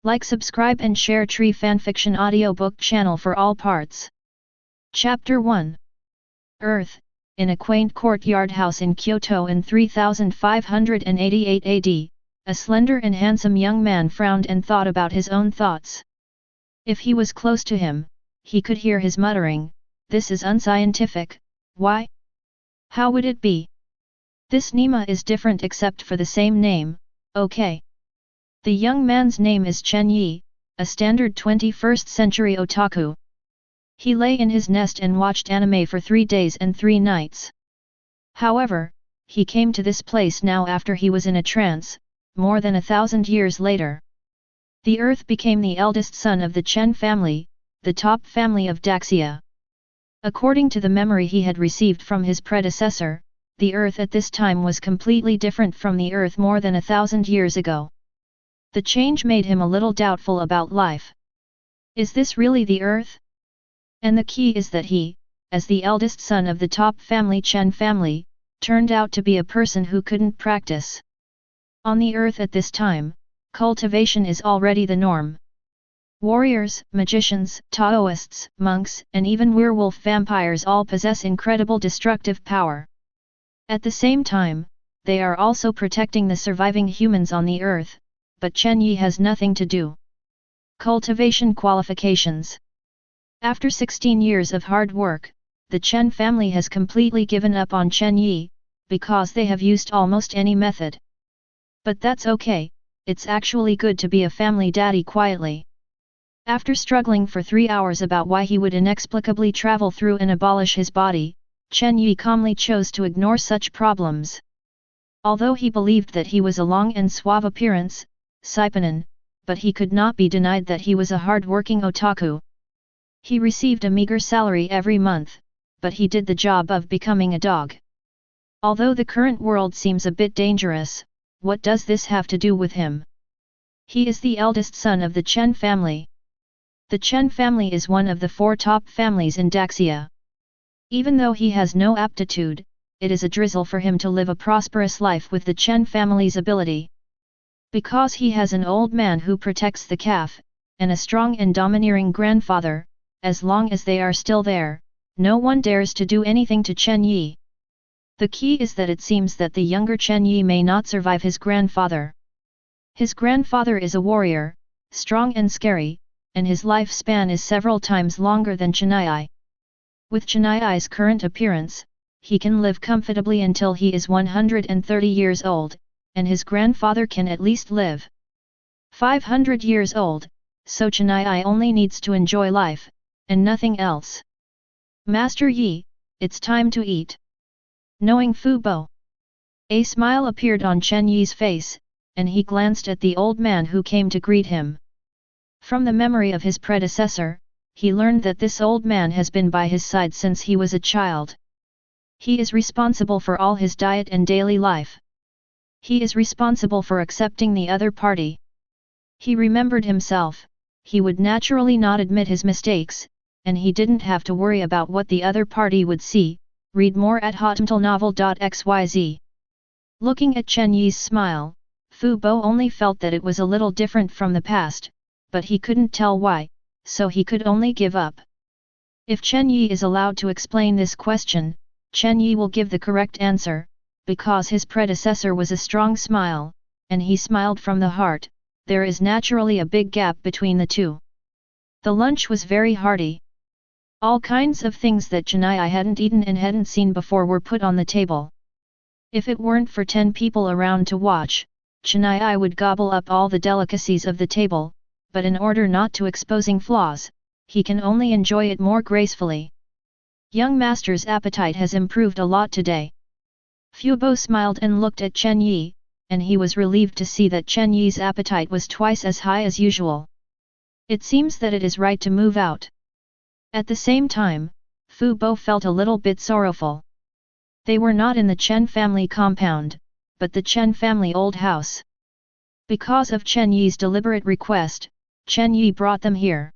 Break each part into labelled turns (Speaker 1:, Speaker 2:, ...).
Speaker 1: Like, subscribe and share Tree Fanfiction audiobook channel for all parts. Chapter 1. Earth. In a quaint courtyard house in Kyoto in 3588 AD, a slender and handsome young man frowned and thought about his own thoughts. If he was close to him, he could hear his muttering, "This is unscientific, why? How would it be? This Nima is different except for the same name, okay." The young man's name is Chen Yi, a standard 21st century otaku. He lay in his nest and watched anime for 3 days and 3 nights. However, he came to this place now after he was in a trance, more than 1,000 years later. The Earth became the eldest son of the Chen family, the top family of Daxia. According to the memory he had received from his predecessor, the Earth at this time was completely different from the Earth more than 1,000 years ago. The change made him a little doubtful about life. Is this really the Earth? And the key is that he, as the eldest son of the top family Chen family, turned out to be a person who couldn't practice. On the Earth at this time, cultivation is already the norm. Warriors, magicians, Taoists, monks, and even werewolf vampires all possess incredible destructive power. At the same time, they are also protecting the surviving humans on the Earth, but Chen Yi has nothing to do. Cultivation qualifications. After 16 years of hard work, the Chen family has completely given up on Chen Yi, because they have used almost any method. But that's okay, it's actually good to be a family daddy quietly. After struggling for 3 hours about why he would inexplicably travel through and abolish his body, Chen Yi calmly chose to ignore such problems. Although he believed that he was a long and suave appearance, Saipanin, but he could not be denied that he was a hard-working otaku. He received a meager salary every month, but he did the job of becoming a dog. Although the current world seems a bit dangerous, what does this have to do with him? He is the eldest son of the Chen family. The Chen family is one of the 4 top families in Daxia. Even though he has no aptitude, it is a drizzle for him to live a prosperous life with the Chen family's ability. Because he has an old man who protects the calf, and a strong and domineering grandfather, as long as they are still there, no one dares to do anything to Chen Yi. The key is that it seems that the younger Chen Yi may not survive his grandfather. His grandfather is a warrior, strong and scary, and his lifespan is several times longer than Chen Yi. With Chen Yi's current appearance, he can live comfortably until he is 130 years old, and his grandfather can at least live 500 years old, so Chen Yi only needs to enjoy life, and nothing else. "Master Yi, it's time to eat." Knowing Fu Bo, a smile appeared on Chen Yi's face, and he glanced at the old man who came to greet him. From the memory of his predecessor, he learned that this old man has been by his side since he was a child. He is responsible for all his diet and daily life. He is responsible for accepting the other party. He remembered himself, he would naturally not admit his mistakes, and he didn't have to worry about what the other party would see. Read more at hotmailnovel.xyz. Looking at Chen Yi's smile, Fu Bo only felt that it was a little different from the past, but he couldn't tell why, so he could only give up. If Chen Yi is allowed to explain this question, Chen Yi will give the correct answer, because his predecessor was a strong smile, and he smiled from the heart. There is naturally a big gap between the two. The lunch was very hearty. All kinds of things that Chen Yi hadn't eaten and hadn't seen before were put on the table. If it weren't for 10 people around to watch, Chen Yi would gobble up all the delicacies of the table, but in order not to exposing flaws, he can only enjoy it more gracefully. Young master's appetite has improved a lot today. Fu Bo smiled and looked at Chen Yi, and he was relieved to see that Chen Yi's appetite was twice as high as usual. It seems that it is right to move out. At the same time, Fu Bo felt a little bit sorrowful. They were not in the Chen family compound, but the Chen family old house. Because of Chen Yi's deliberate request, Chen Yi brought them here.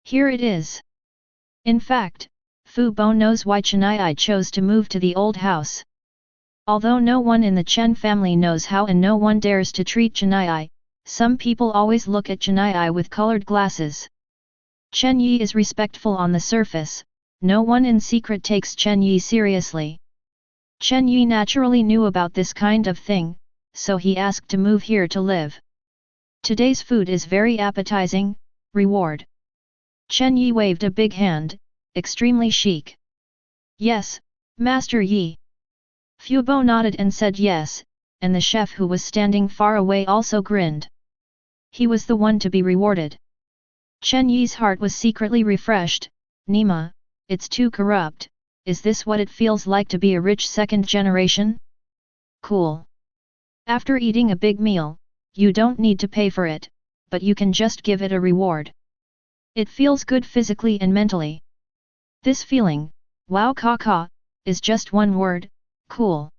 Speaker 1: Here it is. In fact, Fu Bo knows why Chen Yi chose to move to the old house. Although no one in the Chen family knows how and no one dares to treat Chen Yi, Some people always look at Chen Yi with colored glasses. Chen Yi is respectful on the surface, no one in secret takes Chen Yi seriously. Chen Yi naturally knew about this kind of thing, so he asked to move here to live. Today's food is very appetizing, reward. Chen Yi waved a big hand, extremely chic. Yes, Master Yi. Fubo nodded and said yes, and the chef who was standing far away also grinned. He was the one to be rewarded. Chen Yi's heart was secretly refreshed. Nima, it's too corrupt, is this what it feels like to be a rich second generation? Cool. After eating a big meal, you don't need to pay for it, but you can just give it a reward. It feels good physically and mentally. This feeling, wow kaka, is just one word, cool.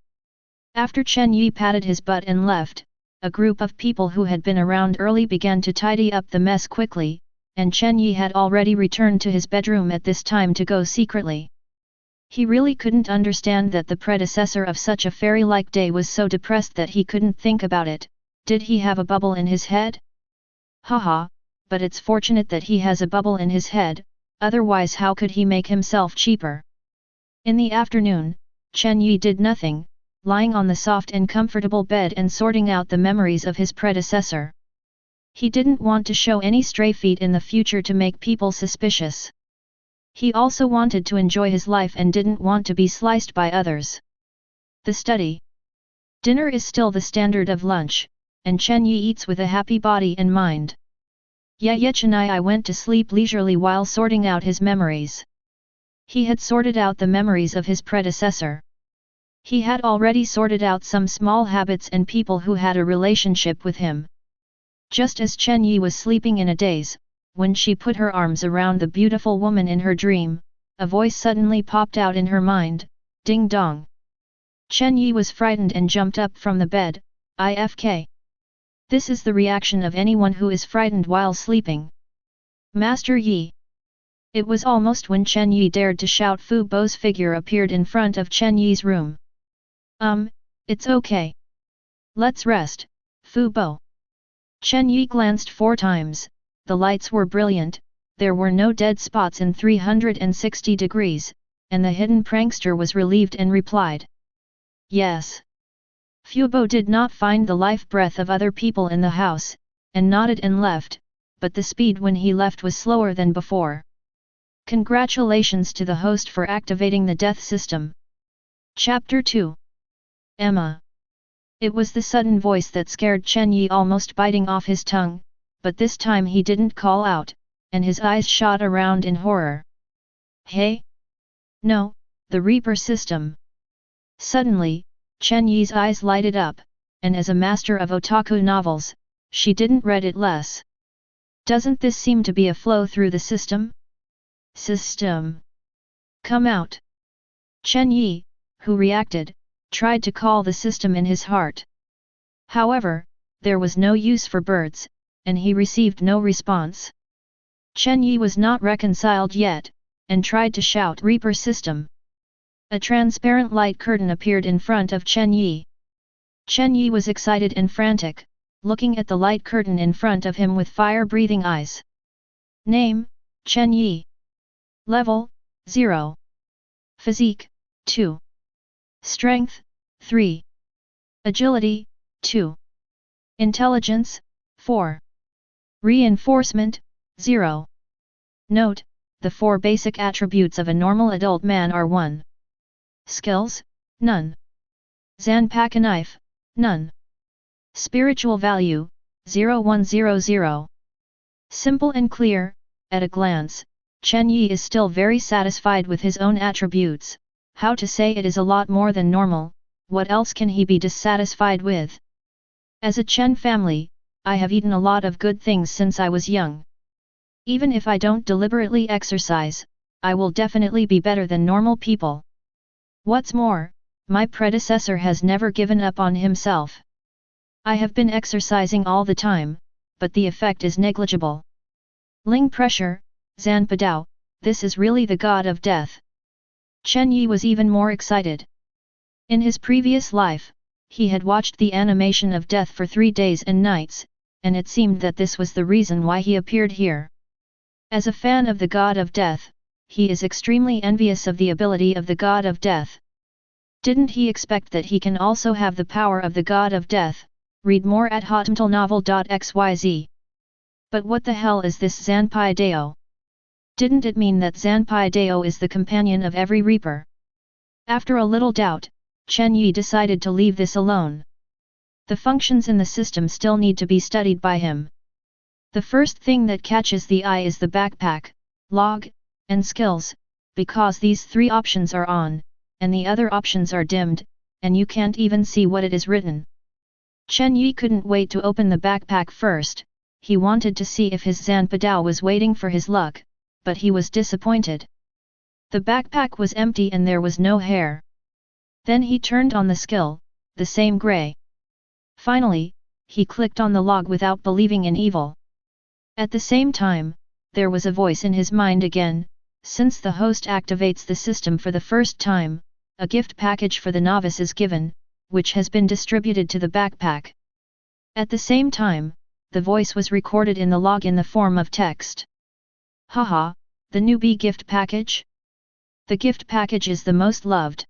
Speaker 1: After Chen Yi patted his butt and left, a group of people who had been around early began to tidy up the mess quickly, and Chen Yi had already returned to his bedroom at this time to go secretly. He really couldn't understand that the predecessor of such a fairy-like day was so depressed that he couldn't think about it. Did he have a bubble in his head? Haha, but it's fortunate that he has a bubble in his head, otherwise how could he make himself cheaper? In the afternoon, Chen Yi did nothing, lying on the soft and comfortable bed and sorting out the memories of his predecessor. He didn't want to show any stray feet in the future to make people suspicious. He also wanted to enjoy his life and didn't want to be sliced by others. The study. Dinner is still the standard of lunch, and Chen Yi eats with a happy body and mind. Chen Yi went to sleep leisurely while sorting out his memories. He had sorted out the memories of his predecessor. He had already sorted out some small habits and people who had a relationship with him. Just as Chen Yi was sleeping in a daze, when she put her arms around the beautiful woman in her dream, a voice suddenly popped out in her mind, ding dong. Chen Yi was frightened and jumped up from the bed, IFK. This is the reaction of anyone who is frightened while sleeping. Master Yi. It was almost when Chen Yi dared to shout, Fu Bo's figure appeared in front of Chen Yi's room. It's okay. Let's rest, Fu Bo. Chen Yi glanced 4 times, the lights were brilliant, there were no dead spots in 360 degrees, and the hidden prankster was relieved and replied. Yes. Fubo did not find the life breath of other people in the house, and nodded and left, but the speed when he left was slower than before. Congratulations to the host for activating the death system. Chapter 2. Emma. It was the sudden voice that scared Chen Yi, almost biting off his tongue, but this time he didn't call out, and his eyes shot around in horror. Hey? No, the Reaper system. Suddenly, Chen Yi's eyes lighted up, and as a master of otaku novels, she didn't read it less. Doesn't this seem to be a flow through the system? System. Come out. Chen Yi, who reacted, tried to call the system in his heart. However, there was no use for birds, and he received no response. Chen Yi was not reconciled yet, and tried to shout Reaper system. A transparent light curtain appeared in front of Chen Yi. Chen Yi was excited and frantic, looking at the light curtain in front of him with fire-breathing eyes. Name, Chen Yi. Level, 0. Physique, 2. Strength, 3. Agility, 2. Intelligence, 4. Reinforcement, 0. Note, the 4 basic attributes of a normal adult man are 1. Skills, none. Zhanpaktu knife, none. Spiritual value, 0100. Simple and clear, at a glance, Chen Yi is still very satisfied with his own attributes. How to say it is a lot more than normal, what else can he be dissatisfied with? As a Chen family, I have eaten a lot of good things since I was young. Even if I don't deliberately exercise, I will definitely be better than normal people. What's more, my predecessor has never given up on himself. I have been exercising all the time, but the effect is negligible. Ling pressure, Zhanpaktu, this is really the god of death. Chen Yi was even more excited. In his previous life, he had watched the animation of death for 3 days and nights, and it seemed that this was the reason why he appeared here. As a fan of the god of death, he is extremely envious of the ability of the god of death. Didn't he expect that he can also have the power of the god of death? Read more at hotmailnovel.xyz. But what the hell is this Zhanpaktu? Didn't it mean that Zhanpaktu is the companion of every reaper? After a little doubt, Chen Yi decided to leave this alone. The functions in the system still need to be studied by him. The first thing that catches the eye is the backpack, log, and skills, because these three options are on, and the other options are dimmed, and you can't even see what it is written. Chen Yi couldn't wait to open the backpack first. He wanted to see if his Zhanpaktu was waiting for his luck, but he was disappointed. The backpack was empty and there was no hair. Then he turned on the skill, the same gray. Finally, he clicked on the log without believing in evil. At the same time, there was a voice in his mind again: since the host activates the system for the first time, a gift package for the novice is given, which has been distributed to the backpack. At the same time, the voice was recorded in the log in the form of text. Haha, the newbie gift package? The gift package is the most loved.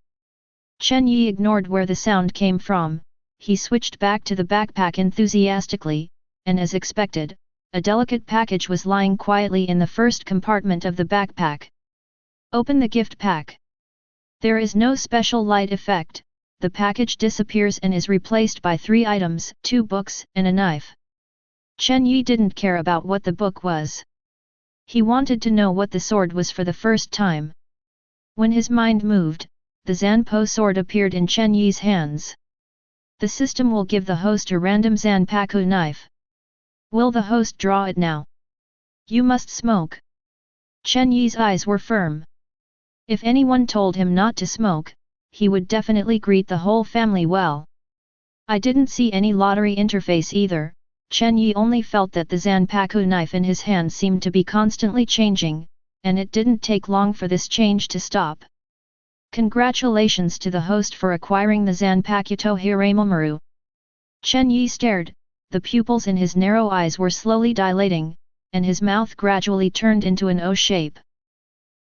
Speaker 1: Chen Yi ignored where the sound came from. He switched back to the backpack enthusiastically, and as expected, a delicate package was lying quietly in the first compartment of the backpack. Open the gift pack. There is no special light effect. The package disappears and is replaced by 3 items, 2 books and a knife. Chen Yi didn't care about what the book was. He wanted to know what the sword was for the first time. When his mind moved, the Zhanpo sword appeared in Chen Yi's hands. The system will give the host a random Zhanpaktu knife. Will the host draw it now? You must smoke. Chen Yi's eyes were firm. If anyone told him not to smoke, he would definitely greet the whole family well. I didn't see any lottery interface either. Chen Yi only felt that the Zhanpaktu knife in his hand seemed to be constantly changing, and it didn't take long for this change to stop. Congratulations to the host for acquiring the Zhanpaktu Hiwamaru. Chen Yi stared, the pupils in his narrow eyes were slowly dilating, and his mouth gradually turned into an O shape.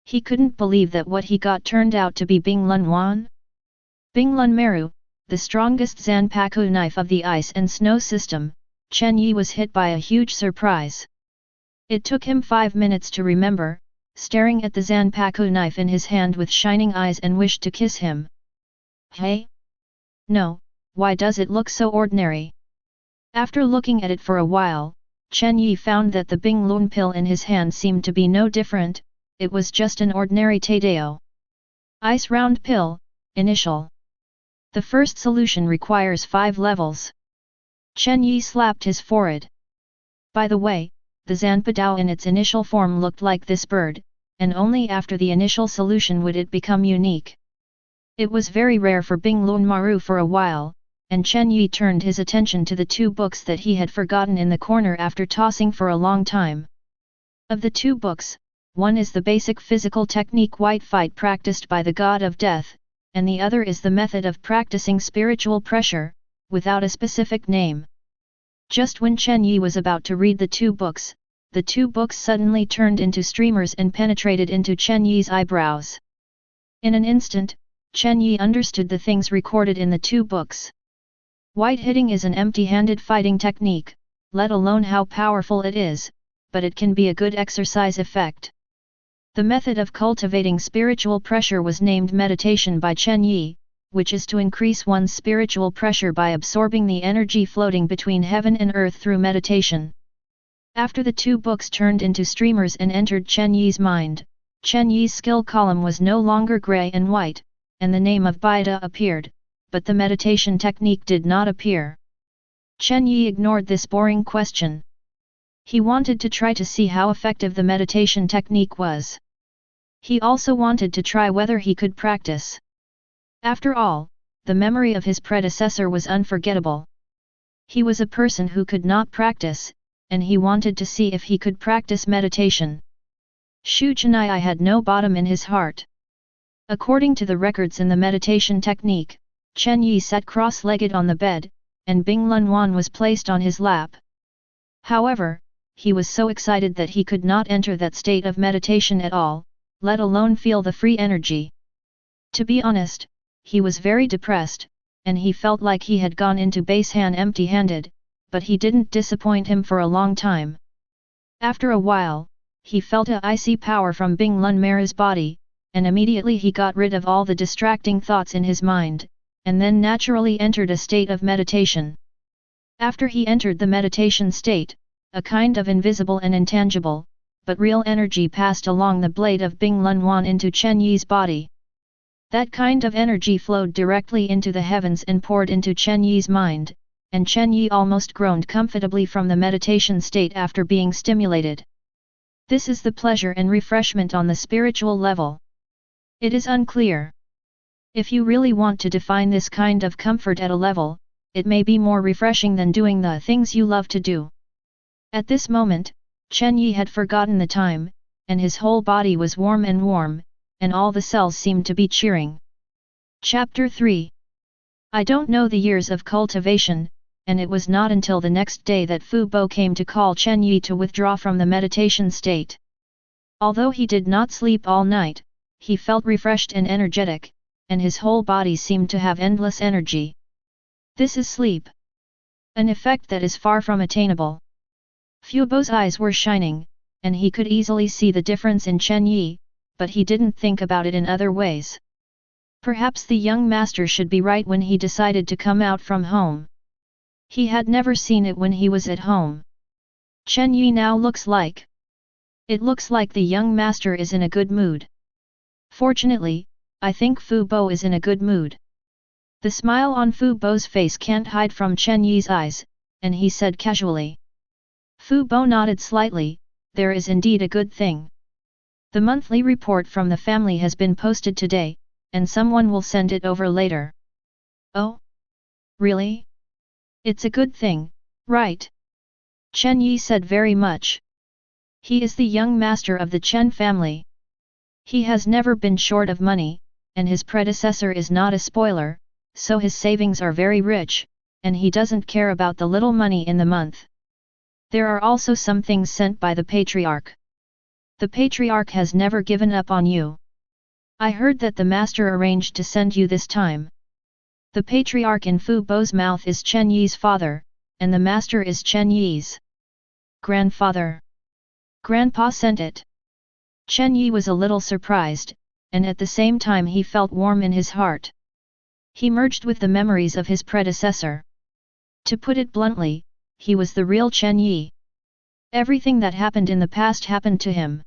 Speaker 1: He couldn't believe that what he got turned out to be Binglun Wan. Binglun Maru, the strongest Zhanpaktu knife of the ice and snow system. Chen Yi was hit by a huge surprise. It took him 5 minutes to remember, staring at the Zhanpaktu knife in his hand with shining eyes, and wished to kiss him. Hey? No, why does it look so ordinary? After looking at it for a while, Chen Yi found that the Binglun pill in his hand seemed to be no different. It was just an ordinary Tadao. Ice round pill, initial. The first solution requires 5 levels. Chen Yi slapped his forehead. By the way, the Zhanpaktu in its initial form looked like this bird, and only after the initial solution would it become unique. It was very rare for Binglun Maru for a while, and Chen Yi turned his attention to the 2 books that he had forgotten in the corner after tossing for a long time. Of the 2 books, one is the basic physical technique white fight practiced by the god of death, and the other is the method of practicing spiritual pressure, without a specific name. Just when Chen Yi was about to read the 2 books suddenly turned into streamers and penetrated into Chen Yi's eyebrows. In an instant, Chen Yi understood the things recorded in the 2 books. White hitting is an empty-handed fighting technique, let alone how powerful it is, but it can be a good exercise effect. The method of cultivating spiritual pressure was named meditation by Chen Yi, which is to increase one's spiritual pressure by absorbing the energy floating between heaven and earth through meditation. After the 2 books turned into streamers and entered Chen Yi's mind, Chen Yi's skill column was no longer grey and white, and the name of Baida appeared, but the meditation technique did not appear. Chen Yi ignored this boring question. He wanted to try to see how effective the meditation technique was. He also wanted to try whether he could practice. After all, the memory of his predecessor was unforgettable. He was a person who could not practice, and he wanted to see if he could practice meditation. Shu Chenyi had no bottom in his heart. According to the records in the meditation technique, Chen Yi sat cross-legged on the bed, and Binglun Wan was placed on his lap. However, he was so excited that he could not enter that state of meditation at all, let alone feel the free energy. To be honest, he was very depressed, and he felt like he had gone into Basehan empty-handed, but he didn't disappoint him for a long time. After a while, he felt a icy power from Bing Lun Mara's body, and immediately he got rid of all the distracting thoughts in his mind, and then naturally entered a state of meditation. After he entered the meditation state, a kind of invisible and intangible, but real energy passed along the blade of Bing Lun Wan into Chen Yi's body. That kind of energy flowed directly into the heavens and poured into Chen Yi's mind, and Chen Yi almost groaned comfortably from the meditation state after being stimulated. This is the pleasure and refreshment on the spiritual level. It is unclear. If you really want to define this kind of comfort at a level, it may be more refreshing than doing the things you love to do. At this moment, Chen Yi had forgotten the time, and his whole body was warm, and all the cells seemed to be cheering. Chapter 3. I don't know the years of cultivation, and it was not until the next day that Fu Bo came to call Chen Yi to withdraw from the meditation state. Although he did not sleep all night, he felt refreshed and energetic, and his whole body seemed to have endless energy. This is sleep. An effect that is far from attainable. Fu Bo's eyes were shining, and he could easily see the difference in Chen Yi, but he didn't think about it in other ways. Perhaps the young master should be right when he decided to come out from home. He had never seen it when he was at home. Chen Yi now looks like. It looks like the young master is in a good mood. Fortunately, I think Fu Bo is in a good mood. The smile on Fu Bo's face can't hide from Chen Yi's eyes, and he said casually. Fu Bo nodded slightly, there is indeed a good thing. The monthly report from the family has been posted today, and someone will send it over later. Oh? Really? It's a good thing, right? Chen Yi said very much. He is the young master of the Chen family. He has never been short of money, and his predecessor is not a spoiler, so his savings are very rich, and he doesn't care about the little money in the month. There are also some things sent by the patriarch. The patriarch has never given up on you. I heard that the master arranged to send you this time. The patriarch in Fu Bo's mouth is Chen Yi's father, and the master is Chen Yi's grandfather. Grandpa sent it. Chen Yi was a little surprised, and at the same time he felt warm in his heart. He merged with the memories of his predecessor. To put it bluntly, he was the real Chen Yi. Everything that happened in the past happened to him.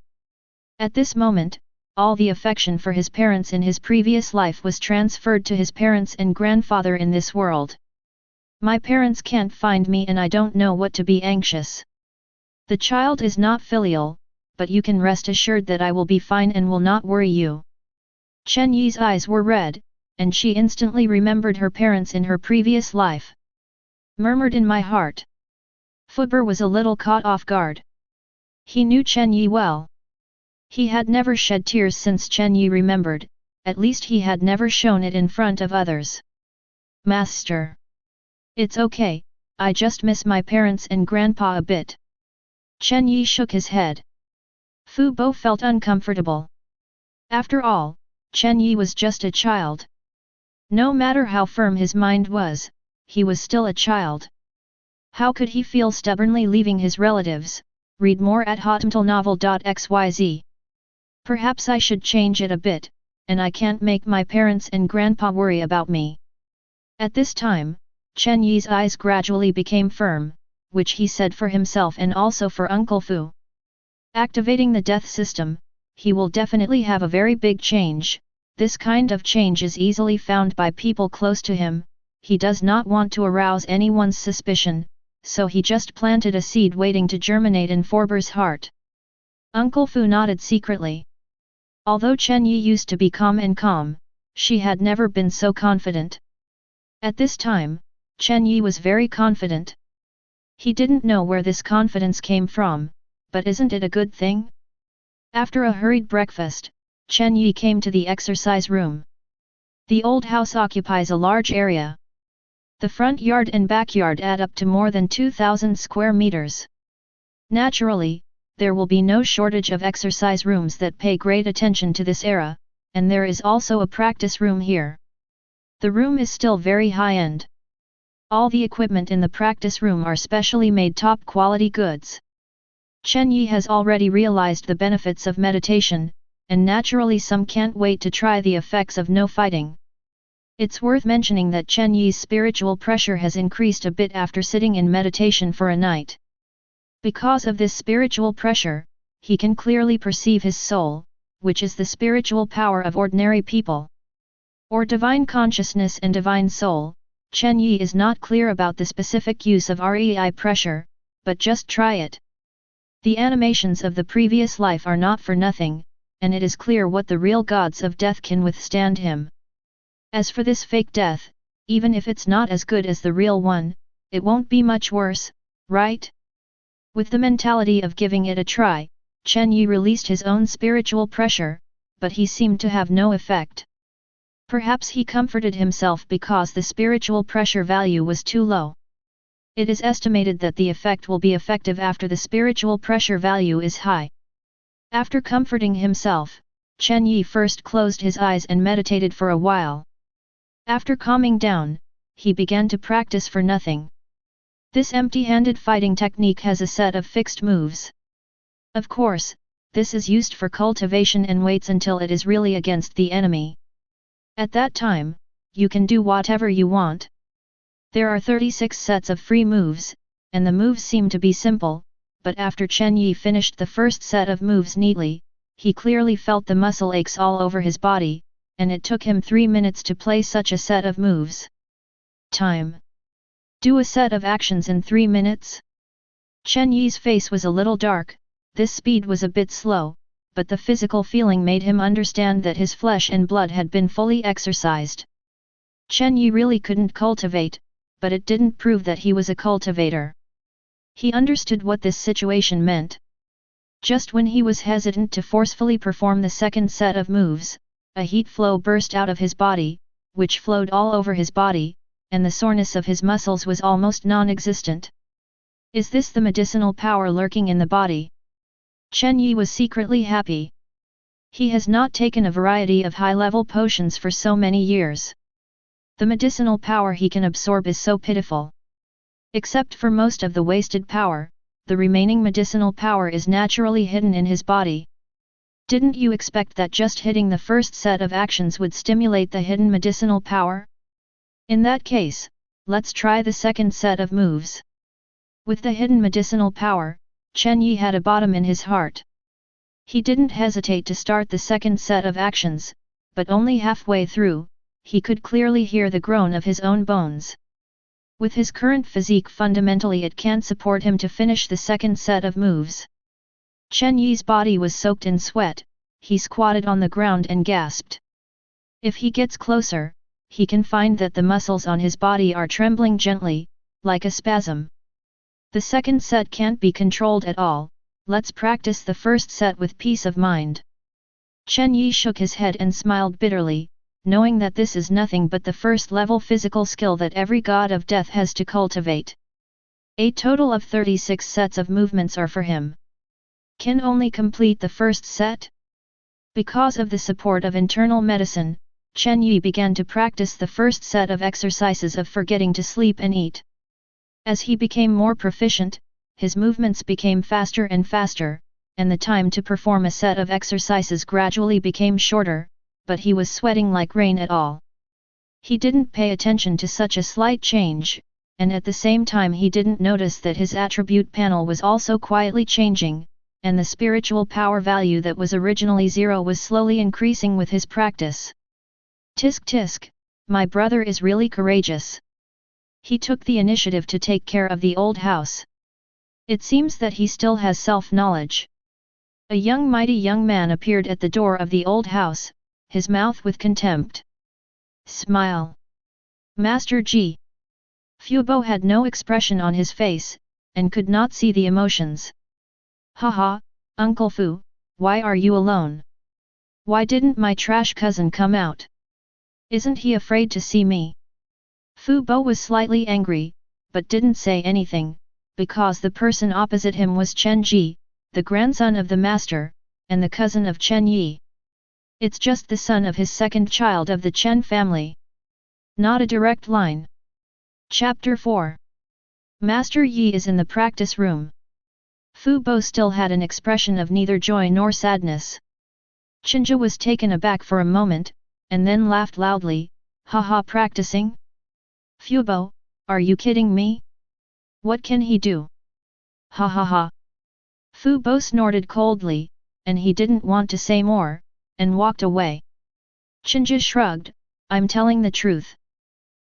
Speaker 1: At this moment, all the affection for his parents in his previous life was transferred to his parents and grandfather in this world. My parents can't find me and I don't know what to be anxious. The child is not filial, but you can rest assured that I will be fine and will not worry you. Chen Yi's eyes were red, and she instantly remembered her parents in her previous life. Murmured in my heart. Fuber was a little caught off guard. He knew Chen Yi well. He had never shed tears since Chen Yi remembered, at least he had never shown it in front of others. Master. It's okay, I just miss my parents and grandpa a bit. Chen Yi shook his head. Fu Bo felt uncomfortable. After all, Chen Yi was just a child. No matter how firm his mind was, he was still a child. How could he feel stubbornly leaving his relatives? Read more at hotmailnovel.xyz. Perhaps I should change it a bit, and I can't make my parents and grandpa worry about me. At this time, Chen Yi's eyes gradually became firm, which he said for himself and also for Uncle Fu. Activating the death system, he will definitely have a very big change. This kind of change is easily found by people close to him. He does not want to arouse anyone's suspicion, so he just planted a seed waiting to germinate in Forber's heart. Uncle Fu nodded secretly. Although Chen Yi used to be calm, she had never been so confident. At this time, Chen Yi was very confident. He didn't know where this confidence came from, but isn't it a good thing? After a hurried breakfast, Chen Yi came to the exercise room. The old house occupies a large area. The front yard and backyard add up to more than 2,000 square meters. Naturally, there will be no shortage of exercise rooms that pay great attention to this era, and there is also a practice room here. The room is still very high-end. All the equipment in the practice room are specially made top-quality goods. Chen Yi has already realized the benefits of meditation, and naturally some can't wait to try the effects of no fighting. It's worth mentioning that Chen Yi's spiritual pressure has increased a bit after sitting in meditation for a night. Because of this spiritual pressure, he can clearly perceive his soul, which is the spiritual power of ordinary people. Or divine consciousness and divine soul. Chen Yi is not clear about the specific use of REI pressure, but just try it. The animations of the previous life are not for nothing, and it is clear what the real gods of death can withstand him. As for this fake death, even if it's not as good as the real one, it won't be much worse, right? With the mentality of giving it a try, Chen Yi released his own spiritual pressure, but he seemed to have no effect. Perhaps he comforted himself because the spiritual pressure value was too low. It is estimated that the effect will be effective after the spiritual pressure value is high. After comforting himself, Chen Yi first closed his eyes and meditated for a while. After calming down, he began to practice for nothing. This empty-handed fighting technique has a set of fixed moves. Of course, this is used for cultivation and waits until it is really against the enemy. At that time, you can do whatever you want. There are 36 sets of free moves, and the moves seem to be simple, but after Chen Yi finished the first set of moves neatly, he clearly felt the muscle aches all over his body, and it took him 3 minutes to play such a set of moves. Time. Do a set of actions in 3 minutes? Chen Yi's face was a little dark. This speed was a bit slow, but the physical feeling made him understand that his flesh and blood had been fully exercised. Chen Yi really couldn't cultivate, but it didn't prove that he was a cultivator. He understood what this situation meant. Just when he was hesitant to forcefully perform the second set of moves, a heat flow burst out of his body, which flowed all over his body, and the soreness of his muscles was almost non-existent. Is this the medicinal power lurking in the body? Chen Yi was secretly happy. He has not taken a variety of high-level potions for so many years. The medicinal power he can absorb is so pitiful. Except for most of the wasted power, the remaining medicinal power is naturally hidden in his body. Didn't you expect that just hitting the first set of actions would stimulate the hidden medicinal power? In that case, let's try the second set of moves. With the hidden medicinal power, Chen Yi had a bottom in his heart. He didn't hesitate to start the second set of actions, but only halfway through, he could clearly hear the groan of his own bones. With his current physique, fundamentally it can't support him to finish the second set of moves. Chen Yi's body was soaked in sweat. He squatted on the ground and gasped. If he gets closer, he can find that the muscles on his body are trembling gently, like a spasm. The second set can't be controlled at all. Let's practice the first set with peace of mind. Chen Yi shook his head and smiled bitterly, knowing that this is nothing but the first-level physical skill that every god of death has to cultivate. A total of 36 sets of movements are for him. Can only complete the first set? Because of the support of internal medicine, Chen Yi began to practice the first set of exercises of forgetting to sleep and eat. As he became more proficient, his movements became faster and faster, and the time to perform a set of exercises gradually became shorter, but he was sweating like rain at all. He didn't pay attention to such a slight change, and at the same time he didn't notice that his attribute panel was also quietly changing, and the spiritual power value that was originally 0 was slowly increasing with his practice. Tisk tisk, my brother is really courageous. He took the initiative to take care of the old house. It seems that he still has self-knowledge. A mighty young man appeared at the door of the old house, his mouth with contempt. Smile. Master Ji. Fubo had no expression on his face, and could not see the emotions. Haha, Uncle Fu, why are you alone? Why didn't my trash cousin come out? Isn't he afraid to see me? Fu Bo was slightly angry, but didn't say anything, because the person opposite him was Chen Yi, the grandson of the master, and the cousin of Chen Yi. It's just the son of his second child of the Chen family. Not a direct line. Chapter 4. Master Yi is in the practice room. Fu Bo still had an expression of neither joy nor sadness. Chinja was taken aback for a moment, and then laughed loudly, "Haha, practicing? Fu Bo, are you kidding me? What can he do? Ha ha ha." Fu Bo snorted coldly, and he didn't want to say more, and walked away. Chinja shrugged, "I'm telling the truth."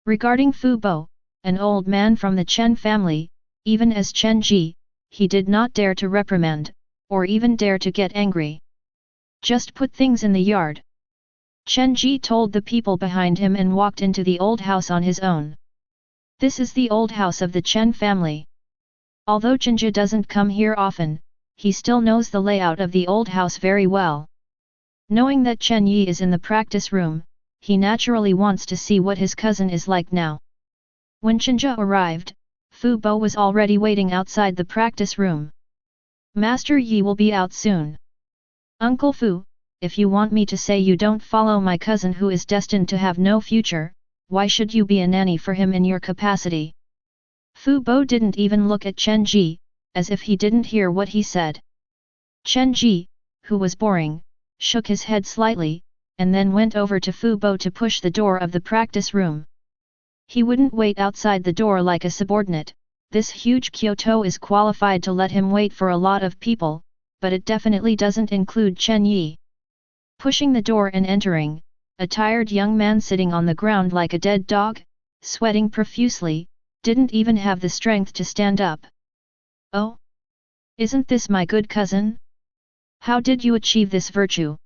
Speaker 1: Regarding Fu Bo, an old man from the Chen family, even as Chen Yi, he did not dare to reprimand, or even dare to get angry. "Just put things in the yard." Chen Yi told the people behind him and walked into the old house on his own. This is the old house of the Chen family. Although Chinja doesn't come here often, he still knows the layout of the old house very well. Knowing that Chen Yi is in the practice room, he naturally wants to see what his cousin is like now. When Chinja arrived, Fu Bo was already waiting outside the practice room. "Master Yi will be out soon. Uncle Fu, if you want me to say you don't follow my cousin who is destined to have no future, why should you be a nanny for him in your capacity?" Fu Bo didn't even look at Chen Yi, as if he didn't hear what he said. Chen Yi, who was boring, shook his head slightly, and then went over to Fu Bo to push the door of the practice room. He wouldn't wait outside the door like a subordinate. This huge Kyoto is qualified to let him wait for a lot of people, but it definitely doesn't include Chen Yi. Pushing the door and entering, a tired young man sitting on the ground like a dead dog, sweating profusely, didn't even have the strength to stand up. "Oh? Isn't this my good cousin? How did you achieve this virtue?"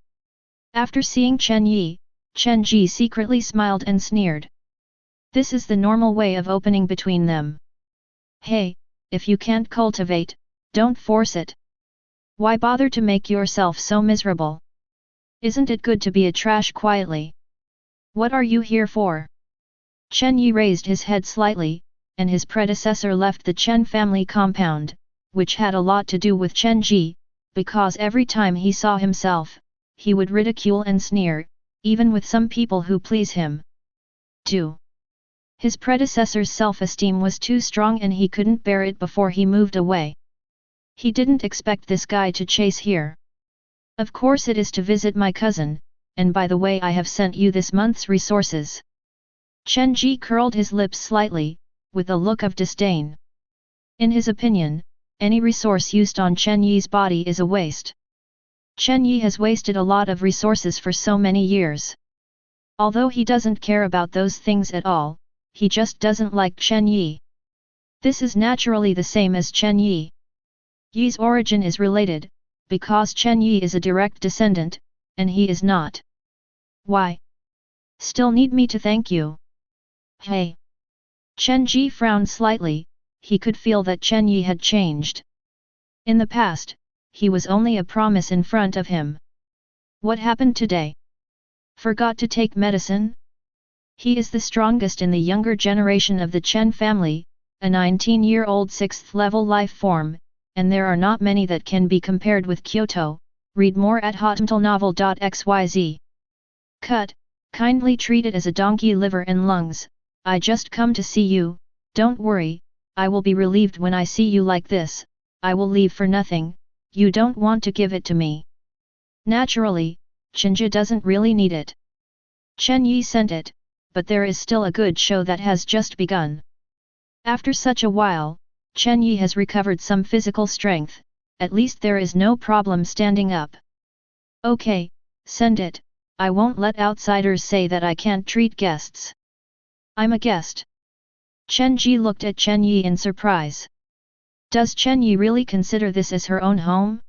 Speaker 1: After seeing Chen Yi, Chen Yi secretly smiled and sneered. This is the normal way of opening between them. "Hey, if you can't cultivate, don't force it. Why bother to make yourself so miserable? Isn't it good to be a trash quietly? What are you here for?" Chen Yi raised his head slightly, and his predecessor left the Chen family compound, which had a lot to do with Chen Yi, because every time he saw himself, he would ridicule and sneer, even with some people who please him. 2. His predecessor's self-esteem was too strong and he couldn't bear it before he moved away. He didn't expect this guy to chase here. "Of course it is to visit my cousin, and by the way I have sent you this month's resources." Chen Yi curled his lips slightly, with a look of disdain. In his opinion, any resource used on Chen Yi's body is a waste. Chen Yi has wasted a lot of resources for so many years. Although he doesn't care about those things at all, he just doesn't like Chen Yi. This is naturally the same as Chen Yi. Yi's origin is related, because Chen Yi is a direct descendant, and he is not. "Why? Still need me to thank you?" "Hey." Chen Yi frowned slightly, he could feel that Chen Yi had changed. In the past, he was only a promise in front of him. What happened today? Forgot to take medicine? He is the strongest in the younger generation of the Chen family, a 19-year-old 6th-level life form, and there are not many that can be compared with Kyoto. Read more at hotmentalnovel.xyz. Cut, kindly treat it as a donkey liver and lungs. I just come to see you, don't worry, I will be relieved when I see you like this. I will leave for nothing, you don't want to give it to me. Naturally, Chinja doesn't really need it. Chen Yi sent it, but there is still a good show that has just begun. After such a while, Chen Yi has recovered some physical strength, at least there is no problem standing up. Okay, send it, I won't let outsiders say that I can't treat guests. I'm a guest. Chen Yi looked at Chen Yi in surprise. Does Chen Yi really consider this as her own home?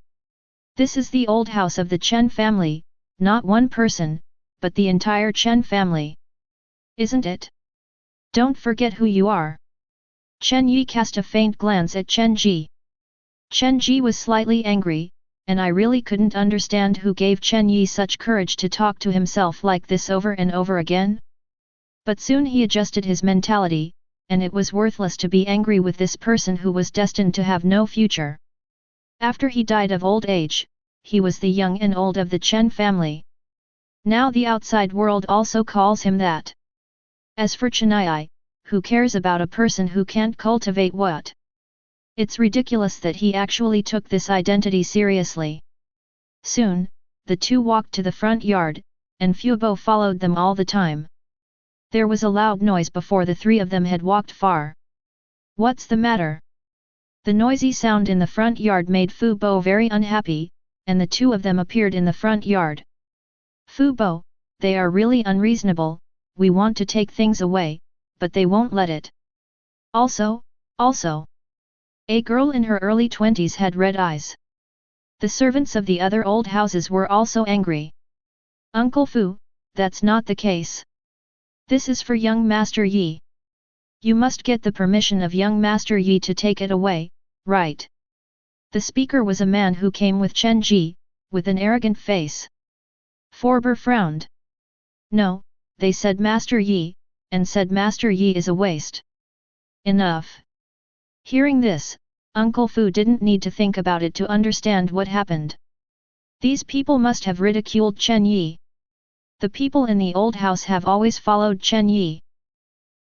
Speaker 1: This is the old house of the Chen family, not one person, but the entire Chen family. Isn't it? Don't forget who you are. Chen Yi cast a faint glance at Chen Yi. Chen Yi was slightly angry, and I really couldn't understand who gave Chen Yi such courage to talk to himself like this over and over again. But soon he adjusted his mentality, and it was worthless to be angry with this person who was destined to have no future. After he died of old age, he was the young and old of the Chen family. Now the outside world also calls him that. As for Chen Yi, who cares about a person who can't cultivate what? It's ridiculous that he actually took this identity seriously. Soon, the two walked to the front yard, and Fubo followed them all the time. There was a loud noise before the three of them had walked far. What's the matter? The noisy sound in the front yard made Fubo very unhappy, and the two of them appeared in the front yard. Fubo, they are really unreasonable, we want to take things away, but they won't let it. Also, a girl in her early 20s had red eyes. The servants of the other old houses were also angry. Uncle Fu, that's not the case. This is for young Master Yi. You must get the permission of young Master Yi to take it away, right? The speaker was a man who came with Chen Yi, with an arrogant face. Forber frowned. No, they said Master Yi, and said Master Yi is a waste. Enough. Hearing this, Uncle Fu didn't need to think about it to understand what happened. These people must have ridiculed Chen Yi. The people in the old house have always followed Chen Yi.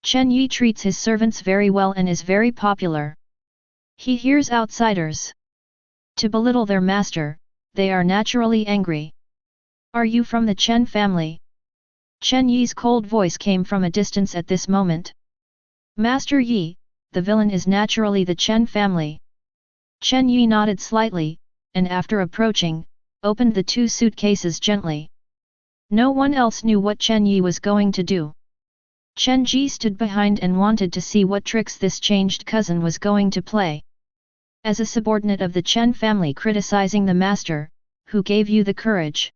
Speaker 1: Chen Yi treats his servants very well and is very popular. He hears outsiders to belittle their master, they are naturally angry. Are you from the Chen family? Chen Yi's cold voice came from a distance at this moment. Master Yi, the villain is naturally the Chen family. Chen Yi nodded slightly, and after approaching, opened the two suitcases gently. No one else knew what Chen Yi was going to do. Chen Yi stood behind and wanted to see what tricks this changed cousin was going to play. As a subordinate of the Chen family criticizing the master, who gave you the courage?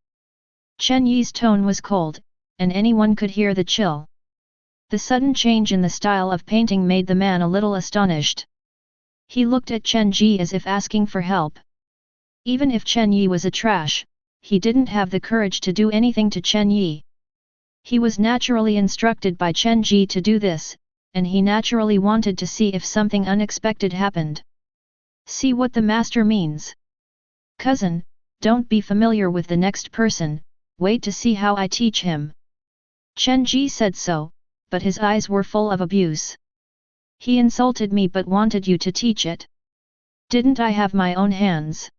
Speaker 1: Chen Yi's tone was cold, and anyone could hear the chill. The sudden change in the style of painting made the man a little astonished. He looked at Chen Yi as if asking for help. Even if Chen Yi was a trash, he didn't have the courage to do anything to Chen Yi. He was naturally instructed by Chen Yi to do this, and he naturally wanted to see if something unexpected happened. See what the master means. Cousin, don't be familiar with the next person, wait to see how I teach him. Chen Yi said so, but his eyes were full of abuse. He insulted me but wanted you to teach it. Didn't I have my own hands?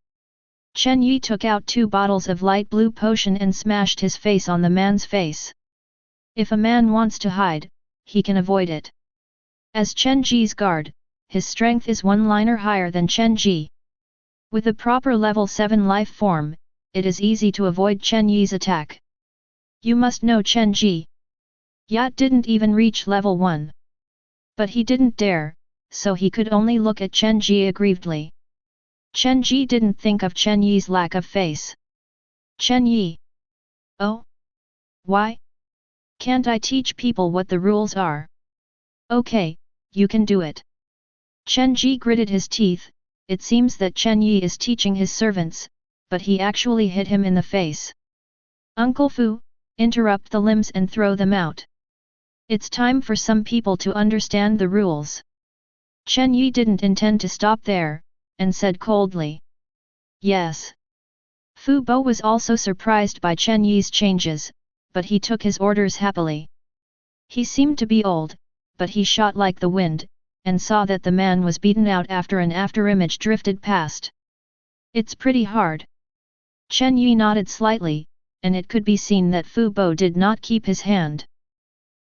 Speaker 1: Chen Yi took out 2 bottles of light blue potion and smashed his face on the man's face. If a man wants to hide, he can avoid it. As Chen Yi's guard, his strength is 1 liner higher than Chen Yi. With a proper level 7 life form, it is easy to avoid Chen Yi's attack. You must know Chen Yi. Yat didn't even reach level 1. But he didn't dare, so he could only look at Chen Yi aggrievedly. Chen Yi didn't think of Chen Yi's lack of face. Chen Yi. Oh? Why? Can't I teach people what the rules are? Okay, you can do it. Chen Yi gritted his teeth. It seems that Chen Yi is teaching his servants, but he actually hit him in the face. Uncle Fu, interrupt the limbs and throw them out. It's time for some people to understand the rules. Chen Yi didn't intend to stop there, and said coldly. Yes. Fu Bo was also surprised by Chen Yi's changes, but he took his orders happily. He seemed to be old, but he shot like the wind, and saw that the man was beaten out after an afterimage drifted past. It's pretty hard. Chen Yi nodded slightly, and it could be seen that Fu Bo did not keep his hand.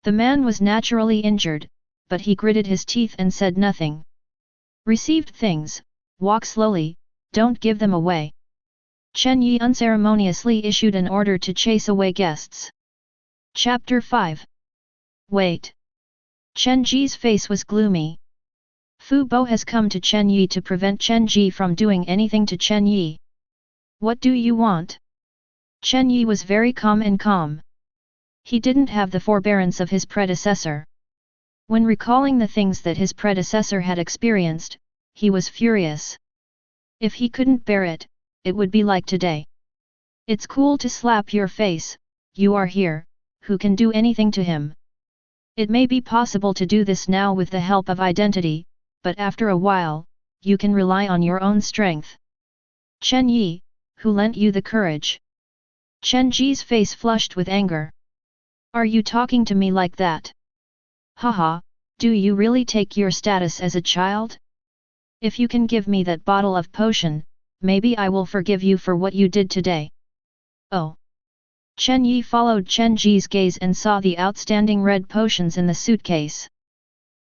Speaker 1: The man was naturally injured, but he gritted his teeth and said nothing. Received things, walk slowly, don't give them away. Chen Yi unceremoniously issued an order to chase away guests. Chapter 5. Wait. Chen Ji's face was gloomy. Fu Bo has come to Chen Yi to prevent Chen Yi from doing anything to Chen Yi. What do you want? Chen Yi was very calm. He didn't have the forbearance of his predecessor. When recalling the things that his predecessor had experienced, he was furious. If he couldn't bear it, it would be like today. It's cool to slap your face, you are here, who can do anything to him? It may be possible to do this now with the help of identity, but after a while, you can rely on your own strength. Chen Yi, who lent you the courage? Chen Ji's face flushed with anger. Are you talking to me like that? Haha, do you really take your status as a child? If you can give me that bottle of potion, maybe I will forgive you for what you did today. Oh. Chen Yi followed Chen Ji's gaze and saw the outstanding red potions in the suitcase.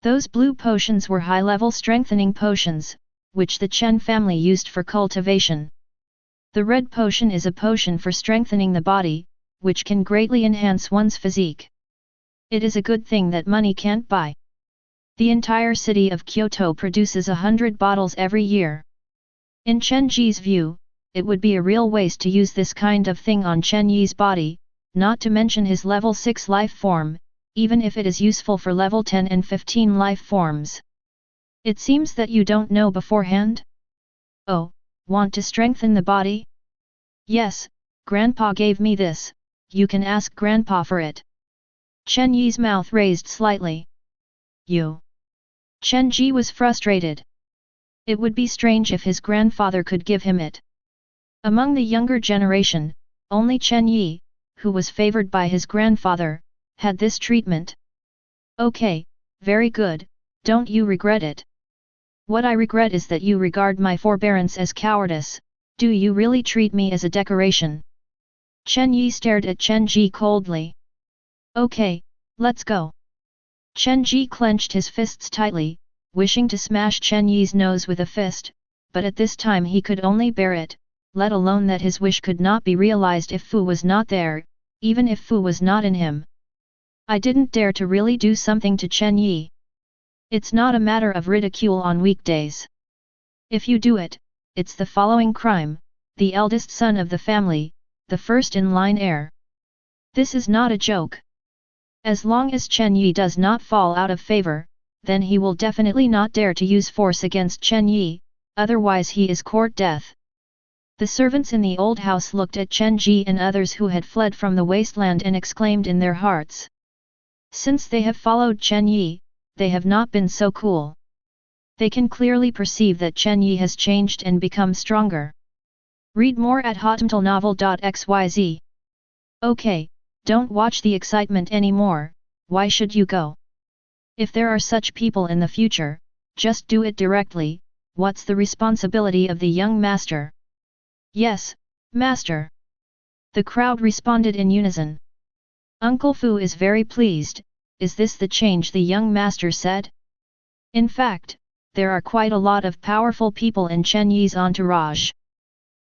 Speaker 1: Those blue potions were high-level strengthening potions, which the Chen family used for cultivation. The red potion is a potion for strengthening the body, which can greatly enhance one's physique. It is a good thing that money can't buy. The entire city of Kyoto produces 100 bottles every year. In Chen Ji's view, it would be a real waste to use this kind of thing on Chen Yi's body, not to mention his level 6 life form, even if it is useful for level 10 and 15 life forms. It seems that you don't know beforehand? Oh, want to strengthen the body? Yes, Grandpa gave me this, you can ask Grandpa for it. Chen Yi's mouth raised slightly. You. Chen Ji was frustrated. It would be strange if his grandfather could give him it. Among the younger generation, only Chen Yi, who was favored by his grandfather, had this treatment. Okay, very good, don't you regret it? What I regret is that you regard my forbearance as cowardice. Do you really treat me as a decoration? Chen Yi stared at Chen Ji coldly. Okay, let's go. Chen Ji clenched his fists tightly, wishing to smash Chen Yi's nose with a fist, but at this time he could only bear it, let alone that his wish could not be realized if Fu was not there, even if Fu was not in him. I didn't dare to really do something to Chen Yi. It's not a matter of ridicule on weekdays. If you do it, it's the following crime: the eldest son of the family, the first-in-line heir. This is not a joke. As long as Chen Yi does not fall out of favor, then he will definitely not dare to use force against Chen Yi, otherwise he is court death. The servants in the old house looked at Chen Ji and others who had fled from the wasteland and exclaimed in their hearts. Since they have followed Chen Yi, they have not been so cool. They can clearly perceive that Chen Yi has changed and become stronger. Read more at hotmailnovel.xyz. Okay, don't watch the excitement anymore, why should you go? If there are such people in the future, just do it directly. What's the responsibility of the young master? Yes, master. The crowd responded in unison. Uncle Fu is very pleased. Is this the change the young master said? In fact, there are quite a lot of powerful people in Chen Yi's entourage.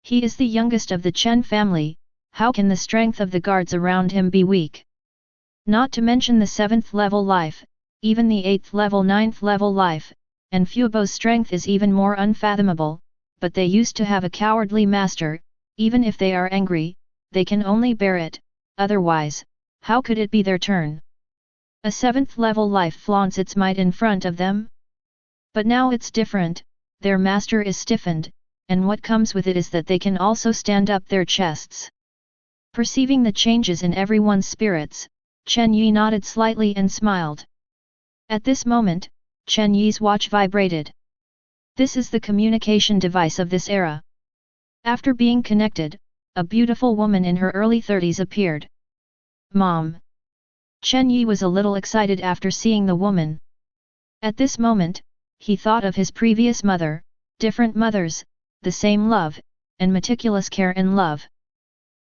Speaker 1: He is the youngest of the Chen family, how can the strength of the guards around him be weak? Not to mention the 7th level life, even the 8th level 9th level life, and Fubo's strength is even more unfathomable, but they used to have a cowardly master. Even if they are angry, they can only bear it, otherwise, how could it be their turn? A 7th level life flaunts its might in front of them? But now it's different, their master is stiffened, and what comes with it is that they can also stand up their chests. Perceiving the changes in everyone's spirits, Chen Yi nodded slightly and smiled. At this moment, Chen Yi's watch vibrated. This is the communication device of this era. After being connected, a beautiful woman in her early 30s appeared. Mom! Chen Yi was a little excited after seeing the woman. At this moment, he thought of his previous mother, different mothers, the same love, and meticulous care and love.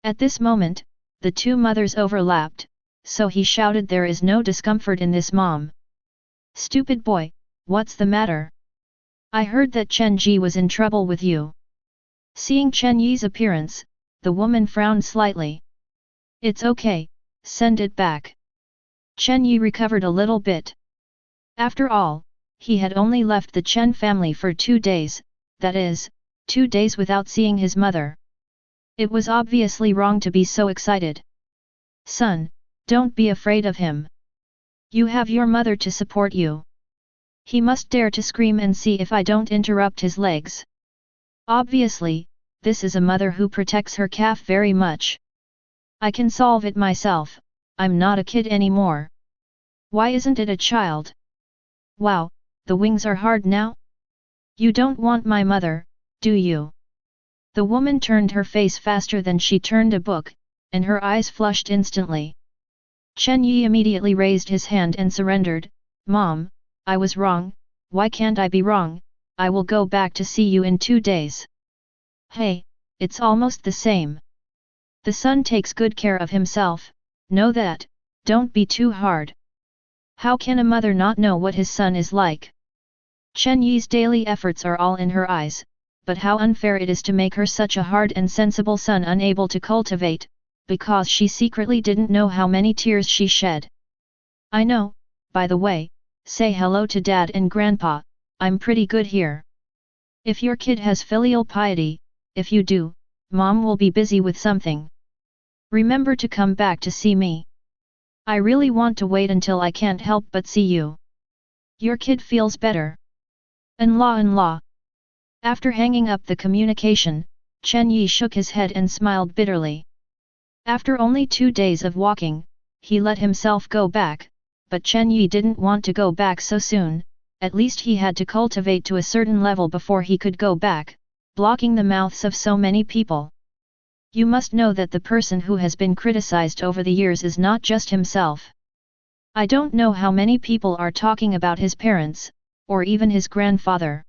Speaker 1: At this moment, the two mothers overlapped, so he shouted, there is no discomfort in this, mom. Stupid boy, what's the matter? I heard that Chen Ji was in trouble with you. Seeing Chen Yi's appearance, the woman frowned slightly. It's okay, send it back. Chen Yi recovered a little bit. After all, he had only left the Chen family for 2 days, that is, 2 days without seeing his mother. It was obviously wrong to be so excited. Son, don't be afraid of him. You have your mother to support you. He must dare to scream and see if I don't interrupt his legs. Obviously, this is a mother who protects her calf very much. I can solve it myself, I'm not a kid anymore. Why isn't it a child? Wow, the wings are hard now? You don't want my mother, do you? The woman turned her face faster than she turned a book, and her eyes flushed instantly. Chen Yi immediately raised his hand and surrendered. Mom, I was wrong, why can't I be wrong? I will go back to see you in 2 days. Hey, it's almost the same. The son takes good care of himself, know that, don't be too hard. How can a mother not know what his son is like? Chen Yi's daily efforts are all in her eyes, but how unfair it is to make her such a hard and sensible son unable to cultivate, because she secretly didn't know how many tears she shed. I know, by the way, say hello to Dad and Grandpa, I'm pretty good here. If your kid has filial piety, if you do, Mom will be busy with something. Remember to come back to see me. I really want to wait until I can't help but see you. Your kid feels better. In-law. After hanging up the communication, Chen Yi shook his head and smiled bitterly. After only 2 days of walking, he let himself go back, but Chen Yi didn't want to go back so soon, at least he had to cultivate to a certain level before he could go back, blocking the mouths of so many people. You must know that the person who has been criticized over the years is not just himself. I don't know how many people are talking about his parents, or even his grandfather.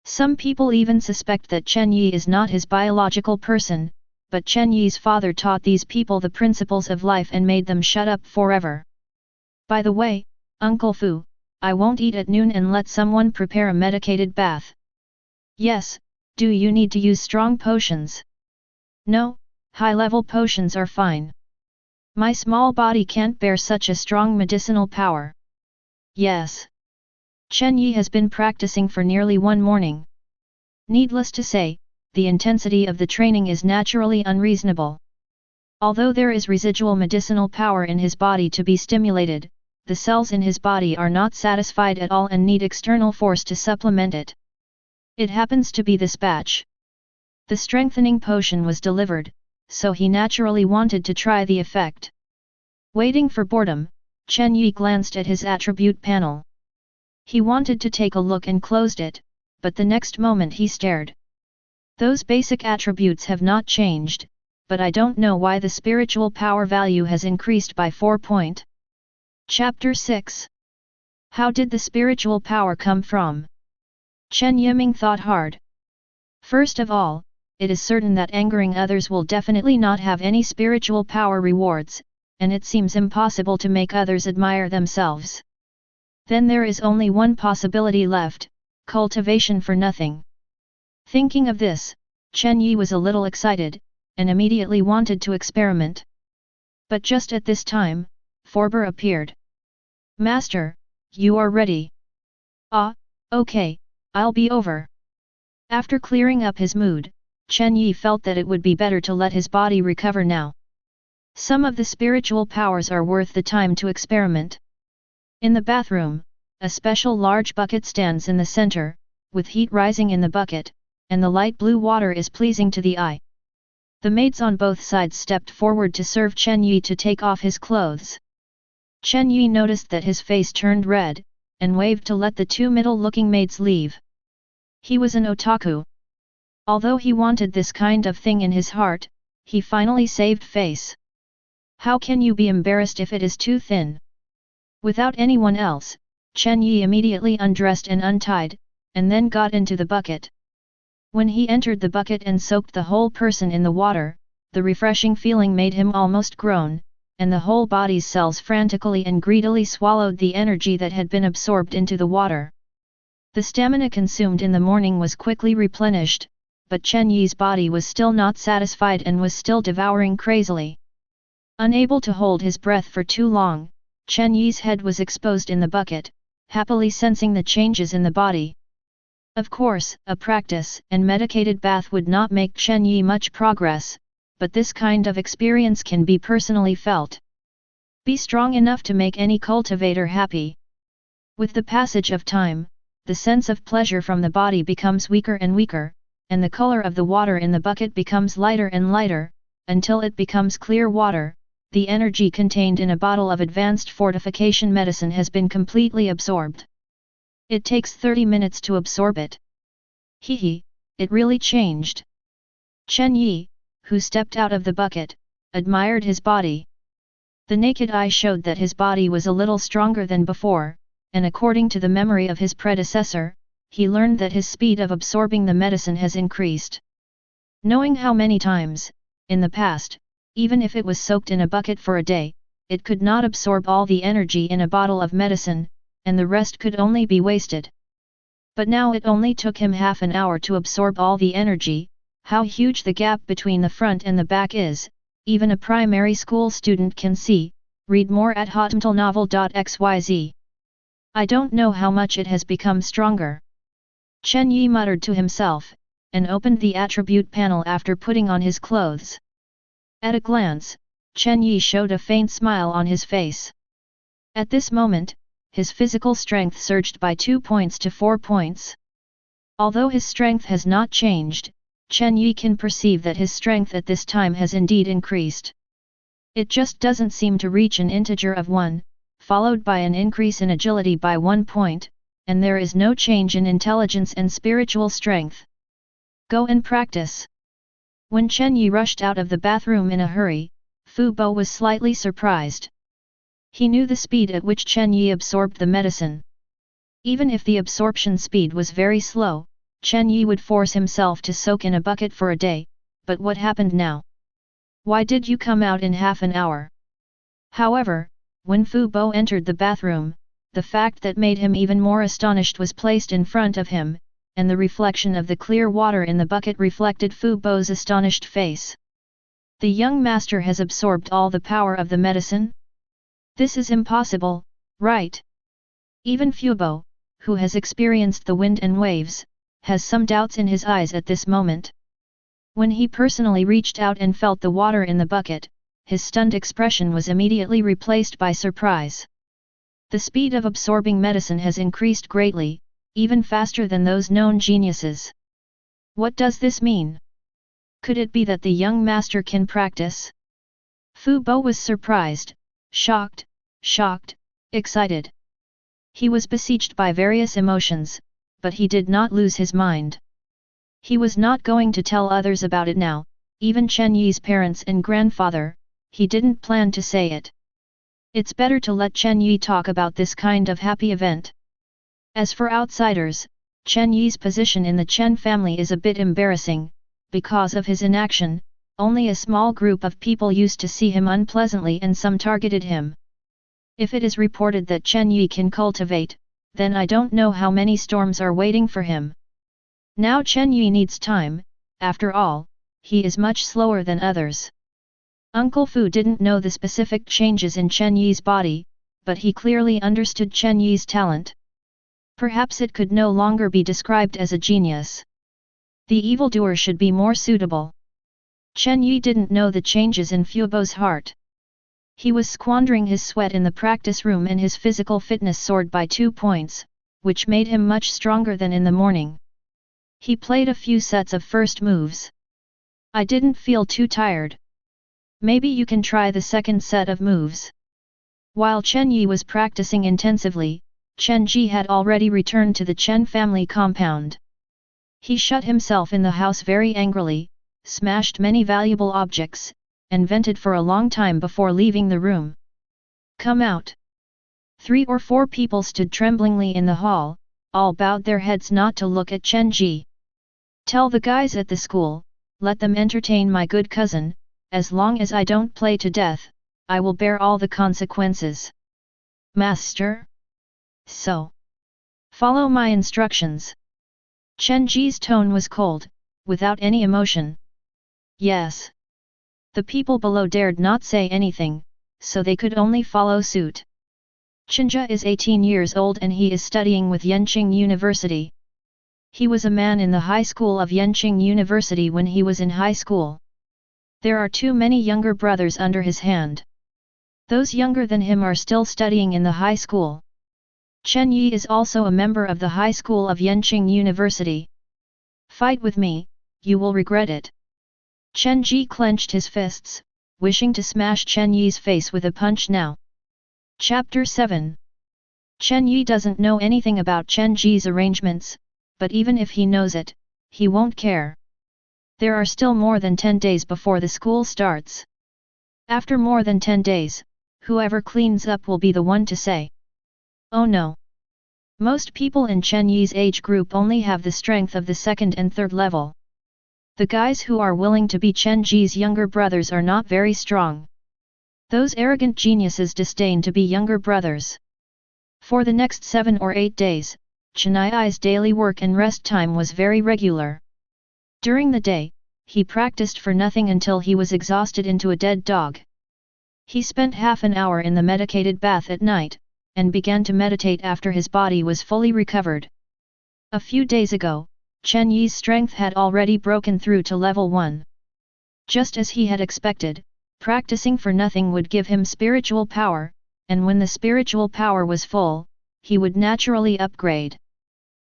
Speaker 1: Some people even suspect that Chen Yi is not his biological person, but Chen Yi's father taught these people the principles of life and made them shut up forever. By the way, Uncle Fu, I won't eat at noon and let someone prepare a medicated bath. Yes, do you need to use strong potions? No, high-level potions are fine. My small body can't bear such a strong medicinal power. Yes. Chen Yi has been practicing for nearly 1 morning. Needless to say, the intensity of the training is naturally unreasonable. Although there is residual medicinal power in his body to be stimulated, the cells in his body are not satisfied at all and need external force to supplement it. It happens to be this batch. The strengthening potion was delivered, so he naturally wanted to try the effect. Waiting for boredom, Chen Yi glanced at his attribute panel. He wanted to take a look and closed it, but the next moment he stared. Those basic attributes have not changed, but I don't know why the spiritual power value has increased by 4 point. Chapter 6. How did the spiritual power come from? Chen Yiming thought hard. First of all, it is certain that angering others will definitely not have any spiritual power rewards, and it seems impossible to make others admire themselves. Then there is only one possibility left, cultivation for nothing. Thinking of this, Chen Yi was a little excited, and immediately wanted to experiment. But just at this time, Forber appeared. Master, you are ready. Ah, okay, I'll be over. After clearing up his mood, Chen Yi felt that it would be better to let his body recover now. Some of the spiritual powers are worth the time to experiment. In the bathroom, a special large bucket stands in the center, with heat rising in the bucket, and the light blue water is pleasing to the eye. The maids on both sides stepped forward to serve Chen Yi to take off his clothes. Chen Yi noticed that his face turned red, and waved to let the 2 middle-looking maids leave. He was an otaku. Although he wanted this kind of thing in his heart, he finally saved face. How can you be embarrassed if it is too thin? Without anyone else, Chen Yi immediately undressed and untied, and then got into the bucket. When he entered the bucket and soaked the whole person in the water, the refreshing feeling made him almost groan, and the whole body's cells frantically and greedily swallowed the energy that had been absorbed into the water. The stamina consumed in the morning was quickly replenished, but Chen Yi's body was still not satisfied and was still devouring crazily. Unable to hold his breath for too long, Chen Yi's head was exposed in the bucket, happily sensing the changes in the body. Of course, a practice and medicated bath would not make Chen Yi much progress, but this kind of experience can be personally felt. Be strong enough to make any cultivator happy. With the passage of time, the sense of pleasure from the body becomes weaker and weaker, and the color of the water in the bucket becomes lighter and lighter, until it becomes clear water, the energy contained in a bottle of advanced fortification medicine has been completely absorbed. It takes 30 minutes to absorb it. Hehe, it really changed. Chen Yi, who stepped out of the bucket, admired his body. The naked eye showed that his body was a little stronger than before, and according to the memory of his predecessor, he learned that his speed of absorbing the medicine has increased. Knowing how many times, in the past, even if it was soaked in a bucket for a day, it could not absorb all the energy in a bottle of medicine, and the rest could only be wasted. But now it only took him half an hour to absorb all the energy. How huge the gap between the front and the back is, even a primary school student can see. Read more at hotmtlnovel.xyz. I don't know how much it has become stronger. Chen Yi muttered to himself, and opened the attribute panel after putting on his clothes. At a glance, Chen Yi showed a faint smile on his face. At this moment, his physical strength surged by 2 points to 4 points. Although his strength has not changed, Chen Yi can perceive that his strength at this time has indeed increased. It just doesn't seem to reach an integer of 1, followed by an increase in agility by 1 point, and there is no change in intelligence and spiritual strength. Go and practice. When Chen Yi rushed out of the bathroom in a hurry, Fu Bo was slightly surprised. He knew the speed at which Chen Yi absorbed the medicine. Even if the absorption speed was very slow, Chen Yi would force himself to soak in a bucket for a day, but what happened now? Why did you come out in half an hour? However, when Fu Bo entered the bathroom, the fact that made him even more astonished was placed in front of him, and the reflection of the clear water in the bucket reflected Fu Bo's astonished face. The young master has absorbed all the power of the medicine? This is impossible, right? Even Fu Bo, who has experienced the wind and waves, has some doubts in his eyes at this moment. When he personally reached out and felt the water in the bucket, his stunned expression was immediately replaced by surprise. The speed of absorbing medicine has increased greatly, even faster than those known geniuses. What does this mean? Could it be that the young master can practice? Fu Bo was surprised, shocked, excited. He was besieged by various emotions, but he did not lose his mind. He was not going to tell others about it now, even Chen Yi's parents and grandfather. He didn't plan to say it. It's better to let Chen Yi talk about this kind of happy event. As for outsiders, Chen Yi's position in the Chen family is a bit embarrassing. Because of his inaction, only a small group of people used to see him unpleasantly and some targeted him. If it is reported that Chen Yi can cultivate, then I don't know how many storms are waiting for him. Now Chen Yi needs time, after all, he is much slower than others. Uncle Fu didn't know the specific changes in Chen Yi's body, but he clearly understood Chen Yi's talent. Perhaps it could no longer be described as a genius. The evildoer should be more suitable. Chen Yi didn't know the changes in Fu Bo's heart. He was squandering his sweat in the practice room and his physical fitness soared by 2 points, which made him much stronger than in the morning. He played a few sets of first moves. I didn't feel too tired. Maybe you can try the second set of moves. While Chen Yi was practicing intensively, Chen Ji had already returned to the Chen family compound. He shut himself in the house very angrily, smashed many valuable objects, and vented for a long time before leaving the room. Come out! 3 or 4 people stood tremblingly in the hall, all bowed their heads not to look at Chen Ji. Tell the guys at the school, let them entertain my good cousin. As long as I don't play to death, I will bear all the consequences. Master? So. Follow my instructions. Chen Ji's tone was cold, without any emotion. Yes. The people below dared not say anything, so they could only follow suit. Chenja is 18 years old and he is studying with Yanqing University. He was a man in the high school of Yanqing University when he was in high school. There are too many younger brothers under his hand. Those younger than him are still studying in the high school. Chen Yi is also a member of the high school of Yanqing University. Fight with me, you will regret it. Chen Ji clenched his fists, wishing to smash Chen Yi's face with a punch now. Chapter 7. Chen Yi doesn't know anything about Chen Ji's arrangements, but even if he knows it, he won't care. There are still more than 10 days before the school starts. After more than 10 days, whoever cleans up will be the one to say, "Oh no." Most people in Chen Yi's age group only have the strength of the second and third level. The guys who are willing to be Chen Ji's younger brothers are not very strong. Those arrogant geniuses disdain to be younger brothers. For the next 7 or 8 days, Chen Yi's daily work and rest time was very regular. During the day, he practiced for nothing until he was exhausted into a dead dog. He spent half an hour in the medicated bath at night, and began to meditate after his body was fully recovered. A few days ago, Chen Yi's strength had already broken through to level 1. Just as he had expected, practicing for nothing would give him spiritual power, and when the spiritual power was full, he would naturally upgrade.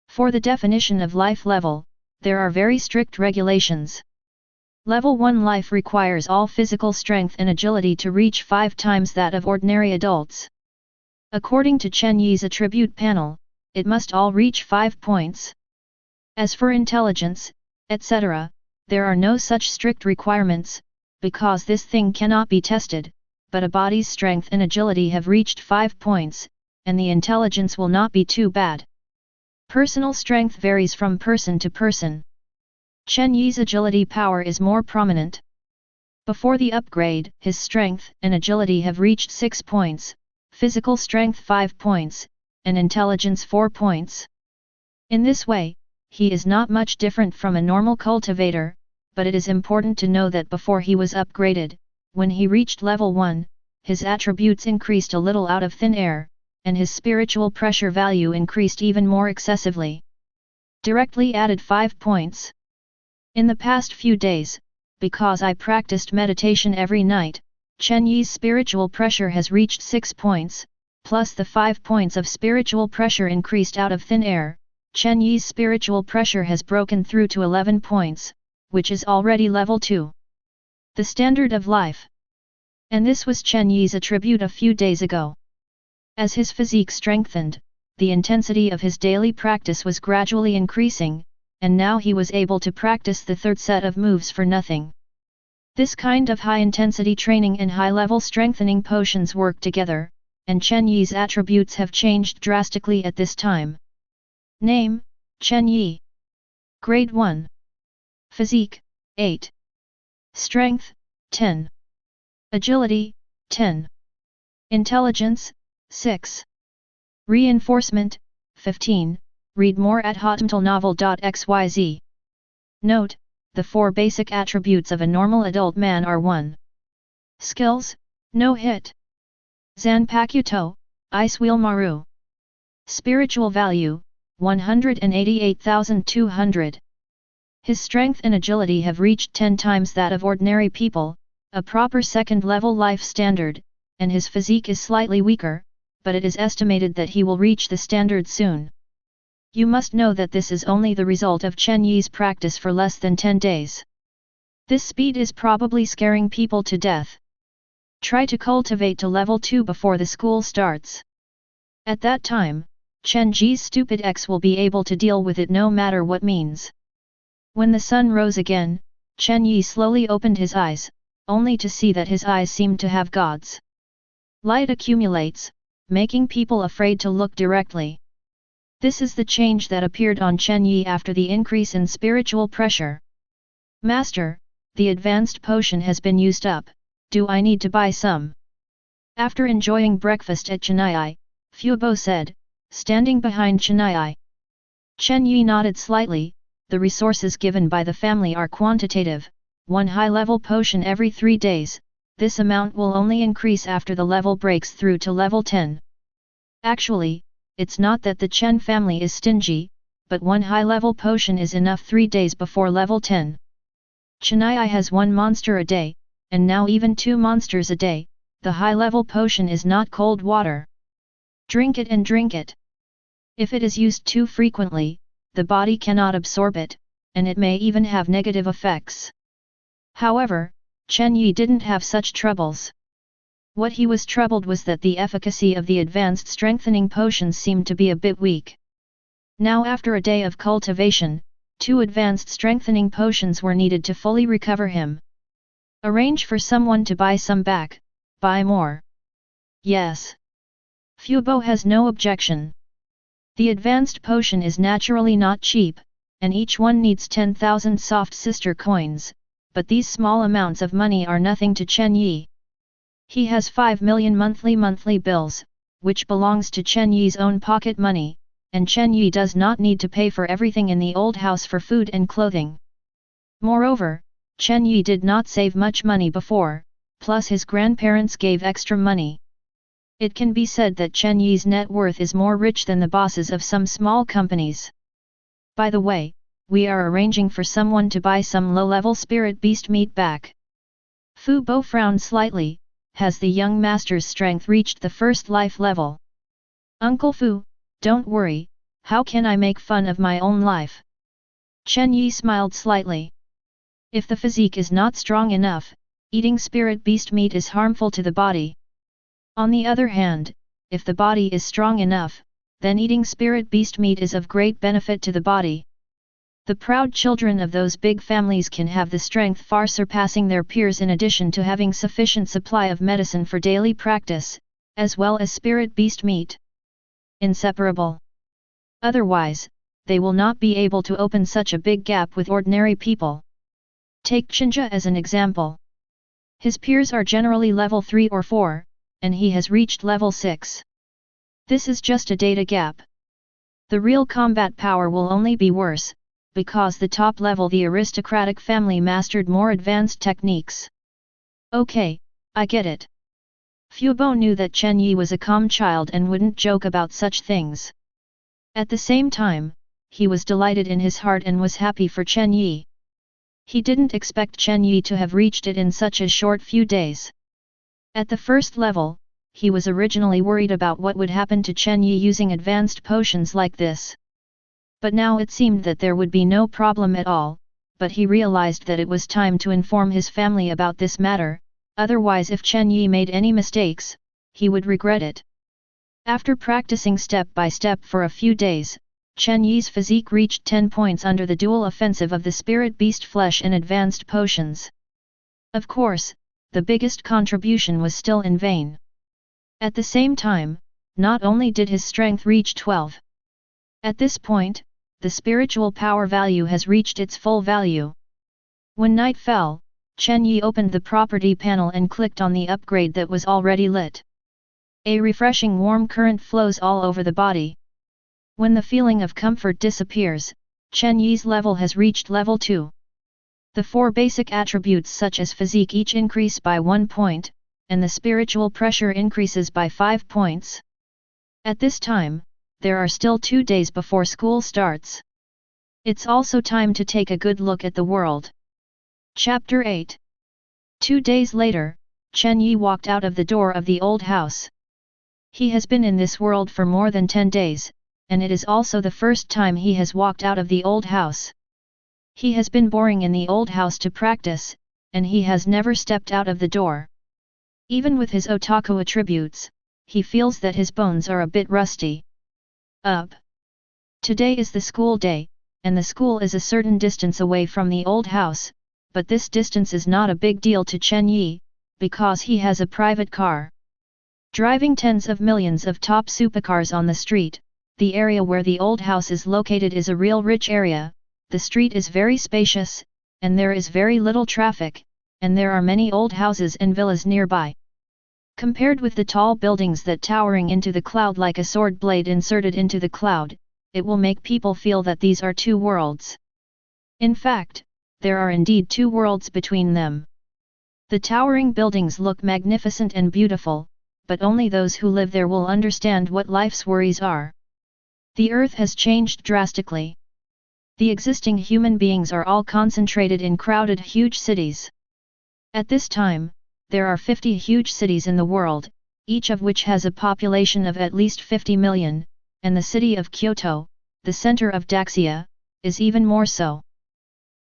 Speaker 1: For the definition of life level, there are very strict regulations. Level 1 life requires all physical strength and agility to reach 5 times that of ordinary adults. According to Chen Yi's attribute panel, it must all reach 5 points. As for intelligence, etc., there are no such strict requirements, because this thing cannot be tested, but a body's strength and agility have reached 5 points, and the intelligence will not be too bad. Personal strength varies from person to person. Chen Yi's agility power is more prominent. Before the upgrade, his strength and agility have reached 6 points, physical strength 5 points, and intelligence 4 points. In this way, he is not much different from a normal cultivator, but it is important to know that before he was upgraded, when he reached level 1, his attributes increased a little out of thin air, and his spiritual pressure value increased even more excessively. Directly added 5 points. In the past few days, because I practiced meditation every night, Chen Yi's spiritual pressure has reached 6 points, plus the 5 points of spiritual pressure increased out of thin air. Chen Yi's spiritual pressure has broken through to 11 points, which is already level 2. The standard of life. And this was Chen Yi's attribute a few days ago. As his physique strengthened, the intensity of his daily practice was gradually increasing, and now he was able to practice the third set of moves for nothing. This kind of high-intensity training and high-level strengthening potions work together, and Chen Yi's attributes have changed drastically at this time. Name, Chen Yi. Grade 1. Physique, 8. Strength, 10. Agility, 10. Intelligence, 6. Reinforcement, 15. Read more at hotmtlnovel.xyz. Note, the 4 basic attributes of a normal adult man are 1. Skills, no hit. Zhanpaktu, Ice Hiwamaru. Spiritual value, 188,200. His strength and agility have reached 10 times that of ordinary people, a proper second-level life standard, and his physique is slightly weaker, but it is estimated that he will reach the standard soon. You must know that this is only the result of Chen Yi's practice for less than 10 days. This speed is probably scaring people to death. Try to cultivate to level 2 before the school starts. At that time, Chen Ji's stupid ex will be able to deal with it no matter what means. When the sun rose again, Chen Yi slowly opened his eyes, only to see that his eyes seemed to have gods. Light accumulates, making people afraid to look directly. This is the change that appeared on Chen Yi after the increase in spiritual pressure. Master, the advanced potion has been used up, do I need to buy some? After enjoying breakfast at Chen Yi, Fubo said, standing behind Chen Yi. Chen Yi nodded slightly. The resources given by the family are quantitative, 1 high-level potion every 3 days, this amount will only increase after the level breaks through to level 10. Actually, it's not that the Chen family is stingy, but 1 high-level potion is enough 3 days before level 10. Chen Yi has 1 monster a day, and now even 2 monsters a day. The high-level potion is not cold water. Drink it and drink it. If it is used too frequently, the body cannot absorb it, and it may even have negative effects. However, Chen Yi didn't have such troubles. What he was troubled was that the efficacy of the advanced strengthening potions seemed to be a bit weak. Now after a day of cultivation, 2 advanced strengthening potions were needed to fully recover him. Arrange for someone to buy some back, buy more. Yes. Fubo has no objection. The advanced potion is naturally not cheap, and each one needs 10,000 soft sister coins, but these small amounts of money are nothing to Chen Yi. He has 5 million monthly bills, which belongs to Chen Yi's own pocket money, and Chen Yi does not need to pay for everything in the old house for food and clothing. Moreover, Chen Yi did not save much money before, plus his grandparents gave extra money. It can be said that Chen Yi's net worth is more rich than the bosses of some small companies. By the way, we are arranging for someone to buy some low-level spirit beast meat back. Fu Bo frowned slightly. Has the young master's strength reached the first life level? Uncle Fu, don't worry, how can I make fun of my own life? Chen Yi smiled slightly. If the physique is not strong enough, eating spirit beast meat is harmful to the body. On the other hand, if the body is strong enough, then eating spirit beast meat is of great benefit to the body. The proud children of those big families can have the strength far surpassing their peers in addition to having sufficient supply of medicine for daily practice, as well as spirit beast meat. Inseparable. Otherwise, they will not be able to open such a big gap with ordinary people. Take Chinja as an example. His peers are generally level 3 or 4, and he has reached level 6. This is just a data gap. The real combat power will only be worse, because the top level the aristocratic family mastered more advanced techniques. Okay, I get it. Fubo knew that Chen Yi was a calm child and wouldn't joke about such things. At the same time, he was delighted in his heart and was happy for Chen Yi. He didn't expect Chen Yi to have reached it in such a short few days. At the first level, he was originally worried about what would happen to Chen Yi using advanced potions like this. But now it seemed that there would be no problem at all, but he realized that it was time to inform his family about this matter, otherwise if Chen Yi made any mistakes, he would regret it. After practicing step by step for a few days, Chen Yi's physique reached 10 points under the dual offensive of the spirit beast flesh and advanced potions. Of course, the biggest contribution was still in vain. At the same time, not only did his strength reach 12. At this point, the spiritual power value has reached its full value. When night fell, Chen Yi opened the property panel and clicked on the upgrade that was already lit. A refreshing warm current flows all over the body. When the feeling of comfort disappears, Chen Yi's level has reached level 2. The 4 basic attributes such as physique each increase by 1 point, and the spiritual pressure increases by 5 points. At this time, there are still 2 days before school starts. It's also time to take a good look at the world. Chapter 8. 2 days later, Chen Yi walked out of the door of the old house. He has been in this world for more than 10 days, and it is also the first time he has walked out of the old house. He has been boring in the old house to practice, and he has never stepped out of the door. Even with his otaku attributes, he feels that his bones are a bit rusty. Today is the school day, and the school is a certain distance away from the old house, but this distance is not a big deal to Chen Yi, because he has a private car. Driving tens of millions of top supercars on the street, the area where the old house is located is a real rich area, the street is very spacious, and there is very little traffic, and there are many old houses and villas nearby. Compared with the tall buildings that towering into the cloud like a sword blade inserted into the cloud, it will make people feel that these are 2 worlds. In fact, there are indeed 2 worlds between them. The towering buildings look magnificent and beautiful, but only those who live there will understand what life's worries are. The earth has changed drastically. The existing human beings are all concentrated in crowded huge cities. At this time, there are 50 huge cities in the world, each of which has a population of at least 50 million, and the city of Kyoto, the center of Daxia, is even more so.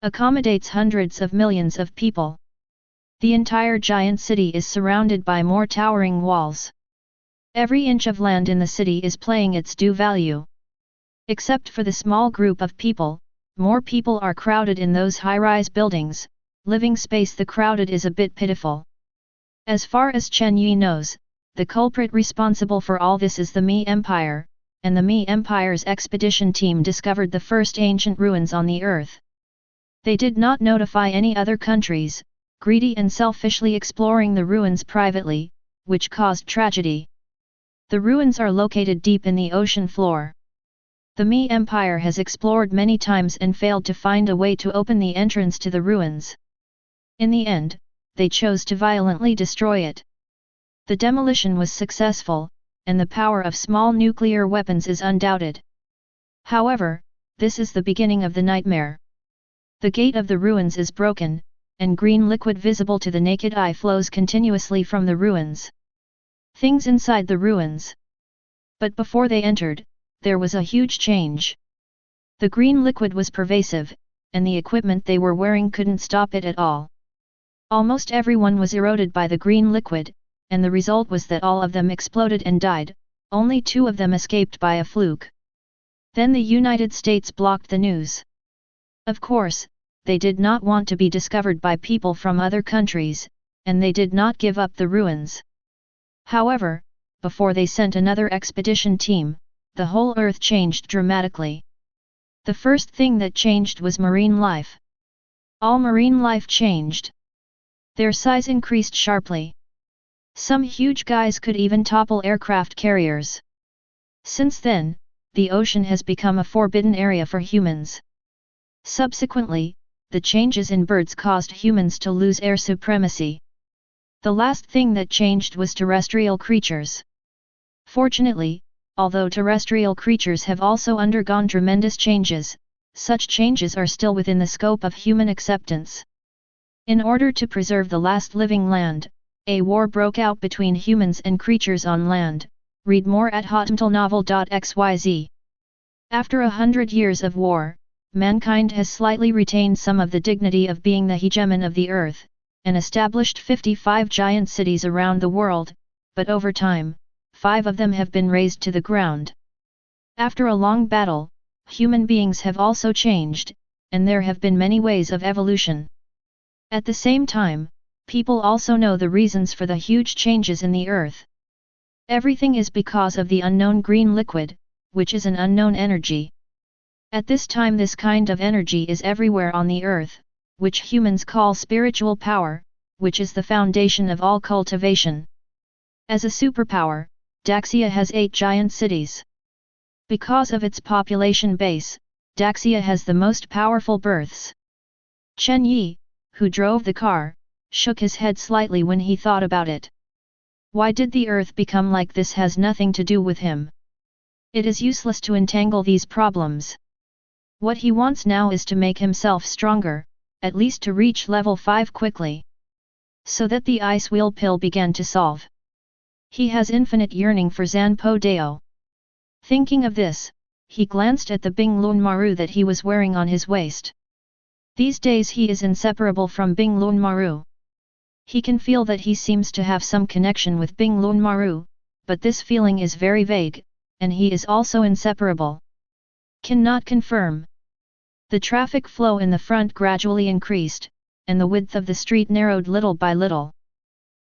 Speaker 1: Accommodates hundreds of millions of people. The entire giant city is surrounded by more towering walls. Every inch of land in the city is playing its due value. Except for the small group of people, more people are crowded in those high-rise buildings. Living space the crowded is a bit pitiful. As far as Chen Yi knows, the culprit responsible for all this is the Mi Empire, and the Mi Empire's expedition team discovered the first ancient ruins on the earth. They did not notify any other countries, greedy and selfishly exploring the ruins privately, which caused tragedy. The ruins are located deep in the ocean floor. The Mi Empire has explored many times and failed to find a way to open the entrance to the ruins. In the end, they chose to violently destroy it. The demolition was successful, and the power of small nuclear weapons is undoubted. However, this is the beginning of the nightmare. The gate of the ruins is broken, and green liquid visible to the naked eye flows continuously from the ruins. Things inside the ruins. But before they entered, there was a huge change. The green liquid was pervasive, and the equipment they were wearing couldn't stop it at all. Almost everyone was eroded by the green liquid, and the result was that all of them exploded and died. Only 2 of them escaped by a fluke. Then the United States blocked the news. Of course, they did not want to be discovered by people from other countries, and they did not give up the ruins. However, before they sent another expedition team, the whole Earth changed dramatically. The first thing that changed was marine life. All marine life changed. Their size increased sharply. Some huge guys could even topple aircraft carriers. Since then, the ocean has become a forbidden area for humans. Subsequently, the changes in birds caused humans to lose air supremacy. The last thing that changed was terrestrial creatures. Fortunately, although terrestrial creatures have also undergone tremendous changes, such changes are still within the scope of human acceptance. In order to preserve the last living land, a war broke out between humans and creatures on land. Read more at hotmailnovel.xyz. After 100 years of war, mankind has slightly retained some of the dignity of being the hegemon of the earth, and established 55 giant cities around the world, but over time, 5 of them have been razed to the ground. After a long battle, human beings have also changed, and there have been many ways of evolution. At the same time, people also know the reasons for the huge changes in the earth. Everything is because of the unknown green liquid, which is an unknown energy. At this time this kind of energy is everywhere on the earth, which humans call spiritual power, which is the foundation of all cultivation. As a superpower, Daxia has 8 giant cities. Because of its population base, Daxia has the most powerful births. Chen Yi, who drove the car, shook his head slightly when he thought about it. Why did the earth become like this has nothing to do with him. It is useless to entangle these problems. What he wants now is to make himself stronger, at least to reach level 5 quickly. So that the ice wheel pill began to solve. He has infinite yearning for Zhanpaktu. Thinking of this, he glanced at the Binglunmaru that he was wearing on his waist. These days he is inseparable from Binglunmaru. He can feel that he seems to have some connection with Binglunmaru, but this feeling is very vague, and he is also inseparable. Cannot confirm. The traffic flow in the front gradually increased, and the width of the street narrowed little by little.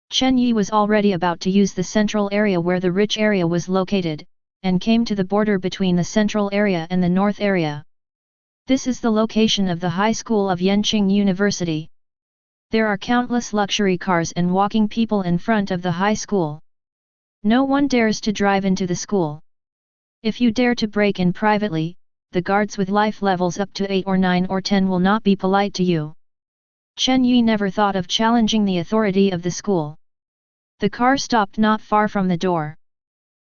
Speaker 1: Chen Yi was already about to use the central area where the rich area was located, and came to the border between the central area and the north area. This is the location of the high school of Yenqing University. There are countless luxury cars and walking people in front of the high school. No one dares to drive into the school. If you dare to break in privately, the guards with life levels up to 8 or 9 or 10 will not be polite to you. Chen Yi never thought of challenging the authority of the school. The car stopped not far from the door.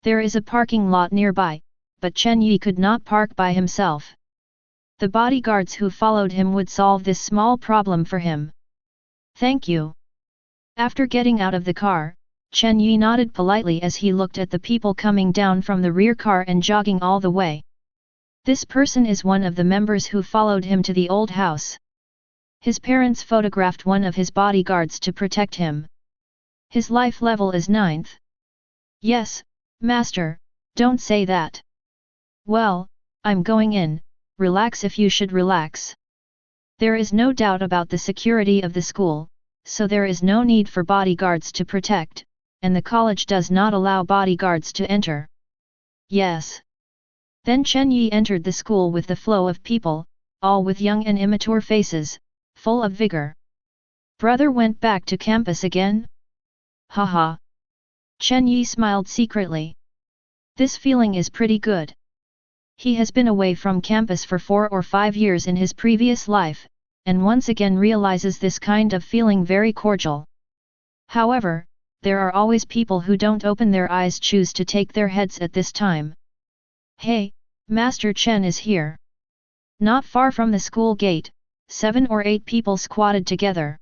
Speaker 1: There is a parking lot nearby, but Chen Yi could not park by himself. The bodyguards who followed him would solve this small problem for him. Thank you. After getting out of the car, Chen Yi nodded politely as he looked at the people coming down from the rear car and jogging all the way. This person is one of the members who followed him to the old house. His parents photographed one of his bodyguards to protect him. His life level is 9th. Yes, master, don't say that. Well, I'm going in, relax if you should relax. There is no doubt about the security of the school, so there is no need for bodyguards to protect, and the college does not allow bodyguards to enter. Yes. Then Chen Yi entered the school with the flow of people, all with young and immature faces, full of vigor. Brother went back to campus again? Haha. Chen Yi smiled secretly. This feeling is pretty good. He has been away from campus for 4 or 5 years in his previous life, and once again realizes this kind of feeling very cordial. However, there are always people who don't open their eyes choose to take their heads at this time. Hey, Master Chen is here. Not far from the school gate, 7 or 8 people squatted together.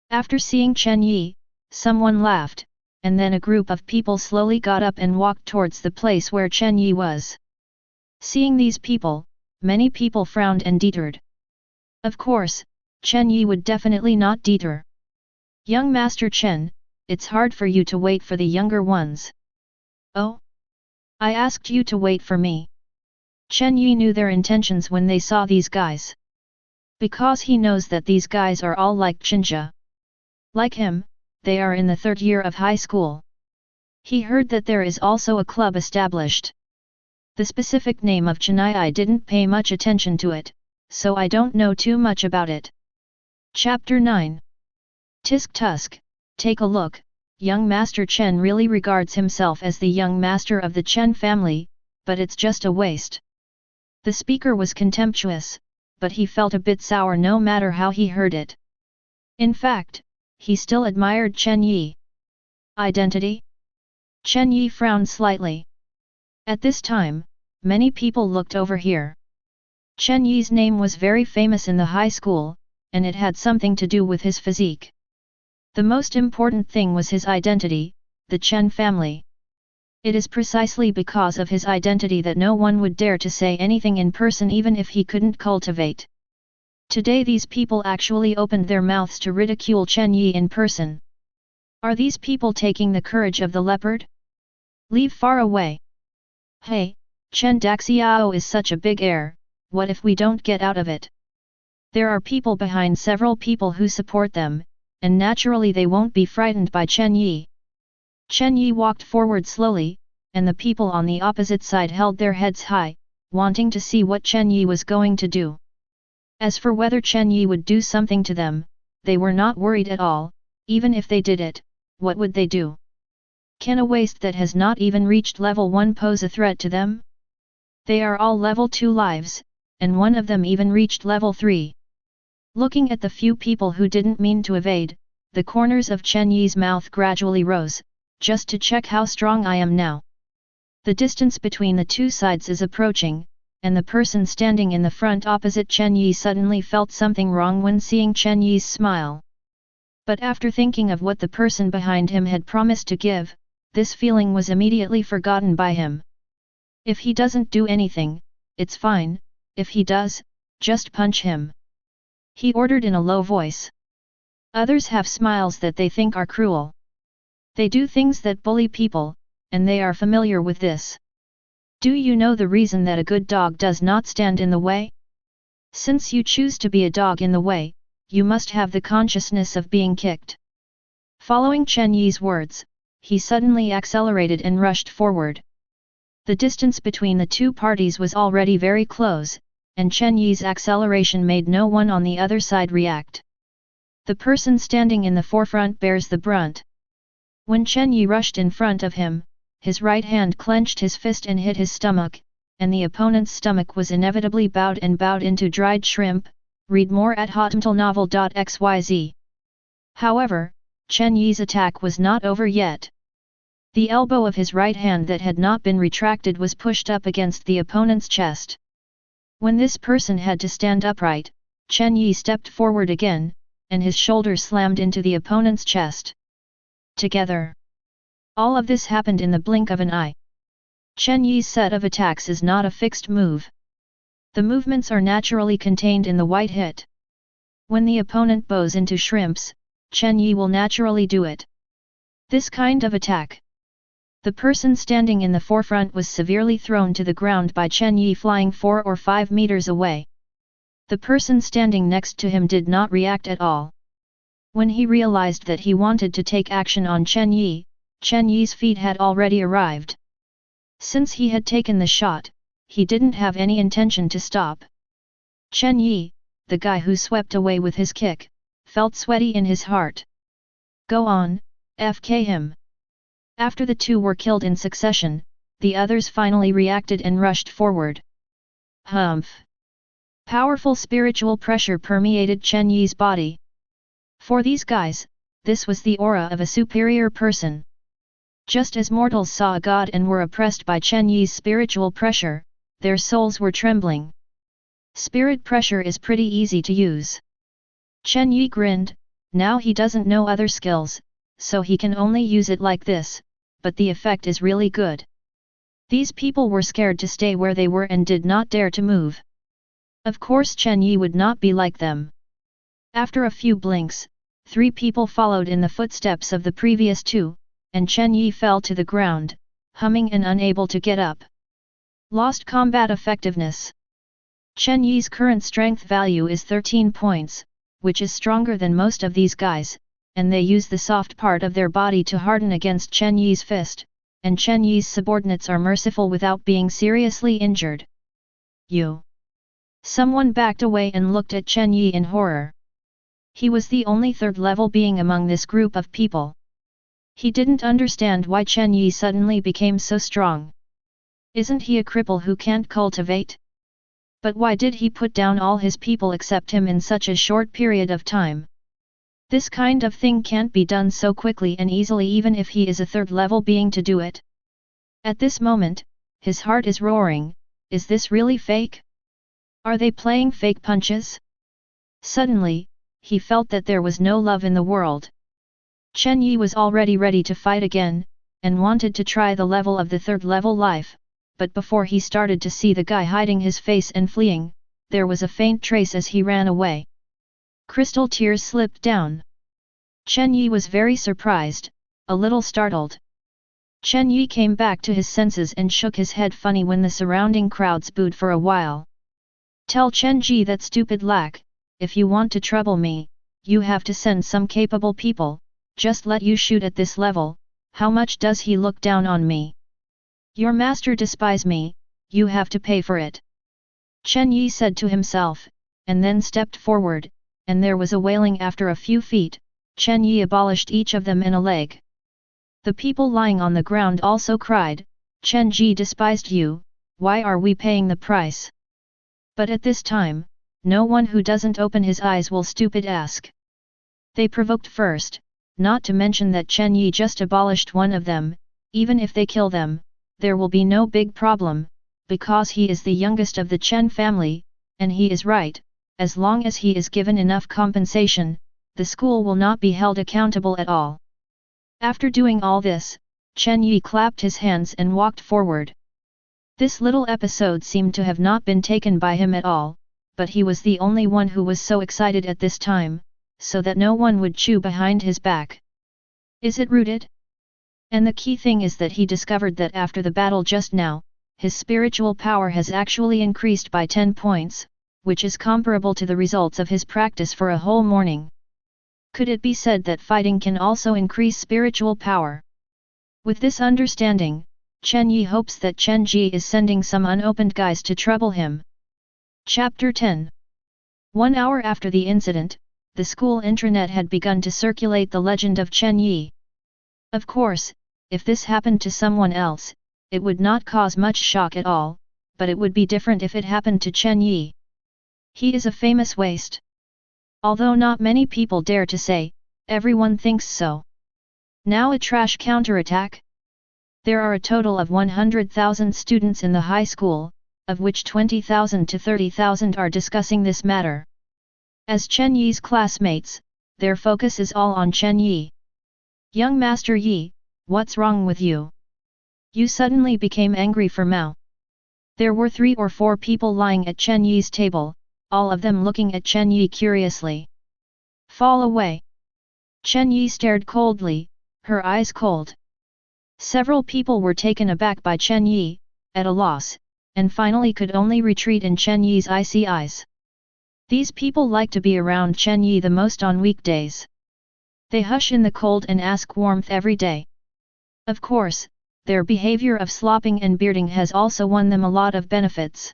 Speaker 1: After seeing Chen Yi, someone laughed, and then a group of people slowly got up and walked towards the place where Chen Yi was. Seeing these people, many people frowned and deterred. Of course, Chen Yi would definitely not deter. Young Master Chen, it's hard for you to wait for the younger ones. Oh? I asked you to wait for me. Chen Yi knew their intentions when they saw these guys. Because he knows that these guys are all like Chinja. Like him, they are in the 3rd year of high school. He heard that there is also a club established. The specific name of Chen Yi I didn't pay much attention to it, so I don't know too much about it. Chapter 9. Tisk Tusk, take a look, young Master Chen really regards himself as the young master of the Chen family, but it's just a waste. The speaker was contemptuous, but he felt a bit sour no matter how he heard it. In fact, he still admired Chen Yi. Identity? Chen Yi frowned slightly. At this time, many people looked over here. Chen Yi's name was very famous in the high school, and it had something to do with his physique. The most important thing was his identity, the Chen family. It is precisely because of his identity that no one would dare to say anything in person even if he couldn't cultivate. Today these people actually opened their mouths to ridicule Chen Yi in person. Are these people taking the courage of the leopard? Leave far away. Hey, Chen Daxiao is such a big air, what if we don't get out of it? There are people behind several people who support them, and naturally they won't be frightened by Chen Yi. Chen Yi walked forward slowly, and the people on the opposite side held their heads high, wanting to see what Chen Yi was going to do. As for whether Chen Yi would do something to them, they were not worried at all. Even if they did it, what would they do? Can a waste that has not even reached level 1 pose a threat to them? They are all level 2 lives, and one of them even reached level 3. Looking at the few people who didn't mean to evade, the corners of Chen Yi's mouth gradually rose, just to check how strong I am now. The distance between the two sides is approaching, and the person standing in the front opposite Chen Yi suddenly felt something wrong when seeing Chen Yi's smile. But after thinking of what the person behind him had promised to give, this feeling was immediately forgotten by him. If he doesn't do anything, it's fine, if he does, just punch him. He ordered in a low voice. Others have smiles that they think are cruel. They do things that bully people, and they are familiar with this. Do you know the reason that a good dog does not stand in the way? Since you choose to be a dog in the way, you must have the consciousness of being kicked. Following Chen Yi's words, he suddenly accelerated and rushed forward. The distance between the two parties was already very close, and Chen Yi's acceleration made no one on the other side react. The person standing in the forefront bears the brunt. When Chen Yi rushed in front of him, his right hand clenched his fist and hit his stomach, and the opponent's stomach was inevitably bowed into dried shrimp. Read more at hotmailnovel.xyz. However, Chen Yi's attack was not over yet. The elbow of his right hand that had not been retracted was pushed up against the opponent's chest. When this person had to stand upright, Chen Yi stepped forward again, and his shoulder slammed into the opponent's chest. Together. All of this happened in the blink of an eye. Chen Yi's set of attacks is not a fixed move. The movements are naturally contained in the white hit. When the opponent bows into shrimps, Chen Yi will naturally do it. This kind of attack. The person standing in the forefront was severely thrown to the ground by Chen Yi flying 4 or 5 meters away. The person standing next to him did not react at all. When he realized that he wanted to take action on Chen Yi's feet had already arrived. Since he had taken the shot, he didn't have any intention to stop. Chen Yi, the guy who swept away with his kick, felt sweaty in his heart. Go on, FK him. After the two were killed in succession, the others finally reacted and rushed forward. Humph! Powerful spiritual pressure permeated Chen Yi's body. For these guys, this was the aura of a superior person. Just as mortals saw a god and were oppressed by Chen Yi's spiritual pressure, their souls were trembling. Spirit pressure is pretty easy to use. Chen Yi grinned. Now he doesn't know other skills, so he can only use it like this, but the effect is really good. These people were scared to stay where they were and did not dare to move. Of course Chen Yi would not be like them. After a few blinks, 3 people followed in the footsteps of the previous 2, and Chen Yi fell to the ground, humming and unable to get up. Lost combat effectiveness. Chen Yi's current strength value is 13 points, which is stronger than most of these guys, and they use the soft part of their body to harden against Chen Yi's fist, and Chen Yi's subordinates are merciful without being seriously injured. You. Someone backed away and looked at Chen Yi in horror. He was the only 3rd level being among this group of people. He didn't understand why Chen Yi suddenly became so strong. Isn't he a cripple who can't cultivate? But why did he put down all his people except him in such a short period of time? This kind of thing can't be done so quickly and easily even if he is a 3rd level being to do it. At this moment, his heart is roaring. Is this really fake? Are they playing fake punches? Suddenly, he felt that there was no love in the world. Chen Yi was already ready to fight again, and wanted to try the level of the 3rd level life, but before he started to see the guy hiding his face and fleeing, there was a faint trace as he ran away. Crystal tears slipped down. Chen Yi was very surprised, a little startled. Chen Yi came back to his senses and shook his head funny when the surrounding crowds booed for a while. Tell Chen Ji that stupid lack, if you want to trouble me, you have to send some capable people, just let you shoot at this level, how much does he look down on me? Your master despise me, you have to pay for it. Chen Yi said to himself, and then stepped forward, and there was a wailing after a few feet. Chen Yi abolished each of them in a leg. The people lying on the ground also cried, Chen Ji despised you, why are we paying the price? But at this time, no one who doesn't open his eyes will stupid ask. They provoked first, not to mention that Chen Yi just abolished one of them, even if they kill them, there will be no big problem, because he is the youngest of the Chen family, and he is right, as long as he is given enough compensation, the school will not be held accountable at all. After doing all this, Chen Yi clapped his hands and walked forward. This little episode seemed to have not been taken by him at all, but he was the only one who was so excited at this time, so that no one would chew behind his back. Is it rooted? And the key thing is that he discovered that after the battle just now, his spiritual power has actually increased by 10 points, which is comparable to the results of his practice for a whole morning. Could it be said that fighting can also increase spiritual power? With this understanding, Chen Yi hopes that Chen Ji is sending some unopened guys to trouble him. Chapter 10. 1 hour after the incident, the school intranet had begun to circulate the legend of Chen Yi. Of course, if this happened to someone else, it would not cause much shock at all, but it would be different if it happened to Chen Yi. He is a famous waste. Although not many people dare to say, everyone thinks so. Now a trash counterattack? There are a total of 100,000 students in the high school, of which 20,000 to 30,000 are discussing this matter. As Chen Yi's classmates, their focus is all on Chen Yi. Young Master Yi, what's wrong with you? You suddenly became angry for Mao. There were 3 or 4 people lying at Chen Yi's table, all of them looking at Chen Yi curiously. Fall away. Chen Yi stared coldly, her eyes cold. Several people were taken aback by Chen Yi, at a loss, and finally could only retreat in Chen Yi's icy eyes. These people like to be around Chen Yi the most on weekdays. They hush in the cold and ask warmth every day. Of course, their behavior of slopping and bearding has also won them a lot of benefits.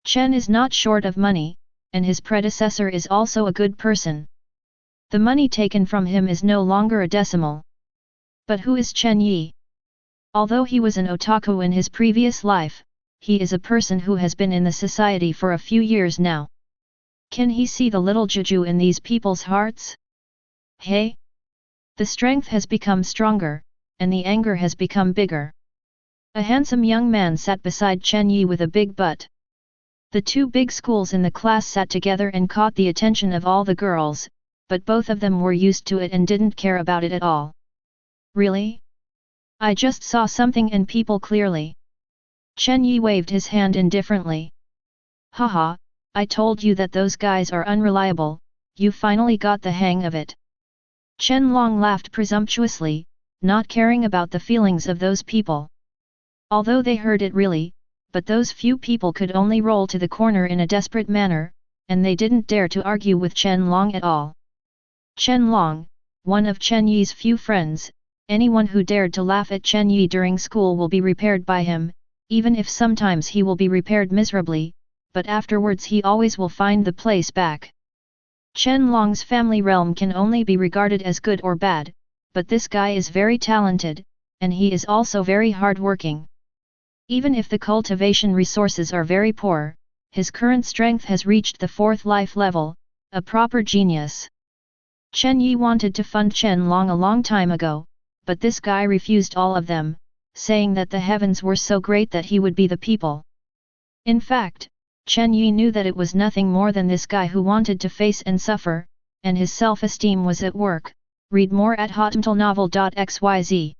Speaker 1: Chen is not short of money, and his predecessor is also a good person. The money taken from him is no longer a decimal. But who is Chen Yi? Although he was an otaku in his previous life, he is a person who has been in the society for a few years now. Can he see the little juju in these people's hearts? Hey? The strength has become stronger, and the anger has become bigger. A handsome young man sat beside Chen Yi with a big butt. The two big schools in the class sat together and caught the attention of all the girls, but both of them were used to it and didn't care about it at all. Really? I just saw something and people clearly. Chen Yi waved his hand indifferently. Haha, I told you that those guys are unreliable, you finally got the hang of it. Chen Long laughed presumptuously, not caring about the feelings of those people. Although they heard it really, but those few people could only roll to the corner in a desperate manner, and they didn't dare to argue with Chen Long at all. Chen Long, one of Chen Yi's few friends, anyone who dared to laugh at Chen Yi during school will be repaired by him, even if sometimes he will be repaired miserably, but afterwards he always will find the place back. Chen Long's family realm can only be regarded as good or bad, but this guy is very talented, and he is also very hard-working. Even if the cultivation resources are very poor, his current strength has reached the 4th life level, a proper genius. Chen Yi wanted to fund Chen Long a long time ago, but this guy refused all of them, saying that the heavens were so great that he would be the people. In fact, Chen Yi knew that it was nothing more than this guy who wanted to face and suffer, and his self-esteem was at work. Read more at hotmailnovel.xyz.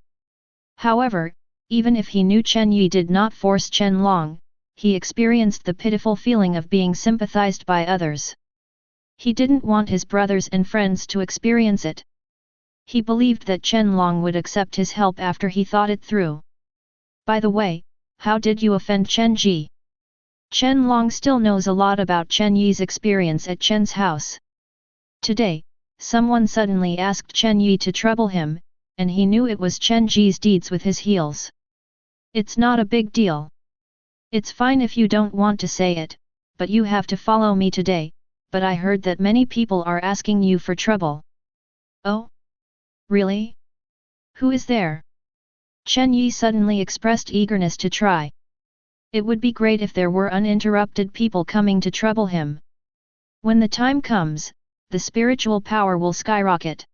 Speaker 1: However, even if he knew Chen Yi did not force Chen Long, he experienced the pitiful feeling of being sympathized by others. He didn't want his brothers and friends to experience it. He believed that Chen Long would accept his help after he thought it through. By the way, how did you offend Chen Ji? Chen Long still knows a lot about Chen Yi's experience at Chen's house. Today, someone suddenly asked Chen Yi to trouble him, and he knew it was Chen Ji's deeds with his heels. It's not a big deal. It's fine if you don't want to say it, but you have to follow me today, but I heard that many people are asking you for trouble. Oh? Really? Who is there? Chen Yi suddenly expressed eagerness to try. It would be great if there were uninterrupted people coming to trouble him. When the time comes, the spiritual power will skyrocket.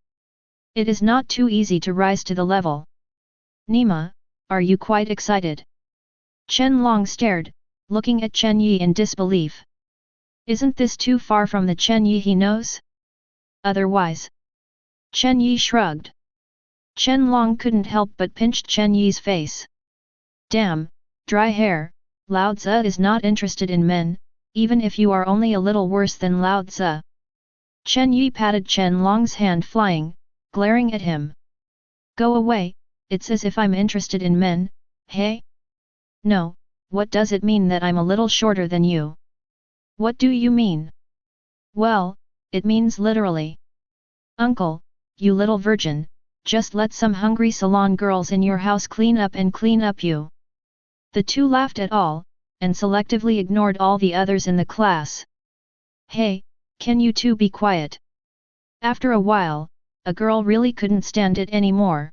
Speaker 1: It is not too easy to rise to the level. Nima, are you quite excited? Chen Long stared, looking at Chen Yi in disbelief. Isn't this too far from the Chen Yi he knows? Otherwise. Chen Yi shrugged. Chen Long couldn't help but pinched Chen Yi's face. Damn, dry hair, Lao Tzu is not interested in men, even if you are only a little worse than Lao Tzu. Chen Yi patted Chen Long's hand flying, glaring at him. Go away, it's as if I'm interested in men, hey? No, what does it mean that I'm a little shorter than you? What do you mean? Well, it means literally. Uncle, you little virgin, just let some hungry salon girls in your house clean up you. The two laughed at all, and selectively ignored all the others in the class. Hey, can you two be quiet? After a while, a girl really couldn't stand it anymore.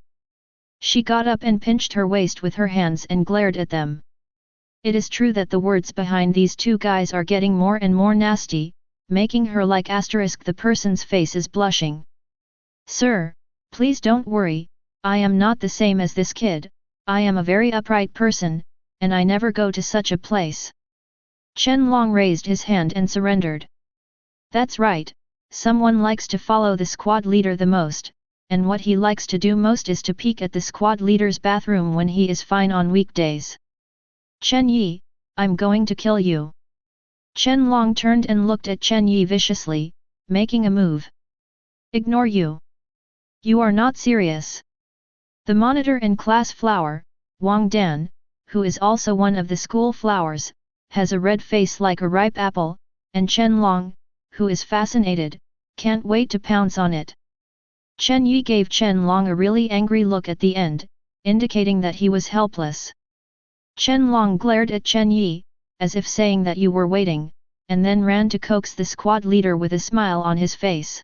Speaker 1: She got up and pinched her waist with her hands and glared at them. It is true that the words behind these two guys are getting more and more nasty, making her like asterisk the person's face is blushing. Sir, please don't worry, I am not the same as this kid, I am a very upright person, and I never go to such a place. Chen Long raised his hand and surrendered. That's right, someone likes to follow the squad leader the most, and what he likes to do most is to peek at the squad leader's bathroom when he is fine on weekdays. Chen Yi, I'm going to kill you. Chen Long turned and looked at Chen Yi viciously, making a move. Ignore you. You are not serious. The monitor and class flower, Wang Dan, who is also one of the school flowers, has a red face like a ripe apple, and Chen Long, who is fascinated, can't wait to pounce on it. Chen Yi gave Chen Long a really angry look at the end, indicating that he was helpless. Chen Long glared at Chen Yi, as if saying that you were waiting, and then ran to coax the squad leader with a smile on his face.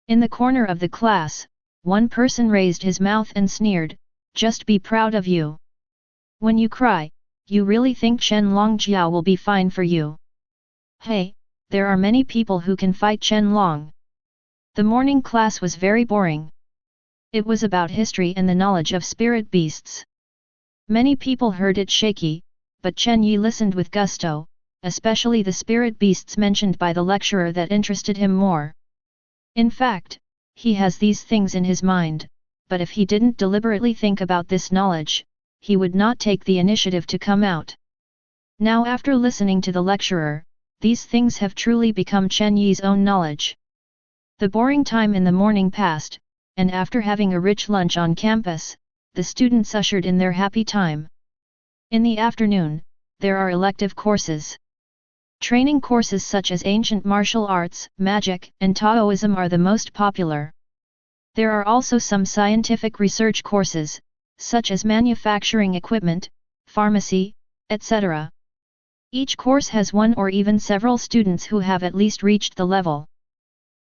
Speaker 1: In the corner of the class, one person raised his mouth and sneered, "Just be proud of you. When you cry, you really think Chen Long Jiao will be fine for you? Hey, there are many people who can fight Chen Long." The morning class was very boring. It was about history and the knowledge of spirit beasts. Many people heard it shaky, but Chen Yi listened with gusto, especially the spirit beasts mentioned by the lecturer that interested him more. In fact, he has these things in his mind, but if he didn't deliberately think about this knowledge, he would not take the initiative to come out. Now after listening to the lecturer, these things have truly become Chen Yi's own knowledge. The boring time in the morning passed, and after having a rich lunch on campus, the students ushered in their happy time. In the afternoon, there are elective courses. Training courses such as ancient martial arts, magic, and Taoism are the most popular. There are also some scientific research courses, such as manufacturing equipment, pharmacy, etc. Each course has one or even several students who have at least reached the level.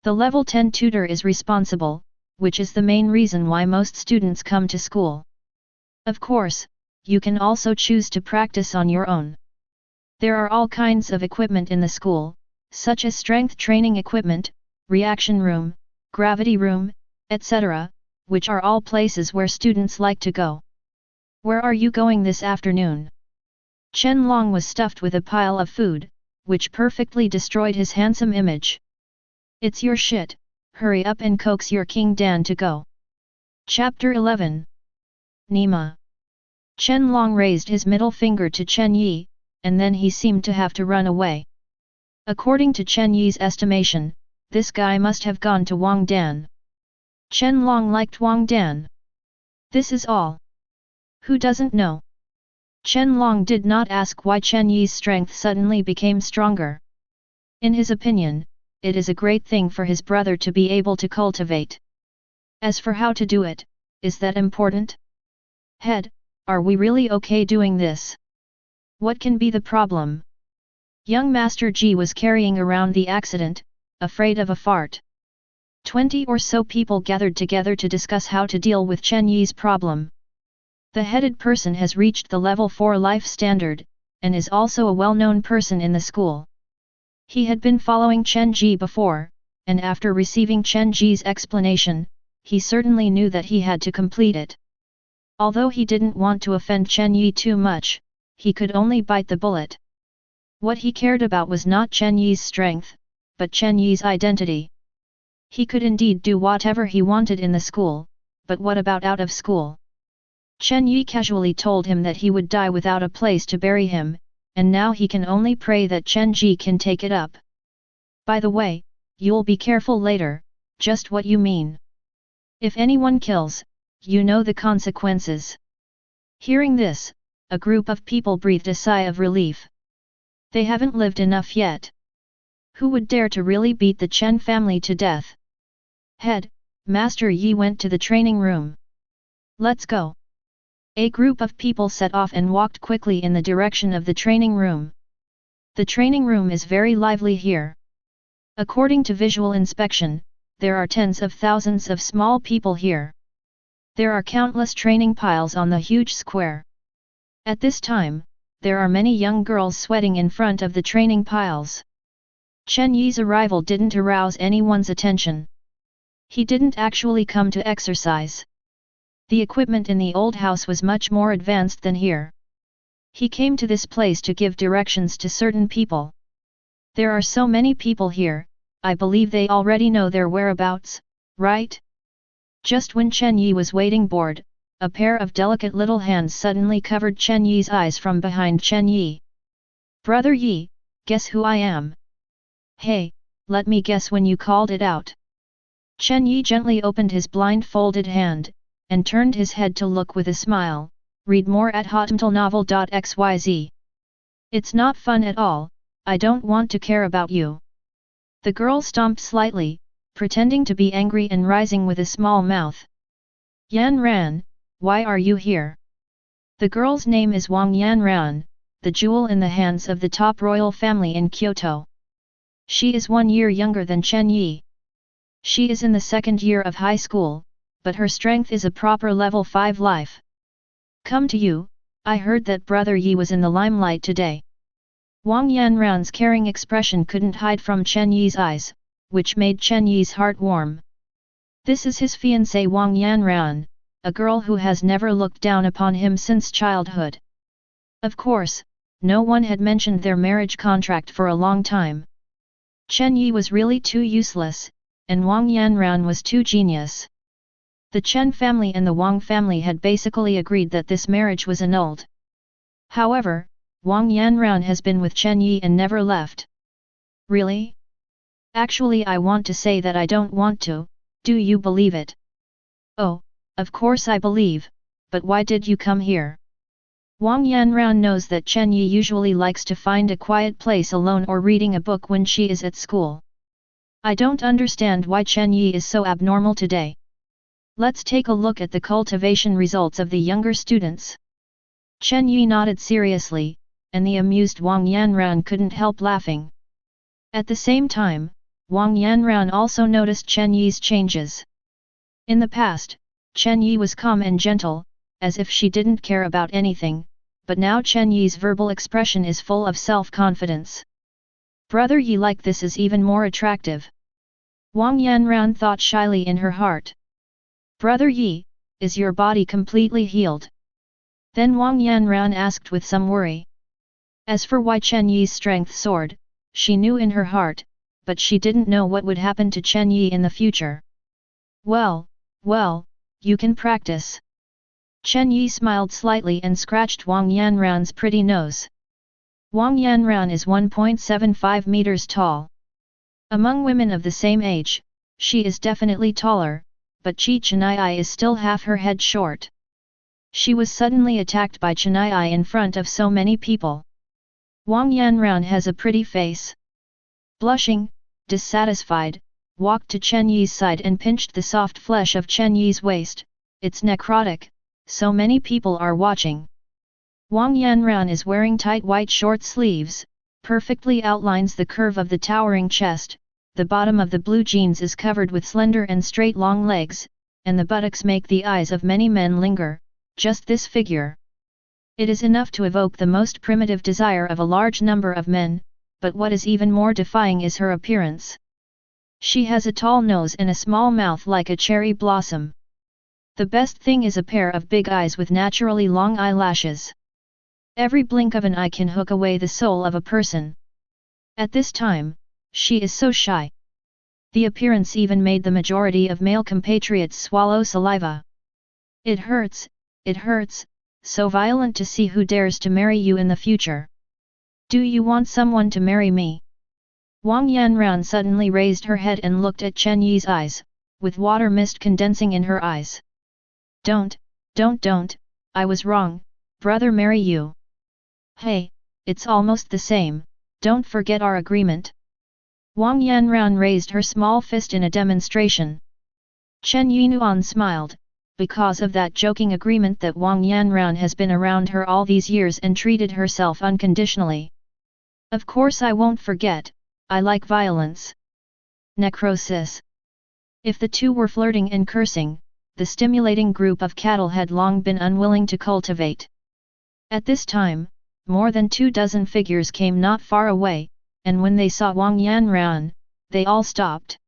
Speaker 1: The level 10 tutor is responsible, which is the main reason why most students come to school. Of course, you can also choose to practice on your own. There are all kinds of equipment in the school, such as strength training equipment, reaction room, gravity room, etc., which are all places where students like to go. Where are you going this afternoon? Chen Long was stuffed with a pile of food, which perfectly destroyed his handsome image. It's your shit, hurry up and coax your King Dan to go. Chapter 11. Nima. Chen Long raised his middle finger to Chen Yi, and then he seemed to have to run away. According to Chen Yi's estimation, this guy must have gone to Wang Dan. Chen Long liked Wang Dan. This is all. Who doesn't know? Chen Long did not ask why Chen Yi's strength suddenly became stronger. In his opinion, it is a great thing for his brother to be able to cultivate. As for how to do it, is that important? Head, are we really okay doing this? What can be the problem? Young Master Ji was carrying around the accident, afraid of a fart. 20 or so people gathered together to discuss how to deal with Chen Yi's problem. The headed person has reached the level 4 life standard, and is also a well-known person in the school. He had been following Chen Ji before, and after receiving Chen Ji's explanation, he certainly knew that he had to complete it. Although he didn't want to offend Chen Yi too much, he could only bite the bullet. What he cared about was not Chen Yi's strength, but Chen Yi's identity. He could indeed do whatever he wanted in the school, but what about out of school? Chen Yi casually told him that he would die without a place to bury him, and now he can only pray that Chen Ji can take it up. By the way, you'll be careful later, just what you mean. If anyone kills, you know the consequences. Hearing this, a group of people breathed a sigh of relief. They haven't lived enough yet. Who would dare to really beat the Chen family to death? Head, Master Yi went to the training room. Let's go. A group of people set off and walked quickly in the direction of the training room. The training room is very lively here. According to visual inspection, there are tens of thousands of small people here. There are countless training piles on the huge square. At this time, there are many young girls sweating in front of the training piles. Chen Yi's arrival didn't arouse anyone's attention. He didn't actually come to exercise. The equipment in the old house was much more advanced than here. He came to this place to give directions to certain people. There are so many people here, I believe they already know their whereabouts, right? Just when Chen Yi was waiting bored, a pair of delicate little hands suddenly covered Chen Yi's eyes from behind Chen Yi. Brother Yi, guess who I am? Hey, let me guess when you called it out. Chen Yi gently opened his blindfolded hand, and turned his head to look with a smile. Read more at hotmailnovel.xyz. It's not fun at all, I don't want to care about you. The girl stomped slightly, pretending to be angry and rising with a small mouth. Yan Ran, why are you here? The girl's name is Wang Yan Ran, the jewel in the hands of the top royal family in Kyoto. She is 1 year younger than Chen Yi. She is in the 2nd year of high school, but her strength is a proper level 5 life. Come to you, I heard that brother Yi was in the limelight today. Wang Yanran's caring expression couldn't hide from Chen Yi's eyes, which made Chen Yi's heart warm. This is his fiancée Wang Yanran, a girl who has never looked down upon him since childhood. Of course, no one had mentioned their marriage contract for a long time. Chen Yi was really too useless, and Wang Yanran was too genius. The Chen family and the Wang family had basically agreed that this marriage was annulled. However, Wang Yanran has been with Chen Yi and never left. Really? Actually, I want to say that I don't want to, do you believe it? Oh, of course I believe, but why did you come here? Wang Yanran knows that Chen Yi usually likes to find a quiet place alone or reading a book when she is at school. I don't understand why Chen Yi is so abnormal today. Let's take a look at the cultivation results of the younger students. Chen Yi nodded seriously, and the amused Wang Yanran couldn't help laughing. At the same time, Wang Yanran also noticed Chen Yi's changes. In the past, Chen Yi was calm and gentle, as if she didn't care about anything, but now Chen Yi's verbal expression is full of self-confidence. Brother Yi like this is even more attractive. Wang Yanran thought shyly in her heart. Brother Yi, is your body completely healed? Then Wang Yanran asked with some worry. As for why Chen Yi's strength soared, she knew in her heart, but she didn't know what would happen to Chen Yi in the future. Well, you can practice. Chen Yi smiled slightly and scratched Wang Yanran's pretty nose. Wang Yanran is 1.75 meters tall. Among women of the same age, she is definitely taller, but Chen Yi is still half her head short. She was suddenly attacked by Chen Yi in front of so many people. Wang Yanran has a pretty face. Blushing, dissatisfied, walked to Chen Yi's side and pinched the soft flesh of Chen Yi's waist. It's necrotic, so many people are watching. Wang Yanran is wearing tight white short sleeves, perfectly outlines the curve of the towering chest, the bottom of the blue jeans is covered with slender and straight long legs, and the buttocks make the eyes of many men linger. Just this figure. It is enough to evoke the most primitive desire of a large number of men, but what is even more defying is her appearance. She has a tall nose and a small mouth like a cherry blossom. The best thing is a pair of big eyes with naturally long eyelashes. Every blink of an eye can hook away the soul of a person. At this time, she is so shy. The appearance even made the majority of male compatriots swallow saliva. It hurts, so violent to see who dares to marry you in the future. Do you want someone to marry me? Wang Yanran suddenly raised her head and looked at Chen Yi's eyes, with water mist condensing in her eyes. Don't, I was wrong, brother marry you. Hey, it's almost the same, don't forget our agreement. Wang Yanran raised her small fist in a demonstration. Chen Yinuan smiled, because of that joking agreement that Wang Yanran has been around her all these years and treated herself unconditionally. Of course I won't forget, I like violence. Necrosis. If the two were flirting and cursing, the stimulating group of cattle had long been unwilling to cultivate. At this time, more than 24 figures came not far away, and when they saw Wang Yanran, they all stopped.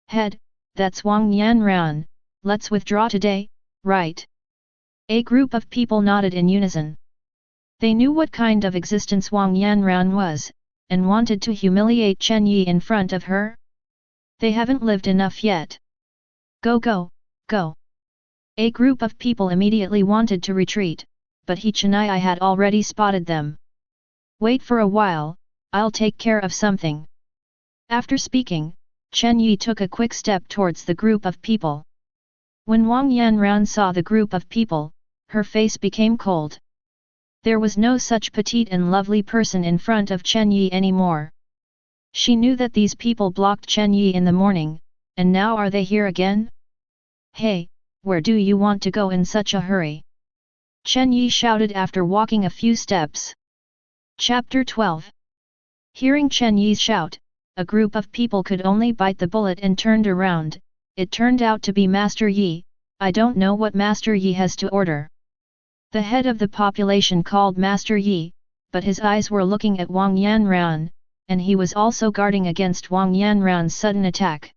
Speaker 1: Head, that's Wang Yanran, let's withdraw today, right? A group of people nodded in unison. They knew what kind of existence Wang Yanran was, and wanted to humiliate Chen Yi in front of her. They haven't lived enough yet. Go! A group of people immediately wanted to retreat, but Chen Yi had already spotted them. Wait for a while, I'll take care of something. After speaking, Chen Yi took a quick step towards the group of people. When Wang Yanran saw the group of people, her face became cold. There was no such petite and lovely person in front of Chen Yi anymore. She knew that these people blocked Chen Yi in the morning, and now are they here again? Hey, where do you want to go in such a hurry? Chen Yi shouted after walking a few steps. Chapter 12. Hearing Chen Yi's shout, a group of people could only bite the bullet and turned around. It turned out to be Master Yi. I don't know what Master Yi has to order. The head of the population called Master Yi, but his eyes were looking at Wang Yanran, and he was also guarding against Wang Yanran's sudden attack.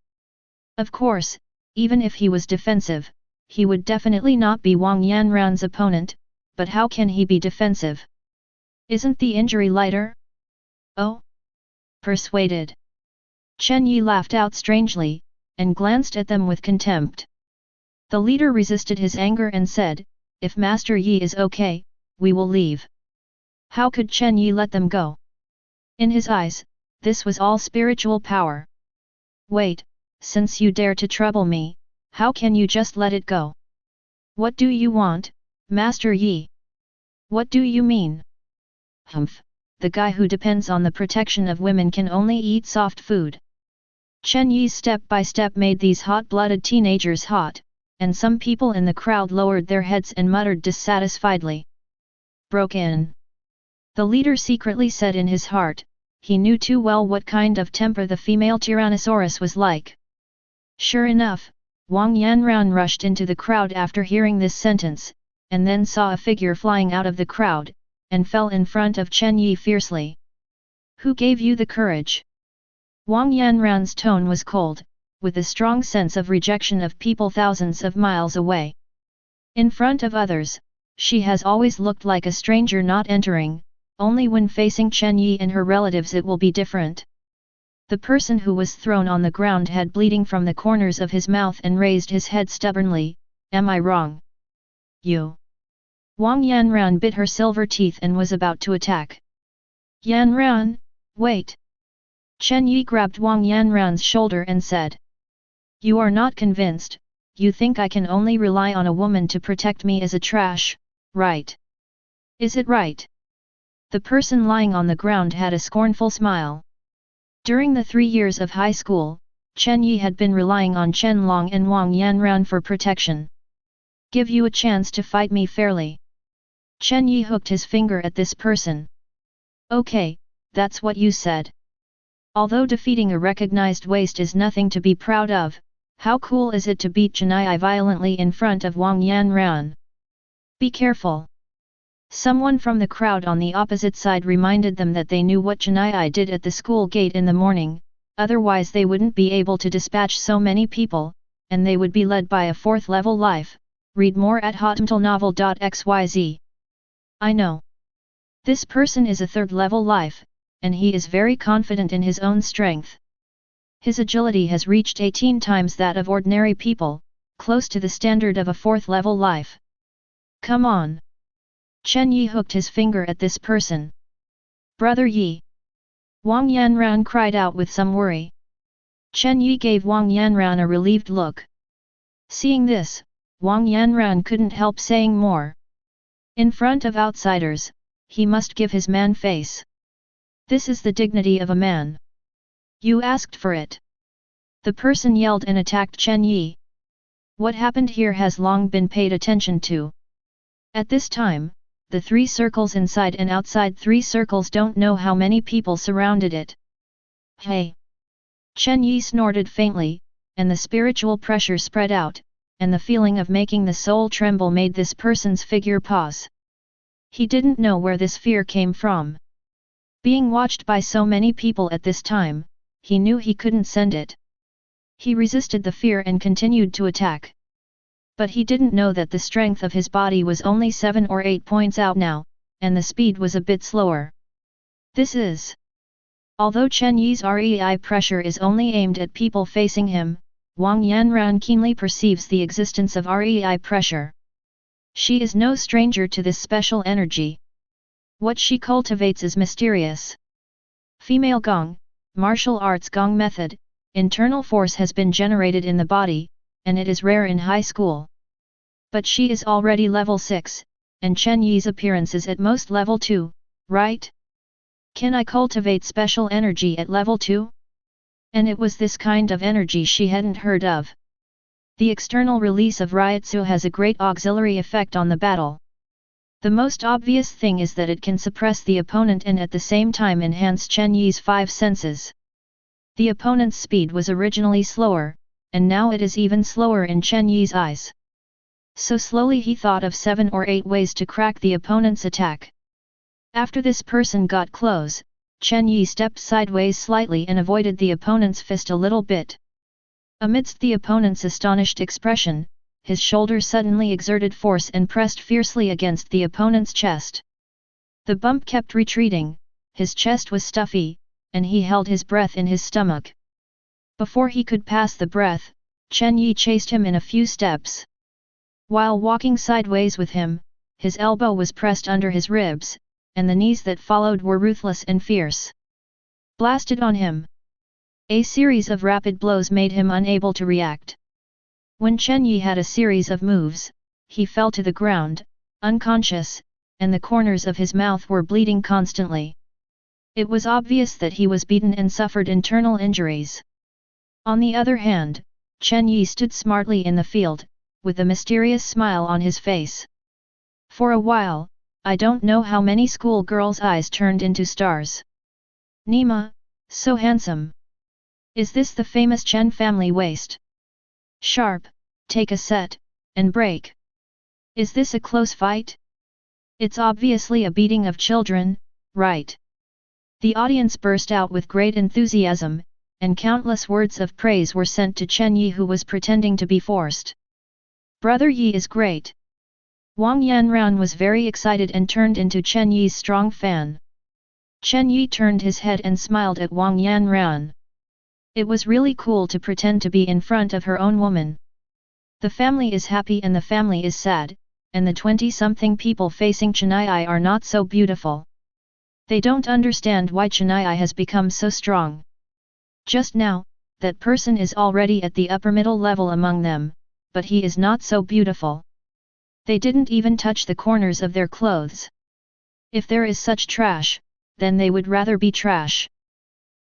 Speaker 1: Of course, even if he was defensive, he would definitely not be Wang Yanran's opponent, but how can he be defensive? Isn't the injury lighter? Oh? Persuaded. Chen Yi laughed out strangely, and glanced at them with contempt. The leader resisted his anger and said, if Master Yi is okay, we will leave. How could Chen Yi let them go? In his eyes, this was all spiritual power. Wait, since you dare to trouble me, how can you just let it go? What do you want, Master Yi? What do you mean? Humph, the guy who depends on the protection of women can only eat soft food. Chen Yi's step-by-step made these hot-blooded teenagers hot, and some people in the crowd lowered their heads and muttered dissatisfiedly. Broke in. The leader secretly said in his heart, he knew too well what kind of temper the female Tyrannosaurus was like. Sure enough, Wang Yanran rushed into the crowd after hearing this sentence, and then saw a figure flying out of the crowd, and fell in front of Chen Yi fiercely. Who gave you the courage? Wang Yanran's tone was cold, with a strong sense of rejection of people thousands of miles away. In front of others, she has always looked like a stranger not entering, only when facing Chen Yi and her relatives it will be different. The person who was thrown on the ground had bleeding from the corners of his mouth and raised his head stubbornly. Am I wrong? You. Wang Yanran bit her silver teeth and was about to attack. Yanran, wait. Chen Yi grabbed Wang Yanran's shoulder and said. You are not convinced, you think I can only rely on a woman to protect me as a trash, right? Is it right? The person lying on the ground had a scornful smile. During the 3 years of high school, Chen Yi had been relying on Chen Long and Wang Yanran for protection. Give you a chance to fight me fairly. Chen Yi hooked his finger at this person. Okay, that's what you said. Although defeating a recognized waste is nothing to be proud of, how cool is it to beat Chen Yi violently in front of Wang Yanran? Be careful. Someone from the crowd on the opposite side reminded them that they knew what Chen Yi did at the school gate in the morning, otherwise they wouldn't be able to dispatch so many people, and they would be led by a 4th level life. Read more at hotmtlnovel.xyz. I know. This person is a 3rd level life, and he is very confident in his own strength. His agility has reached 18 times that of ordinary people, close to the standard of a 4th level life. Come on. Chen Yi hooked his finger at this person. Brother Yi. Wang Yanran cried out with some worry. Chen Yi gave Wang Yanran a relieved look. Seeing this, Wang Yanran couldn't help saying more. In front of outsiders, he must give his man face. This is the dignity of a man. You asked for it. The person yelled and attacked Chen Yi. What happened here has long been paid attention to. At this time, the 3 circles inside and outside 3 circles don't know how many people surrounded it. Hey! Chen Yi snorted faintly, and the spiritual pressure spread out, and the feeling of making the soul tremble made this person's figure pause. He didn't know where this fear came from. Being watched by so many people at this time, he knew he couldn't send it. He resisted the fear and continued to attack. But he didn't know that the strength of his body was only 7 or 8 points out now, and the speed was a bit slower. This is. Although Chen Yi's REI pressure is only aimed at people facing him, Wang Yanran keenly perceives the existence of REI pressure. She is no stranger to this special energy. What she cultivates is mysterious. Female Gong, martial arts Gong method, internal force has been generated in the body, and it is rare in high school. But she is already level 6, and Chen Yi's appearance is at most level 2, right? Can I cultivate special energy at level 2? And it was this kind of energy she hadn't heard of. The external release of Ryutsu has a great auxiliary effect on the battle. The most obvious thing is that it can suppress the opponent and at the same time enhance Chen Yi's 5 senses. The opponent's speed was originally slower, and now it is even slower in Chen Yi's eyes. So slowly he thought of 7 or 8 ways to crack the opponent's attack. After this person got close, Chen Yi stepped sideways slightly and avoided the opponent's fist a little bit. Amidst the opponent's astonished expression, his shoulder suddenly exerted force and pressed fiercely against the opponent's chest. The bump kept retreating, his chest was stuffy, and he held his breath in his stomach. Before he could pass the breath, Chen Yi chased him in a few steps. While walking sideways with him, his elbow was pressed under his ribs, and the knees that followed were ruthless and fierce. Blasted on him. A series of rapid blows made him unable to react. When Chen Yi had a series of moves, he fell to the ground, unconscious, and the corners of his mouth were bleeding constantly. It was obvious that he was beaten and suffered internal injuries. On the other hand, Chen Yi stood smartly in the field, with a mysterious smile on his face. For a while, I don't know how many schoolgirls' eyes turned into stars. Nima, so handsome. Is this the famous Chen family waist? Sharp, take a set, and break. Is this a close fight? It's obviously a beating of children, right? The audience burst out with great enthusiasm, and countless words of praise were sent to Chen Yi, who was pretending to be forced. Brother Yi is great. Wang Yanran was very excited and turned into Chen Yi's strong fan. Chen Yi turned his head and smiled at Wang Yanran. It was really cool to pretend to be in front of her own woman. The family is happy and the family is sad, and the 20-something people facing Chen Yi are not so beautiful. They don't understand why Chen Yi has become so strong. Just now, that person is already at the upper middle level among them, but he is not so beautiful. They didn't even touch the corners of their clothes. If there is such trash, then they would rather be trash.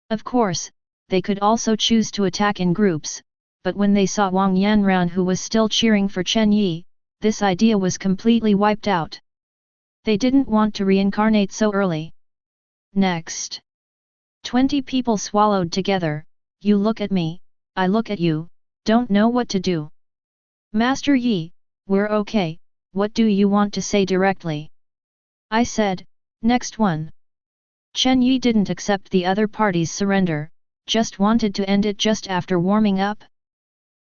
Speaker 1: Of course, they could also choose to attack in groups, but when they saw Wang Yanran, who was still cheering for Chen Yi, this idea was completely wiped out. They didn't want to reincarnate so early. Next. 20 people swallowed together. You look at me, I look at you, don't know what to do. Master Yi, we're okay, what do you want to say directly? I said, next one. Chen Yi didn't accept the other party's surrender, just wanted to end it just after warming up.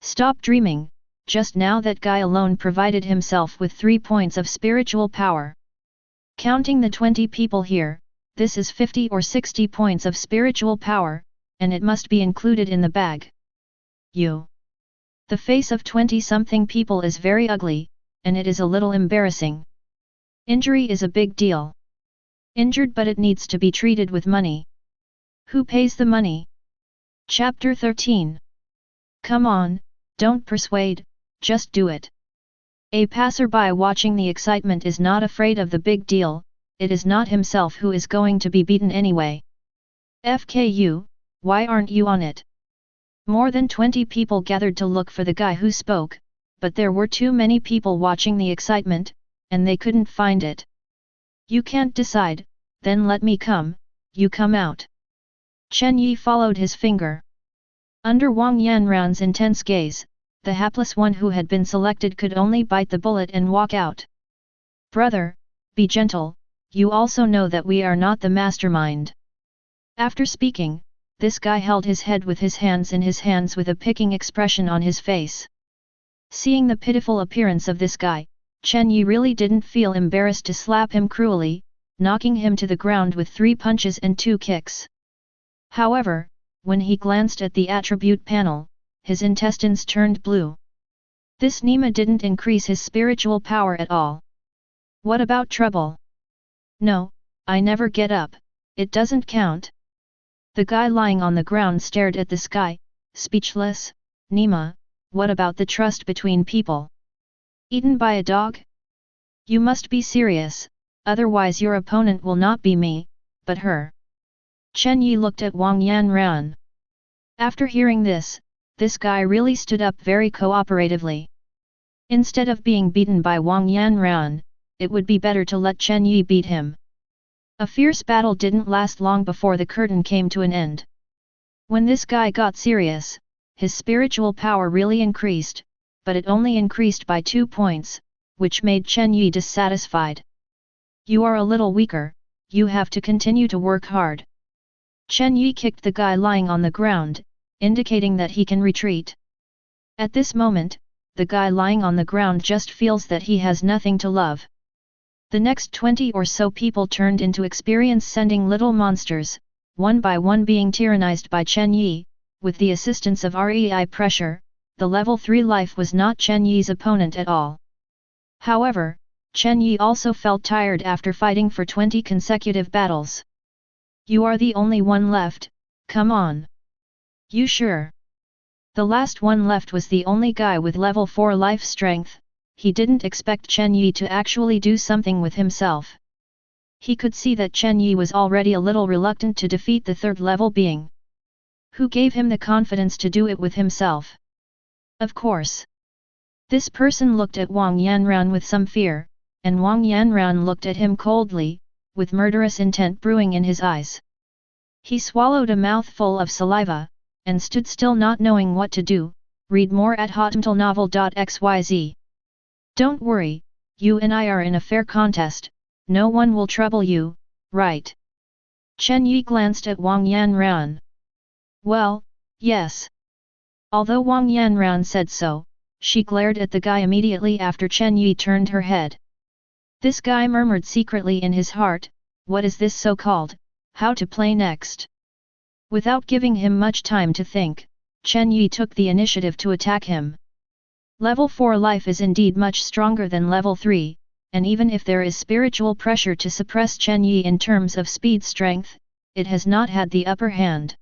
Speaker 1: Stop dreaming, just now that guy alone provided himself with 3 points of spiritual power. Counting the 20 people here, this is 50 or 60 points of spiritual power, and it must be included in the bag. You. The face of 20-something people is very ugly, and it is a little embarrassing. Injury is a big deal. Injured, but it needs to be treated with money. Who pays the money? Chapter 13. Come on, don't persuade, just do it. A passerby watching the excitement is not afraid of the big deal, it is not himself who is going to be beaten anyway. FKU, why aren't you on it? More than 20 people gathered to look for the guy who spoke, but there were too many people watching the excitement, and they couldn't find it. You can't decide, then let me come, you come out. Chen Yi followed his finger. Under Wang Yanran's intense gaze, the hapless one who had been selected could only bite the bullet and walk out. Brother, be gentle, you also know that we are not the mastermind. After speaking, this guy held his head with his hands in his hands with a picking expression on his face. Seeing the pitiful appearance of this guy, Chen Yi really didn't feel embarrassed to slap him cruelly, knocking him to the ground with 3 punches and 2 kicks. However, when he glanced at the attribute panel, his intestines turned blue. This Nima didn't increase his spiritual power at all. What about trouble? No, I never get up, it doesn't count. The guy lying on the ground stared at the sky, speechless. Nima, what about the trust between people? Eaten by a dog? You must be serious, otherwise your opponent will not be me, but her. Chen Yi looked at Wang Yanran. After hearing this guy really stood up very cooperatively. Instead of being beaten by Wang Yanran, it would be better to let Chen Yi beat him. A fierce battle didn't last long before the curtain came to an end. When this guy got serious, his spiritual power really increased, but it only increased by 2 points, which made Chen Yi dissatisfied. You are a little weaker, you have to continue to work hard. Chen Yi kicked the guy lying on the ground, indicating that he can retreat. At this moment, the guy lying on the ground just feels that he has nothing to love. The next 20 or so people turned into experience sending little monsters, one by one being tyrannized by Chen Yi. With the assistance of REI pressure, the level 3 life was not Chen Yi's opponent at all. However, Chen Yi also felt tired after fighting for 20 consecutive battles. You are the only one left, come on. You sure? The last one left was the only guy with level 4 life strength. He didn't expect Chen Yi to actually do something with himself. He could see that Chen Yi was already a little reluctant to defeat the 3rd level being. Who gave him the confidence to do it with himself? Of course. This person looked at Wang Yanran with some fear, and Wang Yanran looked at him coldly, with murderous intent brewing in his eyes. He swallowed a mouthful of saliva, and stood still not knowing what to do. Read more at hotmailnovel.xyz. Don't worry, you and I are in a fair contest, no one will trouble you, right? Chen Yi glanced at Wang Yanran. Well, yes. Although Wang Yanran said so, she glared at the guy immediately after Chen Yi turned her head. This guy murmured secretly in his heart, what is this so-called, how to play next? Without giving him much time to think, Chen Yi took the initiative to attack him. Level 4 life is indeed much stronger than level 3, and even if there is spiritual pressure to suppress Chen Yi in terms of speed strength, it has not had the upper hand.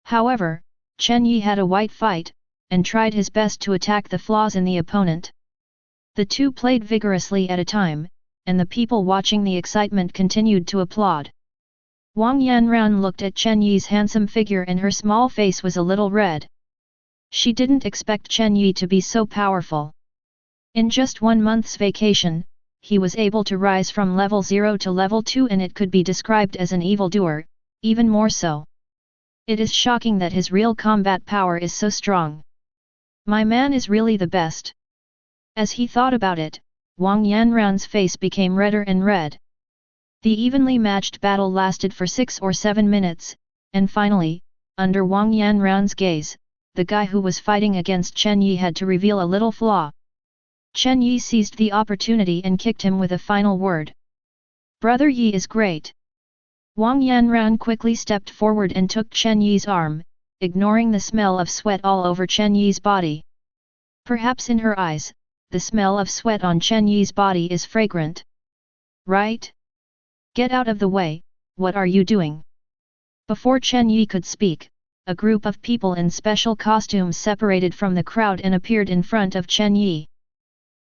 Speaker 1: However, Chen Yi had a white fight, and tried his best to attack the flaws in the opponent. The two played vigorously at a time, and the people watching the excitement continued to applaud. Wang Yanran looked at Chen Yi's handsome figure and her small face was a little red. She didn't expect Chen Yi to be so powerful. In just 1 month's vacation, he was able to rise from level 0 to level 2 and it could be described as an evildoer, even more so. It is shocking that his real combat power is so strong. My man is really the best. As he thought about it, Wang Yanran's face became redder and red. The evenly matched battle lasted for 6 or 7 minutes, and finally, under Wang Yanran's gaze, the guy who was fighting against Chen Yi had to reveal a little flaw. Chen Yi seized the opportunity and kicked him with a final word. Brother Yi is great. Wang Yanran quickly stepped forward and took Chen Yi's arm, ignoring the smell of sweat all over Chen Yi's body. Perhaps in her eyes, the smell of sweat on Chen Yi's body is fragrant. Right? Get out of the way, what are you doing? Before Chen Yi could speak, a group of people in special costumes separated from the crowd and appeared in front of Chen Yi.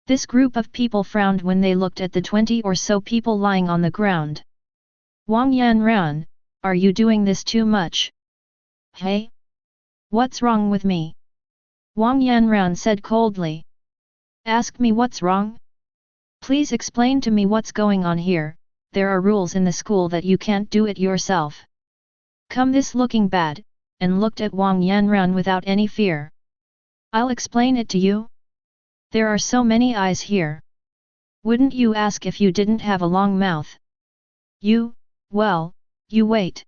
Speaker 1: This group of people frowned when they looked at the 20 or so people lying on the ground. Wang Yanran, are you doing this too much? Hey? What's wrong with me? Wang Yanran said coldly. Ask me what's wrong? Please explain to me what's going on here, there are rules in the school that you can't do it yourself. Come this looking bad, and looked at Wang Yanran without any fear. I'll explain it to you. There are so many eyes here. Wouldn't you ask if you didn't have a long mouth? Well, you wait.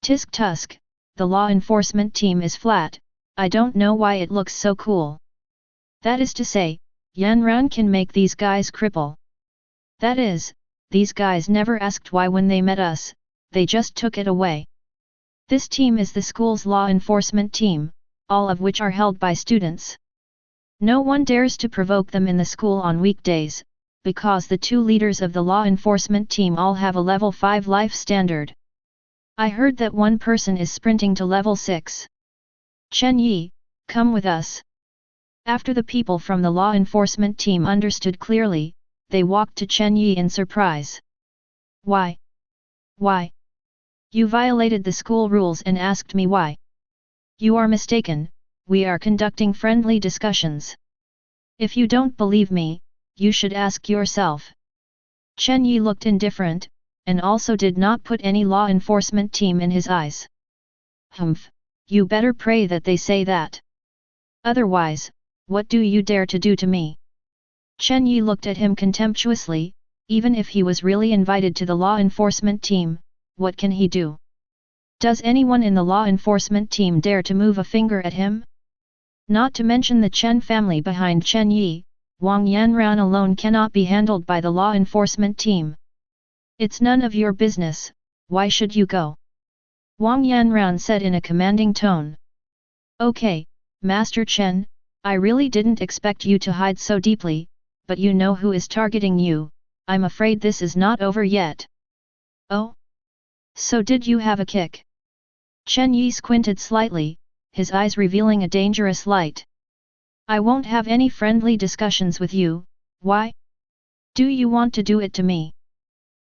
Speaker 1: Tisk tusk, the law enforcement team is flat, I don't know why it looks so cool. That is to say, Yanran can make these guys cripple. That is, these guys never asked why when they met us, they just took it away. This team is the school's law enforcement team, all of which are held by students. No one dares to provoke them in the school on weekdays, because the 2 leaders of the law enforcement team all have a level 5 life standard. I heard that one person is sprinting to level 6. Chen Yi, come with us. After the people from the law enforcement team understood clearly, they walked to Chen Yi in surprise. Why? Why? You violated the school rules and asked me why. You are mistaken, we are conducting friendly discussions. If you don't believe me, you should ask yourself. Chen Yi looked indifferent, and also did not put any law enforcement team in his eyes. Humph, you better pray that they say that. Otherwise, what do you dare to do to me? Chen Yi looked at him contemptuously. Even if he was really invited to the law enforcement team, what can he do? Does anyone in the law enforcement team dare to move a finger at him? Not to mention the Chen family behind Chen Yi, Wang Yanran alone cannot be handled by the law enforcement team. It's none of your business, why should you go? Wang Yanran said in a commanding tone. Okay, Master Chen, I really didn't expect you to hide so deeply, but you know who is targeting you. I'm afraid this is not over yet. Oh? So did you have a kick? Chen Yi squinted slightly, his eyes revealing a dangerous light. I won't have any friendly discussions with you, why? Do you want to do it to me?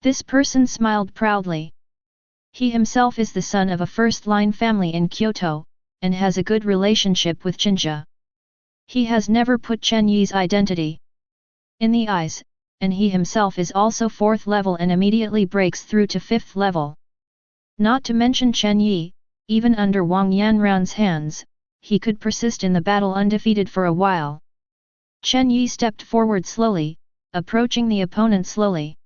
Speaker 1: This person smiled proudly. He himself is the son of a first-line family in Kyoto, and has a good relationship with Jinja. He has never put Chen Yi's identity in the eyes, and he himself is also 4th level and immediately breaks through to 5th level. Not to mention Chen Yi, even under Wang Yanran's hands, he could persist in the battle undefeated for a while. Chen Yi stepped forward slowly, approaching the opponent slowly.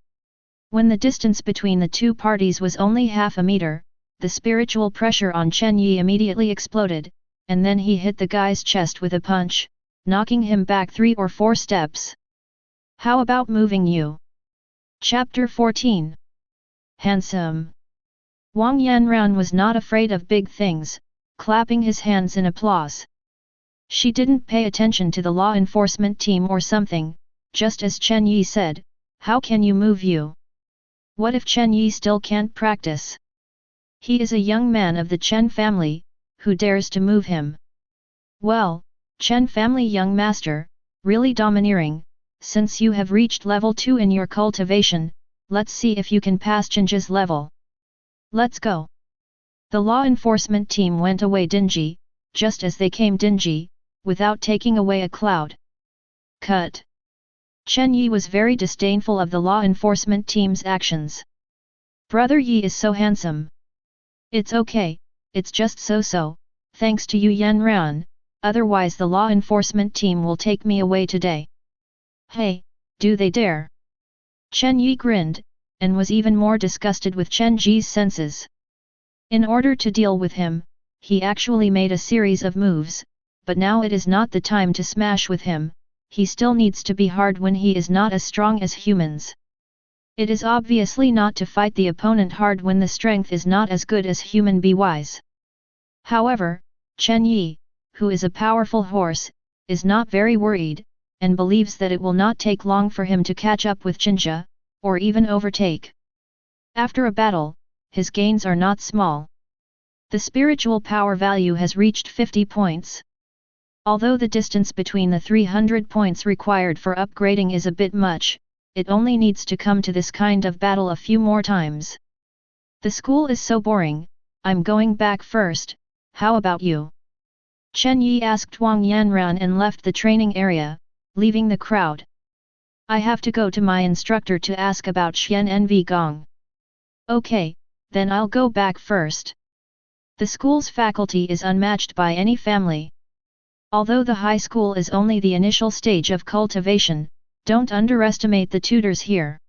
Speaker 1: When the distance between the two parties was only half a meter, the spiritual pressure on Chen Yi immediately exploded, and then he hit the guy's chest with a punch, knocking him back 3 or 4 steps. How about moving you? Chapter 14. Handsome. Wang Yanran was not afraid of big things, clapping his hands in applause. She didn't pay attention to the law enforcement team or something, just as Chen Yi said, how can you move you? What if Chen Yi still can't practice? He is a young man of the Chen family, who dares to move him? Well, Chen family young master, really domineering. Since you have reached level 2 in your cultivation, let's see if you can pass Jinja's level. Let's go. The law enforcement team went away dingy, just as they came dingy, without taking away a cloud. Cut. Chen Yi was very disdainful of the law enforcement team's actions. Brother Yi is so handsome. It's okay, it's just so-so, thanks to you Yanran, otherwise the law enforcement team will take me away today. Hey, do they dare? Chen Yi grinned, and was even more disgusted with Chen Ji's senses. In order to deal with him, he actually made a series of moves, but now it is not the time to smash with him, he still needs to be hard when he is not as strong as humans. It is obviously not to fight the opponent hard when the strength is not as good as human be wise. However, Chen Yi, who is a powerful horse, is not very worried, and believes that it will not take long for him to catch up with Jinja, or even overtake. After a battle, his gains are not small. The spiritual power value has reached 50 points. Although the distance between the 300 points required for upgrading is a bit much, it only needs to come to this kind of battle a few more times. The school is so boring, I'm going back first, how about you? Chen Yi asked Wang Yanran and left the training area, leaving the crowd. I have to go to my instructor to ask about Xian Nv Gong. Okay, then I'll go back first. The school's faculty is unmatched by any family. Although the high school is only the initial stage of cultivation, don't underestimate the tutors here.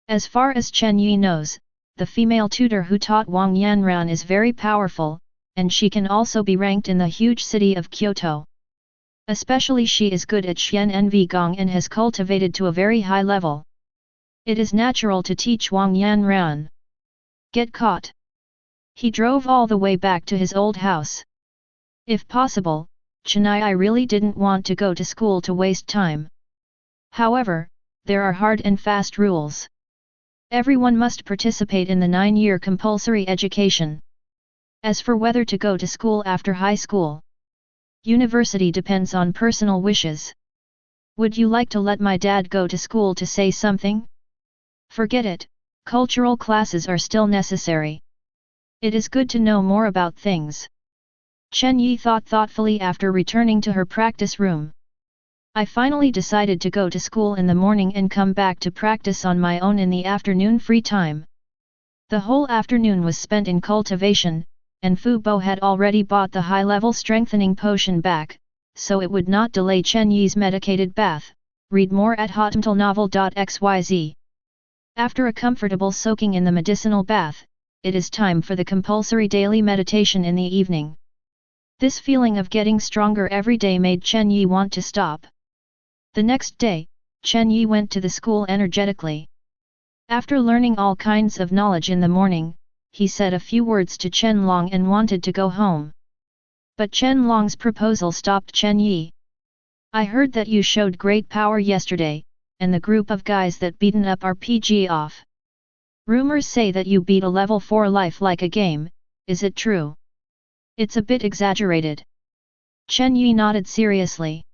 Speaker 1: As far as Chen Yi knows, the female tutor who taught Wang Yanran is very powerful, and she can also be ranked in the huge city of Kyoto. Especially she is good at Xian Nv Gong and has cultivated to a very high level. It is natural to teach Wang Yanran. Get caught. He drove all the way back to his old house. If possible, Chennai I really didn't want to go to school to waste time. However, there are hard and fast rules. Everyone must participate in the 9-year compulsory education. As for whether to go to school after high school, University depends on personal wishes. Would you like to let my dad go to school to say something? Forget it, cultural classes are still necessary. It is good to know more about things. Chen Yi thought thoughtfully after returning to her practice room. I finally decided to go to school in the morning and come back to practice on my own in the afternoon free time. The whole afternoon was spent in cultivation, and Fu Bo had already bought the high-level strengthening potion back, so it would not delay Chen Yi's medicated bath. Read more at hotmailnovel.xyz. After a comfortable soaking in the medicinal bath, it is time for the compulsory daily meditation in the evening. This feeling of getting stronger every day made Chen Yi want to stop. The next day, Chen Yi went to the school energetically. After learning all kinds of knowledge in the morning, he said a few words to Chen Long and wanted to go home. But Chen Long's proposal stopped Chen Yi. I heard that you showed great power yesterday, and the group of guys that beaten up RPG off. Rumors say that you beat a level 4 life like a game, is it true? It's a bit exaggerated. Chen Yi nodded seriously.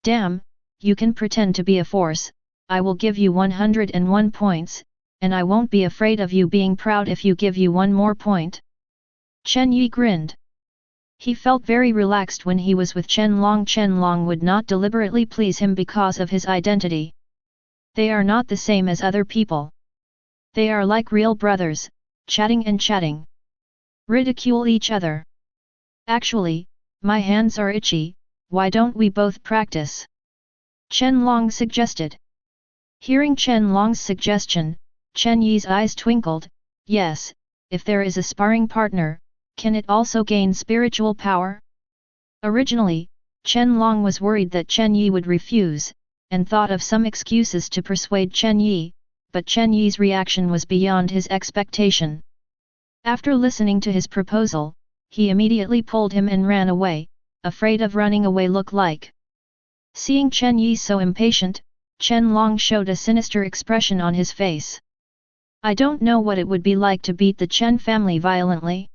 Speaker 1: Damn, you can pretend to be a force, I will give you 101 points, and I won't be afraid of you being proud if you give you one more point. Chen Yi grinned. He felt very relaxed when he was with Chen Long. Chen Long would not deliberately please him because of his identity. They are not the same as other people. They are like real brothers, chatting and chatting. Ridicule each other. Actually, my hands are itchy, why don't we both practice? Chen Long suggested. Hearing Chen Long's suggestion, Chen Yi's eyes twinkled. Yes, if there is a sparring partner, can it also gain spiritual power? Originally, Chen Long was worried that Chen Yi would refuse, and thought of some excuses to persuade Chen Yi, but Chen Yi's reaction was beyond his expectation. After listening to his proposal, he immediately pulled him and ran away, afraid of running away look like. Seeing Chen Yi so impatient, Chen Long showed a sinister expression on his face. I don't know what it would be like to beat the Chen family violently.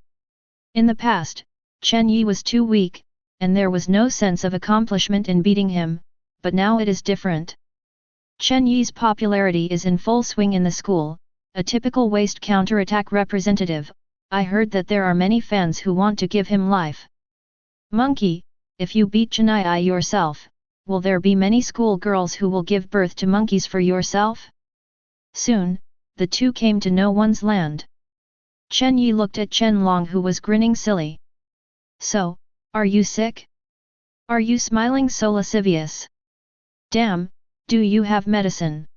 Speaker 1: In the past, Chen Yi was too weak, and there was no sense of accomplishment in beating him, but now it is different. Chen Yi's popularity is in full swing in the school, a typical waist counterattack representative. I heard that there are many fans who want to give him life. Monkey, if you beat Chen Yi yourself, will there be many school girls who will give birth to monkeys for yourself? Soon, the two came to no one's land. Chen Yi looked at Chen Long who was grinning silly. So, are you sick? Are you smiling so lascivious? Damn, do you have medicine?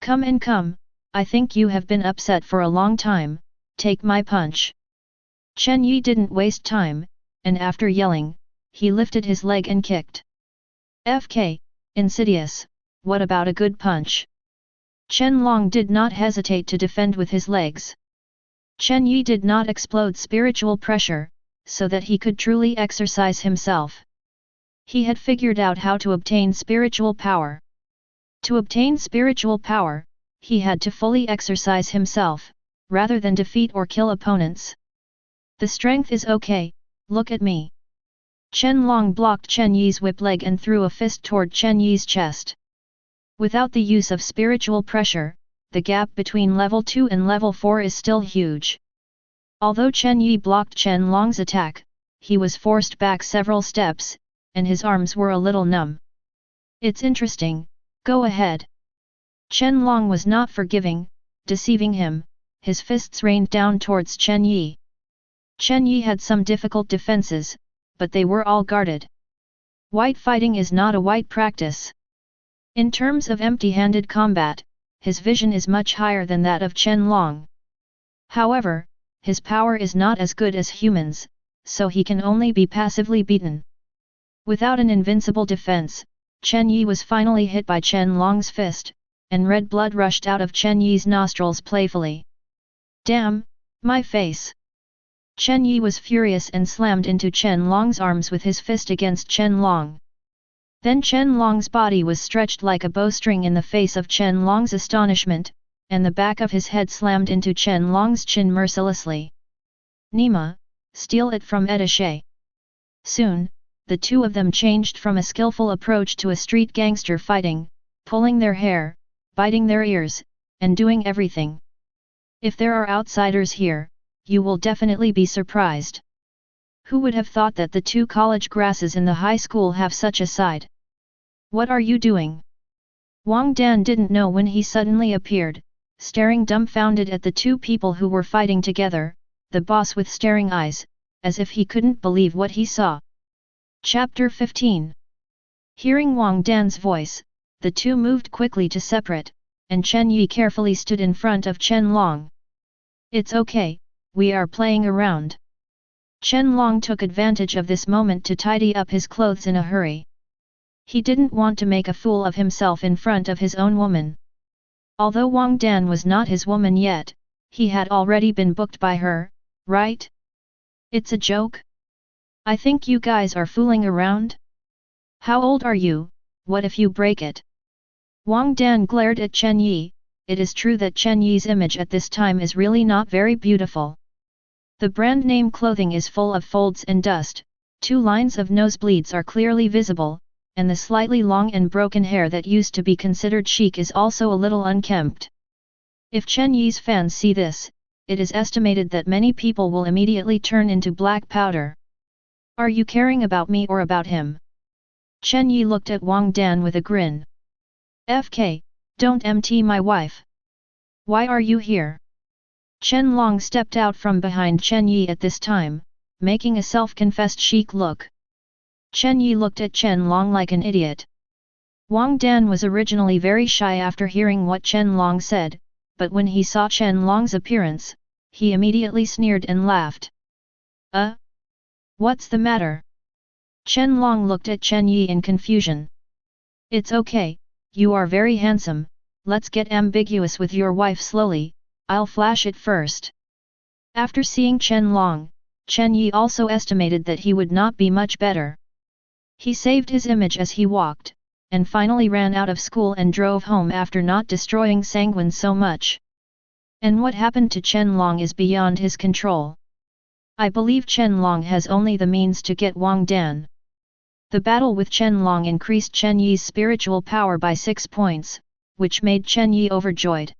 Speaker 1: Come and come, I think you have been upset for a long time, take my punch. Chen Yi didn't waste time, and after yelling, he lifted his leg and kicked. FK, insidious, what about a good punch? Chen Long did not hesitate to defend with his legs. Chen Yi did not explode spiritual pressure, so that he could truly exercise himself. He had figured out how to obtain spiritual power. To obtain spiritual power, he had to fully exercise himself, rather than defeat or kill opponents. The strength is okay, look at me. Chen Long blocked Chen Yi's whip leg and threw a fist toward Chen Yi's chest. Without the use of spiritual pressure, the gap between level 2 and level 4 is still huge. Although Chen Yi blocked Chen Long's attack, he was forced back several steps, and his arms were a little numb. It's interesting, go ahead. Chen Long was not forgiving, deceiving him, his fists rained down towards Chen Yi. Chen Yi had some difficult defenses, but they were all guarded. White fighting is not a white practice. In terms of empty-handed combat, his vision is much higher than that of Chen Long. However, his power is not as good as humans, so he can only be passively beaten. Without an invincible defense, Chen Yi was finally hit by Chen Long's fist, and red blood rushed out of Chen Yi's nostrils playfully. Damn, my face! Chen Yi was furious and slammed into Chen Long's arms with his fist against Chen Long. Then Chen Long's body was stretched like a bowstring in the face of Chen Long's astonishment, and the back of his head slammed into Chen Long's chin mercilessly. Nima, steal it from Etashe. Soon, the two of them changed from a skillful approach to a street gangster fighting, pulling their hair, biting their ears, and doing everything. If there are outsiders here, you will definitely be surprised. Who would have thought that the two college grasses in the high school have such a side? What are you doing? Wang Dan didn't know when he suddenly appeared, staring dumbfounded at the two people who were fighting together, the boss with staring eyes, as if he couldn't believe what he saw. Chapter 15. Hearing Wang Dan's voice, the two moved quickly to separate, and Chen Yi carefully stood in front of Chen Long. It's okay, we are playing around. Chen Long took advantage of this moment to tidy up his clothes in a hurry. He didn't want to make a fool of himself in front of his own woman. Although Wang Dan was not his woman yet, he had already been booked by her, right? It's a joke? I think you guys are fooling around? How old are you? What if you break it? Wang Dan glared at Chen Yi. It is true that Chen Yi's image at this time is really not very beautiful. The brand name clothing is full of folds and dust, 2 lines of nosebleeds are clearly visible, and the slightly long and broken hair that used to be considered chic is also a little unkempt. If Chen Yi's fans see this, it is estimated that many people will immediately turn into black powder. Are you caring about me or about him? Chen Yi looked at Wang Dan with a grin. FK, don't MT my wife. Why are you here? Chen Long stepped out from behind Chen Yi at this time, making a self-confessed chic look. Chen Yi looked at Chen Long like an idiot. Wang Dan was originally very shy after hearing what Chen Long said, but when he saw Chen Long's appearance, he immediately sneered and laughed. What's the matter? Chen Long looked at Chen Yi in confusion. It's okay, you are very handsome, let's get ambiguous with your wife slowly, I'll flash it first. After seeing Chen Long, Chen Yi also estimated that he would not be much better. He saved his image as he walked, and finally ran out of school and drove home after not destroying Sanguine so much. And what happened to Chen Long is beyond his control. I believe Chen Long has only the means to get Wang Dan. The battle with Chen Long increased Chen Yi's spiritual power by 6 points, which made Chen Yi overjoyed.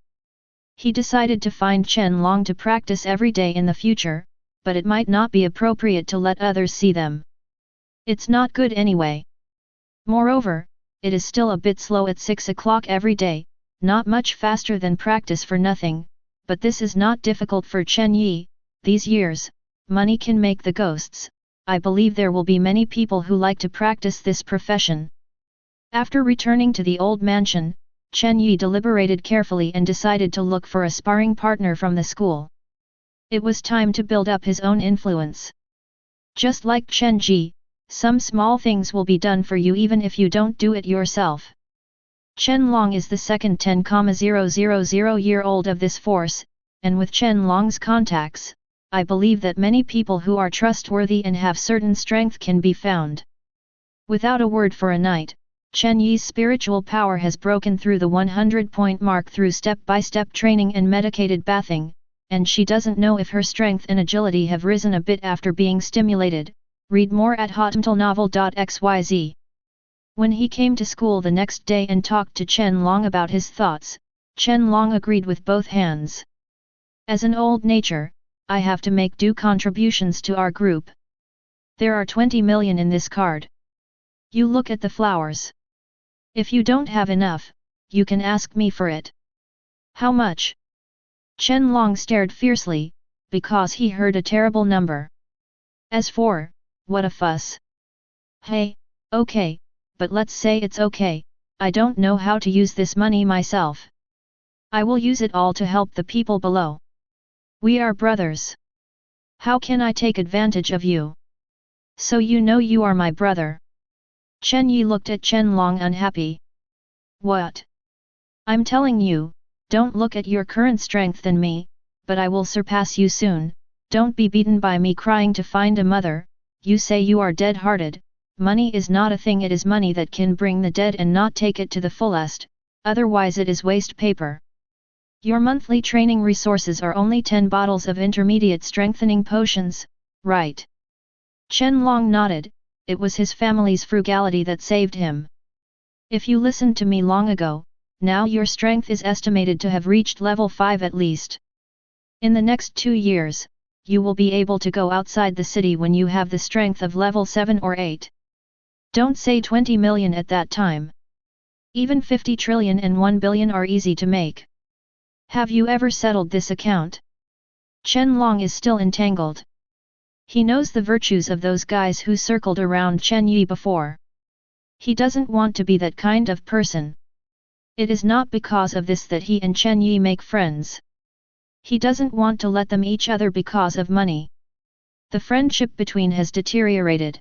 Speaker 1: He decided to find Chen Long to practice every day in the future, but it might not be appropriate to let others see them. It's not good anyway. Moreover, it is still a bit slow at 6 o'clock every day, not much faster than practice for nothing, but this is not difficult for Chen Yi. These years, money can make the ghosts. I believe there will be many people who like to practice this profession. After returning to the old mansion, Chen Yi deliberated carefully and decided to look for a sparring partner from the school. It was time to build up his own influence. Just like Chen Ji, some small things will be done for you even if you don't do it yourself. Chen Long is the second 10,000-year-old of this force, and with Chen Long's contacts, I believe that many people who are trustworthy and have certain strength can be found. Without a word for a night, Chen Yi's spiritual power has broken through the 100-point mark through step-by-step training and medicated bathing, and she doesn't know if her strength and agility have risen a bit after being stimulated. Read more at hotmtlnovel.xyz. When he came to school the next day and talked to Chen Long about his thoughts, Chen Long agreed with both hands. As an old nature, I have to make due contributions to our group. There are 20 million in this card. You look at the flowers. If you don't have enough, you can ask me for it. How much? Chen Long stared fiercely, because he heard a terrible number. As for, what a fuss. Hey, okay, but let's say it's okay, I don't know how to use this money myself. I will use it all to help the people below. We are brothers. How can I take advantage of you? So you know you are my brother. Chen Yi looked at Chen Long unhappy. What? I'm telling you, don't look at your current strength than me, but I will surpass you soon. Don't be beaten by me crying to find a mother. You say you are dead-hearted. Money is not a thing, it is money that can bring the dead and not take it to the fullest, otherwise it is waste paper. Your monthly training resources are only 10 bottles of intermediate strengthening potions, right? Chen Long nodded, it was his family's frugality that saved him. If you listened to me long ago, now your strength is estimated to have reached level 5 at least. In the next 2 years, you will be able to go outside the city when you have the strength of level 7 or 8. Don't say 20 million at that time. Even 50 trillion and 1 billion are easy to make. Have you ever settled this account? Chen Long is still entangled. He knows the virtues of those guys who circled around Chen Yi before. He doesn't want to be that kind of person. It is not because of this that he and Chen Yi make friends. He doesn't want to let them each other because of money. The friendship between has deteriorated.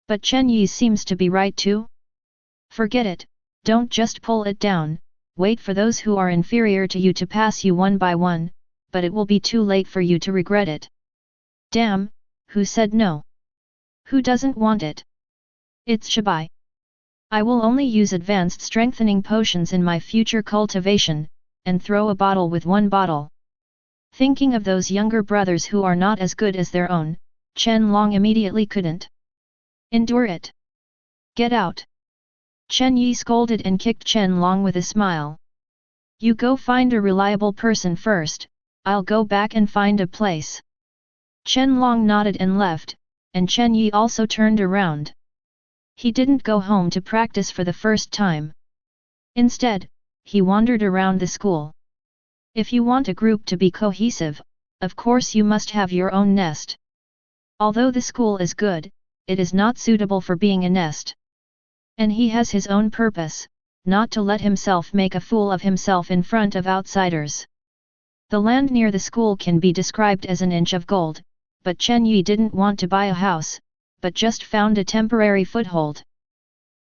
Speaker 1: But Chen Yi seems to be right too. Forget it, don't just pull it down, wait for those who are inferior to you to pass you one by one, but it will be too late for you to regret it. Damn, who said no? Who doesn't want it? It's Shibai. I will only use advanced strengthening potions in my future cultivation, and throw a bottle with one bottle. Thinking of those younger brothers who are not as good as their own, Chen Long immediately couldn't endure it. Get out! Chen Yi scolded and kicked Chen Long with a smile. You go find a reliable person first, I'll go back and find a place. Chen Long nodded and left, and Chen Yi also turned around. He didn't go home to practice for the first time. Instead, he wandered around the school. If you want a group to be cohesive, of course you must have your own nest. Although the school is good, it is not suitable for being a nest. And he has his own purpose, not to let himself make a fool of himself in front of outsiders. The land near the school can be described as an inch of gold, but Chen Yi didn't want to buy a house, but just found a temporary foothold.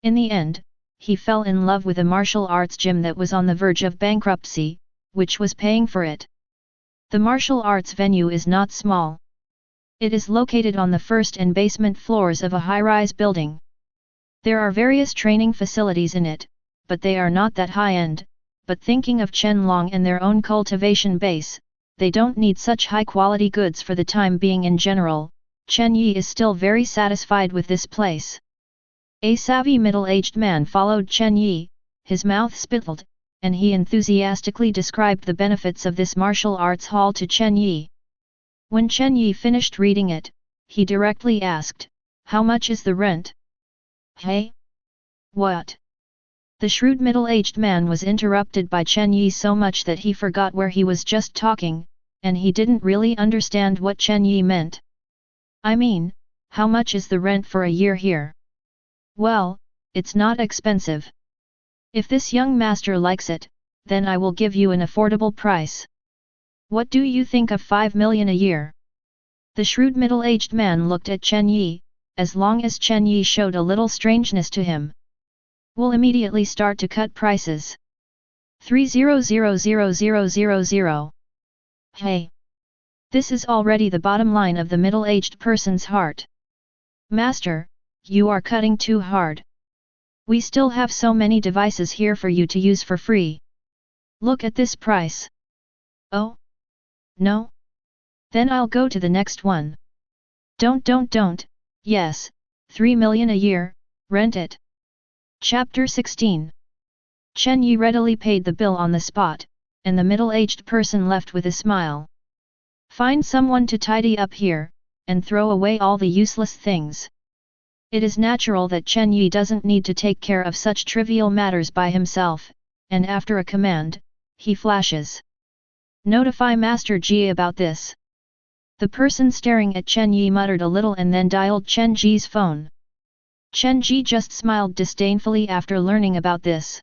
Speaker 1: In the end, he fell in love with a martial arts gym that was on the verge of bankruptcy, which was paying for it. The martial arts venue is not small. It is located on the first and basement floors of a high-rise building. There are various training facilities in it, but they are not that high-end, but thinking of Chen Long and their own cultivation base, they don't need such high-quality goods for the time being in general. Chen Yi is still very satisfied with this place. A savvy middle-aged man followed Chen Yi, his mouth spittled, and he enthusiastically described the benefits of this martial arts hall to Chen Yi. When Chen Yi finished reading it, he directly asked, "How much is the rent?" "Hey? What?" The shrewd middle-aged man was interrupted by Chen Yi so much that he forgot where he was just talking, and he didn't really understand what Chen Yi meant. "I mean, how much is the rent for a year here?" "Well, it's not expensive. If this young master likes it, then I will give you an affordable price. What do you think of 5 million a year?" The shrewd middle-aged man looked at Chen Yi. As long as Chen Yi showed a little strangeness to him, "We'll immediately start to cut prices. 300,000. Hey! This is already the bottom line of the middle-aged person's heart. "Master, you are cutting too hard. We still have so many devices here for you to use for free. Look at this price." "Oh? No? Then I'll go to the next one." Don't, yes, 3 million a year, rent it." Chapter 16. Chen Yi readily paid the bill on the spot, and the middle-aged person left with a smile. "Find someone to tidy up here, and throw away all the useless things." It is natural that Chen Yi doesn't need to take care of such trivial matters by himself, and after a command, he flashes, "Notify Master Ji about this." The person staring at Chen Yi muttered a little and then dialed Chen Ji's phone. Chen Ji just smiled disdainfully after learning about this.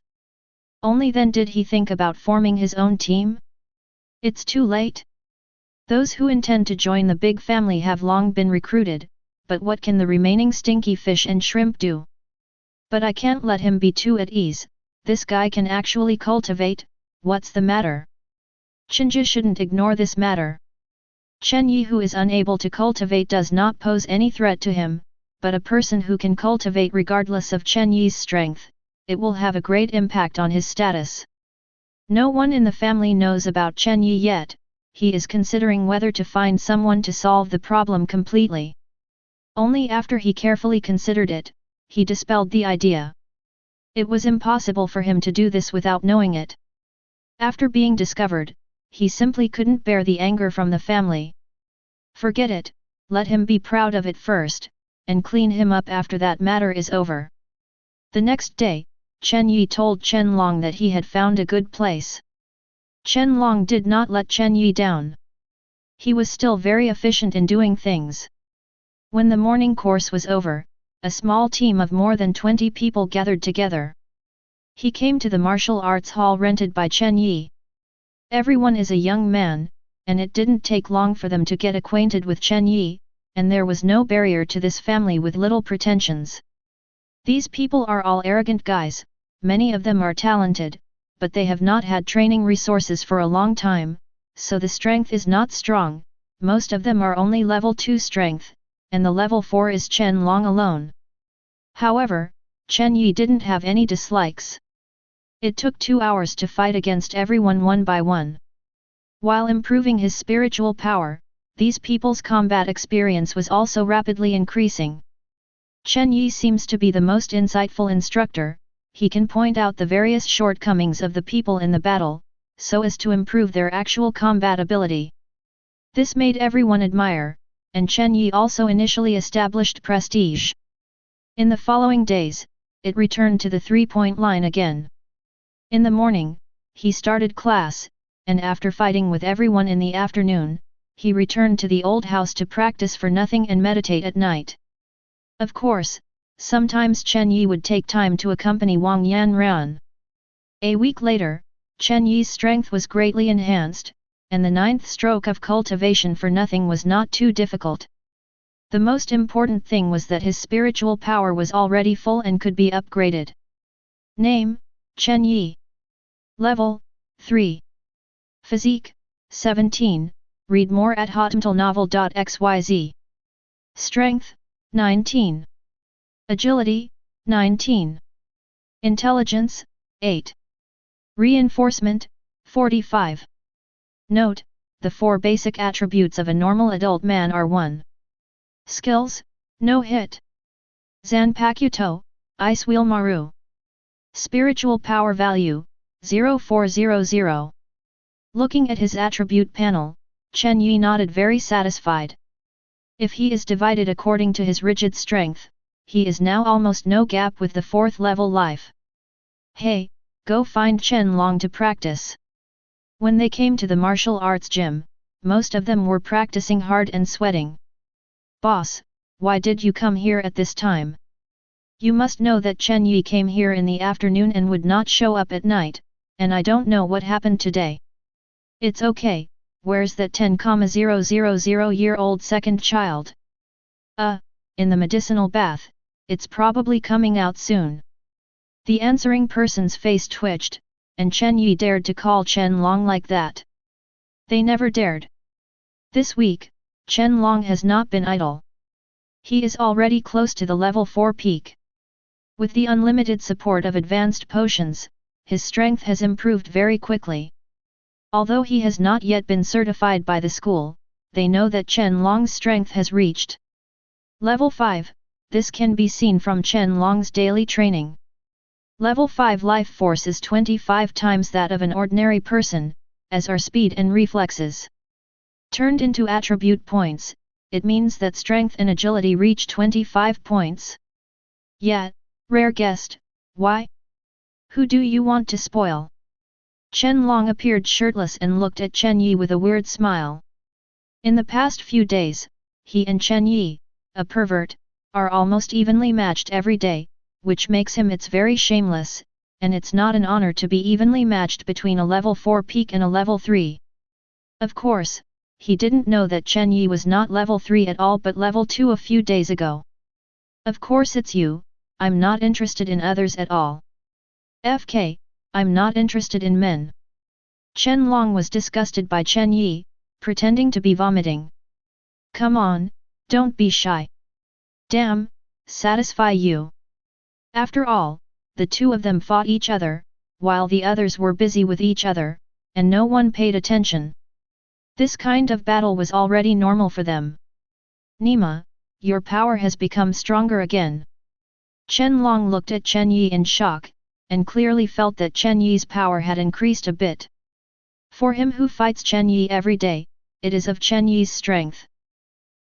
Speaker 1: Only then did he think about forming his own team? It's too late. Those who intend to join the big family have long been recruited, but what can the remaining stinky fish and shrimp do? But I can't let him be too at ease. This guy can actually cultivate. What's the matter? Chenji shouldn't ignore this matter. Chen Yi who is unable to cultivate does not pose any threat to him, but a person who can cultivate regardless of Chen Yi's strength, it will have a great impact on his status. No one in the family knows about Chen Yi yet. He is considering whether to find someone to solve the problem completely. Only after he carefully considered it, he dispelled the idea. It was impossible for him to do this without knowing it. After being discovered, he simply couldn't bear the anger from the family. Forget it, let him be proud of it first, and clean him up after that matter is over. The next day, Chen Yi told Chen Long that he had found a good place. Chen Long did not let Chen Yi down. He was still very efficient in doing things. When the morning course was over, a small team of more than 20 people gathered together. He came to the martial arts hall rented by Chen Yi. Everyone is a young man, and it didn't take long for them to get acquainted with Chen Yi, and there was no barrier to this family with little pretensions. These people are all arrogant guys, many of them are talented, but they have not had training resources for a long time, so the strength is not strong. Most of them are only level 2 strength, and the level 4 is Chen Long alone. However, Chen Yi didn't have any dislikes. It took 2 hours to fight against everyone one by one. While improving his spiritual power, these people's combat experience was also rapidly increasing. Chen Yi seems to be the most insightful instructor. He can point out the various shortcomings of the people in the battle, so as to improve their actual combat ability. This made everyone admire, and Chen Yi also initially established prestige. In the following days, it returned to the 3-point line again. In the morning, he started class, and after fighting with everyone in the afternoon, he returned to the old house to practice for nothing and meditate at night. Of course, sometimes Chen Yi would take time to accompany Wang Yanran. A week later, Chen Yi's strength was greatly enhanced, and the 9th stroke of cultivation for nothing was not too difficult. The most important thing was that his spiritual power was already full and could be upgraded. Name, Chen Yi. Level, 3. Physique, 17, read more at hotmtlnovel.xyz. Strength, 19. Agility, 19. Intelligence, 8. Reinforcement, 45. Note, the 4 basic attributes of a normal adult man are 1. Skills, no hit. Zhanpaktu, Hiwamaru. Spiritual power value, 0400. Looking at his attribute panel, Chen Yi nodded very satisfied. If he is divided according to his rigid strength, he is now almost no gap with the 4th level life. Hey, go find Chen Long to practice. When they came to the martial arts gym, most of them were practicing hard and sweating. Boss, why did you come here at this time? You must know that Chen Yi came here in the afternoon and would not show up at night, and I don't know what happened today. It's okay, where's that 10,000-year-old second child? In the medicinal bath, it's probably coming out soon. The answering person's face twitched, and Chen Yi dared to call Chen Long like that. They never dared. This week, Chen Long has not been idle. He is already close to the level 4 peak. With the unlimited support of advanced potions, his strength has improved very quickly. Although he has not yet been certified by the school, they know that Chen Long's strength has reached level 5, this can be seen from Chen Long's daily training. Level 5 life force is 25 times that of an ordinary person, as are speed and reflexes. Turned into attribute points, it means that strength and agility reach 25 points. Yeah, rare guest, why? Who do you want to spoil? Chen Long appeared shirtless and looked at Chen Yi with a weird smile. In the past few days, he and Chen Yi, a pervert, are almost evenly matched every day, which makes him it's very shameless, and it's not an honor to be evenly matched between a level 4 peak and a level 3. Of course, he didn't know that Chen Yi was not level 3 at all but level 2 a few days ago. Of course it's you, I'm not interested in others at all. FK, I'm not interested in men. Chen Long was disgusted by Chen Yi, pretending to be vomiting. Come on, don't be shy. Damn, satisfy you. After all, the two of them fought each other, while the others were busy with each other, and no one paid attention. This kind of battle was already normal for them. Nima, your power has become stronger again. Chen Long looked at Chen Yi in shock, and clearly felt that Chen Yi's power had increased a bit. For him who fights Chen Yi every day, it is of Chen Yi's strength.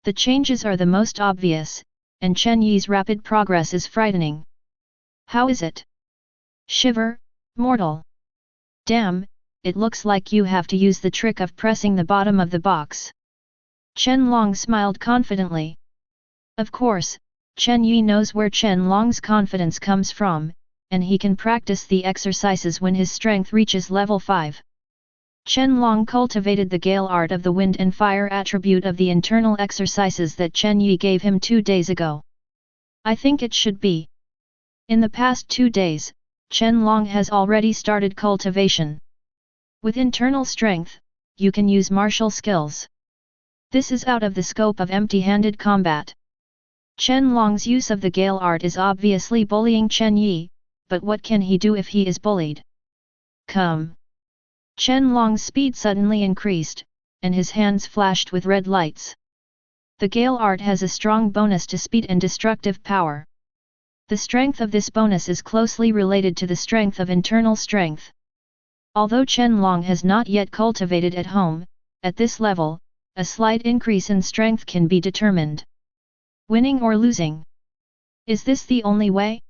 Speaker 1: The changes are the most obvious, and Chen Yi's rapid progress is frightening. How is it? Shiver, mortal. Damn, it looks like you have to use the trick of pressing the bottom of the box. Chen Long smiled confidently. Of course, Chen Yi knows where Chen Long's confidence comes from, and he can practice the exercises when his strength reaches level 5. Chen Long cultivated the gale art of the wind and fire attribute of the internal exercises that Chen Yi gave him 2 days ago. I think it should be. In the past 2 days, Chen Long has already started cultivation. With internal strength, you can use martial skills. This is out of the scope of empty-handed combat. Chen Long's use of the gale art is obviously bullying Chen Yi, but what can he do if he is bullied? Come! Chen Long's speed suddenly increased, and his hands flashed with red lights. The gale art has a strong bonus to speed and destructive power. The strength of this bonus is closely related to the strength of internal strength. Although Chen Long has not yet cultivated at home, at this level, a slight increase in strength can be determined. Winning or losing? Is this the only way?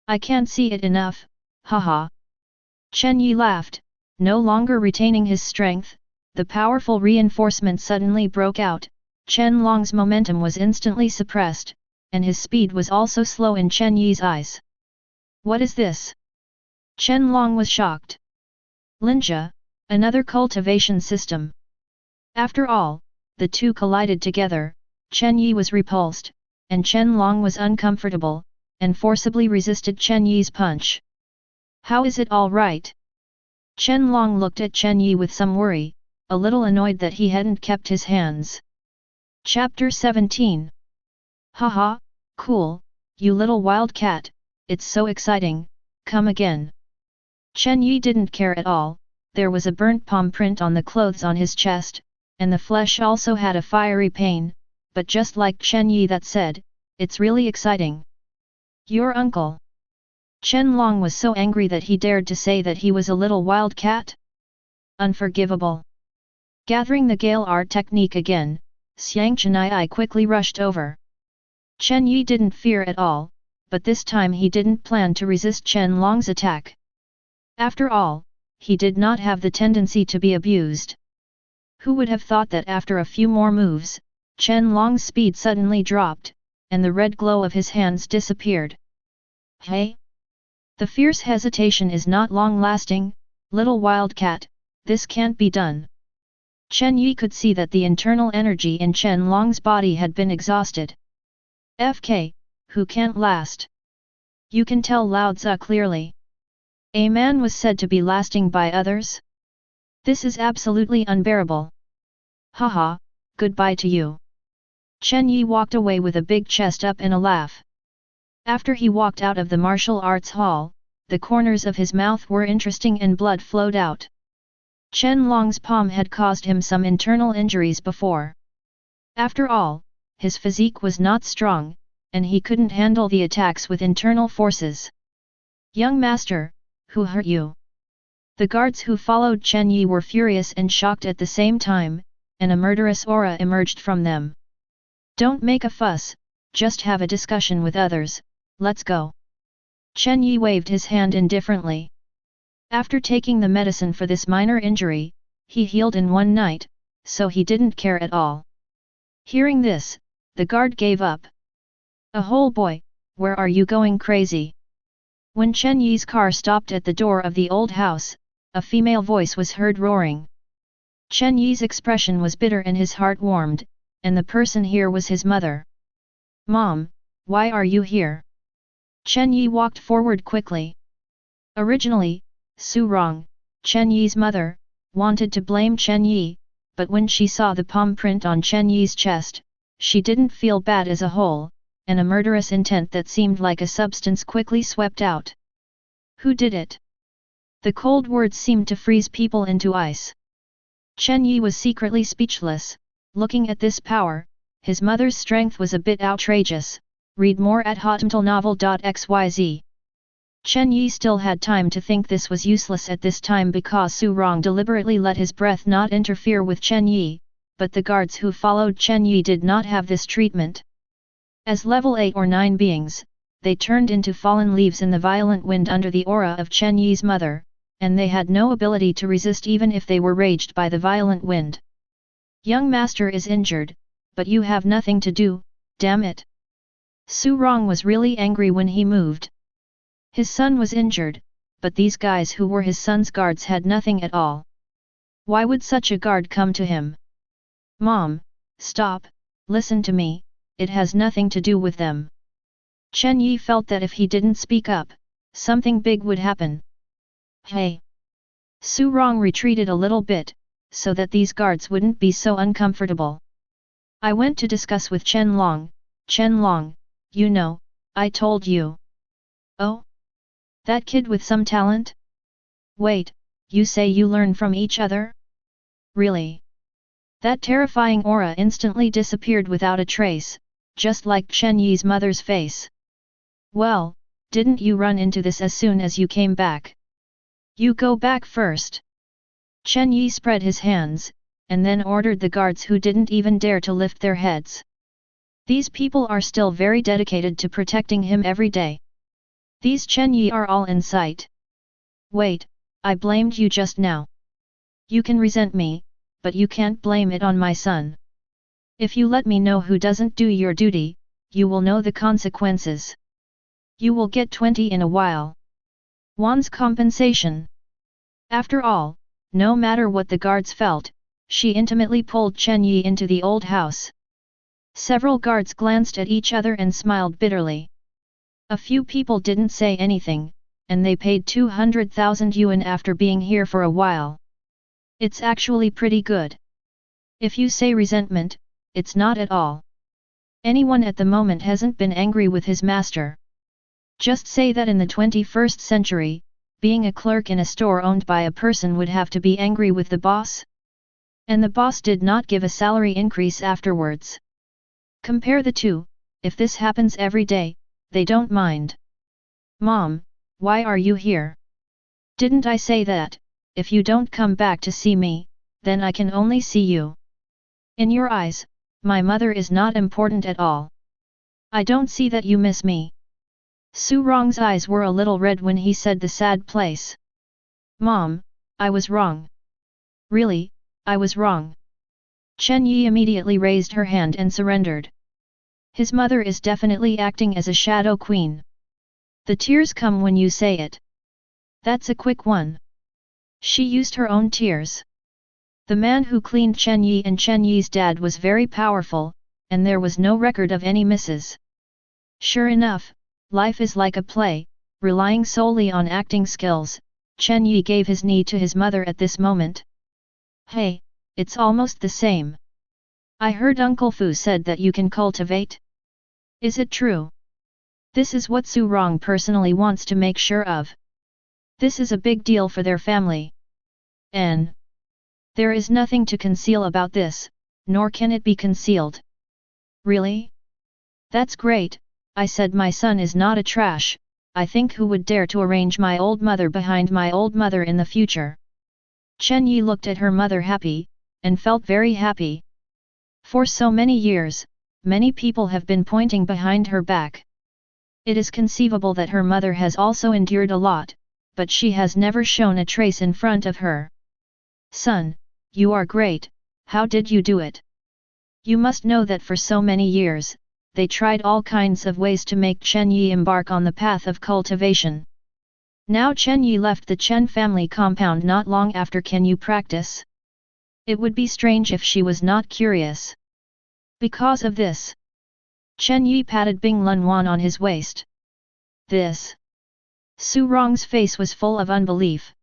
Speaker 1: I can't see it enough, haha. Chen Yi laughed, no longer retaining his strength. The powerful reinforcement suddenly broke out. Chen Long's momentum was instantly suppressed, and his speed was also slow in Chen Yi's eyes. What is this? Chen Long was shocked. Linja, another cultivation system. After all, the two collided together. Chen Yi was repulsed, and Chen Long was uncomfortable, and forcibly resisted Chen Yi's punch. How is it all right? Chen Long looked at Chen Yi with some worry, a little annoyed that he hadn't kept his hands. Chapter 17. Haha, cool, you little wildcat, it's so exciting, come again. Chen Yi didn't care at all. There was a burnt palm print on the clothes on his chest, and the flesh also had a fiery pain, but just like Chen Yi that said, it's really exciting. Your uncle. Chen Long was so angry that he dared to say that he was a little wildcat? Unforgivable. Gathering the gale art technique again, Xiang Chenyi quickly rushed over. Chen Yi didn't fear at all, but this time he didn't plan to resist Chen Long's attack. After all, he did not have the tendency to be abused. Who would have thought that after a few more moves, Chen Long's speed suddenly dropped, and the red glow of his hands disappeared. Hey! The fierce hesitation is not long-lasting, little wildcat, this can't be done. Chen Yi could see that the internal energy in Chen Long's body had been exhausted. FK, who can't last? You can tell Lao Tzu clearly. A man was said to be lasting by others? This is absolutely unbearable. Haha, goodbye to you. Chen Yi walked away with a big chest up and a laugh. After he walked out of the martial arts hall, the corners of his mouth were interesting and blood flowed out. Chen Long's palm had caused him some internal injuries before. After all, his physique was not strong, and he couldn't handle the attacks with internal forces. Young master, who hurt you? The guards who followed Chen Yi were furious and shocked at the same time, and a murderous aura emerged from them. Don't make a fuss, just have a discussion with others, let's go. Chen Yi waved his hand indifferently. After taking the medicine for this minor injury, he healed in one night, so he didn't care at all. Hearing this, the guard gave up. A whole boy, where are you going crazy? When Chen Yi's car stopped at the door of the old house, a female voice was heard roaring. Chen Yi's expression was bitter and his heart warmed, and the person here was his mother. Mom, why are you here? Chen Yi walked forward quickly. Originally, Su Rong, Chen Yi's mother, wanted to blame Chen Yi, but when she saw the palm print on Chen Yi's chest, she didn't feel bad as a whole, and a murderous intent that seemed like a substance quickly swept out. Who did it? The cold words seemed to freeze people into ice. Chen Yi was secretly speechless, looking at this power, his mother's strength was a bit outrageous. Read more at hotmtlnovel.xyz. Chen Yi still had time to think this was useless at this time because Su Rong deliberately let his breath not interfere with Chen Yi, but the guards who followed Chen Yi did not have this treatment. As level 8 or 9 beings, they turned into fallen leaves in the violent wind under the aura of Chen Yi's mother, and they had no ability to resist even if they were raged by the violent wind. Young master is injured, but you have nothing to do, damn it. Su Rong was really angry when he moved. His son was injured, but these guys who were his son's guards had nothing at all. Why would such a guard come to him? Mom, stop, listen to me, it has nothing to do with them. Chen Yi felt that if he didn't speak up, something big would happen. Hey! Su Rong retreated a little bit, so that these guards wouldn't be so uncomfortable. I went to discuss with Chen Long, you know, I told you. Oh? That kid with some talent? Wait, you say you learn from each other? Really? That terrifying aura instantly disappeared without a trace, just like Chen Yi's mother's face. Well, didn't you run into this as soon as you came back? You go back first. Chen Yi spread his hands, and then ordered the guards who didn't even dare to lift their heads. These people are still very dedicated to protecting him every day. These Chen Yi are all in sight. Wait, I blamed you just now. You can resent me, but you can't blame it on my son. If you let me know who doesn't do your duty, you will know the consequences. You will get 20 in a while. Wan's compensation. After all, no matter what the guards felt, she intimately pulled Chen Yi into the old house. Several guards glanced at each other and smiled bitterly. A few people didn't say anything, and they paid 200,000 yuan after being here for a while. It's actually pretty good. If you say resentment, it's not at all. Anyone at the moment hasn't been angry with his master. Just say that in the 21st century, being a clerk in a store owned by a person would have to be angry with the boss. And the boss did not give a salary increase afterwards. Compare the two, if this happens every day, they don't mind. Mom, why are you here? Didn't I say that, if you don't come back to see me, then I can only see you? In your eyes, my mother is not important at all. I don't see that you miss me. Su Rong's eyes were a little red when he said the sad place. Mom, I was wrong. Really, I was wrong. Chen Yi immediately raised her hand and surrendered. His mother is definitely acting as a shadow queen. The tears come when you say it. That's a quick one. She used her own tears. The man who cleaned Chen Yi and Chen Yi's dad was very powerful, and there was no record of any misses. Sure enough, life is like a play, relying solely on acting skills. Chen Yi gave his knee to his mother at this moment. Hey, it's almost the same. I heard Uncle Fu said that you can cultivate. Is it true? This is what Su Rong personally wants to make sure of. This is a big deal for their family. And there is nothing to conceal about this, nor can it be concealed. Really? That's great. I said my son is not a trash. I think who would dare to arrange my old mother behind my old mother in the future? Chen Yi looked at her mother happy, and felt very happy. For so many years, many people have been pointing behind her back. It is conceivable that her mother has also endured a lot, but she has never shown a trace in front of her. Son, you are great, how did you do it? You must know that for so many years, they tried all kinds of ways to make Chen Yi embark on the path of cultivation. Now Chen Yi left the Chen family compound not long after. Can you practice? It would be strange if she was not curious. Because of this, Chen Yi patted Bing Lunwan on his waist. This. Su Rong's face was full of unbelief.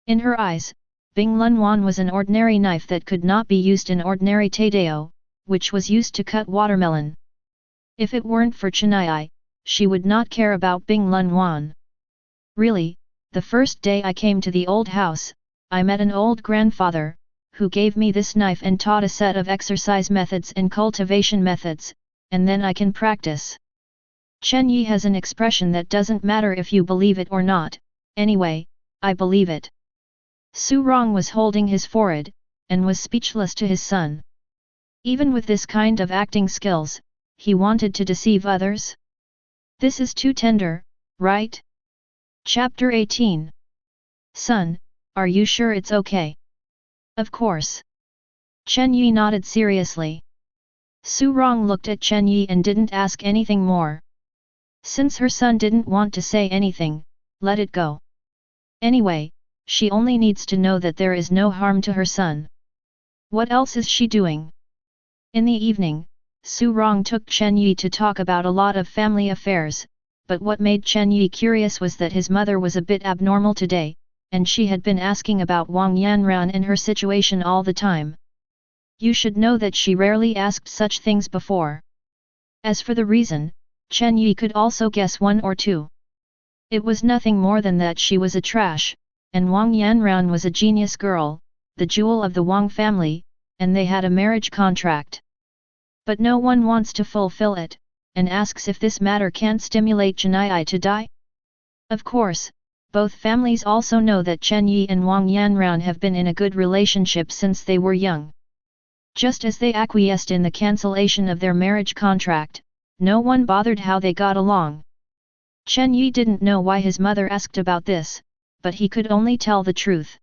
Speaker 1: In her eyes, Bing Lunwan was an ordinary knife that could not be used in ordinary taedao, which was used to cut watermelon. If it weren't for Chen Yi, she would not care about Bing Lunwan. Really, the first day I came to the old house, I met an old grandfather, who gave me this knife and taught a set of exercise methods and cultivation methods, and then I can practice. Chen Yi has an expression that doesn't matter if you believe it or not, anyway, I believe it. Su Rong was holding his forehead, and was speechless to his son. Even with this kind of acting skills, he wanted to deceive others? This is too tender, right? Chapter 18. Son, are you sure it's okay? Of course. Chen Yi nodded seriously. Su Rong looked at Chen Yi and didn't ask anything more. Since her son didn't want to say anything, let it go. Anyway, she only needs to know that there is no harm to her son. What else is she doing? In the evening, Su Rong took Chen Yi to talk about a lot of family affairs, but what made Chen Yi curious was that his mother was a bit abnormal today, and she had been asking about Wang Yanran and her situation all the time. You should know that she rarely asked such things before. As for the reason, Chen Yi could also guess one or two. It was nothing more than that she was a trash, and Wang Yanran was a genius girl, the jewel of the Wang family, and they had a marriage contract. But no one wants to fulfill it, and asks if this matter can't stimulate Chen Yi to die? Of course, both families also know that Chen Yi and Wang Yanran have been in a good relationship since they were young. Just as they acquiesced in the cancellation of their marriage contract, no one bothered how they got along. Chen Yi didn't know why his mother asked about this, but he could only tell the truth.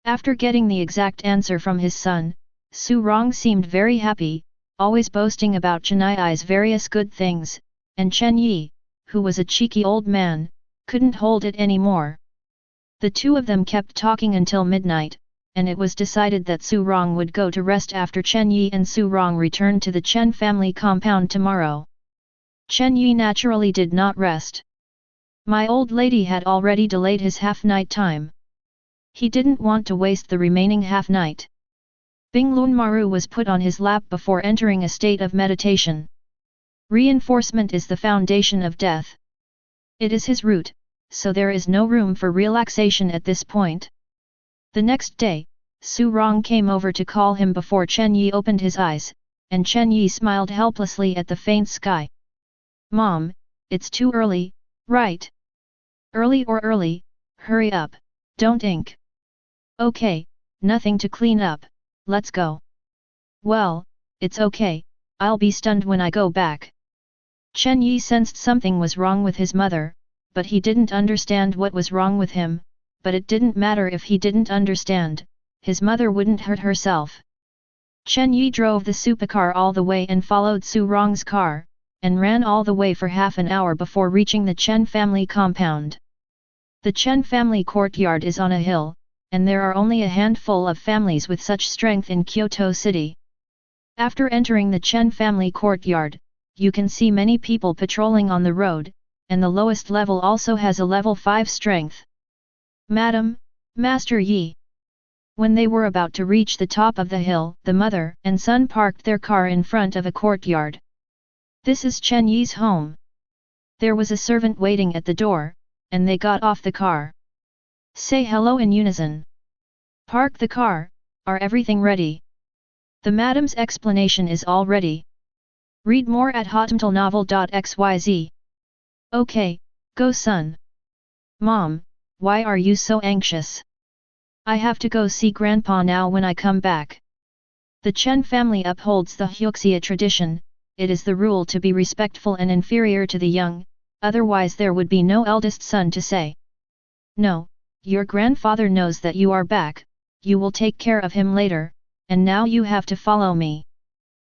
Speaker 1: After getting the exact answer from his son, Su Rong seemed very happy, always boasting about Chen Yi's various good things, and Chen Yi, who was a cheeky old man, couldn't hold it anymore. The two of them kept talking until midnight, and it was decided that Su Rong would go to rest after Chen Yi and Su Rong returned to the Chen family compound tomorrow. Chen Yi naturally did not rest. My old lady had already delayed his half-night time. He didn't want to waste the remaining half-night. Hiwamaru was put on his lap before entering a state of meditation. Reinforcement is the foundation of death. It is his root, so there is no room for relaxation at this point. The next day, Su Rong came over to call him before Chen Yi opened his eyes, and Chen Yi smiled helplessly at the faint sky. Mom, it's too early, right? Early or early, hurry up, don't ink. Okay, nothing to clean up, let's go. Well, it's okay, I'll be stunned when I go back. Chen Yi sensed something was wrong with his mother, but he didn't understand what was wrong with him, but it didn't matter if he didn't understand, his mother wouldn't hurt herself. Chen Yi drove the supercar all the way and followed Su Rong's car, and ran all the way for half an hour before reaching the Chen family compound. The Chen family courtyard is on a hill, and there are only a handful of families with such strength in Kyoto City. After entering the Chen family courtyard, you can see many people patrolling on the road, and the lowest level also has a level 5 strength. Madam, Master Yi. When they were about to reach the top of the hill, the mother and son parked their car in front of a courtyard. This is Chen Yi's home. There was a servant waiting at the door, and they got off the car. Say hello in unison. Park the car, are everything ready? The madam's explanation is all ready. Read more at hotmtlnovel.xyz. Okay, go son. Mom, why are you so anxious? I have to go see Grandpa now when I come back. The Chen family upholds the Hyuxia tradition, it is the rule to be respectful and inferior to the young, otherwise there would be no eldest son to say. No, your grandfather knows that you are back, you will take care of him later, and now you have to follow me.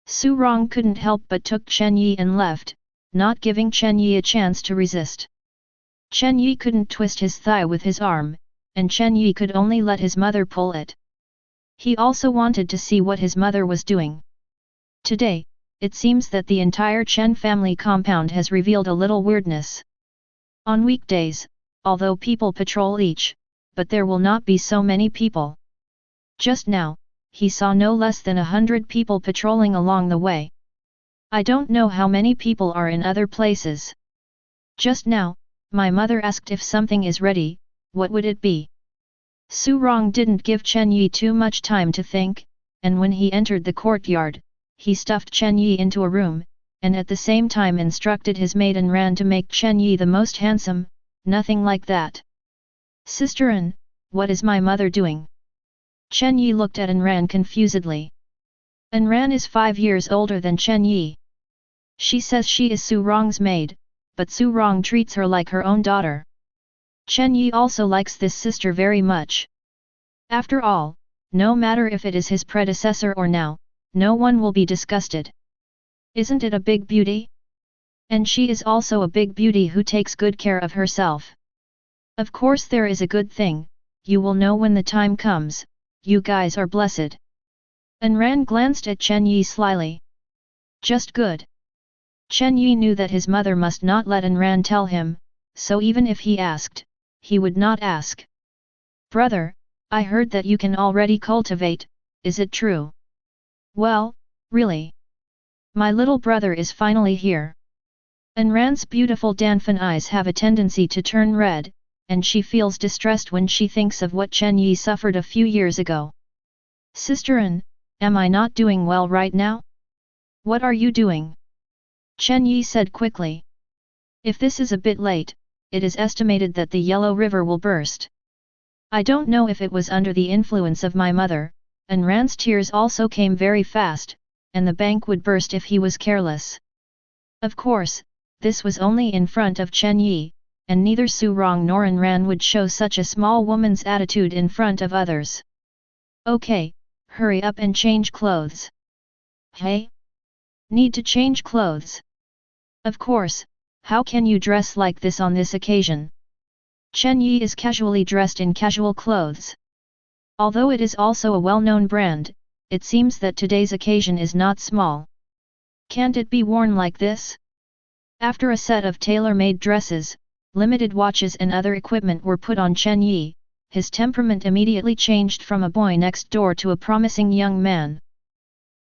Speaker 1: Su Rong couldn't help but took Chen Yi and left, not giving Chen Yi a chance to resist. Chen Yi couldn't twist his thigh with his arm, and Chen Yi could only let his mother pull it. He also wanted to see what his mother was doing. Today, it seems that the entire Chen family compound has revealed a little weirdness. On weekdays, although people patrol each, but there will not be so many people. Just now, he saw no less than 100 people patrolling along the way. I don't know how many people are in other places. Just now, my mother asked if something is ready, what would it be? Su Rong didn't give Chen Yi too much time to think, and when he entered the courtyard, he stuffed Chen Yi into a room, and at the same time instructed his maid and ran to make Chen Yi the most handsome, nothing like that. Sister An, what is my mother doing? Chen Yi looked at Anran confusedly. Anran is 5 years older than Chen Yi. She says she is Su Rong's maid, but Su Rong treats her like her own daughter. Chen Yi also likes this sister very much. After all, no matter if it is his predecessor or now, no one will be disgusted. Isn't it a big beauty? And she is also a big beauty who takes good care of herself. Of course there is a good thing, you will know when the time comes, you guys are blessed. Anran glanced at Chen Yi slyly. Just good. Chen Yi knew that his mother must not let Anran tell him, so even if he asked, he would not ask. Brother, I heard that you can already cultivate, is it true? Well, really. My little brother is finally here. Anran's beautiful Danfan eyes have a tendency to turn red, and she feels distressed when she thinks of what Chen Yi suffered a few years ago. Sister An, am I not doing well right now? What are you doing? Chen Yi said quickly. If this is a bit late, it is estimated that the Yellow River will burst. I don't know if it was under the influence of my mother, Anran's tears also came very fast, and the bank would burst if he was careless. Of course, this was only in front of Chen Yi, and neither Su Rong nor Anran would show such a small woman's attitude in front of others. Okay, hurry up and change clothes. Hey? Need to change clothes? Of course, how can you dress like this on this occasion? Chen Yi is casually dressed in casual clothes. Although it is also a well-known brand, it seems that today's occasion is not small. Can't it be worn like this? After a set of tailor-made dresses, limited watches and other equipment were put on Chen Yi, his temperament immediately changed from a boy next door to a promising young man.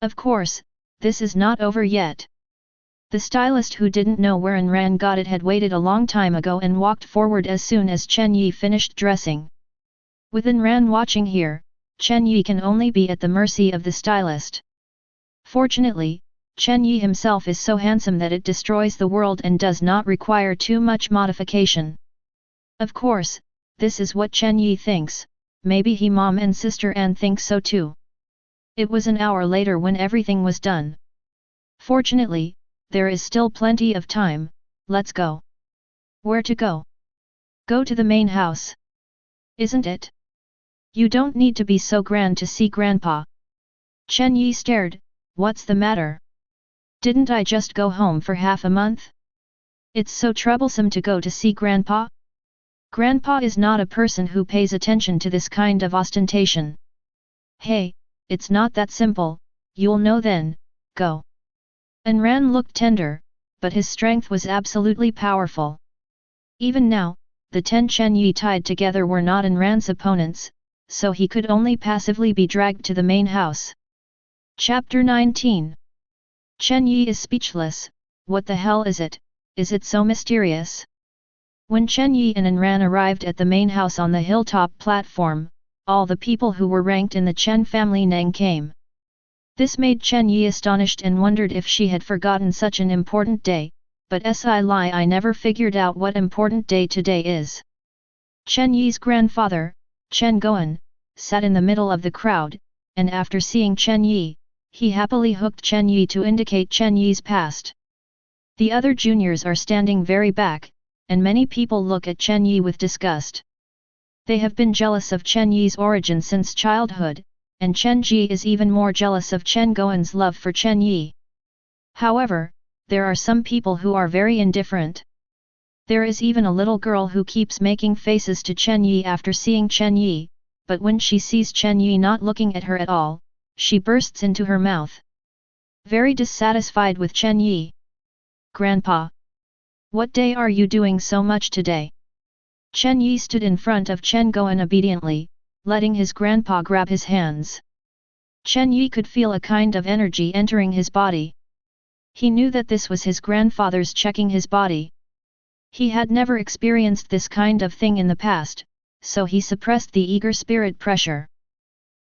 Speaker 1: Of course, this is not over yet. The stylist who didn't know where Anran got it had waited a long time ago and walked forward as soon as Chen Yi finished dressing. With Anran watching here, Chen Yi can only be at the mercy of the stylist. Fortunately, Chen Yi himself is so handsome that it destroys the world and does not require too much modification. Of course, this is what Chen Yi thinks, maybe he mom and sister Anne think so too. It was an hour later when everything was done. Fortunately, there is still plenty of time, let's go. Where to go? Go to the main house. Isn't it? You don't need to be so grand to see Grandpa. Chen Yi stared, what's the matter? Didn't I just go home for half a month? It's so troublesome to go to see Grandpa? Grandpa is not a person who pays attention to this kind of ostentation. Hey, it's not that simple, you'll know then, go. Anran looked tender, but his strength was absolutely powerful. Even now, the 10 Chen Yi tied together were not Anran's opponents, so he could only passively be dragged to the main house. Chapter 19. Chen Yi is speechless, what the hell is it? Is it so mysterious? When Chen Yi and Anran arrived at the main house on the hilltop platform, all the people who were ranked in the Chen family name came. This made Chen Yi astonished and wondered if she had forgotten such an important day, but I never figured out what important day today is. Chen Yi's grandfather, Chen Goen, sat in the middle of the crowd, and after seeing Chen Yi, he happily hooked Chen Yi to indicate Chen Yi's past. The other juniors are standing very back, and many people look at Chen Yi with disgust. They have been jealous of Chen Yi's origin since childhood, and Chen Ji is even more jealous of Chen Goen's love for Chen Yi. However, there are some people who are very indifferent. There is even a little girl who keeps making faces to Chen Yi after seeing Chen Yi, but when she sees Chen Yi not looking at her at all, she bursts into her mouth. Very dissatisfied with Chen Yi. Grandpa! What day are you doing so much today? Chen Yi stood in front of Chen Goen obediently, letting his grandpa grab his hands. Chen Yi could feel a kind of energy entering his body. He knew that this was his grandfather's checking his body. He had never experienced this kind of thing in the past, so he suppressed the eager spirit pressure.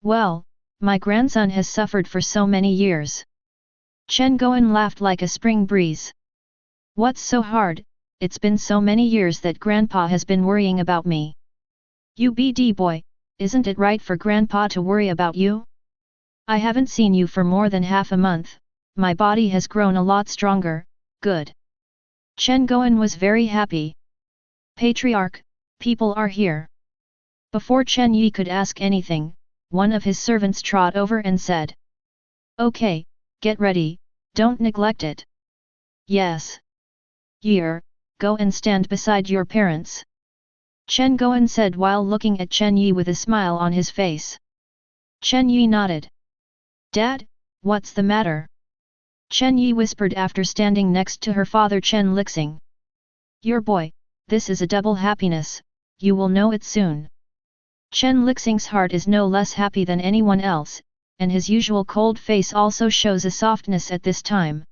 Speaker 1: Well, my grandson has suffered for so many years. Chen Goen laughed like a spring breeze. What's so hard? It's been so many years that Grandpa has been worrying about me. You BD boy, isn't it right for Grandpa to worry about you? I haven't seen you for more than half a month, my body has grown a lot stronger, good. Chen Goen was very happy. Patriarch, people are here. Before Chen Yi could ask anything, one of his servants trot over and said. Okay, get ready, don't neglect it. Yes. Year, go and stand beside your parents. Chen Goen said while looking at Chen Yi with a smile on his face. Chen Yi nodded. Dad, what's the matter? Chen Yi whispered after standing next to her father Chen Lixing. Your boy, this is a double happiness, you will know it soon. Chen Lixing's heart is no less happy than anyone else, and his usual cold face also shows a softness at this time.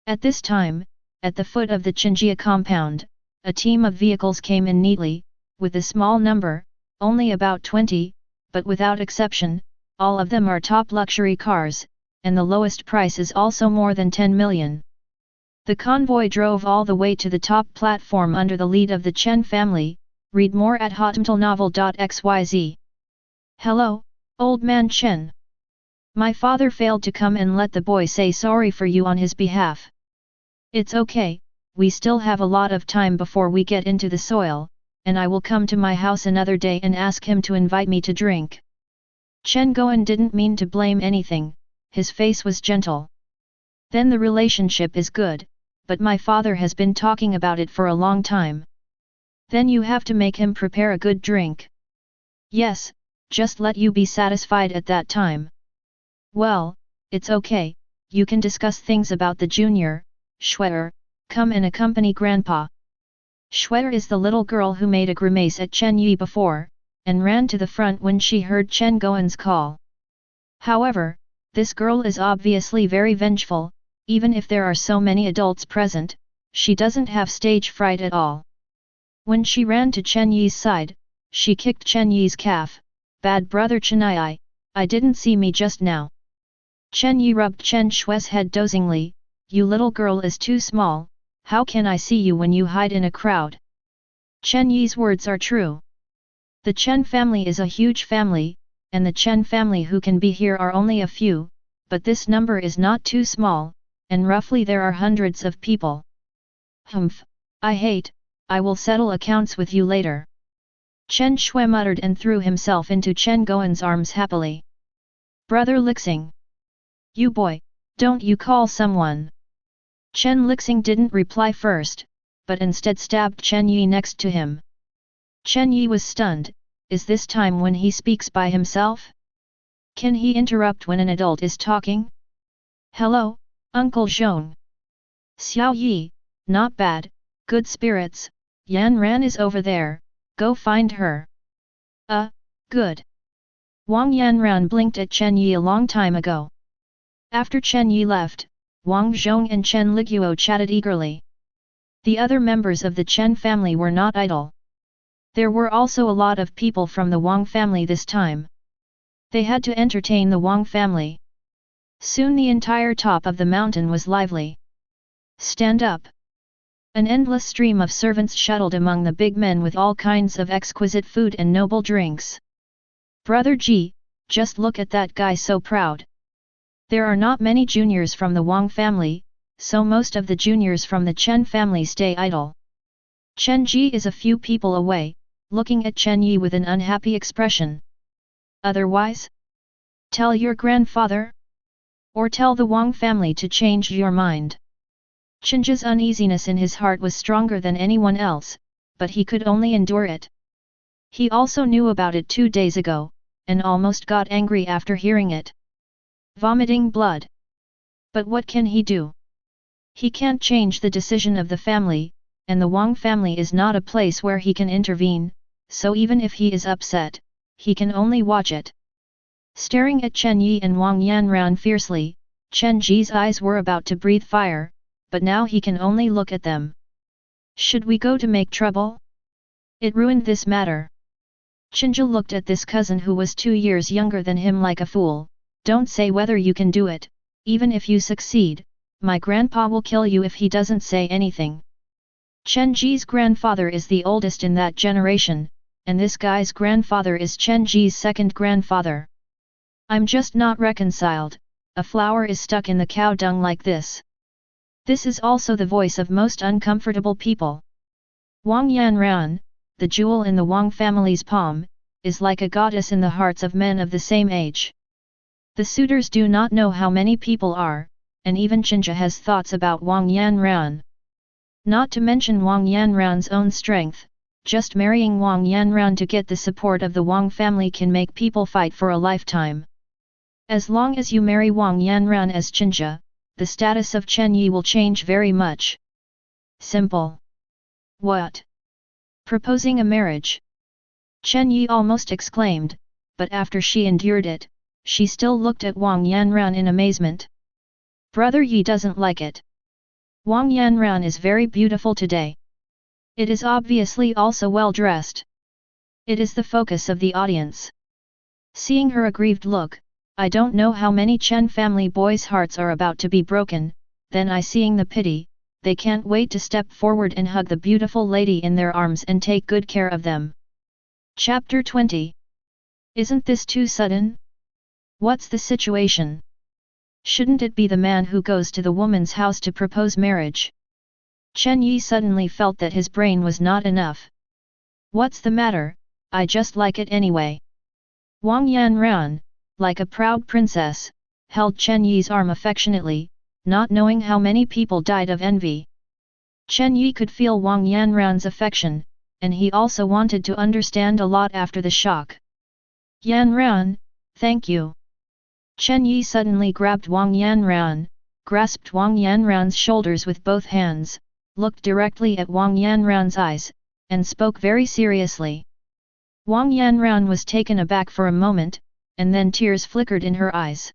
Speaker 1: At this time, at the foot of the Chenjia compound, a team of vehicles came in neatly, with a small number, only about 20, but without exception, all of them are top luxury cars, and the lowest price is also more than 10 million. The convoy drove all the way to the top platform under the lead of the Chen family. Read more at hotmtlnovel.xyz. Hello, old man Chen. My father failed to come and let the boy say sorry for you on his behalf. It's okay, we still have a lot of time before we get into the soil, and I will come to my house another day and ask him to invite me to drink. Chen Goen didn't mean to blame anything, his face was gentle. Then the relationship is good, but my father has been talking about it for a long time. Then you have to make him prepare a good drink. Yes, just let you be satisfied at that time. Well, it's okay, you can discuss things about the junior, Shuer, come and accompany Grandpa. Shuer is the little girl who made a grimace at Chen Yi before, and ran to the front when she heard Chen Goen's call. However, this girl is obviously very vengeful, even if there are so many adults present, she doesn't have stage fright at all. When she ran to Chen Yi's side, she kicked Chen Yi's calf. Bad brother Chen Yi, I didn't see me just now. Chen Yi rubbed Chen Shue's head dozingly, you little girl is too small, how can I see you when you hide in a crowd? Chen Yi's words are true. The Chen family is a huge family, and the Chen family who can be here are only a few, but this number is not too small, and roughly there are hundreds of people. Humph, I will settle accounts with you later. Chen Shui muttered and threw himself into Chen Goen's arms happily. Brother Lixing. You boy, don't you call someone. Chen Lixing didn't reply first, but instead stabbed Chen Yi next to him. Chen Yi was stunned, is this time when he speaks by himself? Can he interrupt when an adult is talking? Hello, Uncle Zhong. Xiao Yi, not bad, good spirits, Yan Ran is over there, go find her. Good. Wang Yanran blinked at Chen Yi a long time ago. After Chen Yi left, Wang Zhong and Chen Liguo chatted eagerly. The other members of the Chen family were not idle. There were also a lot of people from the Wang family this time. They had to entertain the Wang family. Soon the entire top of the mountain was lively. Stand up. An endless stream of servants shuttled among the big men with all kinds of exquisite food and noble drinks. Brother Ji, just look at that guy so proud. There are not many juniors from the Wang family, so most of the juniors from the Chen family stay idle. Chen Ji is a few people away, looking at Chen Yi with an unhappy expression. Otherwise? Tell your grandfather? Or tell the Wang family to change your mind. Chen Ji's uneasiness in his heart was stronger than anyone else, but he could only endure it. He also knew about it 2 days ago, and almost got angry after hearing it. Vomiting blood. But what can he do? He can't change the decision of the family, and the Wang family is not a place where he can intervene, so even if he is upset, he can only watch it. Staring at Chen Yi and Wang Yanran fiercely, Chen Ji's eyes were about to breathe fire, but now he can only look at them. Should we go to make trouble? It ruined this matter. Chen Yi looked at this cousin who was 2 years younger than him like a fool. Don't say whether you can do it, even if you succeed, my grandpa will kill you if he doesn't say anything. Chen Ji's grandfather is the oldest in that generation, and this guy's grandfather is Chen Ji's second grandfather. I'm just not reconciled, a flower is stuck in the cow dung like this. This is also the voice of most uncomfortable people. Wang Yanran, the jewel in the Wang family's palm, is like a goddess in the hearts of men of the same age. The suitors do not know how many people are, and even Chen Yi has thoughts about Wang Yanran. Not to mention Wang Yanran's own strength, just marrying Wang Yanran to get the support of the Wang family can make people fight for a lifetime. As long as you marry Wang Yanran as Chen Yi, the status of Chen Yi will change very much. Simple. What? Proposing a marriage? Chen Yi almost exclaimed, but after she endured it, she still looked at Wang Yanran in amazement. Brother Yi doesn't like it. Wang Yanran is very beautiful today. It is obviously also well dressed. It is the focus of the audience. Seeing her aggrieved look, I don't know how many Chen family boys' hearts are about to be broken, then I seeing the pity, they can't wait to step forward and hug the beautiful lady in their arms and take good care of them. Chapter 20. Isn't this too sudden? What's the situation? Shouldn't it be the man who goes to the woman's house to propose marriage? Chen Yi suddenly felt that his brain was not enough. What's the matter, I just like it anyway. Wang Yanran, like a proud princess, held Chen Yi's arm affectionately, not knowing how many people died of envy. Chen Yi could feel Wang Yanran's affection, and he also wanted to understand a lot after the shock. Yanran, thank you. Chen Yi suddenly grabbed Wang Yanran, grasped Wang Yanran's shoulders with both hands, looked directly at Wang Yanran's eyes, and spoke very seriously. Wang Yanran was taken aback for a moment, and then tears flickered in her eyes.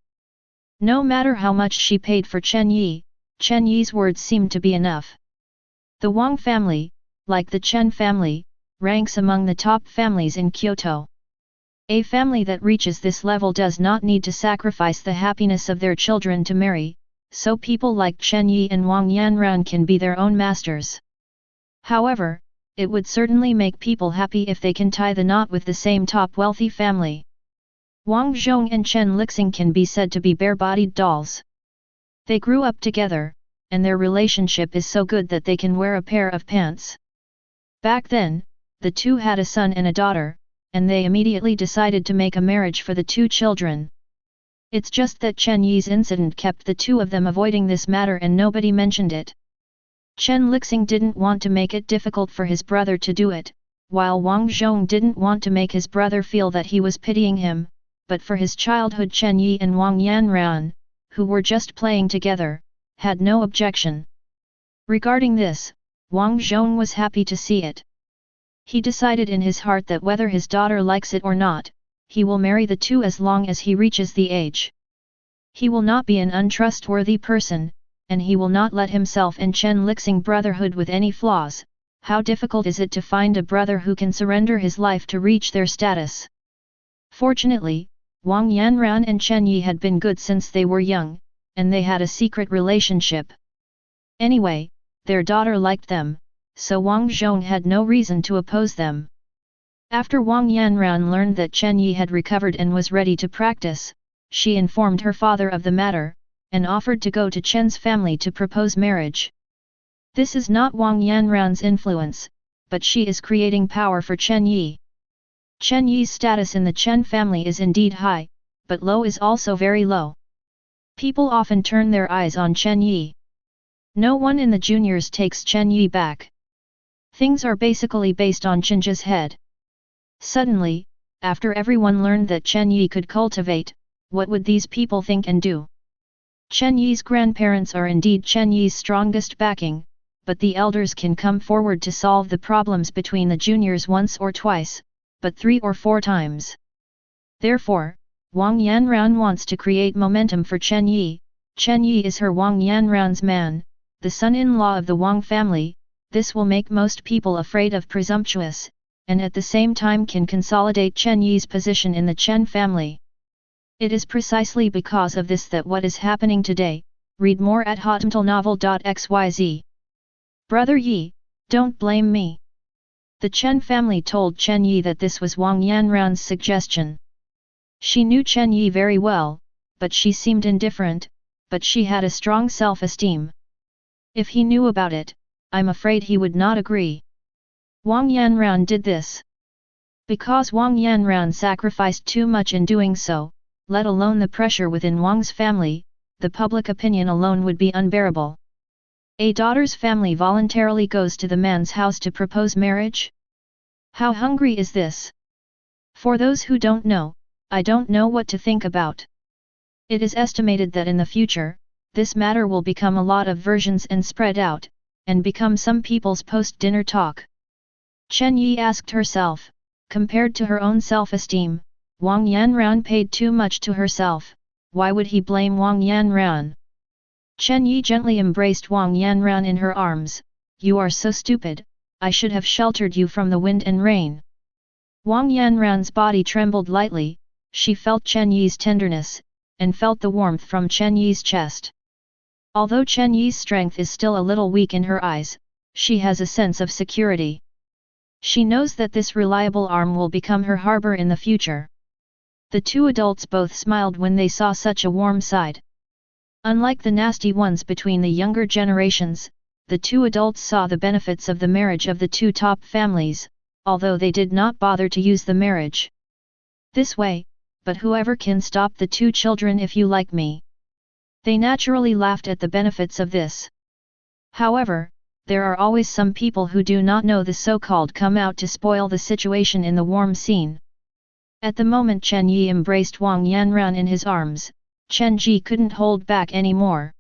Speaker 1: No matter how much she paid for Chen Yi's words seemed to be enough. The Wang family, like the Chen family, ranks among the top families in Kyoto. A family that reaches this level does not need to sacrifice the happiness of their children to marry, so people like Chen Yi and Wang Yanran can be their own masters. However, it would certainly make people happy if they can tie the knot with the same top wealthy family. Wang Zhong and Chen Lixing can be said to be bare-bodied dolls. They grew up together, and their relationship is so good that they can wear a pair of pants. Back then, the two had a son and a daughter, and they immediately decided to make a marriage for the two children. It's just that Chen Yi's incident kept the two of them avoiding this matter and nobody mentioned it. Chen Lixing didn't want to make it difficult for his brother to do it, while Wang Zhong didn't want to make his brother feel that he was pitying him, but for his childhood Chen Yi and Wang Yanran, who were just playing together, had no objection. Regarding this, Wang Zhong was happy to see it. He decided in his heart that whether his daughter likes it or not, he will marry the two as long as he reaches the age. He will not be an untrustworthy person, and he will not let himself and Chen Lixing brotherhood with any flaws. How difficult is it to find a brother who can surrender his life to reach their status? Fortunately, Wang Yanran and Chen Yi had been good since they were young, and they had a secret relationship. Anyway, their daughter liked them, so Wang Zhong had no reason to oppose them. After Wang Yanran learned that Chen Yi had recovered and was ready to practice, she informed her father of the matter, and offered to go to Chen's family to propose marriage. This is not Wang Yanran's influence, but she is creating power for Chen Yi. Chen Yi's status in the Chen family is indeed high, but low is also very low. People often turn their eyes on Chen Yi. No one in the juniors takes Chen Yi back. Things are basically based on Chen Ji's head. Suddenly, after everyone learned that Chen Yi could cultivate, what would these people think and do? Chen Yi's grandparents are indeed Chen Yi's strongest backing, but the elders can come forward to solve the problems between the juniors once or twice, but 3 or 4 times. Therefore, Wang Yanran wants to create momentum for Chen Yi. Chen Yi is her Wang Yanran's man, the son-in-law of the Wang family. This will make most people afraid of presumptuous, and at the same time can consolidate Chen Yi's position in the Chen family. It is precisely because of this that what is happening today. Read more at hotmtlnovel.xyz. Brother Yi, don't blame me. The Chen family told Chen Yi that this was Wang Yanran's suggestion. She knew Chen Yi very well, but she seemed indifferent, but she had a strong self-esteem. If he knew about it, I'm afraid he would not agree. Wang Yanran did this because Wang Yanran sacrificed too much in doing so, let alone the pressure within Wang's family, the public opinion alone would be unbearable. A daughter's family voluntarily goes to the man's house to propose marriage? How hungry is this? For those who don't know, I don't know what to think about. It is estimated that in the future, this matter will become a lot of versions and spread out, and become some people's post-dinner talk. Chen Yi asked herself, compared to her own self-esteem, Wang Yanran paid too much to herself, why would he blame Wang Yanran? Chen Yi gently embraced Wang Yanran in her arms, you are so stupid, I should have sheltered you from the wind and rain. Wang Yanran's body trembled lightly, she felt Chen Yi's tenderness, and felt the warmth from Chen Yi's chest. Although Chen Yi's strength is still a little weak in her eyes, she has a sense of security. She knows that this reliable arm will become her harbor in the future. The two adults both smiled when they saw such a warm side. Unlike the nasty ones between the younger generations, the two adults saw the benefits of the marriage of the two top families, although they did not bother to use the marriage. This way, but whoever can stop the two children if you like me. They naturally laughed at the benefits of this. However, there are always some people who do not know the so-called come out to spoil the situation in the warm scene. At the moment Chen Yi embraced Wang Yanran in his arms, Chen Ji couldn't hold back anymore.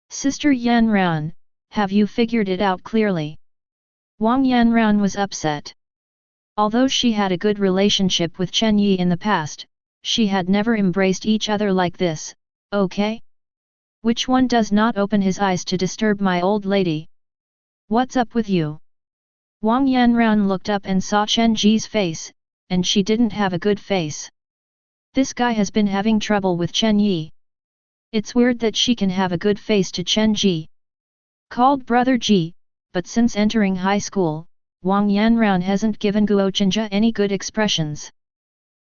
Speaker 1: Sister Yanran, have you figured it out clearly? Wang Yanran was upset. Although she had a good relationship with Chen Yi in the past, she had never embraced each other like this, okay? Which one does not open his eyes to disturb my old lady? What's up with you? Wang Yanran looked up and saw Chen Ji's face, and she didn't have a good face. This guy has been having trouble with Chen Yi. It's weird that she can have a good face to Chen Ji. Called Brother Ji, but since entering high school, Wang Yanran hasn't given Guo Chenja any good expressions.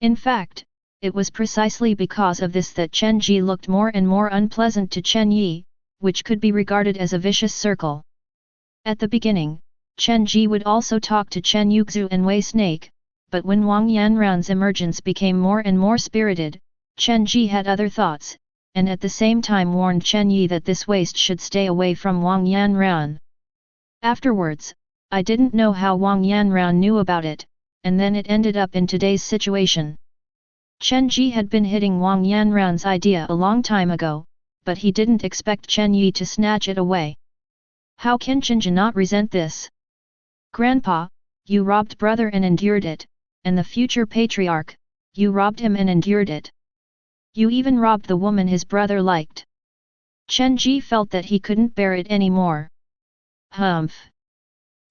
Speaker 1: In fact, it was precisely because of this that Chen Ji looked more and more unpleasant to Chen Yi, which could be regarded as a vicious circle. At the beginning, Chen Ji would also talk to Chen Yuxu and Wei Snake, but when Wang Yanran's emergence became more and more spirited, Chen Ji had other thoughts, and at the same time warned Chen Yi that this waste should stay away from Wang Yanran. Afterwards, I didn't know how Wang Yanran knew about it, and then it ended up in today's situation. Chen Ji had been hitting Wang Yanran's idea a long time ago, but he didn't expect Chen Yi to snatch it away. How can Chen Ji not resent this? Grandpa, you robbed brother and endured it, and the future patriarch, you robbed him and endured it. You even robbed the woman his brother liked. Chen Ji felt that he couldn't bear it anymore. Humph.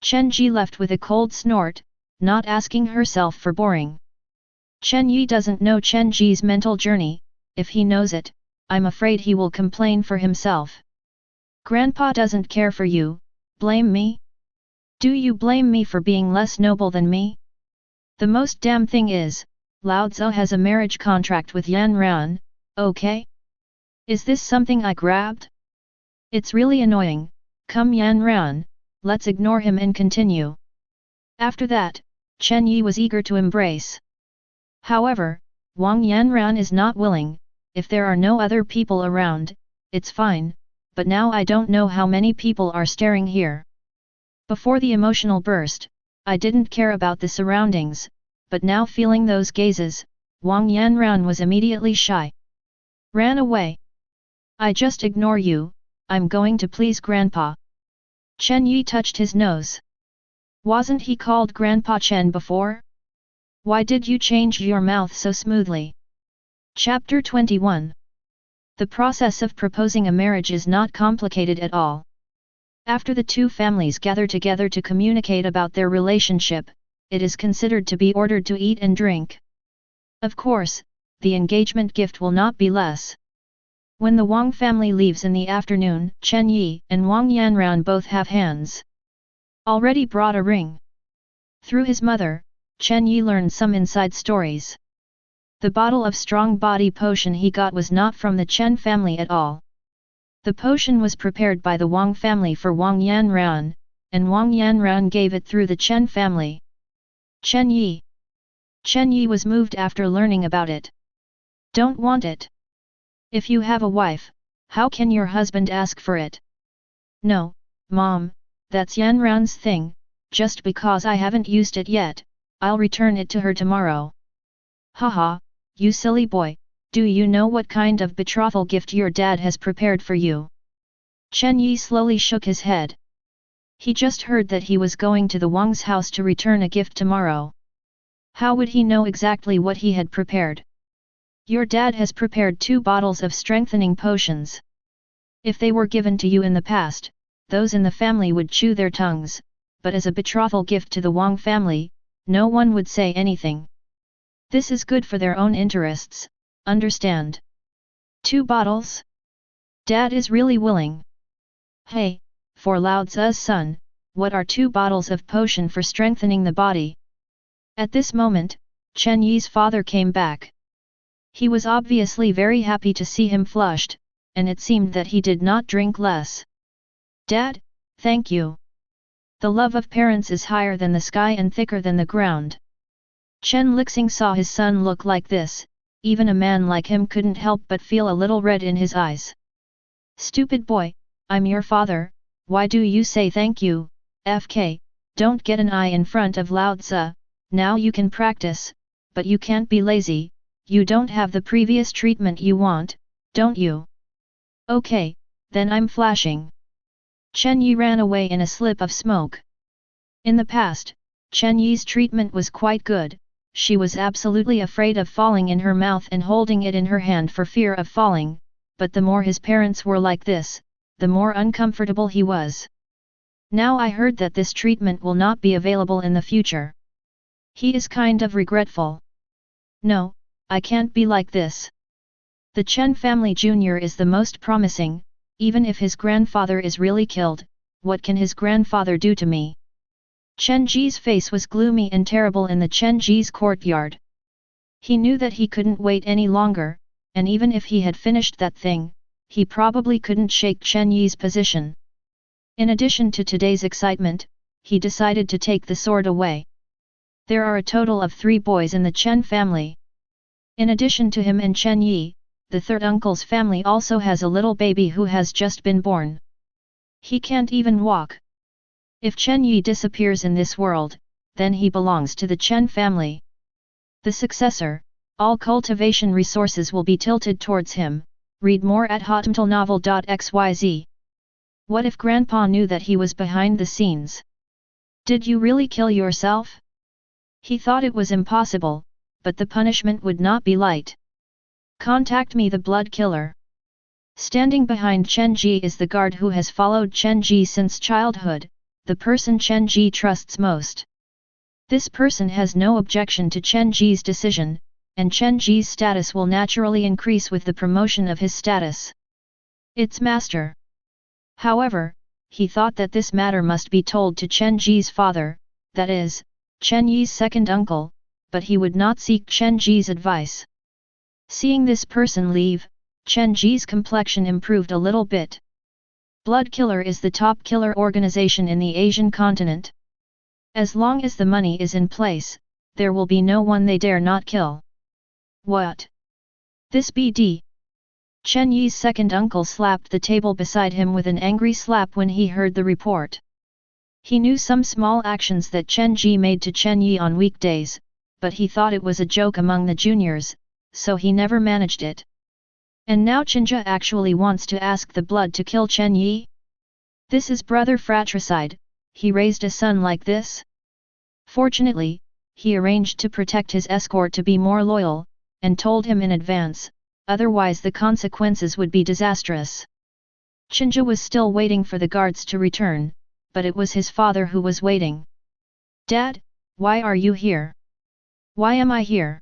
Speaker 1: Chen Ji left with a cold snort, not asking herself for boring. Chen Yi doesn't know Chen Ji's mental journey, if he knows it, I'm afraid he will complain for himself. Grandpa doesn't care for you, blame me? Do you blame me for being less noble than me? The most damn thing is, Lao Tzu has a marriage contract with Yanran, okay? Is this something I grabbed? It's really annoying, come Yanran, let's ignore him and continue. After that, Chen Yi was eager to embrace. However, Wang Yanran is not willing, if there are no other people around, it's fine, but now I don't know how many people are staring here. Before the emotional burst, I didn't care about the surroundings, but now feeling those gazes, Wang Yanran was immediately shy. Ran away. I just ignore you, I'm going to please Grandpa. Chen Yi touched his nose. Wasn't he called Grandpa Chen before? Why did you change your mouth so smoothly? Chapter 21. The process of proposing a marriage is not complicated at all. After the two families gather together to communicate about their relationship, it is considered to be ordered to eat and drink. Of course, the engagement gift will not be less. When the Wang family leaves in the afternoon, Chen Yi and Wang Yanran both have hands already brought a ring. Through his mother, Chen Yi learned some inside stories. The bottle of strong body potion he got was not from the Chen family at all. The potion was prepared by the Wang family for Wang Yanran, and Wang Yanran gave it through the Chen family. Chen Yi. Chen Yi was moved after learning about it. Don't want it. If you have a wife, how can your husband ask for it? No, Mom, that's Yanran's thing, just because I haven't used it yet, I'll return it to her tomorrow. Haha, you silly boy, do you know what kind of betrothal gift your dad has prepared for you? Chen Yi slowly shook his head. He just heard that he was going to the Wang's house to return a gift tomorrow. How would he know exactly what he had prepared? Your dad has prepared 2 bottles of strengthening potions. If they were given to you in the past, those in the family would chew their tongues, but as a betrothal gift to the Wang family, no one would say anything. This is good for their own interests, understand? 2 bottles? Dad is really willing. Hey, for Lao Tzu's son, what are 2 bottles of potion for strengthening the body? At this moment, Chen Yi's father came back. He was obviously very happy to see him flushed, and it seemed that he did not drink less. Dad, thank you. The love of parents is higher than the sky and thicker than the ground. Chen Lixing saw his son look like this, even a man like him couldn't help but feel a little red in his eyes. Stupid boy, I'm your father, why do you say thank you, FK, don't get an eye in front of Lao Tzu, now you can practice, but you can't be lazy, you don't have the previous treatment you want, don't you? Okay, then I'm flashing. Chen Yi ran away in a slip of smoke. In the past, Chen Yi's treatment was quite good, she was absolutely afraid of falling in her mouth and holding it in her hand for fear of falling, but the more his parents were like this, the more uncomfortable he was. Now I heard that this treatment will not be available in the future. He is kind of regretful. No, I can't be like this. The Chen family junior is the most promising, even if his grandfather is really killed, what can his grandfather do to me? Chen Ji's face was gloomy and terrible in the Chen Ji's courtyard. He knew that he couldn't wait any longer, and even if he had finished that thing, he probably couldn't shake Chen Yi's position. In addition to today's excitement, he decided to take the sword away. There are a total of 3 boys in the Chen family. In addition to him and Chen Yi, the third uncle's family also has a little baby who has just been born. He can't even walk. If Chen Yi disappears in this world, then he belongs to the Chen family. The successor, all cultivation resources will be tilted towards him, read more at hotmtlnovel.xyz. What if Grandpa knew that he was behind the scenes? Did you really kill yourself? He thought it was impossible, but the punishment would not be light. Contact me, the blood killer. Standing behind Chen Ji is the guard who has followed Chen Ji since childhood, the person Chen Ji trusts most. This person has no objection to Chen Ji's decision, and Chen Ji's status will naturally increase with the promotion of his status. It's master. However, he thought that this matter must be told to Chen Ji's father, that is, Chen Yi's second uncle, but he would not seek Chen Ji's advice. Seeing this person leave, Chen Ji's complexion improved a little bit. Blood Killer is the top killer organization in the Asian continent. As long as the money is in place, there will be no one they dare not kill. What? This BD? Chen Yi's second uncle slapped the table beside him with an angry slap when he heard the report. He knew some small actions that Chen Ji made to Chen Yi on weekdays, but he thought it was a joke among the juniors, so he never managed it. And now Chenja actually wants to ask the blood to kill Chen Yi? This is brother fratricide, he raised a son like this? Fortunately, he arranged to protect his escort to be more loyal, and told him in advance, otherwise the consequences would be disastrous. Chenja was still waiting for the guards to return, but it was his father who was waiting. Dad, Why are you here? Why am I here?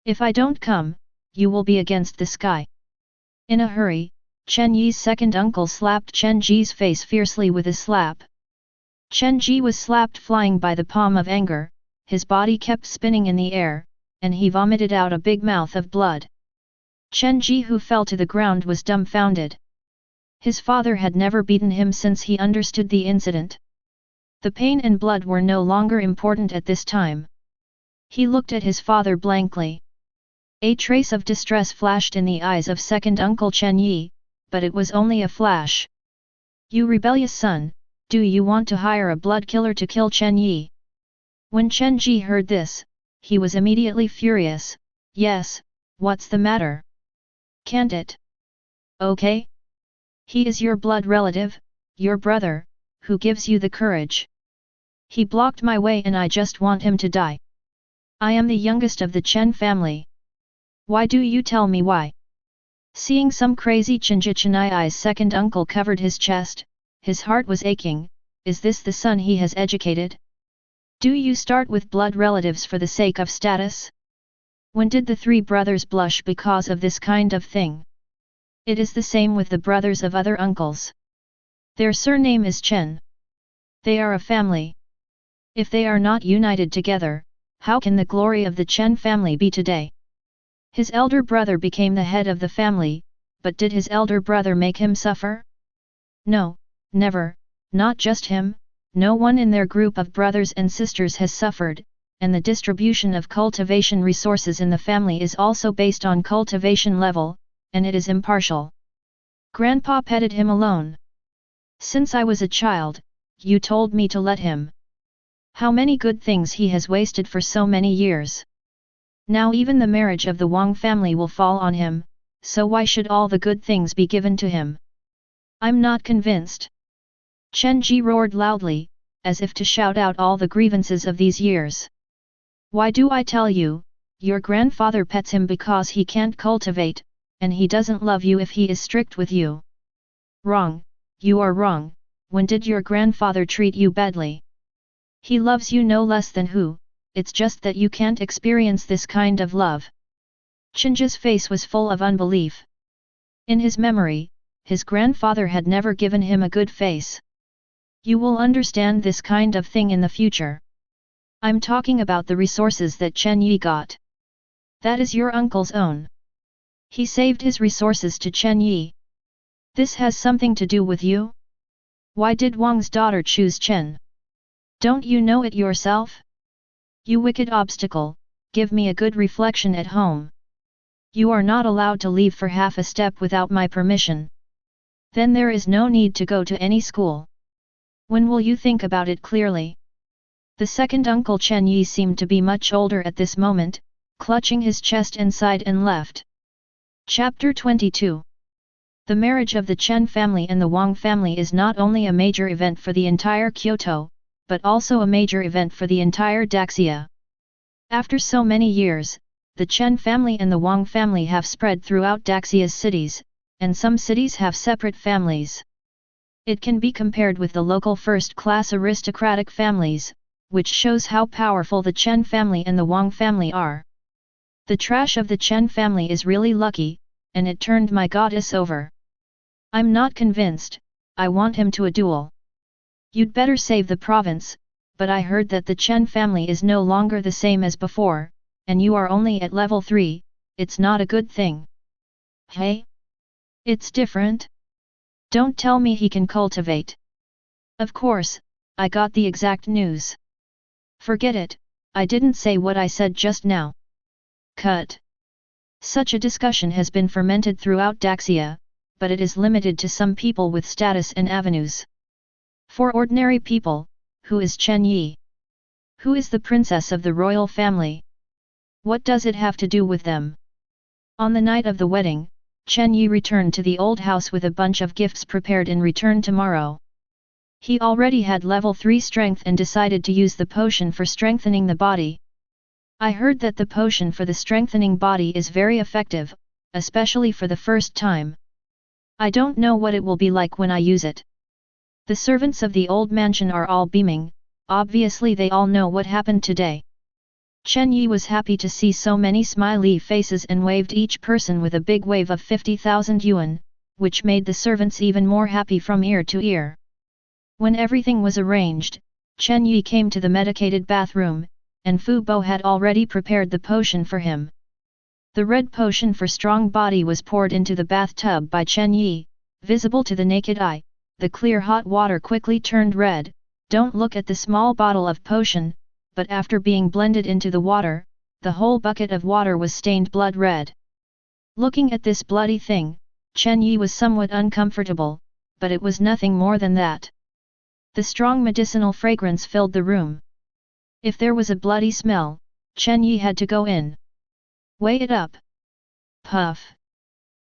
Speaker 1: If I don't come, you will be against the sky. In a hurry, Chen Yi's second uncle slapped Chen Ji's face fiercely with a slap. Chen Yi was slapped flying by the palm of anger, his body kept spinning in the air, and he vomited out a big mouth of blood. Chen Yi, who fell to the ground, was dumbfounded. His father had never beaten him since he understood the incident. The pain and blood were no longer important at this time. He looked at his father blankly. A trace of distress flashed in the eyes of second uncle Chen Yi, but it was only a flash. You rebellious son, do you want to hire a blood killer to kill Chen Yi? When Chen Yi heard this, he was immediately furious. Yes, what's the matter? Can't it? Okay? He is your blood relative, your brother, who gives you the courage. He blocked my way and I just want him to die. I am the youngest of the Chen family. Why do you tell me why? Seeing some crazy Chenjichani's second uncle covered his chest, his heart was aching. Is this the son he has educated? Do you start with blood relatives for the sake of status? When did the three brothers blush because of this kind of thing? It is the same with the brothers of other uncles. Their surname is Chen. They are a family. If they are not united together, how can the glory of the Chen family be today? His elder brother became the head of the family, but did his elder brother make him suffer? No, never, not just him, no one in their group of brothers and sisters has suffered, and the distribution of cultivation resources in the family is also based on cultivation level, and it is impartial. Grandpa petted him alone. Since I was a child, you told me to let him. How many good things he has wasted for so many years. Now even the marriage of the Wang family will fall on him, so why should all the good things be given to him? I'm not convinced. Chen Yi roared loudly, as if to shout out all the grievances of these years. Why do I tell you, your grandfather pets him because he can't cultivate, and he doesn't love you if he is strict with you. Wrong, you are wrong. When did your grandfather treat you badly? He loves you no less than who. It's just that you can't experience this kind of love. Chenji's face was full of unbelief. In his memory, his grandfather had never given him a good face. You will understand this kind of thing in the future. I'm talking about the resources that Chen Yi got. That is your uncle's own. He saved his resources to Chen Yi. This has something to do with you? Why did Wang's daughter choose Chen? Don't you know it yourself? You wicked obstacle, give me a good reflection at home. You are not allowed to leave for half a step without my permission. Then there is no need to go to any school. When will you think about it clearly? The second uncle Chen Yi seemed to be much older at this moment, clutching his chest and sighed and left. Chapter 22. The marriage of the Chen family and the Wang family is not only a major event for the entire Kyoto, but also a major event for the entire Daxia. After so many years, the Chen family and the Wang family have spread throughout Daxia's cities, and some cities have separate families. It can be compared with the local first-class aristocratic families, which shows how powerful the Chen family and the Wang family are. The trash of the Chen family is really lucky, and it turned my goddess over. I'm not convinced, I want him to a duel. You'd better save the province, but I heard that the Chen family is no longer the same as before, and you are only at level 3, it's not a good thing. Hey? It's different? Don't tell me he can cultivate. Of course, I got the exact news. Forget it, I didn't say what I said just now. Cut. Such a discussion has been fermented throughout Daxia, but it is limited to some people with status and avenues. For ordinary people, who is Chen Yi? Who is the princess of the royal family? What does it have to do with them? On the night of the wedding, Chen Yi returned to the old house with a bunch of gifts prepared in return tomorrow. He already had level 3 strength and decided to use the potion for strengthening the body. I heard that the potion for the strengthening body is very effective, especially for the first time. I don't know what it will be like when I use it. The servants of the old mansion are all beaming, obviously they all know what happened today. Chen Yi was happy to see so many smiley faces and waved each person with a big wave of 50,000 yuan, which made the servants even more happy from ear to ear. When everything was arranged, Chen Yi came to the medicated bathroom, and Fu Bo had already prepared the potion for him. The red potion for strong body was poured into the bathtub by Chen Yi, visible to the naked eye. The clear hot water quickly turned red. Don't look at the small bottle of potion, but after being blended into the water, the whole bucket of water was stained blood red. Looking at this bloody thing, Chen Yi was somewhat uncomfortable, but it was nothing more than that. The strong medicinal fragrance filled the room. If there was a bloody smell, Chen Yi had to go in. Weigh it up. Puff.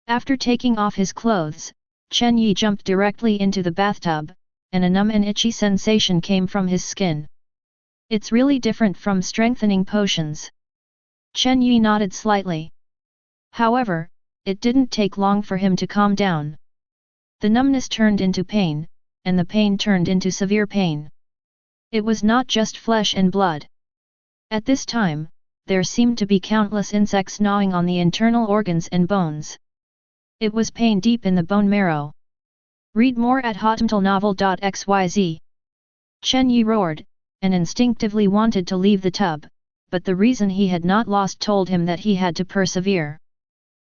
Speaker 1: After taking off his clothes, Chen Yi jumped directly into the bathtub, and a numb and itchy sensation came from his skin. It's really different from strengthening potions. Chen Yi nodded slightly. However, it didn't take long for him to calm down. The numbness turned into pain, and the pain turned into severe pain. It was not just flesh and blood. At this time, there seemed to be countless insects gnawing on the internal organs and bones. It was pain deep in the bone marrow. Read more at hotmtlnovel.xyz. Chen Yi roared, and instinctively wanted to leave the tub, but the reason he had not lost told him that he had to persevere.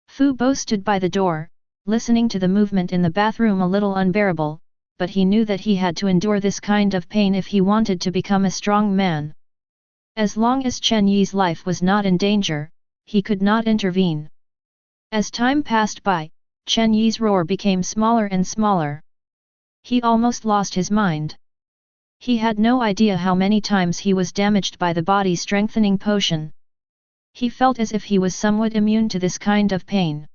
Speaker 1: Fu Bo stood by the door, listening to the movement in the bathroom a little unbearable, but he knew that he had to endure this kind of pain if he wanted to become a strong man. As long as Chen Yi's life was not in danger, he could not intervene. As time passed by, Chen Yi's roar became smaller and smaller. He almost lost his mind. He had no idea how many times he was damaged by the body-strengthening potion. He felt as if he was somewhat immune to this kind of pain.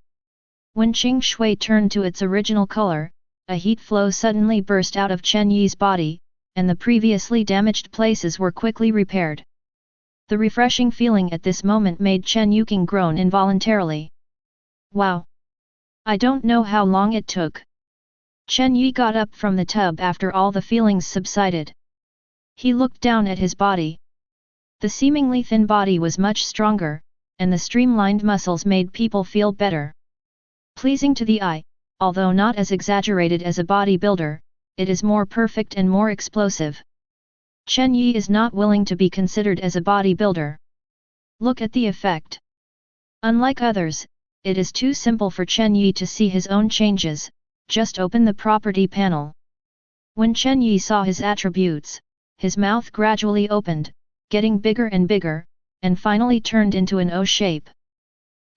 Speaker 1: When Qing Shui turned to its original color, a heat flow suddenly burst out of Chen Yi's body, and the previously damaged places were quickly repaired. The refreshing feeling at this moment made Chen Yuqing groan involuntarily. Wow! I don't know how long it took. Chen Yi got up from the tub after all the feelings subsided. He looked down at his body. The seemingly thin body was much stronger, and the streamlined muscles made people feel better. Pleasing to the eye, although not as exaggerated as a bodybuilder, it is more perfect and more explosive. Chen Yi is not willing to be considered as a bodybuilder. Look at the effect. Unlike others, it is too simple for Chen Yi to see his own changes. Just open the property panel. When Chen Yi saw his attributes, his mouth gradually opened, getting bigger and bigger, and finally turned into an O shape.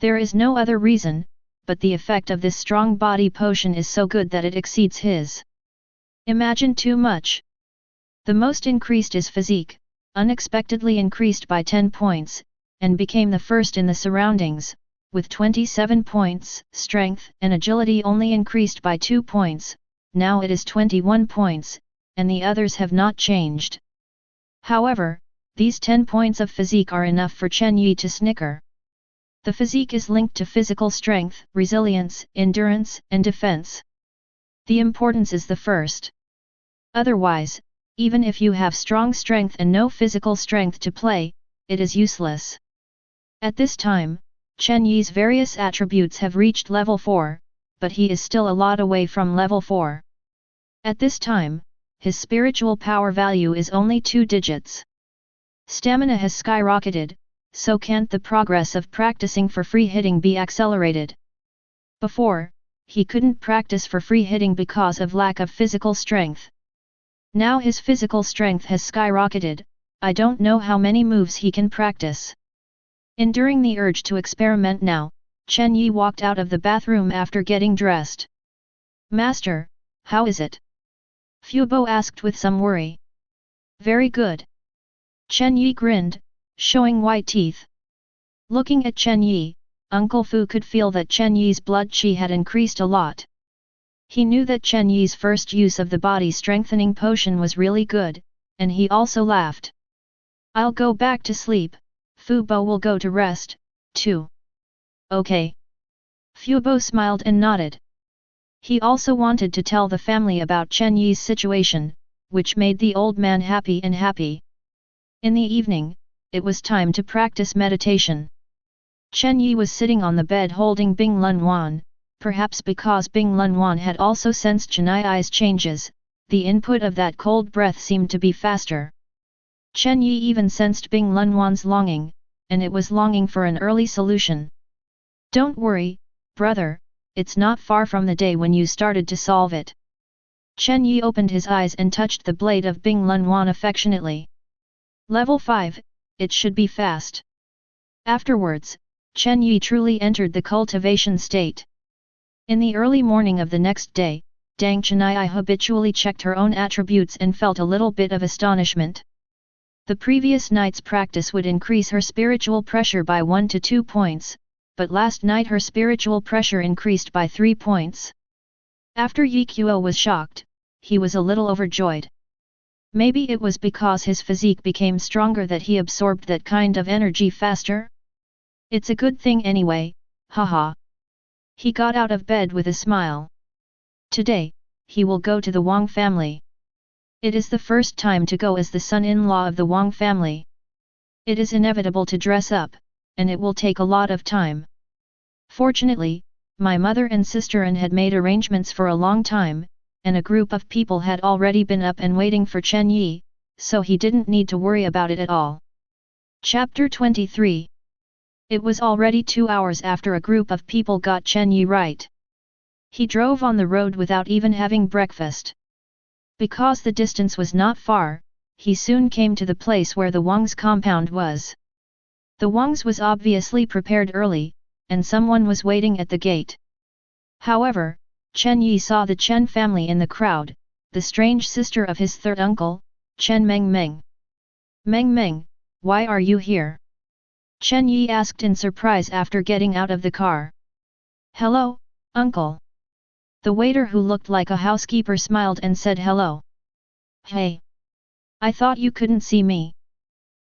Speaker 1: There is no other reason, but the effect of this strong body potion is so good that it exceeds his. Imagine too much. The most increased is physique, unexpectedly increased by 10 points, and became the first in the surroundings, with 27 points, strength and agility only increased by 2 points, now it is 21 points, and the others have not changed. However, these 10 points of physique are enough for Chen Yi to snicker. The physique is linked to physical strength, resilience, endurance, and defense. The importance is the first. Otherwise, even if you have strong strength and no physical strength to play, it is useless. At this time, Chen Yi's various attributes have reached level 4, but he is still a lot away from level 4. At this time, his spiritual power value is only 2 digits. Stamina has skyrocketed, so can't the progress of practicing for free hitting be accelerated? Before, he couldn't practice for free hitting because of lack of physical strength. Now his physical strength has skyrocketed, I don't know how many moves he can practice. Enduring the urge to experiment now, Chen Yi walked out of the bathroom after getting dressed. Master, how is it? Fu Bo asked with some worry. Very good. Chen Yi grinned, showing white teeth. Looking at Chen Yi, Uncle Fu could feel that Chen Yi's blood qi had increased a lot. He knew that Chen Yi's first use of the body-strengthening potion was really good, and he also laughed. I'll go back to sleep, Fu Bo will go to rest, too. Okay. Fu Bo smiled and nodded. He also wanted to tell the family about Chen Yi's situation, which made the old man happy and happy. In the evening, it was time to practice meditation. Chen Yi was sitting on the bed holding Bing Lunwan, perhaps because Bing Lunwan had also sensed Chen Yi's changes, the input of that cold breath seemed to be faster. Chen Yi even sensed Bing Lunwan's longing, and it was longing for an early solution. Don't worry, brother, it's not far from the day when you started to solve it. Chen Yi opened his eyes and touched the blade of Bing Lunwan affectionately. Level 5, it should be fast. Afterwards, Chen Yi truly entered the cultivation state. In the early morning of the next day, Dang Chenyi habitually checked her own attributes and felt a little bit of astonishment. The previous night's practice would increase her spiritual pressure by 1 to 2 points, but last night her spiritual pressure increased by 3 points. After Yi Kuo was shocked, he was a little overjoyed. Maybe it was because his physique became stronger that he absorbed that kind of energy faster? It's a good thing anyway, haha. He got out of bed with a smile. Today, he will go to the Wang family. It is the first time to go as the son-in-law of the Wang family. It is inevitable to dress up, and it will take a lot of time. Fortunately, my mother and sister had made arrangements for a long time, and a group of people had already been up and waiting for Chen Yi, so he didn't need to worry about it at all. Chapter 23. It was already 2 hours after a group of people got Chen Yi right. He drove on the road without even having breakfast. Because the distance was not far, he soon came to the place where the Wang's compound was. The Wang's was obviously prepared early, and someone was waiting at the gate. However, Chen Yi saw the Chen family in the crowd, the strange sister of his third uncle, Chen Mengmeng. Mengmeng, why are you here? Chen Yi asked in surprise after getting out of the car. Hello, uncle. The waiter who looked like a housekeeper smiled and said hello. Hey. I thought you couldn't see me.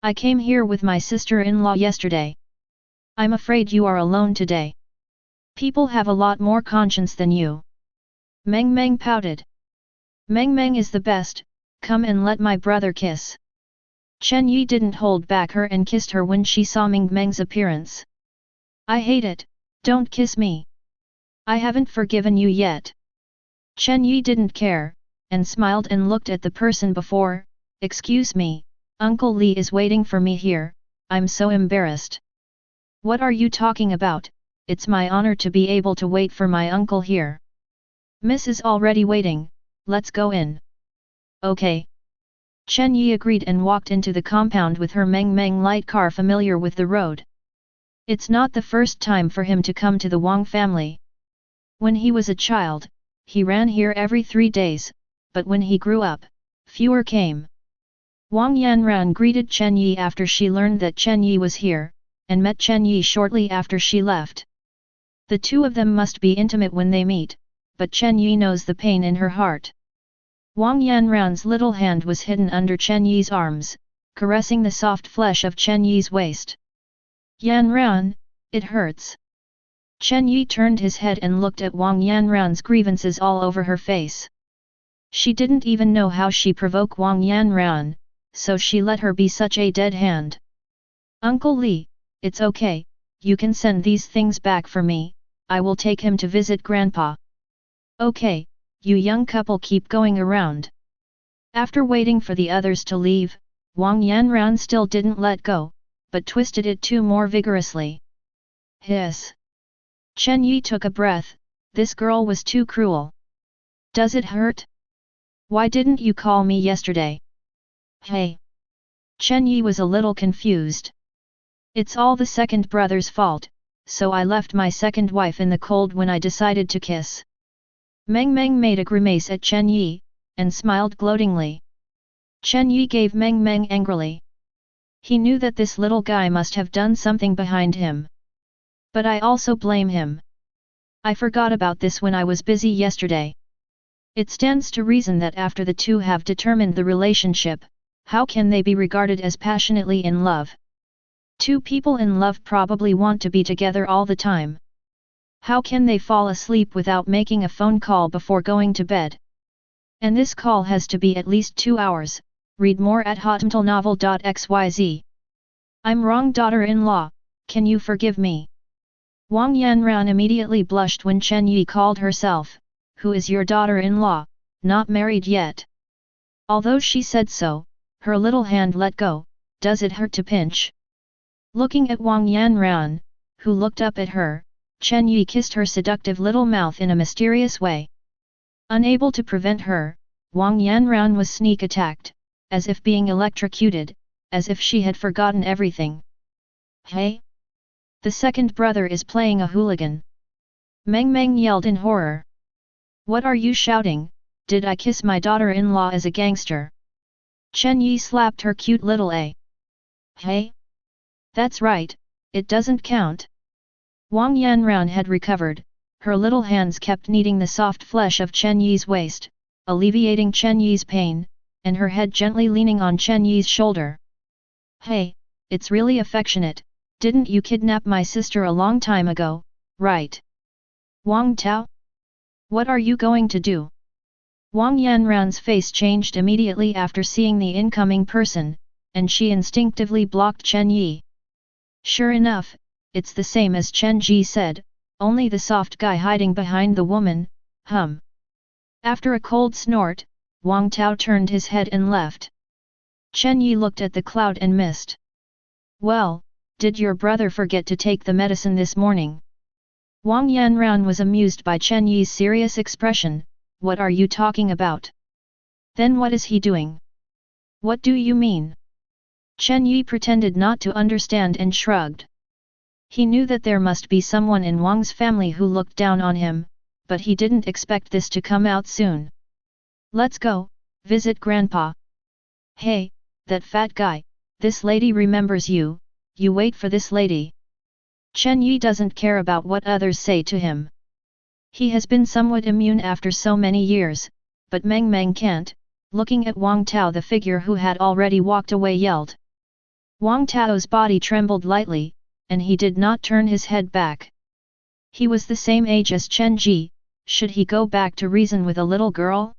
Speaker 1: I came here with my sister-in-law yesterday. I'm afraid you are alone today. People have a lot more conscience than you. Meng Meng pouted. Meng Meng is the best, come and let my brother kiss. Chen Yi didn't hold back her and kissed her when she saw Meng Meng's appearance. I hate it, don't kiss me. I haven't forgiven you yet. Chen Yi didn't care, and smiled and looked at the person before. Excuse me, Uncle Li is waiting for me here, I'm so embarrassed. What are you talking about? It's my honor to be able to wait for my uncle here. Miss is already waiting, let's go in. Okay. Chen Yi agreed and walked into the compound with her Meng Meng light car familiar with the road. It's not the first time for him to come to the Wang family. When he was a child, he ran here every 3 days, but when he grew up, fewer came. Wang Yanran greeted Chen Yi after she learned that Chen Yi was here, and met Chen Yi shortly after she left. The two of them must be intimate when they meet, but Chen Yi knows the pain in her heart. Wang Yanran's little hand was hidden under Chen Yi's arms, caressing the soft flesh of Chen Yi's waist. Yanran, it hurts. Chen Yi turned his head and looked at Wang Yanran's grievances all over her face. She didn't even know how she provoked Wang Yanran, so she let her be such a dead hand. Uncle Li, it's okay, you can send these things back for me, I will take him to visit Grandpa. Okay, you young couple keep going around. After waiting for the others to leave, Wang Yanran still didn't let go, but twisted it too more vigorously. Hiss. Chen Yi took a breath, this girl was too cruel. Does it hurt? Why didn't you call me yesterday? Hey. Chen Yi was a little confused. It's all the second brother's fault, so I left my second wife in the cold when I decided to kiss. Meng Meng made a grimace at Chen Yi, and smiled gloatingly. Chen Yi gave Meng Meng angrily. He knew that this little guy must have done something behind him. But I also blame him. I forgot about this when I was busy yesterday. It stands to reason that after the two have determined the relationship, how can they be regarded as passionately in love? Two people in love probably want to be together all the time. How can they fall asleep without making a phone call before going to bed? And this call has to be at least 2 hours, read more at hotmailnovel.xyz. I'm wrong, daughter-in-law, can you forgive me? Wang Yanran immediately blushed when Chen Yi called herself, who is your daughter-in-law, not married yet. Although she said so, her little hand let go, does it hurt to pinch? Looking at Wang Yanran, who looked up at her, Chen Yi kissed her seductive little mouth in a mysterious way. Unable to prevent her, Wang Yanran was sneak attacked, as if being electrocuted, as if she had forgotten everything. Hey! The second brother is playing a hooligan. Meng Meng yelled in horror. What are you shouting? Did I kiss my daughter-in-law as a gangster? Chen Yi slapped her cute little a. Hey! That's right, it doesn't count. Wang Yanran had recovered, her little hands kept kneading the soft flesh of Chen Yi's waist, alleviating Chen Yi's pain, and her head gently leaning on Chen Yi's shoulder. Hey, it's really affectionate, didn't you kidnap my sister a long time ago, right? Wang Tao? What are you going to do? Wang Yanran's face changed immediately after seeing the incoming person, and she instinctively blocked Chen Yi. Sure enough, it's the same as Chen Yi said, only the soft guy hiding behind the woman, After a cold snort, Wang Tao turned his head and left. Chen Yi looked at the cloud and mist. Well, did your brother forget to take the medicine this morning? Wang Yanran was amused by Chen Yi's serious expression. What are you talking about? Then what is he doing? What do you mean? Chen Yi pretended not to understand and shrugged. He knew that there must be someone in Wang's family who looked down on him, but he didn't expect this to come out soon. Let's go, visit Grandpa. Hey, that fat guy, this lady remembers you, you wait for this lady. Chen Yi doesn't care about what others say to him. He has been somewhat immune after so many years, but Meng Meng can't. Looking at Wang Tao, the figure who had already walked away yelled. Wang Tao's body trembled lightly, and he did not turn his head back. He was the same age as Chen Yi, should he go back to reason with a little girl?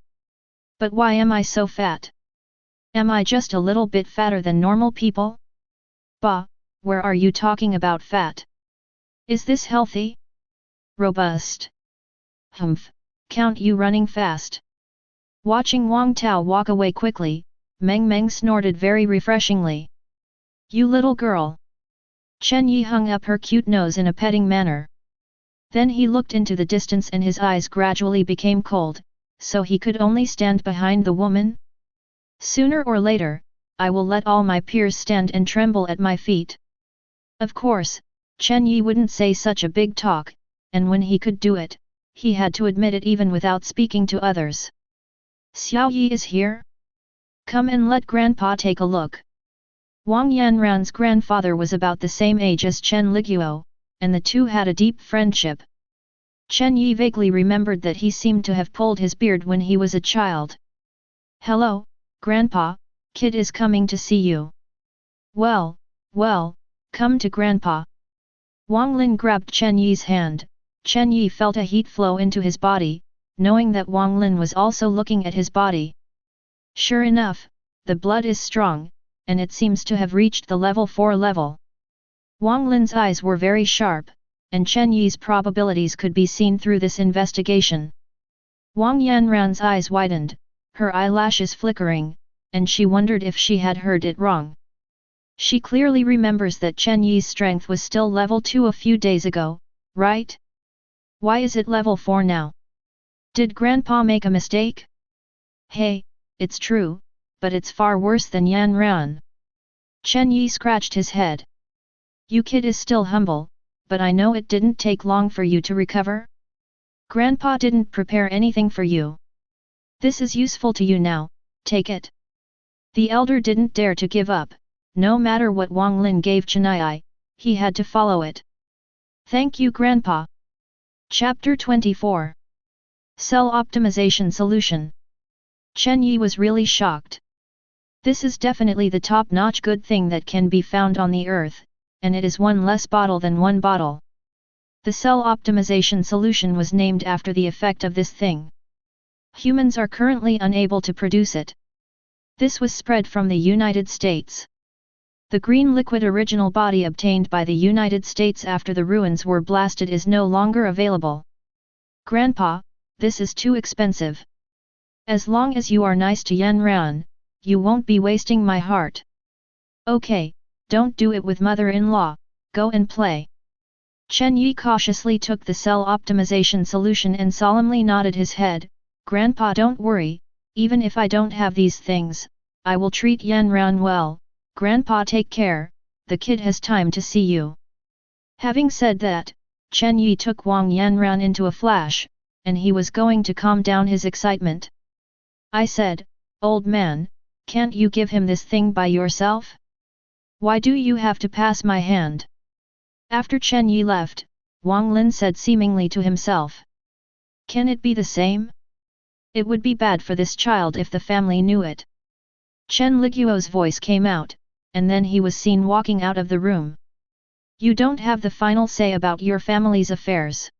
Speaker 1: But why am I so fat? Am I just a little bit fatter than normal people? Bah, where are you talking about fat? Is this healthy? Robust? Humph, count you running fast. Watching Wang Tao walk away quickly, Meng Meng snorted very refreshingly. You little girl! Chen Yi hung up her cute nose in a petting manner. Then he looked into the distance and his eyes gradually became cold, so he could only stand behind the woman. Sooner or later, I will let all my peers stand and tremble at my feet. Of course, Chen Yi wouldn't say such a big talk, and when he could do it, he had to admit it even without speaking to others. Xiao Yi is here? Come and let Grandpa take a look. Wang Yanran's grandfather was about the same age as Chen Liguo, and the two had a deep friendship. Chen Yi vaguely remembered that he seemed to have pulled his beard when he was a child. Hello, Grandpa, kid is coming to see you. Well, come to Grandpa. Wang Lin grabbed Chen Yi's hand. Chen Yi felt a heat flow into his body, knowing that Wang Lin was also looking at his body. Sure enough, the blood is strong, and it seems to have reached the level 4 level. Wang Lin's eyes were very sharp, and Chen Yi's probabilities could be seen through this investigation. Wang Yanran's eyes widened, her eyelashes flickering, and she wondered if she had heard it wrong. She clearly remembers that Chen Yi's strength was still level 2 a few days ago, right? Why is it level 4 now? Did Grandpa make a mistake? Hey, it's true, but it's far worse than Yanran. Chen Yi scratched his head. You kid is still humble, but I know it didn't take long for you to recover. Grandpa didn't prepare anything for you. This is useful to you now, take it. The elder didn't dare to give up, no matter what Wang Lin gave Chen Yi, he had to follow it. Thank you, Grandpa. Chapter 24. Cell Optimization Solution. Chen Yi was really shocked. This is definitely the top-notch good thing that can be found on the earth, and it is one less bottle than one bottle. The cell optimization solution was named after the effect of this thing. Humans are currently unable to produce it. This was spread from the United States. The green liquid original body obtained by the United States after the ruins were blasted is no longer available. Grandpa, this is too expensive. As long as you are nice to Yanran, you won't be wasting my heart. Okay, don't do it with mother-in-law, go and play. Chen Yi cautiously took the cell optimization solution and solemnly nodded his head. Grandpa, don't worry, even if I don't have these things, I will treat Yanran well. Grandpa, take care, the kid has time to see you. Having said that, Chen Yi took Wang Yanran into a flash, and he was going to calm down his excitement. I said, old man, can't you give him this thing by yourself? Why do you have to pass my hand? After Chen Yi left, Wang Lin said seemingly to himself. Can it be the same? It would be bad for this child if the family knew it. Chen Liguo's voice came out, and then he was seen walking out of the room. You don't have the final say about your family's affairs.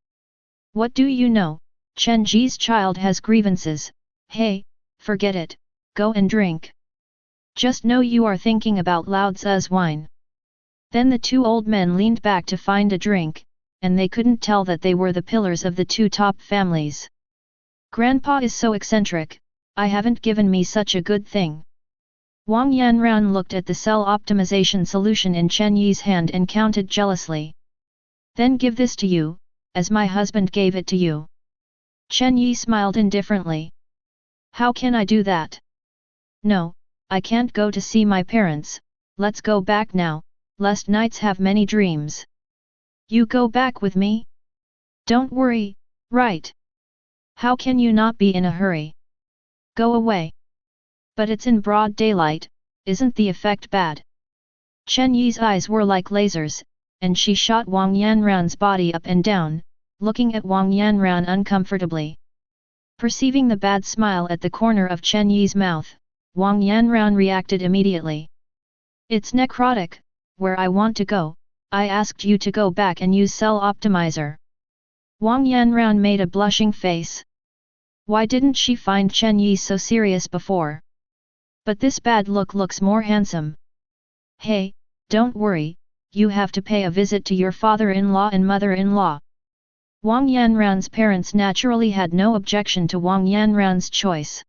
Speaker 1: What do you know? Chen Ji's child has grievances. Hey, forget it, go and drink. Just know you are thinking about Lao Tzu's wine. Then the two old men leaned back to find a drink, and they couldn't tell that they were the pillars of the two top families. Grandpa is so eccentric, I haven't given me such a good thing. Wang Yanran looked at the cell optimization solution in Chen Yi's hand and counted jealously. Then give this to you, as my husband gave it to you. Chen Yi smiled indifferently. How can I do that? No, I can't go to see my parents, let's go back now, lest nights have many dreams. You go back with me? Don't worry, right? How can you not be in a hurry? Go away. But it's in broad daylight, isn't the effect bad? Chen Yi's eyes were like lasers, and she shot Wang Yanran's body up and down, looking at Wang Yanran uncomfortably. Perceiving the bad smile at the corner of Chen Yi's mouth, Wang Yanran reacted immediately. It's necrotic, where I want to go, I asked you to go back and use cell optimizer. Wang Yanran made a blushing face. Why didn't she find Chen Yi so serious before? But this bad look looks more handsome. Hey, don't worry, you have to pay a visit to your father-in-law and mother-in-law. Wang Yanran's parents naturally had no objection to Wang Yanran's choice.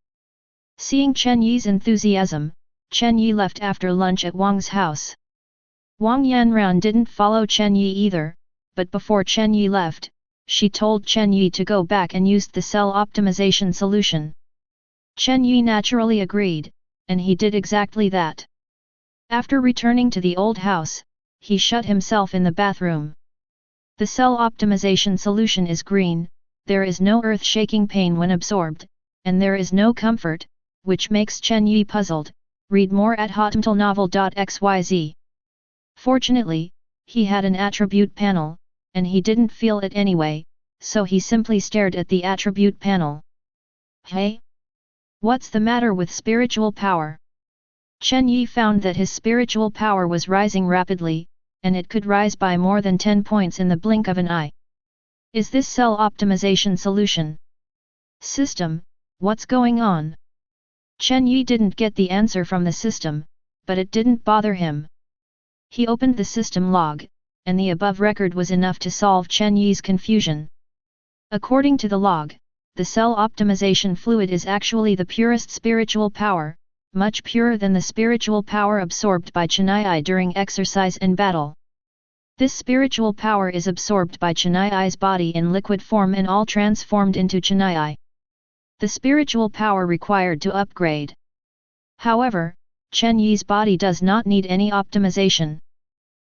Speaker 1: Seeing Chen Yi's enthusiasm, Chen Yi left after lunch at Wang's house. Wang Yanran didn't follow Chen Yi either, but before Chen Yi left, she told Chen Yi to go back and use the cell optimization solution. Chen Yi naturally agreed, and he did exactly that. After returning to the old house, he shut himself in the bathroom. The cell optimization solution is green, there is no earth-shaking pain when absorbed, and there is no comfort, which makes Chen Yi puzzled. Read more at hotmailnovel.xyz. Fortunately, he had an attribute panel, and he didn't feel it anyway, so he simply stared at the attribute panel. Hey? What's the matter with spiritual power? Chen Yi found that his spiritual power was rising rapidly, and it could rise by more than 10 points in the blink of an eye. Is this cell optimization solution? System, what's going on? Chen Yi didn't get the answer from the system, but it didn't bother him. He opened the system log, and the above record was enough to solve Chen Yi's confusion. According to the log, the cell optimization fluid is actually the purest spiritual power, much purer than the spiritual power absorbed by Chen Yi during exercise and battle. This spiritual power is absorbed by Chen Yi's body in liquid form and all transformed into Chen Yi. The spiritual power required to upgrade. However, Chen Yi's body does not need any optimization.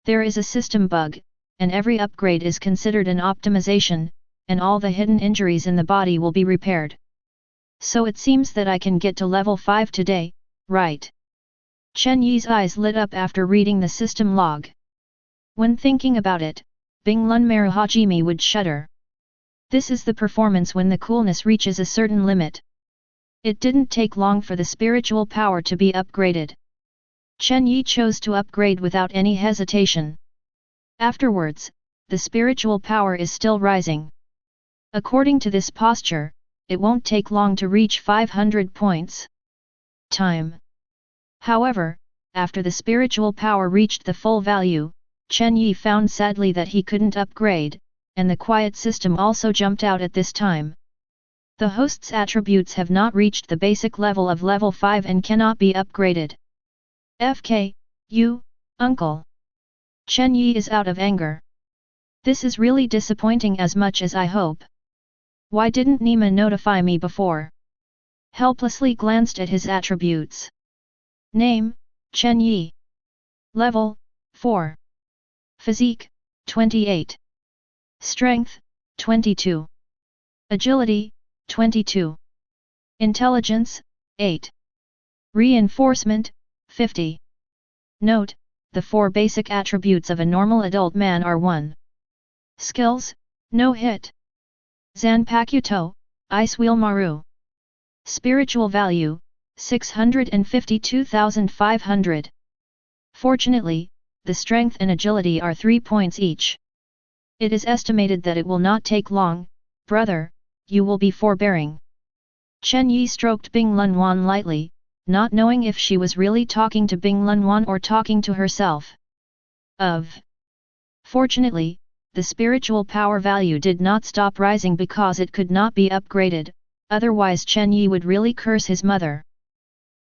Speaker 1: There is a system bug, and every upgrade is considered an optimization, and all the hidden injuries in the body will be repaired. So it seems that I can get to level 5 today, right? Chen Yi's eyes lit up after reading the system log. When thinking about it, Bing Lun Maruhajimi would shudder. This is the performance when the coolness reaches a certain limit. It didn't take long for the spiritual power to be upgraded. Chen Yi chose to upgrade without any hesitation. Afterwards, the spiritual power is still rising. According to this posture, it won't take long to reach 500 points. Time. However, after the spiritual power reached the full value, Chen Yi found sadly that he couldn't upgrade, and the quiet system also jumped out at this time. The host's attributes have not reached the basic level of level 5 and cannot be upgraded. FK, you, uncle. Chen Yi is out of anger. This is really disappointing as much as I hope. Why didn't Nima notify me before? Helplessly glanced at his attributes. Name, Chen Yi. Level, 4. Physique, 28. Strength, 22. Agility, 22. Intelligence, 8. Reinforcement, 50. Note, the 4 basic attributes of a normal adult man are 1. Skills, no hit. Zhanpaktu, Ice Hiwamaru. Spiritual value, 652,500. Fortunately, the strength and agility are 3 points each. It is estimated that it will not take long, brother, you will be forbearing. Chen Yi stroked Bing Lunwan lightly, not knowing if she was really talking to Bing Lunwan or talking to herself. Fortunately, the spiritual power value did not stop rising because it could not be upgraded, otherwise Chen Yi would really curse his mother.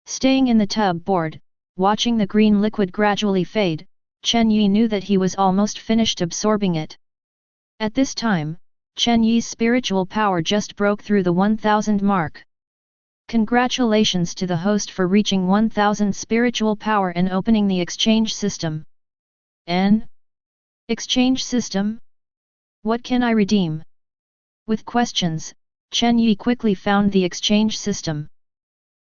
Speaker 1: Staying in the tub bored, watching the green liquid gradually fade, Chen Yi knew that he was almost finished absorbing it. At this time, Chen Yi's spiritual power just broke through the 1000 mark. Congratulations to the host for reaching 1000 spiritual power and opening the exchange system. Exchange system? What can I redeem? With questions, Chen Yi quickly found the exchange system.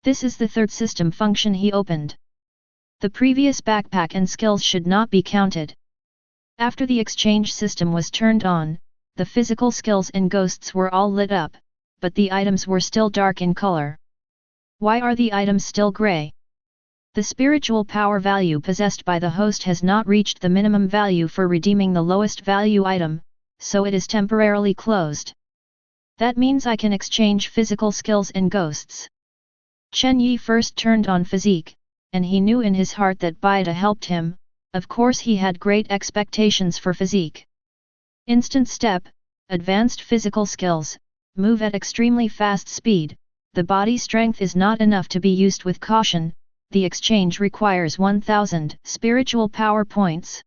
Speaker 1: This is the third system function he opened. The previous backpack and skills should not be counted. After the exchange system was turned on, the physical skills and ghosts were all lit up, but the items were still dark in color. Why are the items still grey? The spiritual power value possessed by the host has not reached the minimum value for redeeming the lowest value item, so it is temporarily closed. That means I can exchange physical skills and ghosts. Chen Yi first turned on physique, and he knew in his heart that Baida helped him. Of course he had great expectations for physique. Instant step, advanced physical skills, move at extremely fast speed, the body strength is not enough to be used with caution, the exchange requires 1000 spiritual power points.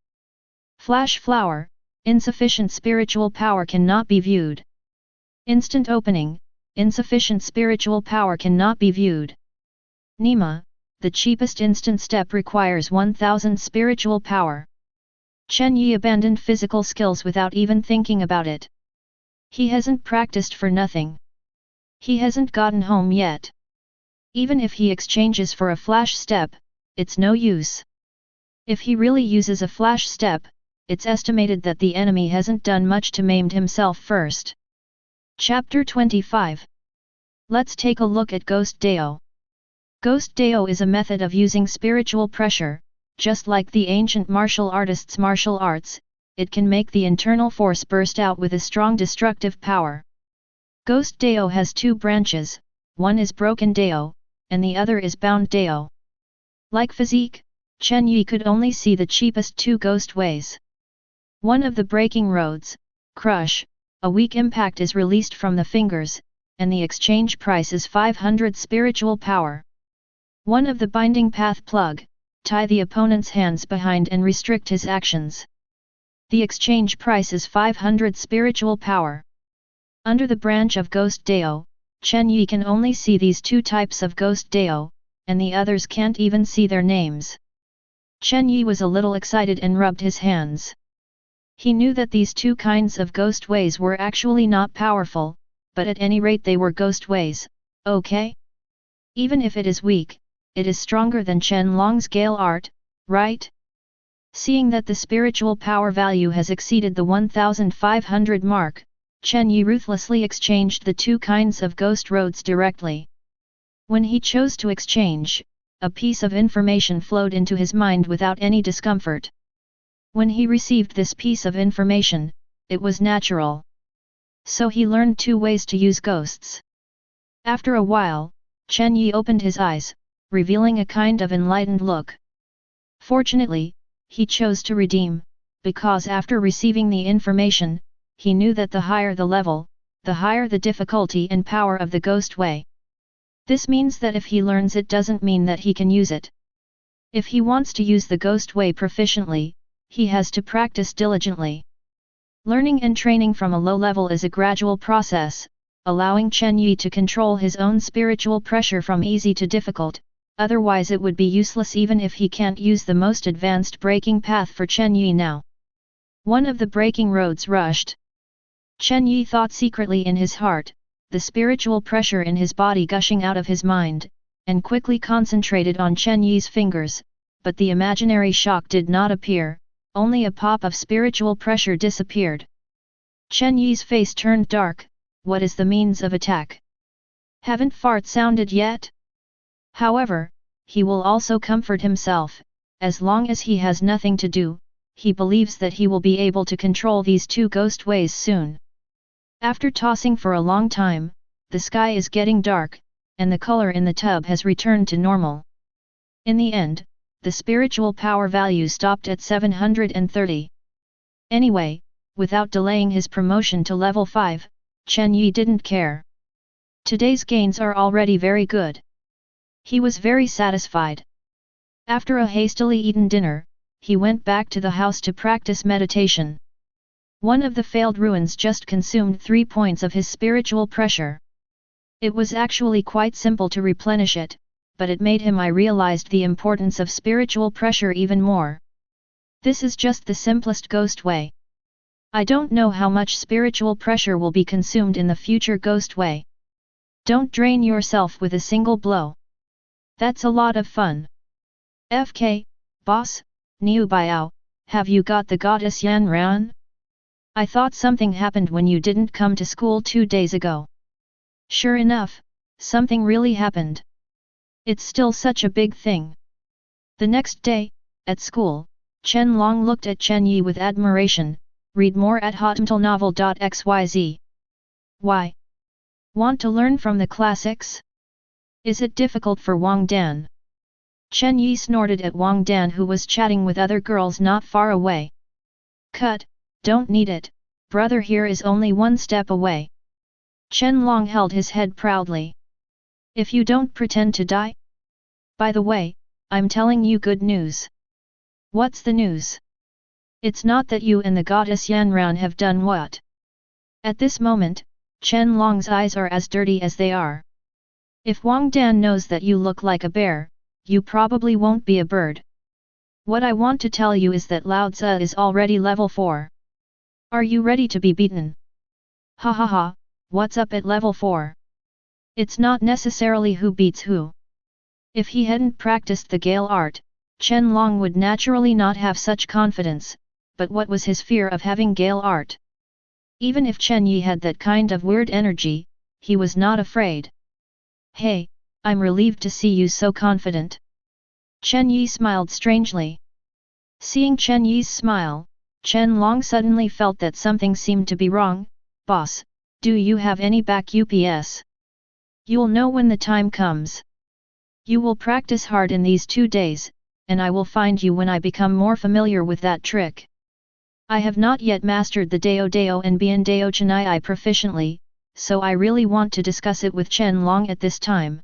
Speaker 1: Flash flower, insufficient spiritual power cannot be viewed. Instant opening, insufficient spiritual power cannot be viewed. Nima, the cheapest instant step requires 1000 spiritual power. Chen Yi abandoned physical skills without even thinking about it. He hasn't practiced for nothing. He hasn't gotten home yet. Even if he exchanges for a flash step, it's no use. If he really uses a flash step, it's estimated that the enemy hasn't done much to maim himself first. Chapter 25. Let's take a look at Ghost Dao. Ghost Dao is a method of using spiritual pressure, just like the ancient martial artists' martial arts, it can make the internal force burst out with a strong destructive power. Ghost Dao has 2 branches, one is Broken Dao, and the other is Bound Dao. Like physique, Chen Yi could only see the cheapest 2 ghost ways. One of the breaking roads, crush, a weak impact is released from the fingers, and the exchange price is 500 spiritual power. One of the binding path plug, tie the opponent's hands behind and restrict his actions. The exchange price is 500 spiritual power. Under the branch of Ghost Dao, Chen Yi can only see these 2 types of Ghost Dao, and the others can't even see their names. Chen Yi was a little excited and rubbed his hands. He knew that these 2 kinds of ghost ways were actually not powerful, but at any rate they were ghost ways, okay? Even if it is weak, it is stronger than Chen Long's Gale art, right? Seeing that the spiritual power value has exceeded the 1500 mark, Chen Yi ruthlessly exchanged the 2 kinds of ghost roads directly. When he chose to exchange, a piece of information flowed into his mind without any discomfort. When he received this piece of information, it was natural. So he learned 2 ways to use ghosts. After a while, Chen Yi opened his eyes, revealing a kind of enlightened look. Fortunately, he chose to redeem, because after receiving the information, he knew that the higher the level, the higher the difficulty and power of the ghost way. This means that if he learns it doesn't mean that he can use it. If he wants to use the ghost way proficiently, he has to practice diligently. Learning and training from a low level is a gradual process, allowing Chen Yi to control his own spiritual pressure from easy to difficult, otherwise it would be useless even if he can't use the most advanced breaking path for Chen Yi now. One of the breaking roads rushed. Chen Yi thought secretly in his heart, the spiritual pressure in his body gushing out of his mind, and quickly concentrated on Chen Yi's fingers, but the imaginary shock did not appear, only a pop of spiritual pressure disappeared. Chen Yi's face turned dark. What is the means of attack? Haven't fart sounded yet? However, he will also comfort himself, as long as he has nothing to do, he believes that he will be able to control these two ghost ways soon. After tossing for a long time, the sky is getting dark, and the color in the tub has returned to normal. In the end, the spiritual power value stopped at 730. Anyway, without delaying his promotion to level 5, Chen Yi didn't care. Today's gains are already very good. He was very satisfied. After a hastily eaten dinner, he went back to the house to practice meditation. One of the failed ruins just consumed 3 points of his spiritual pressure. It was actually quite simple to replenish it, but it made him realized the importance of spiritual pressure even more. This is just the simplest ghost way. I don't know how much spiritual pressure will be consumed in the future ghost way. Don't drain yourself with a single blow. That's a lot of fun. FK, boss, Niu Biao, have you got the goddess Yan Ran? I thought something happened when you didn't come to school 2 days ago. Sure enough, something really happened. It's still such a big thing. The next day, at school, Chen Long looked at Chen Yi with admiration. Read more at hotmailnovel.xyz. Why? Want to learn from the classics? Is it difficult for Wang Dan? Chen Yi snorted at Wang Dan, who was chatting with other girls not far away. Cut, don't need it, brother here is only 1 step away. Chen Long held his head proudly. If you don't pretend to die? By the way, I'm telling you good news. What's the news? It's not that you and the goddess Yanran have done what? At this moment, Chen Long's eyes are as dirty as they are. If Wang Dan knows that you look like a bear, you probably won't be a bird. What I want to tell you is that Lao Tzu is already level 4. Are you ready to be beaten? Ha ha ha, what's up at level 4? It's not necessarily who beats who. If he hadn't practiced the Gale art, Chen Long would naturally not have such confidence, but what was his fear of having Gale art? Even if Chen Yi had that kind of weird energy, he was not afraid. Hey, I'm relieved to see you so confident. Chen Yi smiled strangely. Seeing Chen Yi's smile, Chen Long suddenly felt that something seemed to be wrong. Boss, do you have any back UPS? You'll know when the time comes. You will practice hard in these 2 days, and I will find you when I become more familiar with that trick. I have not yet mastered the Dao and Bian Dao Chenai proficiently, so I really want to discuss it with Chen Long at this time.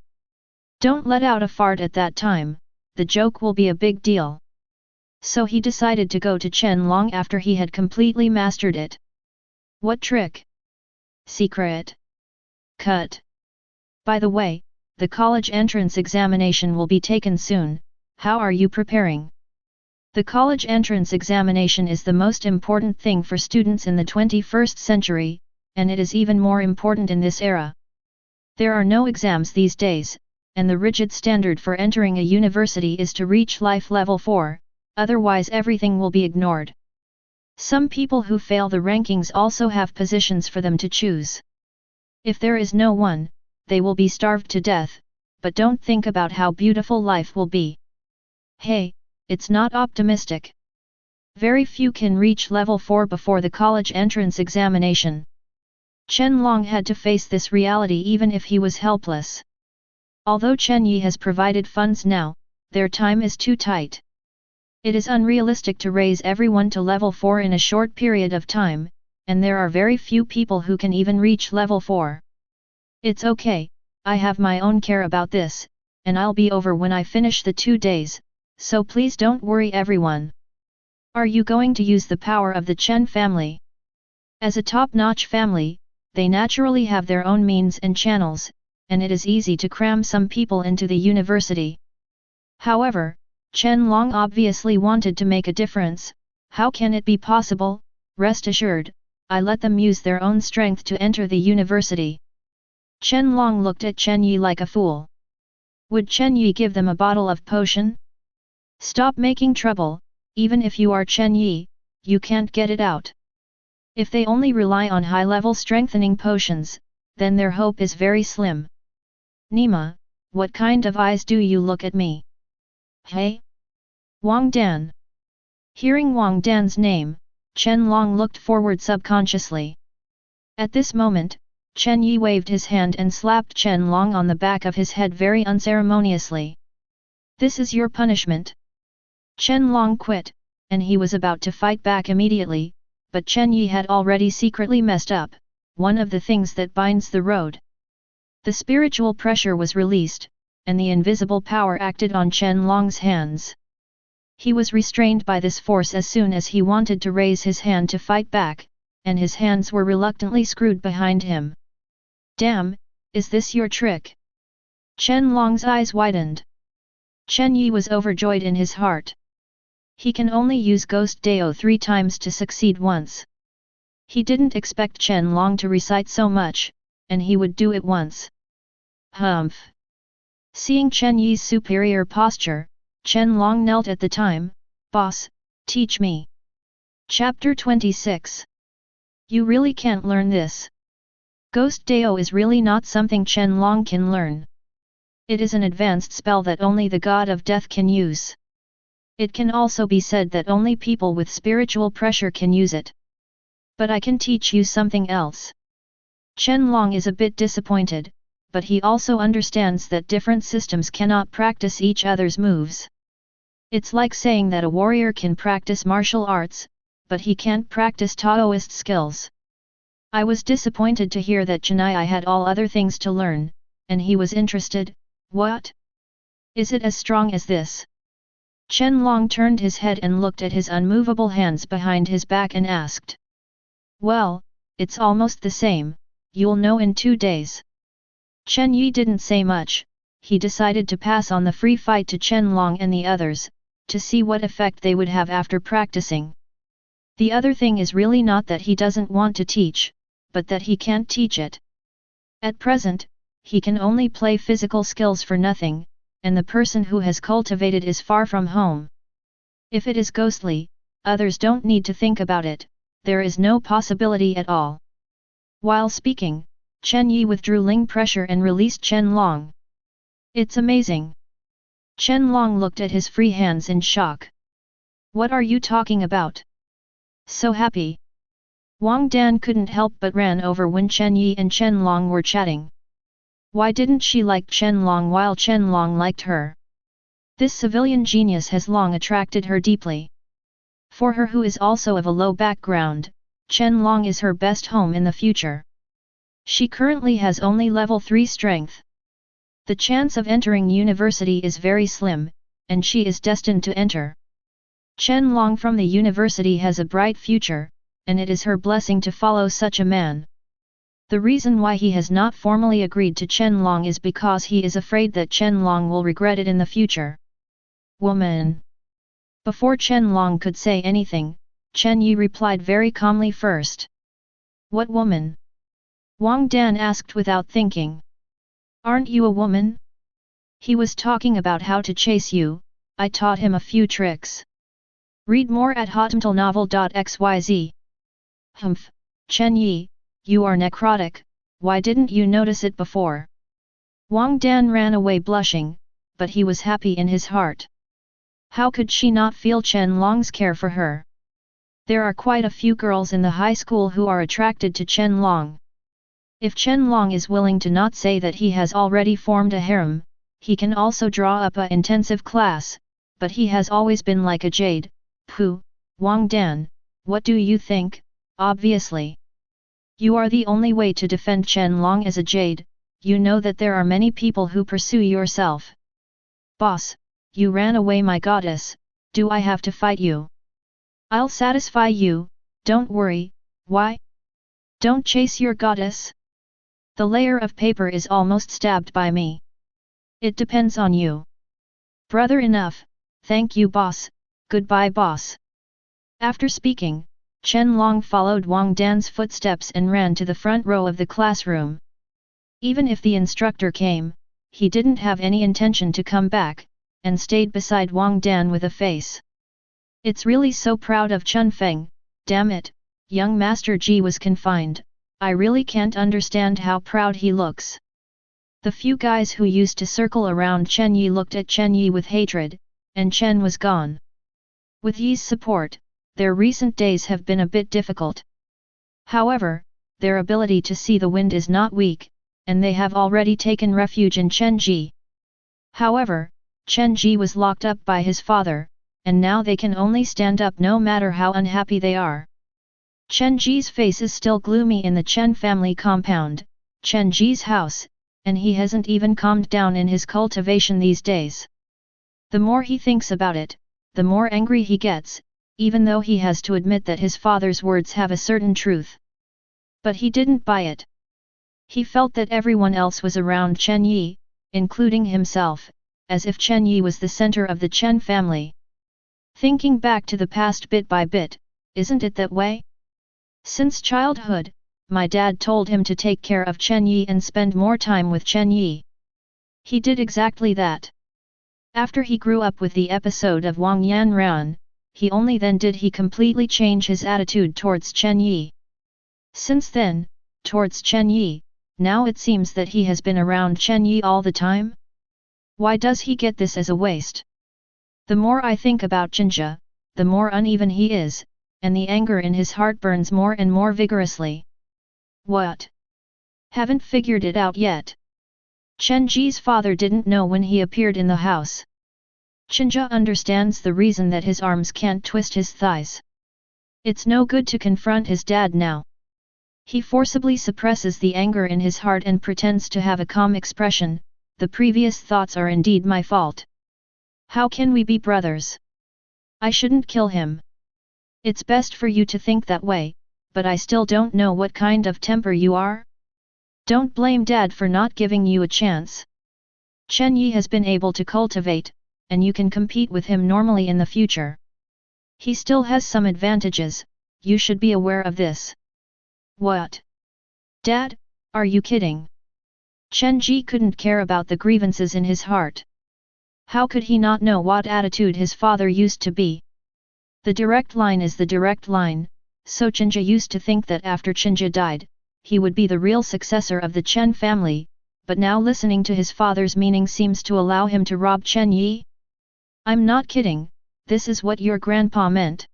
Speaker 1: Don't let out a fart at that time, the joke will be a big deal. So he decided to go to Chen Long after he had completely mastered it. What trick? Secret. Cut. By the way, the college entrance examination will be taken soon, how are you preparing? The college entrance examination is the most important thing for students in the 21st century, and it is even more important in this era. There are no exams these days, and the rigid standard for entering a university is to reach life level 4, otherwise everything will be ignored. Some people who fail the rankings also have positions for them to choose. If there is no one, they will be starved to death, but don't think about how beautiful life will be. Hey, it's not optimistic. Very few can reach level 4 before the college entrance examination. Chen Long had to face this reality even if he was helpless. Although Chen Yi has provided funds now, their time is too tight. It is unrealistic to raise everyone to level 4 in a short period of time, and there are very few people who can even reach level 4. It's okay, I have my own care about this, and I'll be over when I finish the 2 days, so please don't worry everyone. Are you going to use the power of the Chen family? As a top-notch family, they naturally have their own means and channels, and it is easy to cram some people into the university. However, Chen Long obviously wanted to make a difference. How can it be possible? Rest assured, I let them use their own strength to enter the university. Chen Long looked at Chen Yi like a fool. Would Chen Yi give them a bottle of potion? Stop making trouble, even if you are Chen Yi, you can't get it out. If they only rely on high-level strengthening potions, then their hope is very slim. Nima, what kind of eyes do you look at me? Hey? Wang Dan. Hearing Wang Dan's name, Chen Long looked forward subconsciously. At this moment, Chen Yi waved his hand and slapped Chen Long on the back of his head very unceremoniously. This is your punishment. Chen Long quit, and he was about to fight back immediately, but Chen Yi had already secretly messed up, one of the things that binds the road. The spiritual pressure was released, and the invisible power acted on Chen Long's hands. He was restrained by this force as soon as he wanted to raise his hand to fight back, and his hands were reluctantly screwed behind him. Damn, is this your trick? Chen Long's eyes widened. Chen Yi was overjoyed in his heart. He can only use Ghost Dao 3 times to succeed once. He didn't expect Chen Long to recite so much, and he would do it once. Humph! Seeing Chen Yi's superior posture, Chen Long knelt at the time. Boss, teach me. Chapter 26. You really can't learn this. Ghost Dao is really not something Chen Long can learn. It is an advanced spell that only the god of death can use. It can also be said that only people with spiritual pressure can use it. But I can teach you something else. Chen Long is a bit disappointed, but he also understands that different systems cannot practice each other's moves. It's like saying that a warrior can practice martial arts, but he can't practice Taoist skills. I was disappointed to hear that Chen Yi had all other things to learn, and he was interested. What? Is it as strong as this? Chen Long turned his head and looked at his unmovable hands behind his back and asked. Well, it's almost the same, you'll know in 2 days. Chen Yi didn't say much. He decided to pass on the free fight to Chen Long and the others, to see what effect they would have after practicing. The other thing is really not that he doesn't want to teach, but that he can't teach it. At present, he can only play physical skills for nothing, and the person who has cultivated is far from home. If it is ghostly, others don't need to think about it, there is no possibility at all. While speaking, Chen Yi withdrew Ling pressure and released Chen Long. It's amazing. Chen Long looked at his free hands in shock. What are you talking about? So happy. Wang Dan couldn't help but ran over when Chen Yi and Chen Long were chatting. Why didn't she like Chen Long while Chen Long liked her? This civilian genius has long attracted her deeply. For her who is also of a low background, Chen Long is her best home in the future. She currently has only level 3 strength. The chance of entering university is very slim, and she is destined to enter. Chen Long from the university has a bright future, and it is her blessing to follow such a man. The reason why he has not formally agreed to Chen Long is because he is afraid that Chen Long will regret it in the future. Woman. Before Chen Long could say anything, Chen Yi replied very calmly first. What woman? Wang Dan asked without thinking. Aren't you a woman? He was talking about how to chase you, I taught him a few tricks. Read more at hotmailnovel.xyz. Humph, Chen Yi, you are necrotic, why didn't you notice it before? Wang Dan ran away blushing, but he was happy in his heart. How could she not feel Chen Long's care for her? There are quite a few girls in the high school who are attracted to Chen Long. If Chen Long is willing to not say that he has already formed a harem, he can also draw up a intensive class, but he has always been like a jade. Pooh, Wang Dan, what do you think? Obviously. You are the only way to defend Chen Long as a jade, you know that there are many people who pursue yourself. Boss, you ran away my goddess, do I have to fight you? I'll satisfy you, don't worry, why? Don't chase your goddess? The layer of paper is almost stabbed by me. It depends on you. Brother enough, thank you boss, goodbye boss. After speaking, Chen Long followed Wang Dan's footsteps and ran to the front row of the classroom. Even if the instructor came, he didn't have any intention to come back, and stayed beside Wang Dan with a face. It's really so proud of Chun Feng, damn it, young Master Ji was confined, I really can't understand how proud he looks. The few guys who used to circle around Chen Yi looked at Chen Yi with hatred, and Chen was gone. With Yi's support, their recent days have been a bit difficult. However, their ability to see the wind is not weak, and they have already taken refuge in Chen Ji. However, Chen Ji was locked up by his father, and now they can only stand up no matter how unhappy they are. Chen Ji's face is still gloomy in the Chen family compound, Chen Ji's house, and he hasn't even calmed down in his cultivation these days. The more he thinks about it, the more angry he gets, even though he has to admit that his father's words have a certain truth. But he didn't buy it. He felt that everyone else was around Chen Yi, including himself, as if Chen Yi was the center of the Chen family. Thinking back to the past bit by bit, isn't it that way? Since childhood, my dad told him to take care of Chen Yi and spend more time with Chen Yi. He did exactly that. After he grew up with the episode of Wang Yanran, he only then did he completely change his attitude towards Chen Yi. Since then, towards Chen Yi, now it seems that he has been around Chen Yi all the time? Why does he get this as a waste? The more I think about Jinja, the more uneven he is, and the anger in his heart burns more and more vigorously. What? Haven't figured it out yet. Chen Ji's father didn't know when he appeared in the house. Jinja understands the reason that his arms can't twist his thighs. It's no good to confront his dad now. He forcibly suppresses the anger in his heart and pretends to have a calm expression, the previous thoughts are indeed my fault. How can we be brothers? I shouldn't kill him. It's best for you to think that way, but I still don't know what kind of temper you are. Don't blame Dad for not giving you a chance. Chen Yi has been able to cultivate, and you can compete with him normally in the future. He still has some advantages, you should be aware of this. What? Dad, are you kidding? Chen Ji couldn't care about the grievances in his heart. How could he not know what attitude his father used to be? The direct line is the direct line, so Chenja used to think that after Chenja died, he would be the real successor of the Chen family, but now listening to his father's meaning seems to allow him to rob Chen Yi? I'm not kidding, this is what your grandpa meant.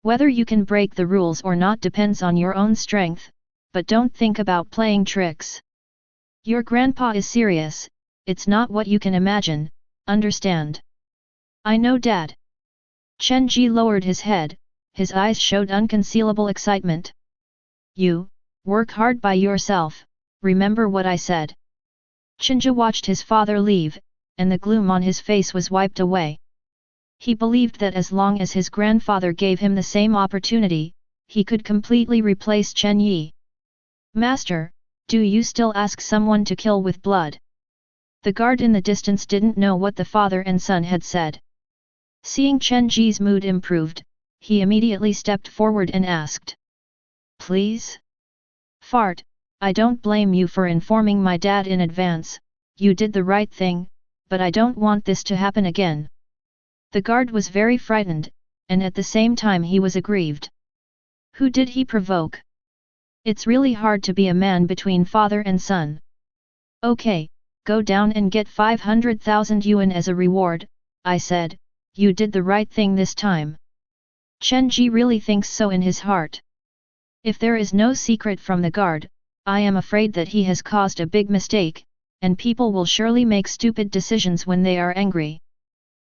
Speaker 1: Whether you can break the rules or not depends on your own strength, but don't think about playing tricks. Your grandpa is serious, it's not what you can imagine, understand? I know Dad. Chen Ji lowered his head, his eyes showed unconcealable excitement. You, work hard by yourself, remember what I said. Chenja watched his father leave, and the gloom on his face was wiped away. He believed that as long as his grandfather gave him the same opportunity, he could completely replace Chen Yi. Master, do you still ask someone to kill with blood? The guard in the distance didn't know what the father and son had said. Seeing Chen Ji's mood improved, he immediately stepped forward and asked. Please? Fart, I don't blame you for informing my dad in advance, you did the right thing, but I don't want this to happen again. The guard was very frightened, and at the same time he was aggrieved. Who did he provoke? It's really hard to be a man between father and son. Okay, go down and get 500,000 yuan as a reward, I said, you did the right thing this time. Chen Ji really thinks so in his heart. If there is no secret from the guard, I am afraid that he has caused a big mistake, and people will surely make stupid decisions when they are angry.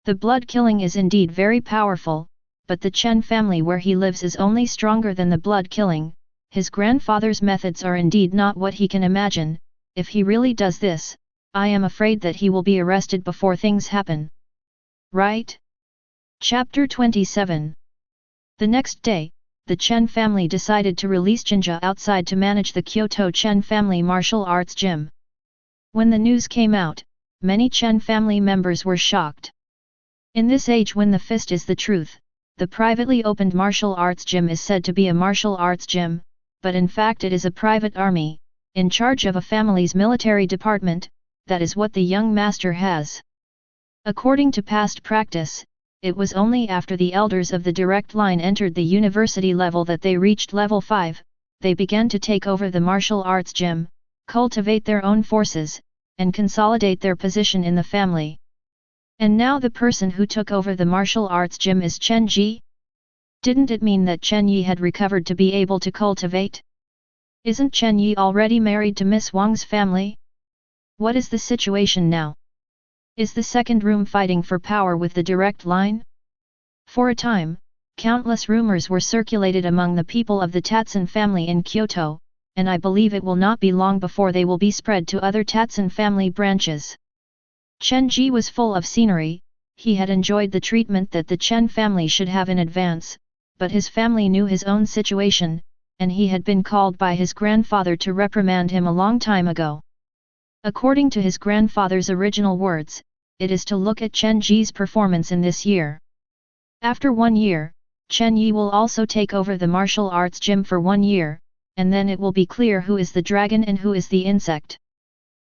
Speaker 1: The blood killing is indeed very powerful, but the Chen family where he lives is only stronger than the blood killing. His grandfather's methods are indeed not what he can imagine. If he really does this, I am afraid that he will be arrested before things happen. Right? Chapter 27. The next day, the Chen family decided to release Jinja outside to manage the Kyoto Chen family martial arts gym. When the news came out, many Chen family members were shocked. In this age when the fist is the truth, the privately opened martial arts gym is said to be a martial arts gym, but in fact it is a private army, in charge of a family's military department. That is what the young master has. According to past practice, it was only after the elders of the direct line entered the university level that they reached level 5, they began to take over the martial arts gym, cultivate their own forces, and consolidate their position in the family. And now the person who took over the martial arts gym is Chen Yi? Didn't it mean that Chen Yi had recovered to be able to cultivate? Isn't Chen Yi already married to Miss Wang's family? What is the situation now? Is the second room fighting for power with the direct line? For a time, countless rumors were circulated among the people of the Tatsun family in Kyoto, and I believe it will not be long before they will be spread to other Tatsun family branches. Chen Yi was full of scenery. He had enjoyed the treatment that the Chen family should have in advance, but his family knew his own situation, and he had been called by his grandfather to reprimand him a long time ago. According to his grandfather's original words, it is to look at Chen Yi's performance in this year. After 1 year, Chen Yi will also take over the martial arts gym for 1 year, and then it will be clear who is the dragon and who is the insect.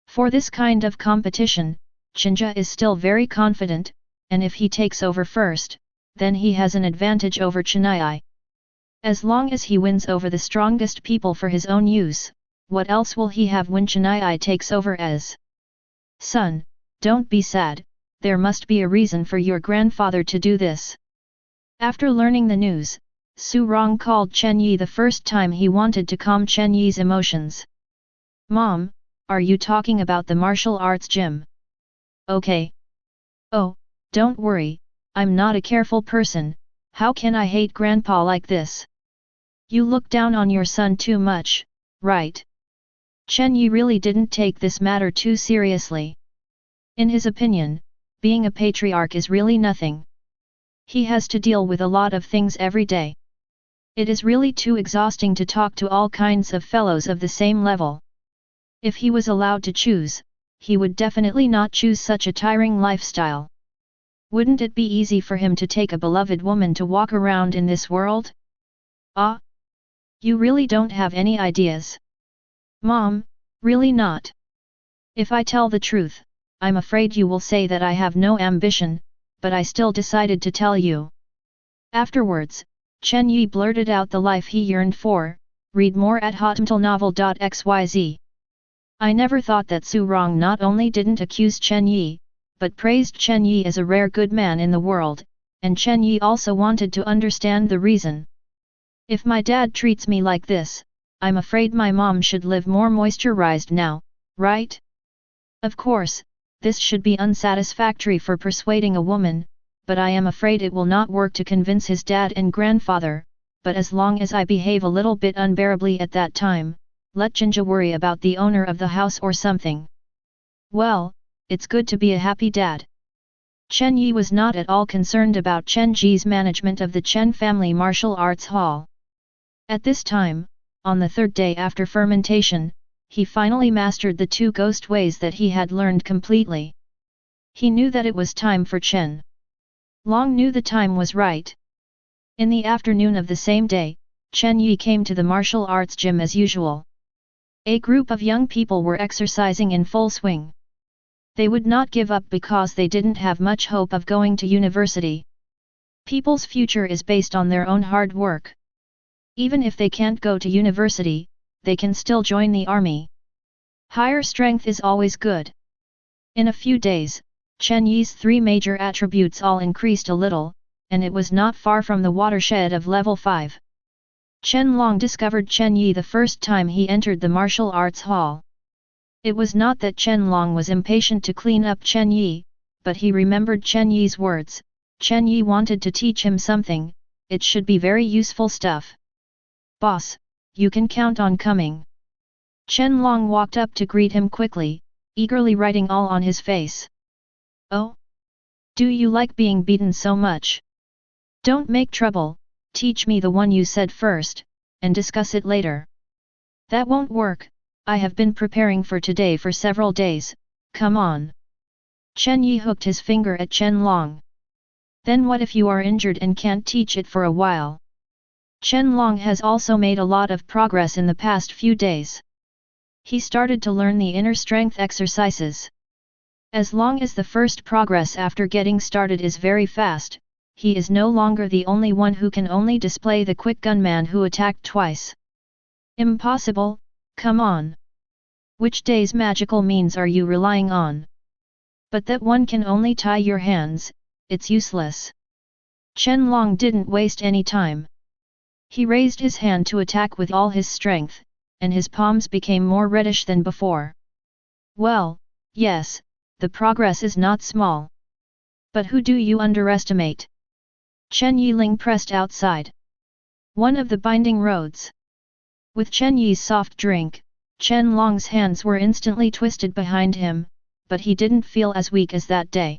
Speaker 1: For this kind of competition, Jinja is still very confident, and if he takes over first, then he has an advantage over Chen Yi. As long as he wins over the strongest people for his own use, what else will he have when Chen Yi takes over as? Son, don't be sad, there must be a reason for your grandfather to do this. After learning the news, Su Rong called Chen Yi the first time he wanted to calm Chen Yi's emotions. Mom, are you talking about the martial arts gym? Okay. Oh, don't worry, I'm not a careful person, how can I hate grandpa like this? You look down on your son too much, right? Chen Yi really didn't take this matter too seriously. In his opinion, being a patriarch is really nothing. He has to deal with a lot of things every day. It is really too exhausting to talk to all kinds of fellows of the same level. If he was allowed to choose, he would definitely not choose such a tiring lifestyle. Wouldn't it be easy for him to take a beloved woman to walk around in this world? Ah! You really don't have any ideas. Mom, really not. If I tell the truth, I'm afraid you will say that I have no ambition, but I still decided to tell you. Afterwards, Chen Yi blurted out the life he yearned for. Read more at hotmailnovel.xyz. I never thought that Su Rong not only didn't accuse Chen Yi, but praised Chen Yi as a rare good man in the world, and Chen Yi also wanted to understand the reason. If my dad treats me like this, I'm afraid my mom should live more moisturized now, right? Of course, this should be unsatisfactory for persuading a woman, but I am afraid it will not work to convince his dad and grandfather, but as long as I behave a little bit unbearably at that time, let Jinja worry about the owner of the house or something. Well, it's good to be a happy dad. Chen Yi was not at all concerned about Chen Ji's management of the Chen family martial arts hall. At this time, on the 3rd day after fermentation, he finally mastered the 2 ghost ways that he had learned completely. He knew that it was time for Chen Long knew the time was right. In the afternoon of the same day, Chen Yi came to the martial arts gym as usual. A group of young people were exercising in full swing. They would not give up because they didn't have much hope of going to university. People's future is based on their own hard work. Even if they can't go to university, they can still join the army. Higher strength is always good. In a few days, Chen Yi's 3 major attributes all increased a little, and it was not far from the watershed of level 5. Chen Long discovered Chen Yi the first time he entered the martial arts hall. It was not that Chen Long was impatient to clean up Chen Yi, but he remembered Chen Yi's words. Chen Yi wanted to teach him something, it should be very useful stuff. Boss, you can count on coming. Chen Long walked up to greet him quickly, eagerly writing all on his face. Oh? Do you like being beaten so much? Don't make trouble, teach me the one you said first, and discuss it later. That won't work, I have been preparing for today for several days, come on. Chen Yi hooked his finger at Chen Long. Then what if you are injured and can't teach it for a while? Chen Long has also made a lot of progress in the past few days. He started to learn the inner strength exercises. As long as the first progress after getting started is very fast, he is no longer the only one who can only display the quick gunman who attacked twice. Impossible, come on. Which day's magical means are you relying on? But that one can only tie your hands, it's useless. Chen Long didn't waste any time. He raised his hand to attack with all his strength, and his palms became more reddish than before. Well, yes, the progress is not small. But who do you underestimate? Chen Yiling pressed outside. One of the binding roads. With Chen Yi's soft drink, Chen Long's hands were instantly twisted behind him, but he didn't feel as weak as that day.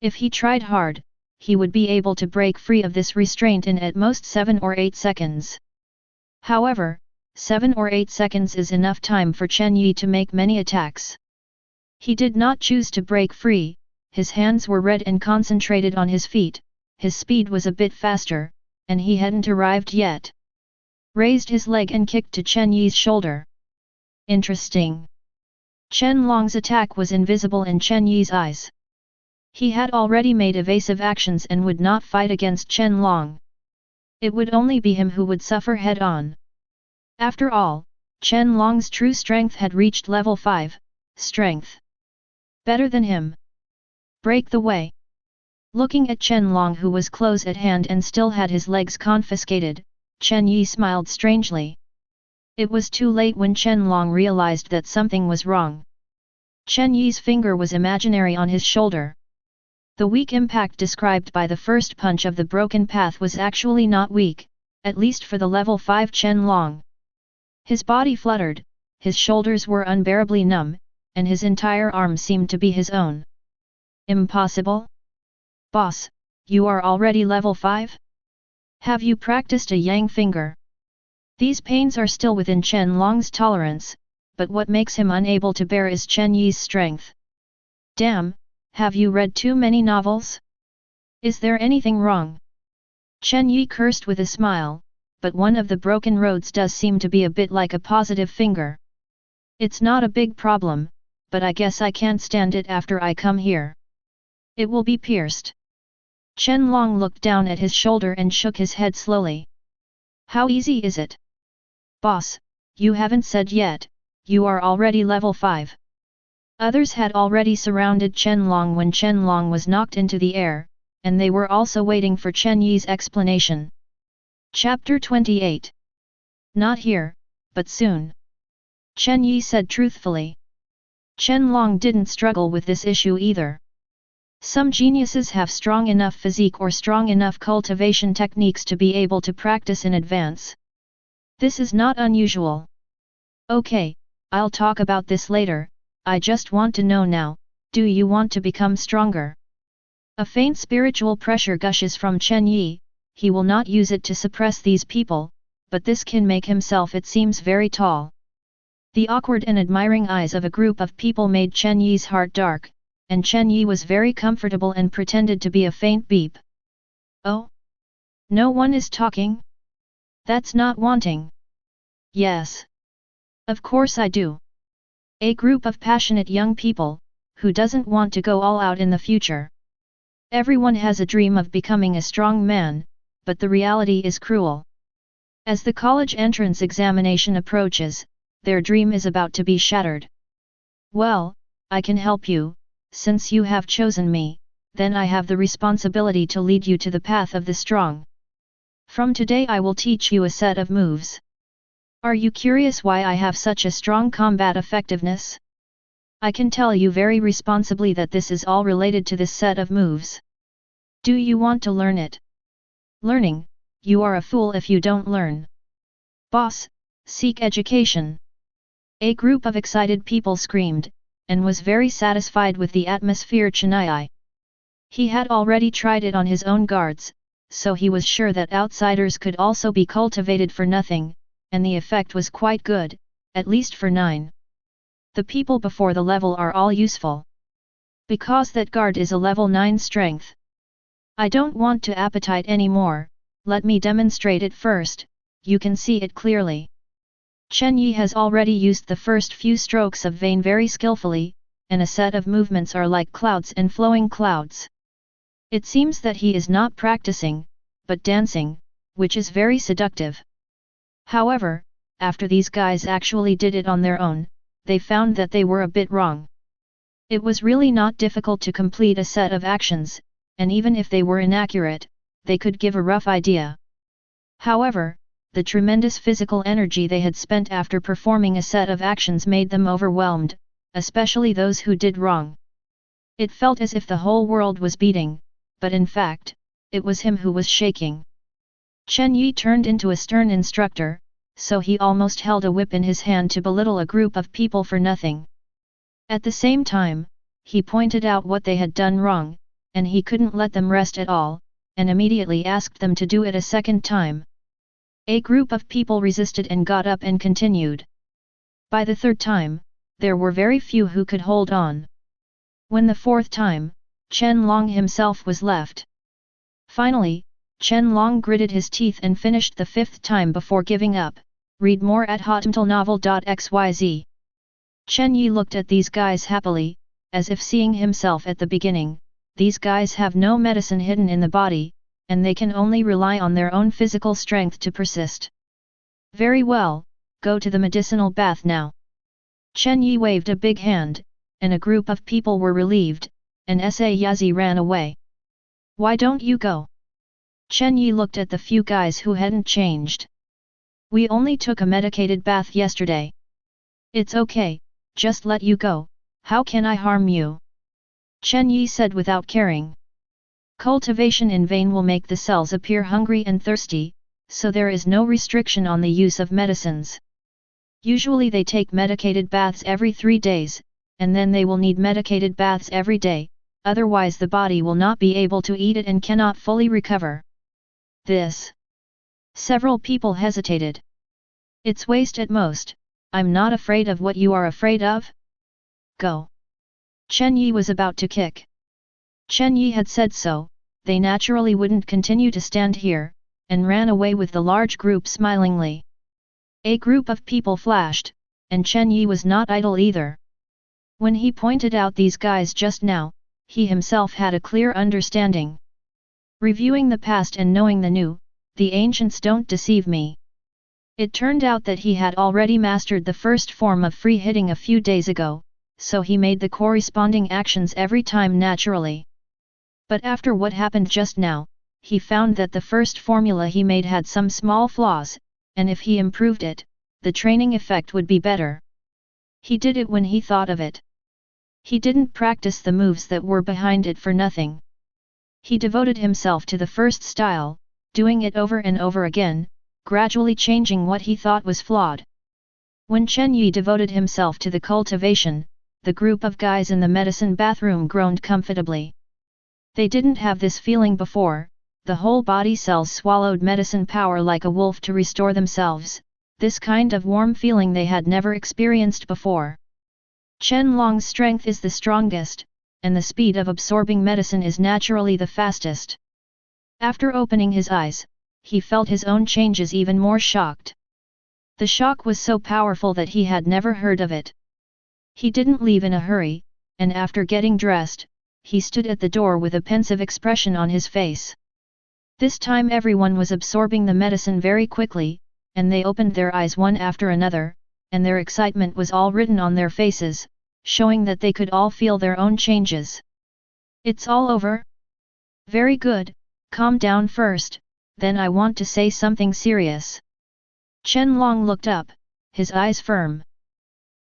Speaker 1: If he tried hard, he would be able to break free of this restraint in at most 7 or 8 seconds. However, 7 or 8 seconds is enough time for Chen Yi to make many attacks. He did not choose to break free, his hands were red and concentrated on his feet, his speed was a bit faster, and he hadn't arrived yet. Raised his leg and kicked to Chen Yi's shoulder. Interesting. Chen Long's attack was invisible in Chen Yi's eyes. He had already made evasive actions and would not fight against Chen Long. It would only be him who would suffer head-on. After all, Chen Long's true strength had reached level 5, strength. Better than him. Break the way. Looking at Chen Long who was close at hand and still had his legs confiscated, Chen Yi smiled strangely. It was too late when Chen Long realized that something was wrong. Chen Yi's finger was imaginary on his shoulder. The weak impact described by the first punch of the broken path was actually not weak, at least for the level 5 Chen Long. His body fluttered, his shoulders were unbearably numb, and his entire arm seemed to be his own. Impossible? Boss, you are already level 5? Have you practiced a yang finger? These pains are still within Chen Long's tolerance, but what makes him unable to bear is Chen Yi's strength. Damn, have you read too many novels? Is there anything wrong? Chen Yi cursed with a smile, but one of the broken roads does seem to be a bit like a positive finger. It's not a big problem, but I guess I can't stand it after I come here. It will be pierced. Chen Long looked down at his shoulder and shook his head slowly. How easy is it? Boss, you haven't said yet, you are already level 5. Others had already surrounded Chen Long when Chen Long was knocked into the air, and they were also waiting for Chen Yi's explanation. Chapter 28. Not here, but soon. Chen Yi said truthfully. Chen Long didn't struggle with this issue either. Some geniuses have strong enough physique or strong enough cultivation techniques to be able to practice in advance. This is not unusual. Okay, I'll talk about this later, I just want to know now, do you want to become stronger? A faint spiritual pressure gushes from Chen Yi, he will not use it to suppress these people, but this can make himself it seems very tall. The awkward and admiring eyes of a group of people made Chen Yi's heart dark, and Chen Yi was very comfortable and pretended to be a faint beep. Oh? No one is talking? That's not wanting. Yes. Of course I do. A group of passionate young people, who doesn't want to go all out in the future. Everyone has a dream of becoming a strong man, but the reality is cruel. As the college entrance examination approaches, their dream is about to be shattered. Well, I can help you. Since you have chosen me, then I have the responsibility to lead you to the path of the strong. From today I will teach you a set of moves. Are you curious why I have such a strong combat effectiveness? I can tell you very responsibly that this is all related to this set of moves. Do you want to learn it? Learning? You are a fool if you don't learn. Boss, seek education. A group of excited people screamed, and was very satisfied with the atmosphere. Chen Yi. He had already tried it on his own guards, so he was sure that outsiders could also be cultivated for nothing, and the effect was quite good, at least for 9. The people before the level are all useful. Because that guard is a level 9 strength. I don't want to appetite anymore, let me demonstrate it first, you can see it clearly. Chen Yi has already used the first few strokes of vein very skillfully, and a set of movements are like clouds and flowing clouds. It seems that he is not practicing, but dancing, which is very seductive. However, after these guys actually did it on their own, they found that they were a bit wrong. It was really not difficult to complete a set of actions, and even if they were inaccurate, they could give a rough idea. However, the tremendous physical energy they had spent after performing a set of actions made them overwhelmed, especially those who did wrong. It felt as if the whole world was beating, but in fact, it was him who was shaking. Chen Yi turned into a stern instructor, so he almost held a whip in his hand to belittle a group of people for nothing. At the same time, he pointed out what they had done wrong, and he couldn't let them rest at all, and immediately asked them to do it a second time. A group of people resisted and got up and continued. By the third time, there were very few who could hold on. When the fourth time, Chen Long himself was left. Finally, Chen Long gritted his teeth and finished the fifth time before giving up. Read more at hotmtlnovel.xyz. Chen Yi looked at these guys happily, as if seeing himself at the beginning. These guys have no medicine hidden in the body, and they can only rely on their own physical strength to persist. Very well, go to the medicinal bath now. Chen Yi waved a big hand, and a group of people were relieved, and Yazi ran away. Why don't you go? Chen Yi looked at the few guys who hadn't changed. We only took a medicated bath yesterday. It's okay, just let you go, how can I harm you? Chen Yi said without caring. Cultivation in vain will make the cells appear hungry and thirsty, so there is no restriction on the use of medicines. Usually they take medicated baths every 3 days, and then they will need medicated baths every day, otherwise the body will not be able to eat it and cannot fully recover. This. Several people hesitated. It's waste at most, I'm not afraid of what you are afraid of. Go. Chen Yi was about to kick. Chen Yi had said so, they naturally wouldn't continue to stand here, and ran away with the large group smilingly. A group of people flashed, and Chen Yi was not idle either. When he pointed out these guys just now, he himself had a clear understanding. Reviewing the past and knowing the new, the ancients don't deceive me. It turned out that he had already mastered the first form of free hitting a few days ago, so he made the corresponding actions every time naturally. But after what happened just now, he found that the first formula he made had some small flaws, and if he improved it, the training effect would be better. He did it when he thought of it. He didn't practice the moves that were behind it for nothing. He devoted himself to the first style, doing it over and over again, gradually changing what he thought was flawed. When Chen Yi devoted himself to the cultivation, the group of guys in the medicine bathroom groaned comfortably. They didn't have this feeling before, the whole body cells swallowed medicine power like a wolf to restore themselves, this kind of warm feeling they had never experienced before. Chen Long's strength is the strongest, and the speed of absorbing medicine is naturally the fastest. After opening his eyes, he felt his own changes even more shocked. The shock was so powerful that he had never heard of it. He didn't leave in a hurry, and after getting dressed, he stood at the door with a pensive expression on his face. This time everyone was absorbing the medicine very quickly, and they opened their eyes one after another, and their excitement was all written on their faces, showing that they could all feel their own changes. It's all over? Very good, calm down first, then I want to say something serious. Chen Long looked up, his eyes firm.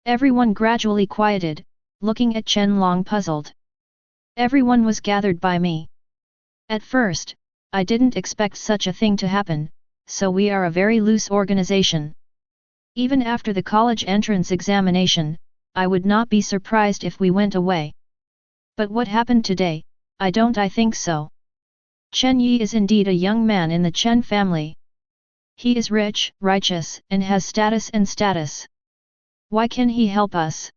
Speaker 1: Everyone gradually quieted, looking at Chen Long puzzled. Everyone was gathered by me. At first, I didn't expect such a thing to happen, so we are a very loose organization. Even after the college entrance examination, I would not be surprised if we went away. But what happened today, I think so. Chen Yi is indeed a young man in the Chen family. He is rich, righteous, and has status. Why can he help us?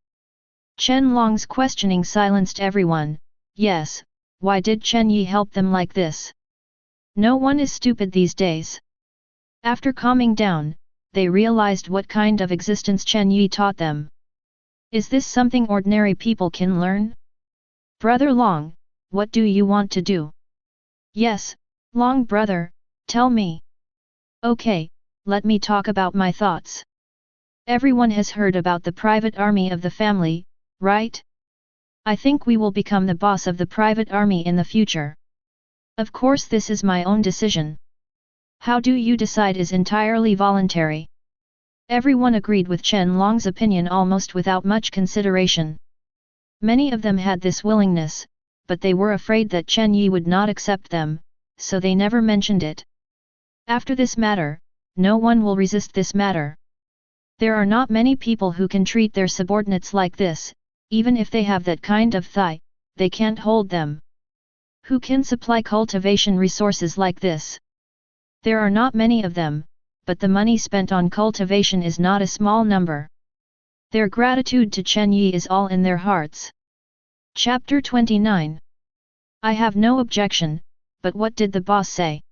Speaker 1: Chen Long's questioning silenced everyone. Yes, why did Chen Yi help them like this? No one is stupid these days. After calming down, they realized what kind of existence Chen Yi taught them. Is this something ordinary people can learn? Brother Long, what do you want to do? Yes, Long brother, tell me. Okay, let me talk about my thoughts. Everyone has heard about the private army of the family, right? I think we will become the boss of the private army in the future. Of course this is my own decision. How do you decide is entirely voluntary. Everyone agreed with Chen Long's opinion almost without much consideration. Many of them had this willingness, but they were afraid that Chen Yi would not accept them, so they never mentioned it. After this matter, no one will resist this matter. There are not many people who can treat their subordinates like this, even if they have that kind of thigh, they can't hold them. Who can supply cultivation resources like this? There are not many of them, but the money spent on cultivation is not a small number. Their gratitude to Chen Yi is all in their hearts. Chapter 29. I have no objection, but what did the boss say?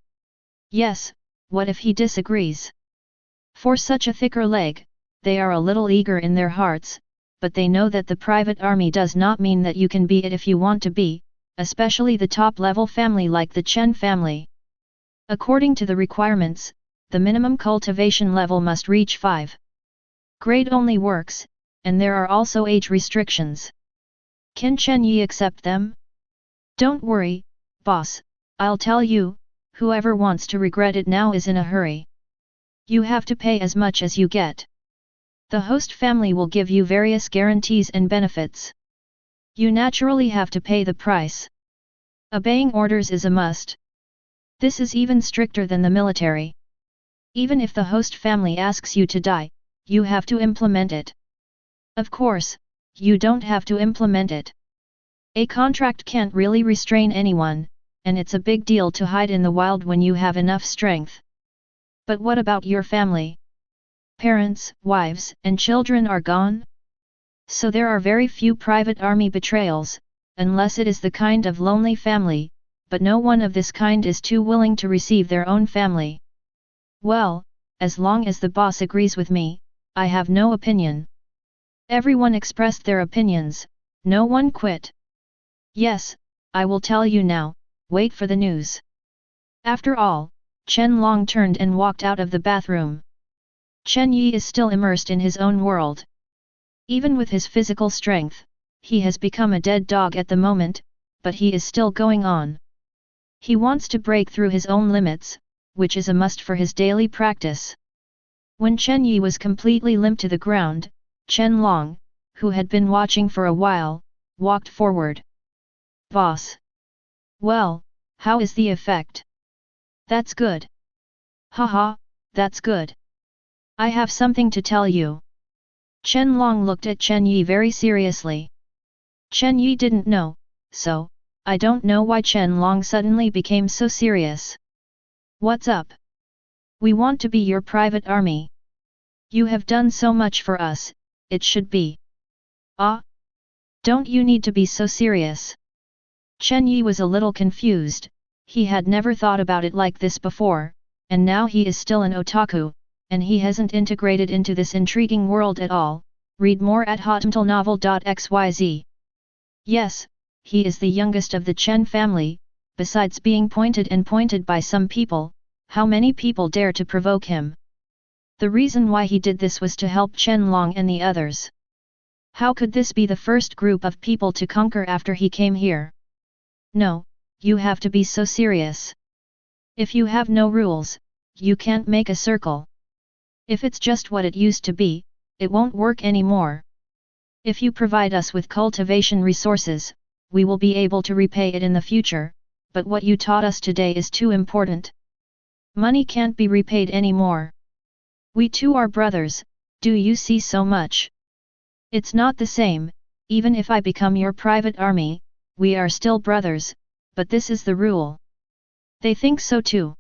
Speaker 1: Yes, what if he disagrees? For such a thicker leg, they are a little eager in their hearts, but they know that the private army does not mean that you can be it if you want to be, especially the top-level family like the Chen family. According to the requirements, the minimum cultivation level must reach 5. Grade only works, and there are also age restrictions. Can Chen Yi accept them? Don't worry, boss, I'll tell you, whoever wants to regret it now is in a hurry. You have to pay as much as you get. The host family will give you various guarantees and benefits. You naturally have to pay the price. Obeying orders is a must. This is even stricter than the military. Even if the host family asks you to die, you have to implement it. Of course, you don't have to implement it. A contract can't really restrain anyone, and it's a big deal to hide in the wild when you have enough strength. But what about your family? Parents, wives, and children are gone? So there are very few private army betrayals, unless it is the kind of lonely family, but no one of this kind is too willing to receive their own family. Well, as long as the boss agrees with me, I have no opinion. Everyone expressed their opinions, no one quit. Yes, I will tell you now, wait for the news. After all, Chen Long turned and walked out of the bathroom. Chen Yi is still immersed in his own world. Even with his physical strength, he has become a dead dog at the moment, but he is still going on. He wants to break through his own limits, which is a must for his daily practice. When Chen Yi was completely limp to the ground, Chen Long, who had been watching for a while, walked forward. Boss. Well, how is the effect? That's good. Haha, that's good. I have something to tell you. Chen Long looked at Chen Yi very seriously. Chen Yi didn't know, so, I don't know why Chen Long suddenly became so serious. What's up? We want to be your private army. You have done so much for us, it should be. Ah? Don't you need to be so serious? Chen Yi was a little confused, he had never thought about it like this before, and now he is still an otaku, and he hasn't integrated into this intriguing world at all. Read more at hotmtlnovel.xyz. Yes, he is the youngest of the Chen family, besides being pointed by some people, how many people dare to provoke him? The reason why he did this was to help Chen Long and the others. How could this be the first group of people to conquer after he came here? No, you have to be so serious. If you have no rules, you can't make a circle. If it's just what it used to be, it won't work anymore. If you provide us with cultivation resources, we will be able to repay it in the future, but what you taught us today is too important. Money can't be repaid anymore. We two are brothers, do you see so much? It's not the same, even if I become your private army, we are still brothers, but this is the rule. They think so too.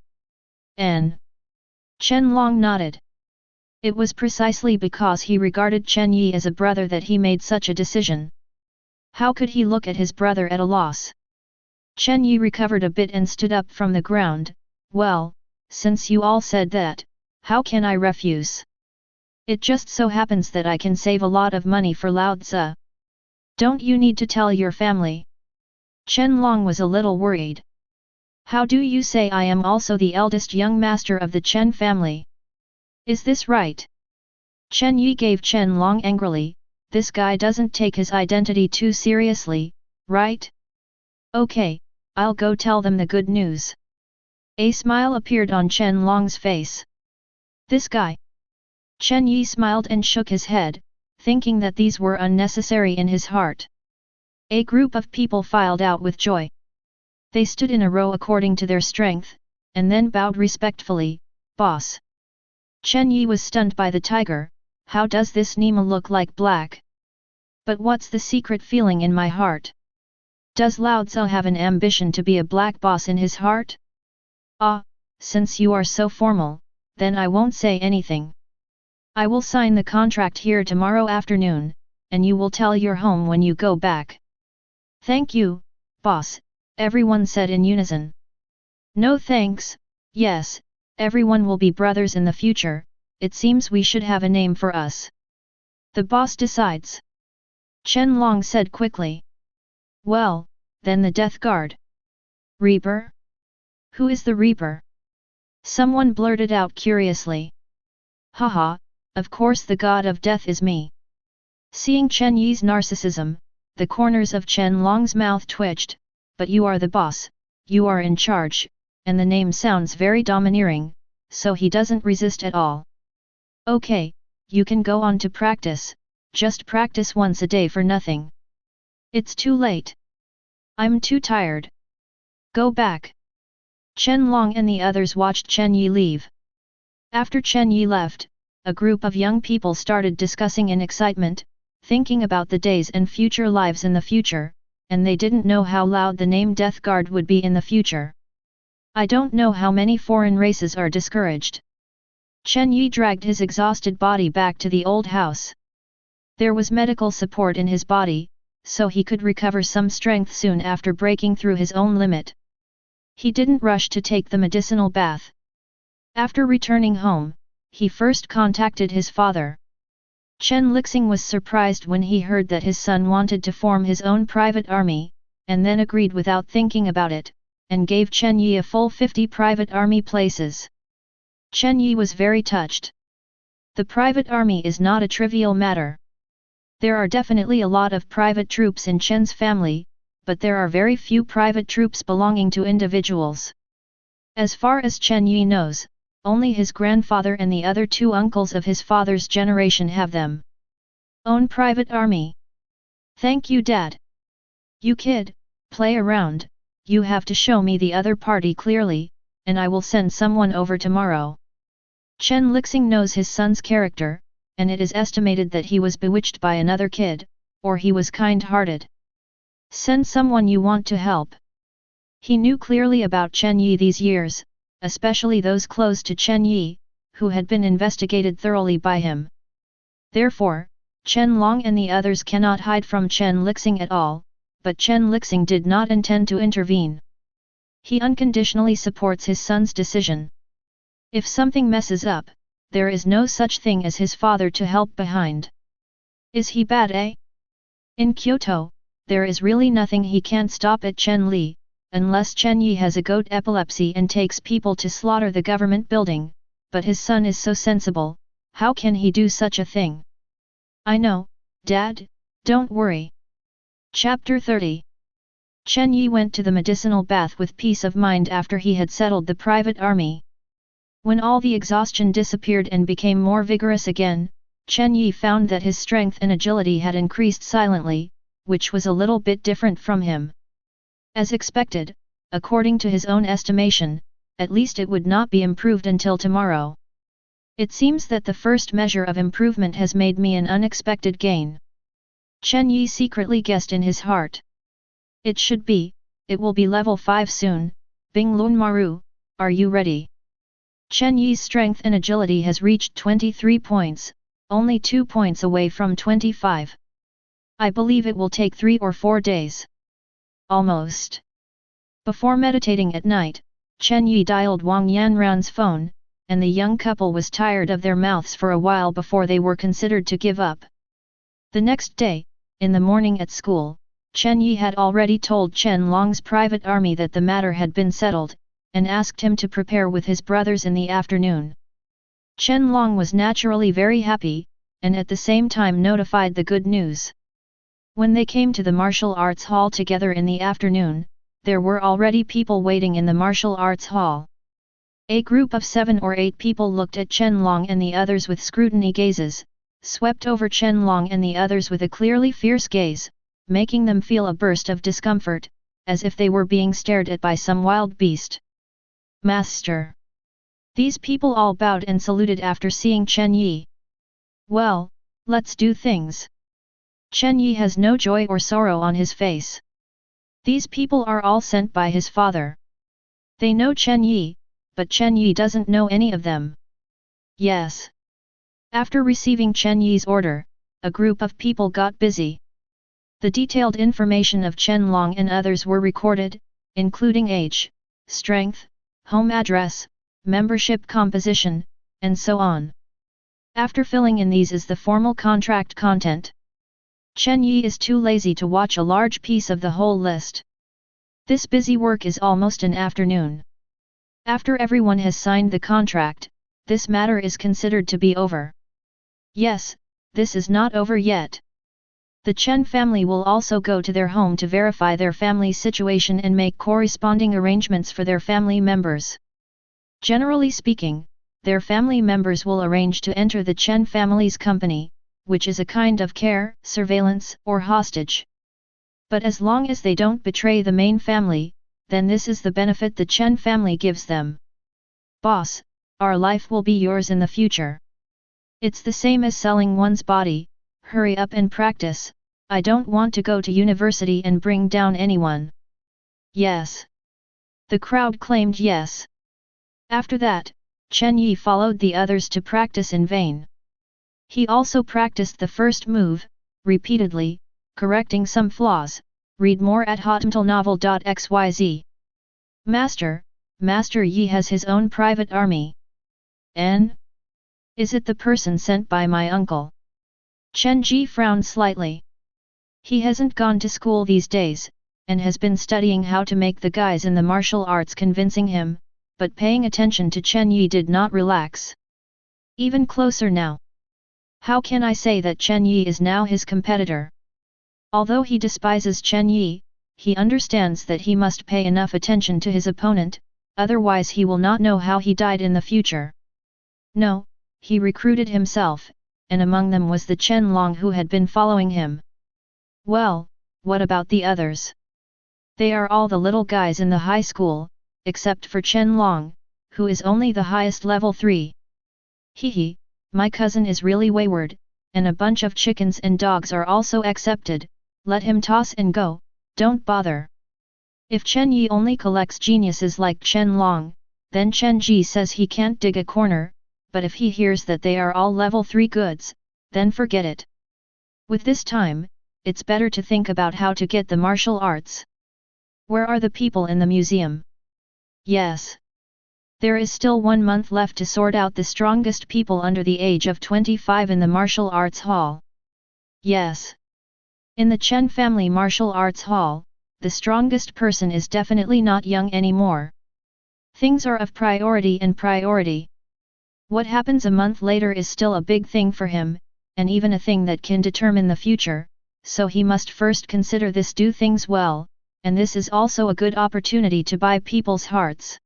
Speaker 1: Chen Long nodded. It was precisely because he regarded Chen Yi as a brother that he made such a decision. How could he look at his brother at a loss? Chen Yi recovered a bit and stood up from the ground. Well, since you all said that, how can I refuse? It just so happens that I can save a lot of money for Lao Tzu. Don't you need to tell your family? Chen Long was a little worried. How do you say I am also the eldest young master of the Chen family? Is this right? Chen Yi gave Chen Long angrily. This guy doesn't take his identity too seriously, right? Okay, I'll go tell them the good news. A smile appeared on Chen Long's face. This guy. Chen Yi smiled and shook his head, thinking that these were unnecessary in his heart. A group of people filed out with joy. They stood in a row according to their strength, and then bowed respectfully. Boss. Chen Yi was stunned by the tiger. How does this Nima look like black? But what's the secret feeling in my heart? Does Lao Tzu have an ambition to be a black boss in his heart? Ah, since you are so formal, then I won't say anything. I will sign the contract here tomorrow afternoon, and you will tell your home when you go back. Thank you, boss, everyone said in unison. No thanks, yes, everyone will be brothers in the future, it seems we should have a name for us. The boss decides. Chen Long said quickly. Well, then the Death Guard. Reaper? Who is the Reaper? Someone blurted out curiously. Haha, of course the god of death is me. Seeing Chen Yi's narcissism, the corners of Chen Long's mouth twitched, but you are the boss, you are in charge, and the name sounds very domineering, so he doesn't resist at all. Okay, you can go on to practice, just practice once a day for nothing. It's too late. I'm too tired. Go back. Chen Long and the others watched Chen Yi leave. After Chen Yi left, a group of young people started discussing in excitement, thinking about the days and future lives in the future, and they didn't know how loud the name Death Guard would be in the future. I don't know how many foreign races are discouraged. Chen Yi dragged his exhausted body back to the old house. There was medical support in his body, so he could recover some strength soon after breaking through his own limit. He didn't rush to take the medicinal bath. After returning home, he first contacted his father. Chen Lixing was surprised when he heard that his son wanted to form his own private army, and then agreed without thinking about it, and gave Chen Yi a full 50 private army places. Chen Yi was very touched. The private army is not a trivial matter. There are definitely a lot of private troops in Chen's family, but there are very few private troops belonging to individuals. As far as Chen Yi knows, only his grandfather and the other two uncles of his father's generation have them. Own private army. Thank you, Dad. You kid, play around, you have to show me the other party clearly, and I will send someone over tomorrow. Chen Lixing knows his son's character, and it is estimated that he was bewitched by another kid, or he was kind-hearted. Send someone you want to help. He knew clearly about Chen Yi these years, especially those close to Chen Yi, who had been investigated thoroughly by him. Therefore, Chen Long and the others cannot hide from Chen Lixing at all, but Chen Lixing did not intend to intervene. He unconditionally supports his son's decision. If something messes up, there is no such thing as his father to help behind. Is he bad, eh? In Kyoto, there is really nothing he can't stop at Chen Li, unless Chen Yi has a goat epilepsy and takes people to slaughter the government building, but his son is so sensible, how can he do such a thing? I know, Dad, don't worry. Chapter 30. Chen Yi went to the medicinal bath with peace of mind after he had settled the private army. When all the exhaustion disappeared and became more vigorous again, Chen Yi found that his strength and agility had increased silently, which was a little bit different from him. As expected, according to his own estimation, at least it would not be improved until tomorrow. It seems that the first measure of improvement has made me an unexpected gain. Chen Yi secretly guessed in his heart. It should be, it will be level 5 soon. Hiwamaru, are you ready? Chen Yi's strength and agility has reached 23 points, only 2 points away from 25. I believe it will take 3 or 4 days. Almost. Before meditating at night, Chen Yi dialed Wang Yanran's phone, and the young couple was tired of their mouths for a while before they were considered to give up. The next day, in the morning at school, Chen Yi had already told Chen Long's private army that the matter had been settled, and asked him to prepare with his brothers in the afternoon. Chen Long was naturally very happy, and at the same time notified the good news. When they came to the martial arts hall together in the afternoon, there were already people waiting in the martial arts hall. A group of 7 or 8 people looked at Chen Long and the others with scrutiny gazes, swept over Chen Long and the others with a clearly fierce gaze, making them feel a burst of discomfort, as if they were being stared at by some wild beast. Master! These people all bowed and saluted after seeing Chen Yi. Well, let's do things. Chen Yi has no joy or sorrow on his face. These people are all sent by his father. They know Chen Yi, but Chen Yi doesn't know any of them. Yes. After receiving Chen Yi's order, a group of people got busy. The detailed information of Chen Long and others were recorded, including age, strength, home address, membership composition, and so on. After filling in these is the formal contract content. Chen Yi is too lazy to watch a large piece of the whole list. This busy work is almost an afternoon. After everyone has signed the contract, this matter is considered to be over. Yes, this is not over yet. The Chen family will also go to their home to verify their family's situation and make corresponding arrangements for their family members. Generally speaking, their family members will arrange to enter the Chen family's company, which is a kind of care, surveillance, or hostage. But as long as they don't betray the main family, then this is the benefit the Chen family gives them. Boss, our life will be yours in the future. It's the same as selling one's body. Hurry up and practice, I don't want to go to university and bring down anyone. Yes. The crowd claimed yes. After that, Chen Yi followed the others to practice in vain. He also practiced the first move, repeatedly, correcting some flaws. Read more at hotmailnovel.xyz. Master Yi has his own private army. N? Is it the person sent by my uncle? Chen Ji frowned slightly. He hasn't gone to school these days, and has been studying how to make the guys in the martial arts convincing him, but paying attention to Chen Yi did not relax. Even closer now. How can I say that Chen Yi is now his competitor? Although he despises Chen Yi, he understands that he must pay enough attention to his opponent, otherwise he will not know how he died in the future. No, he recruited himself, and among them was the Chen Long who had been following him. Well, what about the others? They are all the little guys in the high school, except for Chen Long, who is only the highest level 3. Hehe, my cousin is really wayward, and a bunch of chickens and dogs are also accepted, let him toss and go, don't bother. If Chen Yi only collects geniuses like Chen Long, then Chen Ji says he can't dig a corner, but if he hears that they are all level 3 goods, then forget it. With this time, it's better to think about how to get the martial arts. Where are the people in the museum? Yes. There is still 1 month left to sort out the strongest people under the age of 25 in the martial arts hall. Yes. In the Chen family martial arts hall, the strongest person is definitely not young anymore. Things are of priority and priority. What happens a month later is still a big thing for him, and even a thing that can determine the future, so he must first consider this. Do things well, and this is also a good opportunity to buy people's hearts.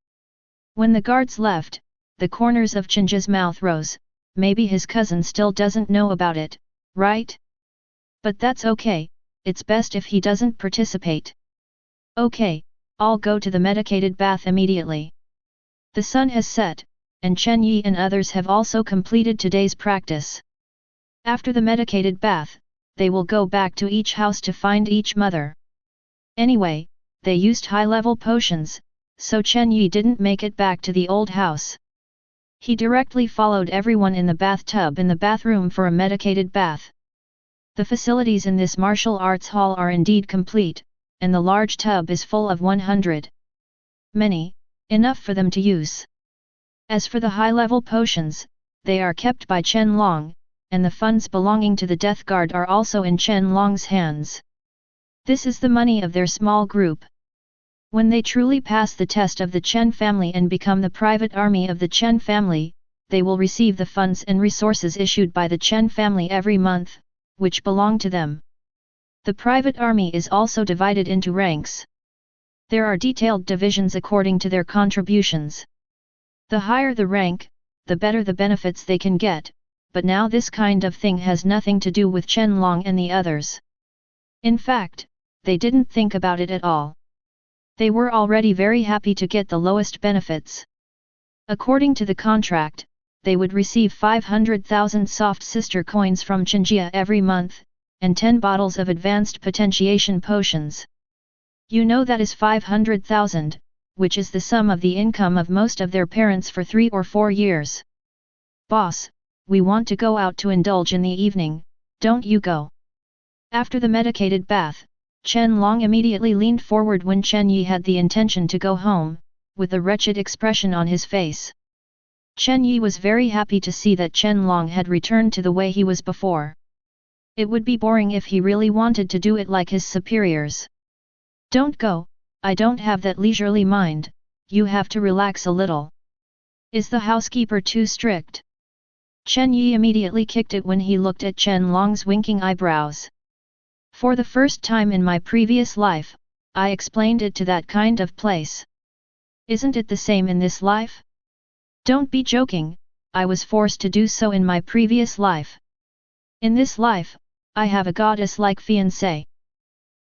Speaker 1: When the guards left, the corners of Chen Yi's mouth rose. Maybe his cousin still doesn't know about it, right? But that's okay, it's best if he doesn't participate. Okay, I'll go to the medicated bath immediately. The sun has set, and Chen Yi and others have also completed today's practice. After the medicated bath, they will go back to each house to find each mother. Anyway, they used high-level potions, so Chen Yi didn't make it back to the old house. He directly followed everyone in the bathtub in the bathroom for a medicated bath. The facilities in this martial arts hall are indeed complete, and the large tub is full of 100. Many, enough for them to use. As for the high-level potions, they are kept by Chen Long, and the funds belonging to the Death Guard are also in Chen Long's hands. This is the money of their small group. When they truly pass the test of the Chen family and become the private army of the Chen family, they will receive the funds and resources issued by the Chen family every month, which belong to them. The private army is also divided into ranks. There are detailed divisions according to their contributions. The higher the rank, the better the benefits they can get, but now this kind of thing has nothing to do with Chen Long and the others. In fact, they didn't think about it at all. They were already very happy to get the lowest benefits. According to the contract, they would receive 500,000 soft sister coins from Chen Yi every month, and 10 bottles of advanced potentiation potions. You know that is 500,000, which is the sum of the income of most of their parents for 3 or 4 years. Boss, we want to go out to indulge in the evening, don't you go? After the medicated bath, Chen Long immediately leaned forward when Chen Yi had the intention to go home, with a wretched expression on his face. Chen Yi was very happy to see that Chen Long had returned to the way he was before. It would be boring if he really wanted to do it like his superiors. Don't go, I don't have that leisurely mind, you have to relax a little. Is the housekeeper too strict? Chen Yi immediately kicked it when he looked at Chen Long's winking eyebrows. For the first time in my previous life, I explained it to that kind of place. Isn't it the same in this life? Don't be joking, I was forced to do so in my previous life. In this life, I have a goddess-like fiancé.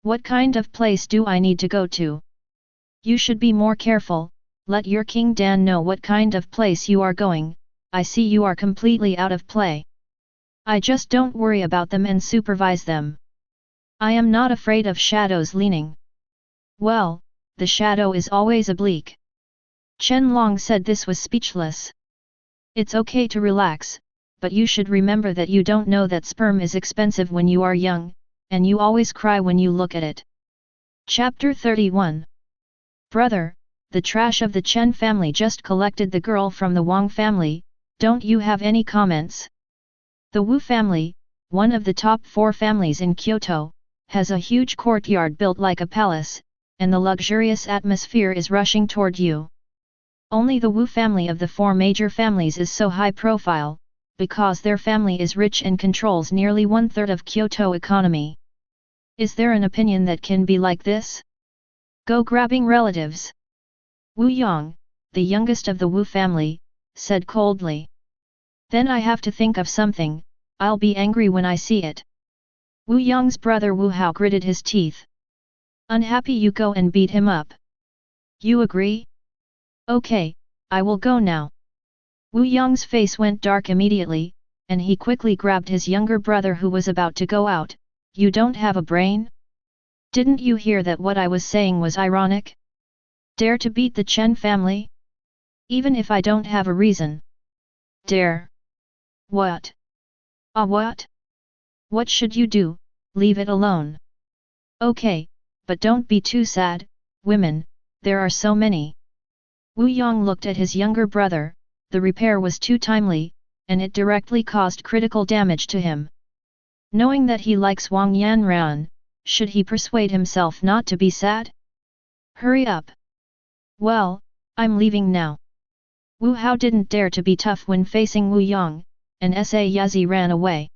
Speaker 1: What kind of place do I need to go to? You should be more careful, let your King Dan know what kind of place you are going, I see you are completely out of play. I just don't worry about them and supervise them. I am not afraid of shadows leaning. Well, the shadow is always oblique. Chen Long said this was speechless. It's okay to relax, but you should remember that you don't know that sperm is expensive when you are young, and you always cry when you look at it. Chapter 31. Brother, the trash of the Chen family just collected the girl from the Wang family, don't you have any comments? The Wu family, one of the top 4 families in Kyoto, has a huge courtyard built like a palace, and the luxurious atmosphere is rushing toward you. Only the Wu family of the 4 major families is so high profile, because their family is rich and controls nearly 1/3 of Kyoto economy. Is there an opinion that can be like this? Go grabbing relatives. Wu Yang, the youngest of the Wu family, said coldly. Then I have to think of something, I'll be angry when I see it. Wu Yang's brother Wu Hao gritted his teeth. Unhappy, you go and beat him up. You agree? Okay, I will go now. Wu Yang's face went dark immediately, and he quickly grabbed his younger brother who was about to go out. You don't have a brain? Didn't you hear that what I was saying was ironic? Dare to beat the Chen family? Even if I don't have a reason. Dare? What? What? What should you do? Leave it alone. Okay, but don't be too sad, women, there are so many. Wu Yang looked at his younger brother, the repair was too timely, and it directly caused critical damage to him. Knowing that he likes Wang Yanran, should he persuade himself not to be sad? Hurry up. Well, I'm leaving now. Wu Hao didn't dare to be tough when facing Wu Yang, and Sa Yazi ran away.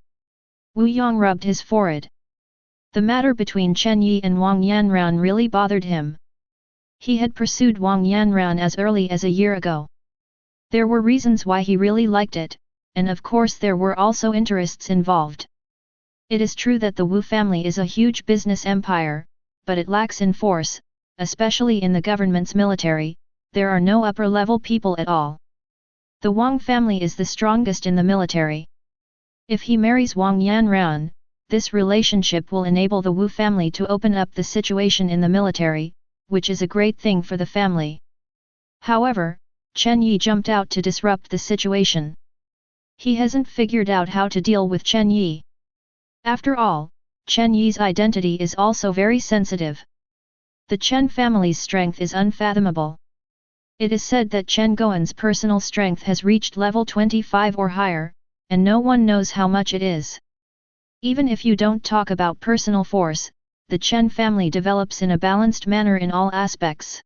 Speaker 1: Wu Yang rubbed his forehead. The matter between Chen Yi and Wang Yanran really bothered him. He had pursued Wang Yanran as early as a year ago. There were reasons why he really liked it, and of course there were also interests involved. It is true that the Wu family is a huge business empire, but it lacks in force, especially in the government's military. There are no upper-level people at all. The Wang family is the strongest in the military. If he marries Wang Yanran, this relationship will enable the Wu family to open up the situation in the military, which is a great thing for the family. However, Chen Yi jumped out to disrupt the situation. He hasn't figured out how to deal with Chen Yi. After all, Chen Yi's identity is also very sensitive. The Chen family's strength is unfathomable. It is said that Chen Goen's personal strength has reached level 25 or higher, and no one knows how much it is. Even if you don't talk about personal force, the Chen family develops in a balanced manner in all aspects.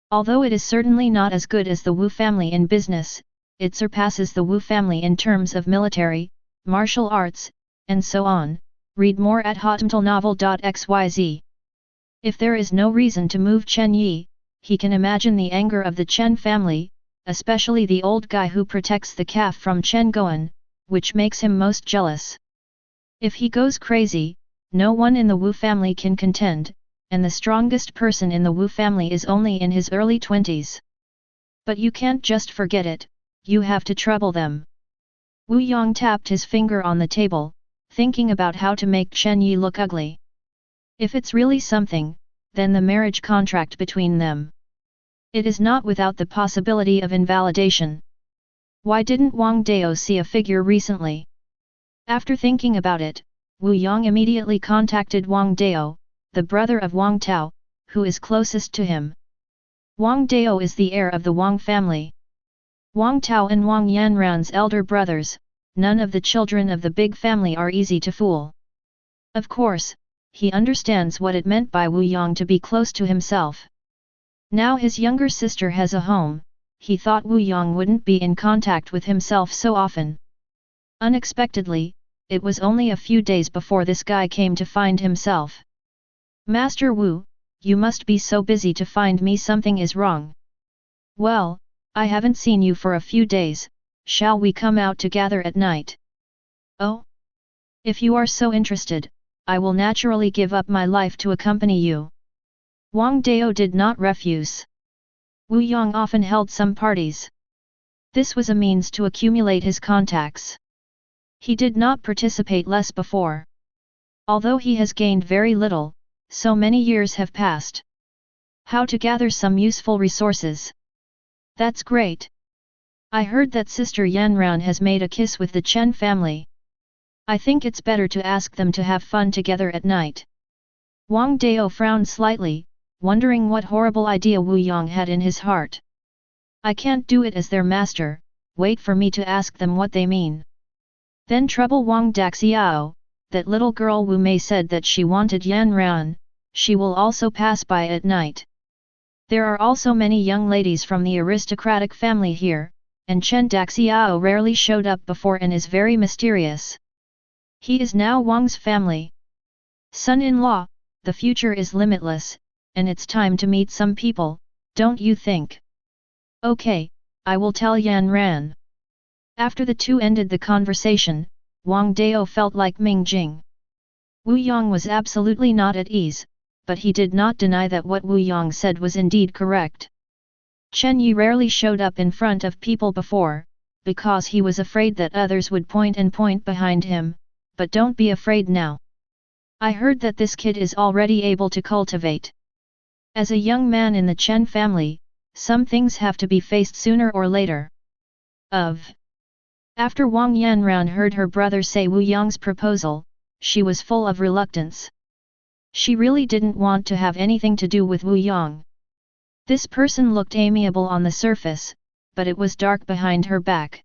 Speaker 1: Although it is certainly not as good as the Wu family in business, it surpasses the Wu family in terms of military, martial arts, and so on. Read more at hotmtalnovel.xyz. If there is no reason to move Chen Yi, he can imagine the anger of the Chen family, especially the old guy who protects the calf from Chen Goen, which makes him most jealous. If he goes crazy, no one in the Wu family can contend, and the strongest person in the Wu family is only in his early 20s. But you can't just forget it, you have to trouble them. Wu Yong tapped his finger on the table, thinking about how to make Chen Yi look ugly. If it's really something, then the marriage contract between them. It is not without the possibility of invalidation. Why didn't Wang Dao see a figure recently? After thinking about it, Wu Yong immediately contacted Wang Dao, the brother of Wang Tao, who is closest to him. Wang Dao is the heir of the Wang family. Wang Tao and Wang Yanran's elder brothers, none of the children of the big family are easy to fool. Of course, he understands what it meant by Wu Yong to be close to himself. Now his younger sister has a home, he thought Wu Yong wouldn't be in contact with himself so often. Unexpectedly, it was only a few days before this guy came to find himself. Master Wu, you must be so busy to find me something is wrong. Well, I haven't seen you for a few days, shall we come out together at night? Oh? If you are so interested, I will naturally give up my life to accompany you. Wang Dao did not refuse. Wu Yong often held some parties. This was a means to accumulate his contacts. He did not participate less before. Although he has gained very little, so many years have passed. How to gather some useful resources? That's great. I heard that Sister Yanran has made a kiss with the Chen family. I think it's better to ask them to have fun together at night. Wang Dao frowned slightly, wondering what horrible idea Wu Yong had in his heart. I can't do it as their master, wait for me to ask them what they mean. Then trouble Wang Daxiao, that little girl Wu Mei said that she wanted Yanran, she will also pass by at night. There are also many young ladies from the aristocratic family here, and Chen Daxiao rarely showed up before and is very mysterious. He is now Wang's family. Son-in-law, the future is limitless, and it's time to meet some people, don't you think? Okay, I will tell Yanran. After the two ended the conversation, Wang Dao felt like Ming Jing. Wu Yong was absolutely not at ease, but he did not deny that what Wu Yong said was indeed correct. Chen Yi rarely showed up in front of people before, because he was afraid that others would point behind him, but don't be afraid now. I heard that this kid is already able to cultivate. As a young man in the Chen family, some things have to be faced sooner or later. After Wang Yanran heard her brother say Wu Yong's proposal, she was full of reluctance. She really didn't want to have anything to do with Wu Yong. This person looked amiable on the surface, but it was dark behind her back.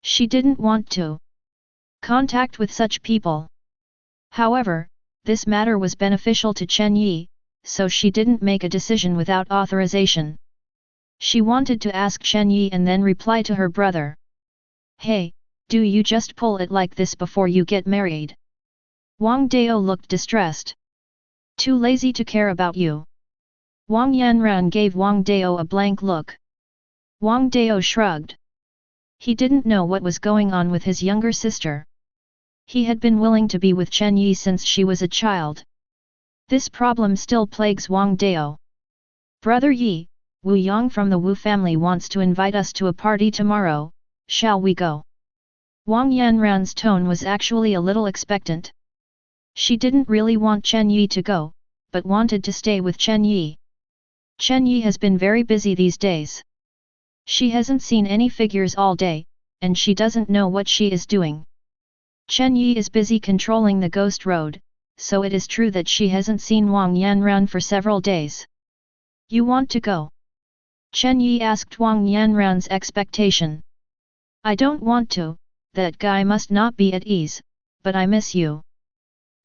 Speaker 1: She didn't want to contact with such people. However, this matter was beneficial to Chen Yi, so she didn't make a decision without authorization. She wanted to ask Chen Yi and then reply to her brother. Hey, do you just pull it like this before you get married? Wang Dao looked distressed. Too lazy to care about you. Wang Yanran gave Wang Dao a blank look. Wang Dao shrugged. He didn't know what was going on with his younger sister. He had been willing to be with Chen Yi since she was a child. This problem still plagues Wang Dao. Brother Yi, Wu Yang from the Wu family wants to invite us to a party tomorrow, shall we go? Wang Yanran's tone was actually a little expectant. She didn't really want Chen Yi to go, but wanted to stay with Chen Yi. Chen Yi has been very busy these days. She hasn't seen any figures all day, and she doesn't know what she is doing. Chen Yi is busy controlling the ghost road, so it is true that she hasn't seen Wang Yanran for several days. You want to go? Chen Yi asked Wang Yanran's expectation. I don't want to, that guy must not be at ease, but I miss you.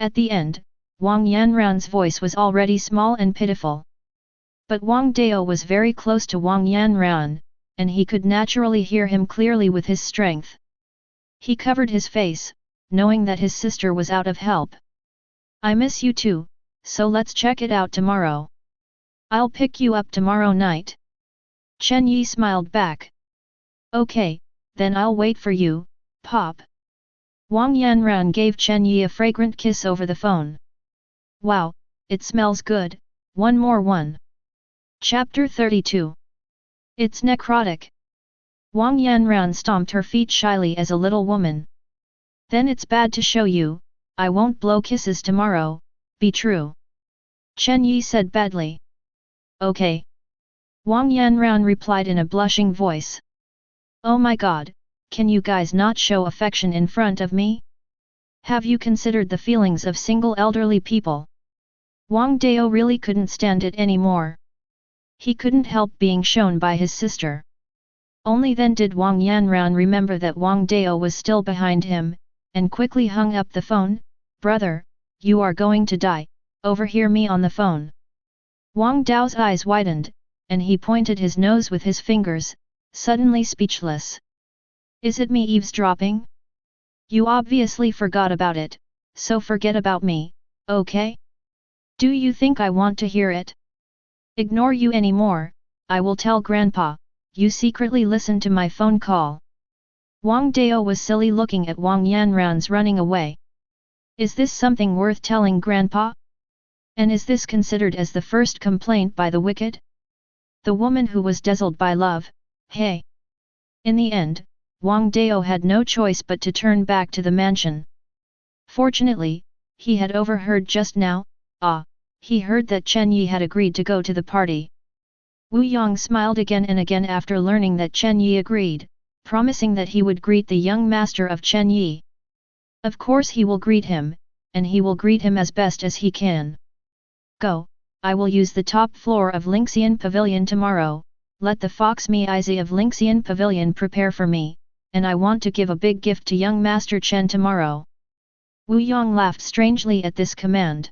Speaker 1: At the end, Wang Yanran's voice was already small and pitiful. But Wang Dao was very close to Wang Yanran, and he could naturally hear him clearly with his strength. He covered his face, knowing that his sister was out of help. I miss you too, so let's check it out tomorrow. I'll pick you up tomorrow night. Chen Yi smiled back. Okay, then I'll wait for you, Pop. Wang Yanran gave Chen Yi a fragrant kiss over the phone. Wow, it smells good, one more one. Chapter 32. It's necrotic. Wang Yanran stomped her feet shyly as a little woman. Then it's bad to show you, I won't blow kisses tomorrow, be true. Chen Yi said badly. Okay. Wang Yanran replied in a blushing voice. Oh my god, can you guys not show affection in front of me? Have you considered the feelings of single elderly people? Wang Dao really couldn't stand it anymore. He couldn't help being shown by his sister. Only then did Wang Yanran remember that Wang Dao was still behind him, and quickly hung up the phone. Brother, you are going to die, overhear me on the phone. Wang Dao's eyes widened, and he pointed his nose with his fingers, suddenly speechless. Is it me eavesdropping? You obviously forgot about it, so forget about me, okay? Do you think I want to hear it? Ignore you anymore, I will tell Grandpa, you secretly listened to my phone call. Wang Dao was silly looking at Wang Yanran's running away. Is this something worth telling Grandpa? And is this considered as the first complaint by the wicked? The woman who was dazzled by love, hey! In the end, Wang Dao had no choice but to turn back to the mansion. Fortunately, he had overheard just now. He heard that Chen Yi had agreed to go to the party. Wu Yang smiled again and again after learning that Chen Yi agreed, promising that he would greet the young master of Chen Yi. Of course he will greet him, and he will greet him as best as he can. Go, I will use the top floor of Lingxian Pavilion tomorrow, let the Fox Meizi of Lingxian Pavilion prepare for me, and I want to give a big gift to young Master Chen tomorrow. Wu Yang laughed strangely at this command.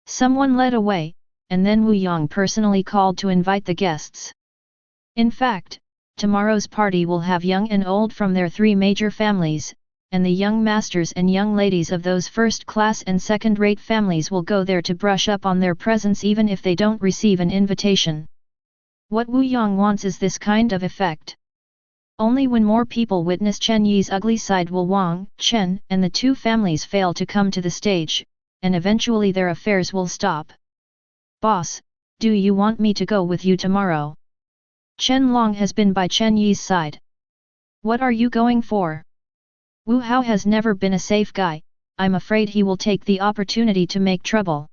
Speaker 1: Someone led away, and then Wu Yang personally called to invite the guests. In fact, tomorrow's party will have young and old from their three major families, and the young masters and young ladies of those first-class and second-rate families will go there to brush up on their presence even if they don't receive an invitation. What Wu Yang wants is this kind of effect. Only when more people witness Chen Yi's ugly side will Wang, Chen, and the two families fail to come to the stage, and eventually their affairs will stop. Boss, do you want me to go with you tomorrow? Chen Long has been by Chen Yi's side. What are you going for? Wu Hao has never been a safe guy, I'm afraid he will take the opportunity to make trouble.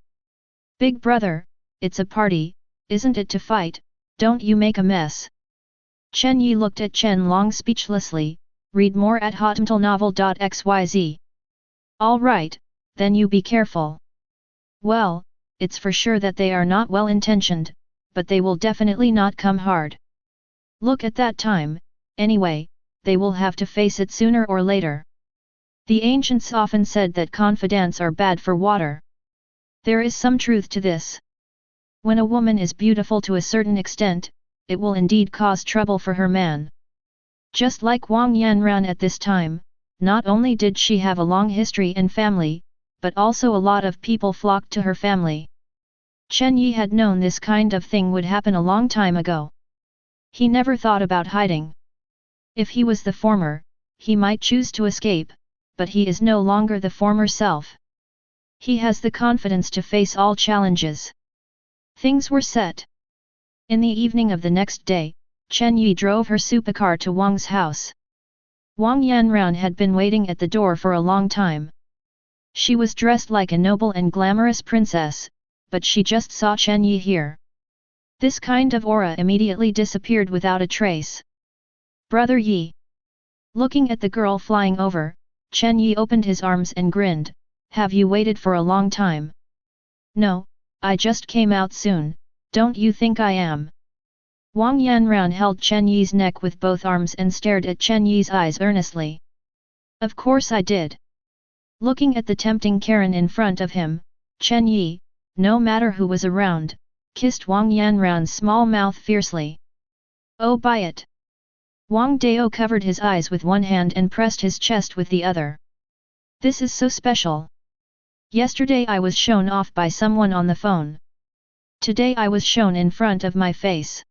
Speaker 1: Big brother, it's a party, isn't it to fight, don't you make a mess. Chen Yi looked at Chen Long speechlessly, read more at hotmailnovel.xyz. Alright, then you be careful. Well, it's for sure that they are not well-intentioned, but they will definitely not come hard. Look at that time, anyway, they will have to face it sooner or later. The ancients often said that confidants are bad for water. There is some truth to this. When a woman is beautiful to a certain extent, it will indeed cause trouble for her man. Just like Wang Yanran at this time, not only did she have a long history and family, but also a lot of people flocked to her family. Chen Yi had known this kind of thing would happen a long time ago. He never thought about hiding. If he was the former, he might choose to escape, but he is no longer the former self. He has the confidence to face all challenges. Things were set. In the evening of the next day, Chen Yi drove her supercar to Wang's house. Wang Yanran had been waiting at the door for a long time. She was dressed like a noble and glamorous princess, but she just saw Chen Yi here. This kind of aura immediately disappeared without a trace. Brother Yi. Looking at the girl flying over, Chen Yi opened his arms and grinned. Have you waited for a long time? No, I just came out soon, don't you think I am? Wang Yanran held Chen Yi's neck with both arms and stared at Chen Yi's eyes earnestly. Of course I did. Looking at the tempting Karen in front of him, Chen Yi, no matter who was around, kissed Wang Yanran's small mouth fiercely. Oh, buy it! Wang Dao covered his eyes with one hand and pressed his chest with the other. This is so special. Yesterday I was shown off by someone on the phone. Today I was shown in front of my face.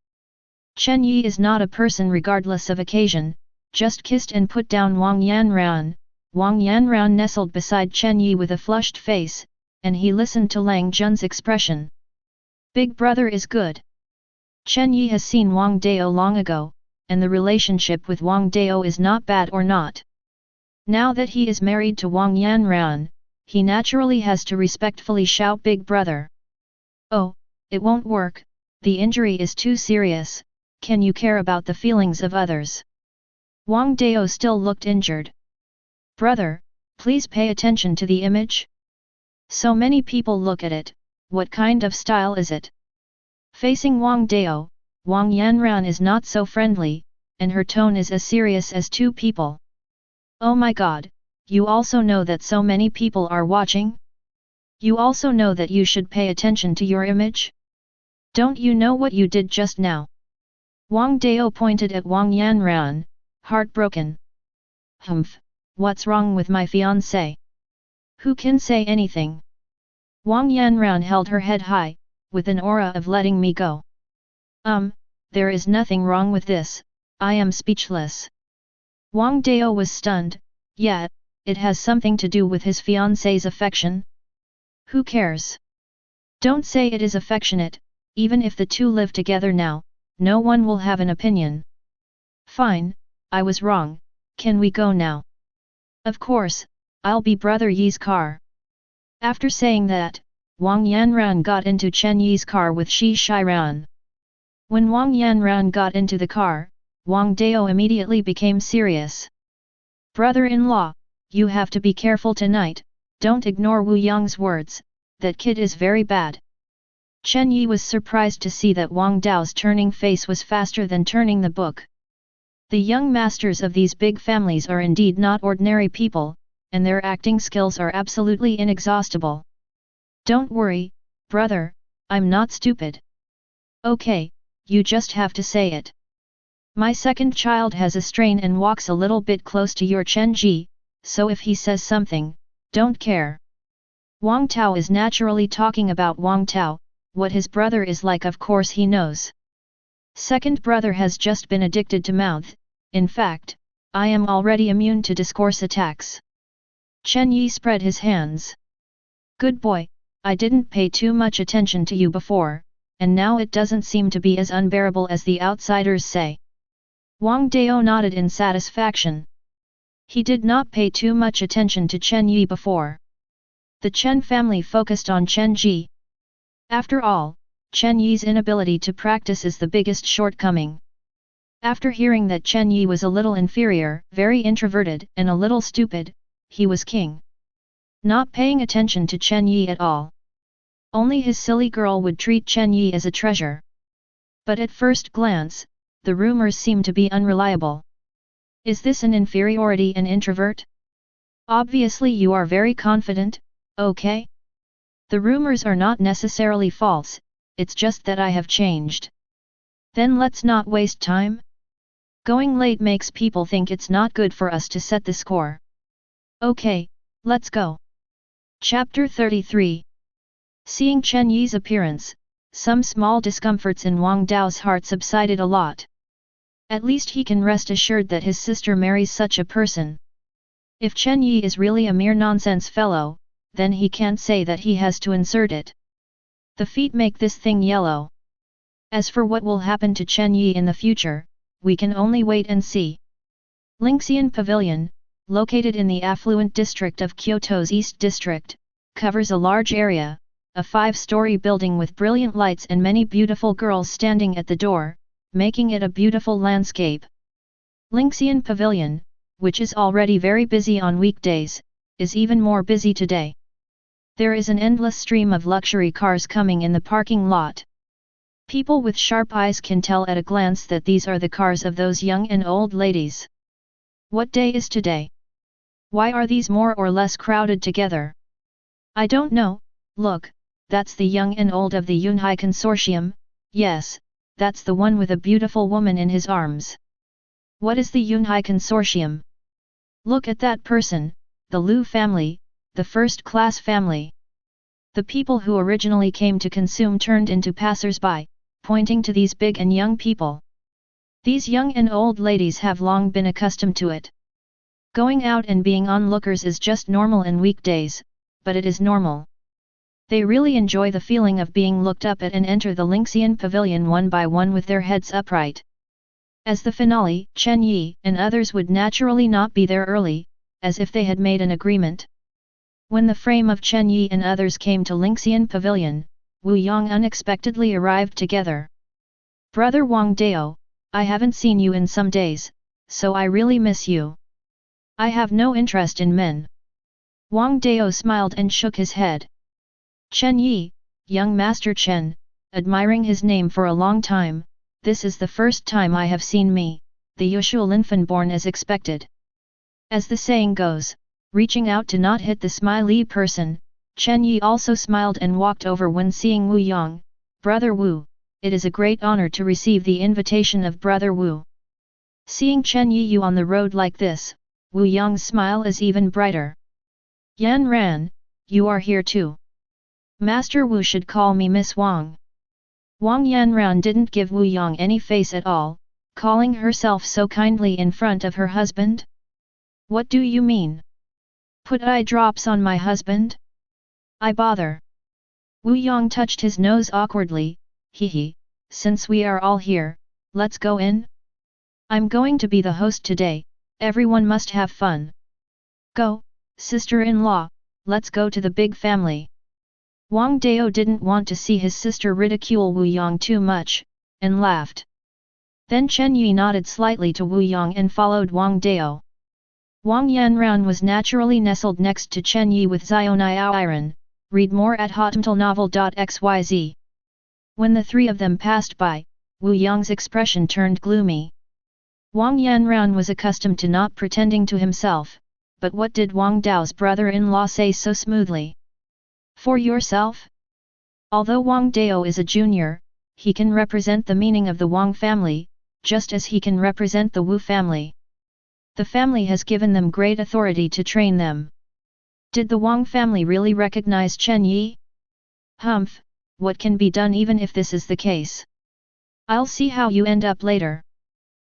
Speaker 1: Chen Yi is not a person regardless of occasion, just kissed and put down Wang Yanran. Wang Yanran nestled beside Chen Yi with a flushed face, and he listened to Lang Jun's expression. Big brother is good. Chen Yi has seen Wang Dao long ago, and the relationship with Wang Dao is not bad or not. Now that he is married to Wang Yanran, he naturally has to respectfully shout big brother. Oh, it won't work, the injury is too serious, can you care about the feelings of others? Wang Dao still looked injured. Brother, please pay attention to the image. So many people look at it, what kind of style is it? Facing Wang Dao, Wang Yanran is not so friendly, and her tone is as serious as two people. Oh my god, you also know that so many people are watching? You also know that you should pay attention to your image? Don't you know what you did just now? Wang Dao pointed at Wang Yanran, heartbroken. Humph, what's wrong with my fiancé? Who can say anything? Wang Yanran held her head high, with an aura of letting me go. There is nothing wrong with this, I am speechless. Wang Dao was stunned, yet, it has something to do with his fiancé's affection? Who cares? Don't say it is affectionate, even if the two live together now, no one will have an opinion. Fine, I was wrong, can we go now? Of course, I'll be Brother Yi's car. After saying that, Wang Yanran got into Chen Yi's car with Shi Shiran. When Wang Yanran got into the car, Wang Dao immediately became serious. Brother-in-law, you have to be careful tonight, don't ignore Wu Yang's words, that kid is very bad. Chen Yi was surprised to see that Wang Dao's turning face was faster than turning the book. The young masters of these big families are indeed not ordinary people, and their acting skills are absolutely inexhaustible. Don't worry, brother, I'm not stupid. Okay, you just have to say it. My second child has a strain and walks a little bit close to your Chen Ji, so if he says something, don't care. Wang Tao is naturally talking about Wang Tao, what his brother is like of course he knows. Second brother has just been addicted to mouth, in fact, I am already immune to discourse attacks. Chen Yi spread his hands. Good boy, I didn't pay too much attention to you before, and now it doesn't seem to be as unbearable as the outsiders say. Wang Dao nodded in satisfaction. He did not pay too much attention to Chen Yi before. The Chen family focused on Chen Ji. After all, Chen Yi's inability to practice is the biggest shortcoming. After hearing that Chen Yi was a little inferior, very introverted, and a little stupid, he was king. Not paying attention to Chen Yi at all. Only his silly girl would treat Chen Yi as a treasure. But at first glance, the rumors seem to be unreliable. Is this an inferiority and introvert? Obviously you are very confident, okay? The rumors are not necessarily false, it's just that I have changed. Then let's not waste time. Going late makes people think it's not good for us to set the score. Okay, let's go. Chapter 33. Seeing Chen Yi's appearance, some small discomforts in Wang Dao's heart subsided a lot. At least he can rest assured that his sister marries such a person. If Chen Yi is really a mere nonsense fellow, then he can't say that he has to insert it. The feet make this thing yellow. As for what will happen to Chen Yi in the future, we can only wait and see. Lingxian Pavilion, located in the affluent district of Kyoto's East District, covers a large area, a 5-story building with brilliant lights and many beautiful girls standing at the door, making it a beautiful landscape. Lingxian Pavilion, which is already very busy on weekdays, is even more busy today. There is an endless stream of luxury cars coming in the parking lot. People with sharp eyes can tell at a glance that these are the cars of those young and old ladies. What day is today? Why are these more or less crowded together? I don't know. Look, that's the young and old of the Yunhai Consortium. Yes, that's the one with a beautiful woman in his arms. What is the Yunhai Consortium? Look at that person, the Liu family, the first-class family. The people who originally came to consume turned into passers-by, pointing to these big and young people. These young and old ladies have long been accustomed to it. Going out and being onlookers is just normal in weekdays, but it is normal. They really enjoy the feeling of being looked up at and enter the Lingxian Pavilion one by one with their heads upright. As the finale, Chen Yi and others would naturally not be there early, as if they had made an agreement. When the frame of Chen Yi and others came to Lingxian Pavilion, Wu Yang unexpectedly arrived together. Brother Wang Dao, I haven't seen you in some days, so I really miss you. I have no interest in men. Wang Dao smiled and shook his head. Chen Yi, young Master Chen, admiring his name for a long time, this is the first time I have seen me, the usual infant born as expected. As the saying goes, reaching out to not hit the smiley person, Chen Yi also smiled and walked over when seeing Wu Yang. Brother Wu, it is a great honor to receive the invitation of Brother Wu. Seeing Chen Yi on the road like this, Wu Yang's smile is even brighter. Yan Ran, you are here too. Master Wu should call me Miss Wang. Wang Yanran didn't give Wu Yang any face at all, calling herself so kindly in front of her husband. What do you mean? Put eye drops on my husband? I bother. Wu Yang touched his nose awkwardly. Hee, since we are all here, let's go in. I'm going to be the host today, everyone must have fun. Go, sister-in-law, let's go to the big family. Wang Dao didn't want to see his sister ridicule Wu Yang too much, and laughed. Then Chen Yi nodded slightly to Wu Yang and followed Wang Dao. Wang Yanran was naturally nestled next to Chen Yi with Zionai Iron. Read more at hotmtalnovel.xyz. When the three of them passed by, Wu Yang's expression turned gloomy. Wang Yanran was accustomed to not pretending to himself, but what did Wang Dao's brother-in-law say so smoothly? For yourself? Although Wang Dao is a junior, he can represent the meaning of the Wang family, just as he can represent the Wu family. The family has given them great authority to train them. Did the Wang family really recognize Chen Yi? Humph, what can be done even if this is the case? I'll see how you end up later.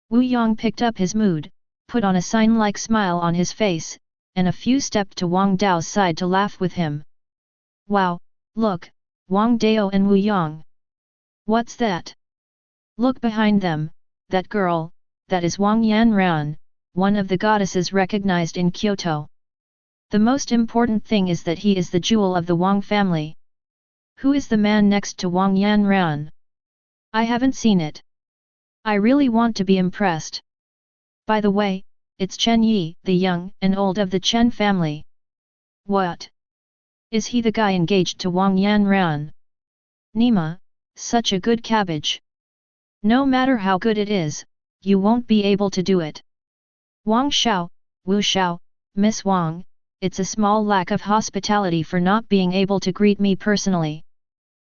Speaker 1: Wu Yang picked up his mood, put on a sign-like smile on his face, and a few stepped to Wang Dao's side to laugh with him. Wow, look, Wang Dao and Wu Yang. What's that? Look behind them, that girl, that is Wang Yanran, one of the goddesses recognized in Kyoto. The most important thing is that he is the jewel of the Wang family. Who is the man next to Wang Yanran? I haven't seen it. I really want to be impressed. By the way, it's Chen Yi, the young and old of the Chen family. What? Is he the guy engaged to Wang Yanran? Nima, such a good cabbage. No matter how good it is, you won't be able to do it. Wang Xiao, Wu Xiao, Miss Wang, it's a small lack of hospitality for not being able to greet me personally.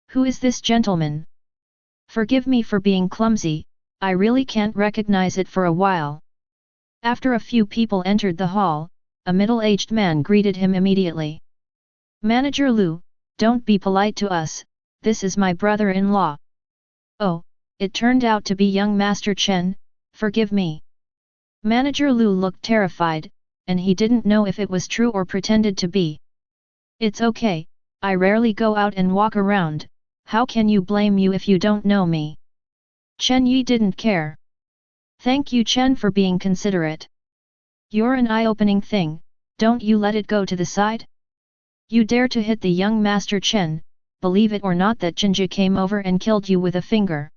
Speaker 1: Who is this gentleman? Forgive me for being clumsy, I really can't recognize it for a while. After a few people entered the hall, a middle-aged man greeted him immediately. Manager Lu, don't be polite to us, this is my brother-in-law. Oh, it turned out to be young Master Chen, forgive me. Manager Lu looked terrified, and he didn't know if it was true or pretended to be. It's okay, I rarely go out and walk around, how can you blame you if you don't know me? Chen Yi didn't care. Thank you Chen for being considerate. You're an eye-opening thing, don't you let it go to the side? You dare to hit the young Master Chen, believe it or not that Jinja came over and killed you with a finger.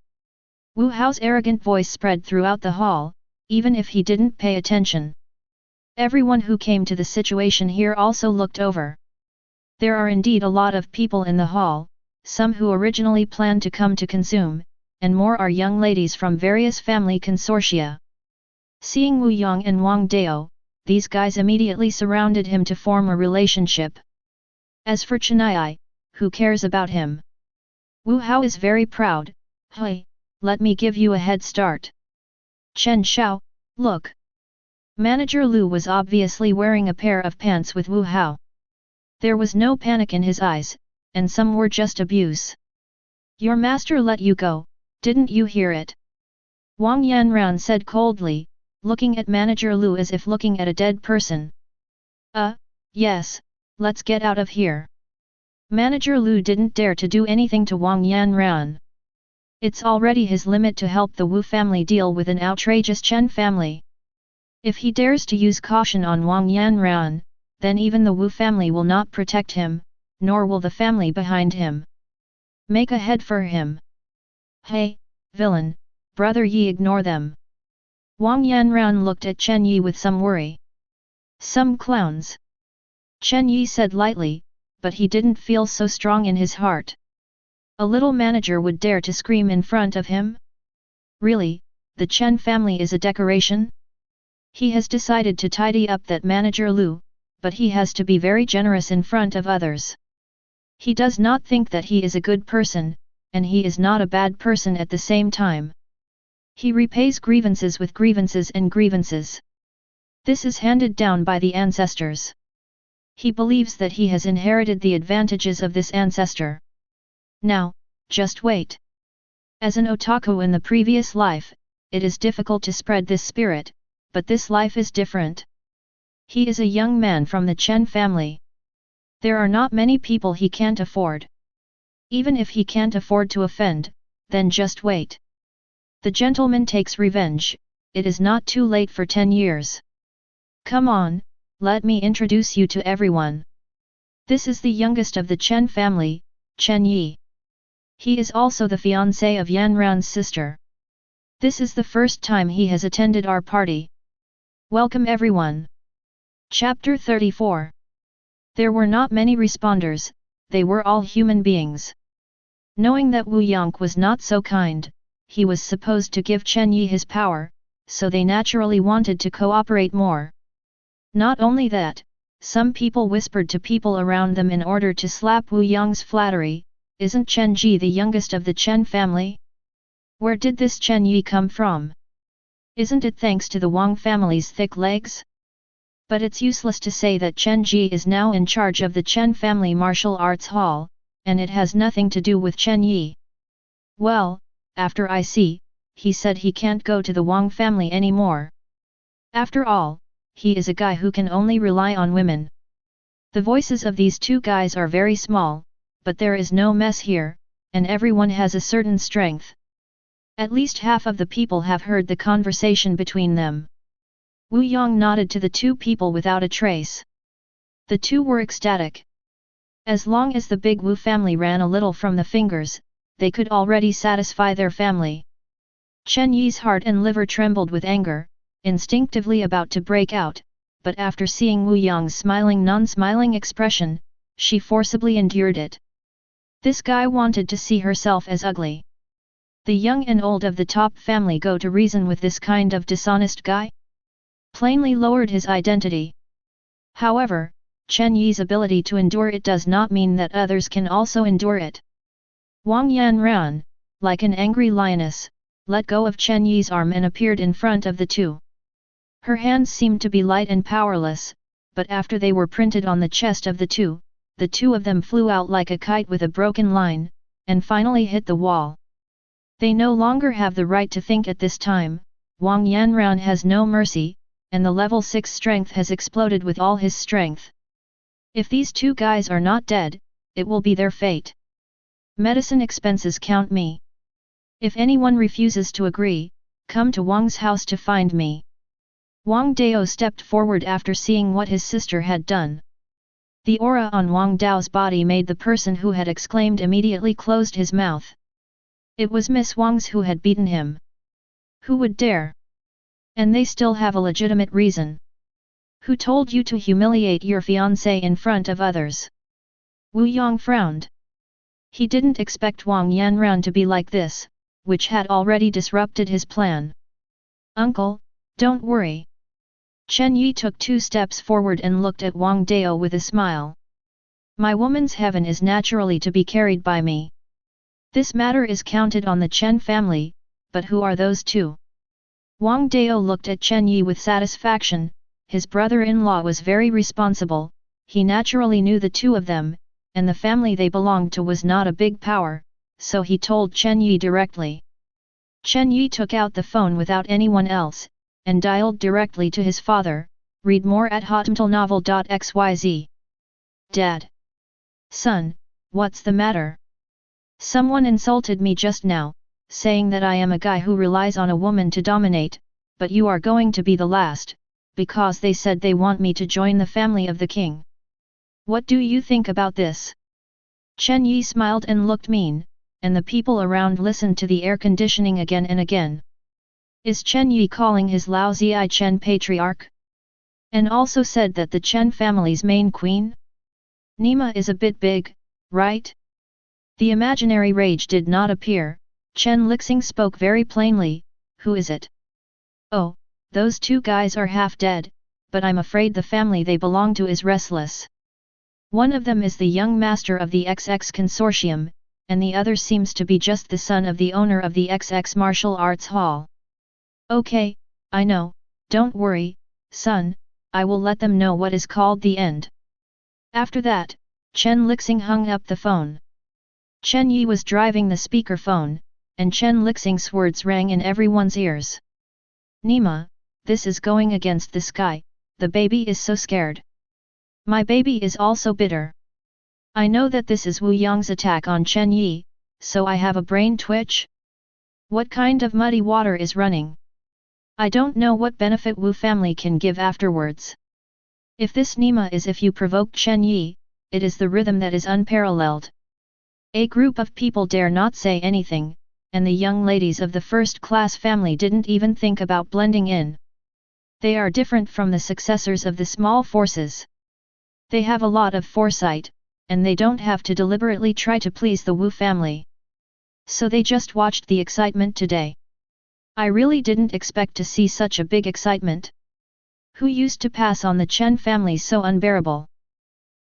Speaker 1: Wu Hao's arrogant voice spread throughout the hall, even if he didn't pay attention. Everyone who came to the situation here also looked over. There are indeed a lot of people in the hall, some who originally planned to come to consume, and more are young ladies from various family consortia. Seeing Wu Yang and Wang Dao, these guys immediately surrounded him to form a relationship. As for Chen Yi, who cares about him? Wu Hao is very proud, hey, let me give you a head start. Chen Xiao, look. Manager Lu was obviously wearing a pair of pants with Wu Hao. There was no panic in his eyes, and some were just abuse. Your master let you go, didn't you hear it? Wang Yanran said coldly, looking at Manager Lu as if looking at a dead person. Yes, let's get out of here. Manager Lu didn't dare to do anything to Wang Yanran. It's already his limit to help the Wu family deal with an outrageous Chen family. If he dares to use caution on Wang Yanran, then even the Wu family will not protect him, nor will the family behind him. Make a head for him. Hey, villain, brother Yi, ignore them. Wang Yanran looked at Chen Yi with some worry. Some clowns. Chen Yi said lightly, but he didn't feel so strong in his heart. A little manager would dare to scream in front of him? Really, the Chen family is a decoration? He has decided to tidy up that Manager Lu, but he has to be very generous in front of others. He does not think that he is a good person, and he is not a bad person at the same time. He repays grievances with grievances and grievances. This is handed down by the ancestors. He believes that he has inherited the advantages of this ancestor. Now, just wait. As an otaku in the previous life, it is difficult to spread this spirit, but this life is different. He is a young man from the Chen family. There are not many people he can't afford. Even if he can't afford to offend, then just wait. The gentleman takes revenge, it is not too late for 10 years. Come on, let me introduce you to everyone. This is the youngest of the Chen family, Chen Yi. He is also the fiancé of Yanran's sister. This is the first time he has attended our party. Welcome everyone. Chapter 34. There were not many responders, they were all human beings. Knowing that Wu Yang was not so kind, he was supposed to give Chen Yi his power, so they naturally wanted to cooperate more. Not only that, some people whispered to people around them in order to slap Wu Yang's flattery, isn't Chen Ji the youngest of the Chen family? Where did this Chen Yi come from? Isn't it thanks to the Wang family's thick legs? But it's useless to say that Chen Ji is now in charge of the Chen family martial arts hall, and it has nothing to do with Chen Yi. Well, after I see, he said he can't go to the Wang family anymore. After all, he is a guy who can only rely on women. The voices of these two guys are very small, but there is no mess here, and everyone has a certain strength. At least half of the people have heard the conversation between them. Wu Yang nodded to the two people without a trace. The two were ecstatic. As long as the big Wu family ran a little from the fingers, they could already satisfy their family. Chen Yi's heart and liver trembled with anger, instinctively about to break out, but after seeing Wu Yang's smiling non-smiling expression, she forcibly endured it. This guy wanted to see herself as ugly. The young and old of the top family go to reason with this kind of dishonest guy? Plainly lowered his identity. However, Chen Yi's ability to endure it does not mean that others can also endure it. Wang Yanran, like an angry lioness, let go of Chen Yi's arm and appeared in front of the two. Her hands seemed to be light and powerless, but after they were printed on the chest of the two, the two of them flew out like a kite with a broken line, and finally hit the wall. They no longer have the right to think at this time. Wang Yanran has no mercy, and the level 6 strength has exploded with all his strength. If these two guys are not dead, it will be their fate. Medicine expenses count me. If anyone refuses to agree, come to Wang's house to find me. Wang Dao stepped forward after seeing what his sister had done. The aura on Wang Dao's body made the person who had exclaimed immediately closed his mouth. It was Miss Wang's who had beaten him. Who would dare? And they still have a legitimate reason. Who told you to humiliate your fiancé in front of others? Wu Yang frowned. He didn't expect Wang Yanran to be like this, which had already disrupted his plan. Uncle, don't worry. Chen Yi took 2 steps forward and looked at Wang Dao with a smile. My woman's heaven is naturally to be carried by me. This matter is counted on the Chen family, but who are those two? Wang Dao looked at Chen Yi with satisfaction. His brother-in-law was very responsible, he naturally knew the two of them, and the family they belonged to was not a big power, so he told Chen Yi directly. Chen Yi took out the phone without anyone else, and dialed directly to his father. Read more at hotmailnovel.xyz. Dad. Son, what's the matter? Someone insulted me just now, saying that I am a guy who relies on a woman to dominate, but you are going to be the last, because they said they want me to join the family of the king. What do you think about this? Chen Yi smiled and looked mean, and the people around listened to the air conditioning again and again. Is Chen Yi calling his Lao Zi Chen patriarch? And also said that the Chen family's main queen? Nima is a bit big, right? The imaginary rage did not appear. Chen Lixing spoke very plainly. Who is it? Oh, those two guys are half dead, but I'm afraid the family they belong to is restless. One of them is the young master of the XX Consortium, and the other seems to be just the son of the owner of the XX Martial Arts Hall. Okay, I know, don't worry, son, I will let them know what is called the end. After that, Chen Lixing hung up the phone. Chen Yi was driving the speakerphone, and Chen Lixing's words rang in everyone's ears. Nima, this is going against the sky, the baby is so scared. My baby is also bitter. I know that this is Wu Yang's attack on Chen Yi, so I have a brain twitch. What kind of muddy water is running? I don't know what benefit Wu family can give afterwards. If this Nima is if you provoke Chen Yi, it is the rhythm that is unparalleled. A group of people dare not say anything, and the young ladies of the first-class family didn't even think about blending in. They are different from the successors of the small forces. They have a lot of foresight, and they don't have to deliberately try to please the Wu family. So they just watched the excitement today. I really didn't expect to see such a big excitement. Who used to pass on the Chen family so unbearable?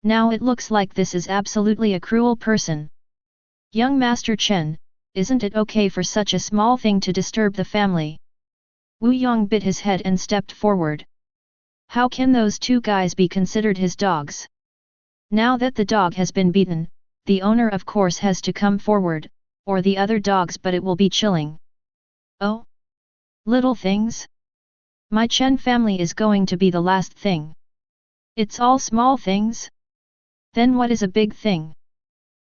Speaker 1: Now it looks like this is absolutely a cruel person. Young Master Chen, isn't it okay for such a small thing to disturb the family? Wu Yang bit his head and stepped forward. How can those two guys be considered his dogs? Now that the dog has been beaten, the owner of course has to come forward, or the other dogs, but it will be chilling. Oh? Little things? My Chen family is going to be the last thing. It's all small things? Then what is a big thing?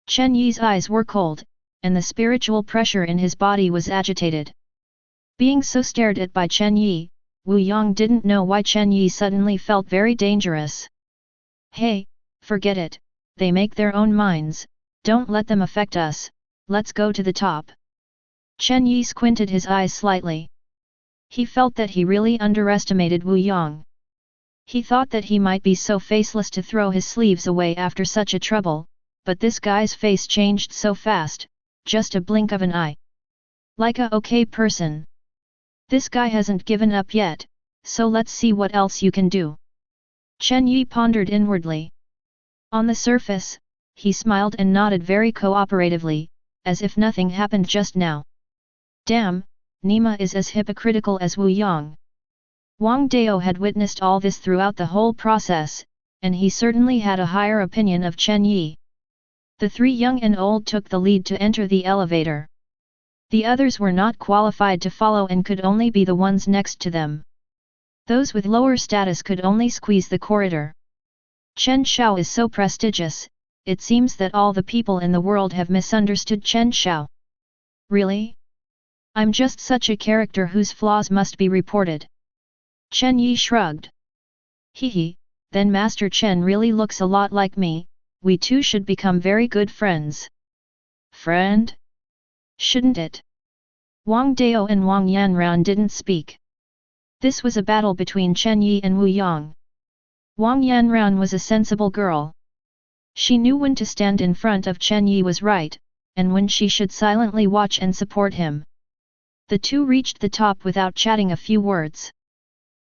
Speaker 1: Chen Yi's eyes were cold, and the spiritual pressure in his body was agitated. Being so stared at by Chen Yi, Wu Yang didn't know why Chen Yi suddenly felt very dangerous. Hey, forget it, they make their own minds, don't let them affect us, let's go to the top. Chen Yi squinted his eyes slightly. He felt that he really underestimated Wu Yang. He thought that he might be so faceless to throw his sleeves away after such a trouble, but this guy's face changed so fast, just a blink of an eye. Like a okay person. This guy hasn't given up yet, so let's see what else you can do. Chen Yi pondered inwardly. On the surface, he smiled and nodded very cooperatively, as if nothing happened just now. Damn, Nima is as hypocritical as Wu Yang. Wang Dao had witnessed all this throughout the whole process, and he certainly had a higher opinion of Chen Yi. The three young and old took the lead to enter the elevator. The others were not qualified to follow and could only be the ones next to them. Those with lower status could only squeeze the corridor. Chen Shao is so prestigious, it seems that all the people in the world have misunderstood Chen Shao. Really? I'm just such a character whose flaws must be reported. Chen Yi shrugged. Hehe, then Master Chen really looks a lot like me, we two should become very good friends. Friend? Shouldn't it? Wang Dao and Wang Yanran didn't speak. This was a battle between Chen Yi and Wu Yang. Wang Yanran was a sensible girl. She knew when to stand in front of Chen Yi was right, and when she should silently watch and support him. The two reached the top without chatting a few words.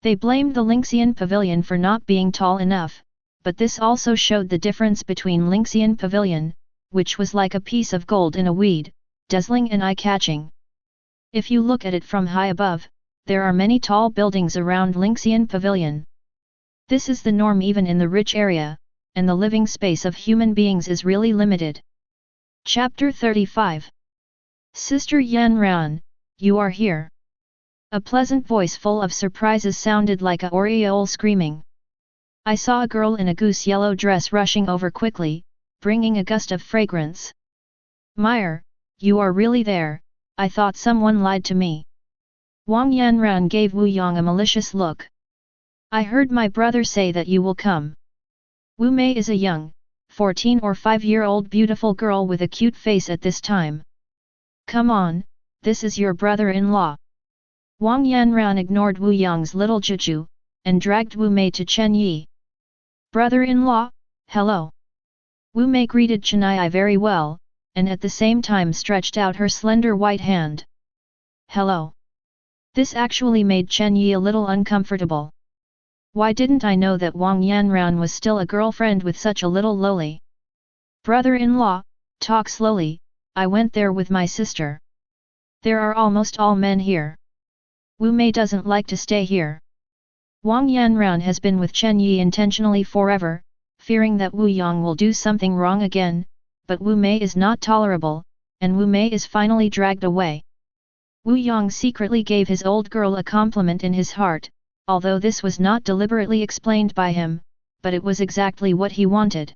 Speaker 1: They blamed the Lingxian Pavilion for not being tall enough, but this also showed the difference between Lingxian Pavilion, which was like a piece of gold in a weed, dazzling and eye-catching. If you look at it from high above, there are many tall buildings around Lingxian Pavilion. This is the norm even in the rich area, and the living space of human beings is really limited. Chapter 35. Sister Yanran, you are here. A pleasant voice full of surprises sounded like a oriole screaming. I saw a girl in a goose yellow dress rushing over quickly, bringing a gust of fragrance. Meyer, you are really there, I thought someone lied to me. Wang Yanran gave Wu Yang a malicious look. I heard my brother say that you will come. Wu Mei is a young, 14 or 5-year-old beautiful girl with a cute face at this time. Come on, this is your brother-in-law. Wang Yanran ignored Wu Yang's little juju, and dragged Wu Mei to Chen Yi. Brother-in-law, hello. Wu Mei greeted Chen Yi very well, and at the same time stretched out her slender white hand. Hello. This actually made Chen Yi a little uncomfortable. Why didn't I know that Wang Yanran was still a girlfriend with such a little loli? Brother-in-law, talk slowly, I went there with my sister. There are almost all men here. Wu Mei doesn't like to stay here. Wang Yanran has been with Chen Yi intentionally forever, fearing that Wu Yang will do something wrong again, but Wu Mei is not tolerable, and Wu Mei is finally dragged away. Wu Yang secretly gave his old girl a compliment in his heart, although this was not deliberately explained by him, but it was exactly what he wanted.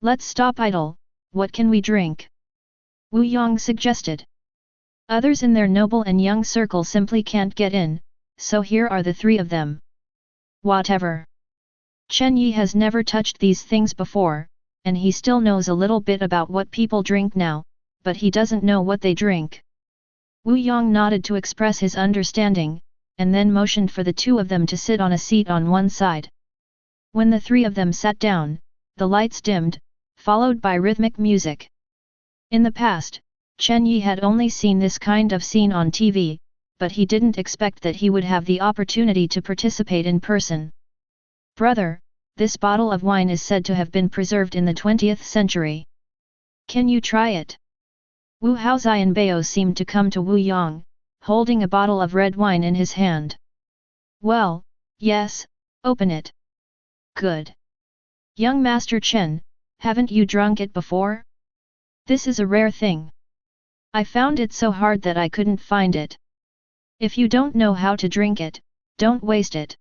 Speaker 1: Let's stop idle, what can we drink? Wu Yang suggested. Others in their noble and young circle simply can't get in, so here are the three of them. Whatever. Chen Yi has never touched these things before, and he still knows a little bit about what people drink now, but he doesn't know what they drink. Wu Yang nodded to express his understanding, and then motioned for the two of them to sit on a seat on one side. When the three of them sat down, the lights dimmed, followed by rhythmic music. In the past, Chen Yi had only seen this kind of scene on TV, but he didn't expect that he would have the opportunity to participate in person. Brother, this bottle of wine is said to have been preserved in the 20th century. Can you try it? Wu Haozai and Bao seemed to come to Wu Yang, holding a bottle of red wine in his hand. Well, yes, open it. Good. Young Master Chen, haven't you drunk it before? This is a rare thing. I found it so hard that I couldn't find it. If you don't know how to drink it, don't waste it.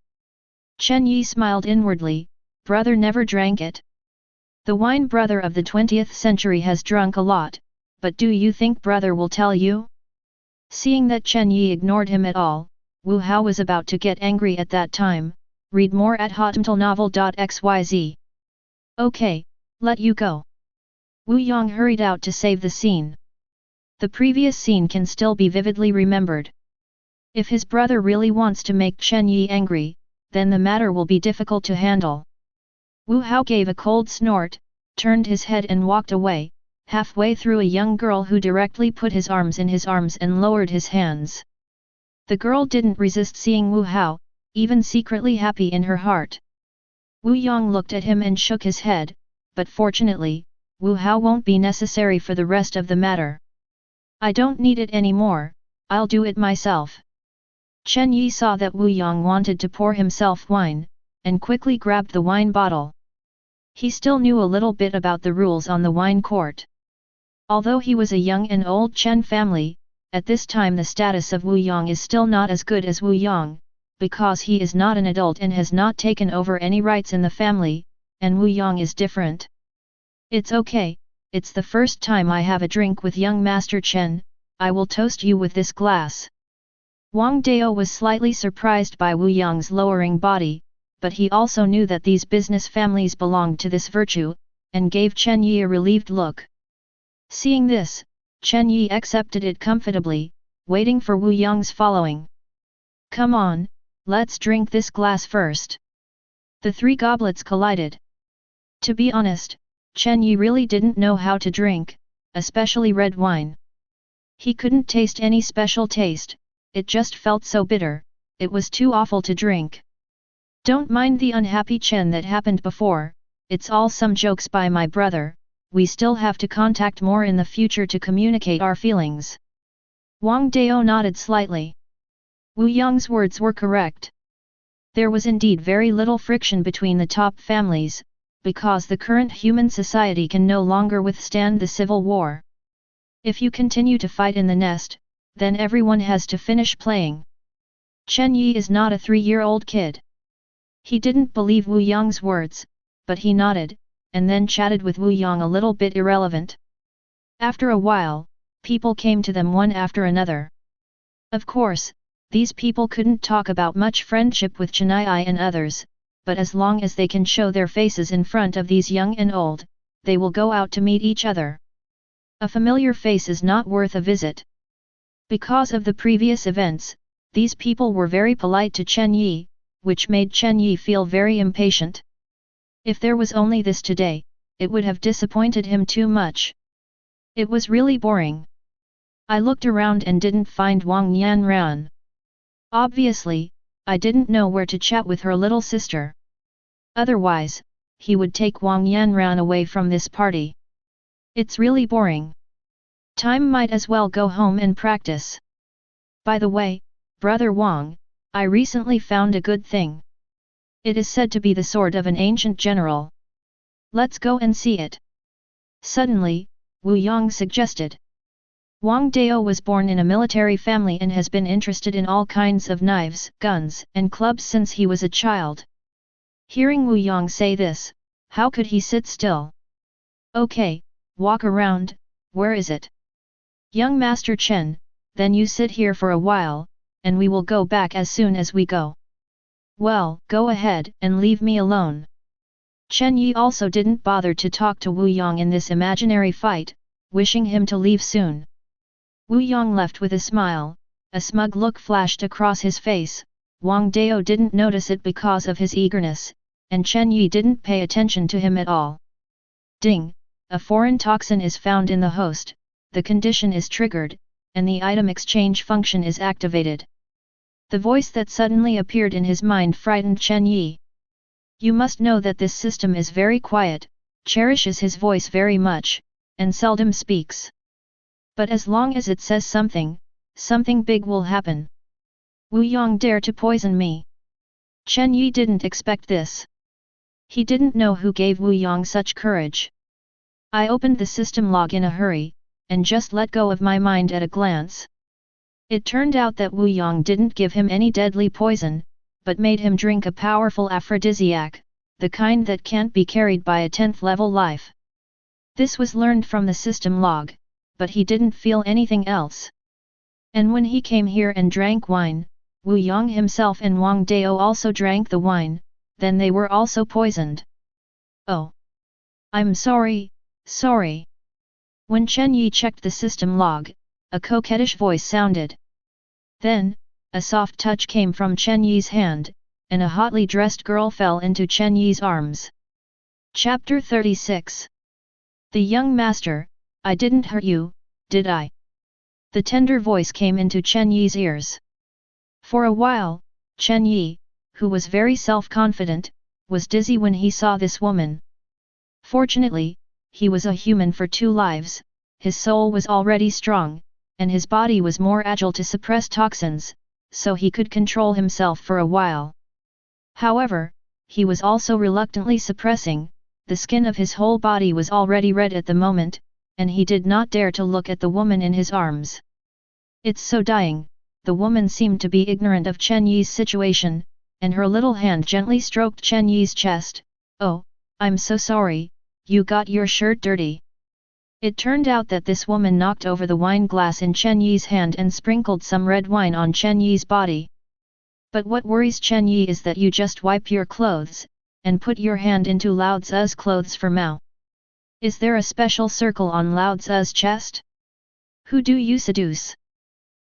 Speaker 1: Chen Yi smiled inwardly, brother never drank it. The wine brother of the 20th century has drunk a lot, but do you think brother will tell you? Seeing that Chen Yi ignored him at all, Wu Hao was about to get angry at that time. Read more at hotmtlnovel.xyz. Okay, let you go. Wu Yang hurried out to save the scene. The previous scene can still be vividly remembered. If his brother really wants to make Chen Yi angry, then the matter will be difficult to handle. Wu Hao gave a cold snort, turned his head and walked away, halfway through a young girl who directly put his arms in his arms and lowered his hands. The girl didn't resist seeing Wu Hao, even secretly happy in her heart. Wu Yang looked at him and shook his head, but fortunately, Wu Hao won't be necessary for the rest of the matter. I don't need it anymore, I'll do it myself. Chen Yi saw that Wu Yang wanted to pour himself wine, and quickly grabbed the wine bottle. He still knew a little bit about the rules on the wine court. Although he was a young and old Chen family, at this time the status of Wu Yang is still not as good as Wu Yang, because he is not an adult and has not taken over any rights in the family, and Wu Yang is different. It's okay, it's the first time I have a drink with young Master Chen, I will toast you with this glass. Wang Dao was slightly surprised by Wu Yang's lowering body, but he also knew that these business families belonged to this virtue, and gave Chen Yi a relieved look. Seeing this, Chen Yi accepted it comfortably, waiting for Wu Yang's following. Come on, let's drink this glass first. The three goblets collided. To be honest, Chen Yi really didn't know how to drink, especially red wine. He couldn't taste any special taste, it just felt so bitter, it was too awful to drink. Don't mind the unhappy Chen that happened before, it's all some jokes by my brother, we still have to contact more in the future to communicate our feelings. Wang Dao nodded slightly. Wu Yang's words were correct. There was indeed very little friction between the top families, because the current human society can no longer withstand the civil war. If you continue to fight in the nest, then everyone has to finish playing. Chen Yi is not a 3-year-old kid. He didn't believe Wu Yang's words, but he nodded, and then chatted with Wu Yang a little bit irrelevant. After a while, people came to them one after another. Of course, these people couldn't talk about much friendship with Chen Yi and others, but as long as they can show their faces in front of these young and old, they will go out to meet each other. A familiar face is not worth a visit. Because of the previous events, these people were very polite to Chen Yi, which made Chen Yi feel very impatient. If there was only this today, it would have disappointed him too much. It was really boring. I looked around and didn't find Wang Yanran. Obviously, I didn't know where to chat with her little sister. Otherwise, he would take Wang Yanran away from this party. It's really boring. Time might as well go home and practice. By the way, Brother Wang, I recently found a good thing. It is said to be the sword of an ancient general. Let's go and see it. Suddenly, Wu Yang suggested. Wang Dao was born in a military family and has been interested in all kinds of knives, guns, and clubs since he was a child. Hearing Wu Yang say this, how could he sit still? Okay, walk around, where is it? Young Master Chen, then you sit here for a while, and we will go back as soon as we go. Well, go ahead and leave me alone. Chen Yi also didn't bother to talk to Wu Yang in this imaginary fight, wishing him to leave soon. Wu Yang left with a smile, a smug look flashed across his face. Wang Dao didn't notice it because of his eagerness, and Chen Yi didn't pay attention to him at all. Ding! A foreign toxin is found in the host, the condition is triggered, and the item exchange function is activated. The voice that suddenly appeared in his mind frightened Chen Yi. You must know that this system is very quiet, cherishes his voice very much, and seldom speaks. But as long as it says something, something big will happen. Wu Yang dare to poison me. Chen Yi didn't expect this. He didn't know who gave Wu Yang such courage. I opened the system log in a hurry, and just let go of my mind at a glance. It turned out that Wu Yang didn't give him any deadly poison, but made him drink a powerful aphrodisiac, the kind that can't be carried by a 10th level life. This was learned from the system log, but he didn't feel anything else. And when he came here and drank wine, Wu Yang himself and Wang Dao also drank the wine, then they were also poisoned. Oh! I'm sorry, sorry. When Chen Yi checked the system log, a coquettish voice sounded. Then, a soft touch came from Chen Yi's hand, and a hotly dressed girl fell into Chen Yi's arms. Chapter 36. The young master, I didn't hurt you, did I? The tender voice came into Chen Yi's ears. For a while, Chen Yi, who was very self-confident, was dizzy when he saw this woman. Fortunately, he was a human for 2 lives, his soul was already strong, and his body was more agile to suppress toxins, so he could control himself for a while. However, he was also reluctantly suppressing, the skin of his whole body was already red at the moment, and he did not dare to look at the woman in his arms. "It's so dying." The woman seemed to be ignorant of Chen Yi's situation, and her little hand gently stroked Chen Yi's chest. "Oh, I'm so sorry, you got your shirt dirty." It turned out that this woman knocked over the wine glass in Chen Yi's hand and sprinkled some red wine on Chen Yi's body. But what worries Chen Yi is that you just wipe your clothes, and put your hand into Lao Tzu's clothes for Mao. Is there a special circle on Lao Tzu's chest? Who do you seduce?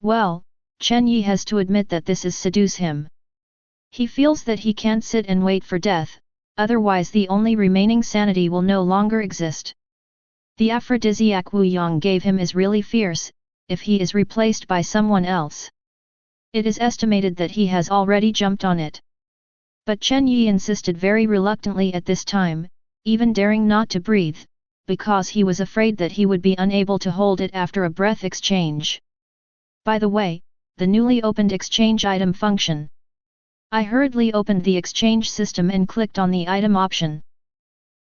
Speaker 1: Well, Chen Yi has to admit that this is seduce him. He feels that he can't sit and wait for death, otherwise the only remaining sanity will no longer exist. The aphrodisiac Wu Yang gave him is really fierce, if he is replaced by someone else. It is estimated that he has already jumped on it. But Chen Yi insisted very reluctantly at this time, even daring not to breathe, because he was afraid that he would be unable to hold it after a breath exchange. By the way, the newly opened exchange item function. I hurriedly opened the exchange system and clicked on the item option.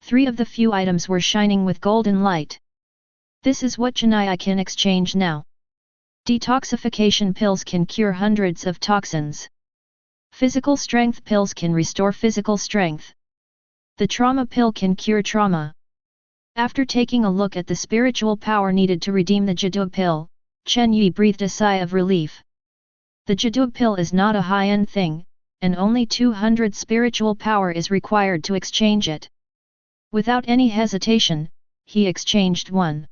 Speaker 1: 3 of the few items were shining with golden light. This is what I can exchange now. Detoxification pills can cure hundreds of toxins. Physical strength pills can restore physical strength. The trauma pill can cure trauma. After taking a look at the spiritual power needed to redeem the Jadug pill, Chen Yi breathed a sigh of relief. The Jadug pill is not a high-end thing, and only 200 spiritual power is required to exchange it. Without any hesitation, he exchanged one.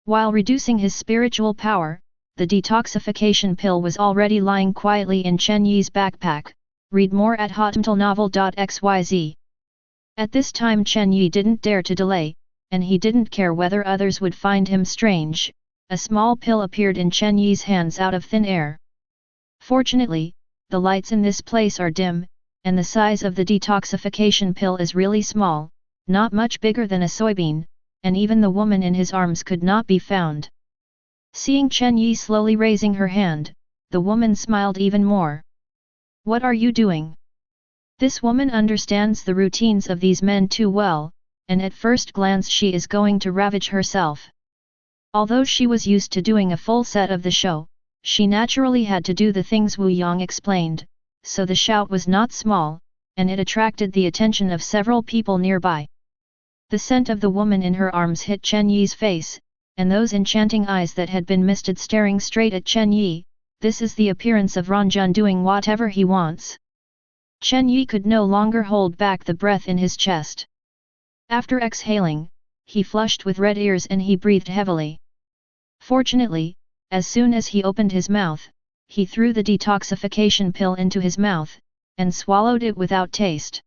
Speaker 1: While reducing his spiritual power, the detoxification pill was already lying quietly in Chen Yi's backpack. Read more at hotmtlnovel.xyz. At this time Chen Yi didn't dare to delay, and he didn't care whether others would find him strange. A small pill appeared in Chen Yi's hands out of thin air. Fortunately, the lights in this place are dim, and the size of the detoxification pill is really small, not much bigger than a soybean, and even the woman in his arms could not be found. Seeing Chen Yi slowly raising her hand, the woman smiled even more. "What are you doing?" This woman understands the routines of these men too well, and at first glance she is going to ravage herself. Although she was used to doing a full set of the show, she naturally had to do the things Wu Yang explained, so the shout was not small, and it attracted the attention of several people nearby. The scent of the woman in her arms hit Chen Yi's face, and those enchanting eyes that had been misted staring straight at Chen Yi. This is the appearance of Ranjun doing whatever he wants. Chen Yi could no longer hold back the breath in his chest. After exhaling, he flushed with red ears and he breathed heavily. Fortunately, as soon as he opened his mouth, he threw the detoxification pill into his mouth, and swallowed it without taste.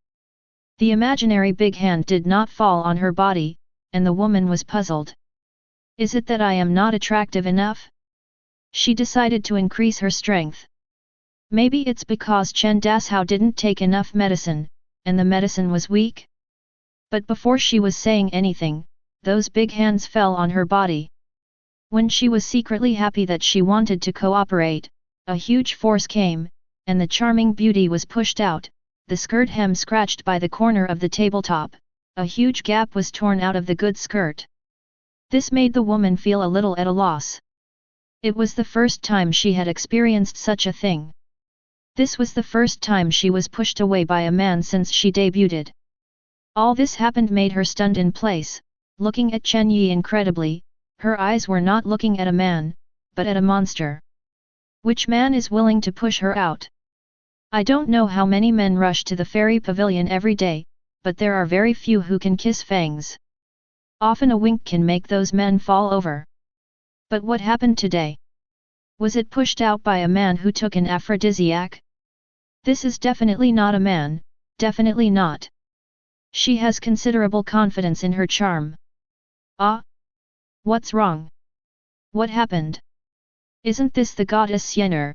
Speaker 1: The imaginary big hand did not fall on her body, and the woman was puzzled. Is it that I am not attractive enough? She decided to increase her strength. Maybe it's because Chen Dashao didn't take enough medicine, and the medicine was weak? But before she was saying anything, those big hands fell on her body. When she was secretly happy that she wanted to cooperate, a huge force came, and the charming beauty was pushed out, the skirt hem scratched by the corner of the tabletop, a huge gap was torn out of the good skirt. This made the woman feel a little at a loss. It was the first time she had experienced such a thing. This was the first time she was pushed away by a man since she debuted. All this happened made her stunned in place, looking at Chen Yi incredibly. Her eyes were not looking at a man, but at a monster. Which man is willing to push her out? I don't know how many men rush to the fairy pavilion every day, but there are very few who can kiss fangs. Often a wink can make those men fall over. But what happened today? Was it pushed out by a man who took an aphrodisiac? This is definitely not a man, definitely not. She has considerable confidence in her charm. Ah! What's wrong? What happened? Isn't this the goddess Xiener?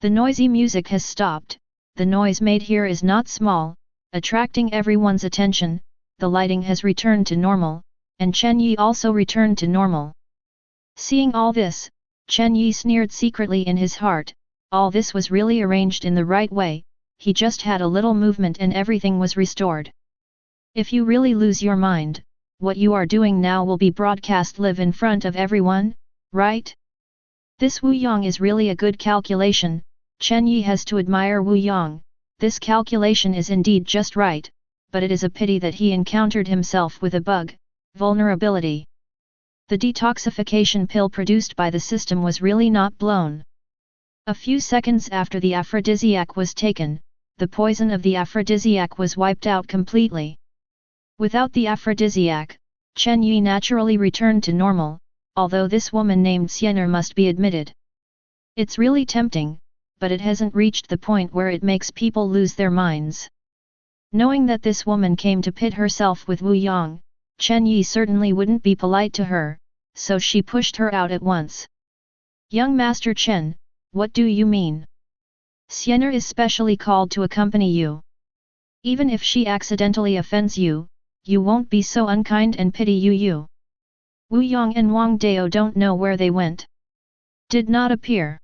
Speaker 1: The noisy music has stopped, the noise made here is not small, attracting everyone's attention, the lighting has returned to normal, and Chen Yi also returned to normal. Seeing all this, Chen Yi sneered secretly in his heart. All this was really arranged in the right way, he just had a little movement and everything was restored. If you really lose your mind, what you are doing now will be broadcast live in front of everyone, right? This Wu Yang is really a good calculation. Chen Yi has to admire Wu Yang. This calculation is indeed just right, but it is a pity that he encountered himself with a bug, vulnerability. The detoxification pill produced by the system was really not blown. A few seconds after the aphrodisiac was taken, the poison of the aphrodisiac was wiped out completely. Without the aphrodisiac, Chen Yi naturally returned to normal, although this woman named Xiener must be admitted. It's really tempting, but it hasn't reached the point where it makes people lose their minds. Knowing that this woman came to pit herself with Wu Yang, Chen Yi certainly wouldn't be polite to her, so she pushed her out at once. Young Master Chen, what do you mean? Xiener is specially called to accompany you. Even if she accidentally offends you, you won't be so unkind and pity you. Wu Yang and Wang Dao don't know where they went. Did not appear.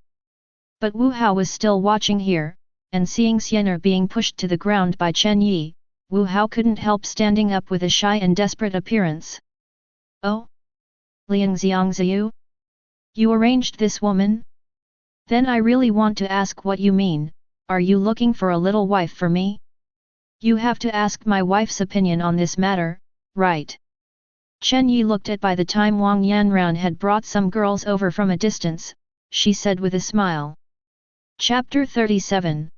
Speaker 1: But Wu Hao was still watching here, and seeing Xiener being pushed to the ground by Chen Yi, Wu Hao couldn't help standing up with a shy and desperate appearance. Oh? Liang Xiangziyu? You arranged this woman? Then I really want to ask what you mean, are you looking for a little wife for me? You have to ask my wife's opinion on this matter, right? Chen Yi looked at by the time Wang Yanran had brought some girls over from a distance, she said with a smile. Chapter 37.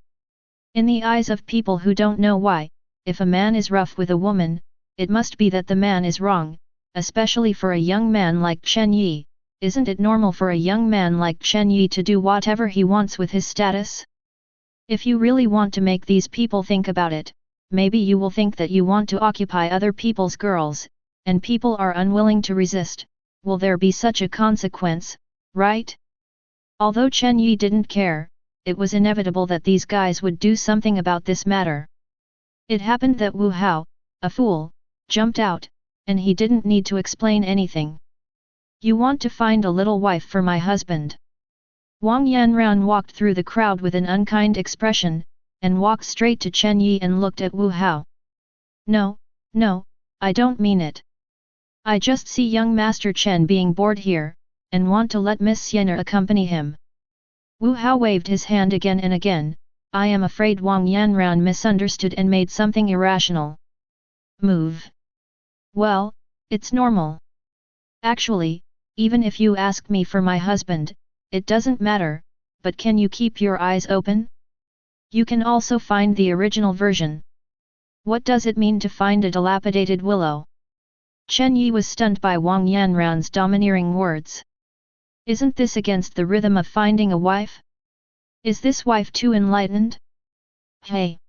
Speaker 1: In the eyes of people who don't know why, if a man is rough with a woman, it must be that the man is wrong, especially for a young man like Chen Yi. Isn't it normal for a young man like Chen Yi to do whatever he wants with his status? If you really want to make these people think about it, maybe you will think that you want to occupy other people's girls, and people are unwilling to resist. Will there be such a consequence, right? Although Chen Yi didn't care, it was inevitable that these guys would do something about this matter. It happened that Wu Hao, a fool, jumped out, and he didn't need to explain anything. You want to find a little wife for my husband? Wang Yanran walked through the crowd with an unkind expression, and walked straight to Chen Yi and looked at Wu Hao. No, I don't mean it. I just see young Master Chen being bored here, and want to let Miss Xiener accompany him. Wu Hao waved his hand again and again. I am afraid Wang Yanran misunderstood and made something irrational move. Well, it's normal. Actually, even if you ask me for my husband, it doesn't matter, but can you keep your eyes open? You can also find the original version. What does it mean to find a dilapidated willow? Chen Yi was stunned by Wang Yanran's domineering words. Isn't this against the rhythm of finding a wife? Is this wife too enlightened? Hey!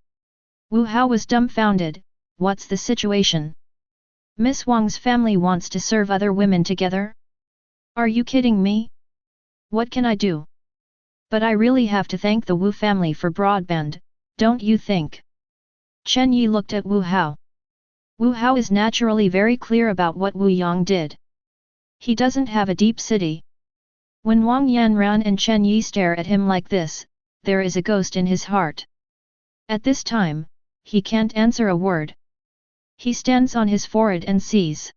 Speaker 1: Wu Hao was dumbfounded. What's the situation? Miss Wang's family wants to serve other women together? Are you kidding me? What can I do? But I really have to thank the Wu family for broadband, don't you think? Chen Yi looked at Wu Hao. Wu Hao is naturally very clear about what Wu Yang did. He doesn't have a deep city. When Wang Yanran and Chen Yi stare at him like this, there is a ghost in his heart. At this time, he can't answer a word. He stands on his forehead and sees.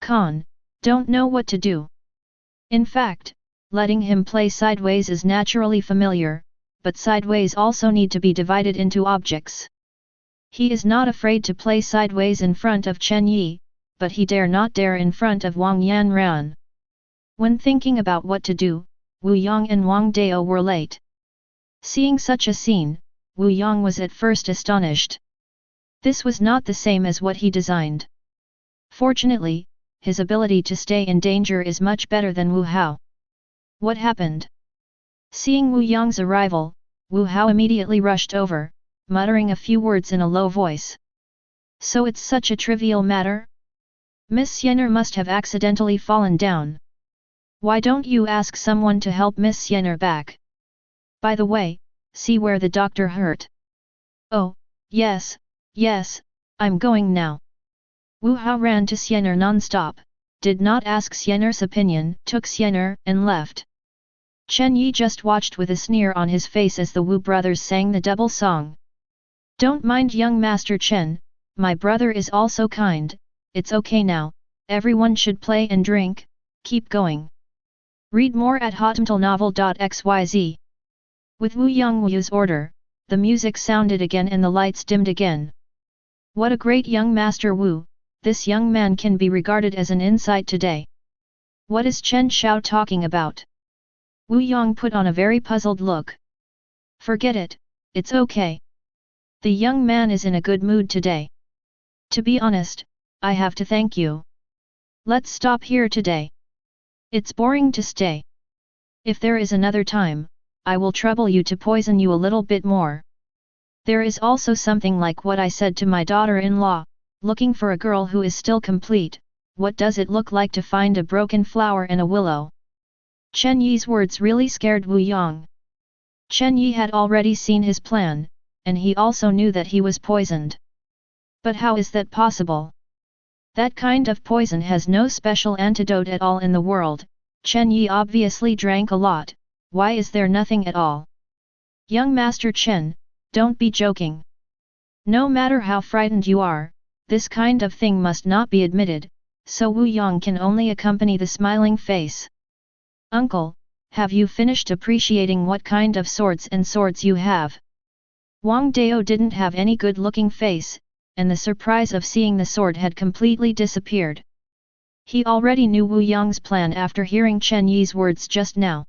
Speaker 1: Don't know what to do. In fact, letting him play sideways is naturally familiar, but sideways also need to be divided into objects. He is not afraid to play sideways in front of Chen Yi, but he dare not dare in front of Wang Yanran. When thinking about what to do, Wu Yang and Wang Dao were late. Seeing such a scene, Wu Yang was at first astonished. This was not the same as what he designed. Fortunately, his ability to stay in danger is much better than Wu Hao. What happened? Seeing Wu Yang's arrival, Wu Hao immediately rushed over, muttering a few words in a low voice. So it's such a trivial matter? Miss Xiener must have accidentally fallen down. Why don't you ask someone to help Miss Xiener back? By the way, see where the doctor hurt. Oh, yes, I'm going now. Wu Hao ran to Xiener non-stop, did not ask Xiener's opinion, took Xiener and left. Chen Yi just watched with a sneer on his face as the Wu brothers sang the double song. Don't mind young Master Chen, my brother is also kind, it's okay now, everyone should play and drink, keep going. Read more at hotmtlnovel.xyz. With Wu Yongwu's order, the music sounded again and the lights dimmed again. What a great young master Wu, this young man can be regarded as an insight today. What is Chen Xiao talking about? Wu Yong put on a very puzzled look. Forget it, it's okay. The young man is in a good mood today. To be honest, I have to thank you. Let's stop here today. It's boring to stay. If there is another time, I will trouble you to poison you a little bit more. There is also something like what I said to my daughter-in-law, looking for a girl who is still complete, what does it look like to find a broken flower in a willow? Chen Yi's words really scared Wu Yong. Chen Yi had already seen his plan, and he also knew that he was poisoned. But how is that possible? That kind of poison has no special antidote at all in the world. Chen Yi obviously drank a lot, why is there nothing at all? Young Master Chen, don't be joking. No matter how frightened you are, this kind of thing must not be admitted, so Wu Yong can only accompany the smiling face. Uncle, have you finished appreciating what kind of swords you have? Wang Dao didn't have any good-looking face, and the surprise of seeing the sword had completely disappeared. He already knew Wu Yong's plan after hearing Chen Yi's words just now.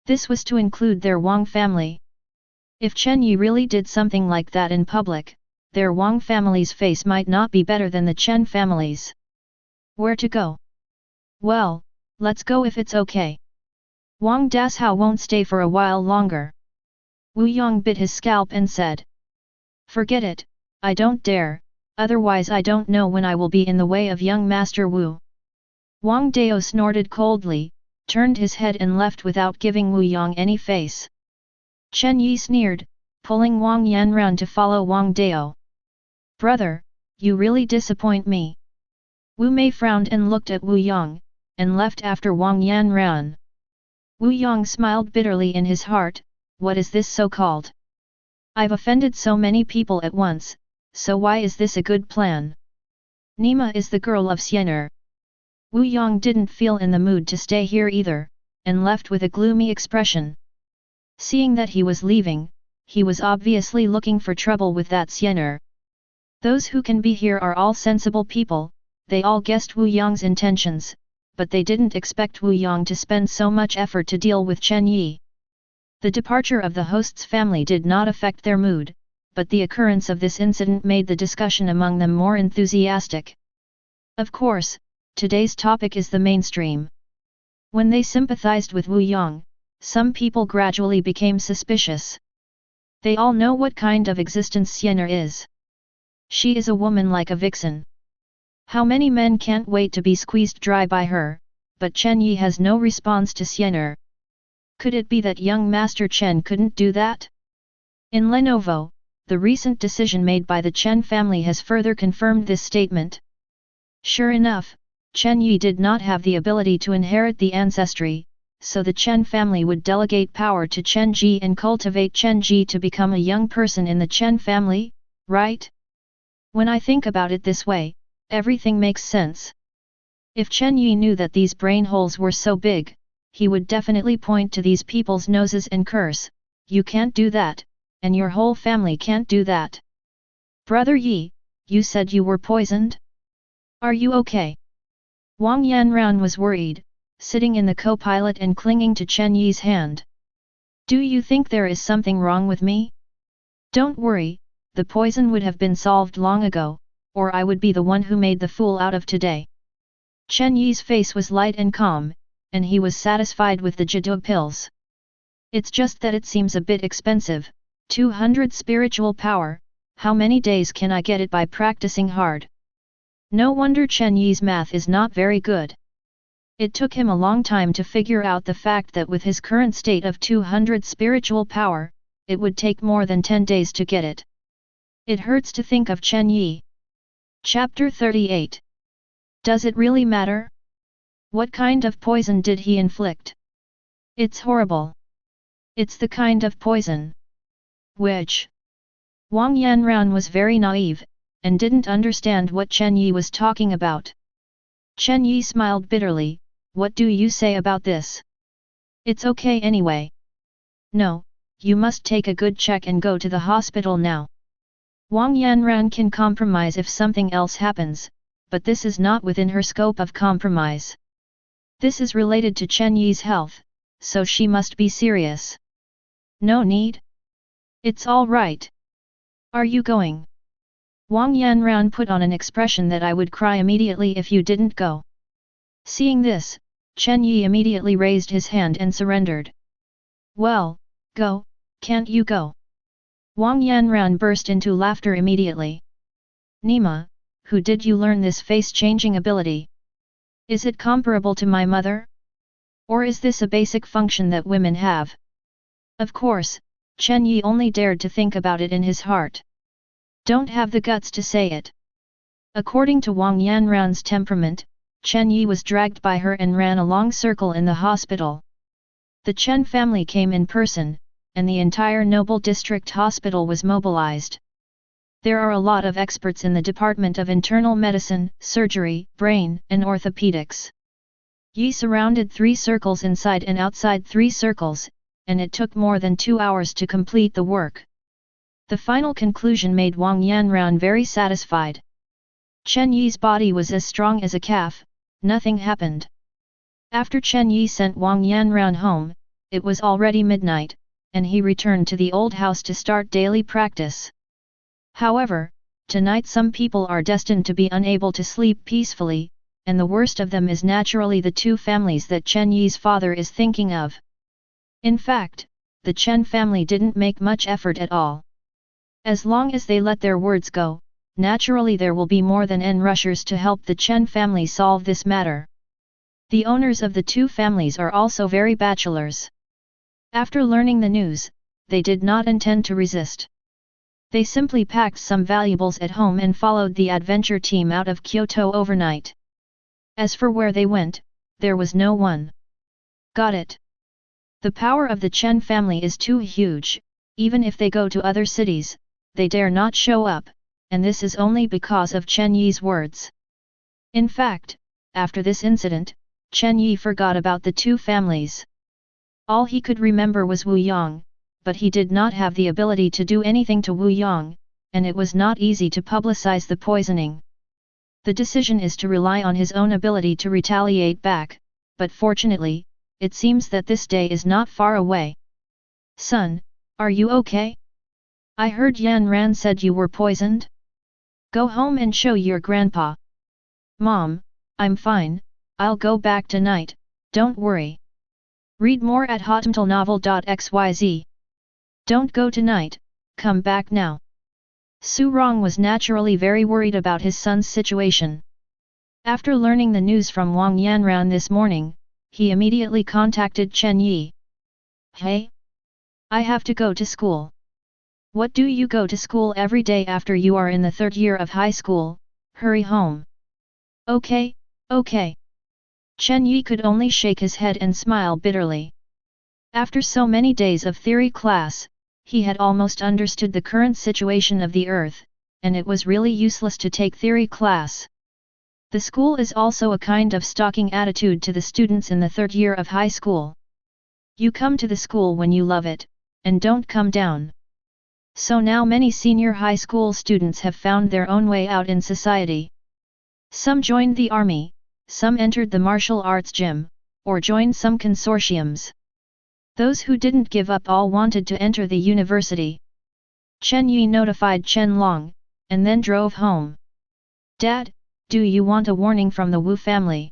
Speaker 1: This was to include their Wang family. If Chen Yi really did something like that in public, their Wang family's face might not be better than the Chen family's. Where to go? Well, let's go if it's okay. Wang Dashao won't stay for a while longer. Wu Yong bit his scalp and said. Forget it, I don't dare, otherwise I don't know when I will be in the way of young Master Wu. Wang Dao snorted coldly, turned his head and left without giving Wu Yong any face. Chen Yi sneered, pulling Wang Yanran to follow Wang Dao. Brother, you really disappoint me. Wu Mei frowned and looked at Wu Yong, and left after Wang Yanran. Wu Yong smiled bitterly in his heart, what is this so-called? I've offended so many people at once, so why is this a good plan? Nima is the girl of Xiener. Wu Yong didn't feel in the mood to stay here either, and left with a gloomy expression. Seeing that he was leaving, he was obviously looking for trouble with that Xiener. Those who can be here are all sensible people, they all guessed Wu Yong's intentions, but they didn't expect Wu Yong to spend so much effort to deal with Chen Yi. The departure of the host's family did not affect their mood, but the occurrence of this incident made the discussion among them more enthusiastic. Of course, today's topic is the mainstream. When they sympathized with Wu Yong, some people gradually became suspicious. They all know what kind of existence Xiener is. She is a woman like a vixen. How many men can't wait to be squeezed dry by her, but Chen Yi has no response to Xiener. Could it be that young Master Chen couldn't do that? In Lenovo, the recent decision made by the Chen family has further confirmed this statement. Sure enough, Chen Yi did not have the ability to inherit the ancestry, so the Chen family would delegate power to Chen Ji and cultivate Chen Ji to become a young person in the Chen family, right? When I think about it this way, everything makes sense. If Chen Yi knew that these brain holes were so big, he would definitely point to these people's noses and curse, you can't do that, and your whole family can't do that. Brother Yi, you said you were poisoned? Are you okay? Wang Yanran was worried, sitting in the co-pilot and clinging to Chen Yi's hand. Do you think there is something wrong with me? Don't worry, the poison would have been solved long ago, or I would be the one who made the fool out of today. Chen Yi's face was light and calm, and he was satisfied with the jade pills. It's just that it seems a bit expensive, 200 spiritual power, how many days can I get it by practicing hard? No wonder Chen Yi's math is not very good. It took him a long time to figure out the fact that with his current state of 200 spiritual power, it would take more than 10 days to get it. It hurts to think of Chen Yi. Chapter 38. Does it really matter? What kind of poison did he inflict? It's horrible. It's the kind of poison which... Wang Yanran was very naive, and didn't understand what Chen Yi was talking about. Chen Yi smiled bitterly, "What do you say about this? It's okay anyway." "No, you must take a good check and go to the hospital now. Wang Yanran can compromise if something else happens, but this is not within her scope of compromise. This is related to Chen Yi's health, so she must be serious." "No need. It's all right. Are you going?" Wang Yanran put on an expression that "I would cry immediately if you didn't go." Seeing this, Chen Yi immediately raised his hand and surrendered. "Well, go, can't you go?" Wang Yanran burst into laughter immediately. "Nima, who did you learn this face-changing ability? Is it comparable to my mother? Or is this a basic function that women have?" Of course, Chen Yi only dared to think about it in his heart. Don't have the guts to say it. According to Wang Yanran's temperament, Chen Yi was dragged by her and ran a long circle in the hospital. The Chen family came in person, and the entire Noble District Hospital was mobilized. There are a lot of experts in the Department of Internal Medicine, Surgery, Brain, and Orthopedics. Yi surrounded 3 circles inside and outside 3 circles, and it took more than 2 hours to complete the work. The final conclusion made Wang Yanran very satisfied. Chen Yi's body was as strong as a calf, nothing happened. After Chen Yi sent Wang Yanran home, it was already midnight, and he returned to the old house to start daily practice. However, tonight some people are destined to be unable to sleep peacefully, and the worst of them is naturally the 2 families that Chen Yi's father is thinking of. In fact, the Chen family didn't make much effort at all. As long as they let their words go, naturally there will be more than N rushers to help the Chen family solve this matter. The owners of the 2 families are also very bachelors. After learning the news, they did not intend to resist. They simply packed some valuables at home and followed the adventure team out of Kyoto overnight. As for where they went, there was no one. Got it. The power of the Chen family is too huge, even if they go to other cities, they dare not show up, and this is only because of Chen Yi's words. In fact, after this incident, Chen Yi forgot about the 2 families. All he could remember was Wu Yang, but he did not have the ability to do anything to Wu Yang, and it was not easy to publicize the poisoning. The decision is to rely on his own ability to retaliate back, but fortunately, it seems that this day is not far away. "Son, are you okay? I heard Yan Ran said you were poisoned? Go home and show your grandpa." "Mom, I'm fine, I'll go back tonight, don't worry." Read more at hotmailnovel.xyz. Don't go tonight, come back now. Su Rong was naturally very worried about his son's situation. After learning the news from Wang Yanran this morning, he immediately contacted Chen Yi. "Hey? I have to go to school." "What do you go to school every day after you are in the 3rd year of high school? Hurry home." "Okay, okay." Chen Yi could only shake his head and smile bitterly. After so many days of theory class, he had almost understood the current situation of the earth, and it was really useless to take theory class. The school is also a kind of stalking attitude to the students in the 3rd year of high school. You come to the school when you love it, and don't come down. So now many senior high school students have found their own way out in society. Some joined the army, some entered the martial arts gym, or joined some consortiums. Those who didn't give up all wanted to enter the university. Chen Yi notified Chen Long, and then drove home. "Dad, do you want a warning from the Wu family?"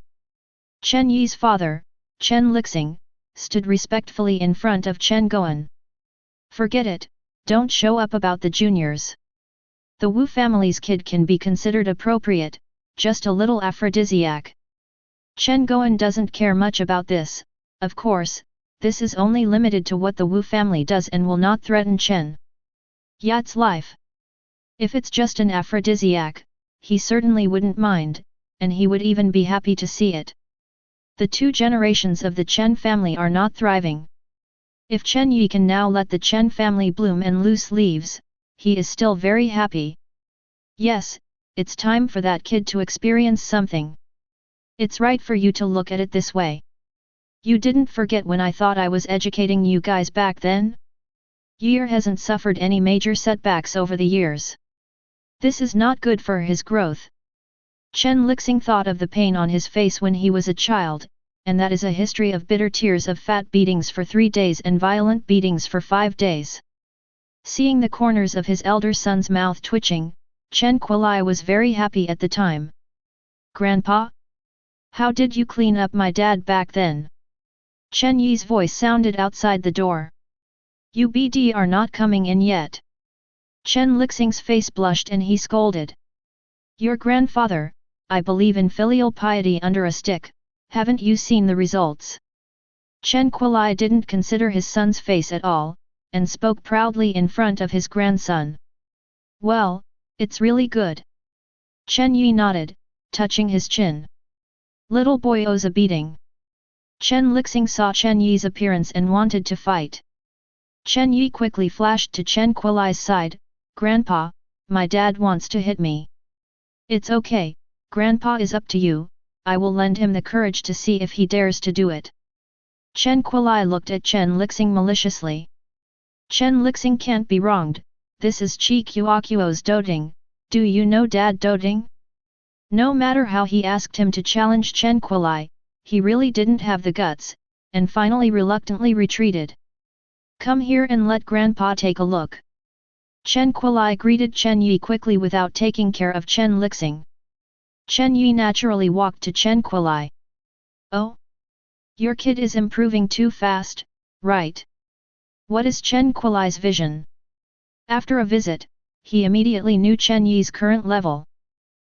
Speaker 1: Chen Yi's father, Chen Lixing, stood respectfully in front of Chen Goen. "Forget it, don't show up about the juniors. The Wu family's kid can be considered appropriate, just a little aphrodisiac." Chen Goen doesn't care much about this, of course. This is only limited to what the Wu family does and will not threaten Chen Yat's life. If it's just an aphrodisiac, he certainly wouldn't mind, and he would even be happy to see it. The 2 generations of the Chen family are not thriving. If Chen Yi can now let the Chen family bloom and loose leaves, he is still very happy. Yes, it's time for that kid to experience something. It's right for you to look at it this way. You didn't forget when I thought I was educating you guys back then? Year hasn't suffered any major setbacks over the years. This is not good for his growth. Chen Lixing thought of the pain on his face when he was a child, and that is a history of bitter tears of fat beatings for 3 days and violent beatings for 5 days. Seeing the corners of his elder son's mouth twitching, Chen Kuilai was very happy at the time. Grandpa? How did you clean up my dad back then? Chen Yi's voice sounded outside the door. You BD are not coming in yet. Chen Lixing's face blushed and he scolded. Your grandfather, I believe in filial piety under a stick, haven't you seen the results? Chen Kuilai didn't consider his son's face at all, and spoke proudly in front of his grandson. Well, it's really good. Chen Yi nodded, touching his chin. Little boy owes a beating. Chen Lixing saw Chen Yi's appearance and wanted to fight. Chen Yi quickly flashed to Chen Kuilai's side, Grandpa, my dad wants to hit me. It's okay, Grandpa is up to you, I will lend him the courage to see if he dares to do it. Chen Kuilai looked at Chen Lixing maliciously. Chen Lixing can't be wronged, this is Chi Kuo's doting, do you know dad doting? No matter how he asked him to challenge Chen Kuilai, he really didn't have the guts, and finally reluctantly retreated. Come here and let Grandpa take a look. Chen Kuilai greeted Chen Yi quickly without taking care of Chen Lixing. Chen Yi naturally walked to Chen Kuilai. Oh? Your kid is improving too fast, right? What is Chen Kuilai's vision? After a visit, he immediately knew Chen Yi's current level.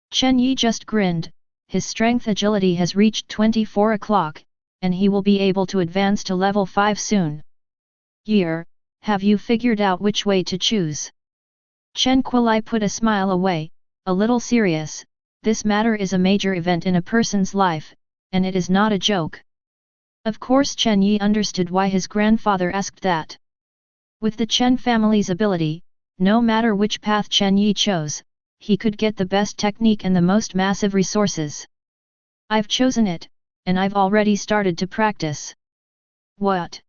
Speaker 1: Chen Yi just grinned, his strength agility has reached 24 o'clock, and he will be able to advance to level 5 soon. Year, have you figured out which way to choose? Chen Kuilai put a smile away, a little serious, this matter is a major event in a person's life, and it is not a joke. Of course Chen Yi understood why his grandfather asked that. With the Chen family's ability, no matter which path Chen Yi chose, he could get the best technique and the most massive resources. I've chosen it, and I've already started to practice. What?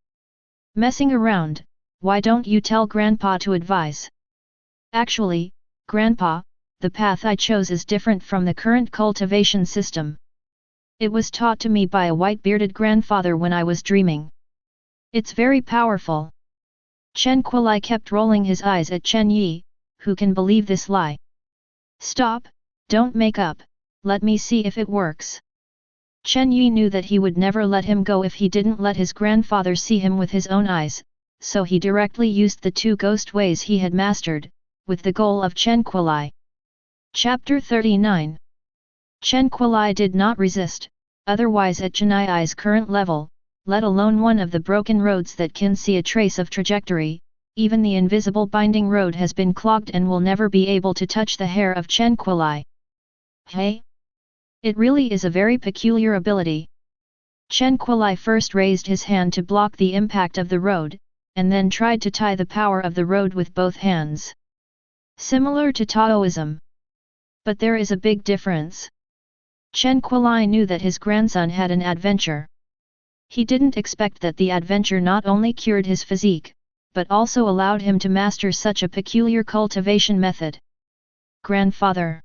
Speaker 1: Messing around, why don't you tell Grandpa to advise? Actually, Grandpa, the path I chose is different from the current cultivation system. It was taught to me by a white-bearded grandfather when I was dreaming. It's very powerful. Chen Kuilai kept rolling his eyes at Chen Yi, who can believe this lie? Stop, don't make up, let me see if it works. Chen Yi knew that he would never let him go if he didn't let his grandfather see him with his own eyes, so he directly used the 2 ghost ways he had mastered, with the goal of Chen Kuilai. Chapter 39. Chen Kuilai did not resist, otherwise at Chen Yi's current level, let alone one of the broken roads that can see a trace of trajectory, even the invisible binding road has been clogged and will never be able to touch the hair of Chen Kuilai. Hey? It really is a very peculiar ability. Chen Kuilai first raised his hand to block the impact of the road, and then tried to tie the power of the road with both hands. Similar to Taoism. But there is a big difference. Chen Kuilai knew that his grandson had an adventure. He didn't expect that the adventure not only cured his physique, but also allowed him to master such a peculiar cultivation method. Grandfather.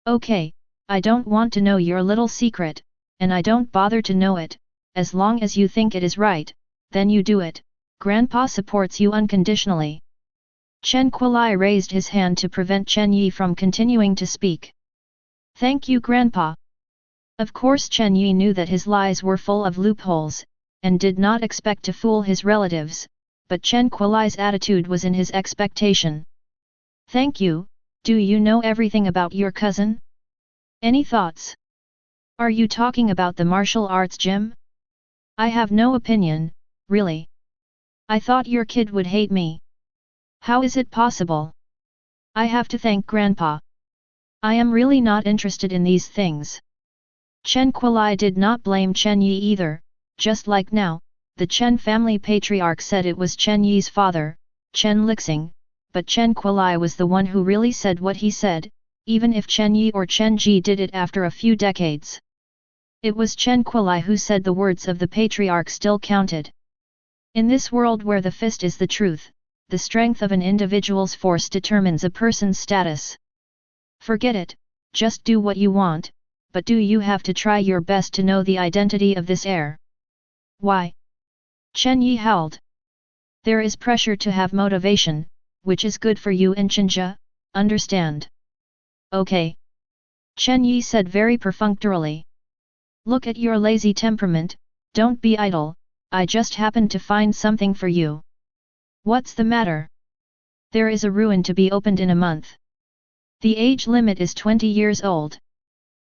Speaker 1: Okay, I don't want to know your little secret, and I don't bother to know it, as long as you think it is right, then you do it, Grandpa supports you unconditionally. Chen Kuilai raised his hand to prevent Chen Yi from continuing to speak. Thank you Grandpa. Of course Chen Yi knew that his lies were full of loopholes, and did not expect to fool his relatives, but Chen Kuilai's attitude was in his expectation. Thank you, do you know everything about your cousin? Any thoughts? Are you talking about the martial arts gym? I have no opinion, really. I thought your kid would hate me. How is it possible? I have to thank Grandpa. I am really not interested in these things. Chen Kuilai did not blame Chen Yi either, just like now, the Chen family patriarch said it was Chen Yi's father, Chen Lixing, but Chen Kuilai was the one who really said what he said, even if Chen Yi or Chen Ji did it after a few decades. It was Chen Qilai who said the words of the patriarch still counted. In this world where the fist is the truth, the strength of an individual's force determines a person's status. Forget it, just do what you want, but do you have to try your best to know the identity of this heir? Why? Chen Yi howled. There is pressure to have motivation, which is good for you and Chenja, understand? Okay. Chen Yi said very perfunctorily. Look at your lazy temperament, don't be idle, I just happened to find something for you. What's the matter? There is a ruin to be opened in a month. The age limit is 20 years old.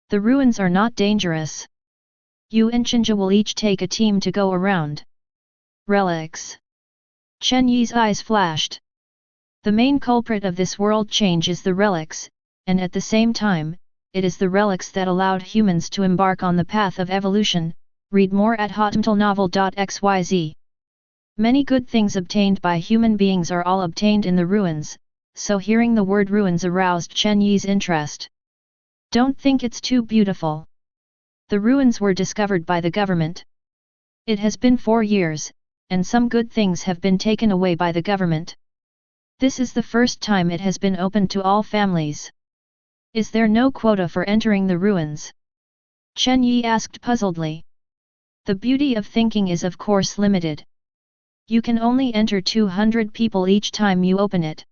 Speaker 1: The ruins are not dangerous. You and Chenja will each take a team to go around. Relics. Chen Yi's eyes flashed. The main culprit of this world change is the relics, and at the same time, it is the relics that allowed humans to embark on the path of evolution. Read more at hotmtlnovel.xyz. Many good things obtained by human beings are all obtained in the ruins, so hearing the word ruins aroused Chen Yi's interest. Don't think it's too beautiful. The ruins were discovered by the government. It has been 4 years, and some good things have been taken away by the government. This is the first time it has been opened to all families. Is there no quota for entering the ruins? Chen Yi asked puzzledly. The beauty of thinking is of course limited. You can only enter 200 people each time you open it.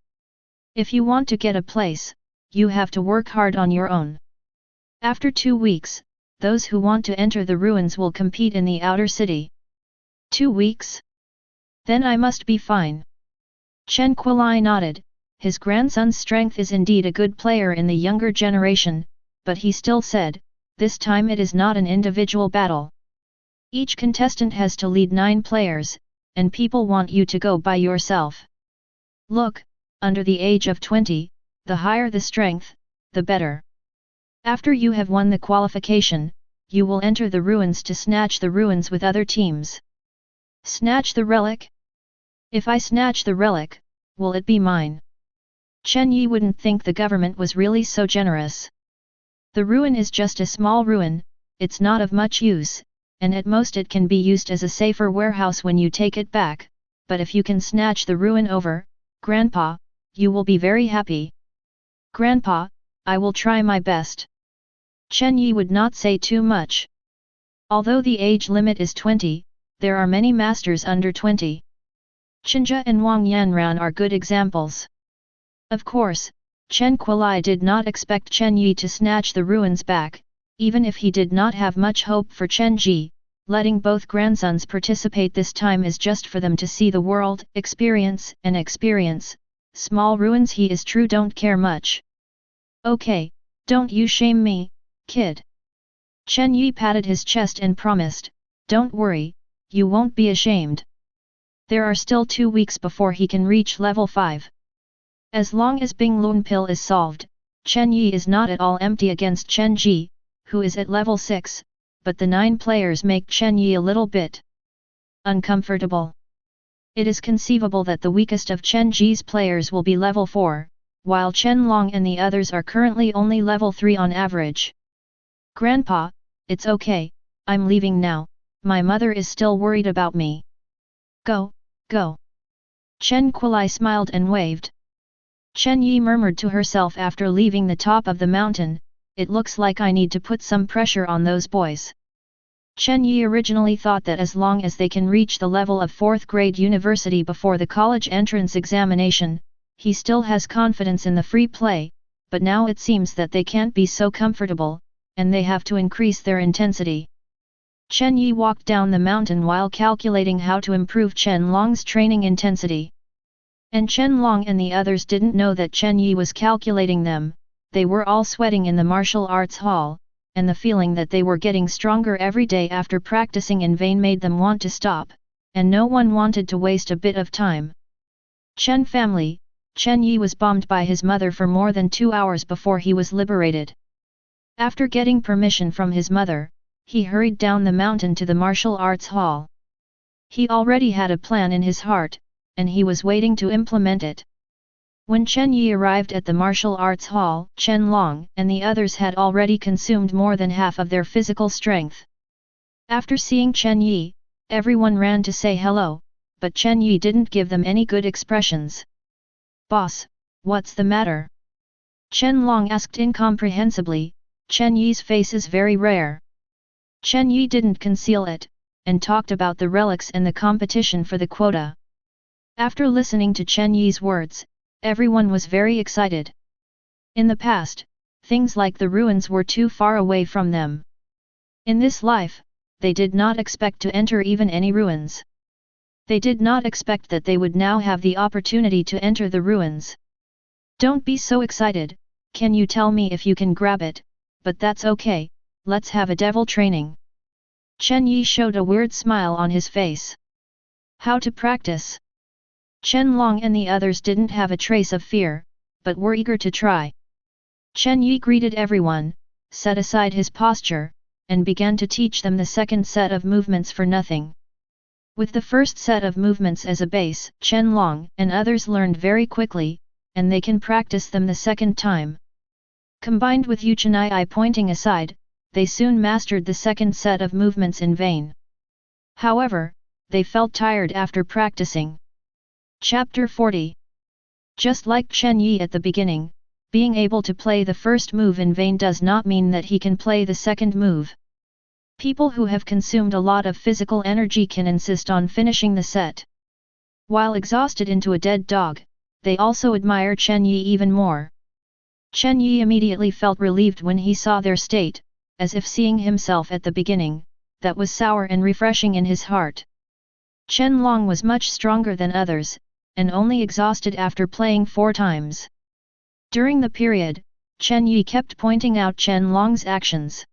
Speaker 1: If you want to get a place, you have to work hard on your own. After 2 weeks, those who want to enter the ruins will compete in the outer city. 2 weeks? Then I must be fine. Chen Qilai nodded. His grandson's strength is indeed a good player in the younger generation, but he still said, this time it is not an individual battle. Each contestant has to lead 9 players, and people want you to go by yourself. Look, under the age of 20, the higher the strength, the better. After you have won the qualification, you will enter the ruins to snatch the ruins with other teams. Snatch the relic? If I snatch the relic, will it be mine? Chen Yi wouldn't think the government was really so generous. The ruin is just a small ruin, it's not of much use, and at most it can be used as a safer warehouse when you take it back, but if you can snatch the ruin over, Grandpa, you will be very happy. Grandpa, I will try my best. Chen Yi would not say too much. Although the age limit is 20, there are many masters under 20. Chenja and Wang Yanran are good examples. Of course, Chen Qilai did not expect Chen Yi to snatch the ruins back, even if he did not have much hope for Chen Ji. Letting both grandsons participate this time is just for them to see the world, experience. Small ruins he is true don't care much. Okay, don't you shame me, kid. Chen Yi patted his chest and promised, don't worry, you won't be ashamed. There are still 2 weeks before he can reach level 5. As long as Bing Lun Pill is solved, Chen Yi is not at all empty against Chen Ji, who is at level 6, but the 9 players make Chen Yi a little bit uncomfortable. It is conceivable that the weakest of Chen Ji's players will be level 4, while Chen Long and the others are currently only level 3 on average. Grandpa, it's okay, I'm leaving now, my mother is still worried about me. Go, go. Chen Qilai smiled and waved. Chen Yi murmured to herself after leaving the top of the mountain, it looks like I need to put some pressure on those boys. Chen Yi originally thought that as long as they can reach the level of 4th grade university before the college entrance examination, he still has confidence in the free play, but now it seems that they can't be so comfortable, and they have to increase their intensity. Chen Yi walked down the mountain while calculating how to improve Chen Long's training intensity. And Chen Long and the others didn't know that Chen Yi was calculating them. They were all sweating in the martial arts hall, and the feeling that they were getting stronger every day after practicing in vain made them want to stop, and no one wanted to waste a bit of time. Chen family, Chen Yi was bombed by his mother for more than 2 hours before he was liberated. After getting permission from his mother, he hurried down the mountain to the martial arts hall. He already had a plan in his heart, and he was waiting to implement it. When Chen Yi arrived at the martial arts hall, Chen Long and the others had already consumed more than half of their physical strength. After seeing Chen Yi, everyone ran to say hello, but Chen Yi didn't give them any good expressions. "Boss, what's the matter?" Chen Long asked incomprehensibly. Chen Yi's face is very rare. Chen Yi didn't conceal it, and talked about the relics and the competition for the quota. After listening to Chen Yi's words, everyone was very excited. In the past, things like the ruins were too far away from them. In this life, they did not expect to enter even any ruins. They did not expect that they would now have the opportunity to enter the ruins. "Don't be so excited, can you tell me if you can grab it? But that's okay, let's have a devil training." Chen Yi showed a weird smile on his face. "How to practice?" Chen Long and the others didn't have a trace of fear, but were eager to try. Chen Yi greeted everyone, set aside his posture, and began to teach them the second set of movements for nothing. With the first set of movements as a base, Chen Long and others learned very quickly, and they can practice them the second time. Combined with Yu Chenyi pointing aside, they soon mastered the second set of movements in vain. However, they felt tired after practicing. Chapter 40. Just like Chen Yi at the beginning, being able to play the first move in vain does not mean that he can play the second move. People who have consumed a lot of physical energy can insist on finishing the set. While exhausted into a dead dog, they also admire Chen Yi even more. Chen Yi immediately felt relieved when he saw their state, as if seeing himself at the beginning, that was sour and refreshing in his heart. Chen Long was much stronger than others, and only exhausted after playing 4 times. During the period, Chen Yi kept pointing out Chen Long's actions.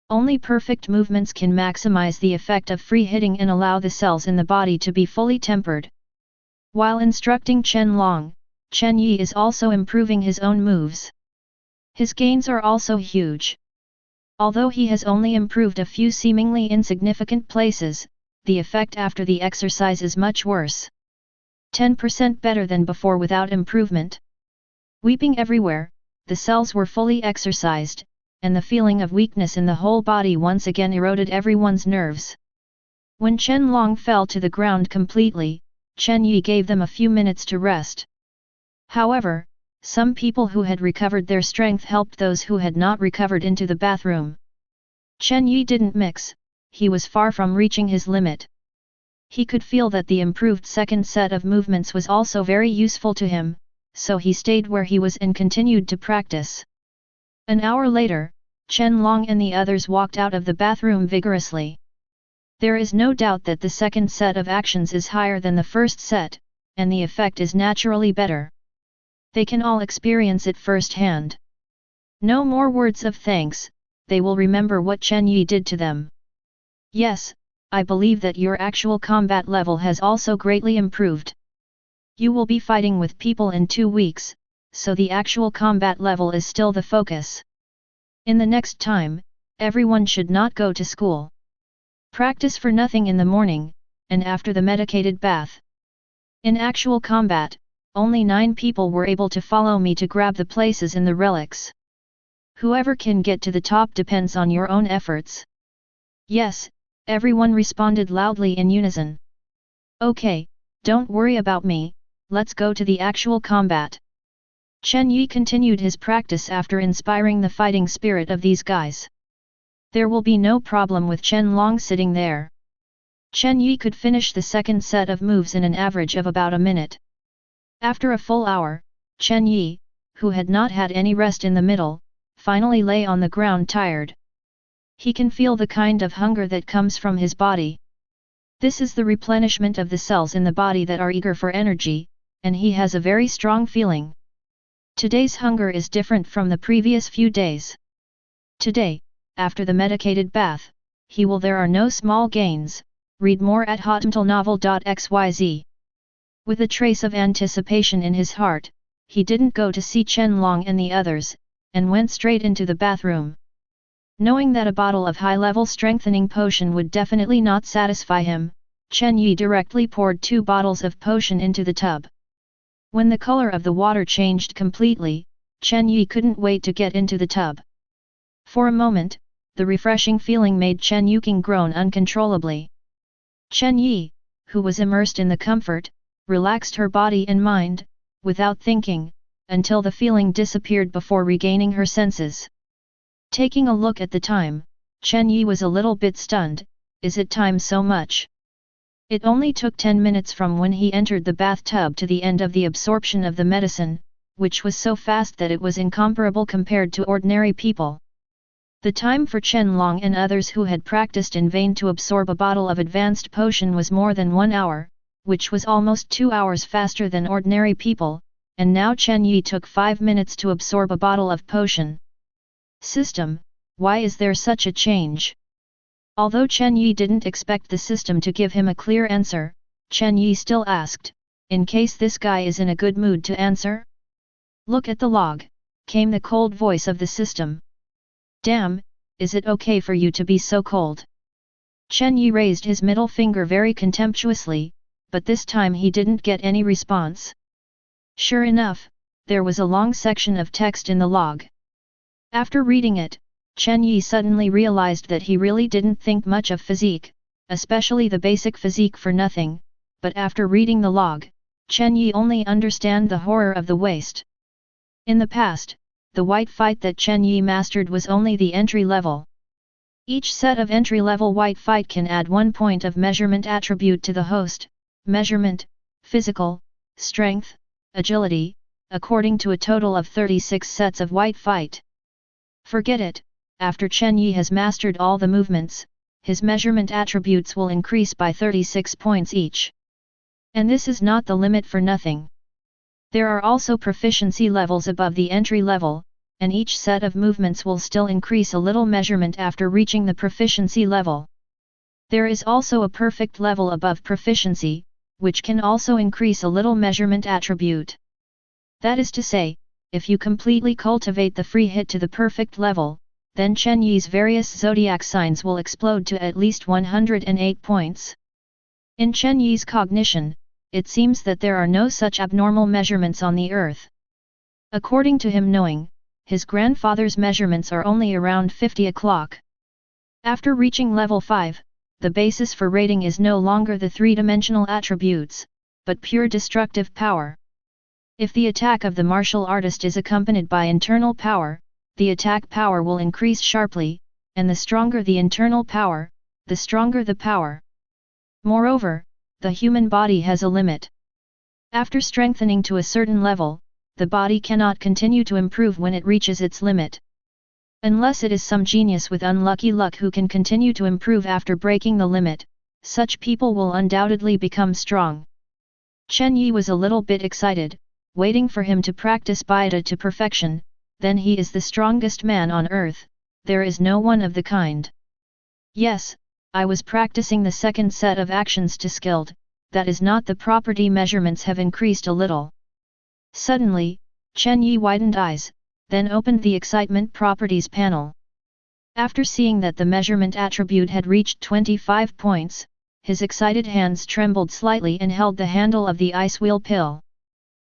Speaker 1: Only perfect movements can maximize the effect of free hitting and allow the cells in the body to be fully tempered. While instructing Chen Long, Chen Yi is also improving his own moves. His gains are also huge. Although he has only improved a few seemingly insignificant places, the effect after the exercise is much worse. 10% better than before without improvement. Weeping everywhere, the cells were fully exercised, and the feeling of weakness in the whole body once again eroded everyone's nerves. When Chen Long fell to the ground completely, Chen Yi gave them a few minutes to rest. However, some people who had recovered their strength helped those who had not recovered into the bathroom. Chen Yi didn't mix, he was far from reaching his limit. He could feel that the improved second set of movements was also very useful to him, so he stayed where he was and continued to practice. An hour later, Chen Long and the others walked out of the bathroom vigorously. There is no doubt that the second set of actions is higher than the first set, and the effect is naturally better. They can all experience it firsthand. No more words of thanks, they will remember what Chen Yi did to them. Yes, I believe that your actual combat level has also greatly improved. You will be fighting with people in 2 weeks, so the actual combat level is still the focus. In the next time, everyone should not go to school. Practice for nothing in the morning, and after the medicated bath. In actual combat, only 9 people were able to follow me to grab the places in the relics. Whoever can get to the top depends on your own efforts. Yes, everyone responded loudly in unison. Okay, don't worry about me, let's go to the actual combat. Chen Yi continued his practice after inspiring the fighting spirit of these guys. There will be no problem with Chen Long sitting there. Chen Yi could finish the second set of moves in an average of about a minute. After a full hour, Chen Yi, who had not had any rest in the middle, finally lay on the ground tired. He can feel the kind of hunger that comes from his body. This is the replenishment of the cells in the body that are eager for energy, and he has a very strong feeling. Today's hunger is different from the previous few days. Today, after the medicated bath, there are no small gains. Read more at hotmailnovel.xyz. With a trace of anticipation in his heart, he didn't go to see Chen Long and the others, and went straight into the bathroom. Knowing that a bottle of high-level strengthening potion would definitely not satisfy him, Chen Yi directly poured 2 bottles of potion into the tub. When the color of the water changed completely, Chen Yi couldn't wait to get into the tub. For a moment, the refreshing feeling made Chen Yuqing groan uncontrollably. Chen Yi, who was immersed in the comfort, relaxed her body and mind, without thinking, until the feeling disappeared before regaining her senses. Taking a look at the time, Chen Yi was a little bit stunned. Is it time so much? It only took 10 minutes from when he entered the bathtub to the end of the absorption of the medicine, which was so fast that it was incomparable compared to ordinary people. The time for Chen Long and others who had practiced in vain to absorb a bottle of advanced potion was more than 1 hour, which was almost 2 hours faster than ordinary people, and now Chen Yi took 5 minutes to absorb a bottle of potion. System, why is there such a change? Although Chen Yi didn't expect the system to give him a clear answer, Chen Yi still asked, in case this guy is in a good mood to answer? Look at the log, came the cold voice of the system. Damn, is it okay for you to be so cold? Chen Yi raised his middle finger very contemptuously, but this time he didn't get any response. Sure enough, there was a long section of text in the log. After reading it, Chen Yi suddenly realized that he really didn't think much of physique, especially the basic physique for nothing, but after reading the log, Chen Yi only understand the horror of the waist. In the past, the white fight that Chen Yi mastered was only the entry level. Each set of entry-level white fight can add 1 point of measurement attribute to the host, measurement, physical, strength, agility, according to a total of 36 sets of white fight. Forget it, after Chen Yi has mastered all the movements, his measurement attributes will increase by 36 points each. And this is not the limit for nothing. There are also proficiency levels above the entry level, and each set of movements will still increase a little measurement after reaching the proficiency level. There is also a perfect level above proficiency, which can also increase a little measurement attribute. That is to say, if you completely cultivate the free hit to the perfect level, then Chen Yi's various zodiac signs will explode to at least 108 points. In Chen Yi's cognition, it seems that there are no such abnormal measurements on the earth. According to him knowing, his grandfather's measurements are only around 50 o'clock. After reaching level 5, the basis for rating is no longer the three-dimensional attributes, but pure destructive power. If the attack of the martial artist is accompanied by internal power, the attack power will increase sharply, and the stronger the internal power, the stronger the power. Moreover, the human body has a limit. After strengthening to a certain level, the body cannot continue to improve when it reaches its limit. Unless it is some genius with unlucky luck who can continue to improve after breaking the limit, such people will undoubtedly become strong. Chen Yi was a little bit excited, waiting for him to practice Baida to perfection. Then he is the strongest man on earth, there is no one of the kind. Yes, I was practicing the second set of actions to skilled, that is not the property measurements have increased a little. Suddenly, Chen Yi widened eyes, then opened the excitement properties panel. After seeing that the measurement attribute had reached 25 points, his excited hands trembled slightly and held the handle of the ice wheel pill.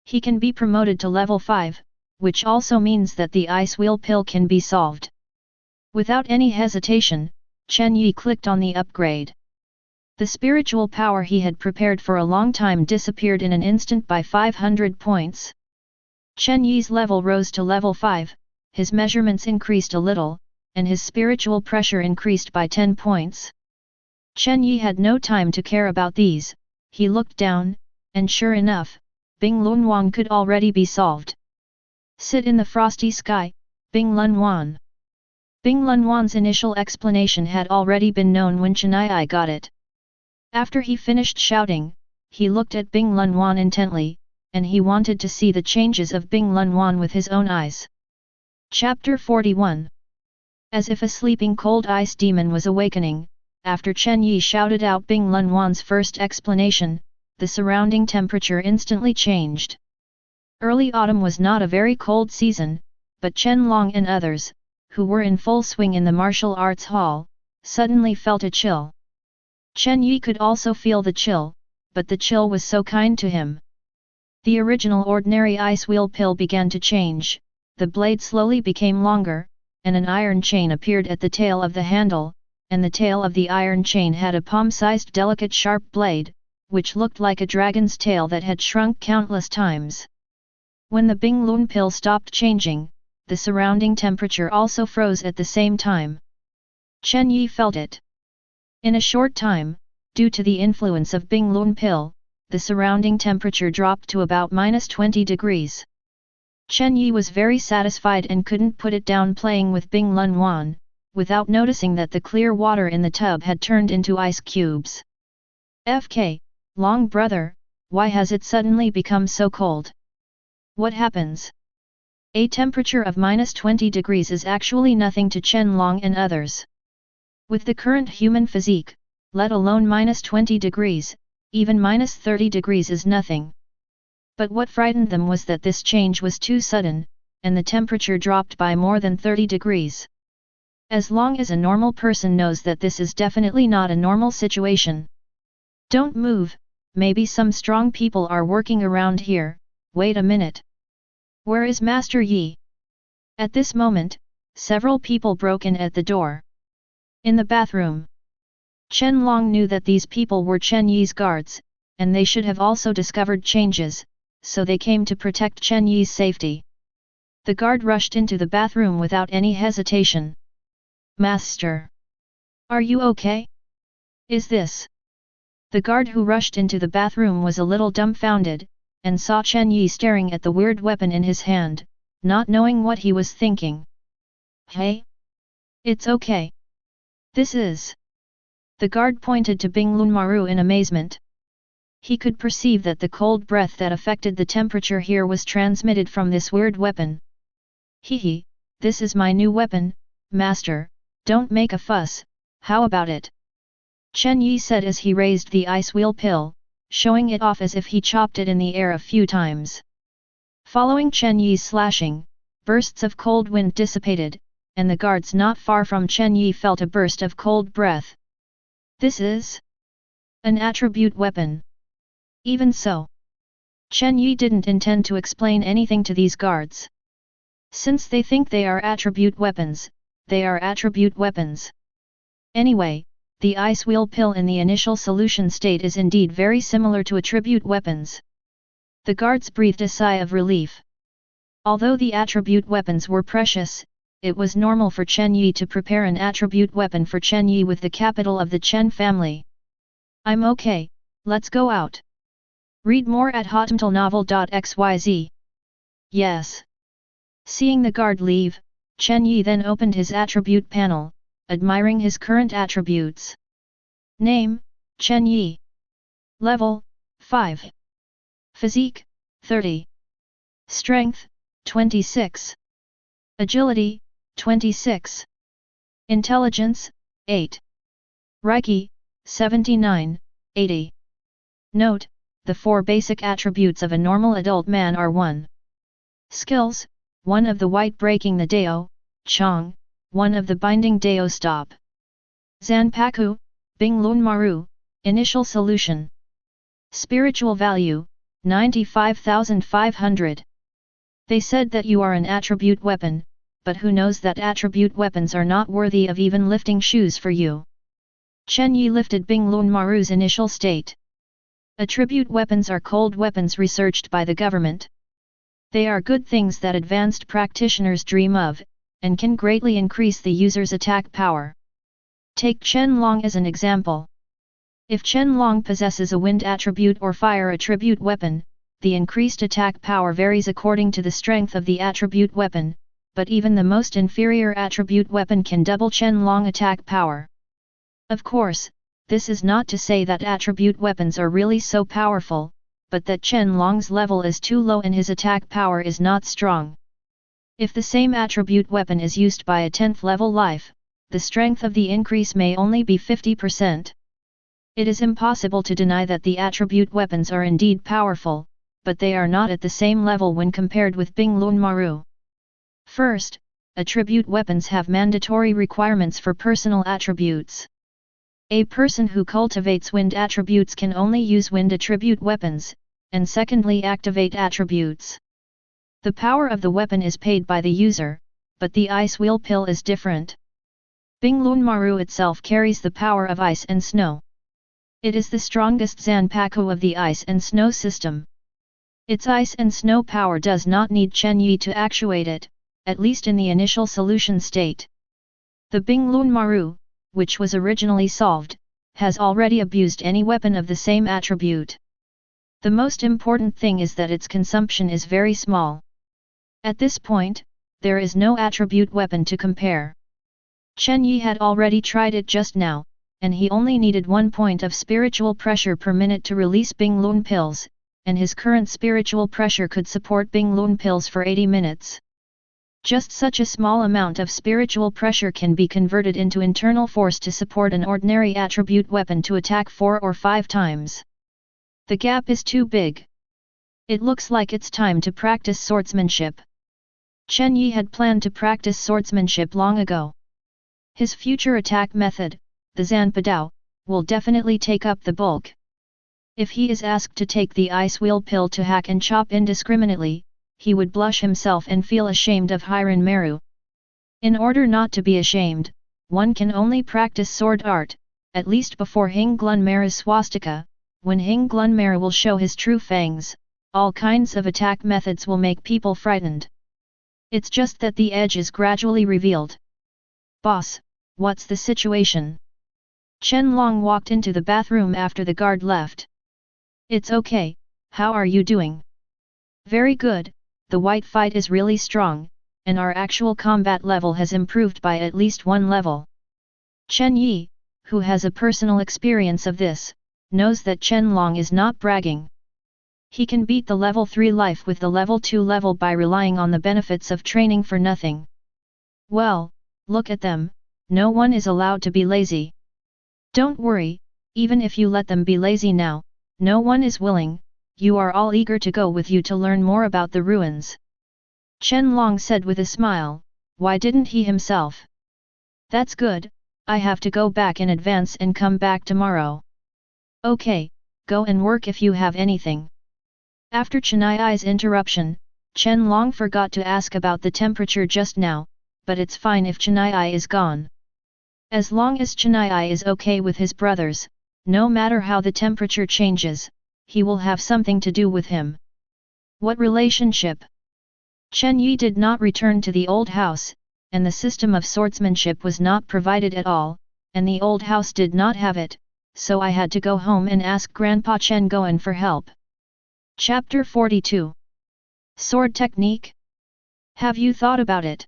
Speaker 1: He can be promoted to level 5, which also means that the ice wheel pill can be solved. Without any hesitation, Chen Yi clicked on the upgrade. The spiritual power he had prepared for a long time disappeared in an instant by 500 points. Chen Yi's level rose to level 5, his measurements increased a little, and his spiritual pressure increased by 10 points. Chen Yi had no time to care about these, he looked down, and sure enough, Bing Lunwan could already be solved. Sit in the frosty sky, Bing Lunwan. Bing Lunwan's initial explanation had already been known when Chen Yi got it. After he finished shouting, he looked at Bing Lunwan intently, and he wanted to see the changes of Bing Lunwan with his own eyes. Chapter 41. As if a sleeping cold ice demon was awakening, after Chen Yi shouted out Bing Lunwan's first explanation, the surrounding temperature instantly changed. Early autumn was not a very cold season, but Chen Long and others, who were in full swing in the martial arts hall, suddenly felt a chill. Chen Yi could also feel the chill, but the chill was so kind to him. The original ordinary ice wheel pill began to change, the blade slowly became longer, and an iron chain appeared at the tail of the handle, and the tail of the iron chain had a palm-sized delicate sharp blade, which looked like a dragon's tail that had shrunk countless times. When the Bing Lun pill stopped changing, the surrounding temperature also froze at the same time. Chen Yi felt it. In a short time, due to the influence of Bing Lun pill, the surrounding temperature dropped to about -20 degrees. Chen Yi was very satisfied and couldn't put it down playing with Bing Lun Wan, without noticing that the clear water in the tub had turned into ice cubes. FK, Long brother, why has it suddenly become so cold? What happens? A temperature of -20 degrees is actually nothing to Chen Long and others. With the current human physique, let alone -20 degrees, even -30 degrees is nothing. But what frightened them was that this change was too sudden, and the temperature dropped by more than 30 degrees. As long as a normal person knows that this is definitely not a normal situation. Don't move, maybe some strong people are working around here, wait a minute. Where is Master Yi? At this moment, several people broke in at the door. In the bathroom. Chen Long knew that these people were Chen Yi's guards, and they should have also discovered changes, so they came to protect Chen Yi's safety. The guard rushed into the bathroom without any hesitation. Master! Are you okay? Is this? The guard who rushed into the bathroom was a little dumbfounded, and saw Chen Yi staring at the weird weapon in his hand, not knowing what he was thinking. Hey? It's okay. This is... The guard pointed to Bing Lunmaru in amazement. He could perceive that the cold breath that affected the temperature here was transmitted from this weird weapon. Hehe, this is my new weapon, master, don't make a fuss, how about it? Chen Yi said as he raised the ice wheel pill, showing it off as if he chopped it in the air a few times. Following Chen Yi's slashing, bursts of cold wind dissipated, and the guards not far from Chen Yi felt a burst of cold breath. This is an attribute weapon. Even so, Chen Yi didn't intend to explain anything to these guards. Since they think they are attribute weapons, they are attribute weapons. Anyway, the ice wheel pill in the initial solution state is indeed very similar to attribute weapons. The guards breathed a sigh of relief. Although the attribute weapons were precious, it was normal for Chen Yi to prepare an attribute weapon for Chen Yi with the capital of the Chen family. I'm okay, let's go out. Read more at hotmtlnovel.xyz. Yes. Seeing the guard leave, Chen Yi then opened his attribute panel, admiring his current attributes. Name, Chen Yi. Level, 5. Physique, 30. Strength, 26. Agility, 26. Intelligence, 8. Reiki, 79, 80. Note, the 4 basic attributes of a normal adult man are 1. Skills, 1 of the white breaking the Dao, Chong, 1 of the binding Dao stop. Zhanpaktu, Bing Lunmaru, initial solution. Spiritual value, 95,500. They said that you are an attribute weapon, but who knows that attribute weapons are not worthy of even lifting shoes for you. Chen Yi lifted Bing Lunmaru's initial state. Attribute weapons are cold weapons researched by the government. They are good things that advanced practitioners dream of, and can greatly increase the user's attack power. Take Chen Long as an example. If Chen Long possesses a wind attribute or fire attribute weapon, the increased attack power varies according to the strength of the attribute weapon, but even the most inferior attribute weapon can double Chen Long attack power. Of course, this is not to say that attribute weapons are really so powerful, but that Chen Long's level is too low and his attack power is not strong. If the same attribute weapon is used by a 10th level life, the strength of the increase may only be 50%. It is impossible to deny that the attribute weapons are indeed powerful, but they are not at the same level when compared with Bing Lunmaru. First, attribute weapons have mandatory requirements for personal attributes. A person who cultivates wind attributes can only use wind attribute weapons, and secondly activate attributes. The power of the weapon is paid by the user, but the ice wheel pill is different. Hiwamaru itself carries the power of ice and snow. It is the strongest Zhanpaktu of the ice and snow system. Its ice and snow power does not need Chen Yi to actuate it, at least in the initial solution state. The Hiwamaru, which was originally solved, has already abused any weapon of the same attribute. The most important thing is that its consumption is very small. At this point, there is no attribute weapon to compare. Chen Yi had already tried it just now, and he only needed 1 point of spiritual pressure per minute to release Binglun pills, and his current spiritual pressure could support Binglun pills for 80 minutes. Just such a small amount of spiritual pressure can be converted into internal force to support an ordinary attribute weapon to attack 4 or 5 times. The gap is too big. It looks like it's time to practice swordsmanship. Chen Yi had planned to practice swordsmanship long ago. His future attack method, the Zhanpaktu, will definitely take up the bulk. If he is asked to take the ice wheel pill to hack and chop indiscriminately, he would blush himself and feel ashamed of Hiwamaru. In order not to be ashamed, one can only practice sword art, at least before Hiwamaru's swastika. When Hiwamaru will show his true fangs, all kinds of attack methods will make people frightened. It's just that the edge is gradually revealed. Boss, what's the situation? Chen Long walked into the bathroom after the guard left. It's okay, how are you doing? Very good, the white fight is really strong, and our actual combat level has improved by at least 1 level. Chen Yi, who has a personal experience of this, knows that Chen Long is not bragging. He can beat the level 3 life with the level 2 level by relying on the benefits of training for nothing. Well, look at them, no one is allowed to be lazy. Don't worry, even if you let them be lazy now, no one is willing, you are all eager to go with you to learn more about the ruins. Chen Long said with a smile, why didn't he himself? That's good, I have to go back in advance and come back tomorrow. Okay, go and work if you have anything. After Chen Yi's interruption, Chen Long forgot to ask about the temperature just now, but it's fine if Chen Yi is gone. As long as Chen Yi is okay with his brothers, no matter how the temperature changes, he will have something to do with him. What relationship? Chen Yi did not return to the old house, and the system of swordsmanship was not provided at all, and the old house did not have it, so I had to go home and ask Grandpa Chen Goen for help. Chapter 42. Sword Technique? Have you thought about it?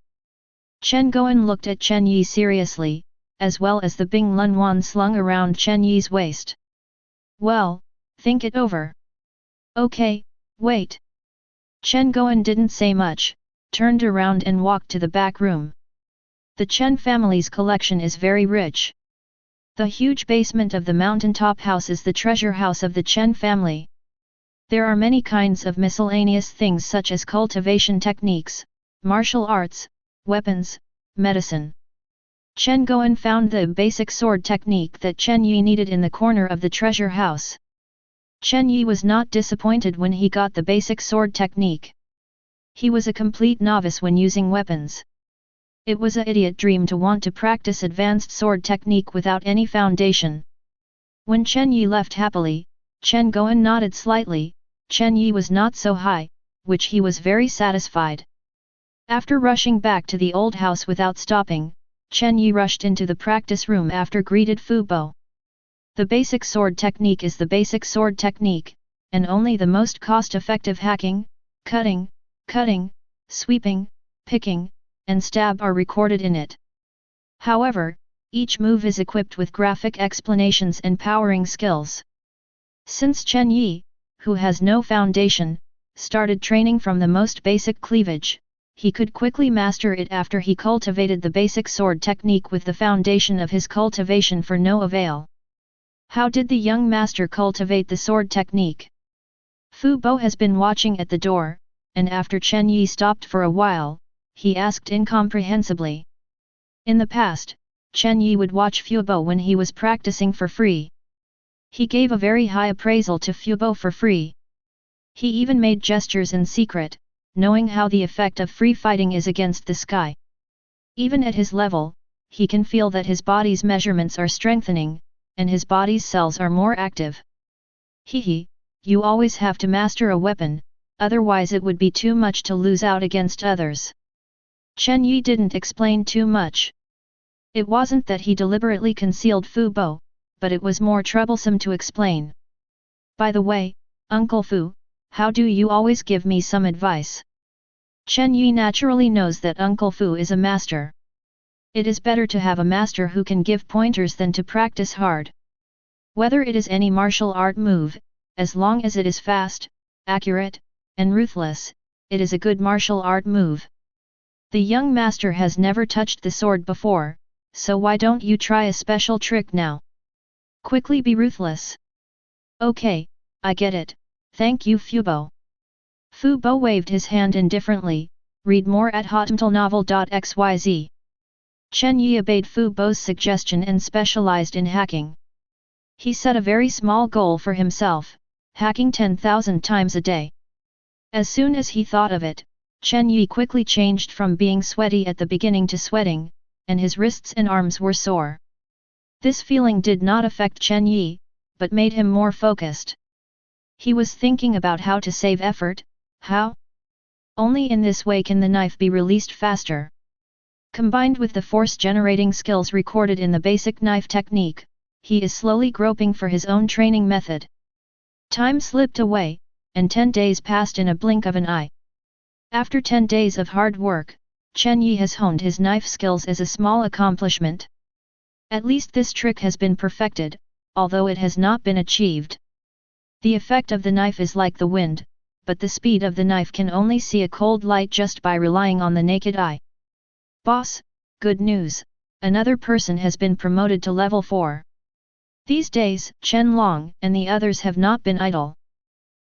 Speaker 1: Chen Goen looked at Chen Yi seriously, as well as the Bing Lun Wan slung around Chen Yi's waist. Well, think it over. Okay, wait. Chen Goen didn't say much, turned around and walked to the back room. The Chen family's collection is very rich. The huge basement of the mountaintop house is the treasure house of the Chen family. There are many kinds of miscellaneous things such as cultivation techniques, martial arts, weapons, medicine. Chen Goen found the basic sword technique that Chen Yi needed in the corner of the treasure house. Chen Yi was not disappointed when he got the basic sword technique. He was a complete novice when using weapons. It was an idiot dream to want to practice advanced sword technique without any foundation. When Chen Yi left happily, Chen Goen nodded slightly. Chen Yi was not so high, which he was very satisfied. After rushing back to the old house without stopping, Chen Yi rushed into the practice room after greeted Fu Bo. The basic sword technique is the basic sword technique, and only the most cost-effective hacking, cutting, sweeping, picking, and stab are recorded in it. However, each move is equipped with graphic explanations and powering skills. Since Chen Yi, who has no foundation, started training from the most basic cleavage, he could quickly master it after he cultivated the basic sword technique with the foundation of his cultivation for no avail. How did the young master cultivate the sword technique? Fu Bo has been watching at the door, and after Chen Yi stopped for a while, he asked incomprehensibly. In the past, Chen Yi would watch Fu Bo when he was practicing for free. He gave a very high appraisal to Fu Bo for free. He even made gestures in secret, knowing how the effect of free fighting is against the sky. Even at his level, he can feel that his body's measurements are strengthening, and his body's cells are more active. Hehe, you always have to master a weapon, otherwise it would be too much to lose out against others. Chen Yi didn't explain too much. It wasn't that he deliberately concealed Fu Bo, but it was more troublesome to explain. By the way, Uncle Fu, how do you always give me some advice? Chen Yi naturally knows that Uncle Fu is a master. It is better to have a master who can give pointers than to practice hard. Whether it is any martial art move, as long as it is fast, accurate, and ruthless, it is a good martial art move. The young master has never touched the sword before, so why don't you try a special trick now? Quickly be ruthless. Okay, I get it, thank you Fu Bo. Fu Bo waved his hand indifferently. Read more at hotmailnovel.xyz. Chen Yi obeyed Fu Bo's suggestion and specialized in hacking. He set a very small goal for himself, hacking 10,000 times a day. As soon as he thought of it, Chen Yi quickly changed from being sweaty at the beginning to sweating, and his wrists and arms were sore. This feeling did not affect Chen Yi, but made him more focused. He was thinking about how to save effort. How? Only in this way can the knife be released faster. Combined with the force-generating skills recorded in the basic knife technique, he is slowly groping for his own training method. Time slipped away, and 10 days passed in a blink of an eye. After 10 days of hard work, Chen Yi has honed his knife skills as a small accomplishment. At least this trick has been perfected, although it has not been achieved. The effect of the knife is like the wind, but the speed of the knife can only see a cold light just by relying on the naked eye. Boss, good news, another person has been promoted to level 4. These days, Chen Long and the others have not been idle.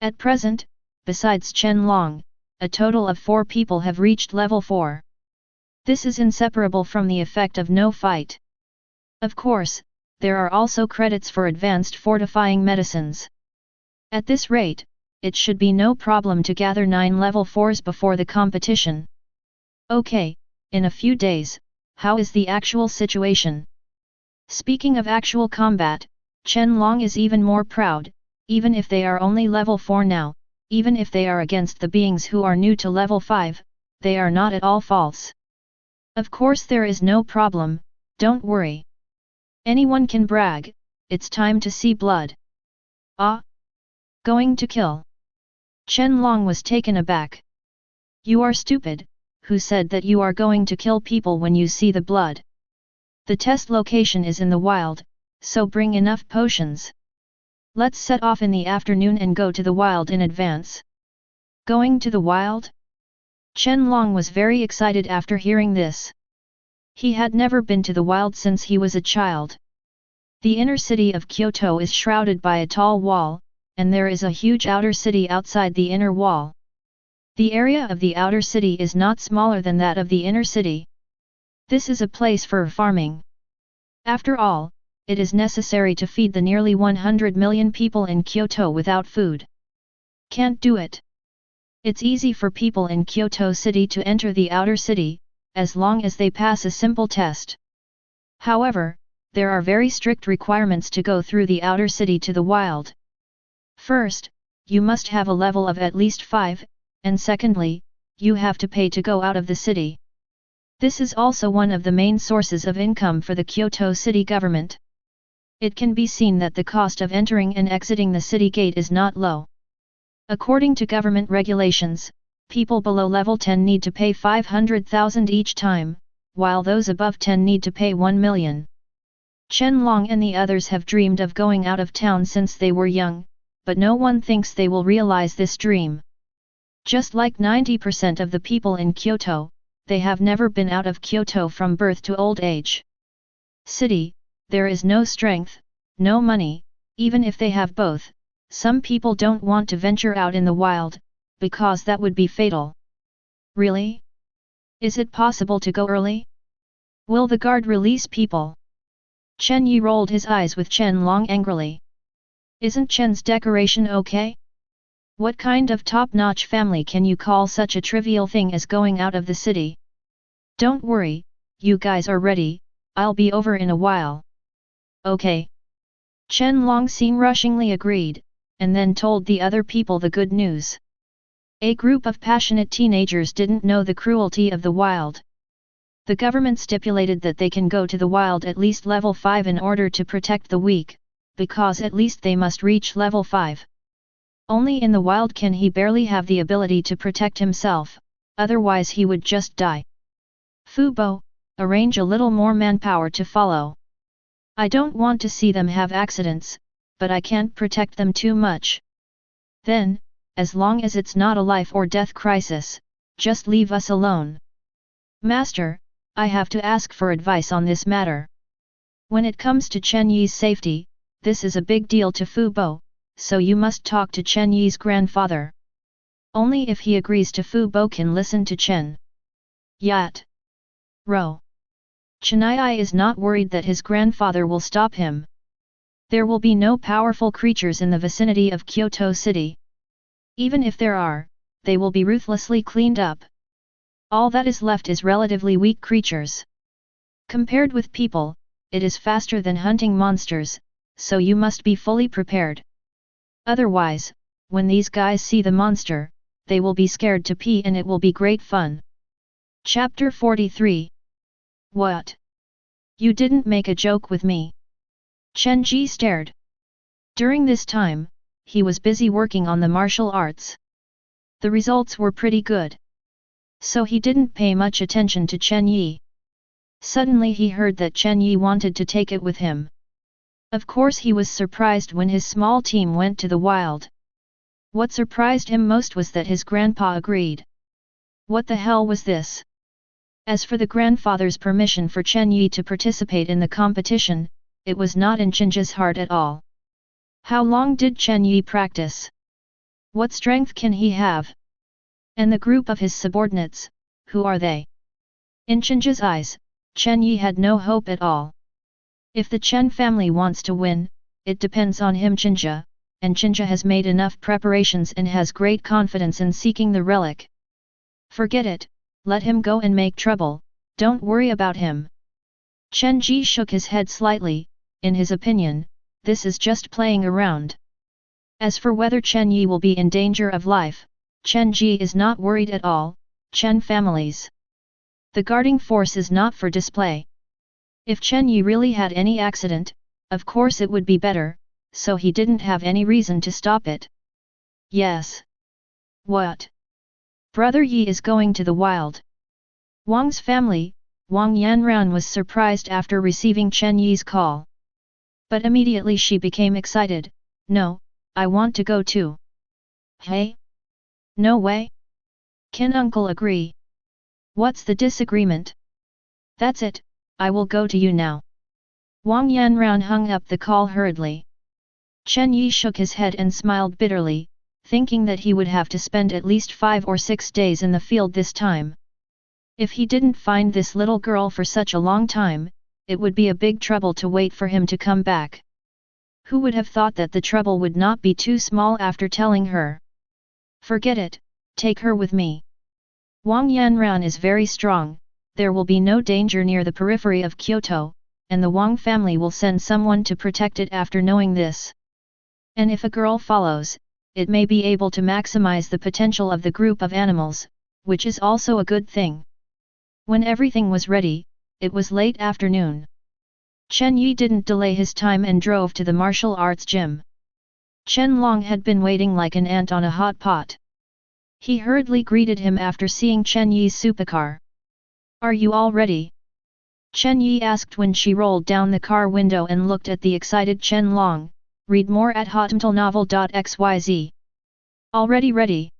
Speaker 1: At present, besides Chen Long, a total of 4 people have reached level 4. This is inseparable from the effect of no fight. Of course, there are also credits for advanced fortifying medicines. At this rate, it should be no problem to gather 9 level 4s before the competition. Okay, in a few days, how is the actual situation? Speaking of actual combat, Chen Long is even more proud, even if they are only level 4 now, even if they are against the beings who are new to level 5, they are not at all false. Of course there is no problem, don't worry. Anyone can brag, it's time to see blood. Ah? Going to kill? Chen Long was taken aback. You are stupid, who said that you are going to kill people when you see the blood? The test location is in the wild, so bring enough potions. Let's set off in the afternoon and go to the wild in advance. Going to the wild? Chen Long was very excited after hearing this. He had never been to the wild since he was a child. The inner city of Kyoto is shrouded by a tall wall, and there is a huge outer city outside the inner wall. The area of the outer city is not smaller than that of the inner city. This is a place for farming. After all, it is necessary to feed the nearly 100 million people in Kyoto without food. Can't do it. It's easy for people in Kyoto city to enter the outer city, as long as they pass a simple test. However, there are very strict requirements to go through the outer city to the wild. First, you must have a level of at least 5, and secondly, you have to pay to go out of the city. This is also one of the main sources of income for the Kyoto city government. It can be seen that the cost of entering and exiting the city gate is not low. According to government regulations, people below level 10 need to pay 500,000 each time, while those above 10 need to pay 1 million. Chen Long and the others have dreamed of going out of town since they were young, but no one thinks they will realize this dream. Just like 90% of the people in Kyoto, they have never been out of Kyoto from birth to old age. City, there is no strength, no money, even if they have both. Some people don't want to venture out in the wild, because that would be fatal. Really? Is it possible to go early? Will the guard release people? Chen Yi rolled his eyes with Chen Long angrily. Isn't Chen's decoration okay? What kind of top-notch family can you call such a trivial thing as going out of the city? Don't worry, you guys are ready, I'll be over in a while. Okay. Chen Longxin rushingly agreed, and then told the other people the good news. A group of passionate teenagers didn't know the cruelty of the wild. The government stipulated that they can go to the wild at least level 5 in order to protect the weak, because at least they must reach level 5. Only in the wild can he barely have the ability to protect himself, otherwise he would just die. Fu Bo, arrange a little more manpower to follow. I don't want to see them have accidents, but I can't protect them too much. Then, as long as it's not a life or death crisis, just leave us alone. Master, I have to ask for advice on this matter. When it comes to Chen Yi's safety, this is a big deal to Fu Bo, so you must talk to Chen Yi's grandfather. Only if he agrees to Fu Bo can listen to Chen. Yat. Ro. Chen Yi is not worried that his grandfather will stop him. There will be no powerful creatures in the vicinity of Kyoto City. Even if there are, they will be ruthlessly cleaned up. All that is left is relatively weak creatures. Compared with people, it is faster than hunting monsters, so you must be fully prepared. Otherwise, when these guys see the monster, they will be scared to pee and it will be great fun. Chapter 43. What? You didn't make a joke with me? Chen Yi stared. During this time, he was busy working on the martial arts. The results were pretty good. So he didn't pay much attention to Chen Yi. Suddenly he heard that Chen Yi wanted to take it with him. Of course he was surprised when his small team went to the wild. What surprised him most was that his grandpa agreed. What the hell was this? As for the grandfather's permission for Chen Yi to participate in the competition, it was not in Chenji's heart at all. How long did Chen Yi practice? What strength can he have? And the group of his subordinates, who are they? In Chenji's eyes, Chen Yi had no hope at all. If the Chen family wants to win, it depends on him Chenja, and Chenja has made enough preparations and has great confidence in seeking the relic. Forget it, let him go and make trouble, don't worry about him. Chen Ji shook his head slightly, in his opinion, this is just playing around. As for whether Chen Yi will be in danger of life, Chen Ji is not worried at all, Chen families. The guarding force is not for display. If Chen Yi really had any accident, of course it would be better, so he didn't have any reason to stop it. Yes. What? Brother Yi is going to the wild. Wang's family, Wang Yanran was surprised after receiving Chen Yi's call. But immediately she became excited, no, I want to go too. Hey? No way? Can uncle agree? What's the disagreement? That's it, I will go to you now. Wang Yanran hung up the call hurriedly. Chen Yi shook his head and smiled bitterly, thinking that he would have to spend at least 5 or 6 days in the field this time. If he didn't find this little girl for such a long time, it would be a big trouble to wait for him to come back. Who would have thought that the trouble would not be too small after telling her? Forget it, take her with me. Wang Yanran is very strong, there will be no danger near the periphery of Kyoto, and the Wang family will send someone to protect it after knowing this. And if a girl follows, it may be able to maximize the potential of the group of animals, which is also a good thing. When everything was ready, it was late afternoon. Chen Yi didn't delay his time and drove to the martial arts gym. Chen Long had been waiting like an ant on a hot pot. He hurriedly greeted him after seeing Chen Yi's supercar. Are you all ready? Chen Yi asked when she rolled down the car window and looked at the excited Chen Long. Read more at hotmtlnovel.xyz. Already ready?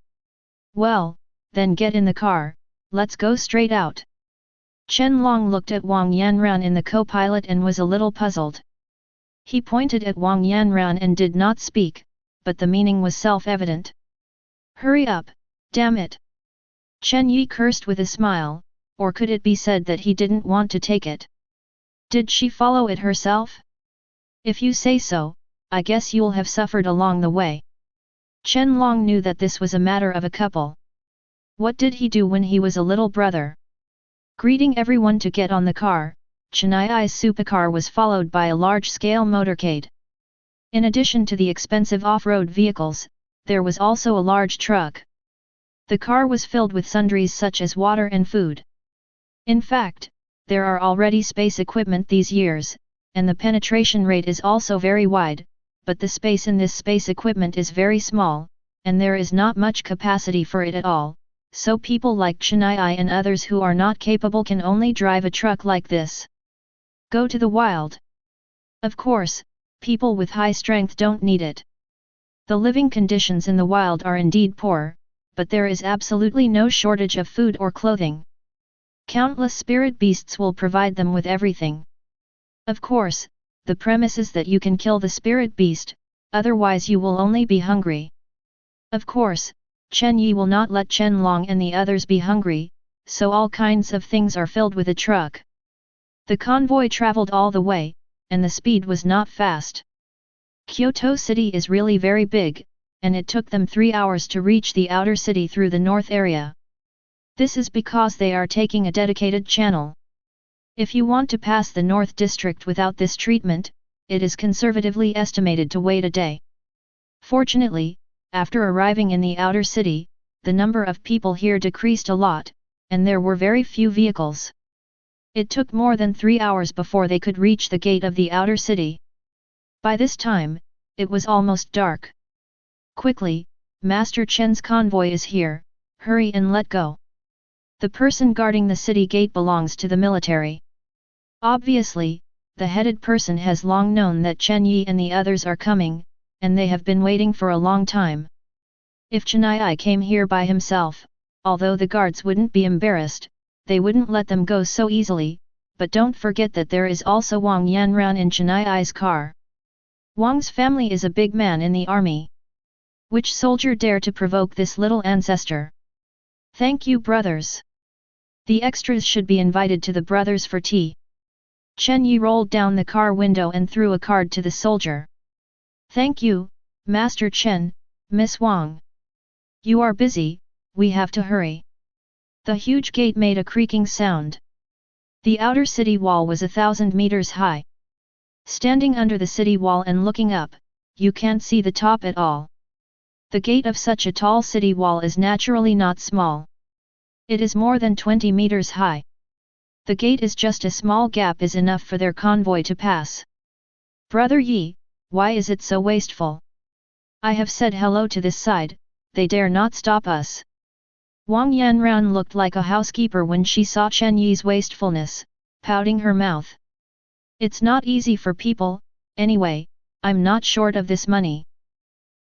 Speaker 1: Well, then get in the car, let's go straight out. Chen Long looked at Wang Yanran in the co-pilot and was a little puzzled. He pointed at Wang Yanran and did not speak, but the meaning was self-evident. Hurry up, damn it! Chen Yi cursed with a smile, or could it be said that he didn't want to take it? Did she follow it herself? If you say so, I guess you'll have suffered along the way. Chen Long knew that this was a matter of a couple. What did he do when he was a little brother? Greeting everyone to get on the car, Chen Yi's supercar was followed by a large-scale motorcade. In addition to the expensive off-road vehicles, there was also a large truck. The car was filled with sundries such as water and food. In fact, there are already space equipment these years, and the penetration rate is also very wide, but the space in this space equipment is very small, and there is not much capacity for it at all, so people like Chen Yi and others who are not capable can only drive a truck like this. Go to the wild. Of course, people with high strength don't need it. The living conditions in the wild are indeed poor, but there is absolutely no shortage of food or clothing. Countless spirit beasts will provide them with everything. Of course, the premise is that you can kill the spirit beast, otherwise you will only be hungry. Of course, Chen Yi will not let Chen Long and the others be hungry, so all kinds of things are filled with a truck. The convoy traveled all the way, and the speed was not fast. Kyoto City is really very big, and it took them 3 hours to reach the outer city through the north area. This is because they are taking a dedicated channel. If you want to pass the North District without this treatment, it is conservatively estimated to wait a day. Fortunately, after arriving in the outer city, the number of people here decreased a lot, and there were very few vehicles. It took more than 3 hours before they could reach the gate of the outer city. By this time, it was almost dark. Quickly, Master Chen's convoy is here, hurry and let go. The person guarding the city gate belongs to the military. Obviously, the headed person has long known that Chen Yi and the others are coming, and they have been waiting for a long time. If Chen Yi came here by himself, although the guards wouldn't be embarrassed, they wouldn't let them go so easily, but don't forget that there is also Wang Yanran in Chen Yi's car. Wang's family is a big man in the army. Which soldier dare to provoke this little ancestor? Thank you, brothers. The extras should be invited to the brothers for tea. Chen Yi rolled down the car window and threw a card to the soldier. Thank you, Master Chen, Miss Wang. You are busy, we have to hurry. The huge gate made a creaking sound. The outer city wall was 1,000 meters high. Standing under the city wall and looking up, you can't see the top at all. The gate of such a tall city wall is naturally not small. It is more than 20 meters high. The gate is just a small gap is enough for their convoy to pass. Brother Yi, why is it so wasteful? I have said hello to this side, they dare not stop us. Wang Yanran looked like a housekeeper when she saw Chen Yi's wastefulness, pouting her mouth. It's not easy for people, anyway, I'm not short of this money.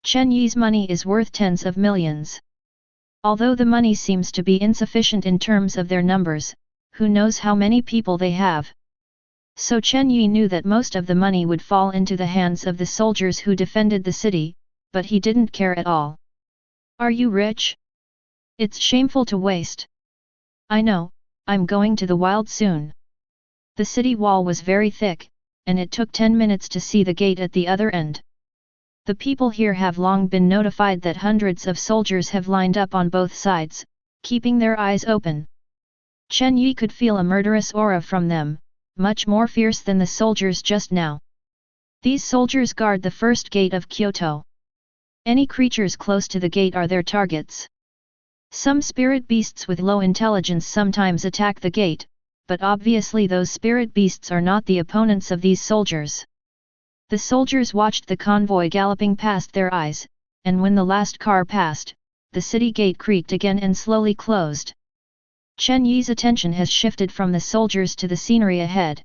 Speaker 1: Chen Yi's money is worth tens of millions. Although the money seems to be insufficient in terms of their numbers, who knows how many people they have. So Chen Yi knew that most of the money would fall into the hands of the soldiers who defended the city, but he didn't care at all. Are you rich? It's shameful to waste. I know, I'm going to the wild soon. The city wall was very thick, and it took 10 minutes to see the gate at the other end. The people here have long been notified that hundreds of soldiers have lined up on both sides, keeping their eyes open. Chen Yi could feel a murderous aura from them, much more fierce than the soldiers just now. These soldiers guard the first gate of Kyoto. Any creatures close to the gate are their targets. Some spirit beasts with low intelligence sometimes attack the gate, but obviously those spirit beasts are not the opponents of these soldiers. The soldiers watched the convoy galloping past their eyes, and when the last car passed, the city gate creaked again and slowly closed. Chen Yi's attention has shifted from the soldiers to the scenery ahead.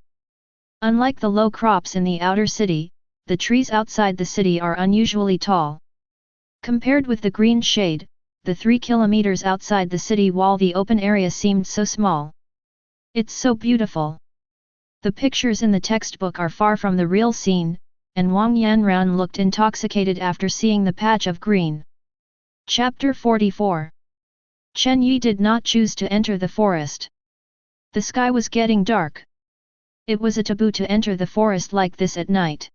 Speaker 1: Unlike the low crops in the outer city, the trees outside the city are unusually tall. Compared with the green shade, the 3 kilometers outside the city wall the open area seemed so small. It's so beautiful. The pictures in the textbook are far from the real scene, and Wang Yanran looked intoxicated after seeing the patch of green. Chapter 44. Chen Yi did not choose to enter the forest. The sky was getting dark. It was a taboo to enter the forest like this at night.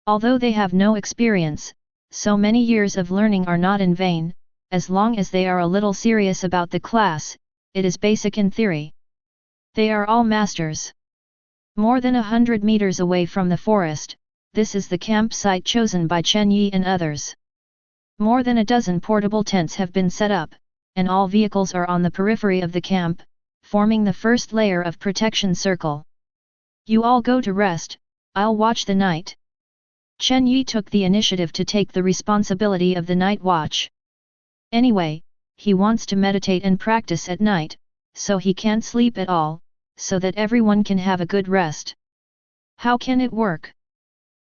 Speaker 1: Although they have no experience, so many years of learning are not in vain, as long as they are a little serious about the class, it is basic in theory. They are all masters. More than 100 meters away from the forest, this is the campsite chosen by Chen Yi and others. More than a dozen portable tents have been set up, and all vehicles are on the periphery of the camp, forming the first layer of protection circle. You all go to rest, I'll watch the night. Chen Yi took the initiative to take the responsibility of the night watch. Anyway, he wants to meditate and practice at night, so he can't sleep at all, so that everyone can have a good rest. How can it work?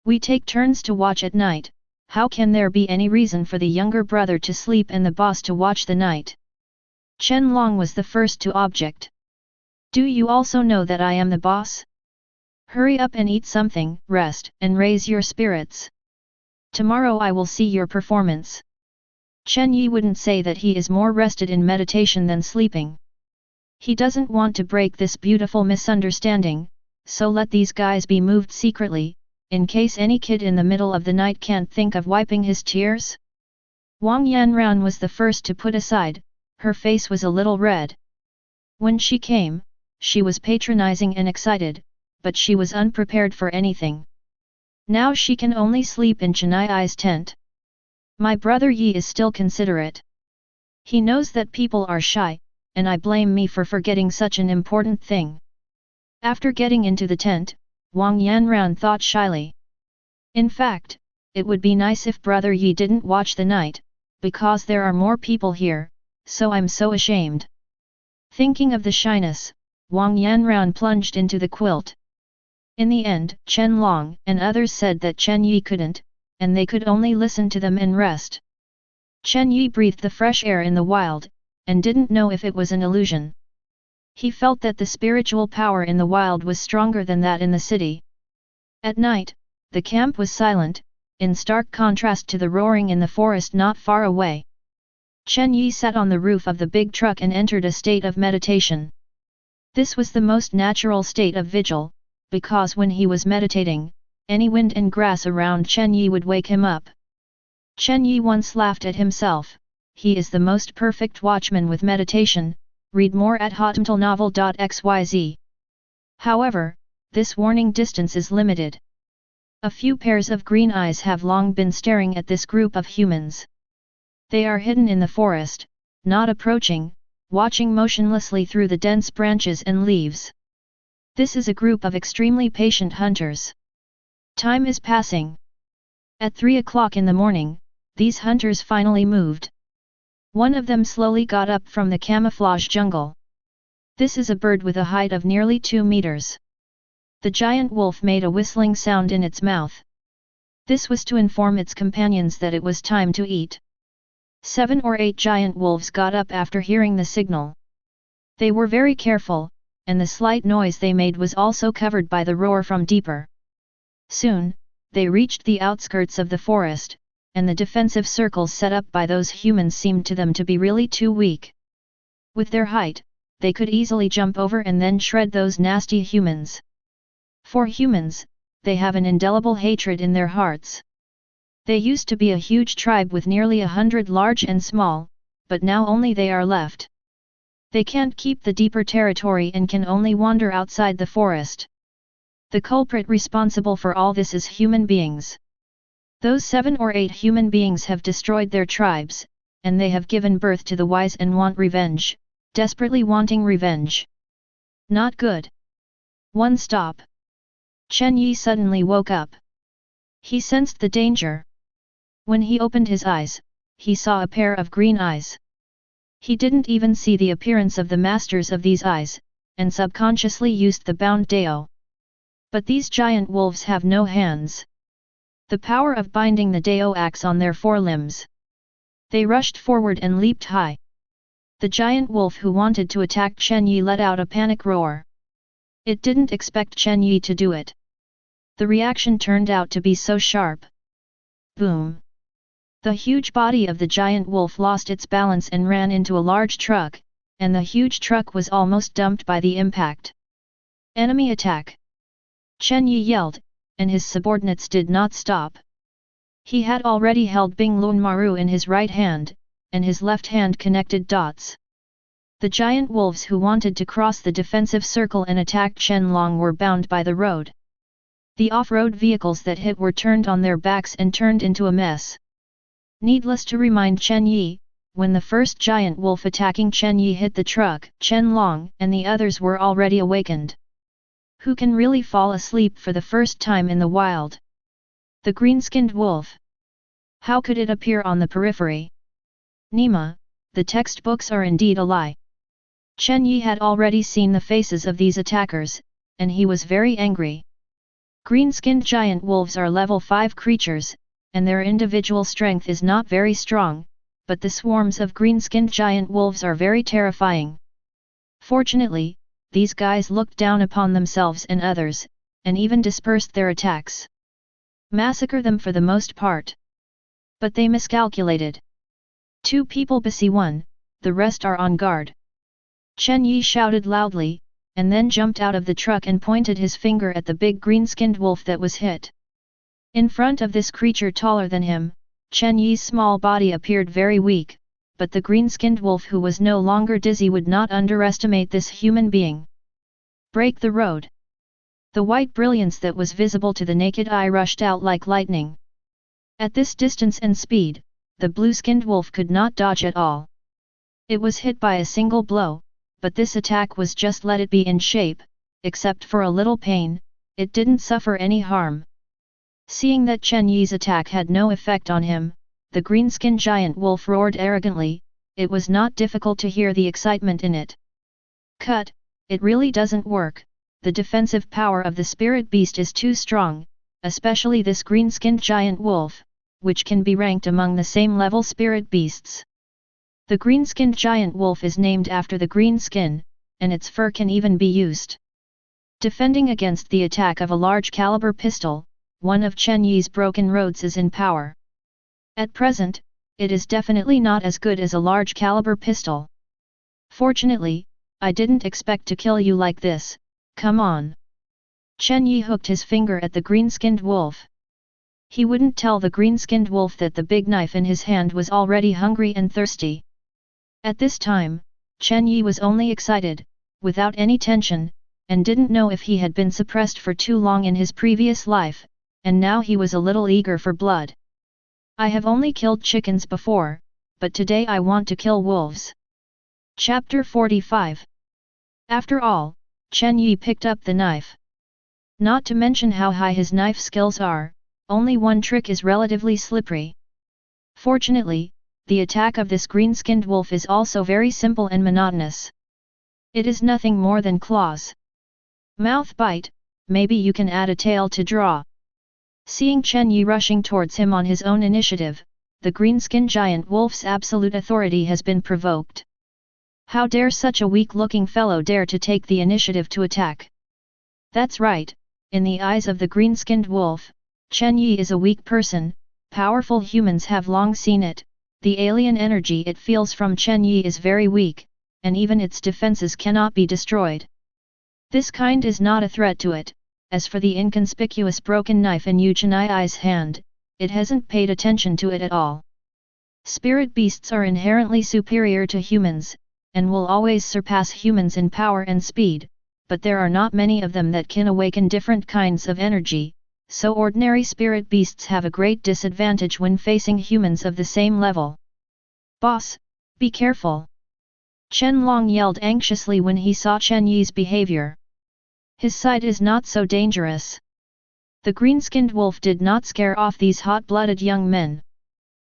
Speaker 1: We take turns to watch at night. How can there be any reason for the younger brother to sleep and the boss to watch the night? Chen Long was the first to object. Do you also know that I am the boss? Hurry up and eat something, rest, and raise your spirits. Tomorrow I will see your performance. Chen Yi wouldn't say that he is more rested in meditation than sleeping. He doesn't want to break this beautiful misunderstanding, so let these guys be moved secretly, in case any kid in the middle of the night can't think of wiping his tears. Wang Yanran was the first to put aside, her face was a little red. When she came, she was patronizing and excited, but she was unprepared for anything. Now she can only sleep in Chen Yi's tent. My brother Yi is still considerate. He knows that people are shy, and I blame me for forgetting such an important thing. After getting into the tent, Wang Yanran thought shyly. In fact, it would be nice if brother Yi didn't watch the night, because there are more people here, so I'm so ashamed. Thinking of the shyness, Wang Yanran plunged into the quilt. In the end, Chen Long and others said that Chen Yi couldn't, and they could only listen to them and rest. Chen Yi breathed the fresh air in the wild, and didn't know if it was an illusion. He felt that the spiritual power in the wild was stronger than that in the city. At night, the camp was silent, in stark contrast to the roaring in the forest not far away. Chen Yi sat on the roof of the big truck and entered a state of meditation. This was the most natural state of vigil, because when he was meditating, any wind and grass around Chen Yi would wake him up. Chen Yi once laughed at himself. He is the most perfect watchman with meditation. Read more at hotmailnovel.xyz. However, this warning distance is limited. A few pairs of green eyes have long been staring at this group of humans. They are hidden in the forest, not approaching, watching motionlessly through the dense branches and leaves. This is a group of extremely patient hunters. Time is passing. At 3 o'clock in the morning, these hunters finally moved. One of them slowly got up from the camouflage jungle. This is a bird with a height of nearly 2 meters. The giant wolf made a whistling sound in its mouth. This was to inform its companions that it was time to eat. 7 or 8 giant wolves got up after hearing the signal. They were very careful, and the slight noise they made was also covered by the roar from deeper. Soon, they reached the outskirts of the forest, and the defensive circles set up by those humans seemed to them to be really too weak. With their height, they could easily jump over and then shred those nasty humans. For humans, they have an indelible hatred in their hearts. They used to be a huge tribe with nearly 100 large and small, but now only they are left. They can't keep the deeper territory and can only wander outside the forest. The culprit responsible for all this is human beings. Those 7 or 8 human beings have destroyed their tribes, and they have given birth to the wise and want revenge, desperately wanting revenge. Not good. One stop. Chen Yi suddenly woke up. He sensed the danger. When he opened his eyes, he saw a pair of green eyes. He didn't even see the appearance of the masters of these eyes, and subconsciously used the bound Dao. But these giant wolves have no hands. The power of binding the Dao acts on their forelimbs. They rushed forward and leaped high. The giant wolf who wanted to attack Chen Yi let out a panic roar. It didn't expect Chen Yi to do it. The reaction turned out to be so sharp. Boom! The huge body of the giant wolf lost its balance and ran into a large truck, and the huge truck was almost dumped by the impact. Enemy attack! Chen Yi yelled, and his subordinates did not stop. He had already held Hiwamaru in his right hand, and his left hand connected dots. The giant wolves who wanted to cross the defensive circle and attack Chen Long were bound by the road. The off-road vehicles that hit were turned on their backs and turned into a mess. Needless to remind Chen Yi, when the first giant wolf attacking Chen Yi hit the truck, Chen Long and the others were already awakened. Who can really fall asleep for the first time in the wild? The green-skinned wolf. How could it appear on the periphery? Nima, the textbooks are indeed a lie. Chen Yi had already seen the faces of these attackers, and he was very angry. Green-skinned giant wolves are level 5 creatures, and their individual strength is not very strong, but the swarms of green-skinned giant wolves are very terrifying. Fortunately, these guys looked down upon themselves and others, and even dispersed their attacks. Massacre them for the most part. But they miscalculated. 2 people busy 1, the rest are on guard. Chen Yi shouted loudly, and then jumped out of the truck and pointed his finger at the big green-skinned wolf that was hit. In front of this creature taller than him, Chen Yi's small body appeared very weak, but the green-skinned wolf who was no longer dizzy would not underestimate this human being. Break the road. The white brilliance that was visible to the naked eye rushed out like lightning. At this distance and speed, the blue-skinned wolf could not dodge at all. It was hit by a single blow, but this attack was just let it be in shape, except for a little pain, it didn't suffer any harm. Seeing that Chen Yi's attack had no effect on him, the green-skinned giant wolf roared arrogantly. It was not difficult to hear the excitement in it. Cut, it really doesn't work, the defensive power of the spirit beast is too strong, especially this green-skinned giant wolf, which can be ranked among the same level spirit beasts. The green-skinned giant wolf is named after the green skin, and its fur can even be used. Defending against the attack of a large caliber pistol, one of Chen Yi's broken roads is in power. At present, it is definitely not as good as a large caliber pistol. Fortunately, I didn't expect to kill you like this, come on. Chen Yi hooked his finger at the green-skinned wolf. He wouldn't tell the green-skinned wolf that the big knife in his hand was already hungry and thirsty. At this time, Chen Yi was only excited, without any tension, and didn't know if he had been suppressed for too long in his previous life, and now he was a little eager for blood. I have only killed chickens before, but today I want to kill wolves. Chapter 45. After all, Chen Yi picked up the knife. Not to mention how high his knife skills are, only one trick is relatively slippery. Fortunately, the attack of this green-skinned wolf is also very simple and monotonous. It is nothing more than claws. Mouth bite, maybe you can add a tail to draw. Seeing Chen Yi rushing towards him on his own initiative, the green-skinned giant wolf's absolute authority has been provoked. How dare such a weak-looking fellow dare to take the initiative to attack? That's right, in the eyes of the green-skinned wolf, Chen Yi is a weak person. Powerful humans have long seen it, the alien energy it feels from Chen Yi is very weak, and even its defenses cannot be destroyed. This kind is not a threat to it. As for the inconspicuous broken knife in Chen Yi's hand, it hasn't paid attention to it at all. Spirit beasts are inherently superior to humans, and will always surpass humans in power and speed, but there are not many of them that can awaken different kinds of energy, so ordinary spirit beasts have a great disadvantage when facing humans of the same level. Boss, be careful! Chen Long yelled anxiously when he saw Chen Yi's behavior. His side is not so dangerous. The green-skinned wolf did not scare off these hot-blooded young men.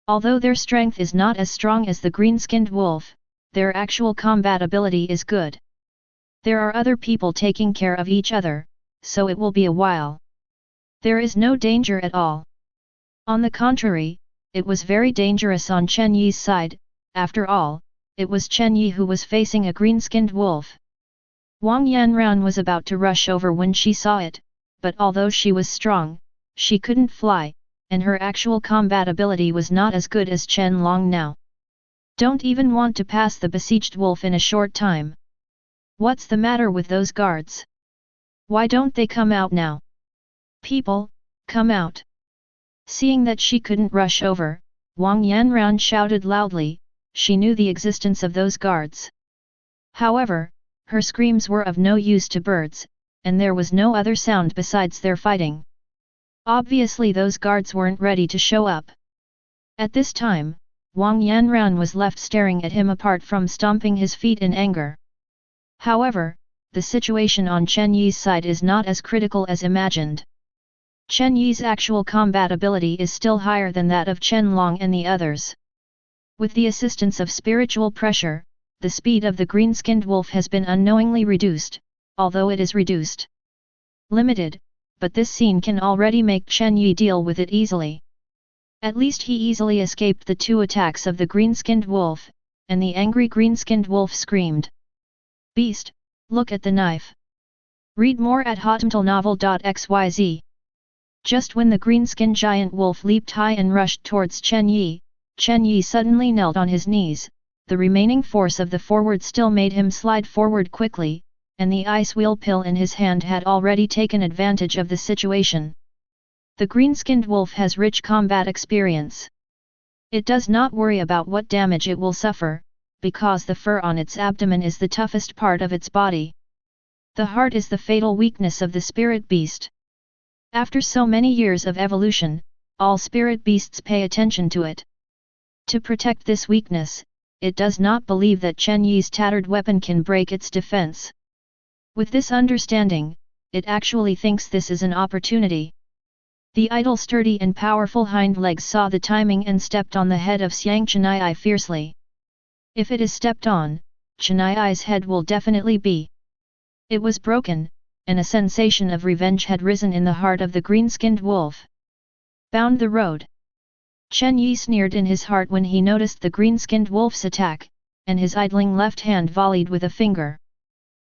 Speaker 1: Although their strength is not as strong as the green-skinned wolf, their actual combat ability is good. There are other people taking care of each other, so it will be a while. There is no danger at all. On the contrary, it was very dangerous on Chen Yi's side. After all, it was Chen Yi who was facing a green-skinned wolf. Wang Yanran was about to rush over when she saw it, but although she was strong, she couldn't fly, and her actual combat ability was not as good as Chen Long now. Don't even want to pass the besieged wolf in a short time. What's the matter with those guards? Why don't they come out now? People, come out! Seeing that she couldn't rush over, Wang Yanran shouted loudly. She knew the existence of those guards. However, her screams were of no use to birds, and there was no other sound besides their fighting. Obviously those guards weren't ready to show up. At this time, Wang Yanran was left staring at him apart from stomping his feet in anger. However, the situation on Chen Yi's side is not as critical as imagined. Chen Yi's actual combat ability is still higher than that of Chen Long and the others. With the assistance of spiritual pressure, the speed of the green-skinned wolf has been unknowingly reduced, although it is reduced. Limited, but this scene can already make Chen Yi deal with it easily. At least he easily escaped the 2 attacks of the green-skinned wolf, and the angry green-skinned wolf screamed. "Beast, look at the knife." Read more at hotmailnovel.xyz. Just when the green-skinned giant wolf leaped high and rushed towards Chen Yi suddenly knelt on his knees. The remaining force of the forward still made him slide forward quickly, and the ice wheel pill in his hand had already taken advantage of the situation. The green-skinned wolf has rich combat experience. It does not worry about what damage it will suffer, because the fur on its abdomen is the toughest part of its body. The heart is the fatal weakness of the spirit beast. After so many years of evolution, all spirit beasts pay attention to it. To protect this weakness, it does not believe that Chen Yi's tattered weapon can break its defense. With this understanding, it actually thinks this is an opportunity. The idle sturdy and powerful hind legs saw the timing and stepped on the head of Xiang Chenyi fiercely. If it is stepped on, Chenyi's head will definitely be. It was broken, and a sensation of revenge had risen in the heart of the green-skinned wolf. Bound the road. Chen Yi sneered in his heart when he noticed the green-skinned wolf's attack, and his idling left hand volleyed with a finger.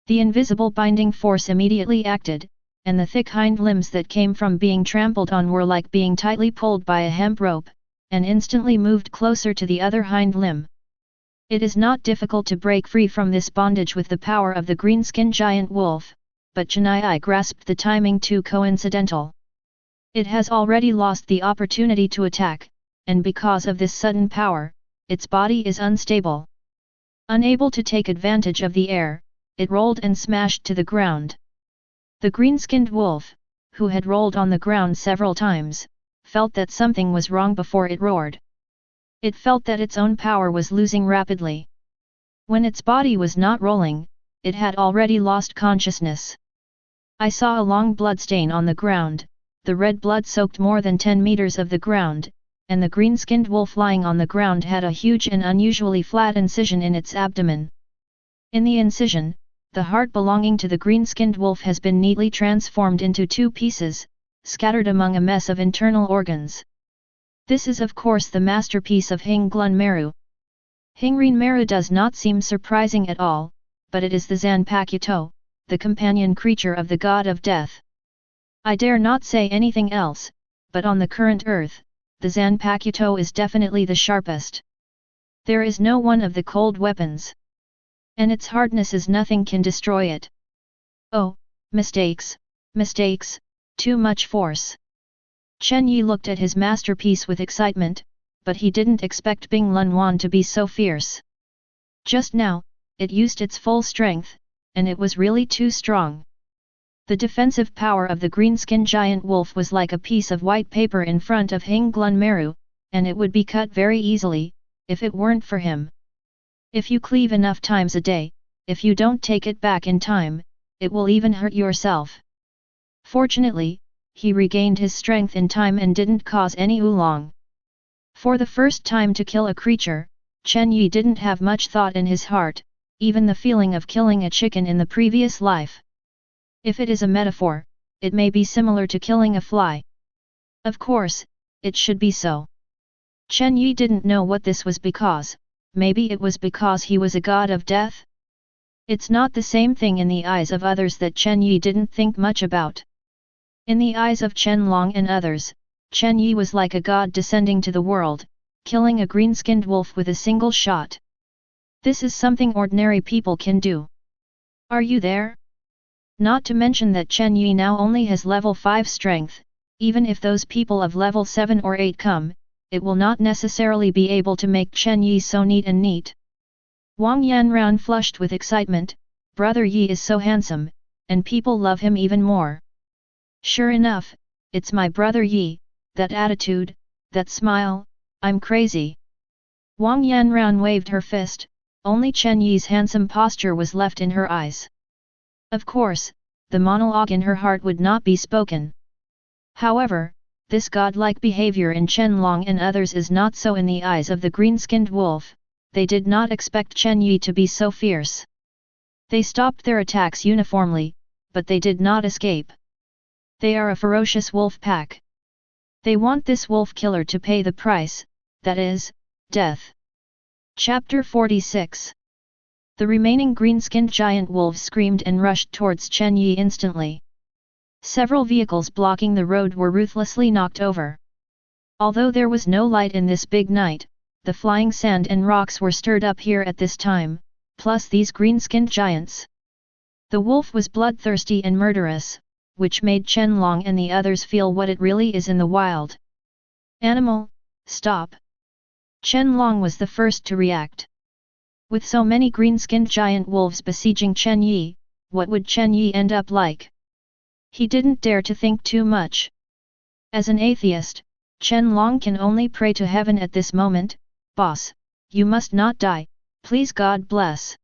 Speaker 1: The invisible binding force immediately acted, and the thick hind limbs that came from being trampled on were like being tightly pulled by a hemp rope, and instantly moved closer to the other hind limb. It is not difficult to break free from this bondage with the power of the green-skinned giant wolf, but Chenyi grasped the timing too coincidental. It has already lost the opportunity to attack, and because of this sudden power, its body is unstable. Unable to take advantage of the air, it rolled and smashed to the ground. The green-skinned wolf, who had rolled on the ground several times, felt that something was wrong before it roared. It felt that its own power was losing rapidly. When its body was not rolling, it had already lost consciousness. I saw a long blood stain on the ground, the red blood soaked more than 10 meters of the ground, and the green-skinned wolf lying on the ground had a huge and unusually flat incision in its abdomen. In the incision, the heart belonging to the green-skinned wolf has been neatly transformed into 2 pieces, scattered among a mess of internal organs. This is of course the masterpiece of Hiwamaru. Hiwamaru does not seem surprising at all, but it is the Zhanpaktu, the companion creature of the god of death. I dare not say anything else, but on the current earth, the Zhanpaktu is definitely the sharpest. There is no one of the cold weapons. And its hardness is nothing can destroy it. Oh, mistakes, too much force. Chen Yi looked at his masterpiece with excitement, but he didn't expect Bing Lunwan to be so fierce. Just now, it used its full strength, and it was really too strong. The defensive power of the green-skinned giant wolf was like a piece of white paper in front of Hiwamaru, and it would be cut very easily, if it weren't for him. If you cleave enough times a day, if you don't take it back in time, it will even hurt yourself. Fortunately, he regained his strength in time and didn't cause any oolong. For the first time to kill a creature, Chen Yi didn't have much thought in his heart, even the feeling of killing a chicken in the previous life. If it is a metaphor, it may be similar to killing a fly. Of course, it should be so. Chen Yi didn't know what this was because. Maybe it was because he was a god of death? It's not the same thing in the eyes of others that Chen Yi didn't think much about. In the eyes of Chen Long and others, Chen Yi was like a god descending to the world, killing a green-skinned wolf with a single shot. This is something ordinary people can do. Are you there? Not to mention that Chen Yi now only has level 5 strength, even if those people of level 7 or 8 come, it will not necessarily be able to make Chen Yi so neat and neat. Wang Yanran flushed with excitement, brother Yi is so handsome, and people love him even more. Sure enough, it's my brother Yi, that attitude, that smile, I'm crazy. Wang Yanran waved her fist, only Chen Yi's handsome posture was left in her eyes. Of course, the monologue in her heart would not be spoken. However, this godlike behavior in Chen Long and others is not so in the eyes of the green-skinned wolf. They did not expect Chen Yi to be so fierce. They stopped their attacks uniformly, but they did not escape. They are a ferocious wolf pack. They want this wolf killer to pay the price, that is, death. Chapter 46. The remaining green-skinned giant wolves screamed and rushed towards Chen Yi instantly. Several vehicles blocking the road were ruthlessly knocked over. Although there was no light in this big night, the flying sand and rocks were stirred up here at this time, plus these green-skinned giants. The wolf was bloodthirsty and murderous, which made Chen Long and the others feel what it really is in the wild. Animal, stop! Chen Long was the first to react. With so many green-skinned giant wolves besieging Chen Yi, what would Chen Yi end up like? He didn't dare to think too much. As an atheist, Chen Long can only pray to heaven at this moment, boss, you must not die, please God bless.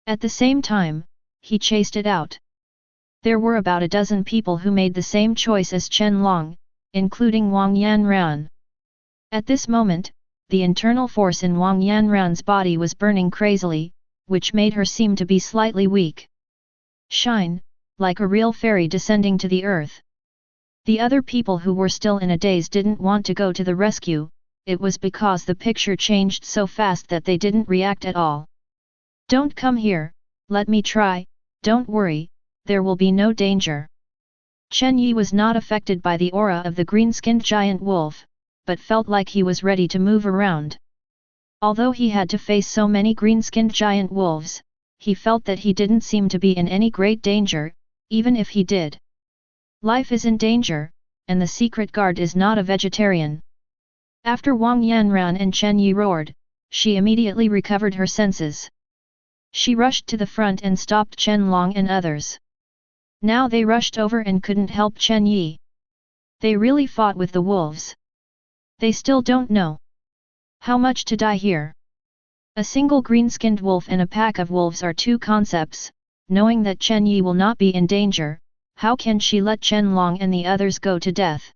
Speaker 1: At the same time, he chased it out. There were about a dozen people who made the same choice as Chen Long, including Wang Yanran. At this moment, the internal force in Wang Yanran's body was burning crazily, which made her seem to be slightly weak. Shine, like a real fairy descending to the earth. The other people who were still in a daze didn't want to go to the rescue, it was because the picture changed so fast that they didn't react at all. Don't come here, let me try, don't worry, there will be no danger. Chen Yi was not affected by the aura of the green-skinned giant wolf, but felt like he was ready to move around. Although he had to face so many green-skinned giant wolves, he felt that he didn't seem to be in any great danger, even if he did. Life is in danger, and the secret guard is not a vegetarian. After Wang Yanran and Chen Yi roared, she immediately recovered her senses. She rushed to the front and stopped Chen Long and others. Now they rushed over and couldn't help Chen Yi. They really fought with the wolves. They still don't know how much to die here. A single green-skinned wolf and a pack of wolves are two concepts. Knowing that Chen Yi will not be in danger, how can she let Chen Long and the others go to death?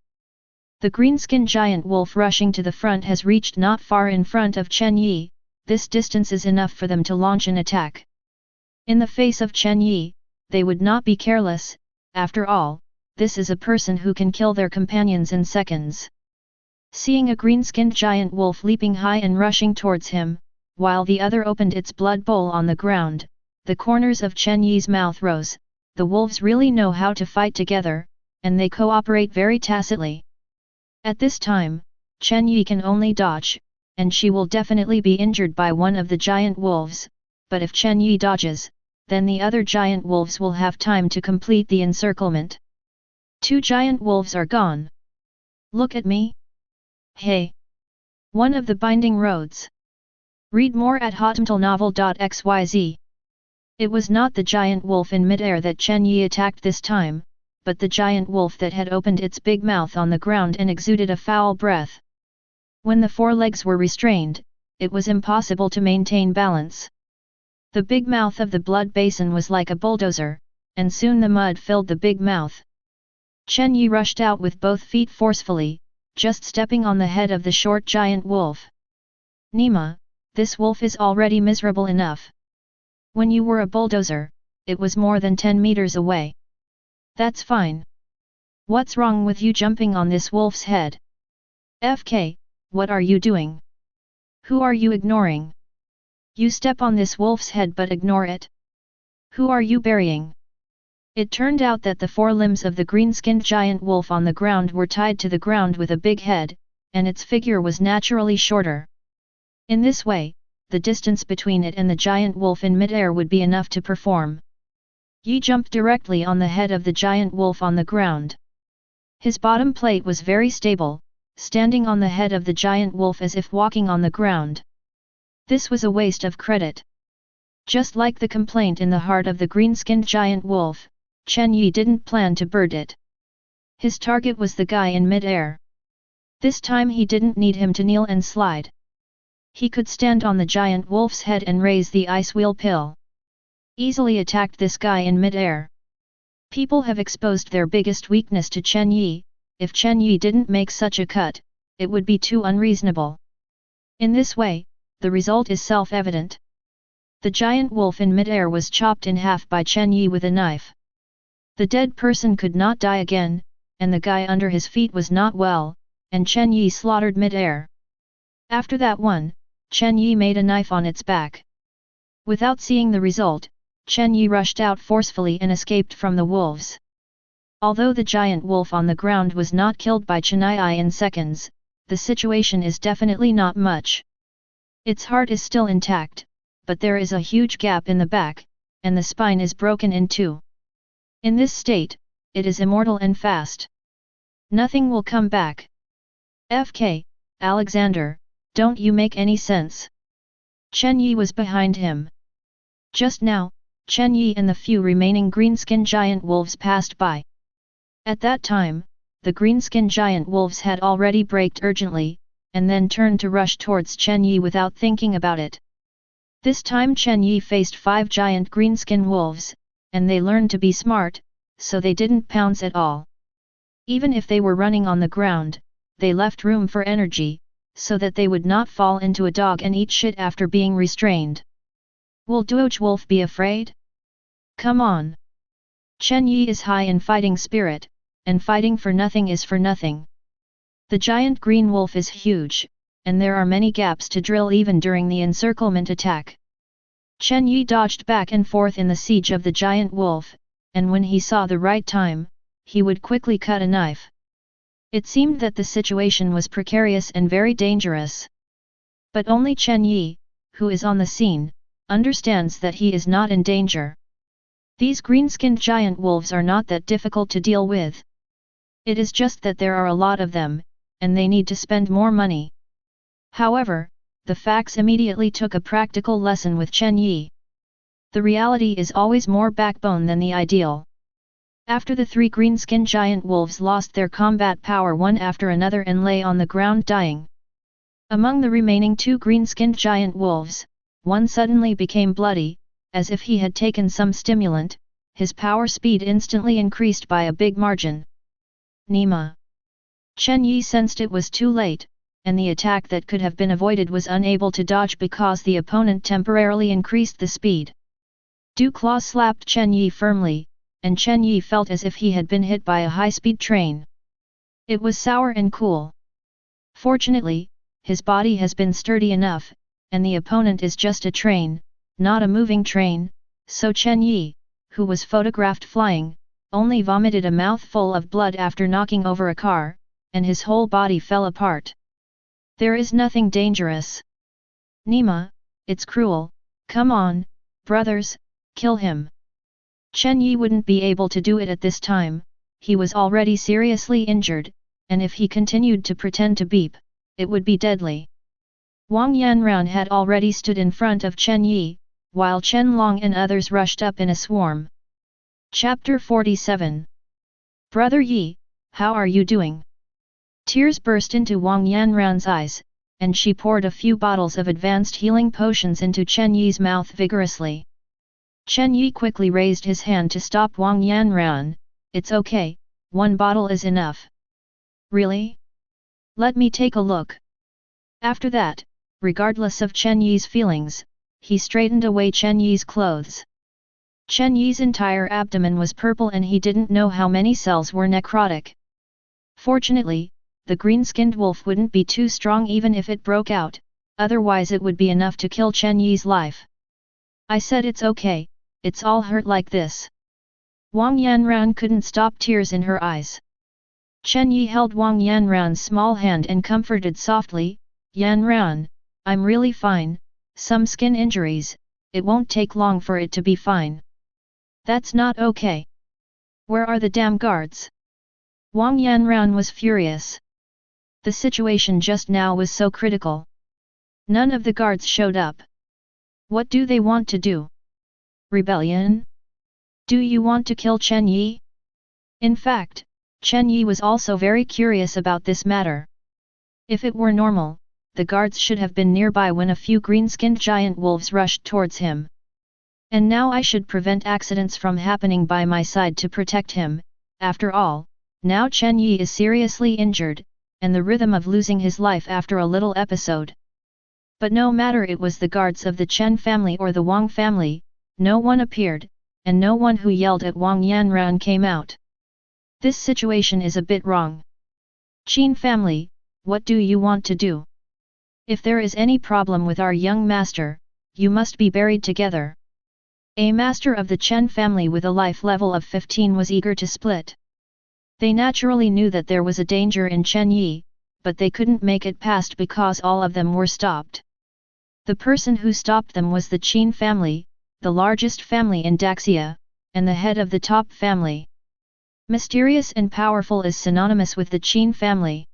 Speaker 1: The green-skinned giant wolf rushing to the front has reached not far in front of Chen Yi, this distance is enough for them to launch an attack. In the face of Chen Yi, they would not be careless, after all, this is a person who can kill their companions in seconds. Seeing a green-skinned giant wolf leaping high and rushing towards him, while the other opened its blood bowl on the ground, the corners of Chen Yi's mouth rose. The wolves really know how to fight together, and they cooperate very tacitly. At this time, Chen Yi can only dodge, and she will definitely be injured by one of the giant wolves, but if Chen Yi dodges, then the other giant wolves will have time to complete the encirclement. Two giant wolves are gone. Look at me. Hey! One of the binding roads. Read more at hotmtlnovel.xyz. It was not the giant wolf in midair that Chen Yi attacked this time, but the giant wolf that had opened its big mouth on the ground and exuded a foul breath. When the forelegs were restrained, it was impossible to maintain balance. The big mouth of the blood basin was like a bulldozer, and soon the mud filled the big mouth. Chen Yi rushed out with both feet forcefully, just stepping on the head of the short giant wolf. Nima, this wolf is already miserable enough. When you were a bulldozer, it was more than 10 meters away. That's fine. What's wrong with you jumping on this wolf's head? FK, what are you doing? Who are you ignoring? You step on this wolf's head but ignore it. Who are you burying? It turned out that the four limbs of the green-skinned giant wolf on the ground were tied to the ground with a big head, and its figure was naturally shorter. In this way, the distance between it and the giant wolf in midair would be enough to perform. Yi jumped directly on the head of the giant wolf on the ground. His bottom plate was very stable, standing on the head of the giant wolf as if walking on the ground. This was a waste of credit. Just like the complaint in the heart of the green-skinned giant wolf, Chen Yi didn't plan to bird it. His target was the guy in mid-air. This time he didn't need him to kneel and slide. He could stand on the giant wolf's head and raise the ice wheel pill. Easily attacked this guy in mid-air. People have exposed their biggest weakness to Chen Yi. If Chen Yi didn't make such a cut, it would be too unreasonable. In this way, the result is self-evident. The giant wolf in mid-air was chopped in half by Chen Yi with a knife. The dead person could not die again, and the guy under his feet was not well, and Chen Yi slaughtered mid-air. After that one, Chen Yi made a knife on its back. Without seeing the result, Chen Yi rushed out forcefully and escaped from the wolves. Although the giant wolf on the ground was not killed by Chen Yi in seconds, the situation is definitely not much. Its heart is still intact, but there is a huge gap in the back, and the spine is broken in two. In this state, it is immortal and fast. Nothing will come back. FK, Alexander, don't you make any sense? Chen Yi was behind him. Just now, Chen Yi and the few remaining greenskin giant wolves passed by. At that time, the greenskin giant wolves had already braked urgently, and then turned to rush towards Chen Yi without thinking about it. This time Chen Yi faced 5 giant greenskin wolves, and they learned to be smart, so they didn't pounce at all. Even if they were running on the ground, they left room for energy, so that they would not fall into a dog and eat shit after being restrained. Will Doge Wolf be afraid? Come on! Chen Yi is high in fighting spirit, and fighting for nothing is for nothing. The giant green wolf is huge, and there are many gaps to drill even during the encirclement attack. Chen Yi dodged back and forth in the siege of the giant wolf, and when he saw the right time, he would quickly cut a knife. It seemed that the situation was precarious and very dangerous. But only Chen Yi, who is on the scene, understands that he is not in danger. These green-skinned giant wolves are not that difficult to deal with. It is just that there are a lot of them, and they need to spend more money. However, the facts immediately took a practical lesson with Chen Yi. The reality is always more backbone than the ideal. After the 3 green-skinned giant wolves lost their combat power one after another and lay on the ground dying. Among the remaining 2 green-skinned giant wolves, one suddenly became bloody, as if he had taken some stimulant. His power speed instantly increased by a big margin. Nima. Chen Yi sensed it was too late, and the attack that could have been avoided was unable to dodge because the opponent temporarily increased the speed. Du Claw slapped Chen Yi firmly, and Chen Yi felt as if he had been hit by a high-speed train. It was sour and cool. Fortunately, his body has been sturdy enough, and the opponent is just a train, not a moving train, so Chen Yi, who was photographed flying, only vomited a mouthful of blood after knocking over a car, and his whole body fell apart. There is nothing dangerous. Nima, it's cruel, come on, brothers, kill him. Chen Yi wouldn't be able to do it at this time, he was already seriously injured, and if he continued to pretend to beep, it would be deadly. Wang Yanran had already stood in front of Chen Yi, while Chen Long and others rushed up in a swarm. Chapter 47. Brother Yi, how are you doing? Tears burst into Wang Yanran's eyes, and she poured a few bottles of advanced healing potions into Chen Yi's mouth vigorously. Chen Yi quickly raised his hand to stop Wang Yanran. It's okay, 1 bottle is enough. Really? Let me take a look. After that, regardless of Chen Yi's feelings, he straightened away Chen Yi's clothes. Chen Yi's entire abdomen was purple and he didn't know how many cells were necrotic. Fortunately, the green-skinned wolf wouldn't be too strong even if it broke out, otherwise it would be enough to kill Chen Yi's life. I said it's okay, it's all hurt like this. Wang Yanran couldn't stop tears in her eyes. Chen Yi held Wang Yanran's small hand and comforted softly, Yanran, I'm really fine, some skin injuries, it won't take long for it to be fine. That's not okay. Where are the damn guards? Wang Yanran was furious. The situation just now was so critical. None of the guards showed up. What do they want to do? Rebellion? Do you want to kill Chen Yi? In fact, Chen Yi was also very curious about this matter. If it were normal, the guards should have been nearby when a few green-skinned giant wolves rushed towards him. And now I should prevent accidents from happening by my side to protect him. After all, now Chen Yi is seriously injured, and the rhythm of losing his life after a little episode. But no matter it was the guards of the Chen family or the Wang family, no one appeared, and no one who yelled at Wang Yanran came out. This situation is a bit wrong. Qin family, what do you want to do? If there is any problem with our young master, you must be buried together. A master of the Chen family with a life level of 15 was eager to split. They naturally knew that there was a danger in Chen Yi, but they couldn't make it past because all of them were stopped. The person who stopped them was the Qin family, the largest family in Daxia, and the head of the top family. Mysterious and powerful is synonymous with the Qin family.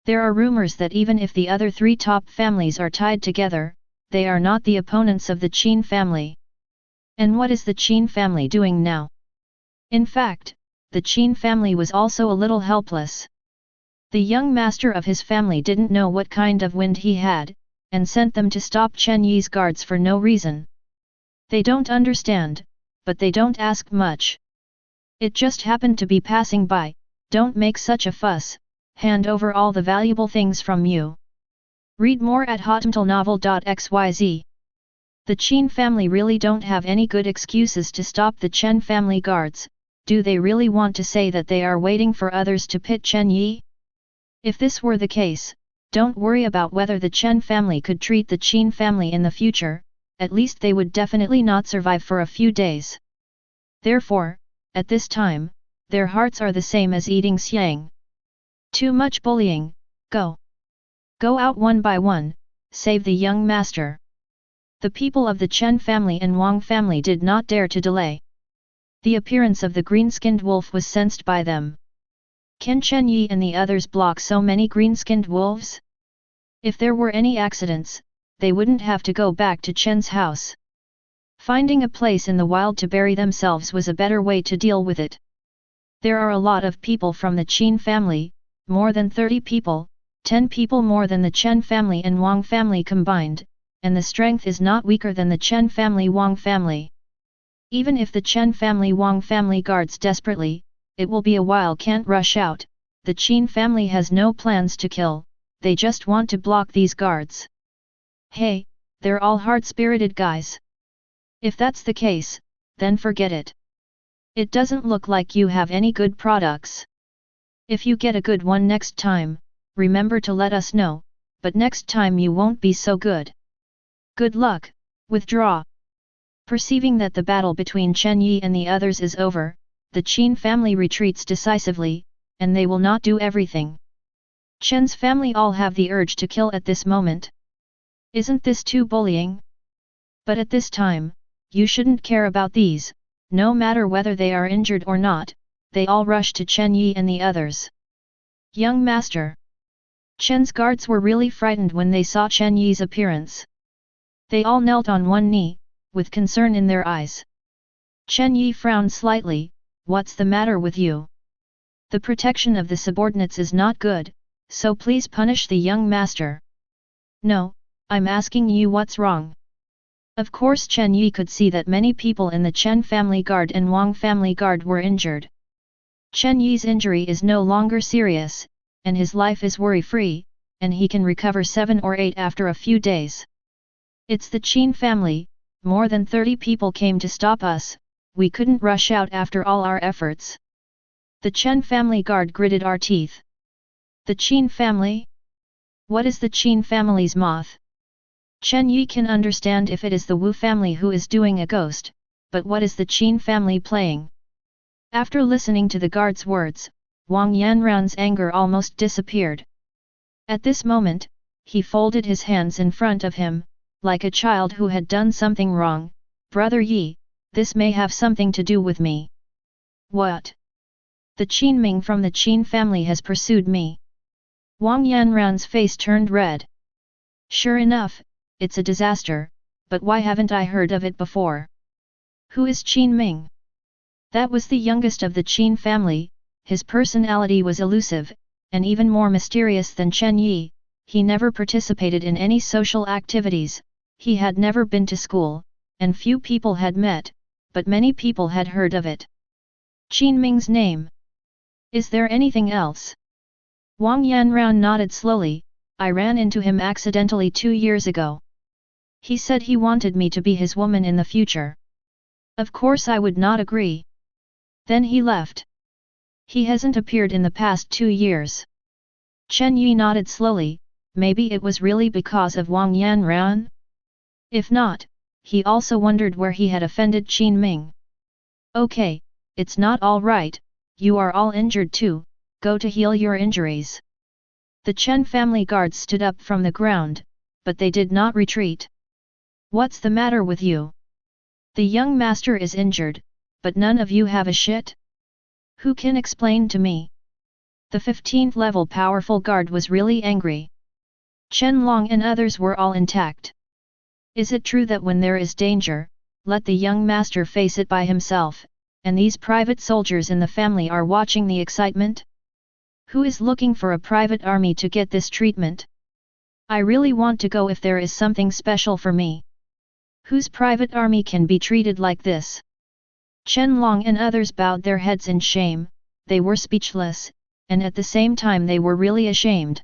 Speaker 1: There are rumors that even if the other three top families are tied together, they are not the opponents of the Qin family. And what is the Qin family doing now? In fact, the Qin family was also a little helpless. The young master of his family didn't know what kind of wind he had, and sent them to stop Chen Yi's guards for no reason. They don't understand, but they don't ask much. It just happened to be passing by. Don't make such a fuss, hand over all the valuable things from you. Read more at hotmailnovel.xyz. The Qin family really don't have any good excuses to stop the Chen family guards. Do they really want to say that they are waiting for others to pit Chen Yi? If this were the case, don't worry about whether the Chen family could treat the Qin family in the future, at least they would definitely not survive for a few days. Therefore, at this time, their hearts are the same as eating xiang. Too much bullying, go. Go out one by one, save the young master. The people of the Chen family and Wang family did not dare to delay. The appearance of the green-skinned wolf was sensed by them. Can Chen Yi and the others block so many green-skinned wolves? If there were any accidents, they wouldn't have to go back to Chen's house. Finding a place in the wild to bury themselves was a better way to deal with it. There are a lot of people from the Qin family, more than 30 people, 10 people more than the Chen family and Wang family combined, and the strength is not weaker than the Chen family Wang family. Even if the Chen family Wang family guards desperately, it will be a while can't rush out. The Qin family has no plans to kill, they just want to block these guards. Hey, they're all hard-spirited guys. If that's the case, then forget it. It doesn't look like you have any good products. If you get a good one next time, remember to let us know, but next time you won't be so good. Good luck, withdraw. Perceiving that the battle between Chen Yi and the others is over, the Qin family retreats decisively, and they will not do everything. Chen's family all have the urge to kill at this moment. Isn't this too bullying? But at this time, you shouldn't care about these, no matter whether they are injured or not, they all rush to Chen Yi and the others. Young master. Chen's guards were really frightened when they saw Chen Yi's appearance. They all knelt on one knee, with concern in their eyes. Chen Yi frowned slightly. What's the matter with you? The protection of the subordinates is not good, so please punish the young master. No, I'm asking you what's wrong. Of course Chen Yi could see that many people in the Chen family guard and Wang family guard were injured. Chen Yi's injury is no longer serious, and his life is worry-free, and he can recover 7 or 8 after a few days. It's the Qin family, more than 30 people came to stop us, we couldn't rush out after all our efforts. The Chen family guard gritted our teeth. The Qin family? What is the Qin family's moth? Chen Yi can understand if it is the Wu family who is doing a ghost, but what is the Qin family playing? After listening to the guard's words, Wang Yanran's anger almost disappeared. At this moment, he folded his hands in front of him, like a child who had done something wrong. Brother Yi, this may have something to do with me. What? The Qin from the Qin family has pursued me. Wang Yanran's face turned red. Sure enough, it's a disaster, but why haven't I heard of it before? Who is Qin? That was the youngest of the Qin family. His personality was elusive, and even more mysterious than Chen Yi. He never participated in any social activities, he had never been to school, and few people had met, but many people had heard of it. Qin Ming's name. Is there anything else? Wang Yanran nodded slowly. I ran into him accidentally 2 years ago. He said he wanted me to be his woman in the future. Of course I would not agree. Then he left. He hasn't appeared in the past 2 years. Chen Yi nodded slowly. Maybe it was really because of Wang Yanran? If not, he also wondered where he had offended Qin Ming. Okay, it's not all right, you are all injured too, go to heal your injuries. The Chen family guards stood up from the ground, but they did not retreat. What's the matter with you? The young master is injured, but none of you have a shit? Who can explain to me? The 15th level powerful guard was really angry. Chen Long and others were all intact. Is it true that when there is danger, let the young master face it by himself, and these private soldiers in the family are watching the excitement? Who is looking for a private army to get this treatment? I really want to go if there is something special for me. Whose private army can be treated like this? Chen Long and others bowed their heads in shame, they were speechless, and at the same time they were really ashamed.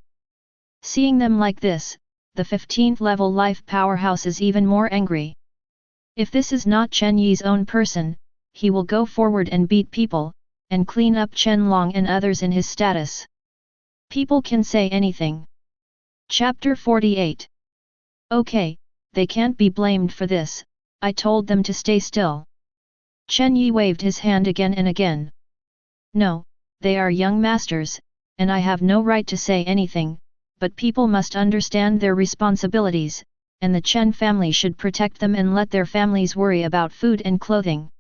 Speaker 1: Seeing them like this, the 15th level life powerhouse is even more angry. If this is not Chen Yi's own person, he will go forward and beat people, and clean up Chen Long and others in his status. People can say anything. Chapter 48. Okay, they can't be blamed for this, I told them to stay still. Chen Yi waved his hand again and again. No, they are young masters, and I have no right to say anything, but people must understand their responsibilities, and the Chen family should protect them and let their families worry about food and clothing.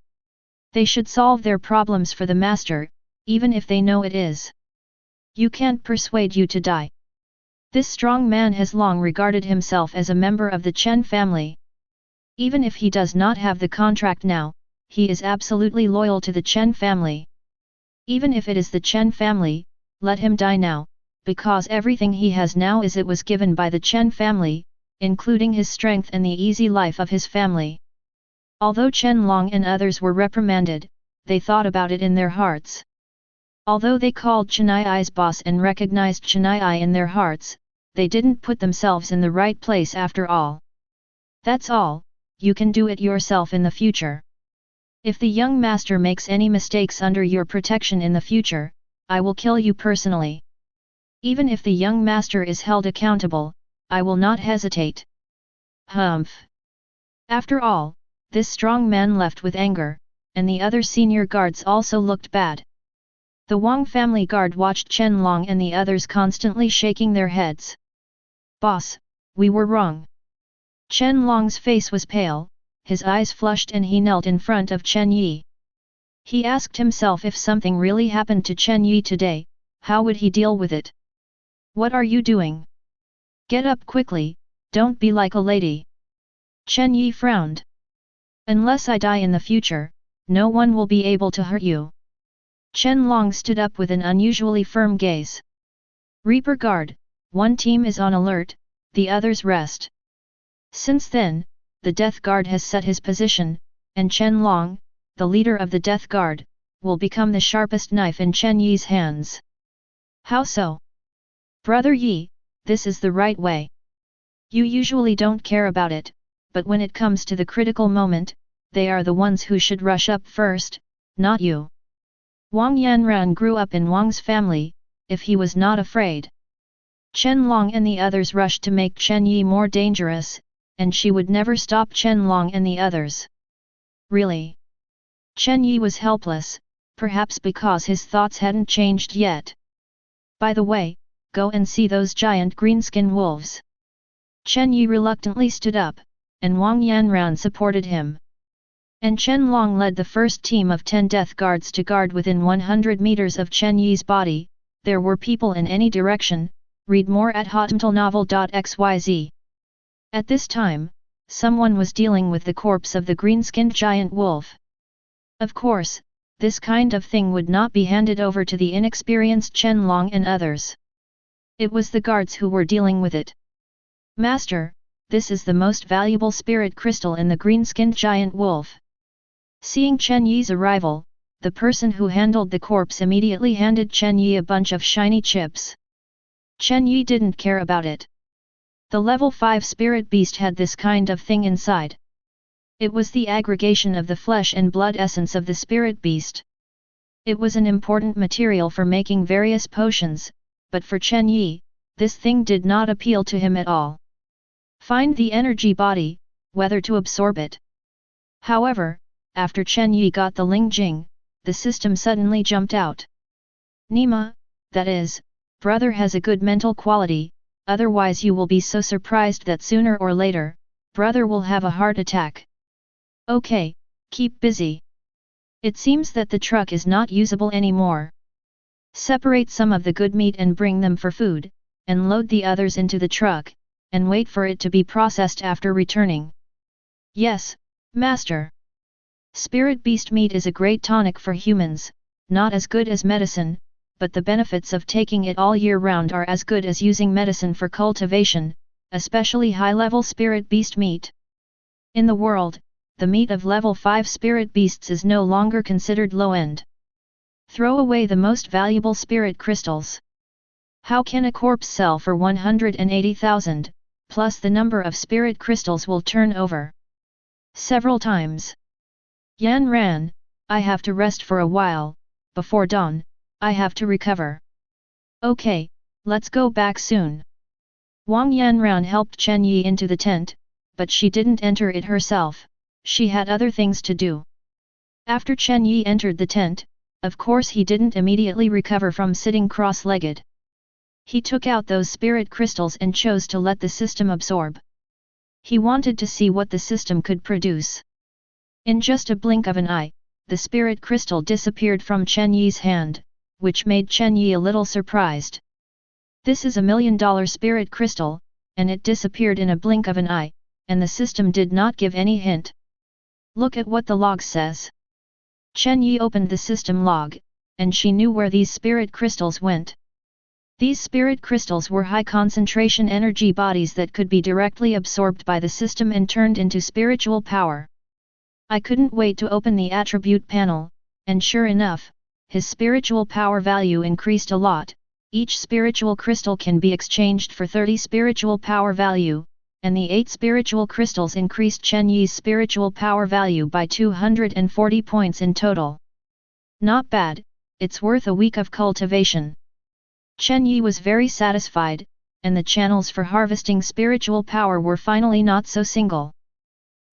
Speaker 1: They should solve their problems for the master, even if they know it is. You can't persuade you to die. This strong man has long regarded himself as a member of the Chen family. Even if he does not have the contract now, he is absolutely loyal to the Chen family. Even if it is the Chen family, let him die now, because everything he has now is it was given by the Chen family, including his strength and the easy life of his family. Although Chen Long and others were reprimanded, they thought about it in their hearts. Although they called Chen Yi's boss and recognized Chen Yi in their hearts, they didn't put themselves in the right place after all. That's all, you can do it yourself in the future. If the young master makes any mistakes under your protection in the future, I will kill you personally. Even if the young master is held accountable, I will not hesitate. Humph. After all, this strong man left with anger, and the other senior guards also looked bad. The Wang family guard watched Chen Long and the others constantly shaking their heads. Boss, we were wrong. Chen Long's face was pale, his eyes flushed and he knelt in front of Chen Yi. He asked himself if something really happened to Chen Yi today, how would he deal with it? What are you doing? Get up quickly, don't be like a lady. Chen Yi frowned. Unless I die in the future, no one will be able to hurt you. Chen Long stood up with an unusually firm gaze. Reaper Guard, one team is on alert, the others rest. Since then, the Death Guard has set his position, and Chen Long, the leader of the Death Guard, will become the sharpest knife in Chen Yi's hands. How so? Brother Yi, this is the right way. You usually don't care about it, but when it comes to the critical moment, they are the ones who should rush up first, not you. Wang Yanran grew up in Wang's family, if he was not afraid. Chen Long and the others rushed to make Chen Yi more dangerous, and she would never stop Chen Long and the others. Really? Chen Yi was helpless, perhaps because his thoughts hadn't changed yet. By the way, go and see those giant greenskin wolves. Chen Yi reluctantly stood up, and Wang Yanran supported him. and Chen Long led the first team of 10 death guards to guard within 100 meters of Chen Yi's body. There were people in any direction. Read more at hotmailnovel.xyz. At this time, someone was dealing with the corpse of the green-skinned giant wolf. Of course, this kind of thing would not be handed over to the inexperienced Chen Long and others. It was the guards who were dealing with it. Master, this is the most valuable spirit crystal in the green-skinned giant wolf. Seeing Chen Yi's arrival, the person who handled the corpse immediately handed Chen Yi a bunch of shiny chips. Chen Yi didn't care about it. The level 5 spirit beast had this kind of thing inside. It was the aggregation of the flesh and blood essence of the spirit beast. It was an important material for making various potions, but for Chen Yi, this thing did not appeal to him at all. Find the energy body, whether to absorb it. However, after Chen Yi got the Ling Jing, the system suddenly jumped out. Nima, that is, brother has a good mental quality, otherwise you will be so surprised that sooner or later, brother will have a heart attack. Okay, keep busy. It seems that the truck is not usable anymore. Separate some of the good meat and bring them for food, and load the others into the truck, and wait for it to be processed after returning. Yes, master. Spirit beast meat is a great tonic for humans, not as good as medicine, but the benefits of taking it all year round are as good as using medicine for cultivation, especially high-level spirit beast meat. In the world, the meat of level 5 spirit beasts is no longer considered low-end. Throw away the most valuable spirit crystals. How can a corpse sell for 180,000, plus the number of spirit crystals will turn over several times? Yan Ran, I have to rest for a while, before dawn, I have to recover. Okay, let's go back soon. Wang Yanran helped Chen Yi into the tent, but she didn't enter it herself, she had other things to do. After Chen Yi entered the tent, of course he didn't immediately recover from sitting cross-legged. He took out those spirit crystals and chose to let the system absorb. He wanted to see what the system could produce. In just a blink of an eye, the spirit crystal disappeared from Chen Yi's hand, which made Chen Yi a little surprised. This is $1 million spirit crystal, and it disappeared in a blink of an eye, and the system did not give any hint. Look at what the log says. Chen Yi opened the system log, and she knew where these spirit crystals went. These spirit crystals were high-concentration energy bodies that could be directly absorbed by the system and turned into spiritual power. I couldn't wait to open the attribute panel, and sure enough, his spiritual power value increased a lot. Each spiritual crystal can be exchanged for 30 spiritual power value, and the 8 spiritual crystals increased Chen Yi's spiritual power value by 240 points in total. Not bad, it's worth a week of cultivation. Chen Yi was very satisfied, and the channels for harvesting spiritual power were finally not so single.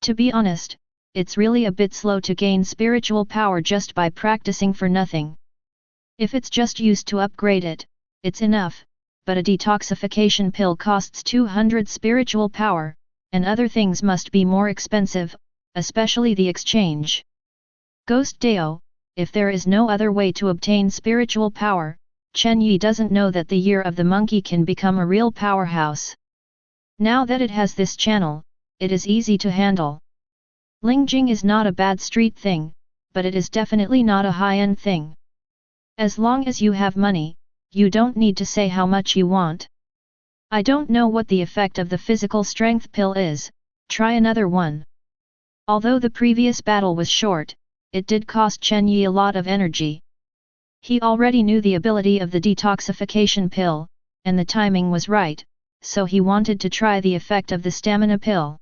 Speaker 1: To be honest, it's really a bit slow to gain spiritual power just by practicing for nothing. If it's just used to upgrade it, it's enough, but a detoxification pill costs 200 spiritual power, and other things must be more expensive, especially the exchange. Ghost Deo, if there is no other way to obtain spiritual power, Chen Yi doesn't know that the Year of the Monkey can become a real powerhouse. Now that it has this channel, it is easy to handle. Lingjing is not a bad street thing, but it is definitely not a high-end thing. As long as you have money, you don't need to say how much you want. I don't know what the effect of the physical strength pill is, try another one. Although the previous battle was short, it did cost Chen Yi a lot of energy. He already knew the ability of the detoxification pill, and the timing was right, so he wanted to try the effect of the stamina pill.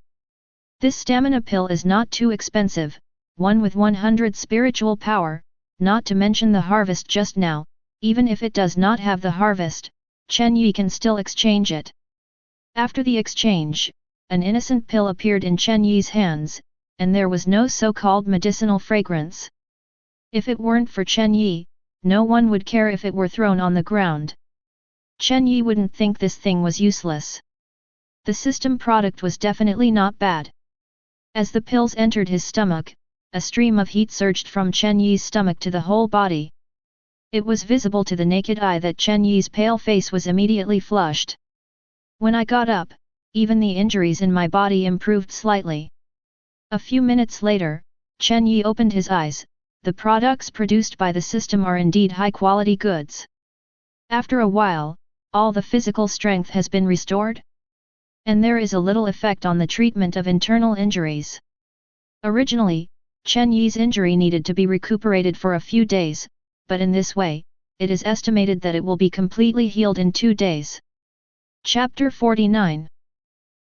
Speaker 1: This stamina pill is not too expensive, one with 100 spiritual power, not to mention the harvest just now. Even if it does not have the harvest, Chen Yi can still exchange it. After the exchange, an innocent pill appeared in Chen Yi's hands, and there was no so-called medicinal fragrance. If it weren't for Chen Yi, no one would care if it were thrown on the ground. Chen Yi wouldn't think this thing was useless. The system product was definitely not bad. As the pills entered his stomach, a stream of heat surged from Chen Yi's stomach to the whole body. It was visible to the naked eye that Chen Yi's pale face was immediately flushed. When I got up, even the injuries in my body improved slightly. A few minutes later, Chen Yi opened his eyes. The products produced by the system are indeed high-quality goods. After a while, all the physical strength has been restored? And there is a little effect on the treatment of internal injuries. Originally, Chen Yi's injury needed to be recuperated for a few days, but in this way, it is estimated that it will be completely healed in 2 days. Chapter 49.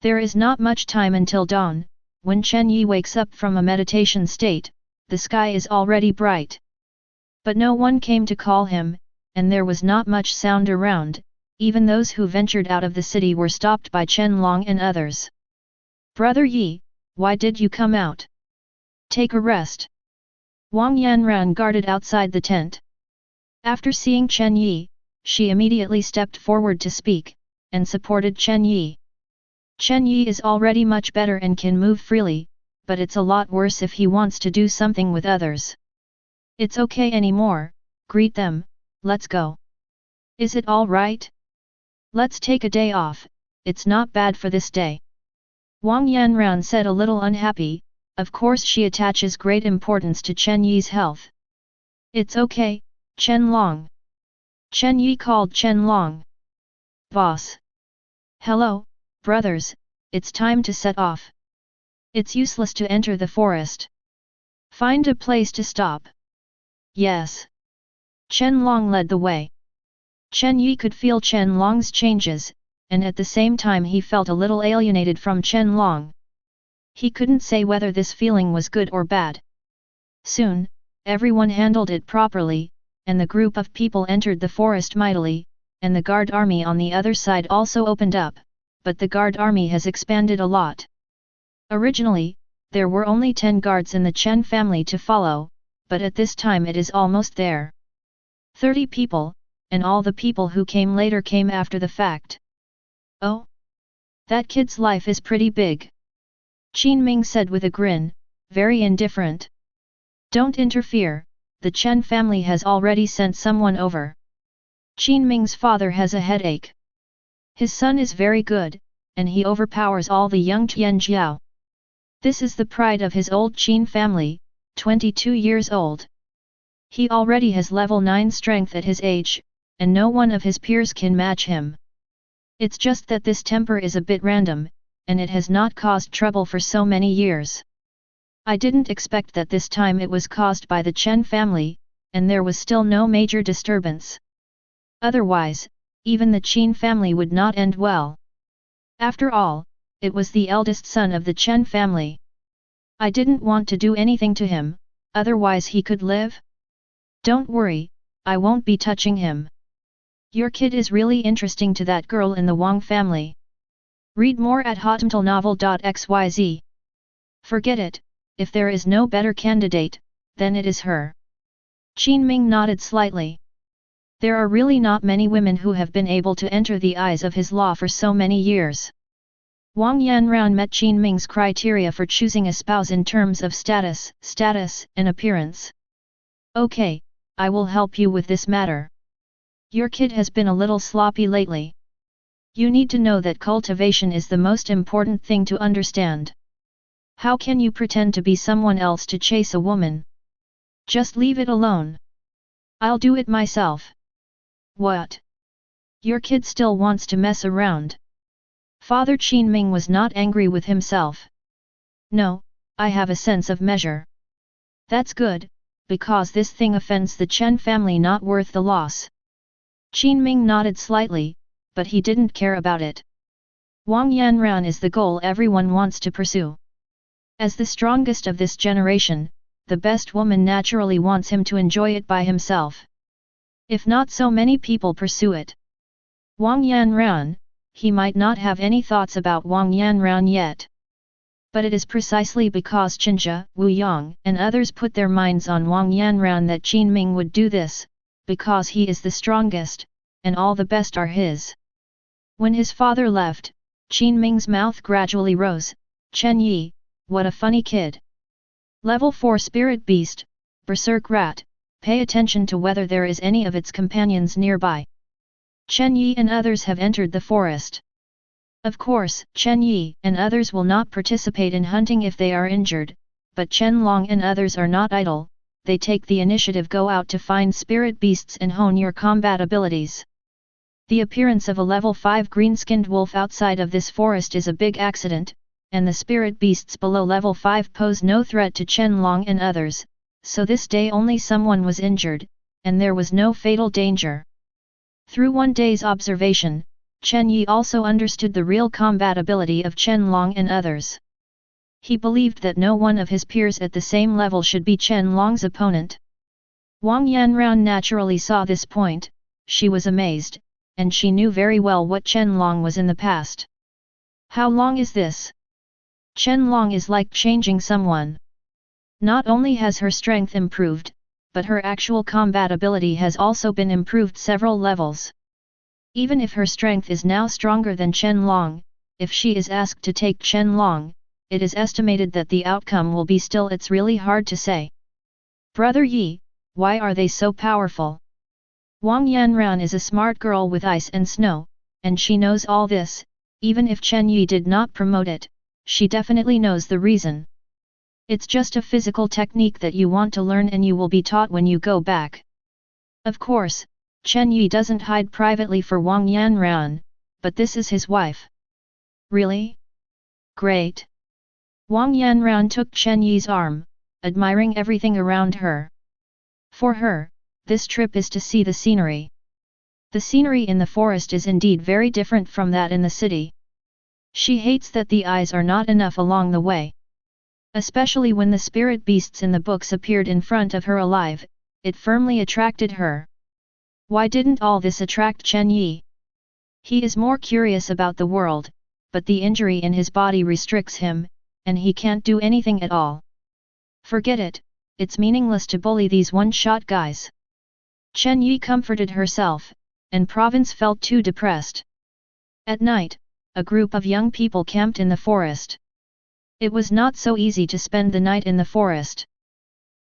Speaker 1: There is not much time until dawn. When Chen Yi wakes up from a meditation state, the sky is already bright. But no one came to call him, and there was not much sound around. Even those who ventured out of the city were stopped by Chen Long and others. "Brother Yi, why did you come out? Take a rest." Wang Yanran guarded outside the tent. After seeing Chen Yi, she immediately stepped forward to speak, and supported Chen Yi. Chen Yi is already much better and can move freely, but it's a lot worse if he wants to do something with others. "It's okay anymore, greet them, let's go. Is it all right? Let's take a day off, it's not bad for this day." Wang Yanran said a little unhappy. Of course she attaches great importance to Chen Yi's health. "It's okay, Chen Long." Chen Yi called Chen Long. "Boss. Hello, brothers, it's time to set off. It's useless to enter the forest. Find a place to stop." "Yes." Chen Long led the way. Chen Yi could feel Chen Long's changes, and at the same time he felt a little alienated from Chen Long. He couldn't say whether this feeling was good or bad. Soon, everyone handled it properly, and the group of people entered the forest mightily, and the guard army on the other side also opened up, but the guard army has expanded a lot. Originally, there were only 10 guards in the Chen family to follow, but at this time it is almost there. 30 people, and all the people who came later came after the fact. "Oh? That kid's life is pretty big," Qin Ming said with a grin, very indifferent. "Don't interfere, the Chen family has already sent someone over. Qin Ming's father has a headache. His son is very good, and he overpowers all the young Tianjiao. This is the pride of his old Qin family, 22 years old. He already has level 9 strength at his age, and no one of his peers can match him. It's just that this temper is a bit random, and it has not caused trouble for so many years. I didn't expect that this time it was caused by the Chen family, and there was still no major disturbance. Otherwise, even the Qin family would not end well. After all, it was the eldest son of the Chen family. I didn't want to do anything to him, otherwise he could live. Don't worry, I won't be touching him. Your kid is really interesting to that girl in the Wang family. Read more at hotmailnovel.xyz. Forget it, if there is no better candidate, then it is her. Qin Ming nodded slightly. There are really not many women who have been able to enter the eyes of his law for so many years. Wang Yanran met Qin Ming's criteria for choosing a spouse in terms of status, and appearance. "Okay, I will help you with this matter. Your kid has been a little sloppy lately. You need to know that cultivation is the most important thing to understand. How can you pretend to be someone else to chase a woman? Just leave it alone. I'll do it myself." "What? Your kid still wants to mess around?" Father Qin Ming was not angry with himself. "No, I have a sense of measure." "That's good, because this thing offends the Chen family, not worth the loss." Qin Ming nodded slightly, but he didn't care about it. Wang Yanran is the goal everyone wants to pursue. As the strongest of this generation, the best woman naturally wants him to enjoy it by himself. If not, so many people pursue it. Wang Yanran, he might not have any thoughts about Wang Yanran yet. But it is precisely because Chinja, Wu Yang, and others put their minds on Wang Yanran that Qin Ming would do this, because he is the strongest, and all the best are his. When his father left, Qin Ming's mouth gradually rose. "Chen Yi, what a funny kid. Level 4 Spirit Beast, Berserk Rat, pay attention to whether there is any of its companions nearby. Chen Yi and others have entered the forest. Of course, Chen Yi and others will not participate in hunting if they are injured, but Chen Long and others are not idle, they take the initiative, go out to find spirit beasts and hone your combat abilities. The appearance of a level 5 green-skinned wolf outside of this forest is a big accident, and the spirit beasts below level 5 pose no threat to Chen Long and others, so this day only someone was injured, and there was no fatal danger. Through one day's observation, Chen Yi also understood the real combat ability of Chen Long and others. He believed that no one of his peers at the same level should be Chen Long's opponent. Wang Yanran naturally saw this point, she was amazed, and she knew very well what Chen Long was in the past. How long is this? Chen Long is like changing someone. Not only has her strength improved, but her actual combat ability has also been improved several levels. Even if her strength is now stronger than Chen Long, if she is asked to take Chen Long, it is estimated that the outcome will be still. It's really hard to say. Brother Yi, why are they so powerful? Wang Yanran is a smart girl with ice and snow, and she knows all this, even if Chen Yi did not promote it, she definitely knows the reason. It's just a physical technique that you want to learn and you will be taught when you go back. Of course, Chen Yi doesn't hide privately for Wang Yanran, but this is his wife. Really? Great. Wang Yanran took Chen Yi's arm, admiring everything around her. For her, this trip is to see the scenery. The scenery in the forest is indeed very different from that in the city. She hates that the eyes are not enough along the way. Especially when the spirit beasts in the books appeared in front of her alive, it firmly attracted her. Why didn't all this attract Chen Yi? He is more curious about the world, but the injury in his body restricts him, and he can't do anything at all. Forget it, it's meaningless to bully these one-shot guys. Chen Yi comforted herself, and Province felt too depressed. At night, a group of young people camped in the forest. It was not so easy to spend the night in the forest.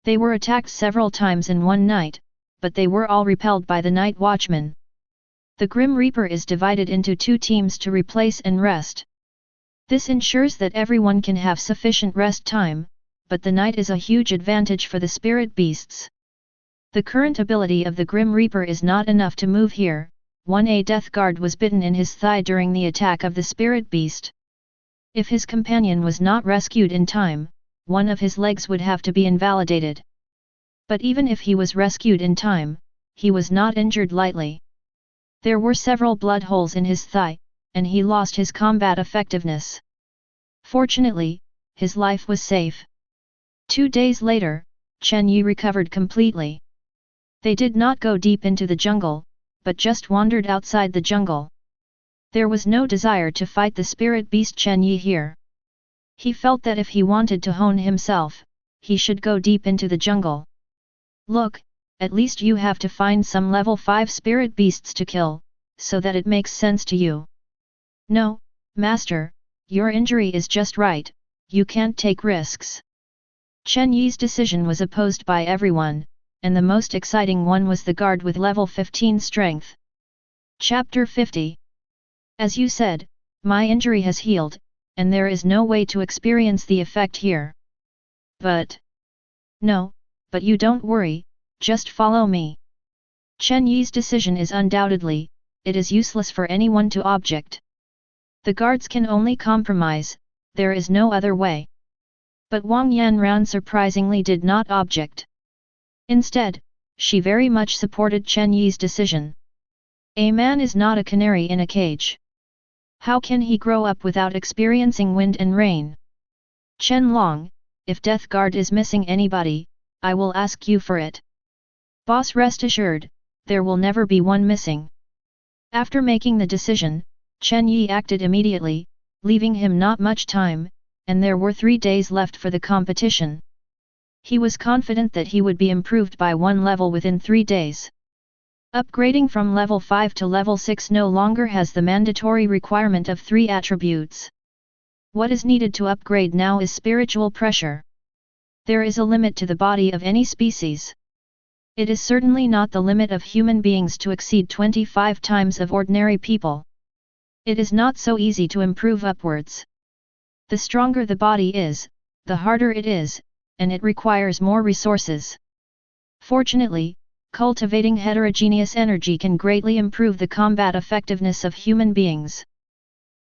Speaker 1: They were attacked several times in one night, but they were all repelled by the night watchman. The Grim Reaper is divided into 2 teams to replace and rest. This ensures that everyone can have sufficient rest time, but the night is a huge advantage for the spirit beasts. The current ability of the Grim Reaper is not enough to move here. 1A Death Guard was bitten in his thigh during the attack of the spirit beast. If his companion was not rescued in time, one of his legs would have to be invalidated. But even if he was rescued in time, he was not injured lightly. There were several blood holes in his thigh, and he lost his combat effectiveness. Fortunately, his life was safe. 2 days later, Chen Yi recovered completely. They did not go deep into the jungle, but just wandered outside the jungle. There was no desire to fight the spirit beast Chen Yi here. He felt that if he wanted to hone himself, he should go deep into the jungle. Look, at least you have to find some level 5 spirit beasts to kill, so that it makes sense to you. No, Master, your injury is just right, you can't take risks. Chen Yi's decision was opposed by everyone, and the most exciting one was the guard with level 15 strength. Chapter 50. As you said, my injury has healed, and there is no way to experience the effect here. But... No, but you don't worry, just follow me. Chen Yi's decision is undoubtedly, it is useless for anyone to object. The guards can only compromise, there is no other way. But Wang Yanran surprisingly did not object. Instead, she very much supported Chen Yi's decision. A man is not a canary in a cage. How can he grow up without experiencing wind and rain? Chen Long, if Death Guard is missing anybody, I will ask you for it. Boss, rest assured, there will never be one missing. After making the decision, Chen Yi acted immediately, leaving him not much time, and there were 3 days left for the competition. He was confident that he would be improved by 1 level within 3 days. Upgrading from level 5 to level 6 no longer has the mandatory requirement of 3 attributes. What is needed to upgrade now is spiritual pressure. There is a limit to the body of any species. It is certainly not the limit of human beings to exceed 25 times of ordinary people. It is not so easy to improve upwards. The stronger the body is, the harder it is, and it requires more resources. Fortunately, cultivating heterogeneous energy can greatly improve the combat effectiveness of human beings.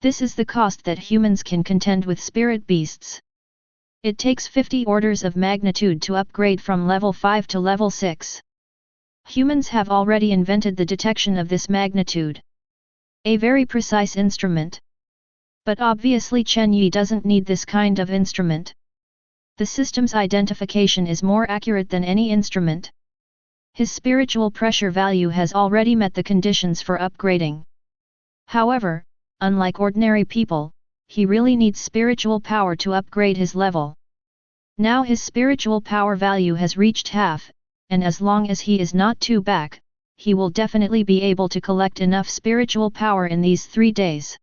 Speaker 1: This is the cost that humans can contend with spirit beasts. It takes 50 orders of magnitude to upgrade from level 5 to level 6. Humans have already invented the detection of this magnitude. A very precise instrument. But obviously Chen Yi doesn't need this kind of instrument. The system's identification is more accurate than any instrument. His spiritual pressure value has already met the conditions for upgrading. However, unlike ordinary people, he really needs spiritual power to upgrade his level. Now his spiritual power value has reached half, and as long as he is not too back, he will definitely be able to collect enough spiritual power in these 3 days.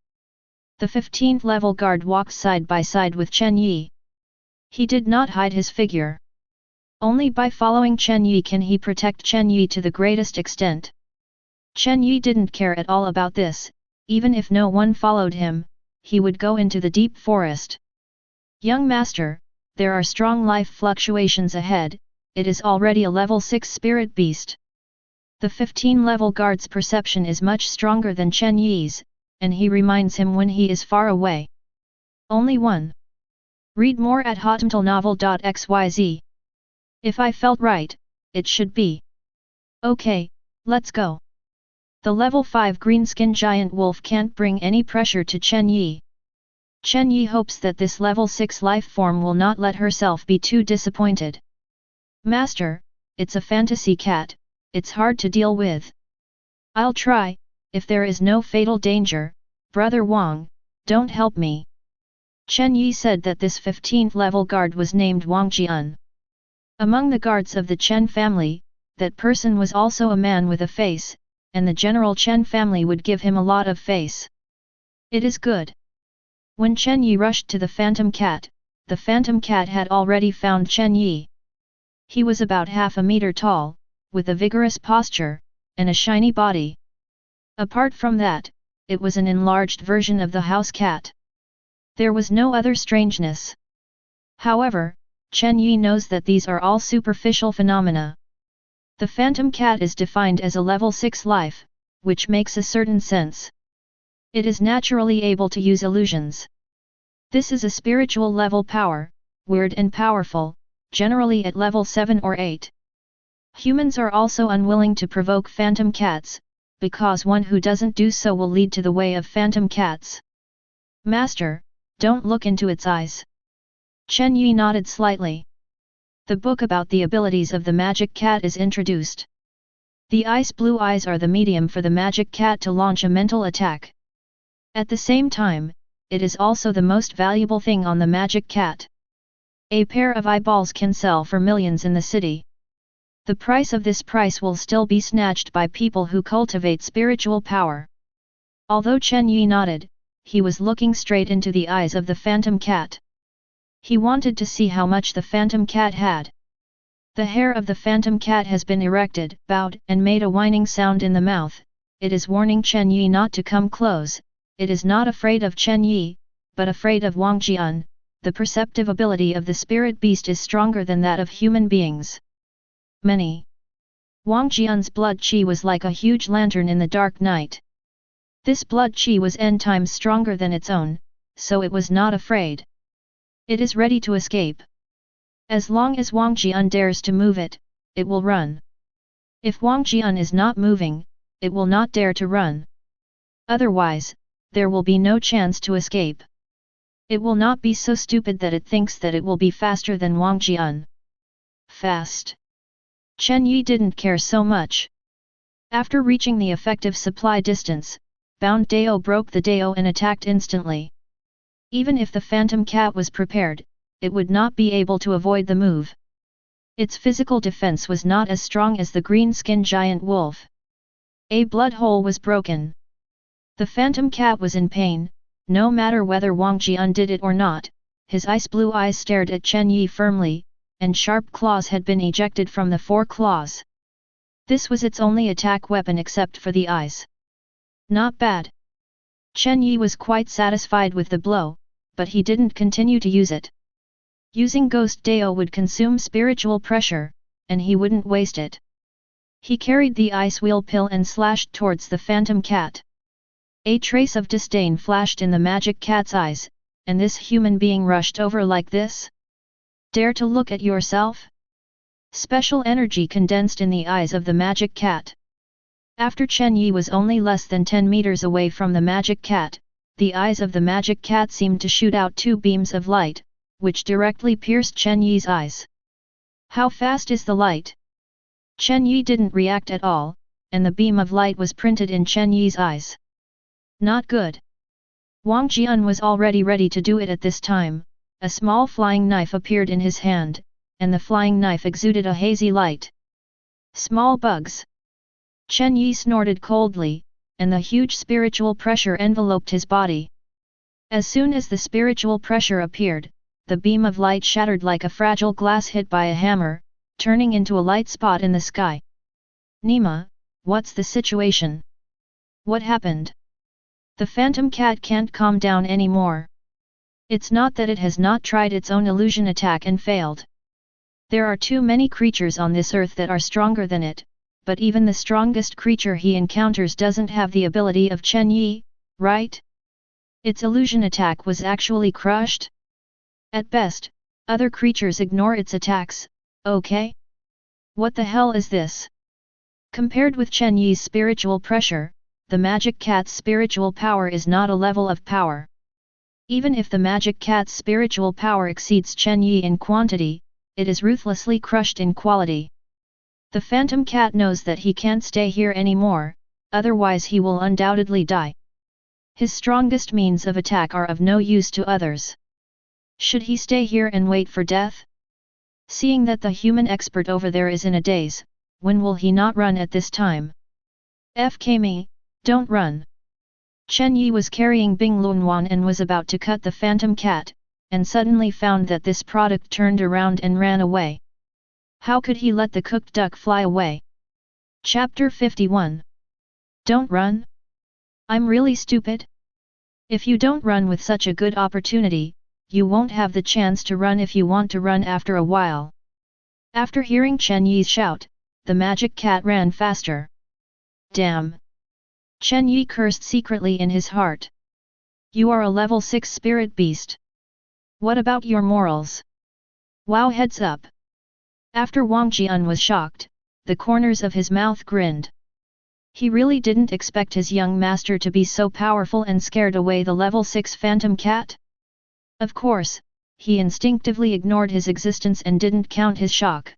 Speaker 1: The 15th level guard walks side by side with Chen Yi. He did not hide his figure. Only by following Chen Yi can he protect Chen Yi to the greatest extent. Chen Yi didn't care at all about this. Even if no one followed him, he would go into the deep forest. Young master, there are strong life fluctuations ahead, it is already a level 6 spirit beast. The 15-level guard's perception is much stronger than Chen Yi's, and he reminds him when he is far away. Only one. Read more at hotmtlnovel.xyz. If I felt right, it should be. Okay, let's go. The level 5 green-skin giant wolf can't bring any pressure to Chen Yi. Chen Yi hopes that this level 6 life form will not let herself be too disappointed. Master, it's a fantasy cat, it's hard to deal with. I'll try, if there is no fatal danger, Brother Wang, don't help me. Chen Yi said that this 15th level guard was named Wang Jian. Among the guards of the Chen family, that person was also a man with a face, and the general Chen family would give him a lot of face. It is good. When Chen Yi rushed to the phantom cat had already found Chen Yi. He was about half a meter tall, with a vigorous posture, and a shiny body. Apart from that, it was an enlarged version of the house cat. There was no other strangeness. However, Chen Yi knows that these are all superficial phenomena. The phantom cat is defined as a level 6 life, which makes a certain sense. It is naturally able to use illusions. This is a spiritual level power, weird and powerful, generally at level 7 or 8. Humans are also unwilling to provoke phantom cats, because one who doesn't do so will lead to the way of phantom cats. Master, don't look into its eyes. Chen Yi nodded slightly. The book about the abilities of the magic cat is introduced. The ice blue eyes are the medium for the magic cat to launch a mental attack. At the same time, it is also the most valuable thing on the magic cat. A pair of eyeballs can sell for millions in the city. The price of this price will still be snatched by people who cultivate spiritual power. Although Chen Yi nodded, he was looking straight into the eyes of the phantom cat. He wanted to see how much the phantom cat had. The hair of the phantom cat has been erected, bowed, and made a whining sound in the mouth. It is warning Chen Yi not to come close. It is not afraid of Chen Yi, but afraid of Wang Jian. The perceptive ability of the spirit beast is stronger than that of human beings. Wang Jian's blood qi was like a huge lantern in the dark night. This blood qi was n times stronger than its own, so it was not afraid. It is ready to escape. As long as Wang Jian dares to move it, it will run. If Wang Jian is not moving, it will not dare to run. Otherwise, there will be no chance to escape. It will not be so stupid that it thinks that it will be faster than Wang Jian. Fast. Chen Yi didn't care so much. After reaching the effective supply distance, Bound Dao broke the Dao and attacked instantly. Even if the phantom cat was prepared, it would not be able to avoid the move. Its physical defense was not as strong as the green-skinned giant wolf. A blood hole was broken. The phantom cat was in pain, no matter whether Wang Jian did it or not. His ice blue eyes stared at Chen Yi firmly, and sharp claws had been ejected from the four claws. This was its only attack weapon except for the eyes. Not bad. Chen Yi was quite satisfied with the blow, but he didn't continue to use it. Using Ghost Dao would consume spiritual pressure, and he wouldn't waste it. He carried the ice wheel pill and slashed towards the phantom cat. A trace of disdain flashed in the magic cat's eyes, and this human being rushed over like this? Dare to look at yourself? Special energy condensed in the eyes of the magic cat. After Chen Yi was only less than 10 meters away from the magic cat, the eyes of the magic cat seemed to shoot out two beams of light, which directly pierced Chen Yi's eyes. How fast is the light? Chen Yi didn't react at all, and the beam of light was printed in Chen Yi's eyes. Not good. Wang Jian was already ready to do it at this time. A small flying knife appeared in his hand, and the flying knife exuded a hazy light. Small bugs. Chen Yi snorted coldly, and the huge spiritual pressure enveloped his body. As soon as the spiritual pressure appeared, the beam of light shattered like a fragile glass hit by a hammer, turning into a light spot in the sky. Nima, what's the situation? What happened? The phantom cat can't calm down anymore. It's not that it has not tried its own illusion attack and failed. There are too many creatures on this earth that are stronger than it, but even the strongest creature he encounters doesn't have the ability of Chen Yi, right? Its illusion attack was actually crushed? At best, other creatures ignore its attacks, okay? What the hell is this? Compared with Chen Yi's spiritual pressure, the magic cat's spiritual power is not a level of power. Even if the magic cat's spiritual power exceeds Chen Yi in quantity, it is ruthlessly crushed in quality. The phantom cat knows that he can't stay here anymore, otherwise he will undoubtedly die. His strongest means of attack are of no use to others. Should he stay here and wait for death? Seeing that the human expert over there is in a daze, when will he not run at this time? FK me, don't run. Chen Yi was carrying Bing Luanwan and was about to cut the phantom cat, and suddenly found that this product turned around and ran away. How could he let the cooked duck fly away? Chapter 51. Don't run? I'm really stupid? If you don't run with such a good opportunity, you won't have the chance to run if you want to run after a while. After hearing Chen Yi's shout, the magic cat ran faster. Damn! Chen Yi cursed secretly in his heart. You are a level 6 spirit beast. What about your morals? Wow, heads up! After Wang Jian was shocked, the corners of his mouth grinned. He really didn't expect his young master to be so powerful and scared away the level 6 phantom cat. Of course, he instinctively ignored his existence and didn't count his shock.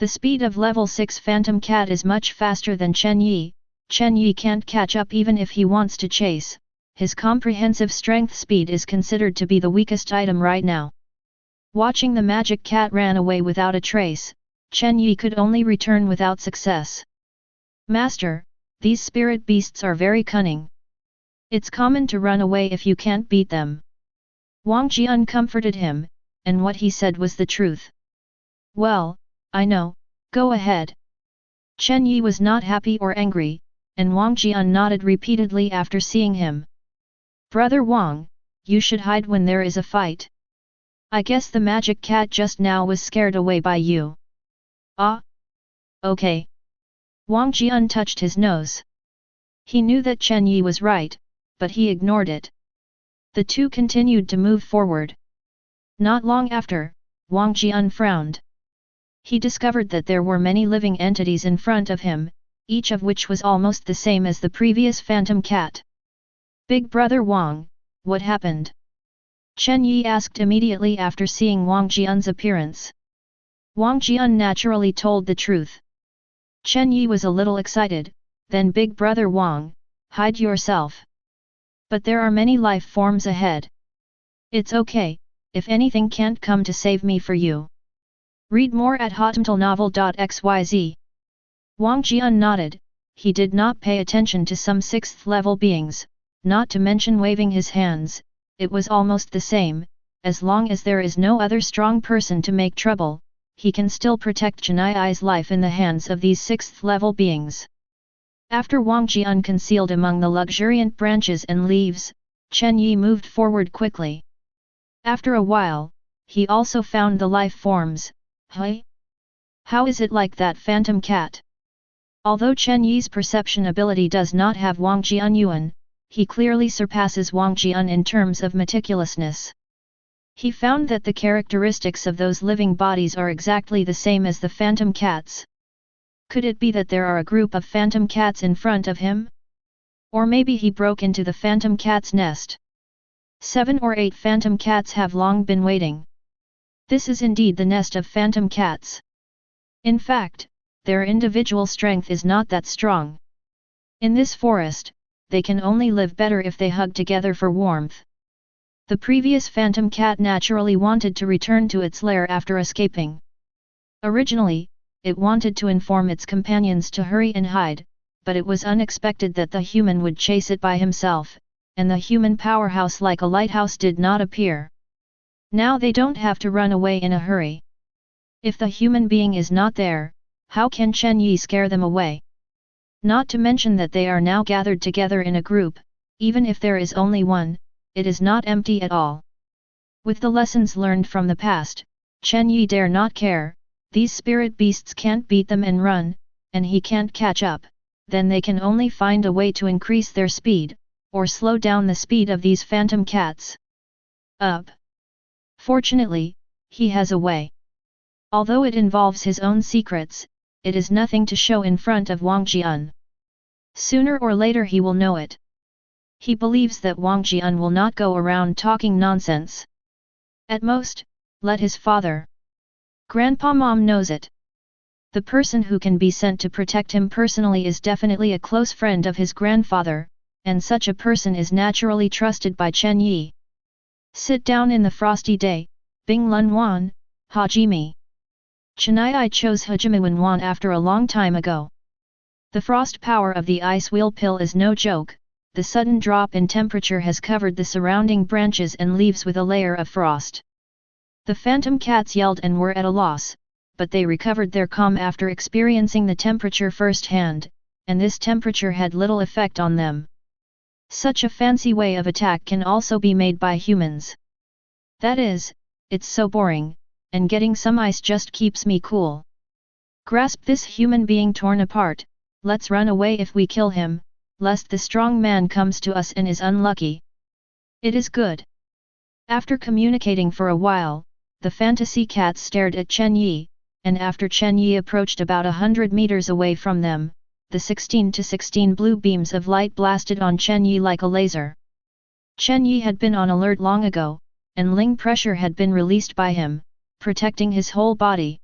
Speaker 1: The speed of level 6 phantom cat is much faster than Chen Yi. Chen Yi can't catch up even if he wants to chase. His comprehensive strength speed is considered to be the weakest item right now. Watching the magic cat ran away without a trace, Chen Yi could only return without success. Master, these spirit beasts are very cunning. It's common to run away if you can't beat them. Wang Jian comforted him, and what he said was the truth. Well, I know, go ahead. Chen Yi was not happy or angry, and Wang Jian nodded repeatedly after seeing him. Brother Wang, you should hide when there is a fight. I guess the magic cat just now was scared away by you. Ah? Okay. Wang Jian touched his nose. He knew that Chen Yi was right, but he ignored it. The two continued to move forward. Not long after, Wang Jian frowned. He discovered that there were many living entities in front of him, each of which was almost the same as the previous phantom cat. Big brother Wang, what happened? Chen Yi asked immediately after seeing Wang Jian's appearance. Wang Jian naturally told the truth. Chen Yi was a little excited, then Big brother Wang, hide yourself. But there are many life forms ahead. It's okay, if anything can't come to save me for you. Read more at hotmtlnovel.xyz. Wang Jian nodded, he did not pay attention to some 6th level beings, not to mention waving his hands, it was almost the same, as long as there is no other strong person to make trouble, he can still protect Chen Yi's life in the hands of these 6th level beings. After Wang Jian concealed among the luxuriant branches and leaves, Chen Yi moved forward quickly. After a while, he also found the life forms. Hey? How is it like that phantom cat? Although Chen Yi's perception ability does not have Wang Jian Yuan, he clearly surpasses Wang Jian in terms of meticulousness. He found that the characteristics of those living bodies are exactly the same as the phantom cats. Could it be that there are a group of phantom cats in front of him? Or maybe he broke into the phantom cat's nest. 7 or 8 phantom cats have long been waiting. This is indeed the nest of phantom cats. In fact, their individual strength is not that strong. In this forest, they can only live better if they hug together for warmth. The previous phantom cat naturally wanted to return to its lair after escaping. Originally, it wanted to inform its companions to hurry and hide, but it was unexpected that the human would chase it by himself, and the human powerhouse like a lighthouse did not appear. Now they don't have to run away in a hurry. If the human being is not there, how can Chen Yi scare them away? Not to mention that they are now gathered together in a group, even if there is only one, it is not empty at all. With the lessons learned from the past, Chen Yi dare not care. These spirit beasts can't beat them and run, and he can't catch up, then they can only find a way to increase their speed, or slow down the speed of these phantom cats. Up. Fortunately, he has a way. Although it involves his own secrets, it is nothing to show in front of Wang Jian. Sooner or later he will know it. He believes that Wang Jian will not go around talking nonsense. At most, let his father. Grandpa Mom knows it. The person who can be sent to protect him personally is definitely a close friend of his grandfather, and such a person is naturally trusted by Chen Yi. Sit down in the frosty day, Bing Lun Wan, Hajime. Chen Yi chose Hajime Wan after a long time ago. The frost power of the ice wheel pill is no joke, the sudden drop in temperature has covered the surrounding branches and leaves with a layer of frost. The phantom cats yelled and were at a loss, but they recovered their calm after experiencing the temperature firsthand, and this temperature had little effect on them. Such a fancy way of attack can also be made by humans. That is, it's so boring, and getting some ice just keeps me cool. Grasp this human being torn apart, let's run away if we kill him, lest the strong man comes to us and is unlucky. It is good. After communicating for a while, the fantasy cats stared at Chen Yi, and after Chen Yi approached about 100 meters away from them, the 16 blue beams of light blasted on Chen Yi like a laser. Chen Yi had been on alert long ago, and Ling pressure had been released by him, protecting his whole body.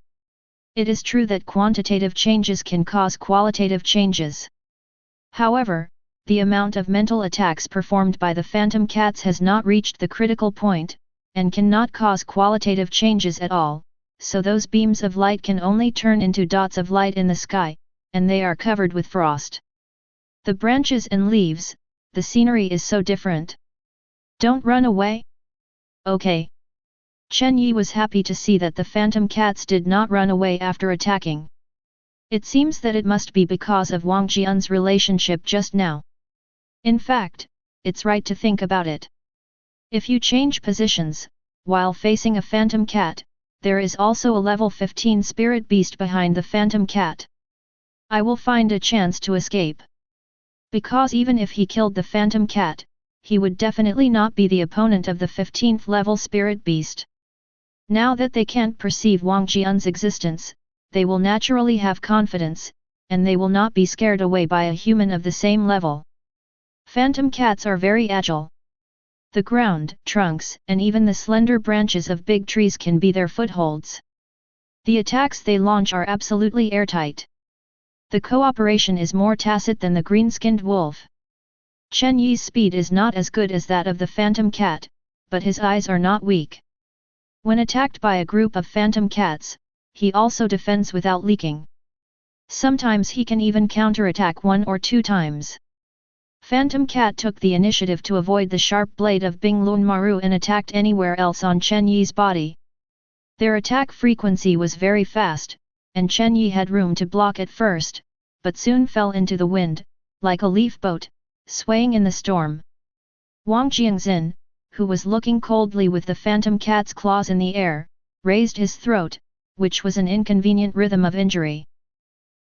Speaker 1: It is true that quantitative changes can cause qualitative changes. However, the amount of mental attacks performed by the phantom cats has not reached the critical point, and cannot cause qualitative changes at all, so those beams of light can only turn into dots of light in the sky, and they are covered with frost. The branches and leaves, the scenery is so different. Don't run away? Okay. Chen Yi was happy to see that the phantom cats did not run away after attacking. It seems that it must be because of Wang Jian's relationship just now. In fact, it's right to think about it. If you change positions, while facing a phantom cat, there is also a level 15 spirit beast behind the phantom cat. I will find a chance to escape. Because even if he killed the phantom cat, he would definitely not be the opponent of the 15th level spirit beast. Now that they can't perceive Wang Jian's existence, they will naturally have confidence, and they will not be scared away by a human of the same level. Phantom cats are very agile. The ground, trunks, and even the slender branches of big trees can be their footholds. The attacks they launch are absolutely airtight. The cooperation is more tacit than the green-skinned wolf. Chen Yi's speed is not as good as that of the phantom cat, but his eyes are not weak. When attacked by a group of phantom cats, he also defends without leaking. Sometimes he can even counterattack 1 or 2 times. Phantom Cat took the initiative to avoid the sharp blade of Hiwamaru and attacked anywhere else on Chen Yi's body. Their attack frequency was very fast, and Chen Yi had room to block at first, but soon fell into the wind, like a leaf boat, swaying in the storm. Wang Jiangxin, who was looking coldly with the phantom cat's claws in the air, raised his throat, which was an inconvenient rhythm of injury.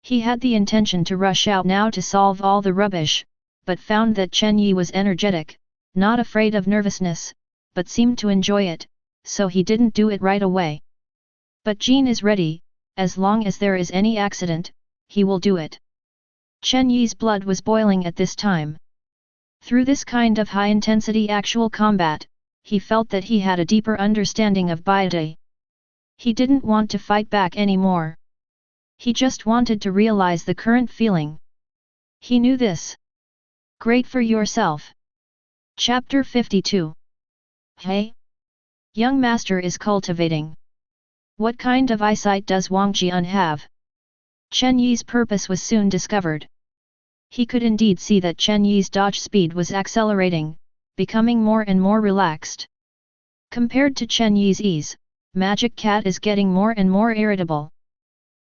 Speaker 1: He had the intention to rush out now to solve all the rubbish, but found that Chen Yi was energetic, not afraid of nervousness, but seemed to enjoy it, so he didn't do it right away. But Jean is ready, as long as there is any accident, he will do it. Chen Yi's blood was boiling at this time. Through this kind of high-intensity actual combat, he felt that he had a deeper understanding of Baiade. He didn't want to fight back anymore. He just wanted to realize the current feeling. He knew this. Great for yourself. Chapter 52. Hey? Young master is cultivating. What kind of eyesight does Wang Jian have? Chen Yi's purpose was soon discovered. He could indeed see that Chen Yi's dodge speed was accelerating, becoming more and more relaxed. Compared to Chen Yi's ease, Magic Cat is getting more and more irritable.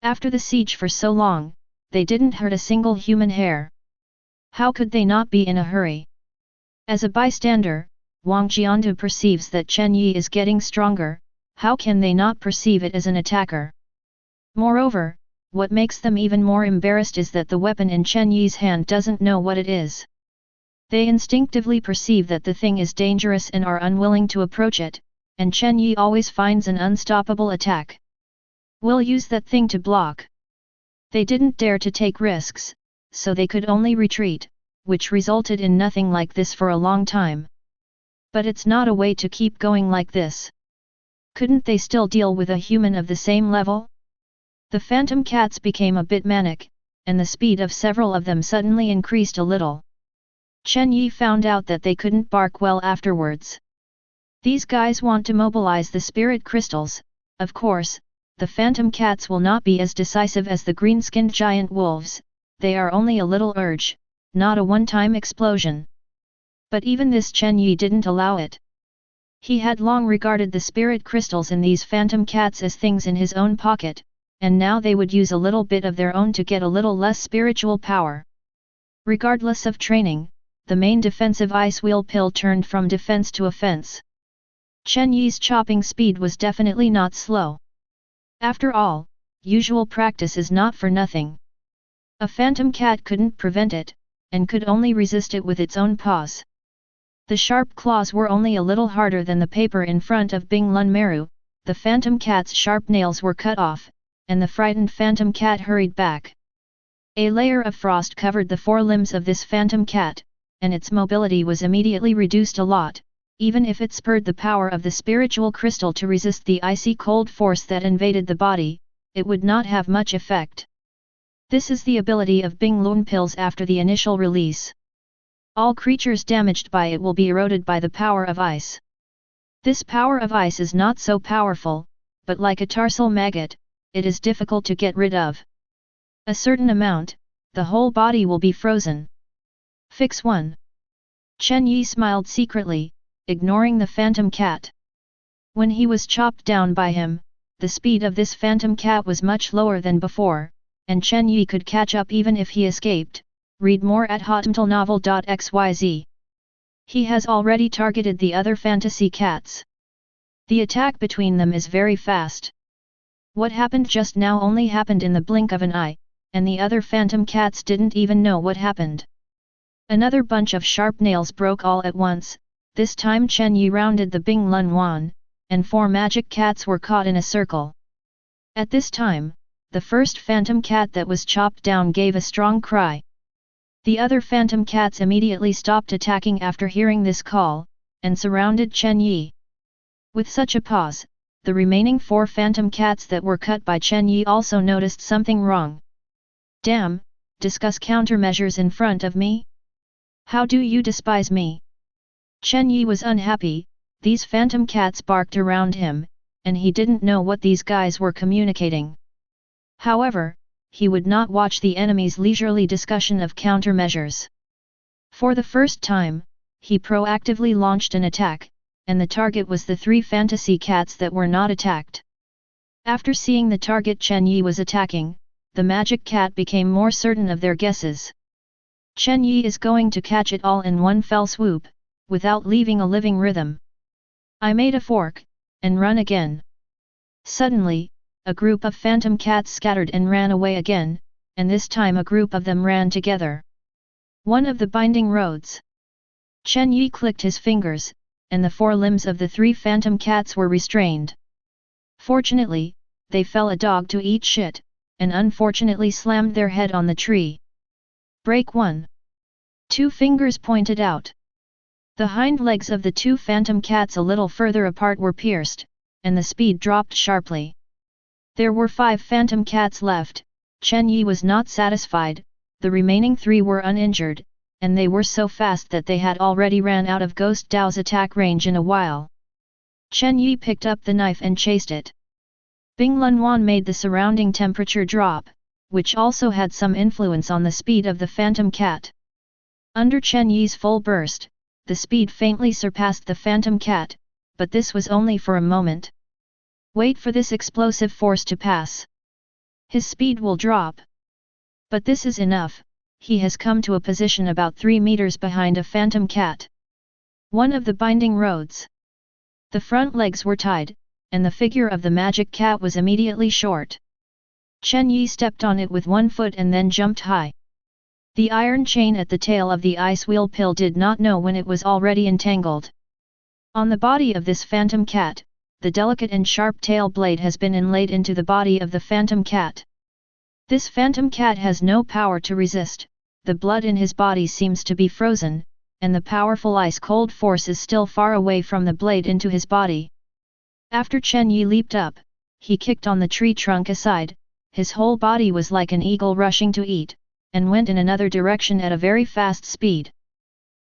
Speaker 1: After the siege for so long, they didn't hurt a single human hair. How could they not be in a hurry? As a bystander, Wang Jiandu perceives that Chen Yi is getting stronger. How can they not perceive it as an attacker? Moreover, what makes them even more embarrassed is that the weapon in Chen Yi's hand doesn't know what it is. They instinctively perceive that the thing is dangerous and are unwilling to approach it, and Chen Yi always finds an unstoppable attack. We'll use that thing to block. They didn't dare to take risks, so they could only retreat, which resulted in nothing like this for a long time. But it's not a way to keep going like this. Couldn't they still deal with a human of the same level? The phantom cats became a bit manic, and the speed of several of them suddenly increased a little. Chen Yi found out that they couldn't bark well afterwards. These guys want to mobilize the spirit crystals. Of course, the phantom cats will not be as decisive as the green-skinned giant wolves, they are only a little urge, not a one-time explosion. But even this Chen Yi didn't allow it. He had long regarded the spirit crystals in these phantom cats as things in his own pocket, and now they would use a little bit of their own to get a little less spiritual power. Regardless of training, the main defensive ice wheel pill turned from defense to offense. Chen Yi's chopping speed was definitely not slow. After all, usual practice is not for nothing. A phantom cat couldn't prevent it, and could only resist it with its own paws. The sharp claws were only a little harder than the paper in front of Bing Lun Meru, the phantom cat's sharp nails were cut off, and the frightened phantom cat hurried back. A layer of frost covered the forelimbs of this phantom cat, and its mobility was immediately reduced a lot, even if it spurred the power of the spiritual crystal to resist the icy cold force that invaded the body, it would not have much effect. This is the ability of Bing Lun pills after the initial release. All creatures damaged by it will be eroded by the power of ice. This power of ice is not so powerful, but like a tarsal maggot, it is difficult to get rid of. A certain amount, the whole body will be frozen. Fix 1. Chen Yi smiled secretly, ignoring the phantom cat. When he was chopped down by him, the speed of this phantom cat was much lower than before, and Chen Yi could catch up even if he escaped. Read more at hotmtlnovel.xyz. He has already targeted the other fantasy cats. The attack between them is very fast. What happened just now only happened in the blink of an eye, and the other phantom cats didn't even know what happened. Another bunch of sharp nails broke all at once. This time Chen Yi rounded the Bing Lun Wan, and 4 magic cats were caught in a circle. At this time, the first phantom cat that was chopped down gave a strong cry. The other phantom cats immediately stopped attacking after hearing this call, and surrounded Chen Yi. With such a pause, the remaining 4 phantom cats that were cut by Chen Yi also noticed something wrong. Damn, discuss countermeasures in front of me? How do you despise me? Chen Yi was unhappy, these phantom cats barked around him, and he didn't know what these guys were communicating. However, he would not watch the enemy's leisurely discussion of countermeasures. For the first time, he proactively launched an attack, and the target was the 3 fantasy cats that were not attacked. After seeing the target Chen Yi was attacking, the magic cat became more certain of their guesses. Chen Yi is going to catch it all in one fell swoop, without leaving a living rhythm. I made a fork, and run again. Suddenly, a group of phantom cats scattered and ran away again, and this time a group of them ran together. One of the binding roads. Chen Yi clicked his fingers, and the four limbs of the three phantom cats were restrained. Fortunately, they fell a dog to eat shit, and unfortunately slammed their head on the tree. Break 1. 2 fingers pointed out. The hind legs of the two phantom cats a little further apart were pierced, and the speed dropped sharply. There were 5 phantom cats left. Chen Yi was not satisfied, the remaining 3 were uninjured, and they were so fast that they had already ran out of Ghost Dao's attack range in a while. Chen Yi picked up the knife and chased it. Bing Lunwan made the surrounding temperature drop, which also had some influence on the speed of the phantom cat. Under Chen Yi's full burst, the speed faintly surpassed the phantom cat, but this was only for a moment. Wait for this explosive force to pass. His speed will drop. But this is enough, he has come to a position about 3 meters behind a phantom cat. One of the binding roads. The front legs were tied, and the figure of the magic cat was immediately short. Chen Yi stepped on it with one foot and then jumped high. The iron chain at the tail of the ice wheel pill did not know when it was already entangled. On the body of this phantom cat, the delicate and sharp tail blade has been inlaid into the body of the phantom cat. This phantom cat has no power to resist, the blood in his body seems to be frozen, and the powerful ice-cold force is still far away from the blade into his body. After Chen Yi leaped up, he kicked on the tree trunk aside, his whole body was like an eagle rushing to eat, and went in another direction at a very fast speed.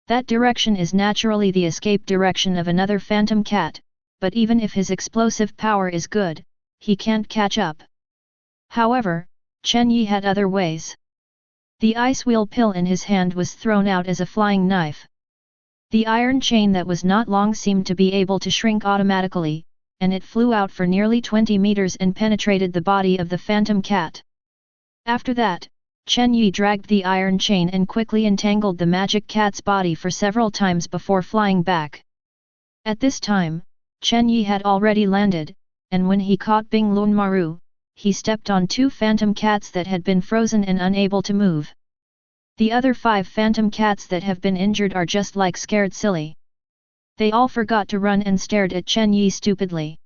Speaker 1: That direction is naturally the escape direction of another phantom cat, but even if his explosive power is good, he can't catch up. However, Chen Yi had other ways. The ice wheel pill in his hand was thrown out as a flying knife. The iron chain that was not long seemed to be able to shrink automatically, and it flew out for nearly 20 meters and penetrated the body of the phantom cat. After that, Chen Yi dragged the iron chain and quickly entangled the magic cat's body for several times before flying back. At this time, Chen Yi had already landed, and when he caught Bing Lunmaru, he stepped on 2 phantom cats that had been frozen and unable to move. The other 5 phantom cats that have been injured are just like scared silly. They all forgot to run and stared at Chen Yi stupidly.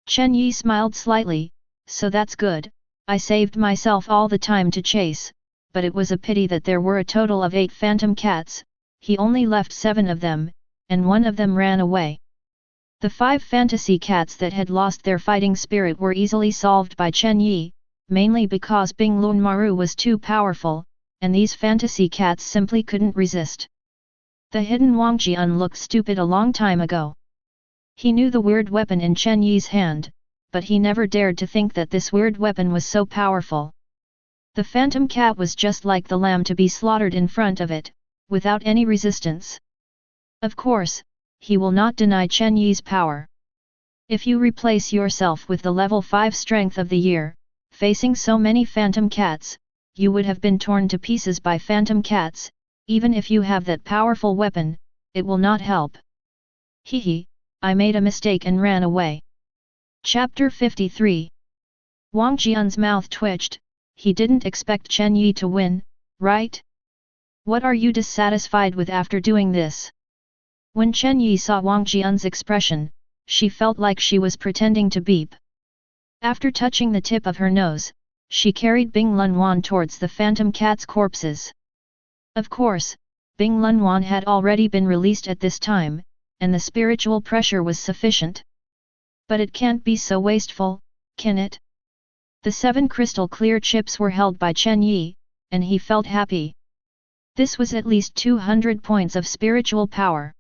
Speaker 1: Chen Yi smiled slightly, so that's good, I saved myself all the time to chase, but it was a pity that there were a total of 8 phantom cats, he only left 7 of them, and 1 of them ran away. The 5 fantasy cats that had lost their fighting spirit were easily solved by Chen Yi, mainly because Bing Lunmaru was too powerful, and these fantasy cats simply couldn't resist. The hidden Wang Jian looked stupid a long time ago. He knew the weird weapon in Chen Yi's hand, but he never dared to think that this weird weapon was so powerful. The phantom cat was just like the lamb to be slaughtered in front of it, without any resistance. Of course, he will not deny Chen Yi's power. If you replace yourself with the level 5 strength of the year, facing so many phantom cats, you would have been torn to pieces by phantom cats. Even if you have that powerful weapon, it will not help. Hehe, I made a mistake and ran away. Chapter 53. Wang Jian's mouth twitched, he didn't expect Chen Yi to win, right? What are you dissatisfied with after doing this? When Chen Yi saw Wang Jian's expression, she felt like she was pretending to beep. After touching the tip of her nose, she carried Bing Lunwan towards the phantom cat's corpses. Of course, Bing Lunwan had already been released at this time, and the spiritual pressure was sufficient. But it can't be so wasteful, can it? The 7 crystal clear chips were held by Chen Yi, and he felt happy. This was at least 200 points of spiritual power.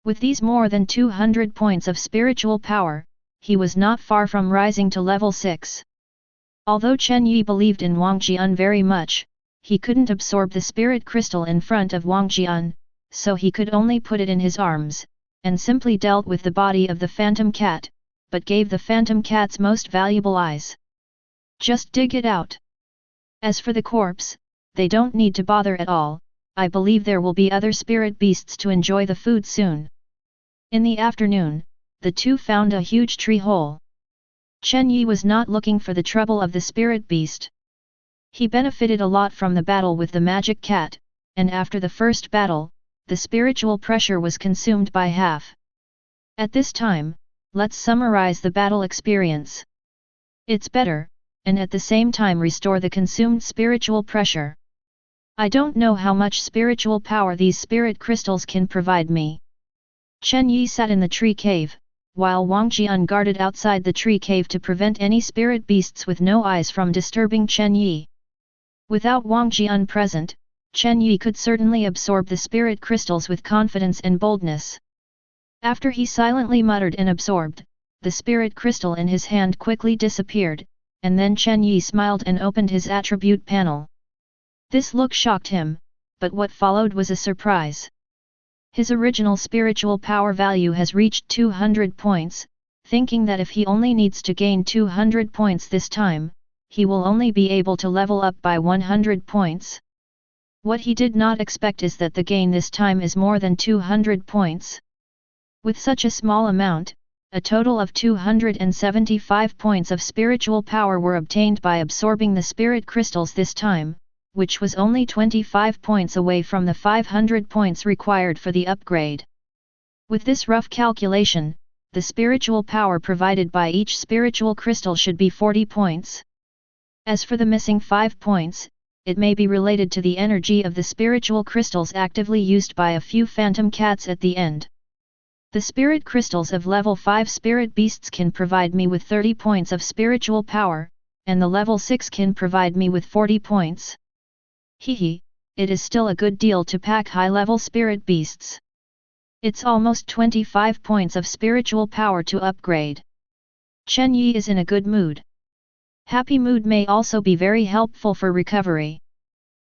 Speaker 1: With these more than 200 points of spiritual power, he was not far from rising to level 6. Although Chen Yi believed in Wang Jian very much, he couldn't absorb the spirit crystal in front of Wang Jian, so he could only put it in his arms, and simply dealt with the body of the phantom cat, but gave the phantom cats most valuable eyes. Just dig it out. As for the corpse, they don't need to bother at all, I believe there will be other spirit beasts to enjoy the food soon. In the afternoon, the two found a huge tree hole. Chen Yi was not looking for the trouble of the spirit beast. He benefited a lot from the battle with the magic cat, and after the first battle, the spiritual pressure was consumed by half. At this time, let's summarize the battle experience. It's better, and at the same time restore the consumed spiritual pressure. I don't know how much spiritual power these spirit crystals can provide me. Chen Yi sat in the tree cave, while Wang Jian guarded outside the tree cave to prevent any spirit beasts with no eyes from disturbing Chen Yi. Without Wang Jian present, Chen Yi could certainly absorb the spirit crystals with confidence and boldness. After he silently muttered and absorbed, the spirit crystal in his hand quickly disappeared, and then Chen Yi smiled and opened his attribute panel. This look shocked him, but what followed was a surprise. His original spiritual power value has reached 200 points, thinking that if he only needs to gain 200 points this time, he will only be able to level up by 100 points. What he did not expect is that the gain this time is more than 200 points. With such a small amount, a total of 275 points of spiritual power were obtained by absorbing the spirit crystals this time, which was only 25 points away from the 500 points required for the upgrade. With this rough calculation, the spiritual power provided by each spiritual crystal should be 40 points. As for the missing 5 points, it may be related to the energy of the spiritual crystals actively used by a few phantom cats at the end. The spirit crystals of level 5 spirit beasts can provide me with 30 points of spiritual power, and the level 6 can provide me with 40 points. Hehe, it is still a good deal to pack high-level spirit beasts. It's almost 25 points of spiritual power to upgrade. Chen Yi is in a good mood. Happy mood may also be very helpful for recovery.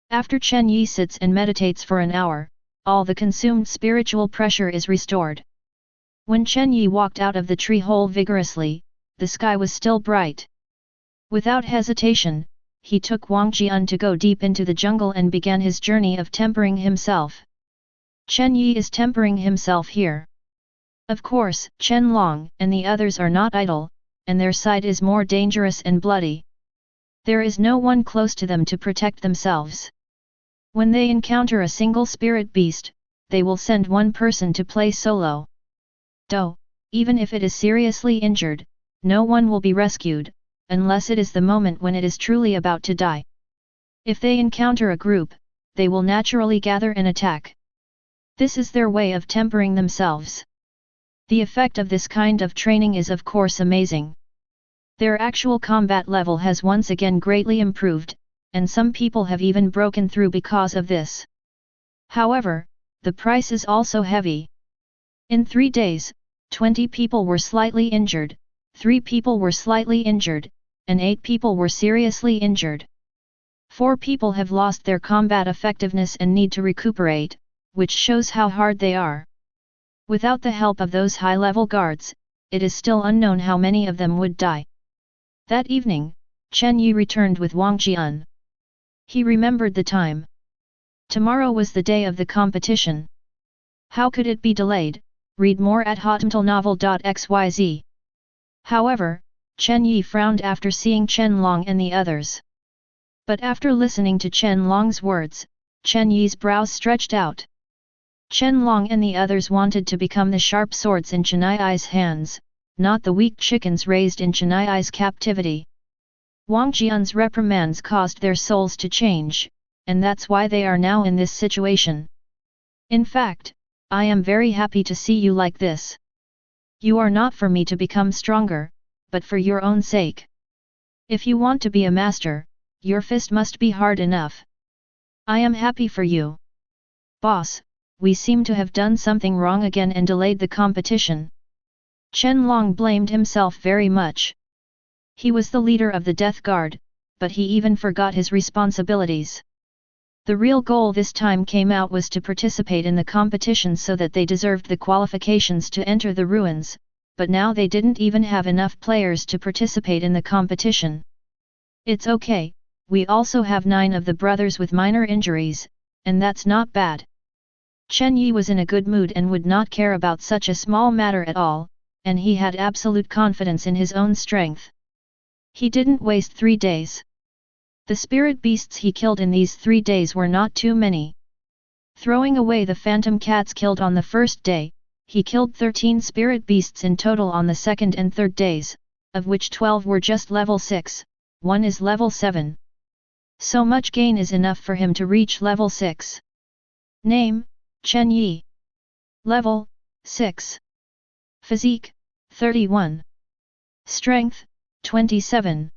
Speaker 1: After Chen Yi sits and meditates for an hour, all the consumed spiritual pressure is restored. When Chen Yi walked out of the tree hole vigorously, the sky was still bright. Without hesitation, he took Wang Jian to go deep into the jungle and began his journey of tempering himself. Chen Yi is tempering himself here. Of course, Chen Long and the others are not idle, and their side is more dangerous and bloody. There is no one close to them to protect themselves. When they encounter a single spirit beast, they will send one person to play solo. Though, even if it is seriously injured, no one will be rescued, unless it is the moment when it is truly about to die. If they encounter a group, they will naturally gather and attack. This is their way of tempering themselves. The effect of this kind of training is of course amazing. Their actual combat level has once again greatly improved, and some people have even broken through because of this. However, the price is also heavy. In 3 days, 20 people were slightly injured, 3 people were slightly injured, and 8 people were seriously injured. 4 people have lost their combat effectiveness and need to recuperate, which shows how hard they are. Without the help of those high-level guards, it is still unknown how many of them would die. That evening, Chen Yi returned with Wang Jian. He remembered the time. Tomorrow was the day of the competition. How could it be delayed? Read more at hotmailnovel.xyz. However, Chen Yi frowned after seeing Chen Long and the others. But after listening to Chen Long's words, Chen Yi's brows stretched out. Chen Long and the others wanted to become the sharp swords in Chen Yi's hands, not the weak chickens raised in Chen Yi's captivity. Wang Jian's reprimands caused their souls to change, and that's why they are now in this situation. In fact, I am very happy to see you like this. You are not for me to become stronger, but for your own sake. If you want to be a master, your fist must be hard enough. I am happy for you. Boss, we seem to have done something wrong again and delayed the competition. Chen Long blamed himself very much. He was the leader of the Death Guard, but he even forgot his responsibilities. The real goal this time came out was to participate in the competition so that they deserved the qualifications to enter the ruins, but now they didn't even have enough players to participate in the competition. It's okay, we also have 9 of the brothers with minor injuries, and that's not bad. Chen Yi was in a good mood and would not care about such a small matter at all, and he had absolute confidence in his own strength. He didn't waste 3 days. The spirit beasts he killed in these 3 days were not too many. Throwing away the phantom cats killed on the first day, he killed 13 spirit beasts in total on the second and third days, of which 12 were just level 6, 1 is level 7. So much gain is enough for him to reach level 6. Name, Chen Yi. Level, 6. Physique, 31. Strength, 27.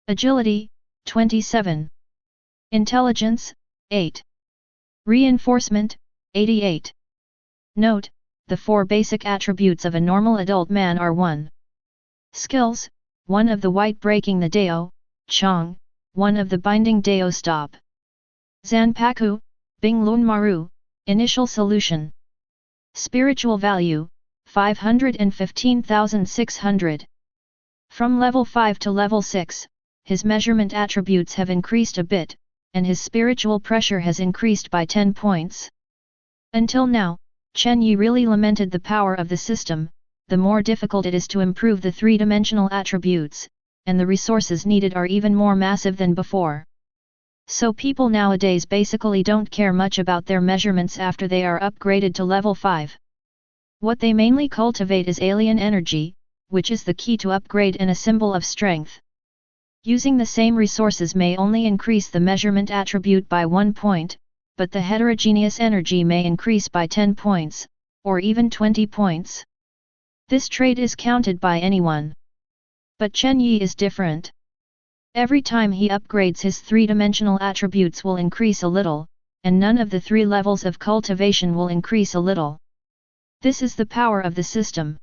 Speaker 1: Agility, 27. Intelligence, 8. Reinforcement, 88. Note, the 4 basic attributes of a normal adult man are 1. Skills, 1 of the white breaking the Dao, Chong, 1 of the binding Dao stop. Zhanpaktu, Bing Lun Maru, initial solution. Spiritual value, 515,600. From level 5 to level 6, his measurement attributes have increased a bit, and his spiritual pressure has increased by 10 points. Until now, Chen Yi really lamented the power of the system. The more difficult it is to improve the 3-dimensional attributes, and the resources needed are even more massive than before. So people nowadays basically don't care much about their measurements after they are upgraded to level 5. What they mainly cultivate is alien energy, which is the key to upgrade and a symbol of strength. Using the same resources may only increase the measurement attribute by 1 point, but the heterogeneous energy may increase by 10 points, or even 20 points. This trait is counted by anyone. But Chen Yi is different. Every time he upgrades his 3-dimensional attributes will increase a little, and none of the 3 levels of cultivation will increase a little. This is the power of the system.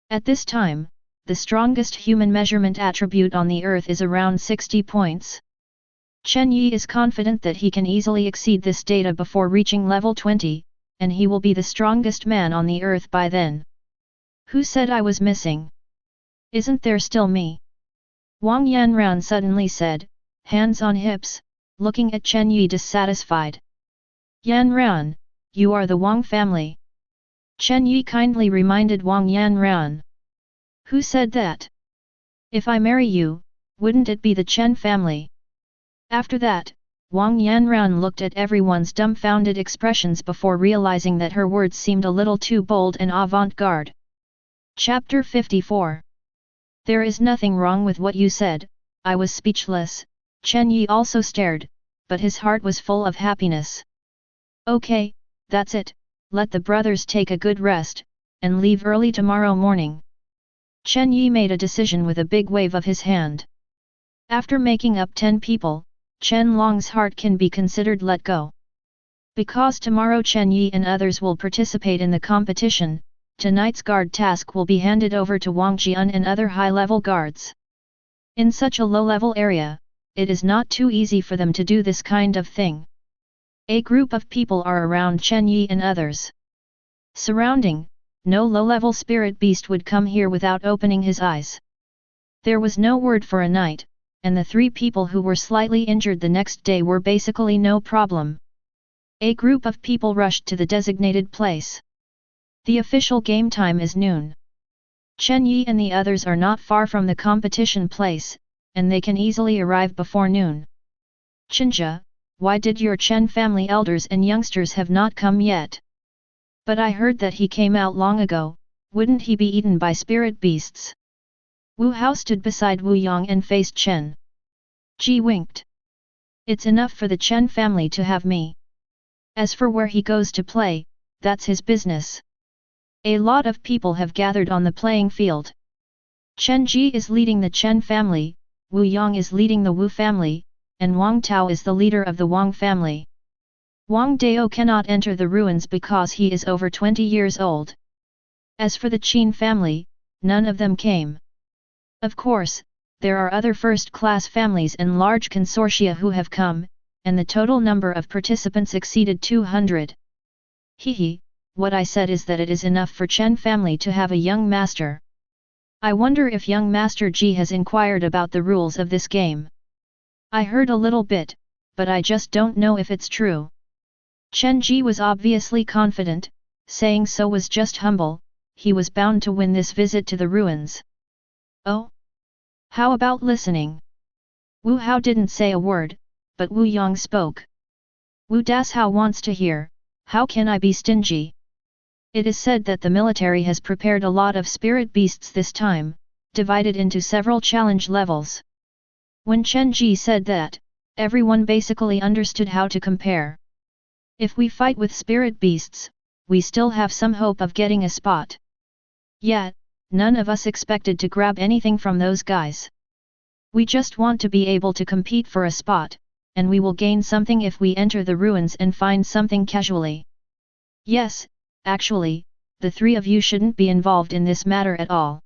Speaker 1: At this time, the strongest human measurement attribute on the earth is around 60 points. Chen Yi is confident that he can easily exceed this data before reaching level 20, and he will be the strongest man on the earth by then. Who said I was missing? Isn't there still me? Wang Yanran suddenly said, hands on hips, looking at Chen Yi dissatisfied. Yanran, you are the Wang family. Chen Yi kindly reminded Wang Yanran. Who said that? If I marry you, wouldn't it be the Chen family? After that, Wang Yanran looked at everyone's dumbfounded expressions before realizing that her words seemed a little too bold and avant-garde. Chapter 54. There is nothing wrong with what you said. I was speechless. Chen Yi also stared, but his heart was full of happiness. Okay, that's it, let the brothers take a good rest, and leave early tomorrow morning. Chen Yi made a decision with a big wave of his hand. After making up 10 people, Chen Long's heart can be considered let go. Because tomorrow Chen Yi and others will participate in the competition, tonight's guard task will be handed over to Wang Jian and other high-level guards. In such a low-level area, it is not too easy for them to do this kind of thing. A group of people are around Chen Yi and others. Surrounding, no low-level spirit beast would come here without opening his eyes. There was no word for a night, and the 3 people who were slightly injured the next day were basically no problem. A group of people rushed to the designated place. The official game time is noon. Chen Yi and the others are not far from the competition place, and they can easily arrive before noon. Chinja, why did your Chen family elders and youngsters have not come yet? But I heard that he came out long ago, wouldn't he be eaten by spirit beasts? Wu Hao stood beside Wu Yang and faced Chen. Ji winked. It's enough for the Chen family to have me. As for where he goes to play, that's his business. A lot of people have gathered on the playing field. Chen Ji is leading the Chen family, Wu Yang is leading the Wu family, and Wang Tao is the leader of the Wang family. Wang Dao cannot enter the ruins because he is over 20 years old. As for the Qin family, none of them came. Of course, there are other first-class families and large consortia who have come, and the total number of participants exceeded 200. Hehe, what I said is that it is enough for Chen family to have a young master. I wonder if young Master Ji has inquired about the rules of this game. I heard a little bit, but I just don't know if it's true. Chen Yi was obviously confident, saying so was just humble, he was bound to win this visit to the ruins. Oh? How about listening? Wu Hao didn't say a word, but Wu Yang spoke. Wu Das Hao wants to hear, how can I be stingy? It is said that the military has prepared a lot of spirit beasts this time, divided into several challenge levels. When Chen Yi said that, everyone basically understood how to compare. If we fight with spirit beasts, we still have some hope of getting a spot. Yet, none of us expected to grab anything from those guys. We just want to be able to compete for a spot, and we will gain something if we enter the ruins and find something casually. Yes, actually, the three of you shouldn't be involved in this matter at all.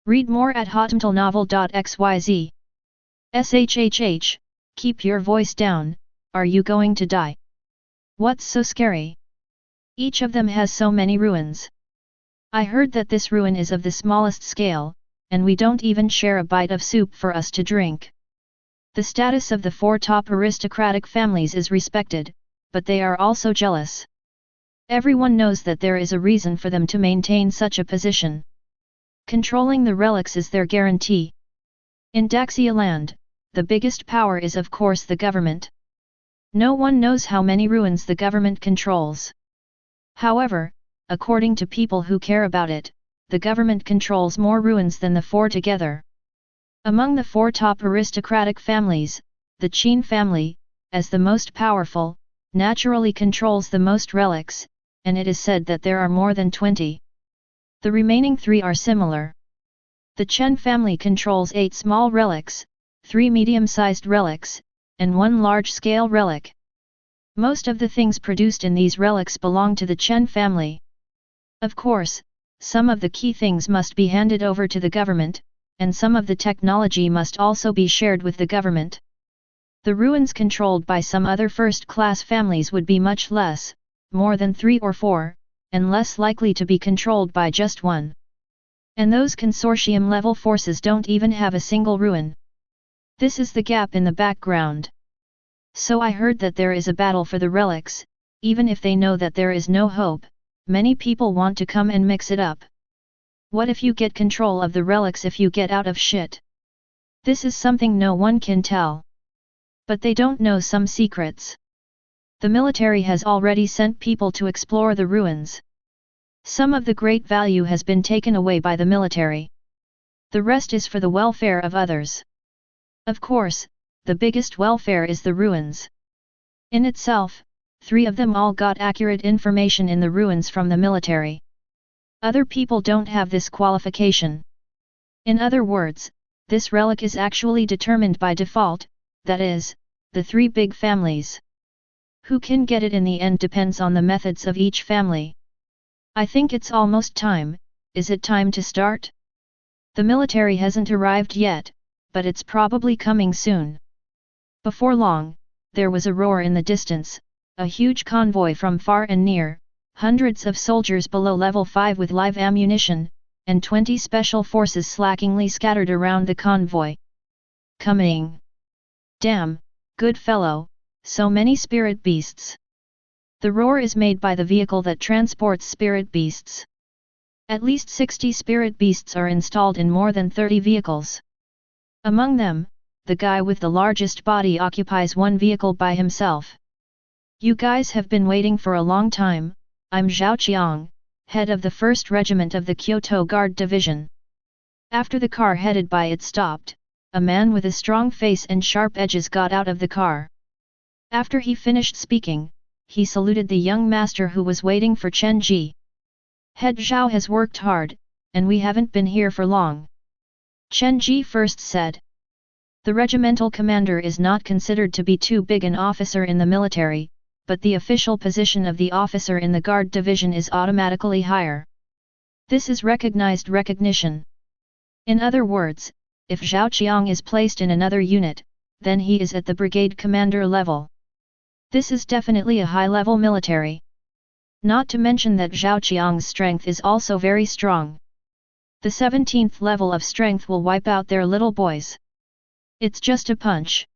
Speaker 1: Read more at hotmtalnovel.xyz. SHHH, keep your voice down, are you going to die? What's so scary? Each of them has so many ruins. I heard that this ruin is of the smallest scale, and we don't even share a bite of soup for us to drink. The status of the four top aristocratic families is respected, but they are also jealous. Everyone knows that there is a reason for them to maintain such a position. Controlling the relics is their guarantee. In Daxia land, the biggest power is of course the government. No one knows how many ruins the government controls. However, according to people who care about it, the government controls more ruins than the four together. Among the four top aristocratic families, the Qin family, as the most powerful, naturally controls the most relics, and it is said that there are more than 20. The remaining three are similar. The Chen family controls 8 small relics, 3 medium-sized relics, and 1 large-scale relic. Most of the things produced in these relics belong to the Chen family. Of course, some of the key things must be handed over to the government, and some of the technology must also be shared with the government. The ruins controlled by some other first-class families would be much less, more than 3 or 4, and less likely to be controlled by just one. And those consortium-level forces don't even have a single ruin. This is the gap in the background. So I heard that there is a battle for the relics, even if they know that there is no hope. Many people want to come and mix it up. What if you get control of the relics if you get out of shit? This is something no one can tell. But they don't know some secrets. The military has already sent people to explore the ruins. Some of the great value has been taken away by the military. The rest is for the welfare of others. Of course, the biggest welfare is the ruins. In itself, 3 of them all got accurate information in the ruins from the military. Other people don't have this qualification. In other words, this relic is actually determined by default, that is, the 3 big families. Who can get it in the end depends on the methods of each family. I think it's almost time. Is it time to start? The military hasn't arrived yet, but it's probably coming soon. Before long, there was a roar in the distance, a huge convoy from far and near, hundreds of soldiers below level 5 with live ammunition, and 20 special forces slackingly scattered around the convoy. Coming! Damn, good fellow, so many spirit beasts. The roar is made by the vehicle that transports spirit beasts. At least 60 spirit beasts are installed in more than 30 vehicles. Among them, the guy with the largest body occupies one vehicle by himself. You guys have been waiting for a long time. I'm Zhao Qiang, head of the 1st Regiment of the Kyoto Guard Division. After the car headed by it stopped, a man with a strong face and sharp edges got out of the car. After he finished speaking, he saluted the young master who was waiting for Chen Yi. Head Zhao has worked hard, and we haven't been here for long. Chen Yi first said. The regimental commander is not considered to be too big an officer in the military, but the official position of the officer in the guard division is automatically higher. This is recognized recognition. In other words, if Zhao Qiang is placed in another unit, then he is at the brigade commander level. This is definitely a high-level military. Not to mention that Zhaoqiang's strength is also very strong. The 17th level of strength will wipe out their little boys. It's just a punch.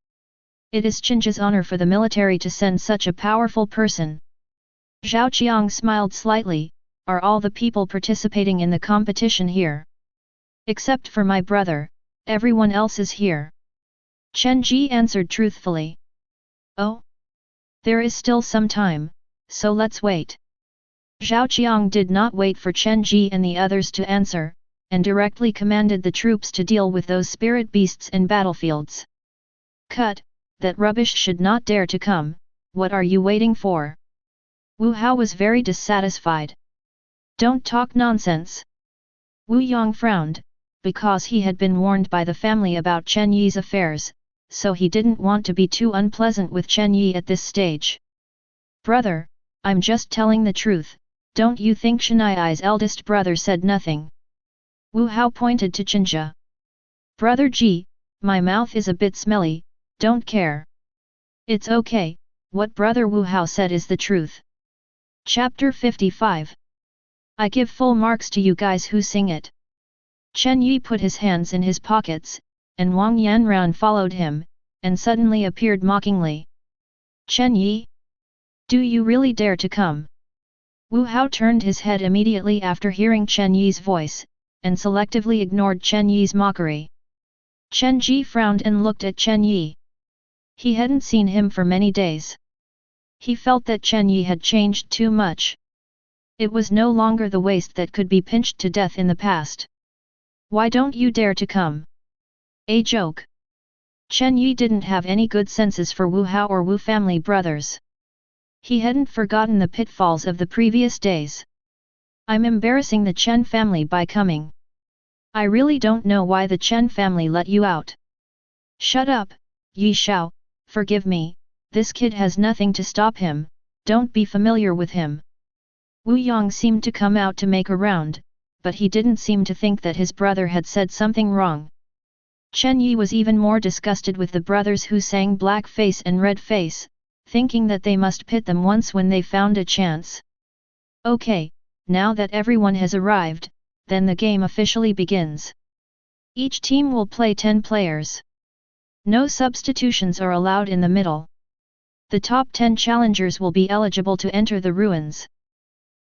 Speaker 1: It is Chinja's honor for the military to send such a powerful person. Zhaoqiang smiled slightly. Are all the people participating in the competition here? Except for my brother, everyone else is here. Chen Yi answered truthfully. Oh? There is still some time, so let's wait. Zhaoqiang did not wait for Chen Yi and the others to answer, and directly commanded the troops to deal with those spirit beasts in battlefields. Cut, that rubbish should not dare to come, what are you waiting for? Wu Hao was very dissatisfied. Don't talk nonsense. Wu Yong frowned, because he had been warned by the family about Chen Yi's affairs, so he didn't want to be too unpleasant with Chen Yi at this stage. Brother, I'm just telling the truth, don't you think Shinigami's eldest brother said nothing? Wu Hao pointed to Chinja. Brother Ji, my mouth is a bit smelly, don't care. It's okay, what brother Wu Hao said is the truth. Chapter 55. I give full marks to you guys who sing it. Chen Yi put his hands in his pockets, and Wang Yanran followed him, and suddenly appeared mockingly. Chen Yi? Do you really dare to come? Wu Hao turned his head immediately after hearing Chen Yi's voice, and selectively ignored Chen Yi's mockery. Chen Yi frowned and looked at Chen Yi. He hadn't seen him for many days. He felt that Chen Yi had changed too much. It was no longer the waist that could be pinched to death in the past. Why don't you dare to come? A joke. Chen Yi didn't have any good senses for Wu Hao or Wu family brothers. He hadn't forgotten the pitfalls of the previous days. I'm embarrassing the Chen family by coming. I really don't know why the Chen family let you out. Shut up, Yi Shao, forgive me, this kid has nothing to stop him, don't be familiar with him. Wu Yang seemed to come out to make a round, but he didn't seem to think that his brother had said something wrong. Chen Yi was even more disgusted with the brothers who sang Black Face and Red Face, thinking that they must pit them once when they found a chance. Okay, now that everyone has arrived, then the game officially begins. Each team will play 10 players. No substitutions are allowed in the middle. The top 10 challengers will be eligible to enter the ruins.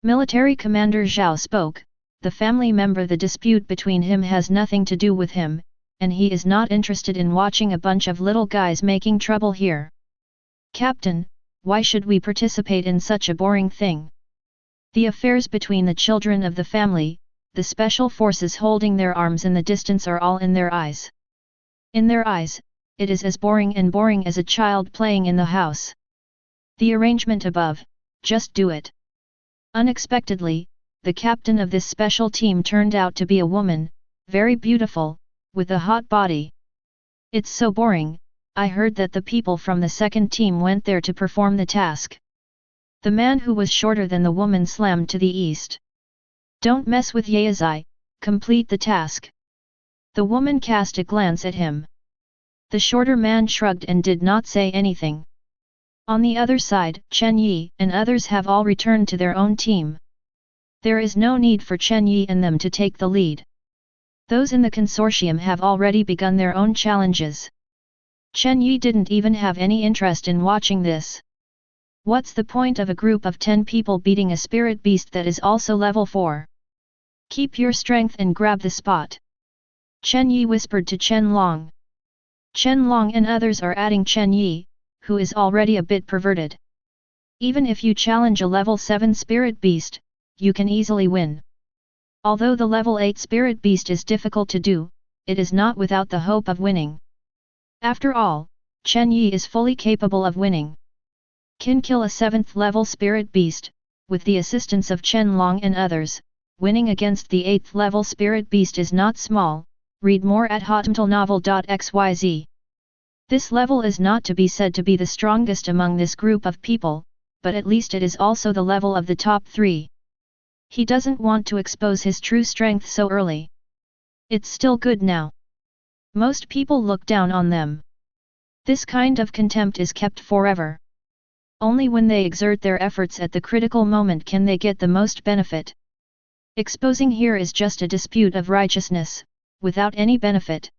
Speaker 1: Military Commander Zhao spoke. The family member, the dispute between him has nothing to do with him, and he is not interested in watching a bunch of little guys making trouble here. Captain, why should we participate in such a boring thing? The affairs between the children of the family, the special forces holding their arms in the distance are all in their eyes. In their eyes, it is as boring as a child playing in the house. The arrangement above, just do it. Unexpectedly, the captain of this special team turned out to be a woman, very beautiful, with a hot body. It's so boring, I heard that the people from the second team went there to perform the task. The man who was shorter than the woman slammed to the east. Don't mess with Yaezai, complete the task. The woman cast a glance at him. The shorter man shrugged and did not say anything. On the other side, Chen Yi and others have all returned to their own team. There is no need for Chen Yi and them to take the lead. Those in the consortium have already begun their own challenges. Chen Yi didn't even have any interest in watching this. What's the point of a group of 10 people beating a spirit beast that is also level 4? Keep your strength and grab the spot. Chen Yi whispered to Chen Long. Chen Long and others are adding Chen Yi, who is already a bit perverted. Even if you challenge a level 7 spirit beast, you can easily win. Although the level 8 spirit beast is difficult to do, it is not without the hope of winning. After all, Chen Yi is fully capable of winning. Can kill a 7th level spirit beast, with the assistance of Chen Long and others. Winning against the 8th level spirit beast is not small. Read more at hotmtlnovel.xyz. This level is not to be said to be the strongest among this group of people, but at least it is also the level of the top 3. He doesn't want to expose his true strength so early. It's still good now. Most people look down on them. This kind of contempt is kept forever. Only when they exert their efforts at the critical moment can they get the most benefit. Exposing here is just a dispute of righteousness, without any benefit.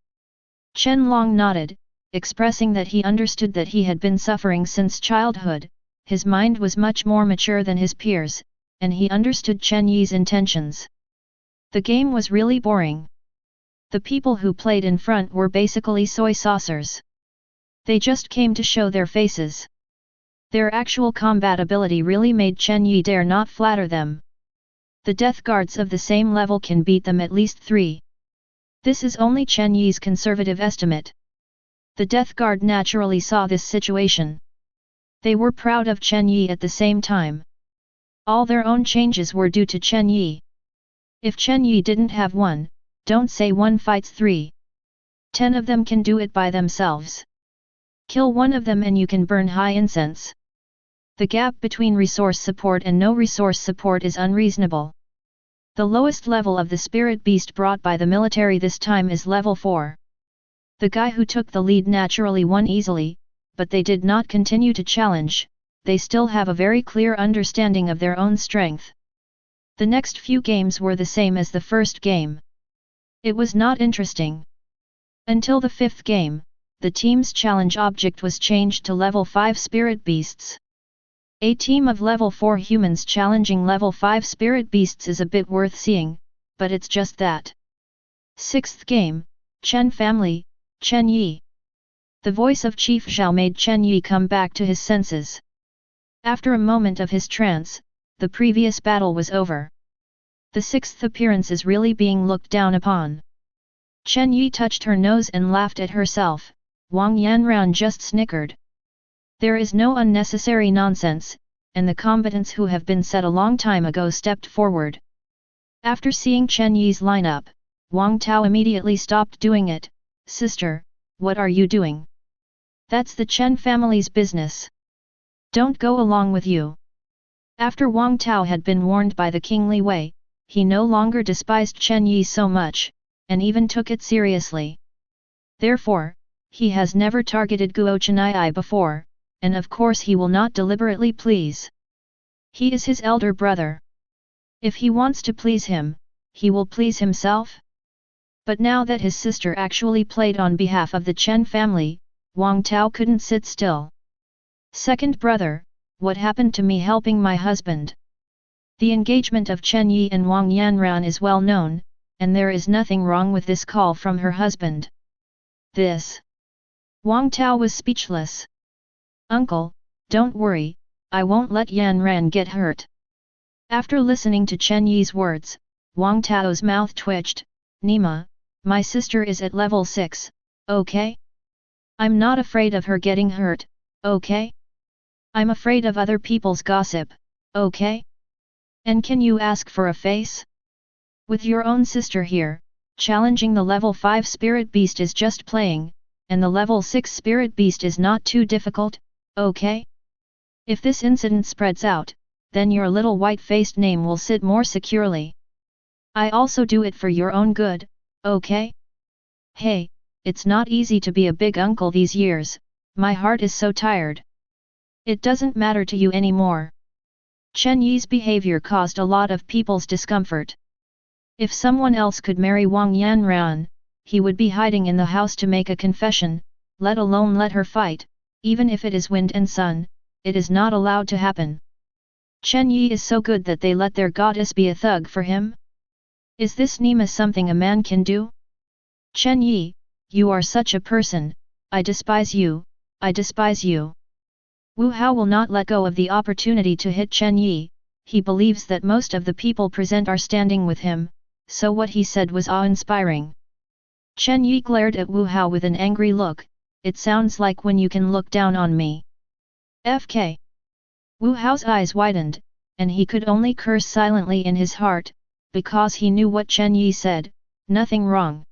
Speaker 1: Chen Long nodded, expressing that he understood that he had been suffering since childhood. His mind was much more mature than his peers, and he understood Chen Yi's intentions. The game was really boring. The people who played in front were basically soy saucers. They just came to show their faces. Their actual combat ability really made Chen Yi dare not flatter them. The death guards of the same level can beat them at least 3. This is only Chen Yi's conservative estimate. The death guard naturally saw this situation. They were proud of Chen Yi at the same time. All their own changes were due to Chen Yi. If Chen Yi didn't have one, don't say one fights 3. 10 of them can do it by themselves. Kill one of them and you can burn high incense. The gap between resource support and no resource support is unreasonable. The lowest level of the spirit beast brought by the military this time is level 4. The guy who took the lead naturally won easily, but they did not continue to challenge. They still have a very clear understanding of their own strength. The next few games were the same as the first game. It was not interesting. Until the 5th game, the team's challenge object was changed to level 5 spirit beasts. A team of level 4 humans challenging level 5 spirit beasts is a bit worth seeing, but it's just that. 6th game, Chen family, Chen Yi. The voice of Chief Zhao made Chen Yi come back to his senses. After a moment of his trance, the previous battle was over. The 6th appearance is really being looked down upon. Chen Yi touched her nose and laughed at herself. Wang Yanran just snickered. There is no unnecessary nonsense, and the combatants who have been set a long time ago stepped forward. After seeing Chen Yi's lineup, Wang Tao immediately stopped doing it. Sister, what are you doing? That's the Chen family's business. Don't go along with you. After Wang Tao had been warned by the King Li Wei, he no longer despised Chen Yi so much, and even took it seriously. Therefore, he has never targeted Guo Chenyi before, and of course he will not deliberately please. He is his elder brother. If he wants to please him, he will please himself. But now that his sister actually played on behalf of the Chen family, Wang Tao couldn't sit still. Second brother, what happened to me helping my husband? The engagement of Chen Yi and Wang Yanran is well known, and there is nothing wrong with this call from her husband. This. Wang Tao was speechless. Uncle, don't worry, I won't let Yanran get hurt. After listening to Chen Yi's words, Wang Tao's mouth twitched. Nima, my sister is at level 6, okay? I'm not afraid of her getting hurt, okay? I'm afraid of other people's gossip, okay? And can you ask for a face? With your own sister here, challenging the level 5 spirit beast is just playing, and the level 6 spirit beast is not too difficult, okay? If this incident spreads out, then your little white-faced name will sit more securely. I also do it for your own good, okay? Hey, it's not easy to be a big uncle these years, my heart is so tired. It doesn't matter to you anymore. Chen Yi's behavior caused a lot of people's discomfort. If someone else could marry Wang Yanran, he would be hiding in the house to make a confession, let alone let her fight. Even if it is wind and sun, it is not allowed to happen. Chen Yi is so good that they let their goddess be a thug for him? Is this Nima something a man can do? Chen Yi, you are such a person, I despise you, I despise you. Wu Hao will not let go of the opportunity to hit Chen Yi, he believes that most of the people present are standing with him, so what he said was awe-inspiring. Chen Yi glared at Wu Hao with an angry look. It sounds like when you can look down on me. FK. Wu Hao's eyes widened, and he could only curse silently in his heart, because he knew what Chen Yi said, nothing wrong.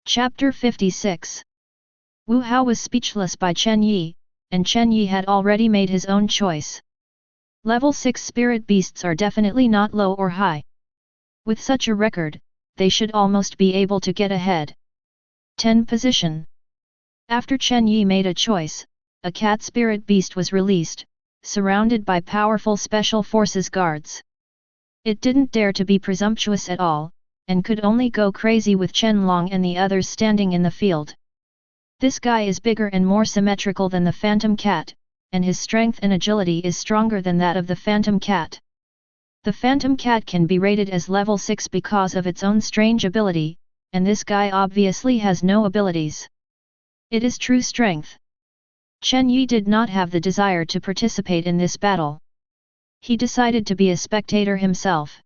Speaker 1: Chapter 56. Wu Hao was speechless by Chen Yi, and Chen Yi had already made his own choice. Level 6 spirit beasts are definitely not low or high. With such a record, they should almost be able to get ahead. 10 position. After Chen Yi made a choice, a cat spirit beast was released, surrounded by powerful special forces guards. It didn't dare to be presumptuous at all, and could only go crazy with Chen Long and the others standing in the field. This guy is bigger and more symmetrical than the Phantom Cat, and his strength and agility is stronger than that of the Phantom Cat. The Phantom Cat can be rated as level 6 because of its own strange ability, and this guy obviously has no abilities. It is true strength. Chen Yi did not have the desire to participate in this battle. He decided to be a spectator himself.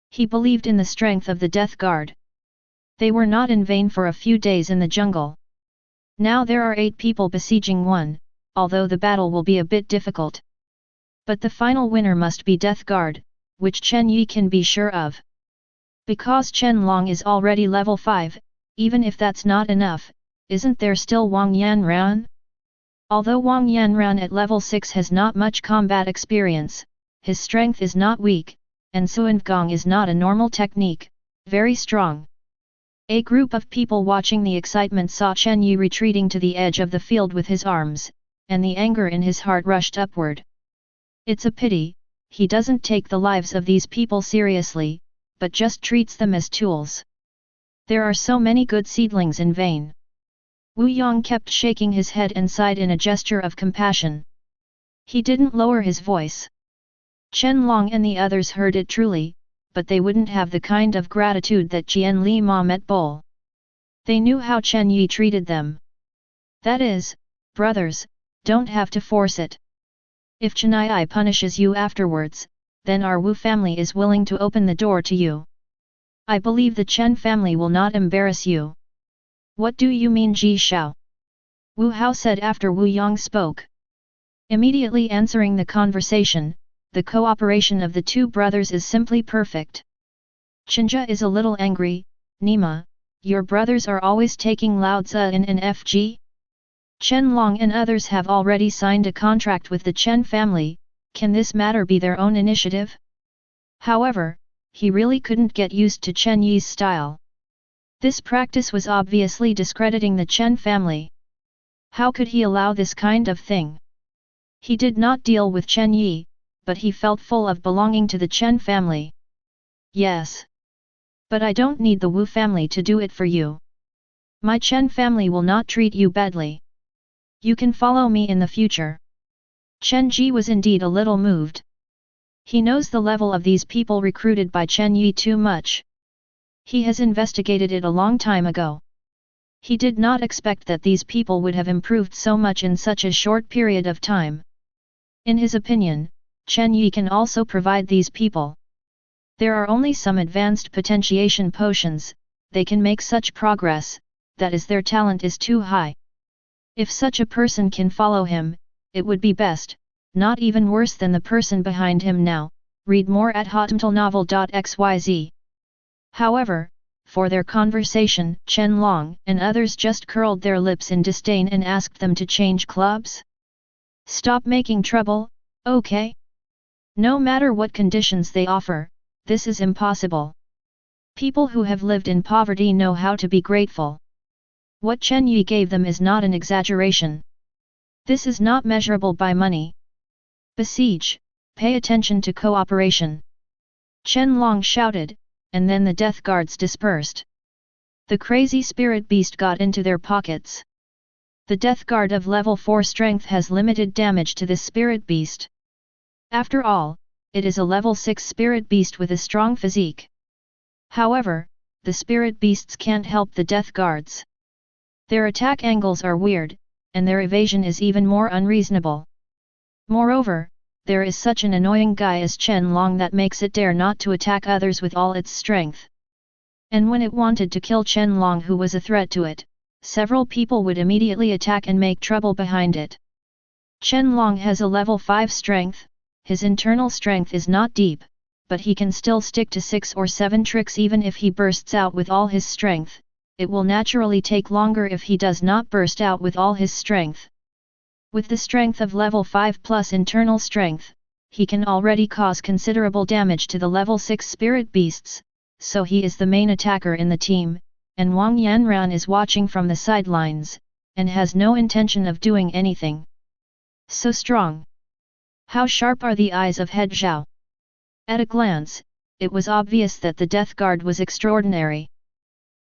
Speaker 1: He believed in the strength of the Death Guard. They were not in vain for a few days in the jungle. Now there are 8 people besieging one, although the battle will be a bit difficult. But the final winner must be Death Guard, which Chen Yi can be sure of. Because Chen Long is already level 5, even if that's not enough, isn't there still Wang Yanran? Although Wang Yanran at level 6 has not much combat experience, his strength is not weak, and Suan-Gong is not a normal technique, very strong. A group of people watching the excitement saw Chen Yi retreating to the edge of the field with his arms, and the anger in his heart rushed upward. It's a pity, he doesn't take the lives of these people seriously, but just treats them as tools. There are so many good seedlings in vain. Wu Yong kept shaking his head and sighed in a gesture of compassion. He didn't lower his voice. Chen Long and the others heard it truly, but they wouldn't have the kind of gratitude that Jian Li Ma met Bol. They knew how Chen Yi treated them. That is, brothers, don't have to force it. If Chen Yi punishes you afterwards, then our Wu family is willing to open the door to you. I believe the Chen family will not embarrass you. What do you mean, Ji Shao? Wu Hao said after Wu Yong spoke. Immediately answering the conversation, the cooperation of the two brothers is simply perfect. Chenja is a little angry. Nima, your brothers are always taking Lao Tzu in an FG? Chen Long and others have already signed a contract with the Chen family, can this matter be their own initiative? However, he really couldn't get used to Chen Yi's style. This practice was obviously discrediting the Chen family. How could he allow this kind of thing? He did not deal with Chen Yi, but he felt full of belonging to the Chen family. Yes. But I don't need the Wu family to do it for you. My Chen family will not treat you badly. You can follow me in the future. Chen Ji was indeed a little moved. He knows the level of these people recruited by Chen Yi too much. He has investigated it a long time ago. He did not expect that these people would have improved so much in such a short period of time. In his opinion, Chen Yi can also provide these people. There are only some advanced potentiation potions, they can make such progress, that is their talent is too high. If such a person can follow him, it would be best, not even worse than the person behind him now. Read more at hotmtalnovel.xyz. However, for their conversation, Chen Long and others just curled their lips in disdain and asked them to change clubs. Stop making trouble, okay? No matter what conditions they offer, this is impossible. People who have lived in poverty know how to be grateful. What Chen Yi gave them is not an exaggeration. This is not measurable by money. Besiege, pay attention to cooperation. Chen Long shouted, and then the death guards dispersed. The crazy spirit beast got into their pockets. The death guard of level 4 strength has limited damage to this spirit beast. After all, it is a level 6 spirit beast with a strong physique. However, the spirit beasts can't help the death guards. Their attack angles are weird, and their evasion is even more unreasonable. Moreover, there is such an annoying guy as Chen Long that makes it dare not to attack others with all its strength. And when it wanted to kill Chen Long, who was a threat to it, several people would immediately attack and make trouble behind it. Chen Long has a level 5 strength, his internal strength is not deep, but he can still stick to 6 or 7 tricks even if he bursts out with all his strength. It will naturally take longer if he does not burst out with all his strength. With the strength of level 5 plus internal strength, he can already cause considerable damage to the level 6 spirit beasts, so he is the main attacker in the team, and Wang Yanran is watching from the sidelines, and has no intention of doing anything. So strong. How sharp are the eyes of head Zhao? At a glance, it was obvious that the death guard was extraordinary.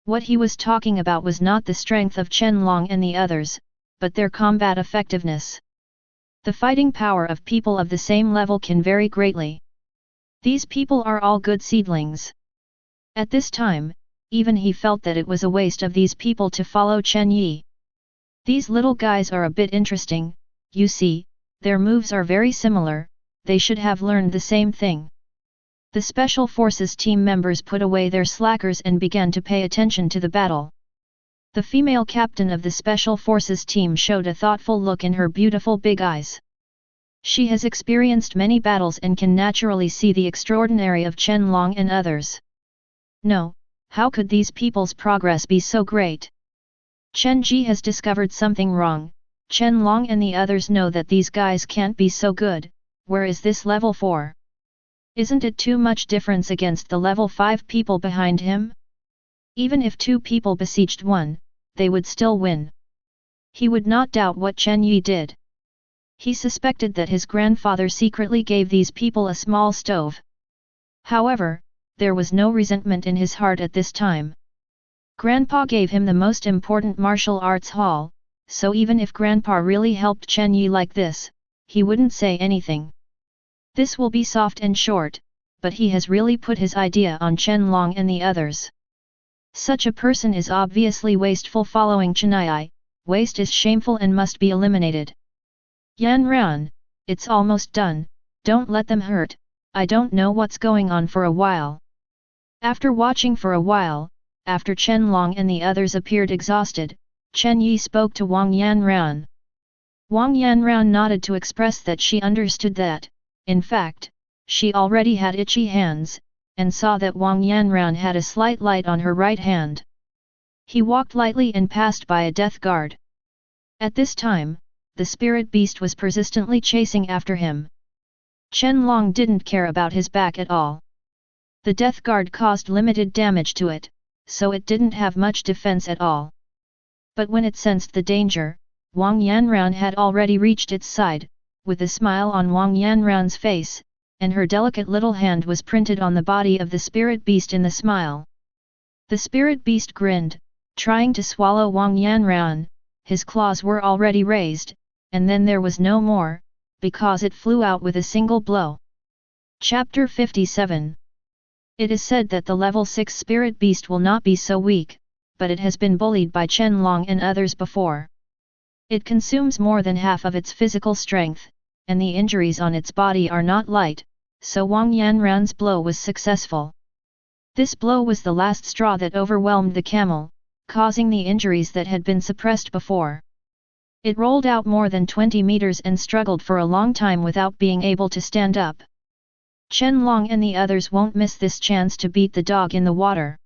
Speaker 1: What he was talking about was not the strength of Chen Long and the others, but their combat effectiveness. The fighting power of people of the same level can vary greatly. These people are all good seedlings. At this time, even he felt that it was a waste of these people to follow Chen Yi. These little guys are a bit interesting, you see, their moves are very similar, they should have learned the same thing. The Special Forces team members put away their slackers and began to pay attention to the battle. The female captain of the Special Forces team showed a thoughtful look in her beautiful big eyes. She has experienced many battles and can naturally see the extraordinary of Chen Long and others. No, how could these people's progress be so great? Chen Yi has discovered something wrong. Chen Long and the others know that these guys can't be so good. Where is this level 4? Isn't it too much difference against the level 5 people behind him? Even if 2 people besieged 1, they would still win. He would not doubt what Chen Yi did. He suspected that his grandfather secretly gave these people a small stove. However, there was no resentment in his heart at this time. Grandpa gave him the most important martial arts hall, so even if Grandpa really helped Chen Yi like this, he wouldn't say anything. This will be soft and short, but he has really put his idea on Chen Long and the others. Such a person is obviously wasteful. Following Chen Yi, waste is shameful and must be eliminated. Yan Ran, it's almost done, don't let them hurt, I don't know what's going on for a while. After watching for a while, after Chen Long and the others appeared exhausted, Chen Yi spoke to Wang Yanran. Wang Yanran nodded to express that she understood that, in fact, she already had itchy hands, and saw that Wang Yanran had a slight light on her right hand. He walked lightly and passed by a death guard. At this time, the spirit beast was persistently chasing after him. Chen Long didn't care about his back at all. The death guard caused limited damage to it, so it didn't have much defense at all. But when it sensed the danger, Wang Yanran had already reached its side, with a smile on Wang Yanran's face, and her delicate little hand was printed on the body of the spirit beast in the smile. The spirit beast grinned, trying to swallow Wang Yanran. His claws were already raised, and then there was no more, because it flew out with a single blow. Chapter 57. It is said that the level 6 spirit beast will not be so weak, but it has been bullied by Chen Long and others before. It consumes more than half of its physical strength, and the injuries on its body are not light, so Wang Yanran's blow was successful. This blow was the last straw that overwhelmed the camel, causing the injuries that had been suppressed before. It rolled out more than 20 meters and struggled for a long time without being able to stand up. Chen Long and the others won't miss this chance to beat the dog in the water.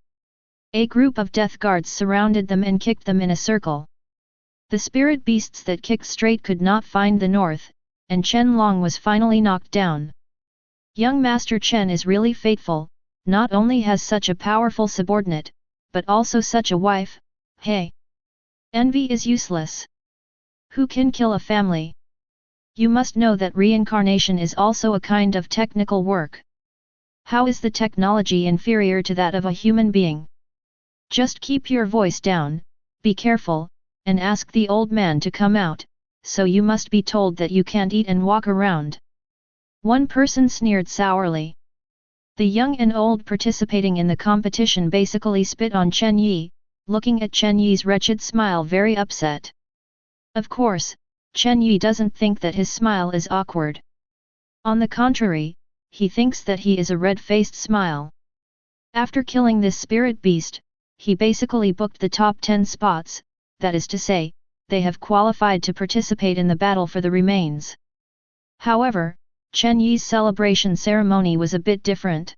Speaker 1: A group of death guards surrounded them and kicked them in a circle. The spirit beasts that kicked straight could not find the north, and Chen Long was finally knocked down. Young Master Chen is really faithful, not only has such a powerful subordinate, but also such a wife. Hey! Envy is useless. Who can kill a family? You must know that reincarnation is also a kind of technical work. How is the technology inferior to that of a human being? Just keep your voice down, be careful, and ask the old man to come out, so you must be told that you can't eat and walk around. One person sneered sourly. The young and old participating in the competition basically spit on Chen Yi, looking at Chen Yi's wretched smile very upset. Of course, Chen Yi doesn't think that his smile is awkward. On the contrary, he thinks that he is a red-faced smile. After killing this spirit beast, he basically booked the top 10 spots, that is to say, they have qualified to participate in the battle for the remains. However, Chen Yi's celebration ceremony was a bit different.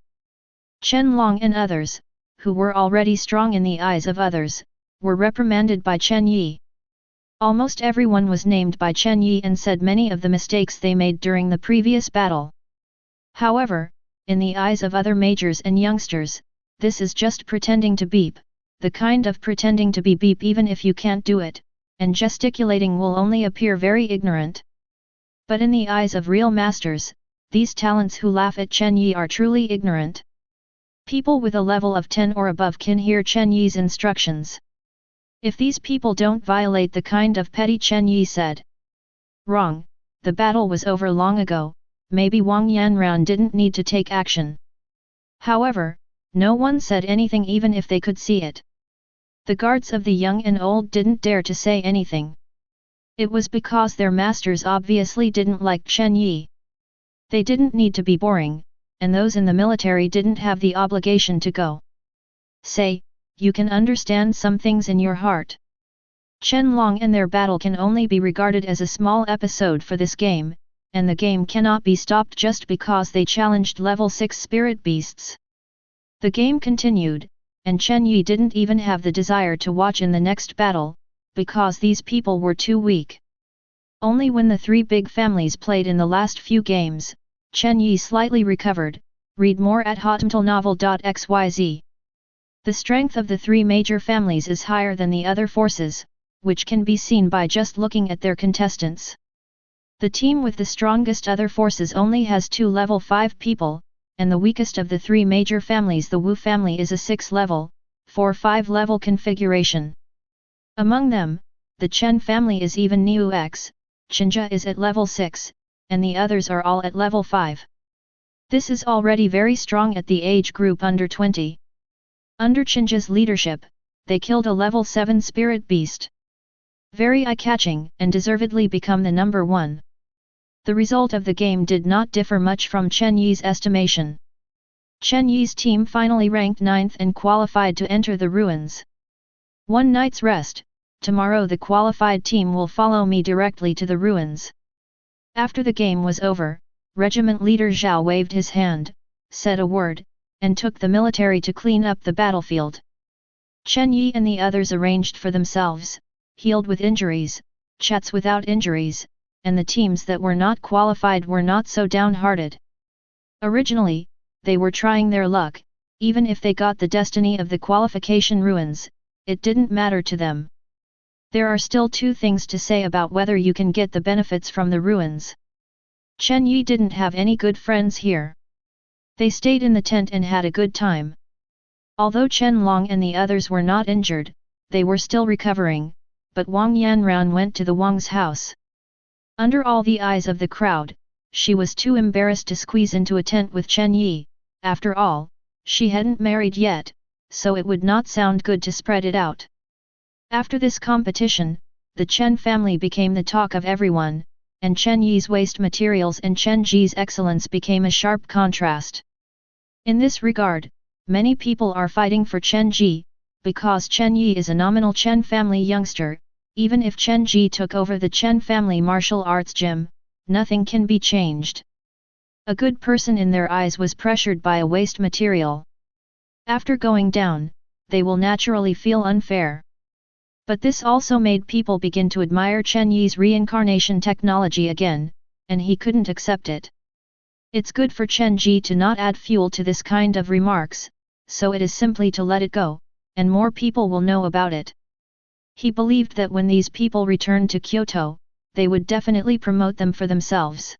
Speaker 1: Chen Long and others, who were already strong in the eyes of others, were reprimanded by Chen Yi. Almost everyone was named by Chen Yi and said many of the mistakes they made during the previous battle. However, in the eyes of other majors and youngsters, this is just pretending to beep, the kind of pretending to be beep even if you can't do it, and gesticulating will only appear very ignorant. But in the eyes of real masters, these talents who laugh at Chen Yi are truly ignorant. People with a level of 10 or above can hear Chen Yi's instructions. If these people don't violate the kind of petty Chen Yi said. Wrong, the battle was over long ago, maybe Wang Yanran didn't need to take action. However, no one said anything even if they could see it. The guards of the young and old didn't dare to say anything. It was because their masters obviously didn't like Chen Yi. They didn't need to be boring, and those in the military didn't have the obligation to go. Say, you can understand some things in your heart. Chen Long and their battle can only be regarded as a small episode for this game, and the game cannot be stopped just because they challenged level 6 spirit beasts. The game continued, and Chen Yi didn't even have the desire to watch in the next battle, because these people were too weak. Only when the three big families played in the last few games, Chen Yi slightly recovered. Read more at hotmtlnovel.xyz. The strength of the three major families is higher than the other forces, which can be seen by just looking at their contestants. The team with the strongest other forces only has 2 level 5 people, and the weakest of the three major families, the Wu family, is a 6 level, 4-5 level configuration. Among them, the Chen family is even Niu X, Chenja is at level 6, and the others are all at level 5. This is already very strong at the age group under 20. Under Chenja's leadership, they killed a level 7 spirit beast. Very eye-catching and deservedly become the number 1. The result of the game did not differ much from Chen Yi's estimation. Chen Yi's team finally ranked 9th and qualified to enter the ruins. One night's rest, tomorrow the qualified team will follow me directly to the ruins. After the game was over, regiment leader Zhao waved his hand, said a word, and took the military to clean up the battlefield. Chen Yi and the others arranged for themselves, healed with injuries, chats without injuries, and the teams that were not qualified were not so downhearted. Originally, they were trying their luck, even if they got the destiny of the qualification ruins, it didn't matter to them. There are still 2 things to say about whether you can get the benefits from the ruins. Chen Yi didn't have any good friends here. They stayed in the tent and had a good time. Although Chen Long and the others were not injured, they were still recovering, but Wang Yanran went to the Wang's house. Under all the eyes of the crowd, she was too embarrassed to squeeze into a tent with Chen Yi. After all, she hadn't married yet, so it would not sound good to spread it out. After this competition, the Chen family became the talk of everyone, and Chen Yi's waste materials and Chen Ji's excellence became a sharp contrast. In this regard, many people are fighting for Chen Ji, because Chen Yi is a nominal Chen family youngster. Even if Chen Ji took over the Chen family martial arts gym, nothing can be changed. A good person in their eyes was pressured by a waste material. After going down, they will naturally feel unfair. But this also made people begin to admire Chen Yi's reincarnation technology again, and he couldn't accept it. It's good for Chen Ji to not add fuel to this kind of remarks, so it is simply to let it go, and more people will know about it. He believed that when these people returned to Kyoto, they would definitely promote them for themselves.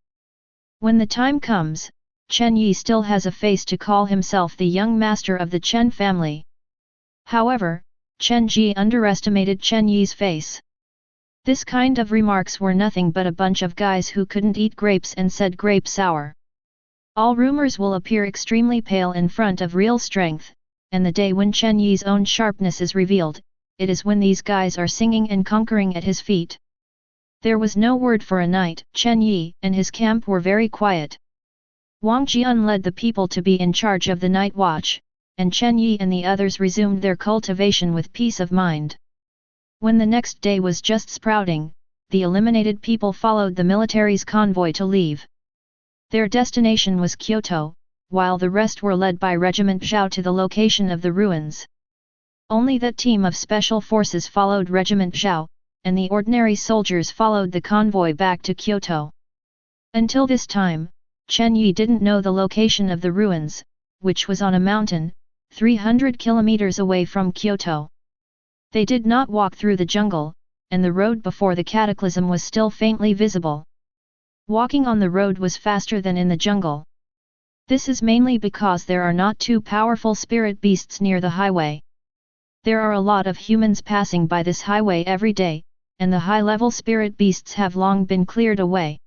Speaker 1: When the time comes, Chen Yi still has a face to call himself the young master of the Chen family. However, Chen Ji underestimated Chen Yi's face. This kind of remarks were nothing but a bunch of guys who couldn't eat grapes and said grape sour. All rumors will appear extremely pale in front of real strength, and the day when Chen Yi's own sharpness is revealed, it is when these guys are singing and conquering at his feet. There was no word for a night. Chen Yi and his camp were very quiet. Wang Jian led the people to be in charge of the night watch, and Chen Yi and the others resumed their cultivation with peace of mind. When the next day was just sprouting, the eliminated people followed the military's convoy to leave. Their destination was Kyoto, while the rest were led by Regiment Zhao to the location of the ruins. Only that team of special forces followed Regiment Zhao, and the ordinary soldiers followed the convoy back to Kyoto. Until this time, Chen Yi didn't know the location of the ruins, which was on a mountain, 300 kilometers away from Kyoto. They did not walk through the jungle, and the road before the cataclysm was still faintly visible. Walking on the road was faster than in the jungle. This is mainly because there are not too powerful spirit beasts near the highway. There are a lot of humans passing by this highway every day, and the high-level spirit beasts have long been cleared away.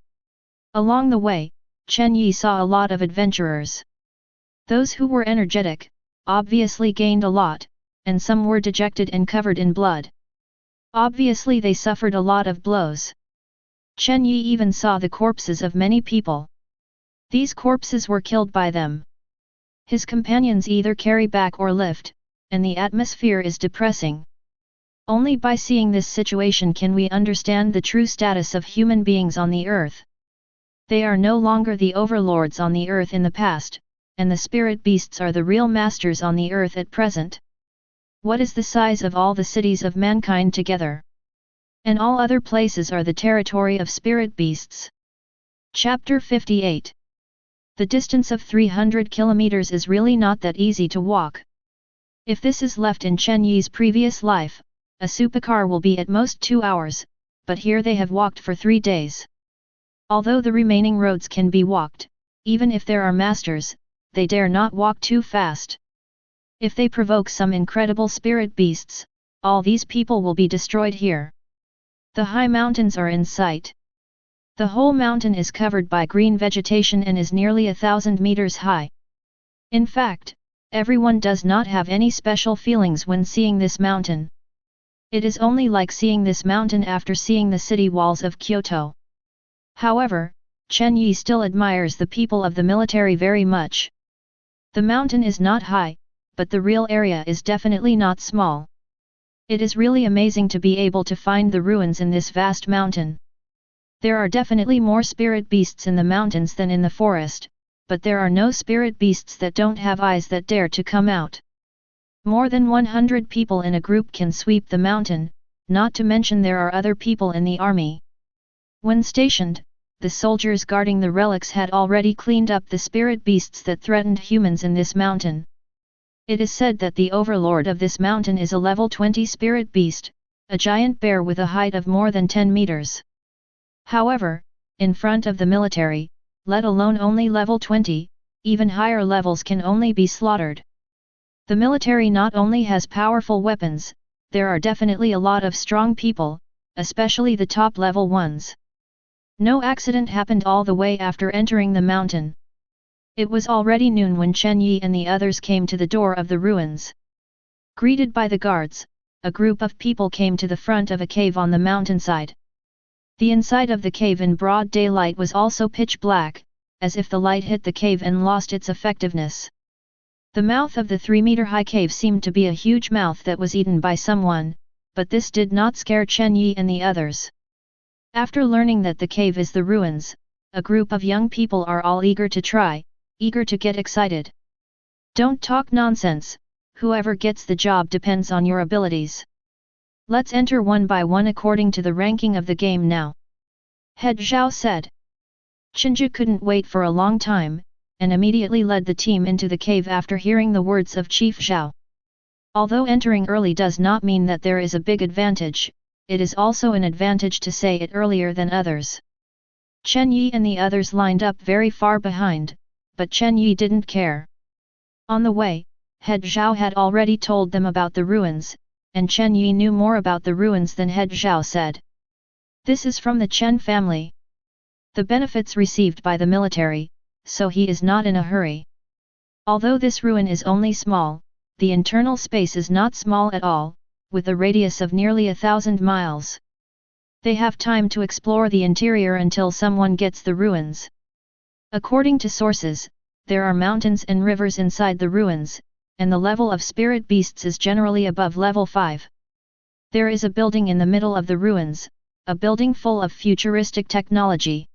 Speaker 1: Along the way, Chen Yi saw a lot of adventurers. Those who were energetic, obviously gained a lot, and some were dejected and covered in blood. Obviously they suffered a lot of blows. Chen Yi even saw the corpses of many people. These corpses were killed by them. His companions either carry back or lift, and the atmosphere is depressing. Only by seeing this situation can we understand the true status of human beings on the earth. They are no longer the overlords on the earth in the past, and the spirit beasts are the real masters on the earth at present. What is the size of all the cities of mankind together? And all other places are the territory of spirit beasts. Chapter 58. The distance of 300 kilometers is really not that easy to walk. If this is left in Chen Yi's previous life, a supercar will be at most 2 hours, but here they have walked for 3 days. Although the remaining roads can be walked, even if there are masters, they dare not walk too fast. If they provoke some incredible spirit beasts, all these people will be destroyed here. The high mountains are in sight. The whole mountain is covered by green vegetation and is nearly 1,000 meters high. In fact, everyone does not have any special feelings when seeing this mountain. It is only like seeing this mountain after seeing the city walls of Kyoto. However, Chen Yi still admires the people of the military very much. The mountain is not high, but the real area is definitely not small. It is really amazing to be able to find the ruins in this vast mountain. There are definitely more spirit beasts in the mountains than in the forest, but there are no spirit beasts that don't have eyes that dare to come out. More than 100 people in a group can sweep the mountain, not to mention there are other people in the army. When stationed, the soldiers guarding the relics had already cleaned up the spirit beasts that threatened humans in this mountain. It is said that the overlord of this mountain is a level 20 spirit beast, a giant bear with a height of more than 10 meters. However, in front of the military, let alone only level 20, even higher levels can only be slaughtered. The military not only has powerful weapons, there are definitely a lot of strong people, especially the top level ones. No accident happened all the way after entering the mountain. It was already noon when Chen Yi and the others came to the door of the ruins. Greeted by the guards, a group of people came to the front of a cave on the mountainside. The inside of the cave in broad daylight was also pitch black, as if the light hit the cave and lost its effectiveness. The mouth of the 3-meter-high cave seemed to be a huge mouth that was eaten by someone, but this did not scare Chen Yi and the others. After learning that the cave is the ruins, a group of young people are all eager to try, eager to get excited. Don't talk nonsense, whoever gets the job depends on your abilities. Let's enter one by one according to the ranking of the game now. Head Zhao said. Chenji couldn't wait for a long time, and immediately led the team into the cave after hearing the words of Chief Zhao. Although entering early does not mean that there is a big advantage, it is also an advantage to say it earlier than others. Chen Yi and the others lined up very far behind, but Chen Yi didn't care. On the way, Head Zhao had already told them about the ruins, and Chen Yi knew more about the ruins than Head Zhao said. This is from the Chen family. The benefits received by the military, so he is not in a hurry. Although this ruin is only small, the internal space is not small at all, with a radius of nearly 1,000 miles. They have time to explore the interior until someone gets the ruins. According to sources, there are mountains and rivers inside the ruins, and the level of spirit beasts is generally above level 5. There is a building in the middle of the ruins, a building full of futuristic technology.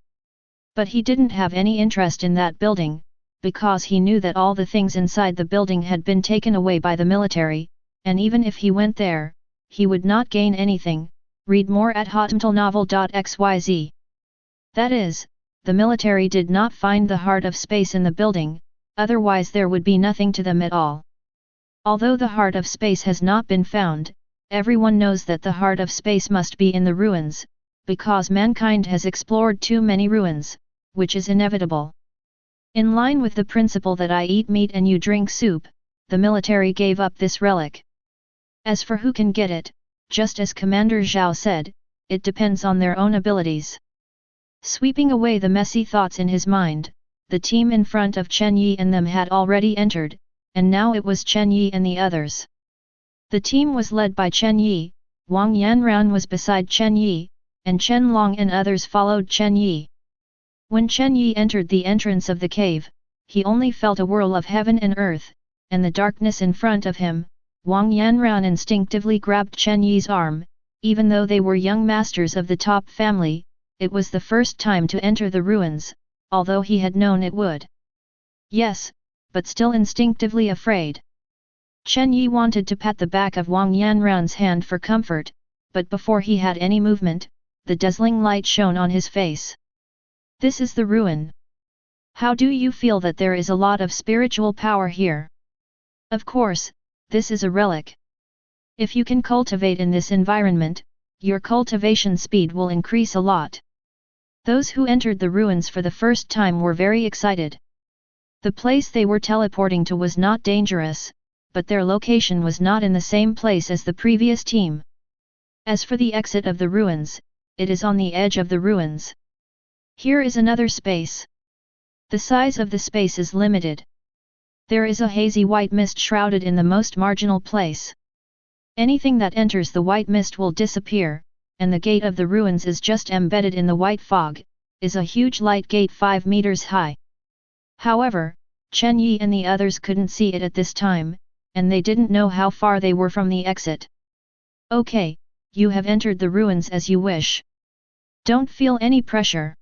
Speaker 1: But he didn't have any interest in that building, because he knew that all the things inside the building had been taken away by the military, and even if he went there, he would not gain anything. Read more at hotmailnovel.xyz. That is, the military did not find the heart of space in the building, otherwise there would be nothing to them at all. Although the heart of space has not been found, everyone knows that the heart of space must be in the ruins, because mankind has explored too many ruins, which is inevitable. In line with the principle that I eat meat and you drink soup, the military gave up this relic. As for who can get it, just as Commander Zhao said, it depends on their own abilities. Sweeping away the messy thoughts in his mind, the team in front of Chen Yi and them had already entered, and now it was Chen Yi and the others. The team was led by Chen Yi, Wang Yanran was beside Chen Yi, and Chen Long and others followed Chen Yi. When Chen Yi entered the entrance of the cave, he only felt a whirl of heaven and earth, and the darkness in front of him. Wang Yanran instinctively grabbed Chen Yi's arm. Even though they were young masters of the top family, it was the first time to enter the ruins, although he had known it would. Yes, but still instinctively afraid. Chen Yi wanted to pat the back of Wang Yanran's hand for comfort, but before he had any movement, the dazzling light shone on his face. This is the ruin. How do you feel that there is a lot of spiritual power here? Of course, this is a relic. If you can cultivate in this environment, your cultivation speed will increase a lot. Those who entered the ruins for the first time were very excited. The place they were teleporting to was not dangerous, but their location was not in the same place as the previous team. As for the exit of the ruins, it is on the edge of the ruins. Here is another space. The size of the space is limited. There is a hazy white mist shrouded in the most marginal place. Anything that enters the white mist will disappear, and the gate of the ruins is just embedded in the white fog, is a huge light gate 5 meters high. However, Chen Yi and the others couldn't see it at this time, and they didn't know how far they were from the exit. Okay, you have entered the ruins as you wish. Don't feel any pressure.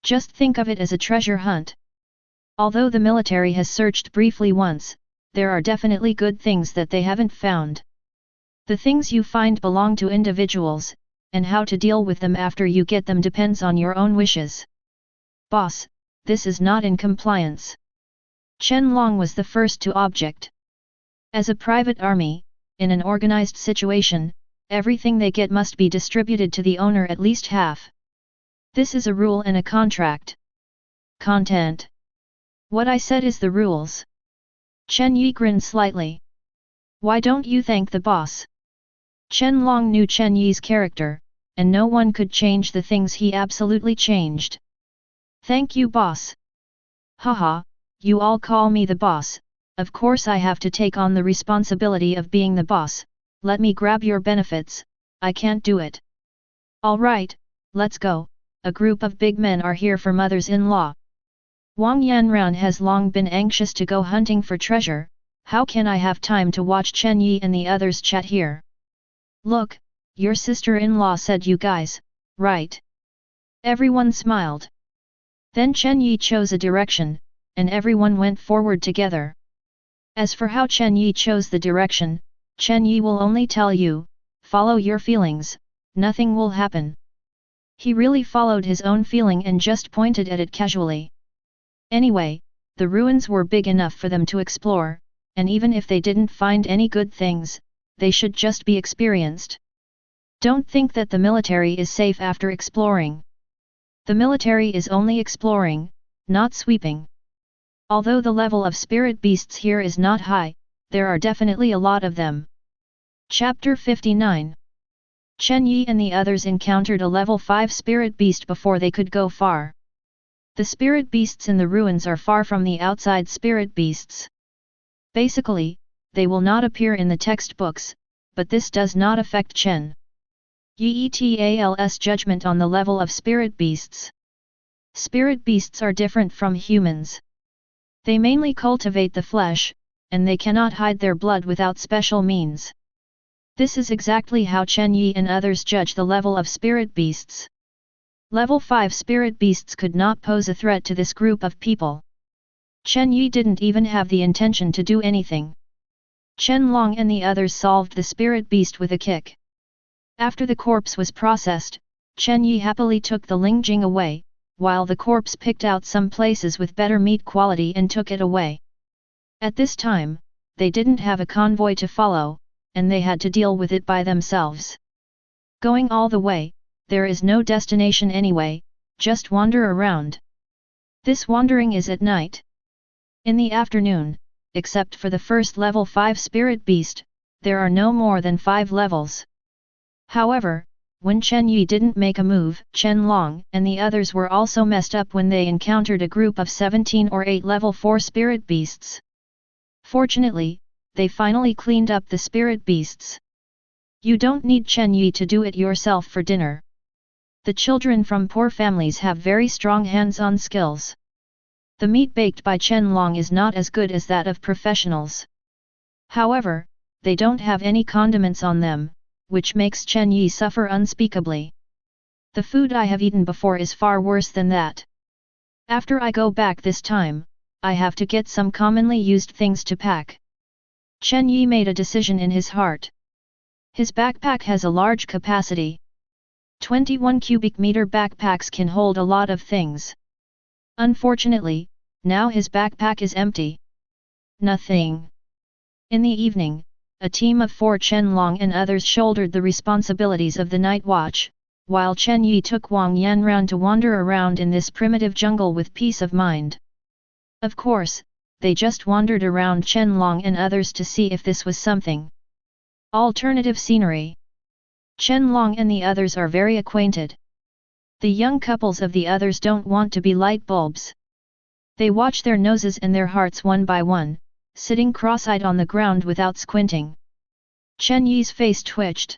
Speaker 1: Just think of it as a treasure hunt. Although the military has searched briefly once, there are definitely good things that they haven't found. The things you find belong to individuals, and how to deal with them after you get them depends on your own wishes. Boss, this is not in compliance. Chen Long was the first to object. As a private army, in an organized situation, everything they get must be distributed to the owner at least half. This is a rule and a contract. Content. What I said is the rules. Chen Yi grinned slightly. Why don't you thank the boss? Chen Long knew Chen Yi's character, and no one could change the things he absolutely changed. Thank you, boss. Haha, you all call me the boss, of course I have to take on the responsibility of being the boss. Let me grab your benefits, I can't do it. Alright, let's go, a group of big men are here for mothers-in-law. Wang Yanran has long been anxious to go hunting for treasure. How can I have time to watch Chen Yi and the others chat here? Look, your sister-in-law said you guys, right? Everyone smiled. Then Chen Yi chose a direction, and everyone went forward together. As for how Chen Yi chose the direction, Chen Yi will only tell you, follow your feelings, nothing will happen. He really followed his own feeling and just pointed at it casually. Anyway, the ruins were big enough for them to explore, and even if they didn't find any good things, they should just be experienced. Don't think that the military is safe after exploring. The military is only exploring, not sweeping. Although the level of spirit beasts here is not high, there are definitely a lot of them. Chapter 59. Chen Yi and the others encountered a level 5 spirit beast before they could go far. The spirit beasts in the ruins are far from the outside spirit beasts. Basically, they will not appear in the textbooks, but this does not affect Chen Yi's judgment on the level of spirit beasts. Spirit beasts are different from humans. They mainly cultivate the flesh, and they cannot hide their blood without special means. This is exactly how Chen Yi and others judge the level of spirit beasts. Level 5 spirit beasts could not pose a threat to this group of people. Chen Yi didn't even have the intention to do anything. Chen Long and the others solved the spirit beast with a kick. After the corpse was processed, Chen Yi happily took the lingjing away, while the corpse picked out some places with better meat quality and took it away. At this time, they didn't have a convoy to follow, and they had to deal with it by themselves. Going all the way, there is no destination anyway, just wander around. This wandering is at night. In the afternoon, except for the first level 5 spirit beast, there are no more than 5 levels. However, when Chen Yi didn't make a move, Chen Long and the others were also messed up when they encountered a group of 17 or 8 level 4 spirit beasts. Fortunately, they finally cleaned up the spirit beasts. You don't need Chen Yi to do it yourself for dinner. The children from poor families have very strong hands-on skills. The meat baked by Chen Long is not as good as that of professionals. However, they don't have any condiments on them, which makes Chen Yi suffer unspeakably. The food I have eaten before is far worse than that. After I go back this time, I have to get some commonly used things to pack. Chen Yi made a decision in his heart. His backpack has a large capacity. 21 cubic meter backpacks can hold a lot of things. Unfortunately, now his backpack is empty. Nothing. In the evening, a team of 4 Chen Long and others shouldered the responsibilities of the night watch, while Chen Yi took Wang Yanran to wander around in this primitive jungle with peace of mind. Of course, they just wandered around Chen Long and others to see if this was something. Alternative scenery. Chen Long and the others are very acquainted. The young couples of the others don't want to be light bulbs. They watch their noses and their hearts one by one, sitting cross-eyed on the ground without squinting. Chen Yi's face twitched.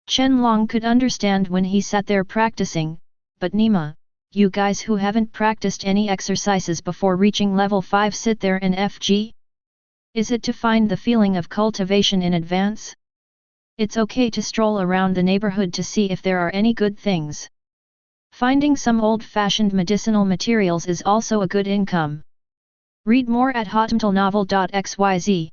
Speaker 1: Chen Long could understand when he sat there practicing, but Nima, you guys who haven't practiced any exercises before reaching level 5 sit there and FG? Is it to find the feeling of cultivation in advance? It's okay to stroll around the neighborhood to see if there are any good things. Finding some old-fashioned medicinal materials is also a good income. Read more at hotmtlnovel.xyz.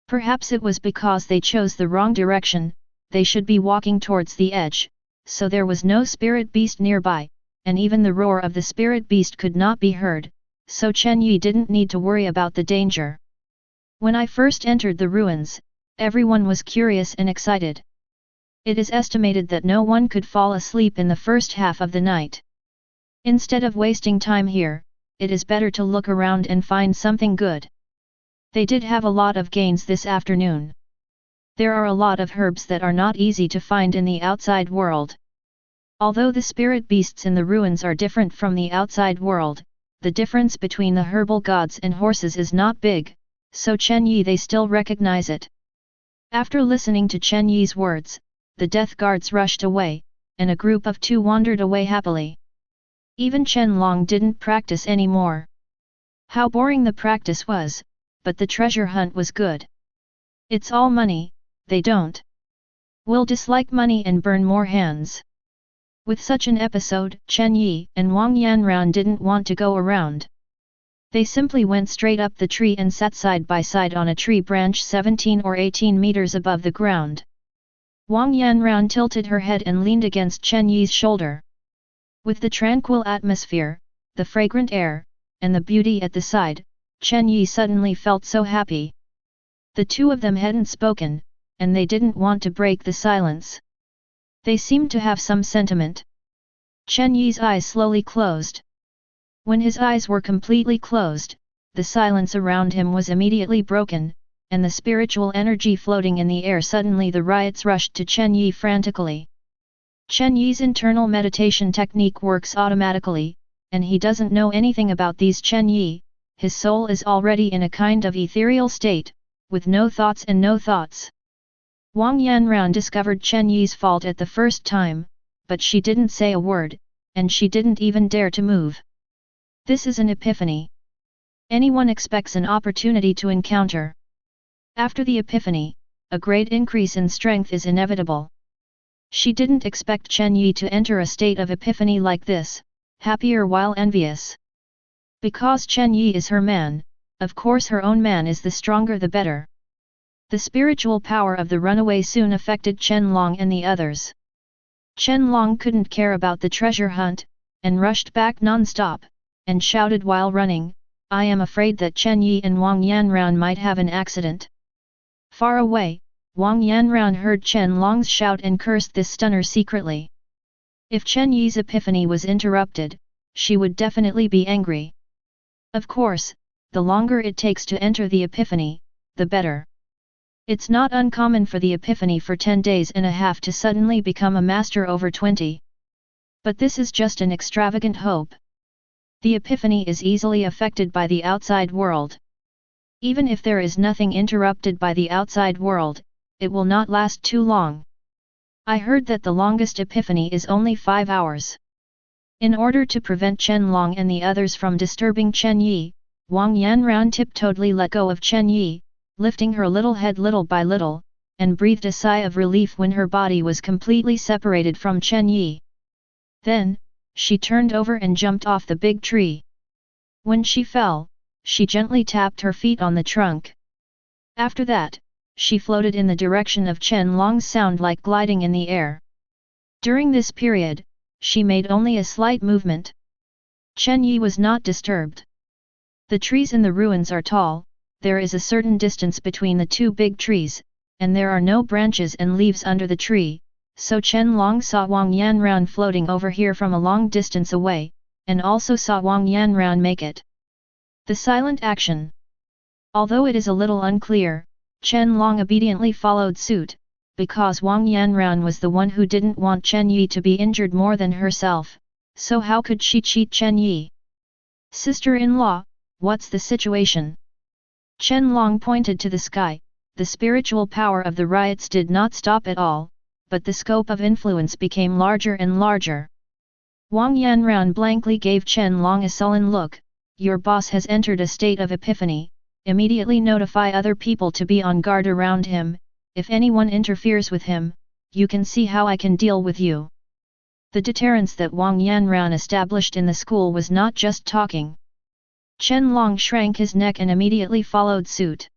Speaker 1: Perhaps it was because they chose the wrong direction, they should be walking towards the edge, so there was no spirit beast nearby, and even the roar of the spirit beast could not be heard, so Chen Yi didn't need to worry about the danger. When I first entered the ruins, everyone was curious and excited. It is estimated that no one could fall asleep in the first half of the night. Instead of wasting time here, it is better to look around and find something good. They did have a lot of gains this afternoon. There are a lot of herbs that are not easy to find in the outside world. Although the spirit beasts in the ruins are different from the outside world, the difference between the herbal gods and horses is not big, so Chen Yi they still recognize it. After listening to Chen Yi's words, the death guards rushed away, and a group of 2 wandered away happily. Even Chen Long didn't practice anymore. How boring the practice was, but the treasure hunt was good. It's all money, they don't. Will dislike money and burn more hands. With such an episode, Chen Yi and Wang Yanran didn't want to go around. They simply went straight up the tree and sat side by side on a tree branch 17 or 18 meters above the ground. Wang Yanran tilted her head and leaned against Chen Yi's shoulder. With the tranquil atmosphere, the fragrant air, and the beauty at the side, Chen Yi suddenly felt so happy. The 2 of them hadn't spoken, and they didn't want to break the silence. They seemed to have some sentiment. Chen Yi's eyes slowly closed. When his eyes were completely closed, the silence around him was immediately broken, and the spiritual energy floating in the air suddenly the riots rushed to Chen Yi frantically. Chen Yi's internal meditation technique works automatically, and he doesn't know anything about these Chen Yi, his soul is already in a kind of ethereal state, with no thoughts and no thoughts. Wang Yanran discovered Chen Yi's fault at the first time, but she didn't say a word, and she didn't even dare to move. This is an epiphany. Anyone expects an opportunity to encounter. After the epiphany, a great increase in strength is inevitable. She didn't expect Chen Yi to enter a state of epiphany like this, happier while envious. Because Chen Yi is her man, of course her own man is the stronger the better. The spiritual power of the runaway soon affected Chen Long and the others. Chen Long couldn't care about the treasure hunt, and rushed back non-stop, and shouted while running, "I am afraid that Chen Yi and Wang Yanran might have an accident." Far away, Wang Yanran heard Chen Long's shout and cursed this stunner secretly. If Chen Yi's epiphany was interrupted, she would definitely be angry. Of course, the longer it takes to enter the epiphany, the better. It's not uncommon for the epiphany for 10 days and a half to suddenly become a master over 20. But this is just an extravagant hope. The epiphany is easily affected by the outside world. Even if there is nothing interrupted by the outside world, it will not last too long. I heard that the longest epiphany is only 5 hours. In order to prevent Chen Long and the others from disturbing Chen Yi, Wang Yanran tiptoedly let go of Chen Yi, lifting her little head little by little, and breathed a sigh of relief when her body was completely separated from Chen Yi. Then, she turned over and jumped off the big tree. When she fell, she gently tapped her feet on the trunk. After that, she floated in the direction of Chen Long's sound like gliding in the air. During this period, she made only a slight movement. Chen Yi was not disturbed. The trees in the ruins are tall, there is a certain distance between the two big trees, and there are no branches and leaves under the tree, so Chen Long saw Wang Yanran floating over here from a long distance away, and also saw Wang Yanran make it. The silent action. Although it is a little unclear, Chen Long obediently followed suit, because Wang Yanran was the one who didn't want Chen Yi to be injured more than herself, so how could she cheat Chen Yi? Sister-in-law, what's the situation? Chen Long pointed to the sky. The spiritual power of the riots did not stop at all, but the scope of influence became larger and larger. Wang Yanran blankly gave Chen Long a sullen look. Your boss has entered a state of epiphany, immediately notify other people to be on guard around him. If anyone interferes with him, you can see how I can deal with you. The deterrence that Wang Yanran established in the school was not just talking. Chen Long shrank his neck and immediately followed suit.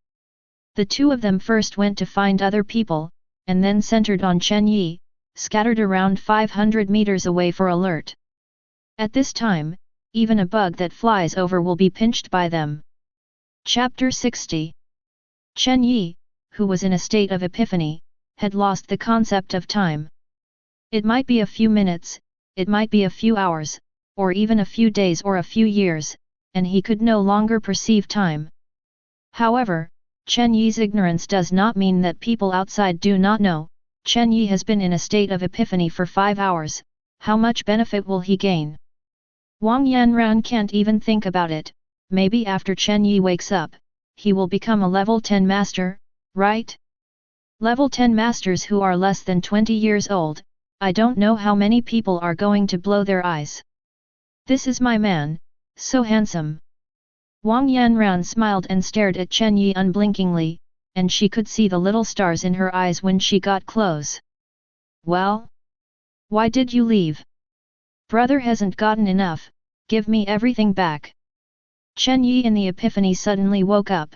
Speaker 1: The two of them first went to find other people, and then centered on Chen Yi, scattered around 500 meters away for alert. At this time, even a bug that flies over will be pinched by them. Chapter 60. Chen Yi, who was in a state of epiphany, had lost the concept of time. It might be a few minutes, it might be a few hours, or even a few days or a few years, and he could no longer perceive time. However, Chen Yi's ignorance does not mean that people outside do not know. Chen Yi has been in a state of epiphany for 5 hours, how much benefit will he gain? Wang Yanran can't even think about it. Maybe after Chen Yi wakes up, he will become a level 10 master, right? Level 10 masters who are less than 20 years old, I don't know how many people are going to blow their eyes. This is my man, so handsome. Wang Yanran smiled and stared at Chen Yi unblinkingly, and she could see the little stars in her eyes when she got close. Well? Why did you leave? Brother hasn't gotten enough, give me everything back. Chen Yi in the epiphany suddenly woke up.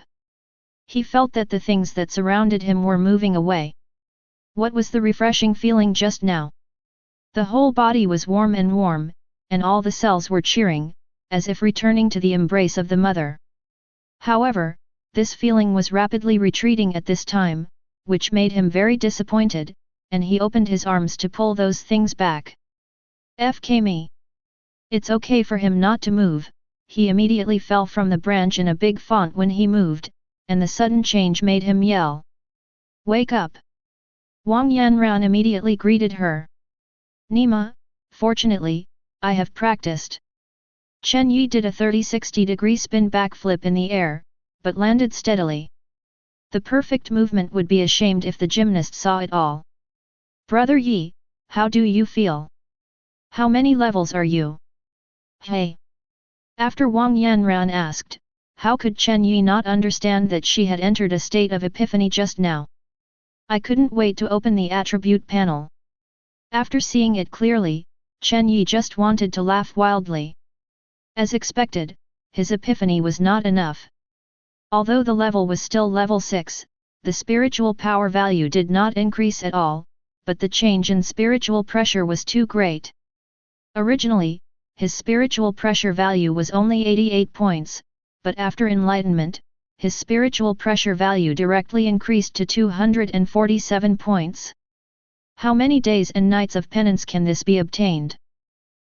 Speaker 1: He felt that the things that surrounded him were moving away. What was the refreshing feeling just now? The whole body was warm, and all the cells were cheering, as if returning to the embrace of the mother. However, this feeling was rapidly retreating at this time, which made him very disappointed, and he opened his arms to pull those things back. FK me. It's okay for him not to move. He immediately fell from the branch in a big font when he moved, and the sudden change made him yell. Wake up! Wang Yanran immediately greeted her. Nima, fortunately, I have practiced. Chen Yi did a 30-60-degree spin backflip in the air, but landed steadily. The perfect movement would be ashamed if the gymnast saw it all. Brother Yi, how do you feel? How many levels are you? Hey! After Wang Yanran asked, how could Chen Yi not understand that she had entered a state of epiphany just now? I couldn't wait to open the attribute panel. After seeing it clearly, Chen Yi just wanted to laugh wildly. As expected, his epiphany was not enough. Although the level was still level 6, the spiritual power value did not increase at all, but the change in spiritual pressure was too great. Originally, his spiritual pressure value was only 88 points, but after enlightenment, his spiritual pressure value directly increased to 247 points. How many days and nights of penance can this be obtained?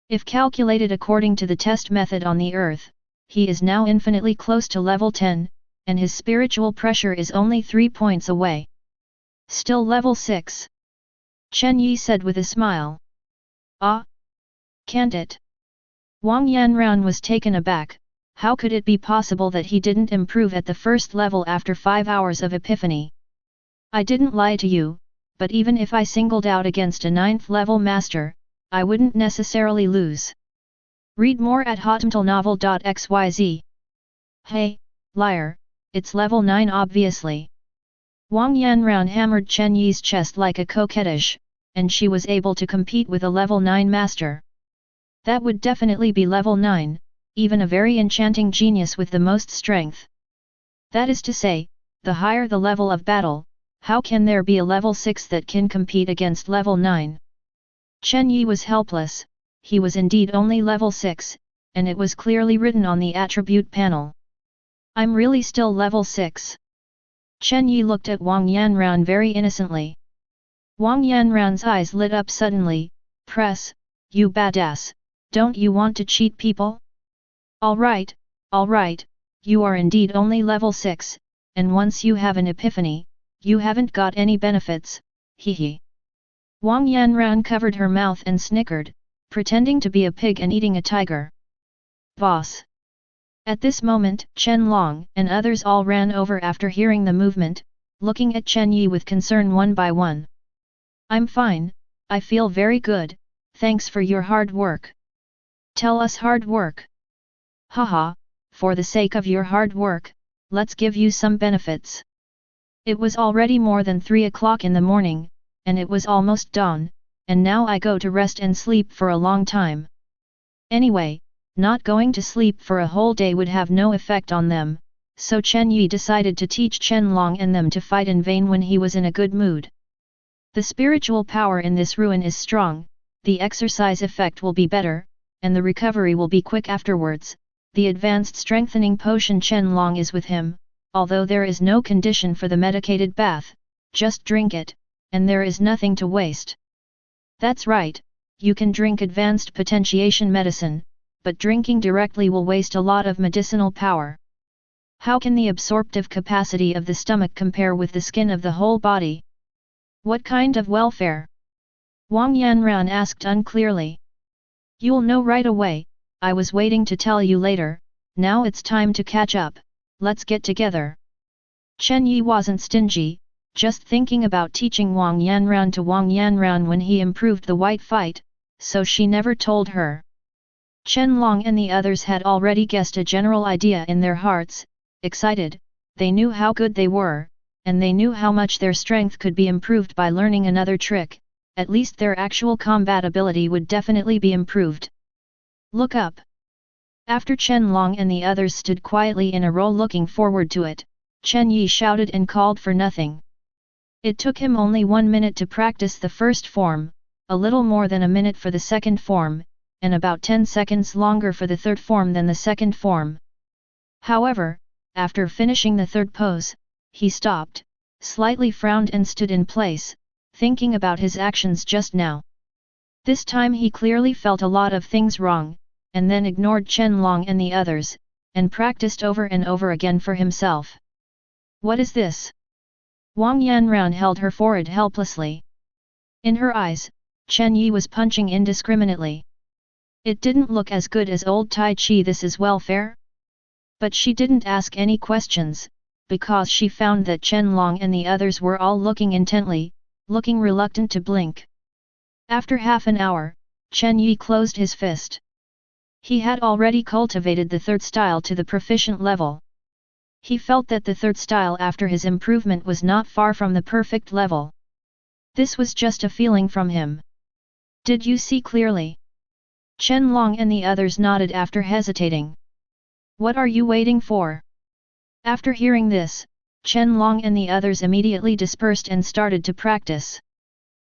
Speaker 1: If calculated according to the test method on the earth, he is now infinitely close to level 10, and his spiritual pressure is only 3 points away. Still level 6. Chen Yi said with a smile. Ah! Can't it? Wang Yanran was taken aback. How could it be possible that he didn't improve at the first level after 5 hours of epiphany? I didn't lie to you, but even if I singled out against a 9th level master, I wouldn't necessarily lose. Read more at hotmailnovel.xyz. Hey, liar, it's level 9 obviously. Wang Yanran hammered Chen Yi's chest like a coquettish, and she was able to compete with a level 9 master. That would definitely be level 9, even a very enchanting genius with the most strength. That is to say, the higher the level of battle, how can there be a level 6 that can compete against level 9? Chen Yi was helpless. He was indeed only level 6, and it was clearly written on the attribute panel. I'm really still level 6. Chen Yi looked at Wang Yanran very innocently. Wang Yanran's eyes lit up suddenly. Press, you badass, don't you want to cheat people? Alright, you are indeed only level 6, and once you have an epiphany, you haven't got any benefits, hee. Wang Yanran covered her mouth and snickered, pretending to be a pig and eating a tiger. Boss! At this moment, Chen Long and others all ran over after hearing the movement, looking at Chen Yi with concern one by one. I'm fine, I feel very good, thanks for your hard work. Tell us hard work. Haha, for the sake of your hard work, let's give you some benefits. It was already more than 3 o'clock in the morning, and it was almost dawn, and now I go to rest and sleep for a long time. Anyway, not going to sleep for a whole day would have no effect on them, so Chen Yi decided to teach Chen Long and them to fight in vain when he was in a good mood. The spiritual power in this ruin is strong, the exercise effect will be better, and the recovery will be quick afterwards. The advanced strengthening potion Chen Long is with him, although there is no condition for the medicated bath, just drink it, and there is nothing to waste. That's right, you can drink advanced potentiation medicine, but drinking directly will waste a lot of medicinal power. How can the absorptive capacity of the stomach compare with the skin of the whole body? What kind of welfare? Wang Yanran asked unclearly. You'll know right away, I was waiting to tell you later, now it's time to catch up, let's get together. Chen Yi wasn't stingy, just thinking about teaching Wang Yanran to Wang Yanran when he improved the white fight, so she never told her. Chen Long and the others had already guessed a general idea in their hearts, excited, they knew how good they were, and they knew how much their strength could be improved by learning another trick, at least their actual combat ability would definitely be improved. Look up! After Chen Long and the others stood quietly in a row looking forward to it, Chen Yi shouted and called for nothing. It took him only 1 minute to practice the first form, a little more than a minute for the second form, and about 10 seconds longer for the third form than the second form. However, after finishing the third pose, he stopped, slightly frowned and stood in place, thinking about his actions just now. This time he clearly felt a lot of things wrong, and then ignored Chen Long and the others, and practiced over and over again for himself. What is this? Wang Yanran held her forehead helplessly. In her eyes, Chen Yi was punching indiscriminately. It didn't look as good as old Tai Chi. This is welfare? But she didn't ask any questions, because she found that Chen Long and the others were all looking intently, looking reluctant to blink. After half an hour, Chen Yi closed his fist. He had already cultivated the third style to the proficient level. He felt that the third style after his improvement was not far from the perfect level. This was just a feeling from him. Did you see clearly? Chen Long and the others nodded after hesitating. What are you waiting for? After hearing this, Chen Long and the others immediately dispersed and started to practice.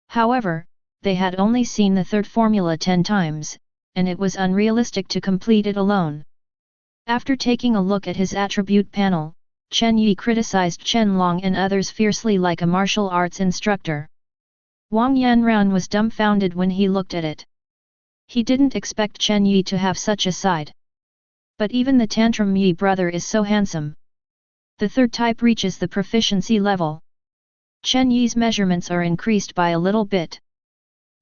Speaker 1: However, they had only seen the third formula 10 times, and it was unrealistic to complete it alone. After taking a look at his attribute panel, Chen Yi criticized Chen Long and others fiercely like a martial arts instructor. Wang Yanran was dumbfounded when he looked at it. He didn't expect Chen Yi to have such a side. But even the Tantrum Yi brother is so handsome. The third type reaches the proficiency level. Chen Yi's measurements are increased by a little bit.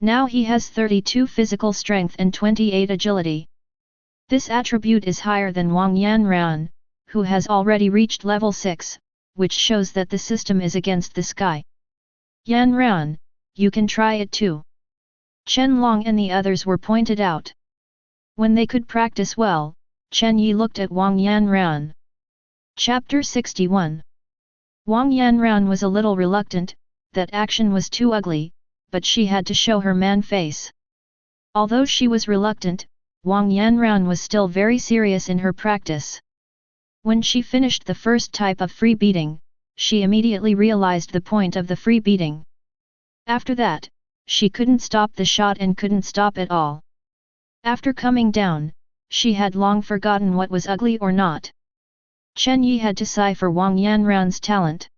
Speaker 1: Now he has 32 physical strength and 28 agility. This attribute is higher than Wang Yanran, who has already reached level 6, which shows that the system is against the sky. Yanran, you can try it too. Chen Long and the others were pointed out. When they could practice well, Chen Yi looked at Wang Yanran. Chapter 61. Wang Yanran was a little reluctant, that action was too ugly, but she had to show her man face. Although she was reluctant, Wang Yanran was still very serious in her practice. When she finished the first type of free beating, she immediately realized the point of the free beating. After that, she couldn't stop the shot and couldn't stop at all. After coming down, she had long forgotten what was ugly or not. Chen Yi had to sigh for Wang Yanran's talent.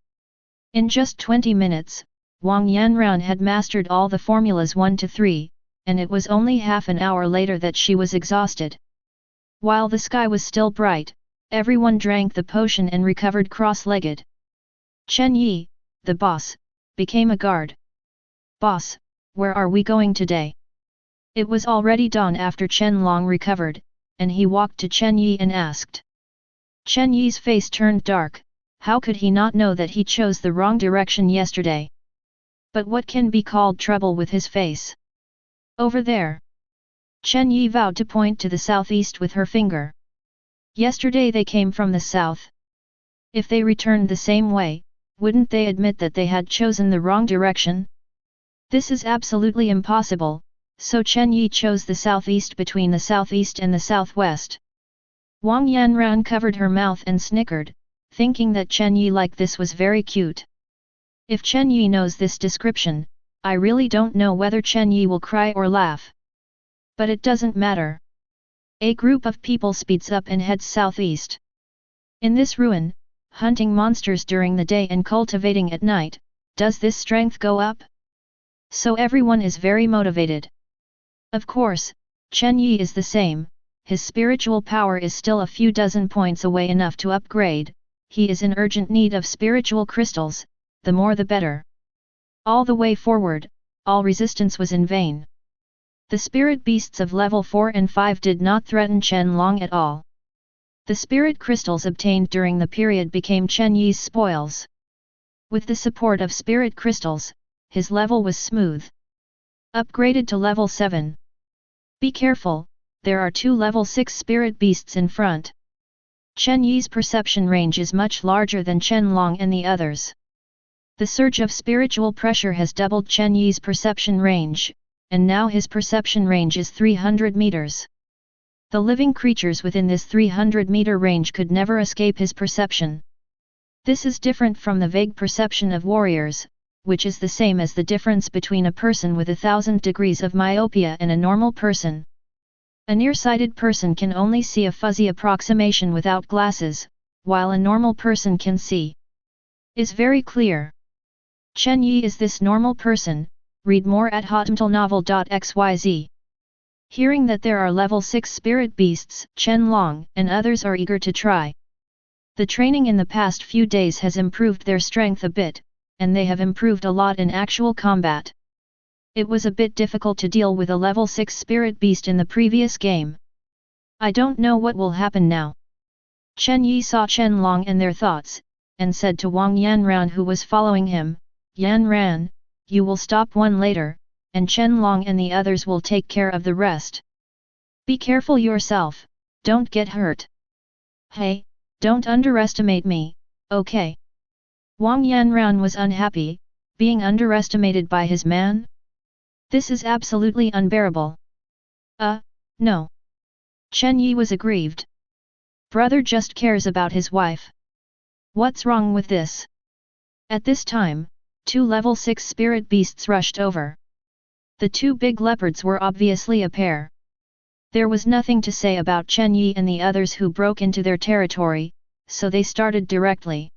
Speaker 1: In just 20 minutes, Wang Yanran had mastered all the formulas 1 to 3, and it was only half an hour later that she was exhausted. While the sky was still bright, everyone drank the potion and recovered cross-legged. Chen Yi, the boss, became a guard. "Boss, where are we going today?" It was already dawn after Chen Long recovered, and he walked to Chen Yi and asked. Chen Yi's face turned dark. How could he not know that he chose the wrong direction yesterday? But what can be called trouble with his face? Over there. Chen Yi vowed to point to the southeast with her finger. Yesterday they came from the south. If they returned the same way, wouldn't they admit that they had chosen the wrong direction? This is absolutely impossible, so Chen Yi chose the southeast between the southeast and the southwest. Wang Yanran covered her mouth and snickered, thinking that Chen Yi like this was very cute. If Chen Yi knows this description, I really don't know whether Chen Yi will cry or laugh. But it doesn't matter. A group of people speeds up and heads southeast. In this ruin, hunting monsters during the day and cultivating at night, does this strength go up? So everyone is very motivated. Of course, Chen Yi is the same. His spiritual power is still a few dozen points away enough to upgrade. He is in urgent need of spiritual crystals, the more the better. All the way forward, all resistance was in vain. The spirit beasts of level 4 and 5 did not threaten Chen Long at all. The spirit crystals obtained during the period became Chen Yi's spoils. With the support of spirit crystals, his level was smooth. Upgraded to level 7. Be careful, there are 2 level 6 spirit beasts in front. Chen Yi's perception range is much larger than Chen Long and the others. The surge of spiritual pressure has doubled Chen Yi's perception range, and now his perception range is 300 meters. The living creatures within this 300-meter range could never escape his perception. This is different from the vague perception of warriors, which is the same as the difference between a person with 1,000 degrees of myopia and a normal person. A nearsighted person can only see a fuzzy approximation without glasses, while a normal person can see. Is very clear. Chen Yi is this normal person. Read more at hotmtlnovel.xyz. Hearing that there are level 6 spirit beasts, Chen Long and others are eager to try. The training in the past few days has improved their strength a bit, and they have improved a lot in actual combat. It was a bit difficult to deal with a level 6 spirit beast in the previous game. I don't know what will happen now. Chen Yi saw Chen Long and their thoughts, and said to Wang Yanran who was following him, "Yanran, you will stop one later, and Chen Long and the others will take care of the rest. Be careful yourself, don't get hurt. Hey, don't underestimate me, okay?" Wang Yanran was unhappy, being underestimated by his man? This is absolutely unbearable. No. Chen Yi was aggrieved. Brother just cares about his wife. What's wrong with this? At this time, 2 level 6 spirit beasts rushed over. The 2 big leopards were obviously a pair. There was nothing to say about Chen Yi and the others who broke into their territory, so they started directly.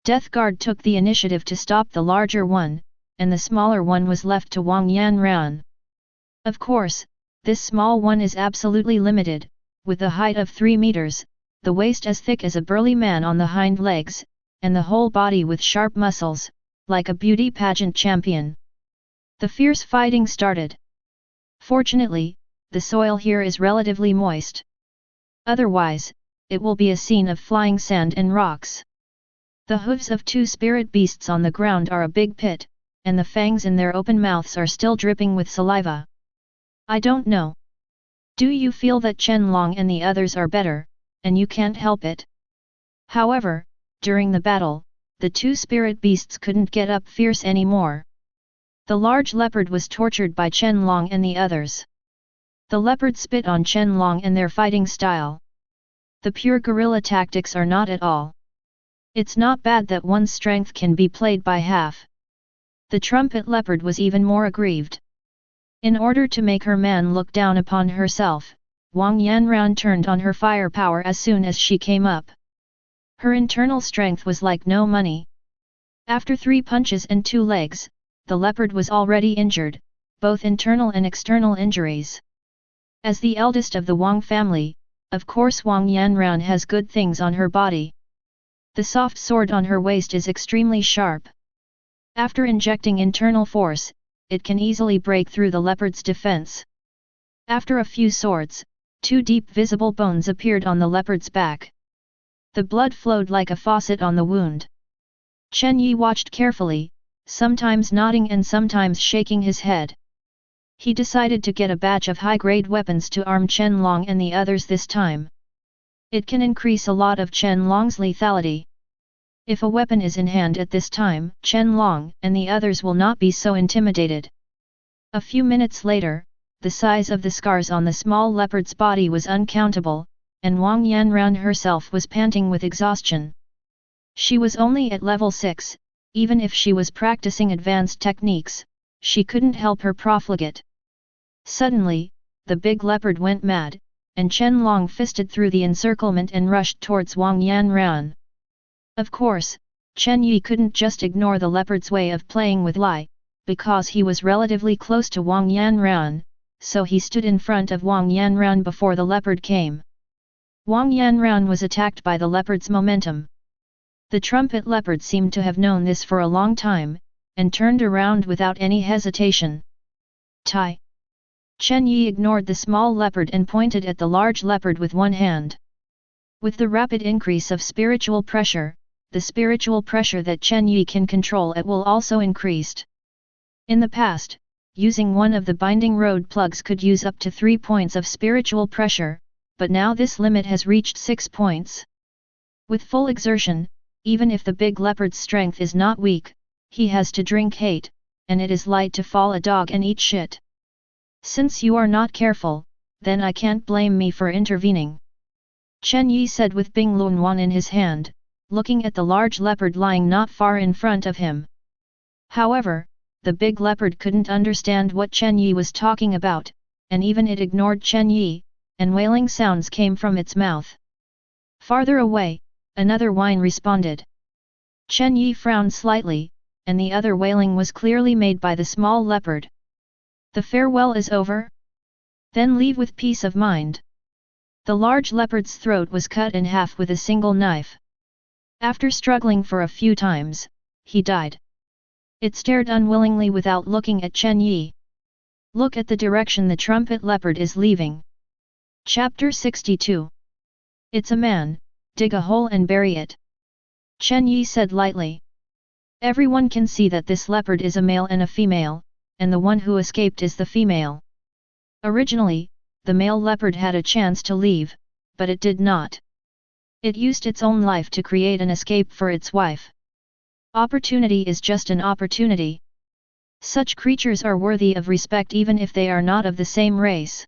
Speaker 1: Death Guard took the initiative to stop the larger one, and the smaller one was left to Wang Yanran. Of course, this small one is absolutely limited, with a height of 3 meters, the waist as thick as a burly man on the hind legs, and the whole body with sharp muscles, like a beauty pageant champion. The fierce fighting started. Fortunately, the soil here is relatively moist. Otherwise, it will be a scene of flying sand and rocks. The hooves of 2 spirit beasts on the ground are a big pit, and the fangs in their open mouths are still dripping with saliva. I don't know. Do you feel that Chen Long and the others are better, and you can't help it? However, during the battle, the 2 spirit beasts couldn't get up fierce anymore. The large leopard was tortured by Chen Long and the others. The leopard spit on Chen Long and their fighting style. The pure guerrilla tactics are not at all. It's not bad that one's strength can be played by half. The trumpet leopard was even more aggrieved. In order to make her man look down upon herself, Wang Yanran turned on her firepower as soon as she came up. Her internal strength was like no money. After 3 punches and 2 legs, the leopard was already injured, both internal and external injuries. As the eldest of the Wang family, of course Wang Yanran has good things on her body. The soft sword on her waist is extremely sharp. After injecting internal force, it can easily break through the leopard's defense. After a few swords, 2 deep visible bones appeared on the leopard's back. The blood flowed like a faucet on the wound. Chen Yi watched carefully, sometimes nodding and sometimes shaking his head. He decided to get a batch of high-grade weapons to arm Chen Long and the others this time. It can increase a lot of Chen Long's lethality. If a weapon is in hand at this time, Chen Long and the others will not be so intimidated. A few minutes later, the size of the scars on the small leopard's body was uncountable, and Wang Yanran herself was panting with exhaustion. She was only at level 6, even if she was practicing advanced techniques, she couldn't help her profligate. Suddenly, the big leopard went mad, and Chen Long fisted through the encirclement and rushed towards Wang Yanran. Of course, Chen Yi couldn't just ignore the leopard's way of playing with Lai, because he was relatively close to Wang Yanran, so he stood in front of Wang Yanran before the leopard came. Wang Yanran was attacked by the leopard's momentum. The trumpet leopard seemed to have known this for a long time, and turned around without any hesitation. Tai! Chen Yi ignored the small leopard and pointed at the large leopard with one hand. With the rapid increase of spiritual pressure, the spiritual pressure that Chen Yi can control it will also increased. In the past, using one of the binding road plugs could use up to 3 points of spiritual pressure, but now this limit has reached 6 points. With full exertion, even if the big leopard's strength is not weak, he has to drink hate, and it is light to fall a dog and eat shit. Since you are not careful, then I can't blame me for intervening. Chen Yi said with Bing Luanwan in his hand, looking at the large leopard lying not far in front of him. However, the big leopard couldn't understand what Chen Yi was talking about, and even it ignored Chen Yi, and wailing sounds came from its mouth. Farther away, another whine responded. Chen Yi frowned slightly, and the other wailing was clearly made by the small leopard. The farewell is over? Then leave with peace of mind. The large leopard's throat was cut in half with a single knife. After struggling for a few times, he died. It stared unwillingly without looking at Chen Yi. Look at the direction the trumpet leopard is leaving. Chapter 62. It's a man, dig a hole and bury it. Chen Yi said lightly. Everyone can see that this leopard is a male and a female, and the one who escaped is the female. Originally, the male leopard had a chance to leave, but it did not. It used its own life to create an escape for its wife. Opportunity is just an opportunity. Such creatures are worthy of respect even if they are not of the same race.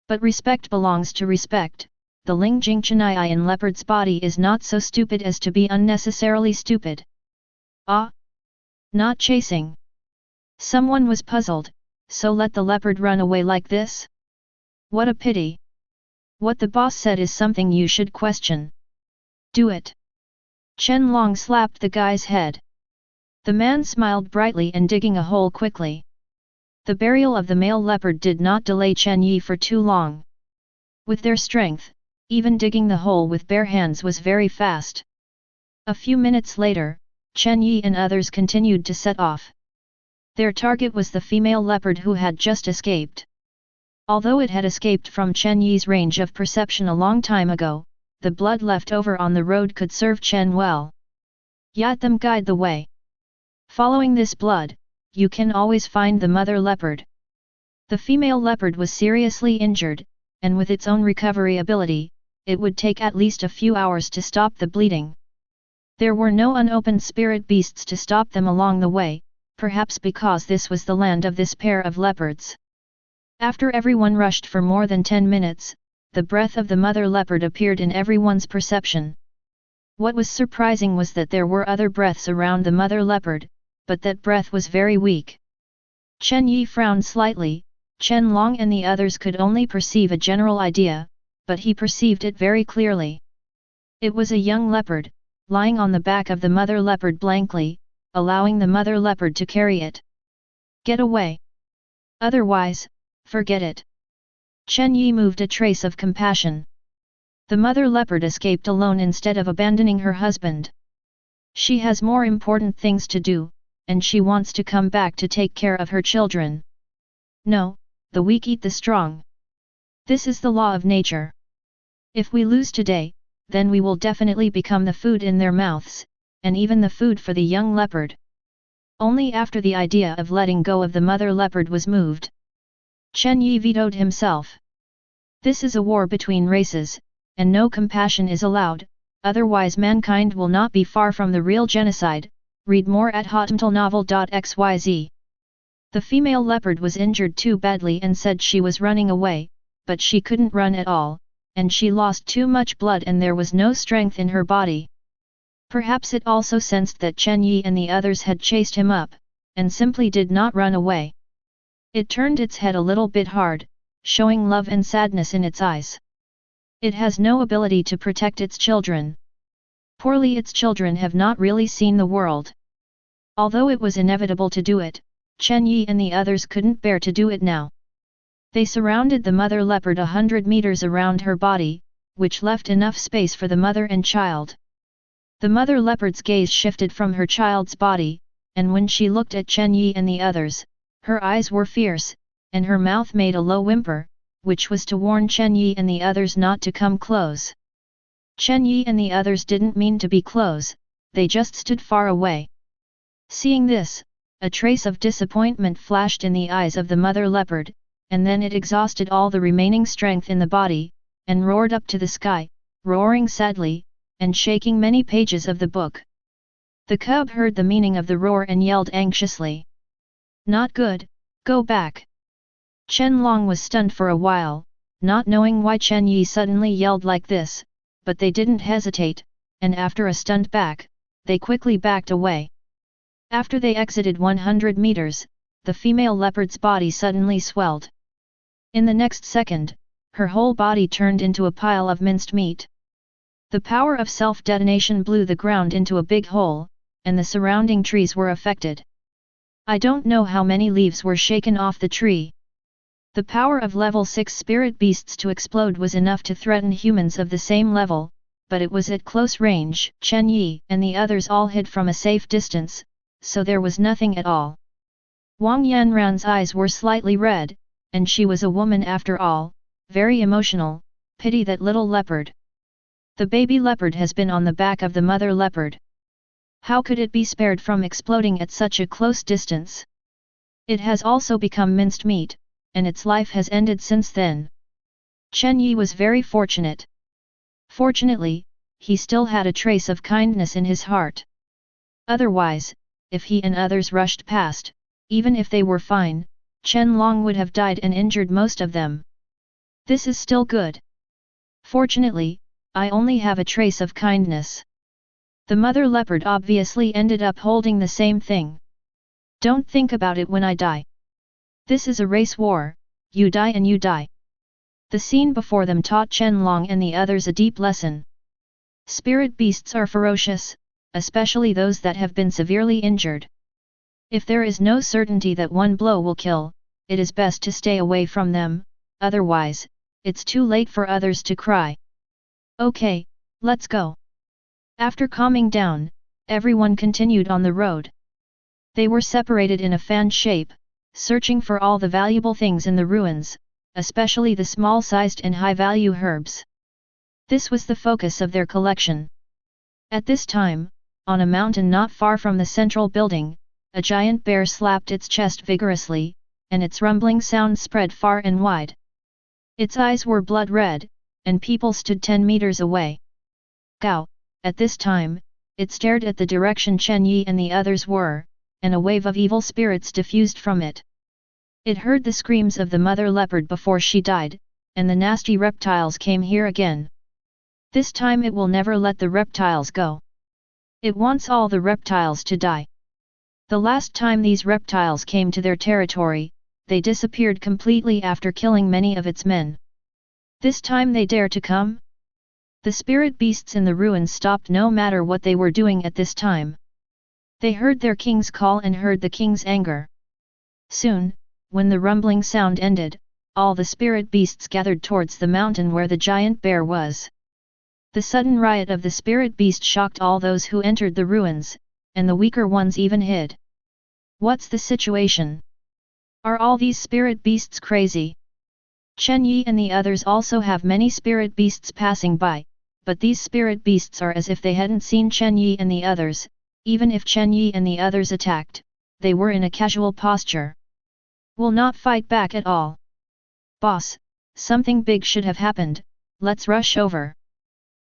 Speaker 1: But respect belongs to respect. The Lingjing Chenyi in leopard's body is not so stupid as to be unnecessarily stupid. Ah! Not chasing. Someone was puzzled, so let the leopard run away like this? What a pity. What the boss said is something you should question. Do it. Chen Long slapped the guy's head. The man smiled brightly and digging a hole quickly. The burial of the male leopard did not delay Chen Yi for too long. With their strength, even digging the hole with bare hands was very fast. A few minutes later, Chen Yi and others continued to set off. Their target was the female leopard who had just escaped. Although it had escaped from Chen Yi's range of perception a long time ago, the blood left over on the road could serve Chen well. Let them guide the way. Following this blood, you can always find the mother leopard. The female leopard was seriously injured, and with its own recovery ability, it would take at least a few hours to stop the bleeding. There were no unopened spirit beasts to stop them along the way, perhaps because this was the land of this pair of leopards. After everyone rushed for more than 10 minutes, the breath of the mother leopard appeared in everyone's perception. What was surprising was that there were other breaths around the mother leopard, but that breath was very weak. Chen Yi frowned slightly. Chen Long and the others could only perceive a general idea, but he perceived it very clearly. It was a young leopard, lying on the back of the mother leopard blankly, allowing the mother leopard to carry it. Get away! Otherwise, forget it. Chen Yi moved a trace of compassion. The mother leopard escaped alone instead of abandoning her husband. She has more important things to do, and she wants to come back to take care of her children. No, the weak eat the strong. This is the law of nature. If we lose today, then we will definitely become the food in their mouths, and even the food for the young leopard. Only after the idea of letting go of the mother leopard was moved, Chen Yi vetoed himself. This is a war between races, and no compassion is allowed, otherwise mankind will not be far from the real genocide. Read more at hotmtlnovel.xyz. The female leopard was injured too badly and said she was running away, but she couldn't run at all, and she lost too much blood and there was no strength in her body. Perhaps it also sensed that Chen Yi and the others had chased him up, and simply did not run away. It turned its head a little bit hard, showing love and sadness in its eyes. It has no ability to protect its children. Poorly its children have not really seen the world. Although it was inevitable to do it, Chen Yi and the others couldn't bear to do it now. They surrounded the mother leopard 100 meters around her body, which left enough space for the mother and child. The mother leopard's gaze shifted from her child's body, and when she looked at Chen Yi and the others, her eyes were fierce, and her mouth made a low whimper, which was to warn Chen Yi and the others not to come close. Chen Yi and the others didn't mean to be close, they just stood far away. Seeing this, a trace of disappointment flashed in the eyes of the mother leopard, and then it exhausted all the remaining strength in the body, and roared up to the sky, roaring sadly, and shaking many pages of the book. The cub heard the meaning of the roar and yelled anxiously. Not good, go back. Chen Long was stunned for a while, not knowing why Chen Yi suddenly yelled like this, but they didn't hesitate, and after a stunned back, they quickly backed away. After they exited 100 meters, the female leopard's body suddenly swelled. In the next second, her whole body turned into a pile of minced meat. The power of self-detonation blew the ground into a big hole, and the surrounding trees were affected. I don't know how many leaves were shaken off the tree. The power of level 6 spirit beasts to explode was enough to threaten humans of the same level, but it was at close range. Chen Yi and the others all hid from a safe distance, so there was nothing at all. Wang Yanran's eyes were slightly red, and she was a woman after all, very emotional. Pity that little leopard. The baby leopard has been on the back of the mother leopard. How could it be spared from exploding at such a close distance? It has also become minced meat, and its life has ended since then. Chen Yi was very fortunate. Fortunately, he still had a trace of kindness in his heart. Otherwise, if he and others rushed past, even if they were fine, Chen Long would have died and injured most of them. This is still good. Fortunately, I only have a trace of kindness. The mother leopard obviously ended up holding the same thing. Don't think about it when I die. This is a race war, you die and you die. The scene before them taught Chen Long and the others a deep lesson. Spirit beasts are ferocious, especially those that have been severely injured. If there is no certainty that one blow will kill, it is best to stay away from them, otherwise, it's too late for others to cry. Okay, let's go. After calming down, everyone continued on the road. They were separated in a fan shape, searching for all the valuable things in the ruins, especially the small-sized and high-value herbs. This was the focus of their collection. At this time, on a mountain not far from the central building, a giant bear slapped its chest vigorously, and its rumbling sound spread far and wide. Its eyes were blood red, and people stood 10 meters away. Gao, at this time, it stared at the direction Chen Yi and the others were, and a wave of evil spirits diffused from it. It heard the screams of the mother leopard before she died, and the nasty reptiles came here again. This time it will never let the reptiles go. It wants all the reptiles to die. The last time these reptiles came to their territory, they disappeared completely after killing many of its men. This time they dare to come? The spirit beasts in the ruins stopped no matter what they were doing at this time. They heard their king's call and heard the king's anger. Soon, when the rumbling sound ended, all the spirit beasts gathered towards the mountain where the giant bear was. The sudden riot of the spirit beast shocked all those who entered the ruins, and the weaker ones even hid. What's the situation? Are all these spirit beasts crazy? Chen Yi and the others also have many spirit beasts passing by, but these spirit beasts are as if they hadn't seen Chen Yi and the others. Even if Chen Yi and the others attacked, they were in a casual posture. Will not fight back at all. Boss, something big should have happened, let's rush over.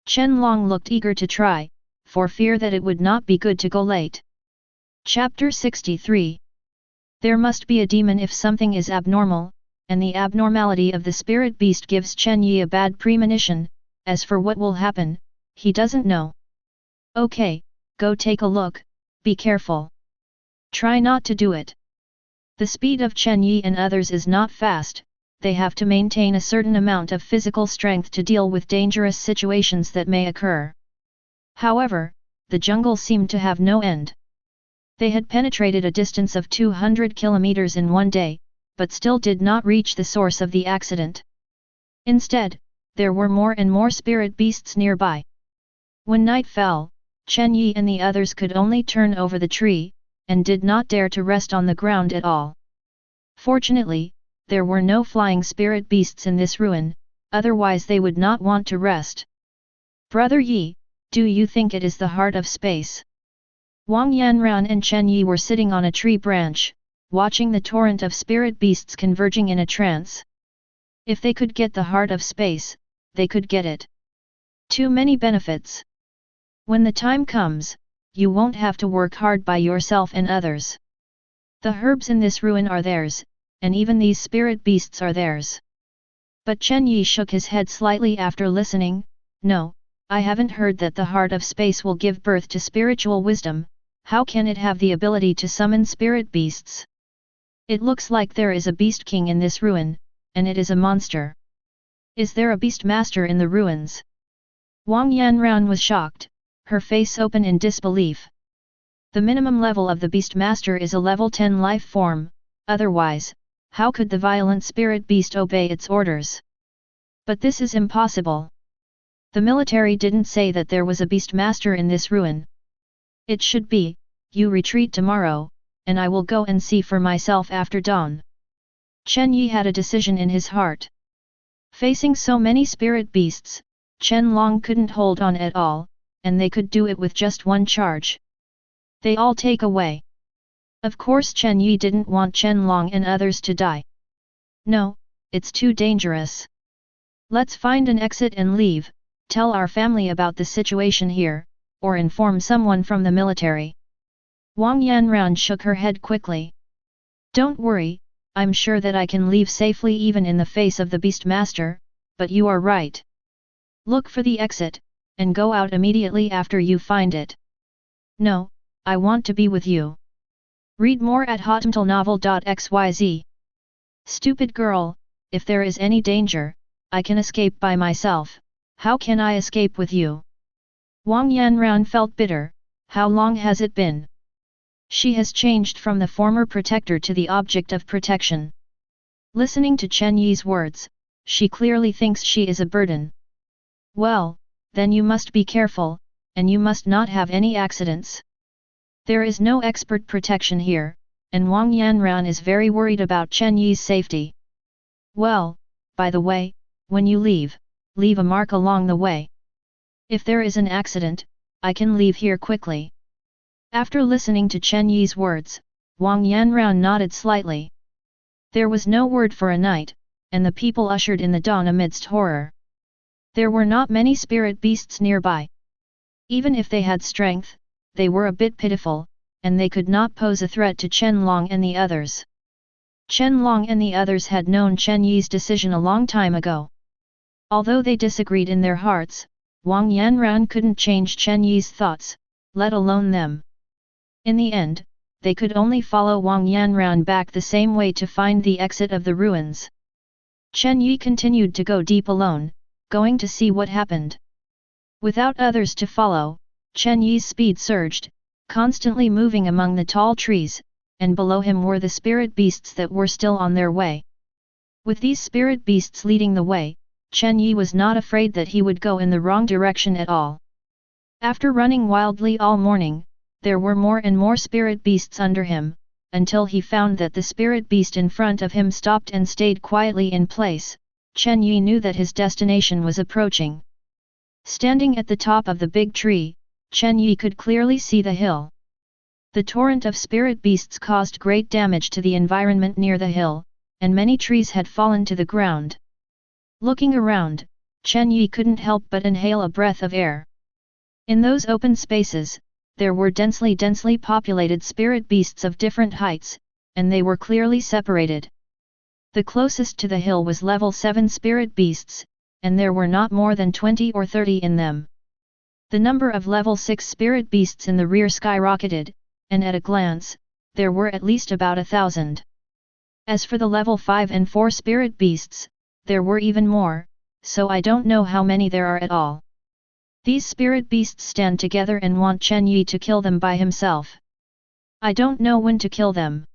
Speaker 1: Chen Long looked eager to try, for fear that it would not be good to go late. Chapter 63. There must be a demon if something is abnormal, and the abnormality of the spirit beast gives Chen Yi a bad premonition. As for what will happen, he doesn't know. Okay, go take a look, be careful. Try not to do it. The speed of Chen Yi and others is not fast, they have to maintain a certain amount of physical strength to deal with dangerous situations that may occur. However, the jungle seemed to have no end. They had penetrated a distance of 200 kilometers in one day, but still did not reach the source of the accident. Instead, there were more and more spirit beasts nearby. When night fell, Chen Yi and the others could only turn over the tree, and did not dare to rest on the ground at all. Fortunately, there were no flying spirit beasts in this ruin, otherwise they would not want to rest. Brother Yi, do you think it is the heart of space? Wang Yanran and Chen Yi were sitting on a tree branch, watching the torrent of spirit beasts converging in a trance. If they could get the heart of space, they could get it. Too many benefits. When the time comes, you won't have to work hard by yourself and others. The herbs in this ruin are theirs, and even these spirit beasts are theirs. But Chen Yi shook his head slightly after listening. No, I haven't heard that the heart of space will give birth to spiritual wisdom. How can it have the ability to summon spirit beasts? It looks like there is a beast king in this ruin, and it is a monster. Is there a beast master in the ruins? Wang Yanran was shocked, her face open in disbelief. The minimum level of the beast master is a level 10 life form, otherwise, how could the violent spirit beast obey its orders? But this is impossible. The military didn't say that there was a beast master in this ruin. It should be, you retreat tomorrow, and I will go and see for myself after dawn. Chen Yi had a decision in his heart. Facing so many spirit beasts, Chen Long couldn't hold on at all, and they could do it with just one charge. They all take away. Of course Chen Yi didn't want Chen Long and others to die. No, it's too dangerous. Let's find an exit and leave, tell our family about the situation here, or inform someone from the military. Wang Yanran shook her head quickly. Don't worry, I'm sure that I can leave safely even in the face of the beast master, but you are right. Look for the exit, and go out immediately after you find it. No, I want to be with you. Read more at hotmtlnovel.xyz. Stupid girl, if there is any danger, I can escape by myself, how can I escape with you? Wang Yanran felt bitter. How long has it been? She has changed from the former protector to the object of protection. Listening to Chen Yi's words, she clearly thinks she is a burden. Well, then you must be careful, and you must not have any accidents. There is no expert protection here, and Wang Yanran is very worried about Chen Yi's safety. Well, by the way, when you leave a mark along the way. If there is an accident, I can leave here quickly. After listening to Chen Yi's words, Wang Yanran nodded slightly. There was no word for a night, and the people ushered in the dawn amidst horror. There were not many spirit beasts nearby. Even if they had strength, they were a bit pitiful, and they could not pose a threat to Chen Long and the others. Chen Long and the others had known Chen Yi's decision a long time ago. Although they disagreed in their hearts, Wang Yanran couldn't change Chen Yi's thoughts, let alone them. In the end, they could only follow Wang Yanran back the same way to find the exit of the ruins. Chen Yi continued to go deep alone, going to see what happened. Without others to follow, Chen Yi's speed surged, constantly moving among the tall trees, and below him were the spirit beasts that were still on their way. With these spirit beasts leading the way, Chen Yi was not afraid that he would go in the wrong direction at all. After running wildly all morning, there were more and more spirit beasts under him, until he found that the spirit beast in front of him stopped and stayed quietly in place. Chen Yi knew that his destination was approaching. Standing at the top of the big tree, Chen Yi could clearly see the hill. The torrent of spirit beasts caused great damage to the environment near the hill, and many trees had fallen to the ground. Looking around, Chen Yi couldn't help but inhale a breath of air. In those open spaces, there were densely populated spirit beasts of different heights, and they were clearly separated. The closest to the hill was level 7 spirit beasts, and there were not more than 20 or 30 in them. The number of level 6 spirit beasts in the rear skyrocketed, and at a glance, there were at least about 1,000. As for the level 5 and 4 spirit beasts, there were even more, so I don't know how many there are at all. These spirit beasts stand together and want Chen Yi to kill them by himself. I don't know when to kill them.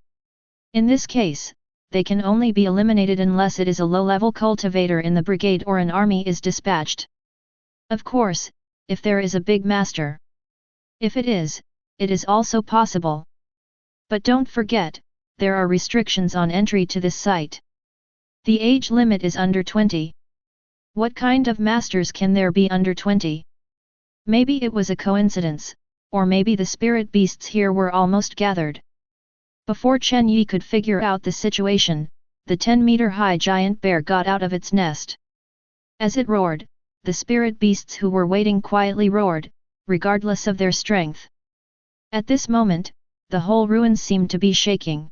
Speaker 1: In this case, they can only be eliminated unless it is a low-level cultivator in the brigade or an army is dispatched. Of course, if there is a big master. If it is also possible. But don't forget, there are restrictions on entry to this site. The age limit is under 20. What kind of masters can there be under 20? Maybe it was a coincidence, or maybe the spirit beasts here were almost gathered. Before Chen Yi could figure out the situation, the 10-meter-high giant bear got out of its nest. As it roared, the spirit beasts who were waiting quietly roared, regardless of their strength. At this moment, the whole ruins seemed to be shaking.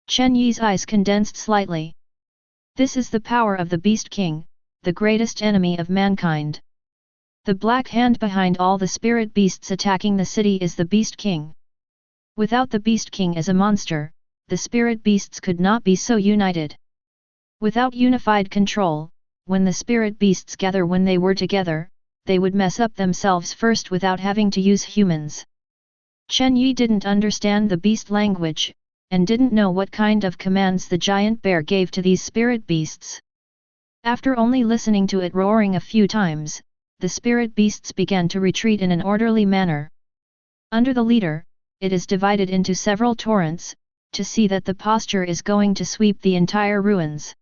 Speaker 1: Chen Yi's eyes condensed slightly. This is the power of the Beast King, the greatest enemy of mankind. The black hand behind all the spirit beasts attacking the city is the Beast King. Without the Beast King as a monster, the spirit beasts could not be so united. Without unified control, when the spirit beasts gather when they were together, they would mess up themselves first without having to use humans. Chen Yi didn't understand the beast language, and didn't know what kind of commands the giant bear gave to these spirit beasts. After only listening to it roaring a few times, the spirit beasts began to retreat in an orderly manner. Under the leader, it is divided into several torrents, to see that the posture is going to sweep the entire ruins.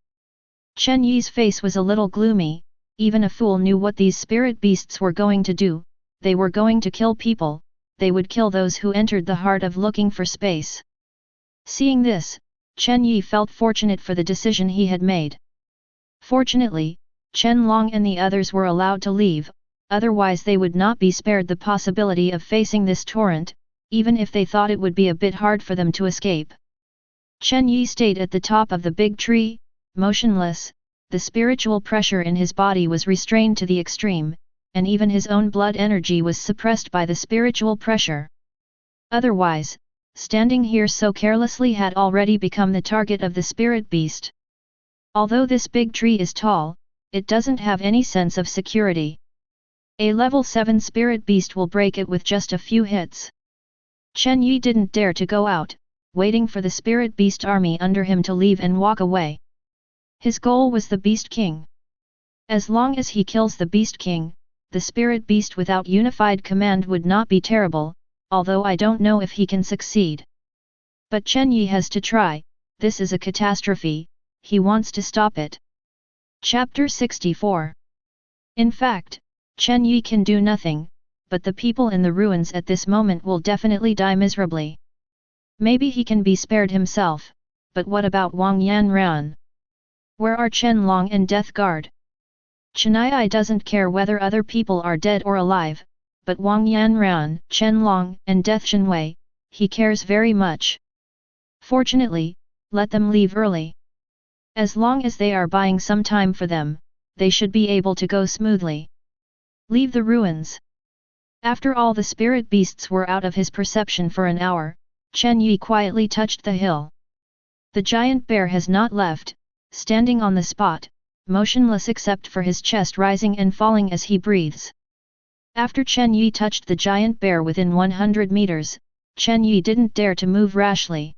Speaker 1: Chen Yi's face was a little gloomy. Even a fool knew what these spirit beasts were going to do. They were going to kill people, they would kill those who entered the heart of looking for space. Seeing this, Chen Yi felt fortunate for the decision he had made. Fortunately, Chen Long and the others were allowed to leave, otherwise they would not be spared the possibility of facing this torrent, even if they thought it would be a bit hard for them to escape. Chen Yi stayed at the top of the big tree, motionless. The spiritual pressure in his body was restrained to the extreme, and even his own blood energy was suppressed by the spiritual pressure. Otherwise, standing here so carelessly had already become the target of the spirit beast. Although this big tree is tall, it doesn't have any sense of security. A level 7 spirit beast will break it with just a few hits. Chen Yi didn't dare to go out, waiting for the spirit beast army under him to leave and walk away. His goal was the Beast King. As long as he kills the Beast King, the spirit beast without unified command would not be terrible, although I don't know if he can succeed. But Chen Yi has to try. This is a catastrophe, he wants to stop it. Chapter 64. In fact, Chen Yi can do nothing, but the people in the ruins at this moment will definitely die miserably. Maybe he can be spared himself, but what about Wang Yanran? Where are Chen Long and Death Guard? Chen Yi doesn't care whether other people are dead or alive, but Wang Yanran, Chen Long and Death Shenwei, he cares very much. Fortunately, let them leave early. As long as they are buying some time for them, they should be able to go smoothly. Leave the ruins. After all the spirit beasts were out of his perception for an hour, Chen Yi quietly touched the hill. The giant bear has not left, standing on the spot, motionless except for his chest rising and falling as he breathes. After Chen Yi touched the giant bear within 100 meters, Chen Yi didn't dare to move rashly.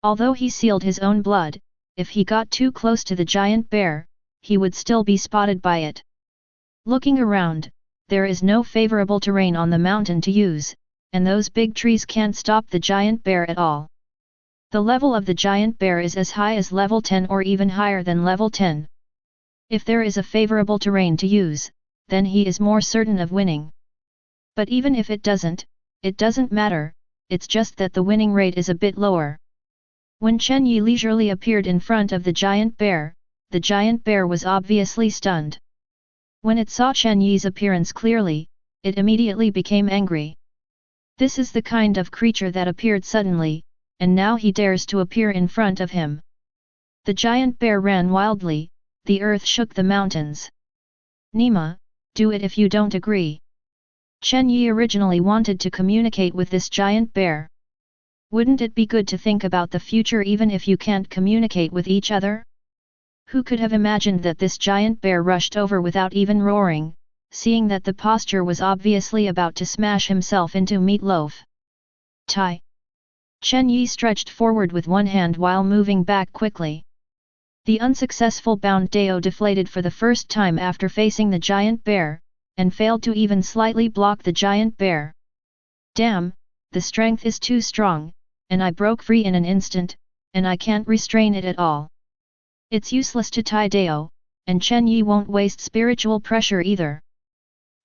Speaker 1: Although he sealed his own blood, if he got too close to the giant bear, he would still be spotted by it. Looking around, there is no favorable terrain on the mountain to use, and those big trees can't stop the giant bear at all. The level of the giant bear is as high as level 10 or even higher than level 10. If there is a favorable terrain to use, then he is more certain of winning. But even if it doesn't matter, it's just that the winning rate is a bit lower. When Chen Yi leisurely appeared in front of the giant bear was obviously stunned. When it saw Chen Yi's appearance clearly, it immediately became angry. This is the kind of creature that appeared suddenly, and now he dares to appear in front of him. The giant bear ran wildly, the earth shook the mountains. Nima, do it if you don't agree. Chen Yi originally wanted to communicate with this giant bear. Wouldn't it be good to think about the future even if you can't communicate with each other? Who could have imagined that this giant bear rushed over without even roaring, seeing that the posture was obviously about to smash himself into meatloaf? Tai! Chen Yi stretched forward with one hand while moving back quickly. The unsuccessful bound Dao deflated for the first time after facing the giant bear, and failed to even slightly block the giant bear. Damn, the strength is too strong, and I broke free in an instant, and I can't restrain it at all. It's useless to tie Dao, and Chen Yi won't waste spiritual pressure either.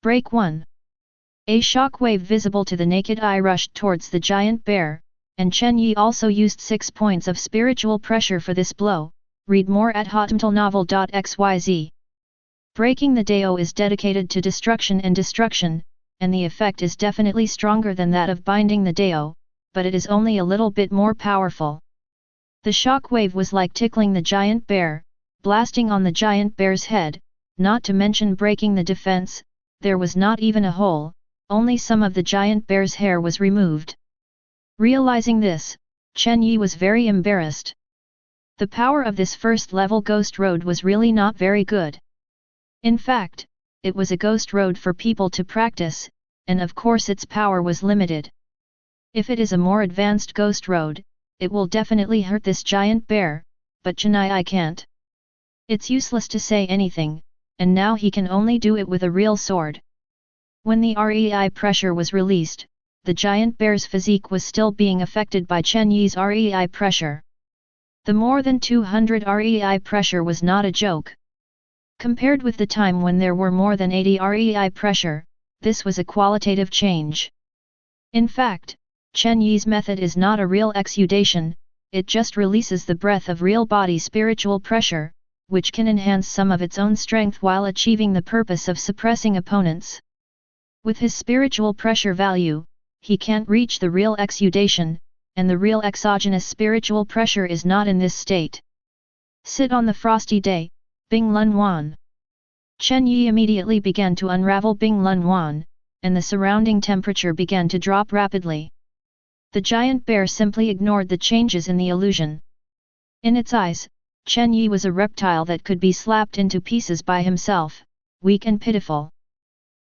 Speaker 1: Break 1. A shockwave visible to the naked eye rushed towards the giant bear, and Chen Yi also used 6 points of spiritual pressure for this blow. Read more at hotmtlnovel.xyz. Breaking the Dao is dedicated to destruction, and the effect is definitely stronger than that of binding the Dao, but it is only a little bit more powerful. The shockwave was like tickling the giant bear, blasting on the giant bear's head, not to mention breaking the defense. There was not even a hole, only some of the giant bear's hair was removed. Realizing this, Chen Yi was very embarrassed. The power of this first-level ghost road was really not very good. In fact, it was a ghost road for people to practice, and of course its power was limited. If it is a more advanced ghost road, it will definitely hurt this giant bear, but Chen Yi can't. It's useless to say anything, and now he can only do it with a real sword. When the REI pressure was released, the giant bear's physique was still being affected by Chen Yi's REI pressure. The more than 200 REI pressure was not a joke. Compared with the time when there were more than 80 REI pressure, this was a qualitative change. In fact, Chen Yi's method is not a real exudation, it just releases the breath of real body spiritual pressure, which can enhance some of its own strength while achieving the purpose of suppressing opponents. With his spiritual pressure value, he can't reach the real exudation, and the real exogenous spiritual pressure is not in this state. Sit on the frosty day, Bing Lun Wan. Chen Yi immediately began to unravel Bing Lun Wan, and the surrounding temperature began to drop rapidly. The giant bear simply ignored the changes in the illusion. In its eyes, Chen Yi was a reptile that could be slapped into pieces by himself, weak and pitiful.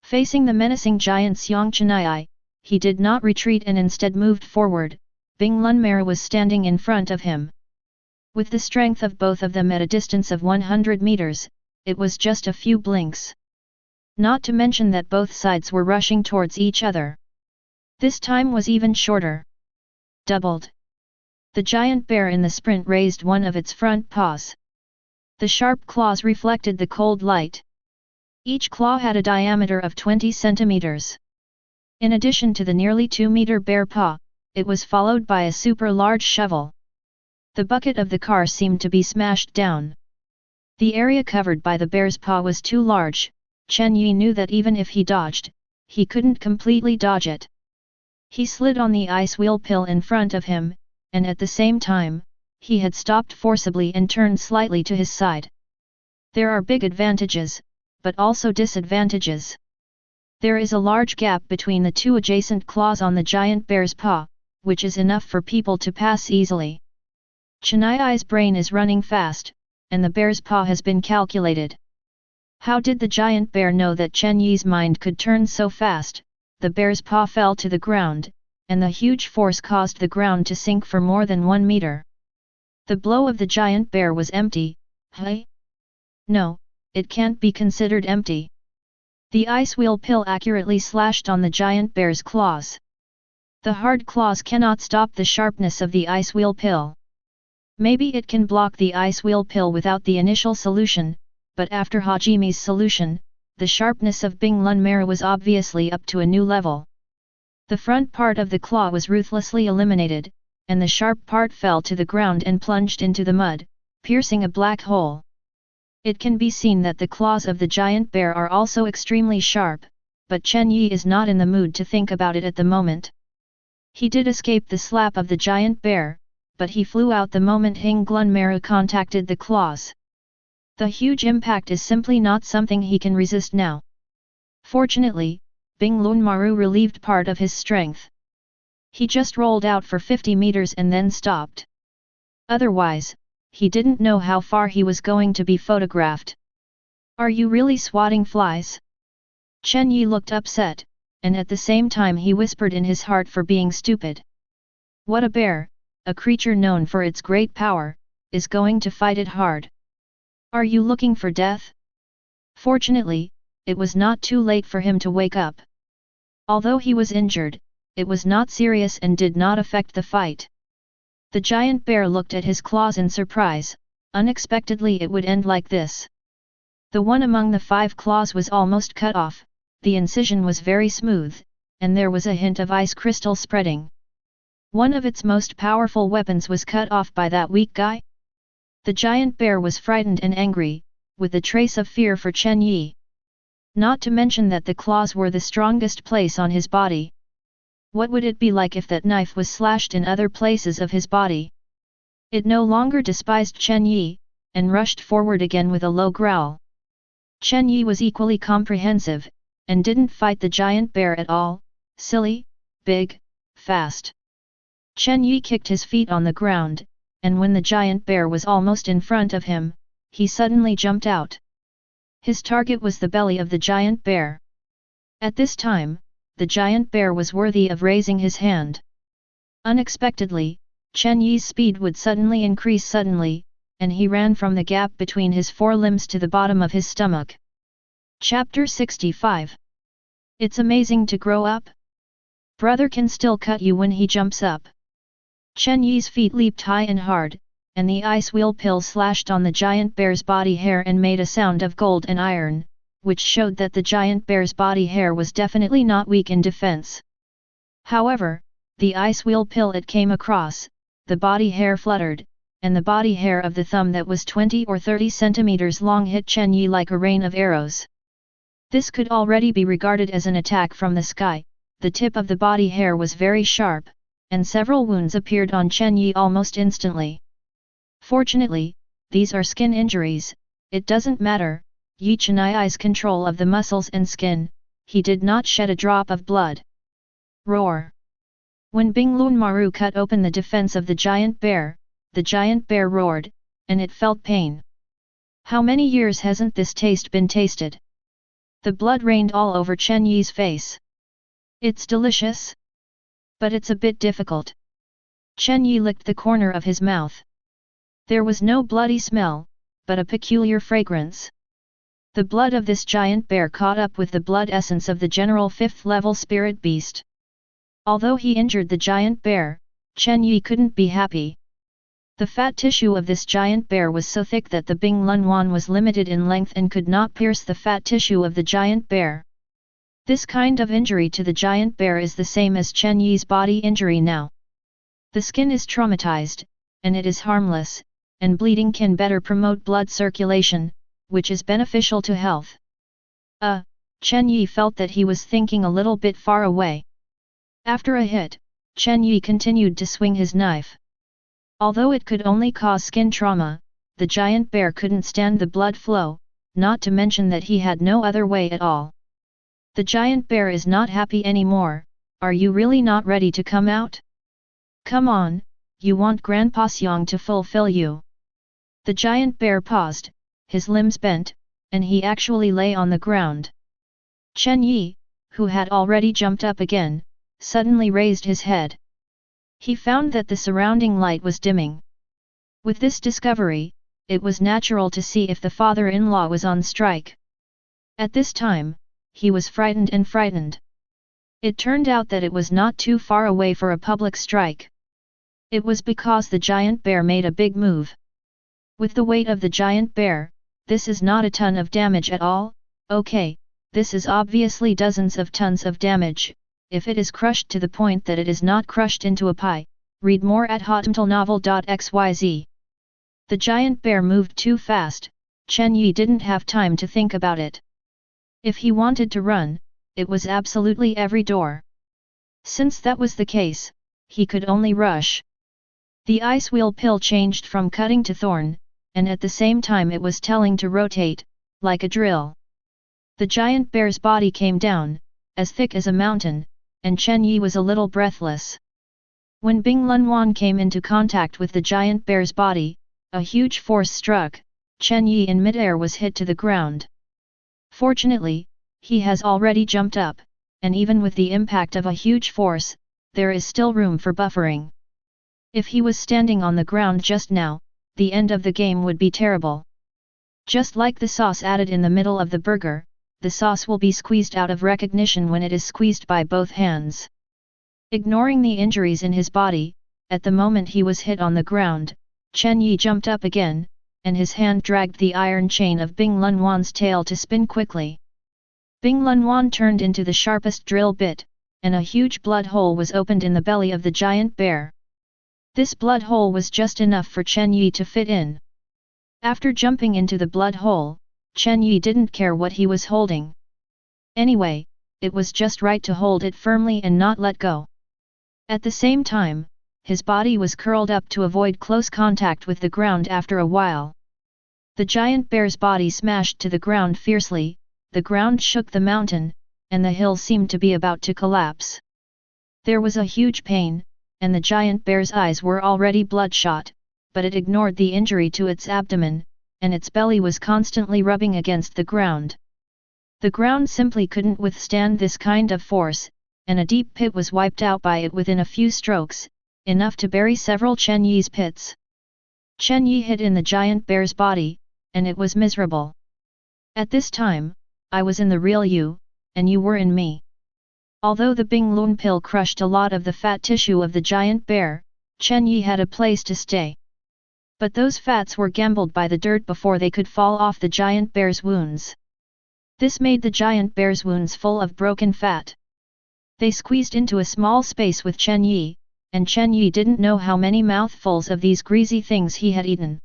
Speaker 1: Facing the menacing giant Xiang Chen Yi, he did not retreat and instead moved forward. Bing Lunmara was standing in front of him. With the strength of both of them at a distance of 100 meters, it was just a few blinks. Not to mention that both sides were rushing towards each other. This time was even shorter. Doubled. The giant bear in the sprint raised one of its front paws. The sharp claws reflected the cold light. Each claw had a diameter of 20 centimeters. In addition to the nearly 2-meter bear paw, it was followed by a super large shovel. The bucket of the car seemed to be smashed down. The area covered by the bear's paw was too large. Chen Yi knew that even if he dodged, he couldn't completely dodge it. He slid on the ice wheel pill in front of him, and at the same time, he had stopped forcibly and turned slightly to his side. There are big advantages, but also disadvantages. There is a large gap between the two adjacent claws on the giant bear's paw, which is enough for people to pass easily. Chen Yi's brain is running fast, and the bear's paw has been calculated. How did the giant bear know that Chen Yi's mind could turn so fast? The bear's paw fell to the ground, and the huge force caused the ground to sink for more than 1 meter. The blow of the giant bear was empty. Hey? No, it can't be considered empty. The ice wheel pill accurately slashed on the giant bear's claws. The hard claws cannot stop the sharpness of the ice wheel pill. Maybe it can block the ice wheel pill without the initial solution, but after Hajimi's solution, the sharpness of Bing Lunmara was obviously up to a new level. The front part of the claw was ruthlessly eliminated, and the sharp part fell to the ground and plunged into the mud, piercing a black hole. It can be seen that the claws of the giant bear are also extremely sharp, but Chen Yi is not in the mood to think about it at the moment. He did escape the slap of the giant bear, but he flew out the moment Bing Lunmara contacted the claws. The huge impact is simply not something he can resist now. Fortunately, Bing Lunmara relieved part of his strength. He just rolled out for 50 meters and then stopped. Otherwise, he didn't know how far he was going to be photographed. Are you really swatting flies? Chen Yi looked upset, and at the same time he whispered in his heart for being stupid. What a bear, a creature known for its great power, is going to fight it hard. Are you looking for death? Fortunately, it was not too late for him to wake up. Although he was injured, it was not serious and did not affect the fight. The giant bear looked at his claws in surprise. Unexpectedly it would end like this. The one among the 5 claws was almost cut off, the incision was very smooth, and there was a hint of ice crystal spreading. One of its most powerful weapons was cut off by that weak guy? The giant bear was frightened and angry, with a trace of fear for Chen Yi. Not to mention that the claws were the strongest place on his body. What would it be like if that knife was slashed in other places of his body? It no longer despised Chen Yi, and rushed forward again with a low growl. Chen Yi was equally comprehensive, and didn't fight the giant bear at all. Silly, big, fast. Chen Yi kicked his feet on the ground, and when the giant bear was almost in front of him, he suddenly jumped out. His target was the belly of the giant bear. At this time, the giant bear was worthy of raising his hand. Unexpectedly, Chen Yi's speed would suddenly increase suddenly, and he ran from the gap between his forelimbs to the bottom of his stomach. Chapter 65. It's amazing to grow up. Brother can still cut you when he jumps up. Chen Yi's feet leaped high and hard, and the ice wheel pill slashed on the giant bear's body hair and made a sound of gold and iron, which showed that the giant bear's body hair was definitely not weak in defense. However, the ice wheel pill it came across, the body hair fluttered, and the body hair of the thumb that was 20 or 30 centimeters long hit Chen Yi like a rain of arrows. This could already be regarded as an attack from the sky. The tip of the body hair was very sharp, and several wounds appeared on Chen Yi almost instantly. Fortunately, these are skin injuries, it doesn't matter. Yi Chenyi's control of the muscles and skin, he did not shed a drop of blood. Roar! When Bing Lunmara cut open the defense of the giant bear roared, and it felt pain. How many years hasn't this taste been tasted? The blood rained all over Chen Yi's face. It's delicious. But it's a bit difficult. Chen Yi licked the corner of his mouth. There was no bloody smell, but a peculiar fragrance. The blood of this giant bear caught up with the blood essence of the general 5th level spirit beast. Although he injured the giant bear, Chen Yi couldn't be happy. The fat tissue of this giant bear was so thick that the Bing Lunwan was limited in length and could not pierce the fat tissue of the giant bear. This kind of injury to the giant bear is the same as Chen Yi's body injury now. The skin is traumatized, and it is harmless, and bleeding can better promote blood circulation, which is beneficial to health. Chen Yi felt that he was thinking a little bit far away. After a hit, Chen Yi continued to swing his knife. Although it could only cause skin trauma, the giant bear couldn't stand the blood flow, not to mention that he had no other way at all. The giant bear is not happy anymore. Are you really not ready to come out? Come on, you want Grandpa Xiang to fulfill you. The giant bear paused, his limbs bent, and he actually lay on the ground. Chen Yi, who had already jumped up again, suddenly raised his head. He found that the surrounding light was dimming. With this discovery, it was natural to see if the father-in-law was on strike. At this time, he was frightened. It turned out that it was not too far away for a public strike. It was because the giant bear made a big move. With the weight of the giant bear, this is not a ton of damage at all. Okay, this is obviously dozens of tons of damage. If it is crushed to the point that it is not crushed into a pie, read more at hotmtlnovel.xyz. The giant bear moved too fast. Chen Yi didn't have time to think about it. If he wanted to run, it was absolutely every door. Since that was the case, he could only rush. The ice wheel pill changed from cutting to thorn, and at the same time it was telling to rotate, like a drill. The giant bear's body came down, as thick as a mountain, and Chen Yi was a little breathless. When Bing Lunwan came into contact with the giant bear's body, a huge force struck. Chen Yi in midair was hit to the ground. Fortunately, he has already jumped up, and even with the impact of a huge force, there is still room for buffering. If he was standing on the ground just now, the end of the game would be terrible. Just like the sauce added in the middle of the burger, the sauce will be squeezed out of recognition when it is squeezed by both hands. Ignoring the injuries in his body, at the moment he was hit on the ground, Chen Yi jumped up again, and his hand dragged the iron chain of Bing Lunwan's tail to spin quickly. Bing Lunwan turned into the sharpest drill bit, and a huge blood hole was opened in the belly of the giant bear. This blood hole was just enough for Chen Yi to fit in. After jumping into the blood hole, Chen Yi didn't care what he was holding. Anyway, it was just right to hold it firmly and not let go. At the same time, his body was curled up to avoid close contact with the ground after a while. The giant bear's body smashed to the ground fiercely, the ground shook the mountain, and the hill seemed to be about to collapse. There was a huge pain, and the giant bear's eyes were already bloodshot, but it ignored the injury to its abdomen, and its belly was constantly rubbing against the ground. The ground simply couldn't withstand this kind of force, and a deep pit was wiped out by it within a few strokes, enough to bury several Chen Yi's pits. Chen Yi hit in the giant bear's body, and it was miserable. At this time, I was in the real you, and you were in me. Although the Bing Lun pill crushed a lot of the fat tissue of the giant bear, Chen Yi had a place to stay. But those fats were gambled by the dirt before they could fall off the giant bear's wounds. This made the giant bear's wounds full of broken fat. They squeezed into a small space with Chen Yi, and Chen Yi didn't know how many mouthfuls of these greasy things he had eaten.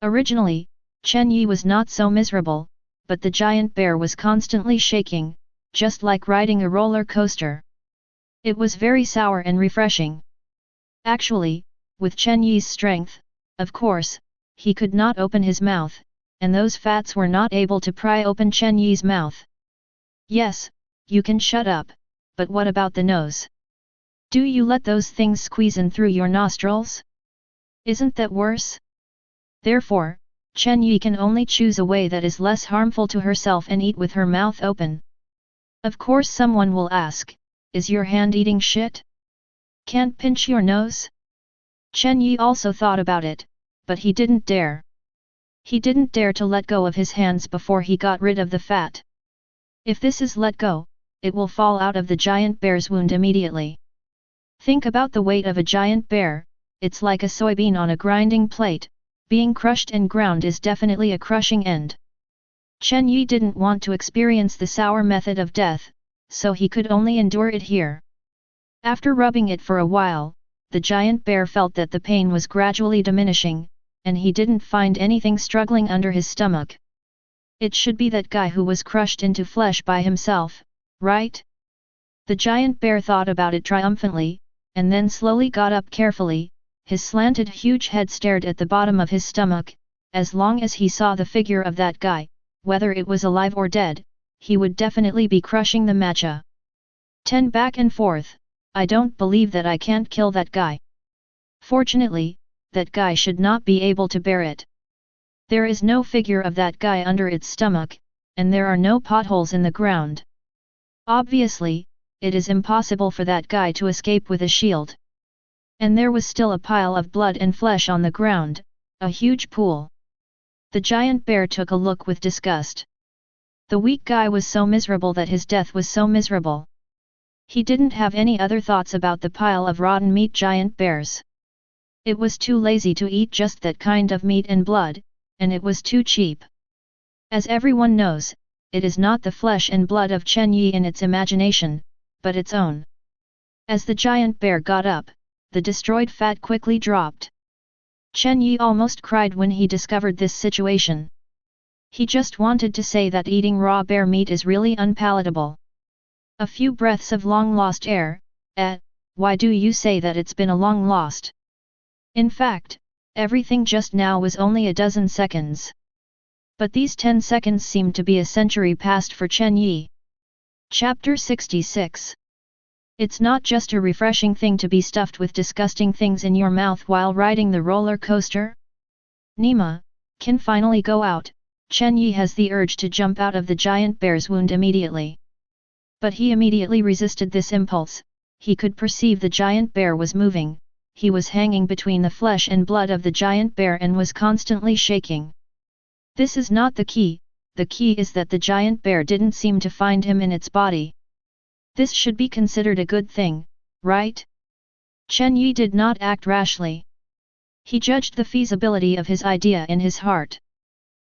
Speaker 1: Originally, Chen Yi was not so miserable, but the giant bear was constantly shaking, just like riding a roller coaster. It was very sour and refreshing. Actually, with Chen Yi's strength, of course, he could not open his mouth, and those fats were not able to pry open Chen Yi's mouth. Yes, you can shut up, but what about the nose? Do you let those things squeeze in through your nostrils? Isn't that worse? Therefore, Chen Yi can only choose a way that is less harmful to herself and eat with her mouth open. Of course someone will ask, is your hand eating shit? Can't pinch your nose? Chen Yi also thought about it, but he didn't dare. He didn't dare to let go of his hands before he got rid of the fat. If this is let go, it will fall out of the giant bear's wound immediately. Think about the weight of a giant bear, it's like a soybean on a grinding plate, being crushed and ground is definitely a crushing end. Chen Yi didn't want to experience the sour method of death, so he could only endure it here. After rubbing it for a while, the giant bear felt that the pain was gradually diminishing, and he didn't find anything struggling under his stomach. It should be that guy who was crushed into flesh by himself, right? The giant bear thought about it triumphantly, and then slowly got up carefully. His slanted huge head stared at the bottom of his stomach. As long as he saw the figure of that guy, whether it was alive or dead, he would definitely be crushing the matcha. 10 back and forth, I don't believe that I can't kill that guy. Fortunately, that guy should not be able to bear it. There is no figure of that guy under its stomach, and there are no potholes in the ground. Obviously, it is impossible for that guy to escape with a shield. And there was still a pile of blood and flesh on the ground, a huge pool. The giant bear took a look with disgust. The weak guy was so miserable that his death was so miserable. He didn't have any other thoughts about the pile of rotten meat giant bears. It was too lazy to eat just that kind of meat and blood, and it was too cheap. As everyone knows, it is not the flesh and blood of Chen Yi in its imagination, but its own. As the giant bear got up, the destroyed fat quickly dropped. Chen Yi almost cried when he discovered this situation. He just wanted to say that eating raw bear meat is really unpalatable. A few breaths of long-lost air. Why do you say that it's been a long lost? In fact, everything just now was only a dozen seconds. But these 10 seconds seemed to be a century past for Chen Yi. Chapter 66. It's not just a refreshing thing to be stuffed with disgusting things in your mouth while riding the roller coaster. Nima can finally go out. Chen Yi has the urge to jump out of the giant bear's wound immediately. But he immediately resisted this impulse. He could perceive the giant bear was moving. He was hanging between the flesh and blood of the giant bear and was constantly shaking. This is not the key is that the giant bear didn't seem to find him in its body. This should be considered a good thing, right? Chen Yi did not act rashly. He judged the feasibility of his idea in his heart.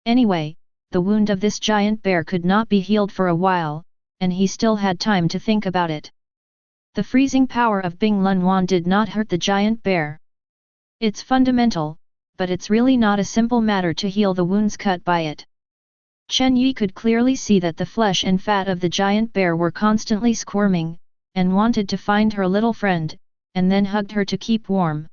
Speaker 1: Anyway, the wound of this giant bear could not be healed for a while, and he still had time to think about it. The freezing power of Bing Lunwan did not hurt the giant bear. It's fundamental, but it's really not a simple matter to heal the wounds cut by it. Chen Yi could clearly see that the flesh and fat of the giant bear were constantly squirming, and wanted to find her little friend, and then hugged her to keep warm.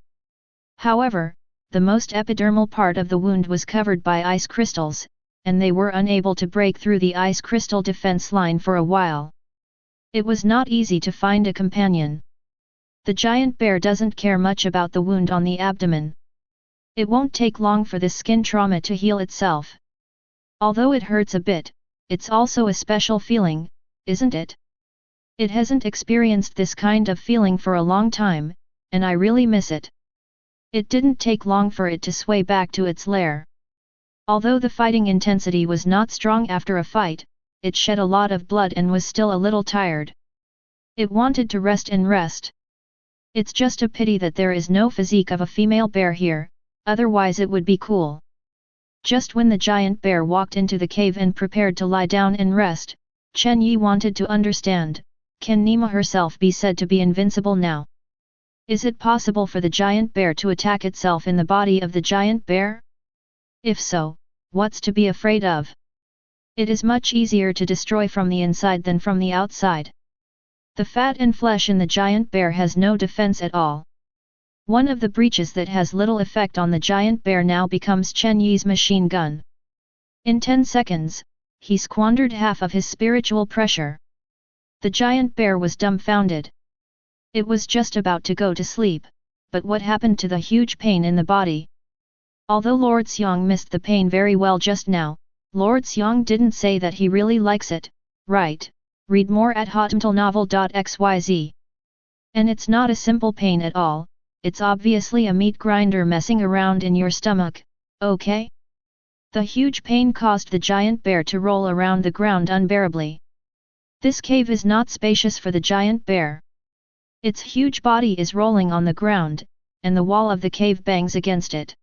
Speaker 1: However, the most epidermal part of the wound was covered by ice crystals, and they were unable to break through the ice crystal defense line for a while. It was not easy to find a companion. The giant bear doesn't care much about the wound on the abdomen. It won't take long for the skin trauma to heal itself. Although it hurts a bit, it's also a special feeling, isn't it? It hasn't experienced this kind of feeling for a long time, and I really miss it. It didn't take long for it to sway back to its lair. Although the fighting intensity was not strong after a fight, it shed a lot of blood and was still a little tired. It wanted to rest and rest. It's just a pity that there is no physique of a female bear here, otherwise it would be cool. Just when the giant bear walked into the cave and prepared to lie down and rest, Chen Yi wanted to understand, can Nima herself be said to be invincible now? Is it possible for the giant bear to attack itself in the body of the giant bear? If so, what's to be afraid of? It is much easier to destroy from the inside than from the outside. The fat and flesh in the giant bear has no defense at all. One of the breaches that has little effect on the giant bear now becomes Chen Yi's machine gun. In 10 seconds, he squandered half of his spiritual pressure. The giant bear was dumbfounded. It was just about to go to sleep, but what happened to the huge pain in the body? Although Lord Xiang missed the pain very well just now, Lord Xiang didn't say that he really likes it, right? read more at hotmtlnovel.xyz. And it's not a simple pain at all, it's obviously a meat grinder messing around in your stomach, okay? The huge pain caused the giant bear to roll around the ground unbearably. This cave is not spacious for the giant bear. Its huge body is rolling on the ground, and the wall of the cave bangs against it.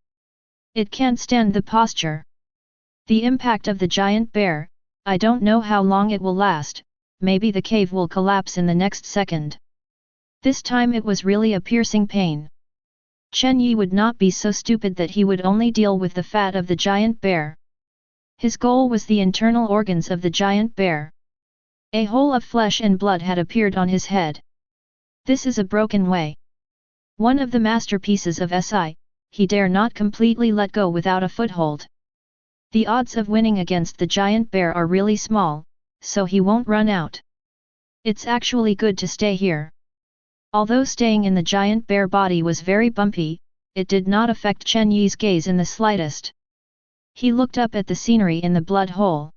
Speaker 1: It can't stand the posture. The impact of the giant bear, I don't know how long it will last, maybe the cave will collapse in the next second. This time it was really a piercing pain. Chen Yi would not be so stupid that he would only deal with the fat of the giant bear. His goal was the internal organs of the giant bear. A hole of flesh and blood had appeared on his head. This is a broken way. One of the masterpieces of SI, he dare not completely let go without a foothold. The odds of winning against the giant bear are really small, so he won't run out. It's actually good to stay here. Although staying in the giant bear body was very bumpy, it did not affect Chen Yi's gaze in the slightest. He looked up at the scenery in the blood hole.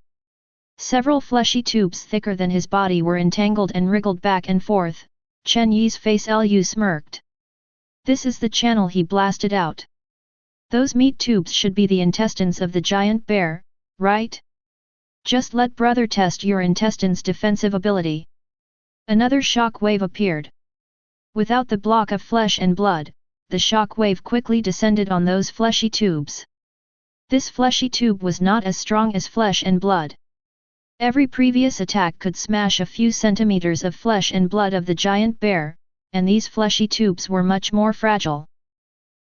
Speaker 1: Several fleshy tubes thicker than his body were entangled and wriggled back and forth. Chen Yi's face smirked. This is the channel he blasted out. Those meat tubes should be the intestines of the giant bear, right? Just let brother test your intestines' defensive ability. Another shock wave appeared. Without the block of flesh and blood, the shock wave quickly descended on those fleshy tubes. This fleshy tube was not as strong as flesh and blood. Every previous attack could smash a few centimeters of flesh and blood of the giant bear, and these fleshy tubes were much more fragile.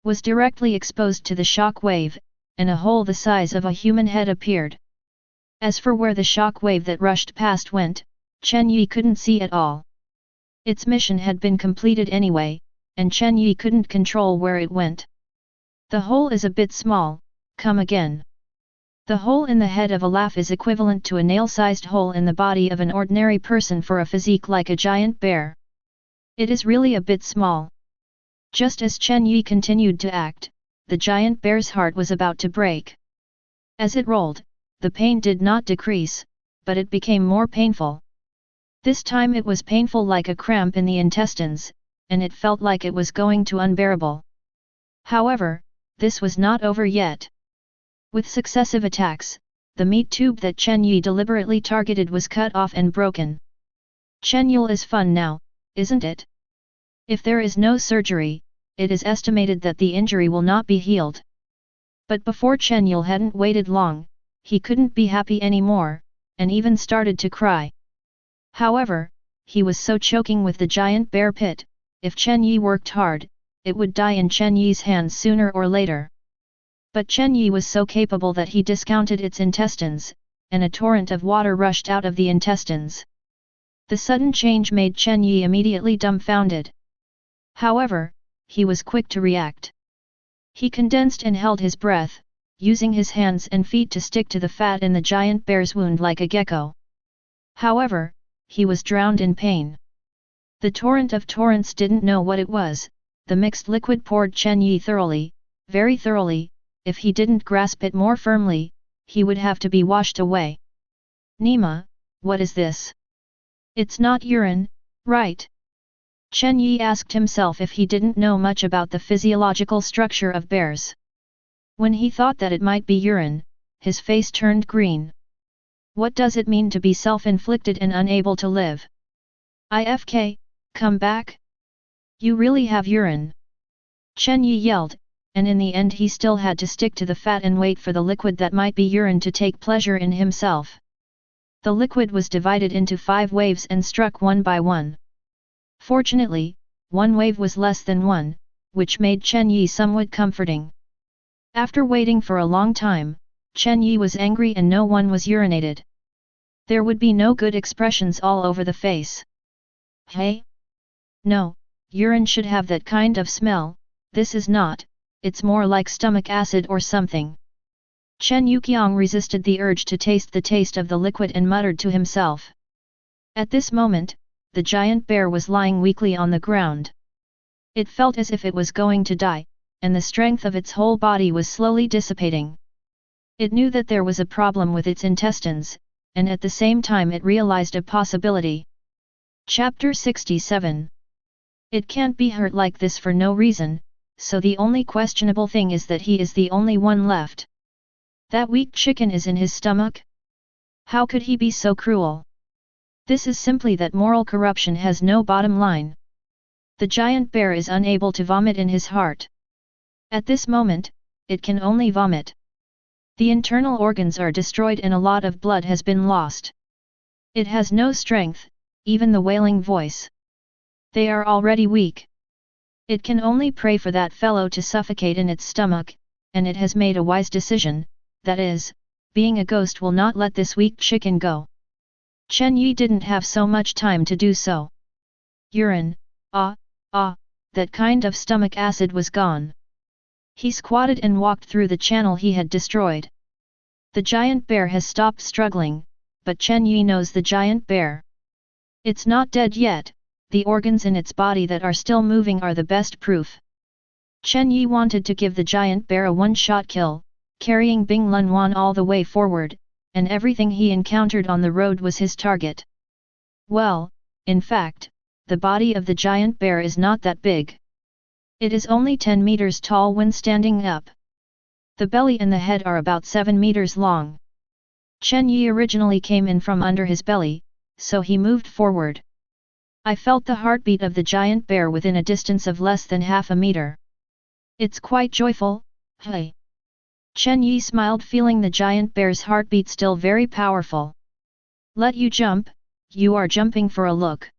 Speaker 1: Was directly exposed to the shock wave, and a hole the size of a human head appeared. As for where the shock wave that rushed past went, Chen Yi couldn't see at all. Its mission had been completed anyway, and Chen Yi couldn't control where it went. The hole is a bit small, come again. The hole in the head of a laugh is equivalent to a nail-sized hole in the body of an ordinary person for a physique like a giant bear. It is really a bit small. Just as Chen Yi continued to act, the giant bear's heart was about to break. As it rolled, the pain did not decrease, but it became more painful. This time it was painful like a cramp in the intestines, and it felt like it was going to unbearable. However, this was not over yet. With successive attacks, the meat tube that Chen Yi deliberately targeted was cut off and broken. Chen Yul is fun now, isn't it? If there is no surgery, it is estimated that the injury will not be healed. But before Chen Yul hadn't waited long, he couldn't be happy anymore, and even started to cry. However, he was so choking with the giant bear pit, if Chen Yi worked hard, it would die in Chen Yi's hands sooner or later. But Chen Yi was so capable that he discounted its intestines, and a torrent of water rushed out of the intestines. The sudden change made Chen Yi immediately dumbfounded. However, he was quick to react. He condensed and held his breath, using his hands and feet to stick to the fat in the giant bear's wound like a gecko. However, he was drowned in pain. The torrent of torrents didn't know what it was. The mixed liquid poured Chen Yi thoroughly, very thoroughly. If he didn't grasp it more firmly, he would have to be washed away. Nima, what is this? It's not urine, right? Chen Yi asked himself if he didn't know much about the physiological structure of bears. When he thought that it might be urine, his face turned green. What does it mean to be self-inflicted and unable to live? IFK, come back? You really have urine? Chen Yi yelled, and in the end he still had to stick to the fat and wait for the liquid that might be urine to take pleasure in himself. The liquid was divided into 5 waves and struck one by one. Fortunately, one wave was less than one, which made Chen Yi somewhat comforting. After waiting for a long time, Chen Yi was angry and no one was urinated. There would be no good expressions all over the face. Hey? No, urine should have that kind of smell, this is not, it's more like stomach acid or something. Chen Yuqiang resisted the urge to taste the taste of the liquid and muttered to himself. At this moment, the giant bear was lying weakly on the ground. It felt as if it was going to die, and the strength of its whole body was slowly dissipating. It knew that there was a problem with its intestines, and at the same time it realized a possibility. Chapter 67. It can't be hurt like this for no reason, so the only questionable thing is that he is the only one left. That weak chicken is in his stomach? How could he be so cruel? This is simply that moral corruption has no bottom line. The giant bear is unable to vomit in his heart. At this moment, it can only vomit. The internal organs are destroyed and a lot of blood has been lost. It has no strength, even the wailing voice. They are already weak. It can only pray for that fellow to suffocate in its stomach, and it has made a wise decision, that is, being a ghost will not let this weak chicken go. Chen Yi didn't have so much time to do so. Urine, that kind of stomach acid was gone. He squatted and walked through the channel he had destroyed. The giant bear has stopped struggling, but Chen Yi knows the giant bear. It's not dead yet, the organs in its body that are still moving are the best proof. Chen Yi wanted to give the giant bear a one-shot kill, carrying Bing Lunwan all the way forward, and everything he encountered on the road was his target. Well, in fact, the body of the giant bear is not that big. It is only 10 meters tall when standing up. The belly and the head are about 7 meters long. Chen Yi originally came in from under his belly, so he moved forward. I felt the heartbeat of the giant bear within a distance of less than half a meter. It's quite joyful, hey. Chen Yi smiled, feeling the giant bear's heartbeat still very powerful. Let you jump, you are jumping for a look.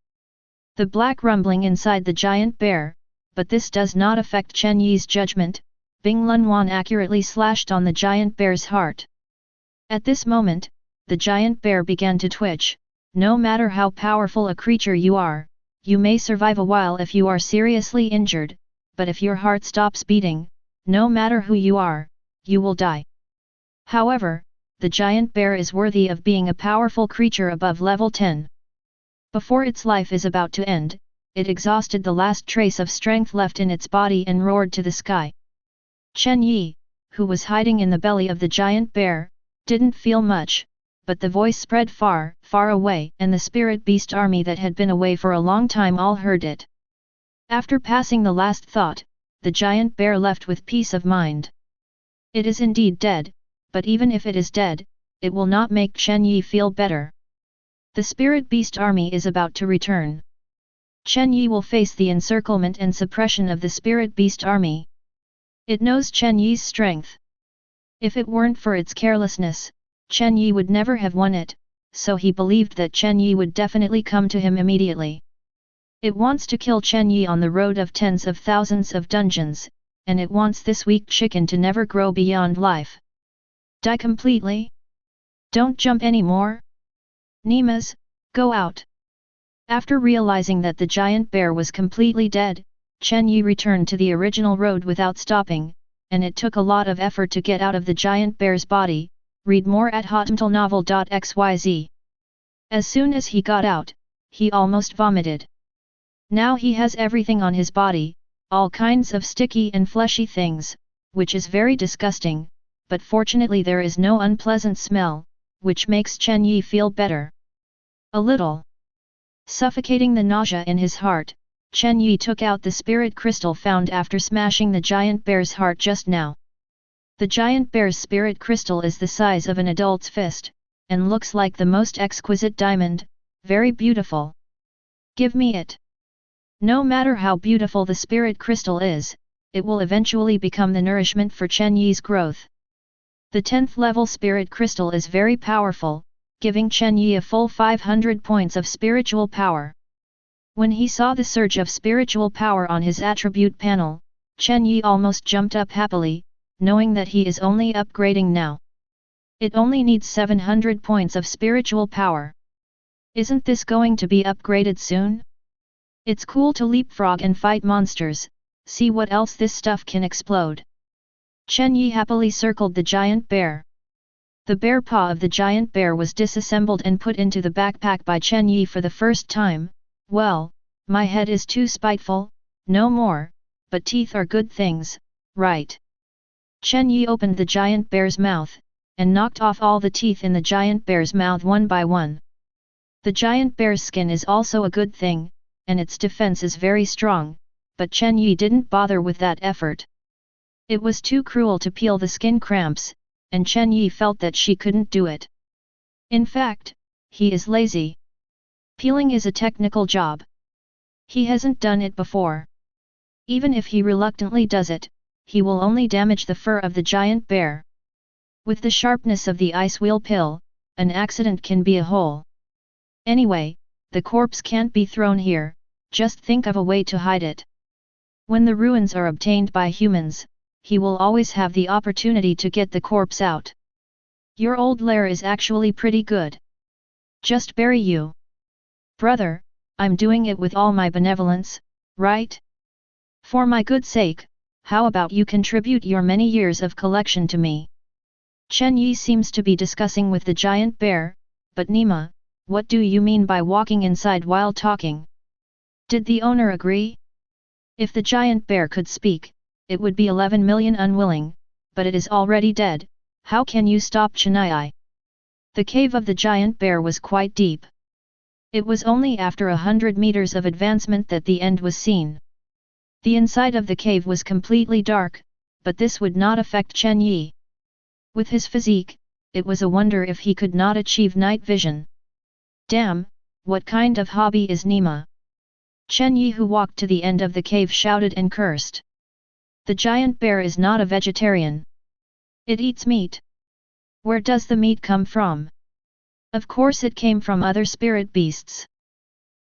Speaker 1: The black rumbling inside the giant bear, but this does not affect Chen Yi's judgment. Bing Lunwan accurately slashed on the giant bear's heart. At this moment, the giant bear began to twitch. No matter how powerful a creature you are, you may survive a while if you are seriously injured, but if your heart stops beating, no matter who you are, you will die. However, the giant bear is worthy of being a powerful creature above level 10. Before its life is about to end, it exhausted the last trace of strength left in its body and roared to the sky. Chen Yi, who was hiding in the belly of the giant bear, didn't feel much, but the voice spread far, far away, and the spirit beast army that had been away for a long time all heard it. After passing the last thought, the giant bear left with peace of mind. It is indeed dead, but even if it is dead, it will not make Chen Yi feel better. The spirit beast army is about to return. Chen Yi will face the encirclement and suppression of the spirit beast army. It knows Chen Yi's strength. If it weren't for its carelessness, Chen Yi would never have won it, so he believed that Chen Yi would definitely come to him immediately. It wants to kill Chen Yi on the road of tens of thousands of dungeons, and it wants this weak chicken to never grow beyond life. Die completely? Don't jump anymore? Nemas, go out. After realizing that the giant bear was completely dead, Chen Yi returned to the original road without stopping, and it took a lot of effort to get out of the giant bear's body. Read more at hotmtlnovel.xyz. As soon as he got out, he almost vomited. Now he has everything on his body, all kinds of sticky and fleshy things, which is very disgusting, but fortunately there is no unpleasant smell, which makes Chen Yi feel better. A little. Suffocating the nausea in his heart, Chen Yi took out the spirit crystal found after smashing the giant bear's heart just now. The giant bear's spirit crystal is the size of an adult's fist, and looks like the most exquisite diamond, very beautiful. Give me it. No matter how beautiful the spirit crystal is, it will eventually become the nourishment for Chen Yi's growth. The 10th level spirit crystal is very powerful, giving Chen Yi a full 500 points of spiritual power. When he saw the surge of spiritual power on his attribute panel, Chen Yi almost jumped up happily, knowing that he is only upgrading now. It only needs 700 points of spiritual power. Isn't this going to be upgraded soon? It's cool to leapfrog and fight monsters, see what else this stuff can explode. Chen Yi happily circled the giant bear. The bear paw of the giant bear was disassembled and put into the backpack by Chen Yi for the first time. Well, my head is too spiteful, no more, but teeth are good things, right? Chen Yi opened the giant bear's mouth, and knocked off all the teeth in the giant bear's mouth one by one. The giant bear's skin is also a good thing, and its defense is very strong, but Chen Yi didn't bother with that effort. It was too cruel to peel the skin cramps, and Chen Yi felt that she couldn't do it. In fact, he is lazy. Peeling is a technical job. He hasn't done it before. Even if he reluctantly does it, he will only damage the fur of the giant bear. With the sharpness of the ice wheel pill, an accident can be a hole. Anyway, the corpse can't be thrown here, just think of a way to hide it. When the ruins are obtained by humans, he will always have the opportunity to get the corpse out. Your old lair is actually pretty good. Just bury you. Brother, I'm doing it with all my benevolence, right? For my good sake, how about you contribute your many years of collection to me? Chen Yi seems to be discussing with the giant bear, but Nima, what do you mean by walking inside while talking? Did the owner agree? If the giant bear could speak, it would be 11 million unwilling, but it is already dead, how can you stop Chen Yi? The cave of the giant bear was quite deep. It was only after 100 meters of advancement that the end was seen. The inside of the cave was completely dark, but this would not affect Chen Yi. With his physique, it was a wonder if he could not achieve night vision. Damn, what kind of hobby is Nima? Chen Yi, who walked to the end of the cave, shouted and cursed. The giant bear is not a vegetarian. It eats meat. Where does the meat come from? Of course it came from other spirit beasts.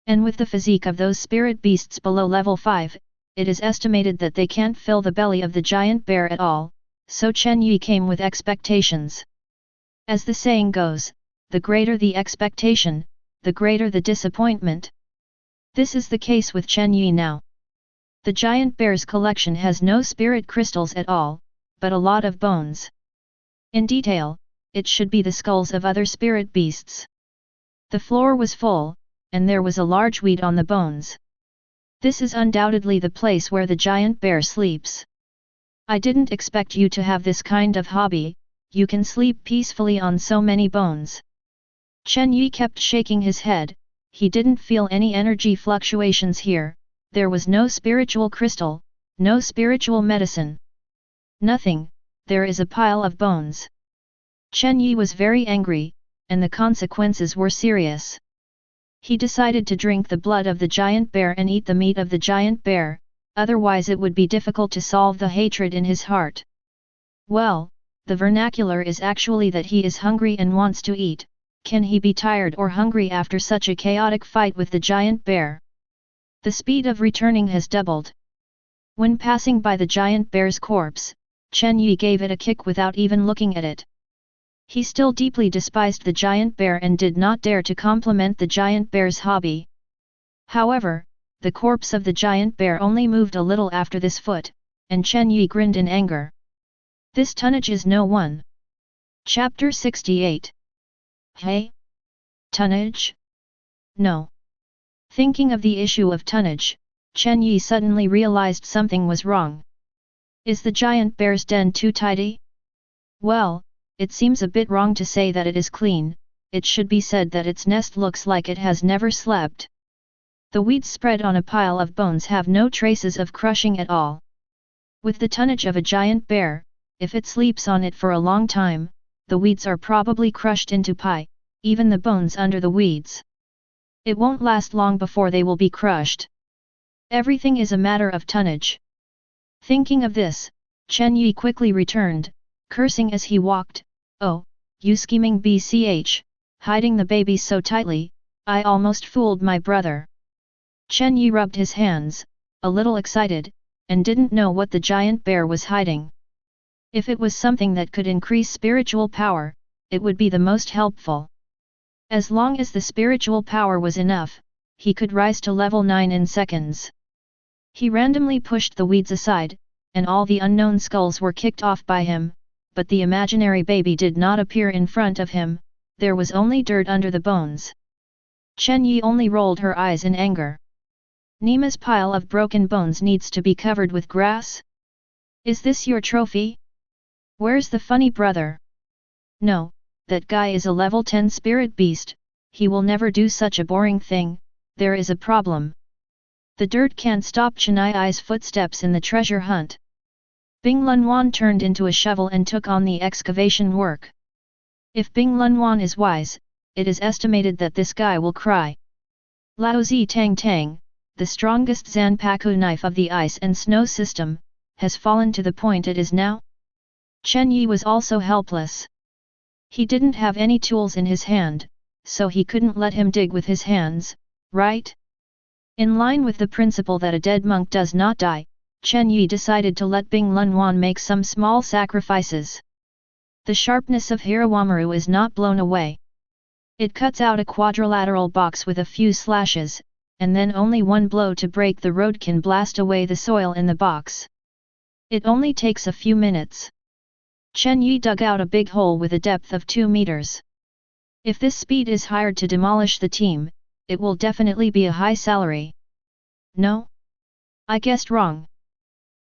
Speaker 1: And with the physique of those spirit beasts below level 5, it is estimated that they can't fill the belly of the giant bear at all, so Chen Yi came with expectations. As the saying goes, the greater the expectation, the greater the disappointment. This is the case with Chen Yi now. The giant bear's collection has no spirit crystals at all, but a lot of bones. In detail, it should be the skulls of other spirit beasts. The floor was full, and there was a large weed on the bones. This is undoubtedly the place where the giant bear sleeps. I didn't expect you to have this kind of hobby, you can sleep peacefully on so many bones. Chen Yi kept shaking his head, he didn't feel any energy fluctuations here, there was no spiritual crystal, no spiritual medicine. Nothing, there is a pile of bones. Chen Yi was very angry, and the consequences were serious. He decided to drink the blood of the giant bear and eat the meat of the giant bear, otherwise it would be difficult to solve the hatred in his heart. Well, the vernacular is actually that he is hungry and wants to eat. Can he be tired or hungry after such a chaotic fight with the giant bear? The speed of returning has doubled. When passing by the giant bear's corpse, Chen Yi gave it a kick without even looking at it. He still deeply despised the giant bear and did not dare to compliment the giant bear's hobby. However, the corpse of the giant bear only moved a little after this foot, and Chen Yi grinned in anger. This tonnage is no one. Chapter 68. Hey? Tonnage? No. Thinking of the issue of tonnage, Chen Yi suddenly realized something was wrong. Is the giant bear's den too tidy? Well, it seems a bit wrong to say that it is clean, it should be said that its nest looks like it has never slept. The weeds spread on a pile of bones have no traces of crushing at all. With the tonnage of a giant bear, if it sleeps on it for a long time, the weeds are probably crushed into pie, even the bones under the weeds. It won't last long before they will be crushed. Everything is a matter of tonnage. Thinking of this, Chen Yi quickly returned, cursing as he walked. Oh, you scheming BCH, hiding the baby so tightly, I almost fooled my brother. Chen Yi rubbed his hands, a little excited, and didn't know what the giant bear was hiding. If it was something that could increase spiritual power, it would be the most helpful. As long as the spiritual power was enough, he could rise to level 9 in seconds. He randomly pushed the weeds aside, and all the unknown skulls were kicked off by him, but the imaginary baby did not appear in front of him, there was only dirt under the bones. Chen Yi only rolled her eyes in anger. Nima's pile of broken bones needs to be covered with grass? Is this your trophy? Where's the funny brother? No, that guy is a level 10 spirit beast, he will never do such a boring thing, there is a problem. The dirt can't stop Chen Yi's footsteps in the treasure hunt. Bing Lunwan turned into a shovel and took on the excavation work. If Bing Lunwan is wise, it is estimated that this guy will cry. Lao Zi Tang Tang, the strongest Zhanpaktu knife of the ice and snow system, has fallen to the point it is now. Chen Yi was also helpless. He didn't have any tools in his hand, so he couldn't let him dig with his hands, right? In line with the principle that a dead monk does not die, Chen Yi decided to let Bing Lunwan make some small sacrifices. The sharpness of Hiwamaru is not blown away. It cuts out a quadrilateral box with a few slashes, and then only one blow to break the road can blast away the soil in the box. It only takes a few minutes. Chen Yi dug out a big hole with a depth of 2 meters. If this speed is hired to demolish the team, it will definitely be a high salary. No? I guessed wrong.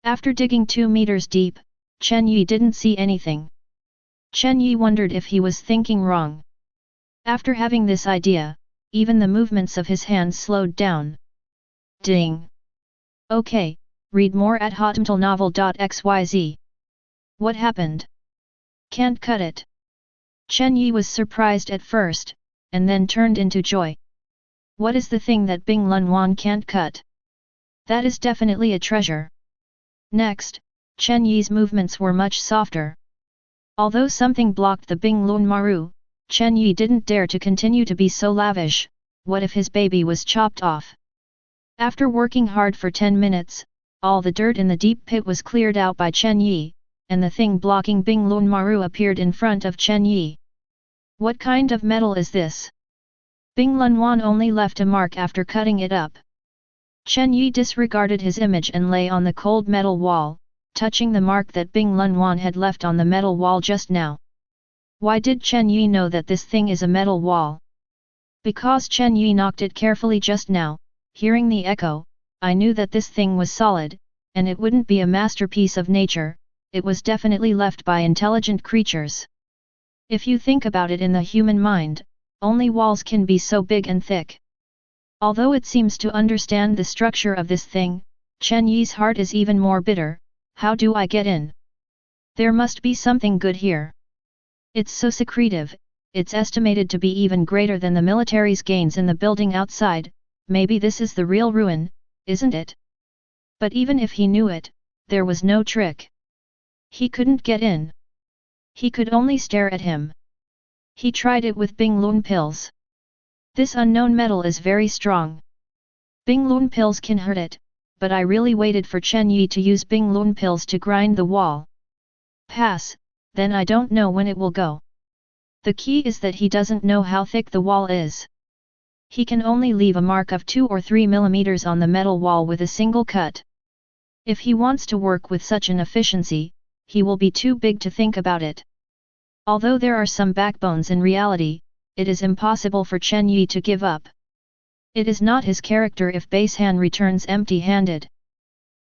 Speaker 1: After digging 2 meters deep, Chen Yi didn't see anything. Chen Yi wondered if he was thinking wrong. After having this idea, even the movements of his hands slowed down. Ding! Okay, read more at hotmtlnovel.xyz. What happened? Can't cut it. Chen Yi was surprised at first, and then turned into joy. What is the thing that Bing Lunwan can't cut? That is definitely a treasure. Next, Chen Yi's movements were much softer. Although something blocked the Bing Lunmaru, Chen Yi didn't dare to continue to be so lavish. What if his baby was chopped off? After working hard for 10 minutes, all the dirt in the deep pit was cleared out by Chen Yi, and the thing blocking Bing Lunmaru appeared in front of Chen Yi. What kind of metal is this? Bing Lunwan only left a mark after cutting it up. Chen Yi disregarded his image and lay on the cold metal wall, touching the mark that Bing Lunwan had left on the metal wall just now. Why did Chen Yi know that this thing is a metal wall? Because Chen Yi knocked it carefully just now. Hearing the echo, I knew that this thing was solid, and it wouldn't be a masterpiece of nature, it was definitely left by intelligent creatures. If you think about it in the human mind, only walls can be so big and thick. Although it seems to understand the structure of this thing, Chen Yi's heart is even more bitter. How do I get in? There must be something good here. It's so secretive, it's estimated to be even greater than the military's gains in the building outside. Maybe this is the real ruin, isn't it? But even if he knew it, there was no trick. He couldn't get in. He could only stare at him. He tried it with Bing Lun pills. This unknown metal is very strong. Bing Lun pills can hurt it, but I really waited for Chen Yi to use Bing Lun pills to grind the wall. Pass, then I don't know when it will go. The key is that he doesn't know how thick the wall is. He can only leave a mark of 2 or 3 millimeters on the metal wall with a single cut. If he wants to work with such an efficiency, he will be too big to think about it. Although there are some backbones in reality, it is impossible for Chen Yi to give up. It is not his character if Basehan returns empty-handed.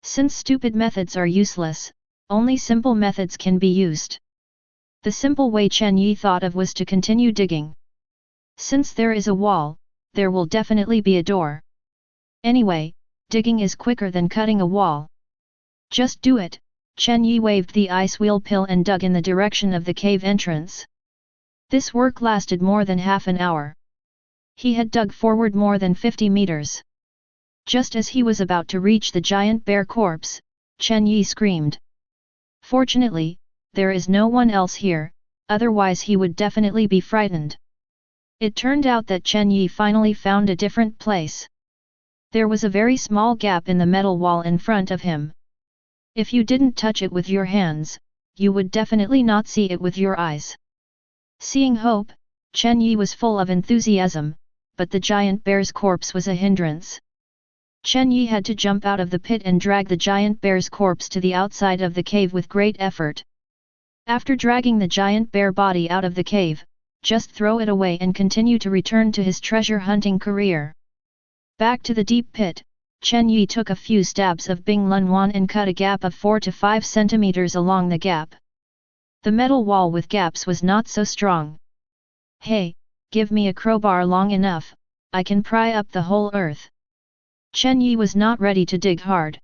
Speaker 1: Since stupid methods are useless, only simple methods can be used. The simple way Chen Yi thought of was to continue digging. Since there is a wall, there will definitely be a door. Anyway, digging is quicker than cutting a wall. Just do it. Chen Yi waved the ice wheel pill and dug in the direction of the cave entrance. This work lasted more than half an hour. He had dug forward more than 50 meters. Just as he was about to reach the giant bear corpse, Chen Yi screamed. Fortunately, there is no one else here, otherwise he would definitely be frightened. It turned out that Chen Yi finally found a different place. There was a very small gap in the metal wall in front of him. If you didn't touch it with your hands, you would definitely not see it with your eyes. Seeing hope, Chen Yi was full of enthusiasm, but the giant bear's corpse was a hindrance. Chen Yi had to jump out of the pit and drag the giant bear's corpse to the outside of the cave with great effort. After dragging the giant bear body out of the cave, just throw it away and continue to return to his treasure hunting career. Back to the deep pit, Chen Yi took a few stabs of Bing Lunwan and cut a gap of 4 to 5 centimeters along the gap. The metal wall with gaps was not so strong. Hey, give me a crowbar long enough, I can pry up the whole earth. Chen Yi was not ready to dig hard.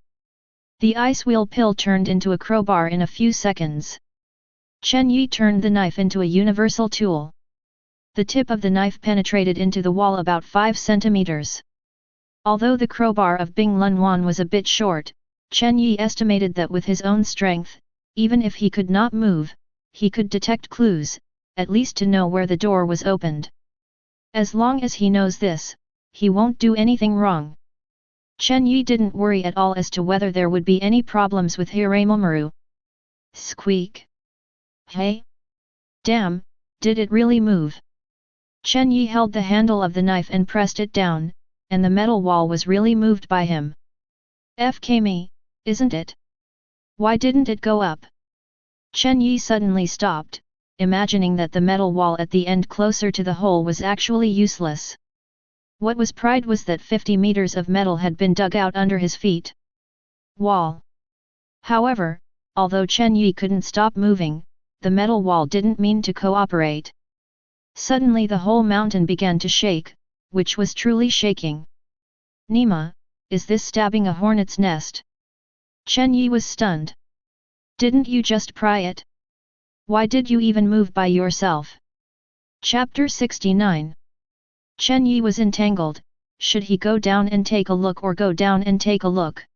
Speaker 1: The ice wheel pill turned into a crowbar in a few seconds. Chen Yi turned the knife into a universal tool. The tip of the knife penetrated into the wall about 5 centimeters. Although the crowbar of Bing Lunwan was a bit short, Chen Yi estimated that with his own strength, even if he could not move, he could detect clues, at least to know where the door was opened. As long as he knows this, he won't do anything wrong. Chen Yi didn't worry at all as to whether there would be any problems with Hiwamaru. Squeak! Hey! Damn, did it really move? Chen Yi held the handle of the knife and pressed it down, and the metal wall was really moved by him. FK me, isn't it? Why didn't it go up? Chen Yi suddenly stopped, imagining that the metal wall at the end closer to the hole was actually useless. What was pried was that 50 meters of metal had been dug out under his feet. Wall. However, although Chen Yi couldn't stop moving, the metal wall didn't mean to cooperate. Suddenly the whole mountain began to shake, which was truly shaking. Nima, is this stabbing a hornet's nest? Chen Yi was stunned. Didn't you just pry it? Why did you even move by yourself? Chapter 69. Chen Yi was entangled. Should he go down and take a look or go down and take a look?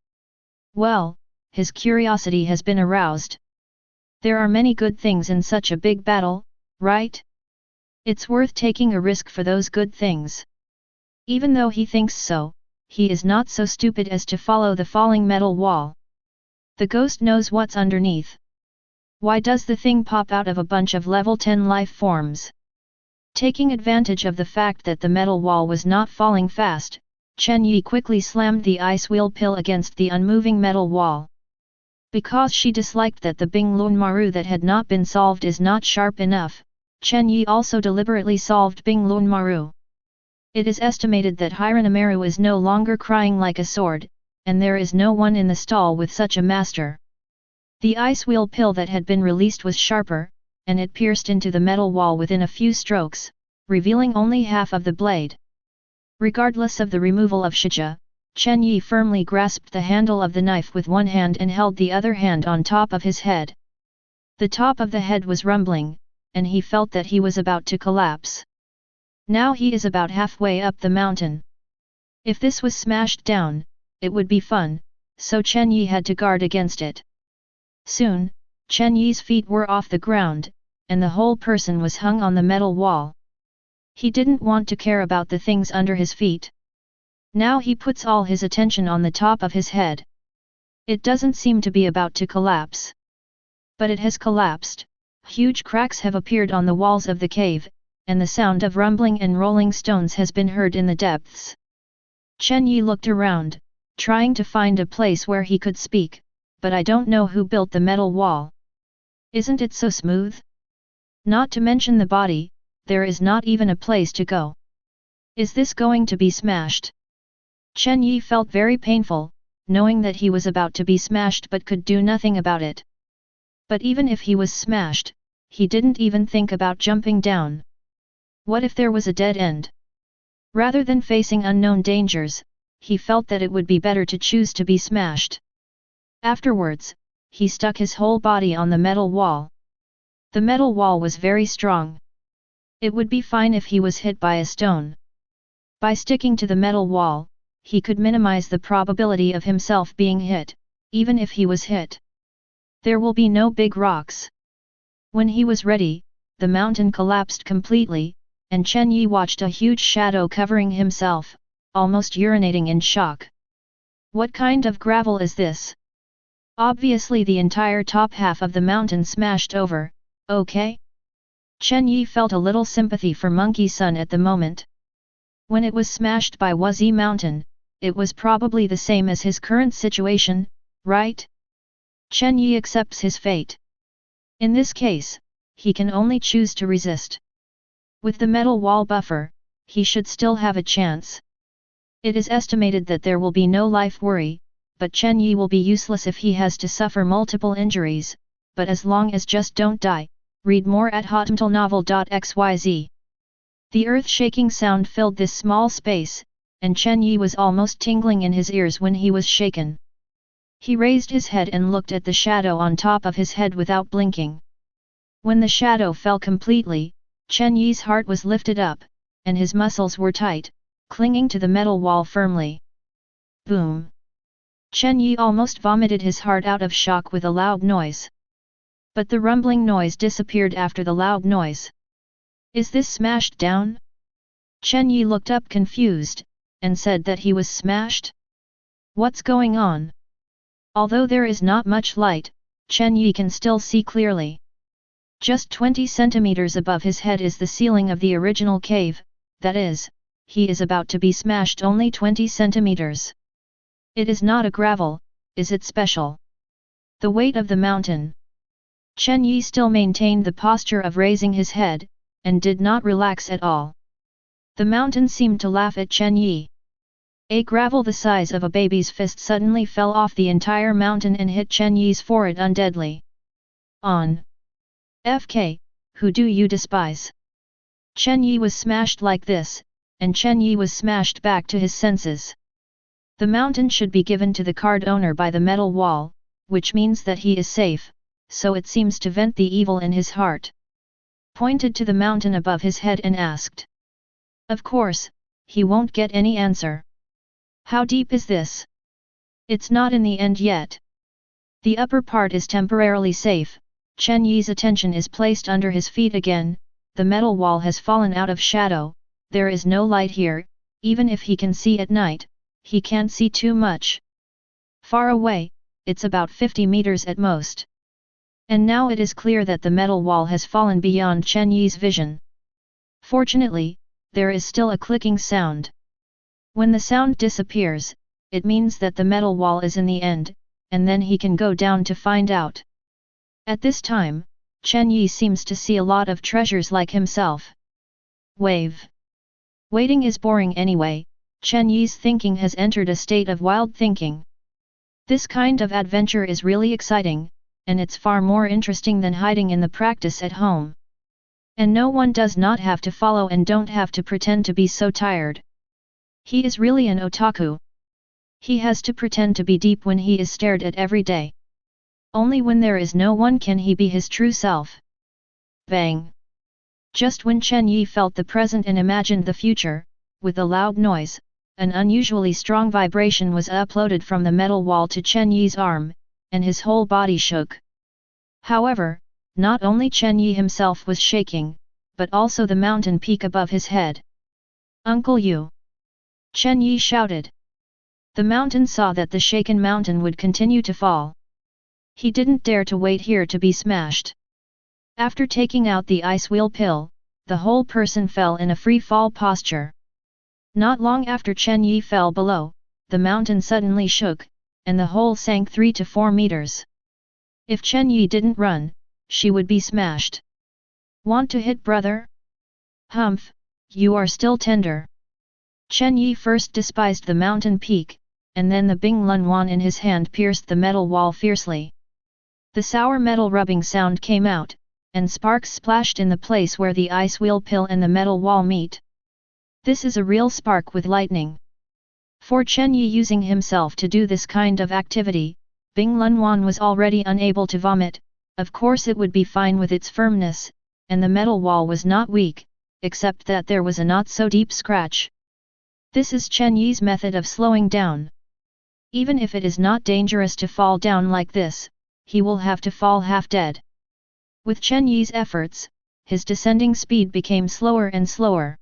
Speaker 1: Well, his curiosity has been aroused. There are many good things in such a big battle, right? It's worth taking a risk for those good things. Even though he thinks so, he is not so stupid as to follow the falling metal wall. The ghost knows what's underneath. Why does the thing pop out of a bunch of level 10 life forms? Taking advantage of the fact that the metal wall was not falling fast, Chen Yi quickly slammed the ice wheel pill against the unmoving metal wall. Because she disliked that the Bing Lunmaru that had not been solved is not sharp enough, Chen Yi also deliberately solved Bing Lunmaru. It is estimated that Hiwamaru is no longer crying like a sword, and there is no one in the stall with such a master. The ice wheel pill that had been released was sharper, and it pierced into the metal wall within a few strokes, revealing only half of the blade. Regardless of the removal of Shija, Chen Yi firmly grasped the handle of the knife with one hand and held the other hand on top of his head. The top of the head was rumbling, and he felt that he was about to collapse. Now he is about halfway up the mountain. If this was smashed down, it would be fun, so Chen Yi had to guard against it. Soon, Chen Yi's feet were off the ground, and the whole person was hung on the metal wall. He didn't want to care about the things under his feet. Now he puts all his attention on the top of his head. It doesn't seem to be about to collapse. But it has collapsed. Huge cracks have appeared on the walls of the cave, and the sound of rumbling and rolling stones has been heard in the depths. Chen Yi looked around, trying to find a place where he could speak, but I don't know who built the metal wall. Isn't it so smooth? Not to mention the body, there is not even a place to go. Is this going to be smashed? Chen Yi felt very painful, knowing that he was about to be smashed but could do nothing about it. But even if he was smashed, he didn't even think about jumping down. What if there was a dead end? Rather than facing unknown dangers, he felt that it would be better to choose to be smashed. Afterwards, he stuck his whole body on the metal wall. The metal wall was very strong. It would be fine if he was hit by a stone. By sticking to the metal wall, he could minimize the probability of himself being hit, even if he was hit. There will be no big rocks. When he was ready, the mountain collapsed completely, and Chen Yi watched a huge shadow covering himself, almost urinating in shock. What kind of gravel is this? Obviously the entire top half of the mountain smashed over, okay? Chen Yi felt a little sympathy for Monkey Sun at the moment. When it was smashed by Wuzi Mountain, it was probably the same as his current situation, right? Chen Yi accepts his fate. In this case, he can only choose to resist. With the metal wall buffer, he should still have a chance. It is estimated that there will be no life worry, but Chen Yi will be useless if he has to suffer multiple injuries, but as long as just don't die, Read more at hotmtlnovel.xyz. The earth-shaking sound filled this small space, and Chen Yi was almost tingling in his ears when he was shaken. He raised his head and looked at the shadow on top of his head without blinking. When the shadow fell completely, Chen Yi's heart was lifted up, and his muscles were tight, clinging to the metal wall firmly. Boom! Chen Yi almost vomited his heart out of shock with a loud noise. But the rumbling noise disappeared after the loud noise. Is this smashed down? Chen Yi looked up confused, and said that he was smashed? What's going on? Although there is not much light, Chen Yi can still see clearly. Just 20 centimeters above his head is the ceiling of the original cave, that is, he is about to be smashed only 20 centimeters. It is not a gravel, is it special? The weight of the mountain. Chen Yi still maintained the posture of raising his head, and did not relax at all. The mountain seemed to laugh at Chen Yi. A gravel the size of a baby's fist suddenly fell off the entire mountain and hit Chen Yi's forehead undeadly. On. FK, who do you despise? Chen Yi was smashed like this, and Chen Yi was smashed back to his senses. The mountain should be given to the card owner by the metal wall, which means that he is safe, so it seems to vent the evil in his heart. Pointed to the mountain above his head and asked. Of course, he won't get any answer. How deep is this? It's not in the end yet. The upper part is temporarily safe. Chen Yi's attention is placed under his feet again, the metal wall has fallen out of shadow, there is no light here, even if he can see at night, he can't see too much. Far away, it's about 50 meters at most. And now it is clear that the metal wall has fallen beyond Chen Yi's vision. Fortunately, there is still a clicking sound. When the sound disappears, it means that the metal wall is in the end, and then he can go down to find out. At this time, Chen Yi seems to see a lot of treasures like himself. Wave. Waiting is boring anyway, Chen Yi's thinking has entered a state of wild thinking. This kind of adventure is really exciting, and it's far more interesting than hiding in the practice at home. And no one does not have to follow and don't have to pretend to be so tired. He is really an otaku. He has to pretend to be deep when he is stared at every day. Only when there is no one can he be his true self. Bang! Just when Chen Yi felt the present and imagined the future, with a loud noise, an unusually strong vibration was uploaded from the metal wall to Chen Yi's arm, and his whole body shook. However, not only Chen Yi himself was shaking, but also the mountain peak above his head. Uncle Yu! Chen Yi shouted. The mountain saw that the shaken mountain would continue to fall. He didn't dare to wait here to be smashed. After taking out the ice wheel pill, the whole person fell in a free fall posture. Not long after Chen Yi fell below, the mountain suddenly shook, and the hole sank 3 to 4 meters. If Chen Yi didn't run, she would be smashed. Want to hit brother? Humph, you are still tender. Chen Yi first despised the mountain peak, and then the Bing Lun Wan in his hand pierced the metal wall fiercely. The sour metal rubbing sound came out, and sparks splashed in the place where the ice wheel pill and the metal wall meet. This is a real spark with lightning. For Chen Yi using himself to do this kind of activity, Bing Lun Wan was already unable to vomit, of course it would be fine with its firmness, and the metal wall was not weak, except that there was a not so deep scratch. This is Chen Yi's method of slowing down. Even if it is not dangerous to fall down like this, he will have to fall half dead. With Chen Yi's efforts, his descending speed became slower and slower.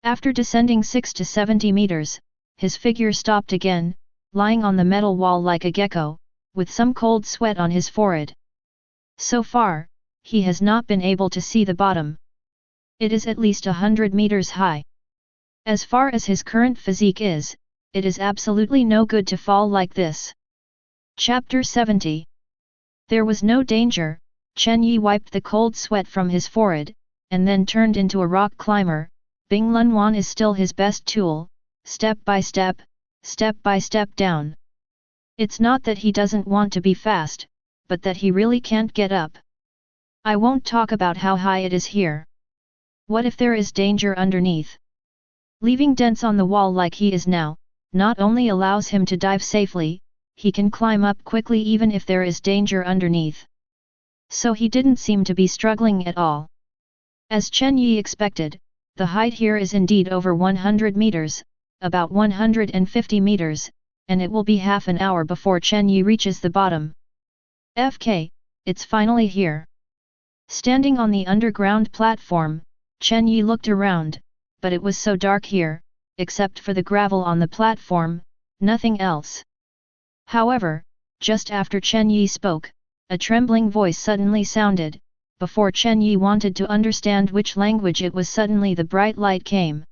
Speaker 1: After descending 6 to 70 meters, his figure stopped again, lying on the metal wall like a gecko, with some cold sweat on his forehead. So far, he has not been able to see the bottom. It is at least 100 meters high. As far as his current physique is, it is absolutely no good to fall like this. Chapter 70. There was no danger. Chen Yi wiped the cold sweat from his forehead, and then turned into a rock climber. Bing Lun Wan is still his best tool, step by step down. It's not that he doesn't want to be fast, but that he really can't get up. I won't talk about how high it is here. What if there is danger underneath? Leaving dents on the wall like he is now, not only allows him to dive safely, he can climb up quickly even if there is danger underneath. So he didn't seem to be struggling at all. As Chen Yi expected, the height here is indeed over 100 meters, about 150 meters, and it will be half an hour before Chen Yi reaches the bottom. FK, it's finally here. Standing on the underground platform, Chen Yi looked around, but it was so dark here, except for the gravel on the platform, nothing else. However, just after Chen Yi spoke, a trembling voice suddenly sounded. Before Chen Yi wanted to understand which language it was, suddenly the bright light came.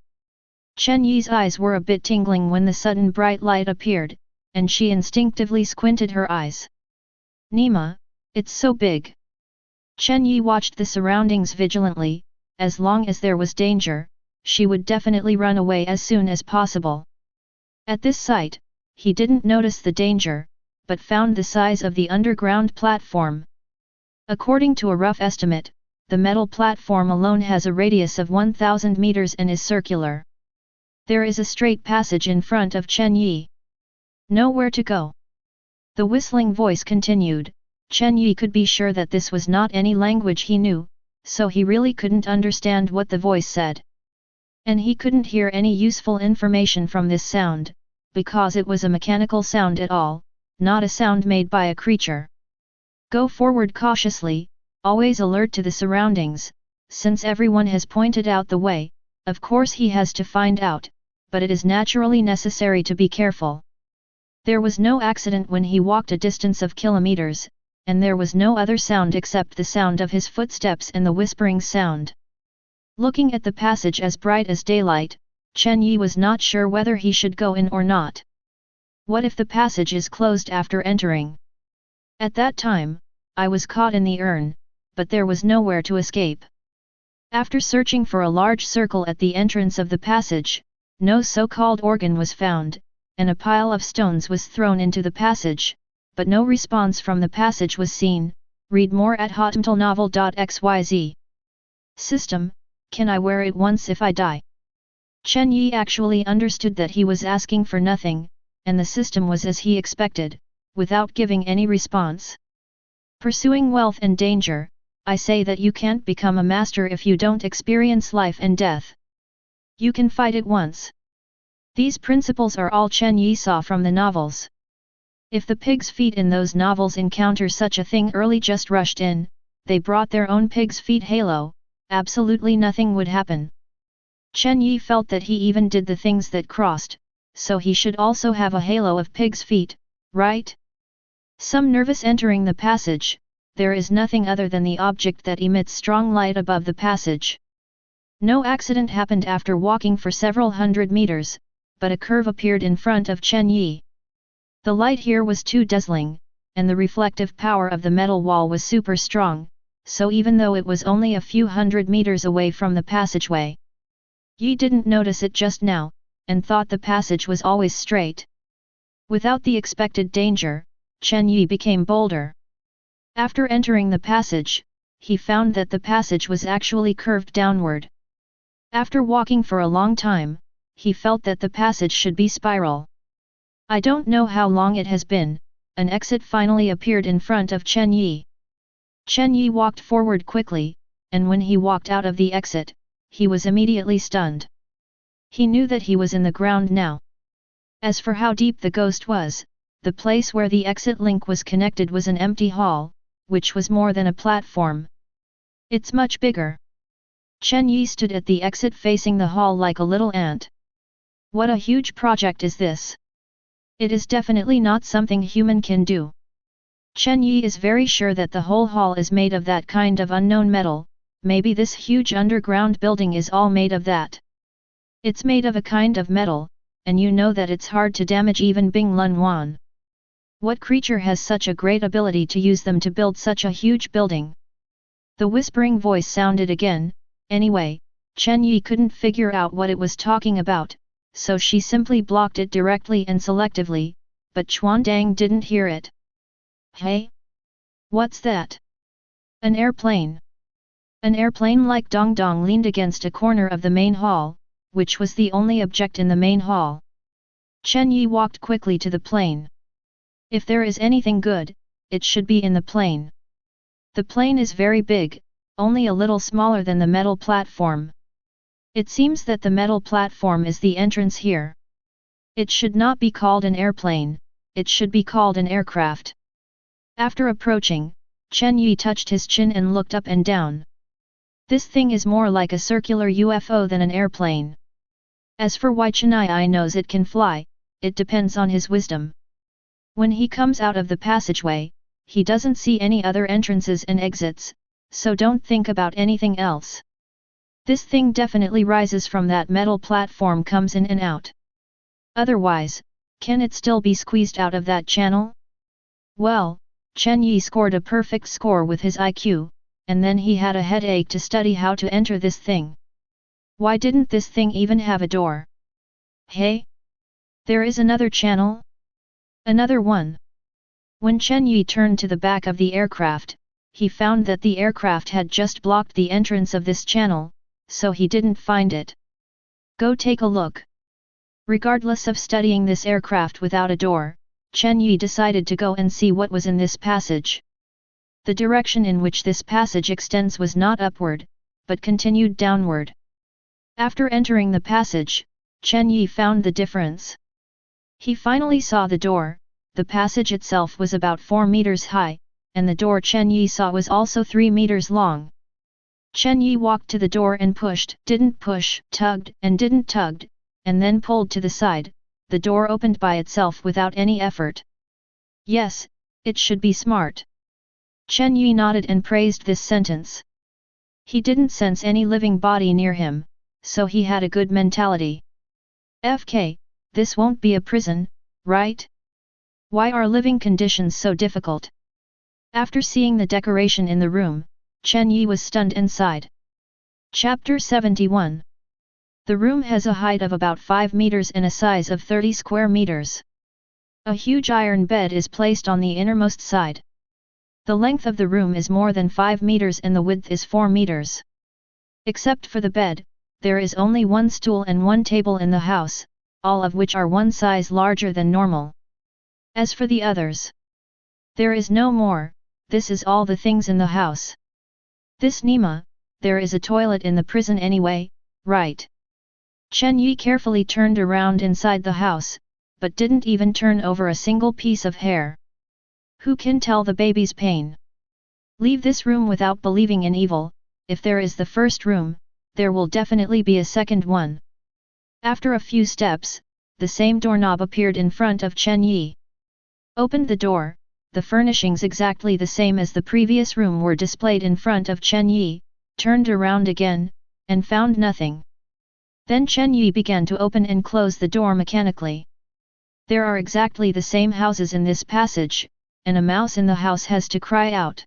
Speaker 1: Chen Yi's eyes were a bit tingling when the sudden bright light appeared, and she instinctively squinted her eyes. Nima, it's so big. Chen Yi watched the surroundings vigilantly. As long as there was danger, she would definitely run away as soon as possible. At this sight, he didn't notice the danger, but found the size of the underground platform. According to a rough estimate, the metal platform alone has a radius of 1000 meters and is circular. There is a straight passage in front of Chen Yi. Nowhere to go. The whistling voice continued. Chen Yi could be sure that this was not any language he knew, so he really couldn't understand what the voice said. And he couldn't hear any useful information from this sound, because it was a mechanical sound at all, not a sound made by a creature. Go forward cautiously, always alert to the surroundings. Since everyone has pointed out the way, of course he has to find out, but it is naturally necessary to be careful. There was no accident when he walked a distance of kilometers, and there was no other sound except the sound of his footsteps and the whispering sound. Looking at the passage as bright as daylight, Chen Yi was not sure whether he should go in or not. What if the passage is closed after entering? At that time, I was caught in the urn, but there was nowhere to escape. After searching for a large circle at the entrance of the passage, no so-called organ was found, and a pile of stones was thrown into the passage, but no response from the passage was seen. Read more at hotmailnovel.xyz. System, can I wear it once if I die? Chen Yi actually understood that he was asking for nothing, and the system was as he expected, without giving any response. Pursuing wealth and danger, I say that you can't become a master if you don't experience life and death. You can fight it once. These principles are all Chen Yi saw from the novels. If the pig's feet in those novels encounter such a thing early, just rushed in, they brought their own pig's feet halo, absolutely nothing would happen. Chen Yi felt that he even did the things that crossed, so he should also have a halo of pig's feet, right? Some nervous entering the passage, there is nothing other than the object that emits strong light above the passage. No accident happened after walking for several hundred meters, but a curve appeared in front of Chen Yi. The light here was too dazzling, and the reflective power of the metal wall was super strong, so even though it was only a few hundred meters away from the passageway, Yi didn't notice it just now, and thought the passage was always straight. Without the expected danger, Chen Yi became bolder. After entering the passage, he found that the passage was actually curved downward. After walking for a long time, he felt that the passage should be spiral. I don't know how long it has been, an exit finally appeared in front of Chen Yi. Chen Yi walked forward quickly, and when he walked out of the exit, he was immediately stunned. He knew that he was in the ground now. As for how deep the ghost was, the place where the exit link was connected was an empty hall, which was more than a platform. It's much bigger. Chen Yi stood at the exit facing the hall like a little ant. What a huge project is this! It is definitely not something human can do. Chen Yi is very sure that the whole hall is made of that kind of unknown metal. Maybe this huge underground building is all made of that. It's made of a kind of metal, and you know that it's hard to damage even Bing Lun Wan. What creature has such a great ability to use them to build such a huge building? The whispering voice sounded again. Anyway, Chen Yi couldn't figure out what it was talking about, so she simply blocked it directly and selectively, but Chuandang didn't hear it. Hey? What's that? An airplane. An airplane like Dong leaned against a corner of the main hall, which was the only object in the main hall. Chen Yi walked quickly to the plane. If there is anything good, it should be in the plane. The plane is very big, only a little smaller than the metal platform. It seems that the metal platform is the entrance here. It should not be called an airplane, it should be called an aircraft. After approaching, Chen Yi touched his chin and looked up and down. This thing is more like a circular UFO than an airplane. As for why Chen Yi knows it can fly, it depends on his wisdom. When he comes out of the passageway, he doesn't see any other entrances and exits, so don't think about anything else. This thing definitely rises from that metal platform, comes in and out. Otherwise, can it still be squeezed out of that channel? Well, Chen Yi scored a perfect score with his IQ, and then he had a headache to study how to enter this thing. Why didn't this thing even have a door? Hey? There is another channel? Another one. When Chen Yi turned to the back of the aircraft, he found that the aircraft had just blocked the entrance of this channel, so he didn't find it. Go take a look. Regardless of studying this aircraft without a door, Chen Yi decided to go and see what was in this passage. The direction in which this passage extends was not upward, but continued downward. After entering the passage, Chen Yi found the difference. He finally saw the door. The passage itself was about 4 meters high, and the door Chen Yi saw was also 3 meters long. Chen Yi walked to the door and pushed, didn't push, tugged and didn't tugged, and then pulled to the side. The door opened by itself without any effort. Yes, it should be smart. Chen Yi nodded and praised this sentence. He didn't sense any living body near him, so he had a good mentality. FK, this won't be a prison, right? Why are living conditions so difficult? After seeing the decoration in the room, Chen Yi was stunned and sighed. Chapter 71. The room has a height of about 5 meters and a size of 30 square meters. A huge iron bed is placed on the innermost side. The length of the room is more than 5 meters and the width is 4 meters. Except for the bed, there is only one stool and one table in the house, all of which are one size larger than normal. As for the others, there is no more. This is all the things in the house. This Nima, there is a toilet in the prison anyway, right? Chen Yi carefully turned around inside the house, but didn't even turn over a single piece of hair. Who can tell the baby's pain? Leave this room without believing in evil. If there is the first room, there will definitely be a second one. After a few steps, the same doorknob appeared in front of Chen Yi. Opened the door. The furnishings exactly the same as the previous room were displayed in front of Chen Yi, turned around again, and found nothing. Then Chen Yi began to open and close the door mechanically. There are exactly the same houses in this passage, and a mouse in the house has to cry out.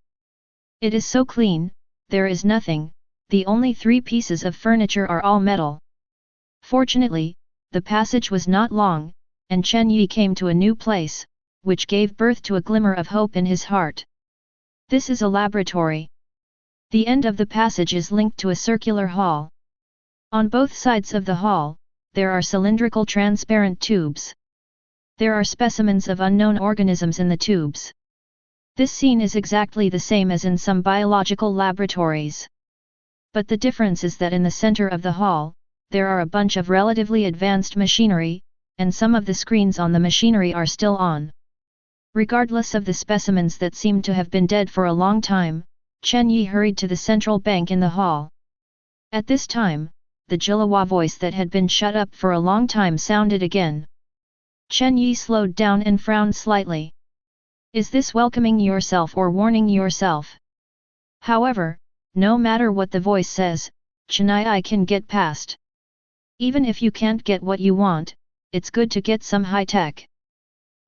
Speaker 1: It is so clean, there is nothing, the only 3 pieces of furniture are all metal. Fortunately, the passage was not long, and Chen Yi came to a new place, which gave birth to a glimmer of hope in his heart. This is a laboratory. The end of the passage is linked to a circular hall. On both sides of the hall, there are cylindrical transparent tubes. There are specimens of unknown organisms in the tubes. This scene is exactly the same as in some biological laboratories. But the difference is that in the center of the hall, there are a bunch of relatively advanced machinery, and some of the screens on the machinery are still on. Regardless of the specimens that seem to have been dead for a long time, Chen Yi hurried to the central bank in the hall. At this time, the Jilawa voice that had been shut up for a long time sounded again. Chen Yi slowed down and frowned slightly. Is this welcoming yourself or warning yourself? However, no matter what the voice says, Chen Yi can get past. Even if you can't get what you want, it's good to get some high-tech.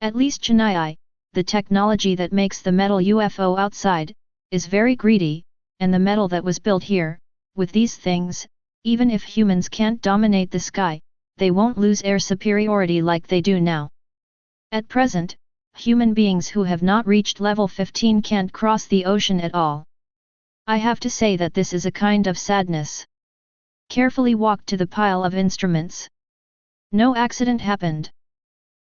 Speaker 1: At least Chen Yi, the technology that makes the metal UFO outside, is very greedy, and the metal that was built here, with these things, even if humans can't dominate the sky, they won't lose air superiority like they do now. At present, human beings who have not reached level 15 can't cross the ocean at all. I have to say that this is a kind of sadness. Carefully walked to the pile of instruments. No accident happened.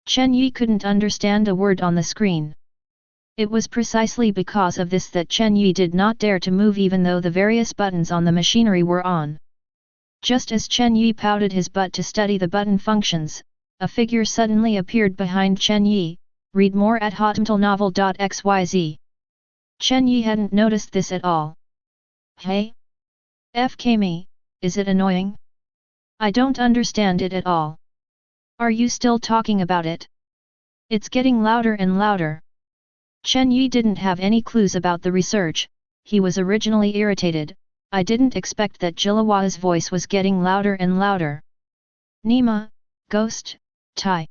Speaker 1: Chen Yi couldn't understand a word on the screen. It was precisely because of this that Chen Yi did not dare to move even though the various buttons on the machinery were on. Just as Chen Yi pouted his butt to study the button functions, a figure suddenly appeared behind Chen Yi. Read more at hotmailnovel.xyz. Chen Yi hadn't noticed this at all. Hey? FK me, is it annoying? I don't understand it at all. Are you still talking about it? It's getting louder and louder. Chen Yi didn't have any clues about the research. He was originally irritated. I didn't expect that Jilawa's voice was getting louder and louder. Nima, ghost, Tai.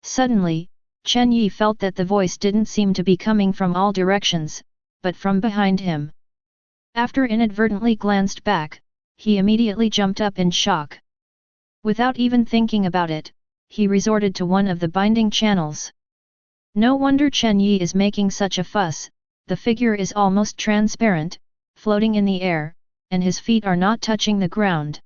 Speaker 1: Suddenly, Chen Yi felt that the voice didn't seem to be coming from all directions, but from behind him. After inadvertently glanced back, he immediately jumped up in shock. Without even thinking about it, he resorted to one of the binding channels. No wonder Chen Yi is making such a fuss. The figure is almost transparent, floating in the air, and his feet are not touching the ground.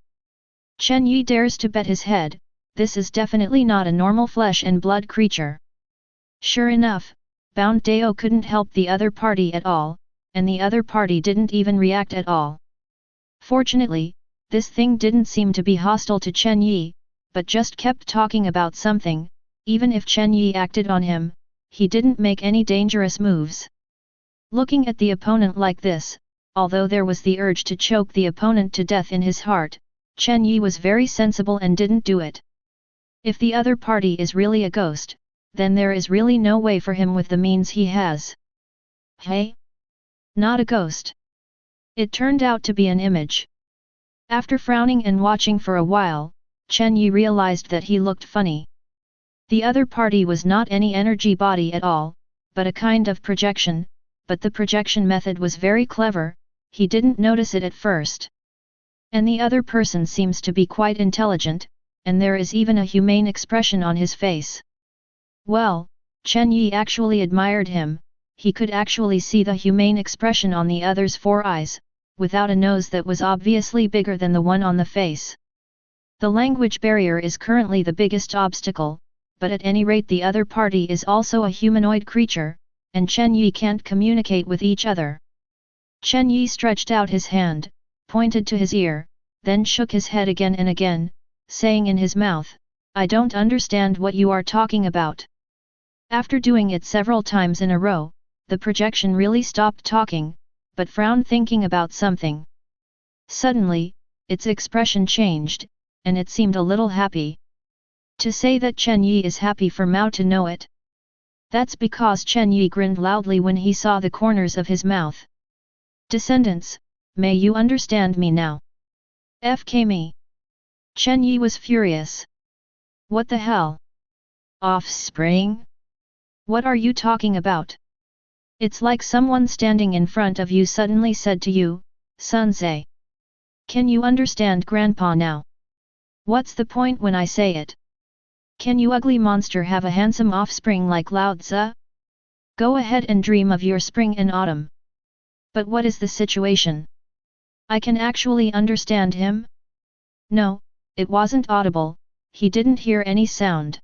Speaker 1: Chen Yi dares to bet his head, this is definitely not a normal flesh and blood creature. Sure enough, Bound Dao couldn't help the other party at all, and the other party didn't even react at all. Fortunately, this thing didn't seem to be hostile to Chen Yi, but just kept talking about something. Even if Chen Yi acted on him, he didn't make any dangerous moves. Looking at the opponent like this, although there was the urge to choke the opponent to death in his heart, Chen Yi was very sensible and didn't do it. If the other party is really a ghost, then there is really no way for him with the means he has. Hey? Not a ghost. It turned out to be an image. After frowning and watching for a while, Chen Yi realized that he looked funny. The other party was not any energy body at all, but a kind of projection, but the projection method was very clever. He didn't notice it at first. And the other person seems to be quite intelligent, and there is even a humane expression on his face. Well, Chen Yi actually admired him. He could actually see the humane expression on the other's 4 eyes, without a nose that was obviously bigger than the one on the face. The language barrier is currently the biggest obstacle, but at any rate the other party is also a humanoid creature, and Chen Yi can't communicate with each other. Chen Yi stretched out his hand, pointed to his ear, then shook his head again and again, saying in his mouth, I don't understand what you are talking about. After doing it several times in a row, the projection really stopped talking, but frowned thinking about something. Suddenly, its expression changed, and it seemed a little happy. To say that Chen Yi is happy for Mao to know it. That's because Chen Yi grinned loudly when he saw the corners of his mouth. Descendants, may you understand me now? FK me. Chen Yi was furious. What the hell? Offspring? What are you talking about? It's like someone standing in front of you suddenly said to you, Sunze. Can you understand Grandpa now? What's the point when I say it? Can you ugly monster have a handsome offspring like Lao Tzu? Go ahead and dream of your spring and autumn. But what is the situation? I can actually understand him? No, it wasn't audible, he didn't hear any sound.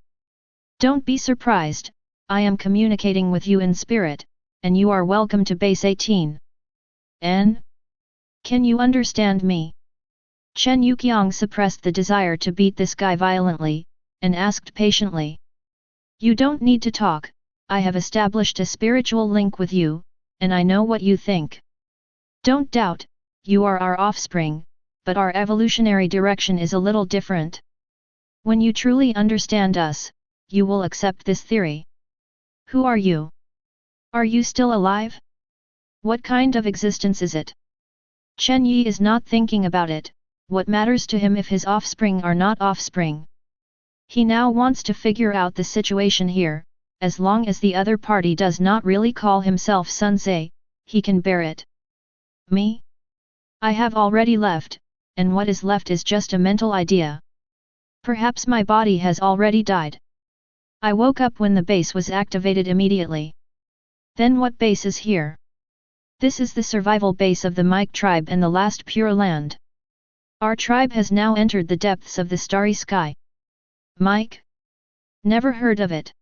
Speaker 1: Don't be surprised, I am communicating with you in spirit, and you are welcome to base 18. N? Can you understand me? Chen Yuqiang suppressed the desire to beat this guy violently, and asked patiently. You don't need to talk, I have established a spiritual link with you, and I know what you think. Don't doubt, you are our offspring, but our evolutionary direction is a little different. When you truly understand us, you will accept this theory. Who are you? Are you still alive? What kind of existence is it? Chen Yi is not thinking about it, what matters to him if his offspring are not offspring. He now wants to figure out the situation here, as long as the other party does not really call himself Sunze, he can bear it. Me? I have already left, and what is left is just a mental idea. Perhaps my body has already died. I woke up when the base was activated immediately. Then what base is here? This is the survival base of the Mike tribe and the last pure land. Our tribe has now entered the depths of the starry sky. Mike? Never heard of it.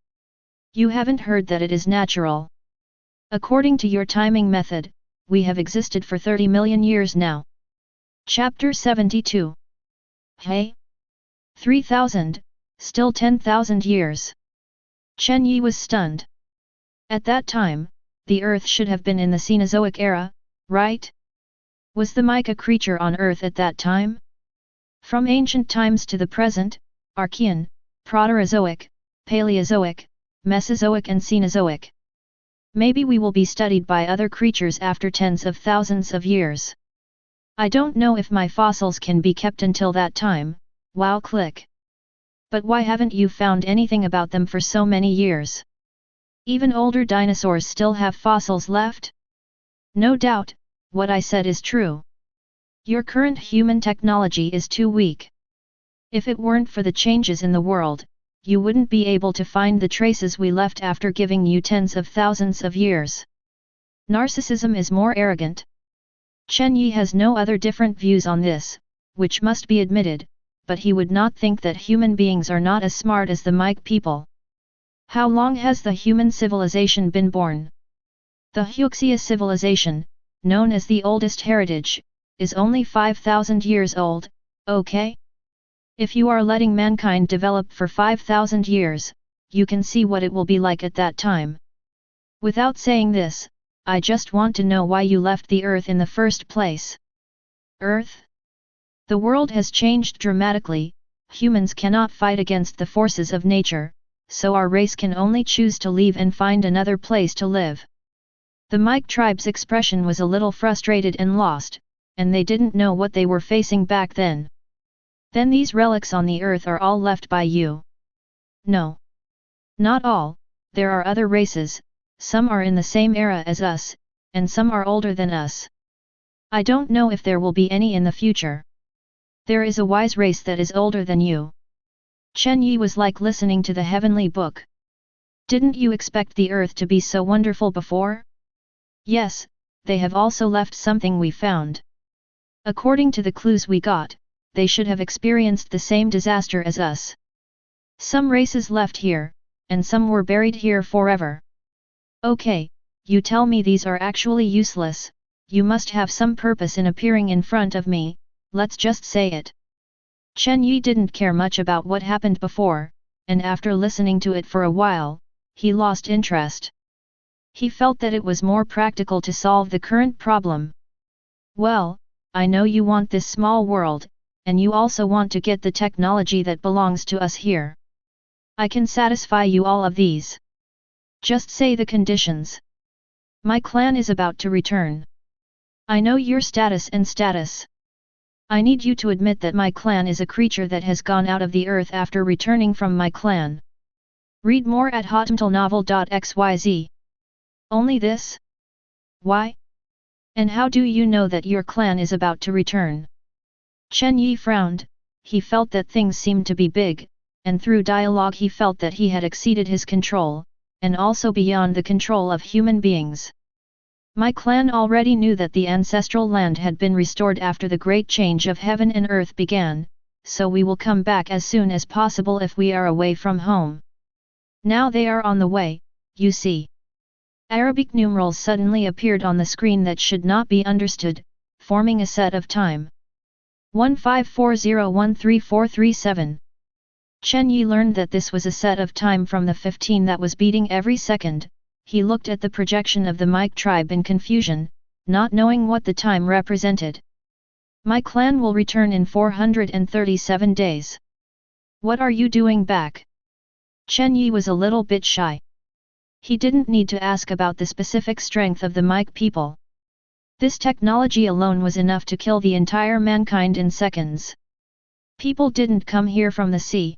Speaker 1: You haven't heard that it is natural. According to your timing method, we have existed for 30 million years now. Chapter 72. Hey? 3,000, still 10,000 years. Chen Yi was stunned. At that time, the Earth should have been in the Cenozoic era, right? Was the Mike a creature on Earth at that time? From ancient times to the present, Archean, Proterozoic, Paleozoic, Mesozoic and Cenozoic. Maybe we will be studied by other creatures after tens of thousands of years. I don't know if my fossils can be kept until that time. Wow, click. But why haven't you found anything about them for so many years? Even older dinosaurs still have fossils left? No doubt, what I said is true. Your current human technology is too weak. If it weren't for the changes in the world, you wouldn't be able to find the traces we left after giving you tens of thousands of years. Narcissism is more arrogant. Chen Yi has no other different views on this, which must be admitted, but he would not think that human beings are not as smart as the Mike people. How long has the human civilization been born? The Huxia civilization, known as the oldest heritage, is only 5,000 years old, okay? If you are letting mankind develop for 5,000 years, you can see what it will be like at that time. Without saying this, I just want to know why you left the Earth in the first place. Earth? The world has changed dramatically, humans cannot fight against the forces of nature, so our race can only choose to leave and find another place to live. The Mike tribe's expression was a little frustrated and lost, and they didn't know what they were facing back then. Then these relics on the Earth are all left by you? No. Not all, there are other races. Some are in the same era as us, and some are older than us. I don't know if there will be any in the future. There is a wise race that is older than you. Chen Yi was like listening to the heavenly book. Didn't you expect the Earth to be so wonderful before? Yes, they have also left something we found. According to the clues we got, they should have experienced the same disaster as us. Some races left here, and some were buried here forever. Okay, you tell me these are actually useless, you must have some purpose in appearing in front of me, let's just say it. Chen Yi didn't care much about what happened before, and after listening to it for a while, he lost interest. He felt that it was more practical to solve the current problem. Well, I know you want this small world, and you also want to get the technology that belongs to us here. I can satisfy you all of these. Just say the conditions. My clan is about to return. I know your status and status. I need you to admit that my clan is a creature that has gone out of the Earth after returning from my clan. Read more at hotmtlnovel.xyz. Only this? Why? And how do you know that your clan is about to return? Chen Yi frowned, he felt that things seemed to be big, and through dialogue he felt that he had exceeded his control, and also beyond the control of human beings. My clan already knew that the ancestral land had been restored after the great change of heaven and earth began, so we will come back as soon as possible if we are away from home. Now they are on the way, you see. Arabic numerals suddenly appeared on the screen that should not be understood, forming a set of time. 1540134437. Chen Yi learned that this was a set of time from the 15 that was beating every second. He looked at the projection of the Mike tribe in confusion, not knowing what the time represented. My clan will return in 437 days. What are you doing back? Chen Yi was a little bit shy. He didn't need to ask about the specific strength of the Mike people. This technology alone was enough to kill the entire mankind in seconds. People didn't come here from the sea.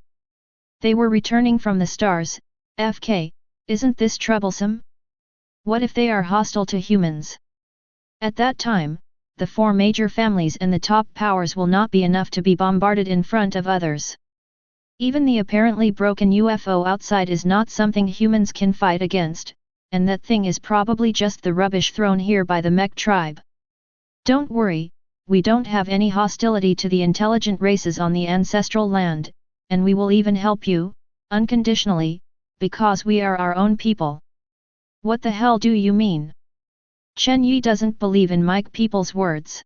Speaker 1: They were returning from the stars. FK, isn't this troublesome? What if they are hostile to humans? At that time, the 4 major families and the top powers will not be enough to be bombarded in front of others. Even the apparently broken UFO outside is not something humans can fight against, and that thing is probably just the rubbish thrown here by the mech tribe. Don't worry, we don't have any hostility to the intelligent races on the ancestral land, and we will even help you, unconditionally, because we are our own people. What the hell do you mean? Chen Yi doesn't believe in Mike people's words.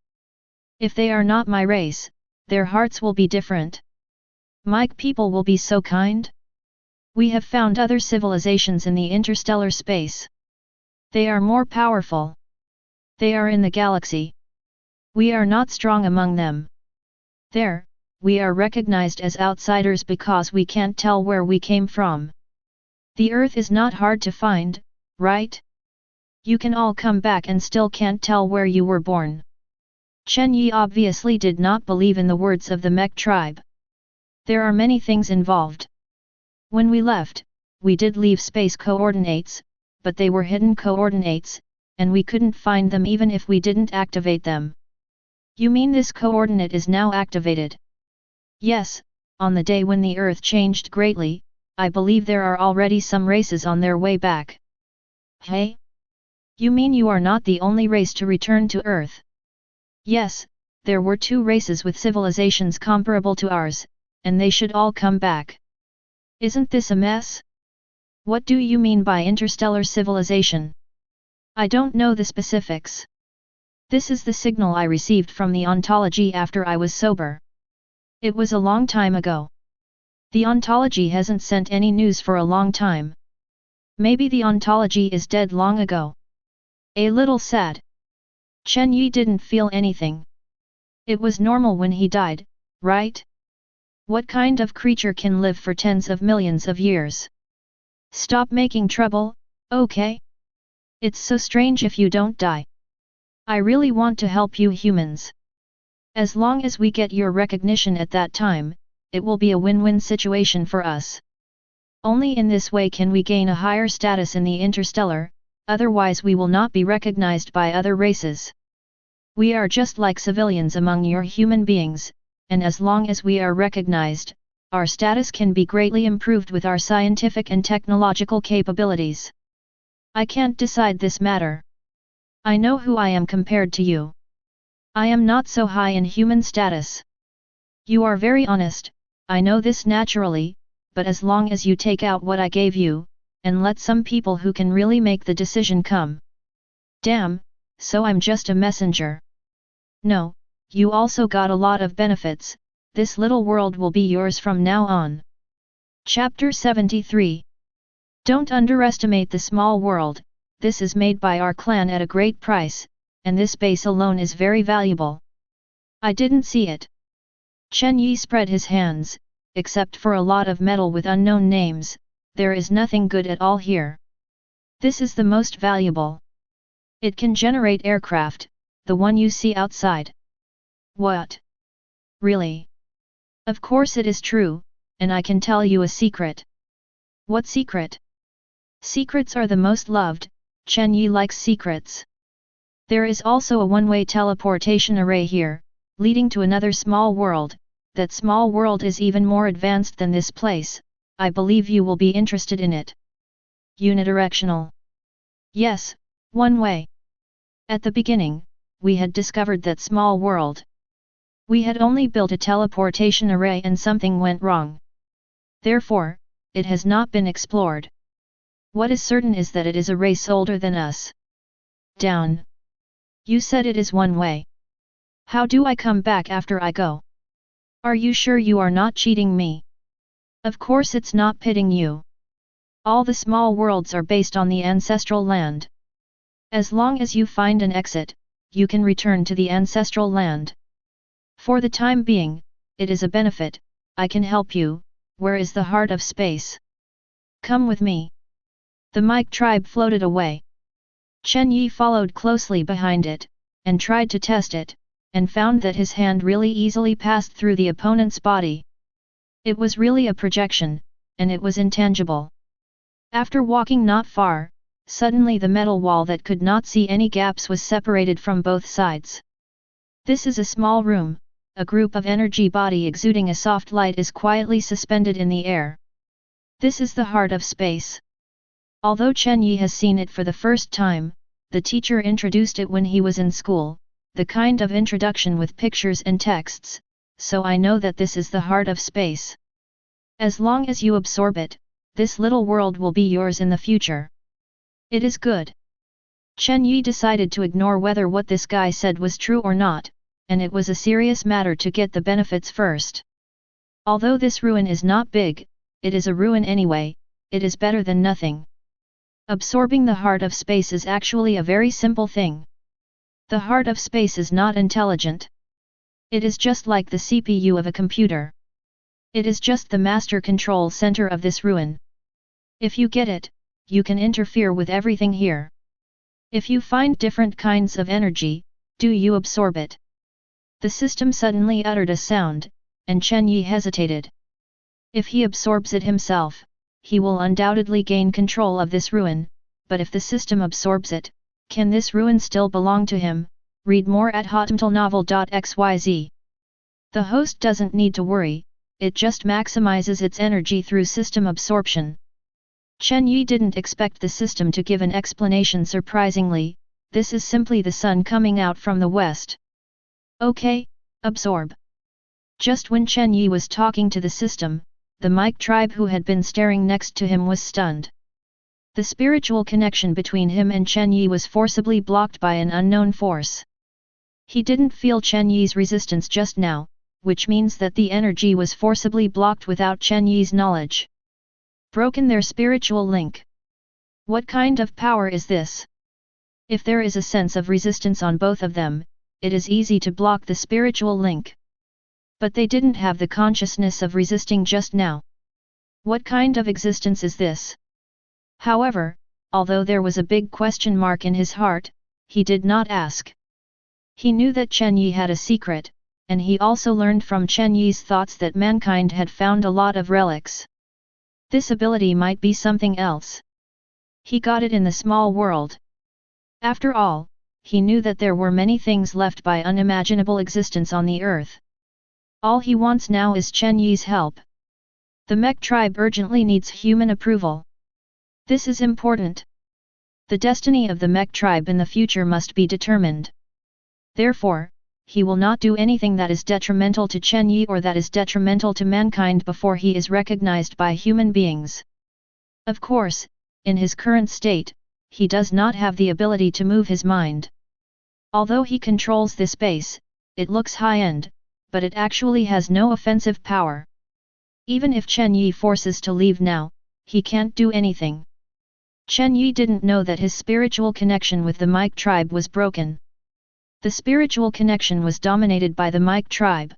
Speaker 1: If they are not my race, their hearts will be different. Mike people will be so kind? We have found other civilizations in the interstellar space. They are more powerful. They are in the galaxy. We are not strong among them. There, we are recognized as outsiders because we can't tell where we came from. The Earth is not hard to find, right? You can all come back and still can't tell where you were born. Chen Yi obviously did not believe in the words of the mech tribe. There are many things involved. When we left, we did leave space coordinates, but they were hidden coordinates, and we couldn't find them even if we didn't activate them. You mean this coordinate is now activated? Yes, on the day when the Earth changed greatly, I believe there are already some races on their way back. Hey? You mean you are not the only race to return to Earth? Yes, there were 2 races with civilizations comparable to ours, and they should all come back. Isn't this a mess? What do you mean by interstellar civilization? I don't know the specifics. This is the signal I received from the ontology after I was sober. It was a long time ago. The ontology hasn't sent any news for a long time. Maybe the ontology is dead long ago. A little sad. Chen Yi didn't feel anything. It was normal when he died, right? What kind of creature can live for tens of millions of years? Stop making trouble, okay? It's so strange if you don't die. I really want to help you humans. As long as we get your recognition at that time, it will be a win-win situation for us. Only in this way can we gain a higher status in the interstellar, otherwise we will not be recognized by other races. We are just like civilians among your human beings, and as long as we are recognized, our status can be greatly improved with our scientific and technological capabilities. I can't decide this matter. I know who I am compared to you. I am not so high in human status. You are very honest, I know this naturally, but as long as you take out what I gave you, and let some people who can really make the decision come. Damn, so I'm just a messenger. No, you also got a lot of benefits, this little world will be yours from now on. Chapter 73. Don't underestimate the small world, this is made by our clan at a great price, and this base alone is very valuable. I didn't see it. Chen Yi spread his hands, except for a lot of metal with unknown names, there is nothing good at all here. This is the most valuable. It can generate aircraft, the one you see outside. What? Really? Of course it is true, and I can tell you a secret. What secret? Secrets are the most loved, Chen Yi likes secrets. There is also a one-way teleportation array here, leading to another small world. That small world is even more advanced than this place, I believe you will be interested in it. Unidirectional. Yes, one way. At the beginning, we had discovered that small world. We had only built a teleportation array and something went wrong. Therefore, it has not been explored. What is certain is that it is a race older than us. Down. You said it is one way. How do I come back after I go? Are you sure you are not cheating me? Of course it's not pitting you. All the small worlds are based on the ancestral land. As long as you find an exit, you can return to the ancestral land. For the time being, it is a benefit, I can help you, where is the heart of space? Come with me. The Mike tribe floated away. Chen Yi followed closely behind it, and tried to test it, and found that his hand really easily passed through the opponent's body. It was really a projection, and it was intangible. After walking not far, suddenly the metal wall that could not see any gaps was separated from both sides. This is a small room, a group of energy body exuding a soft light is quietly suspended in the air. This is the heart of space. Although Chen Yi has seen it for the first time, the teacher introduced it when he was in school, the kind of introduction with pictures and texts, so I know that this is the heart of space. As long as you absorb it, this little world will be yours in the future. It is good. Chen Yi decided to ignore whether what this guy said was true or not, and it was a serious matter to get the benefits first. Although this ruin is not big, it is a ruin anyway, it is better than nothing. Absorbing the heart of space is actually a very simple thing. The heart of space is not intelligent. It is just like the CPU of a computer. It is just the master control center of this ruin. If you get it, you can interfere with everything here. If you find different kinds of energy, do you absorb it? The system suddenly uttered a sound, and Chen Yi hesitated. If he absorbs it himself, he will undoubtedly gain control of this ruin, but if the system absorbs it, can this ruin still belong to him? Read more at hotmtlnovel.xyz. The host doesn't need to worry, it just maximizes its energy through system absorption. Chen Yi didn't expect the system to give an explanation. Surprisingly, this is simply the sun coming out from the west. Okay, absorb. Just when Chen Yi was talking to the system, the Mike tribe who had been staring next to him was stunned. The spiritual connection between him and Chen Yi was forcibly blocked by an unknown force. He didn't feel Chen Yi's resistance just now, which means that the energy was forcibly blocked without Chen Yi's knowledge. Broken their spiritual link. What kind of power is this? If there is a sense of resistance on both of them, it is easy to block the spiritual link. But they didn't have the consciousness of resisting just now. What kind of existence is this? However, although there was a big question mark in his heart, he did not ask. He knew that Chen Yi had a secret, and he also learned from Chen Yi's thoughts that mankind had found a lot of relics. This ability might be something else. He got it in the small world. After all, he knew that there were many things left by unimaginable existence on the earth. All he wants now is Chen Yi's help. The Mech tribe urgently needs human approval. This is important. The destiny of the Mech tribe in the future must be determined. Therefore, he will not do anything that is detrimental to Chen Yi or that is detrimental to mankind before he is recognized by human beings. Of course, in his current state, he does not have the ability to move his mind. Although he controls this base, it looks high-end, but it actually has no offensive power. Even if Chen Yi forces to leave now, he can't do anything. Chen Yi didn't know that his spiritual connection with the Mike tribe was broken. The spiritual connection was dominated by the Mike tribe.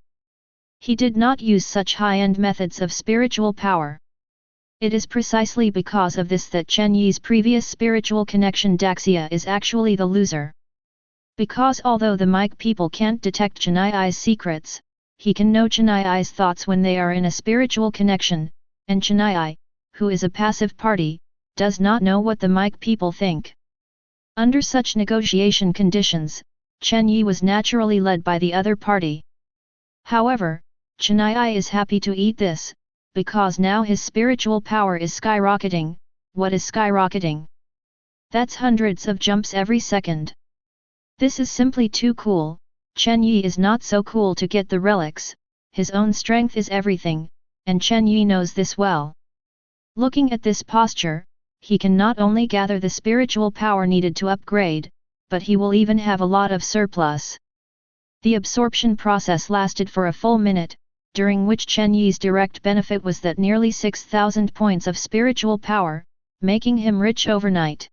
Speaker 1: He did not use such high-end methods of spiritual power. It is precisely because of this that Chen Yi's previous spiritual connection Daxia is actually the loser. Because although the Mike people can't detect Chen Yi's secrets, he can know Chen Yi's thoughts when they are in a spiritual connection, and Chen Yi, who is a passive party, does not know what the Mike people think. Under such negotiation conditions, Chen Yi was naturally led by the other party. However, Chen Yi is happy to eat this, because now his spiritual power is skyrocketing. What is skyrocketing? That's hundreds of jumps every second. This is simply too cool. Chen Yi is not so cool to get the relics, his own strength is everything, and Chen Yi knows this well. Looking at this posture, he can not only gather the spiritual power needed to upgrade, but he will even have a lot of surplus. The absorption process lasted for a full minute, during which Chen Yi's direct benefit was that nearly 6,000 points of spiritual power, making him rich overnight.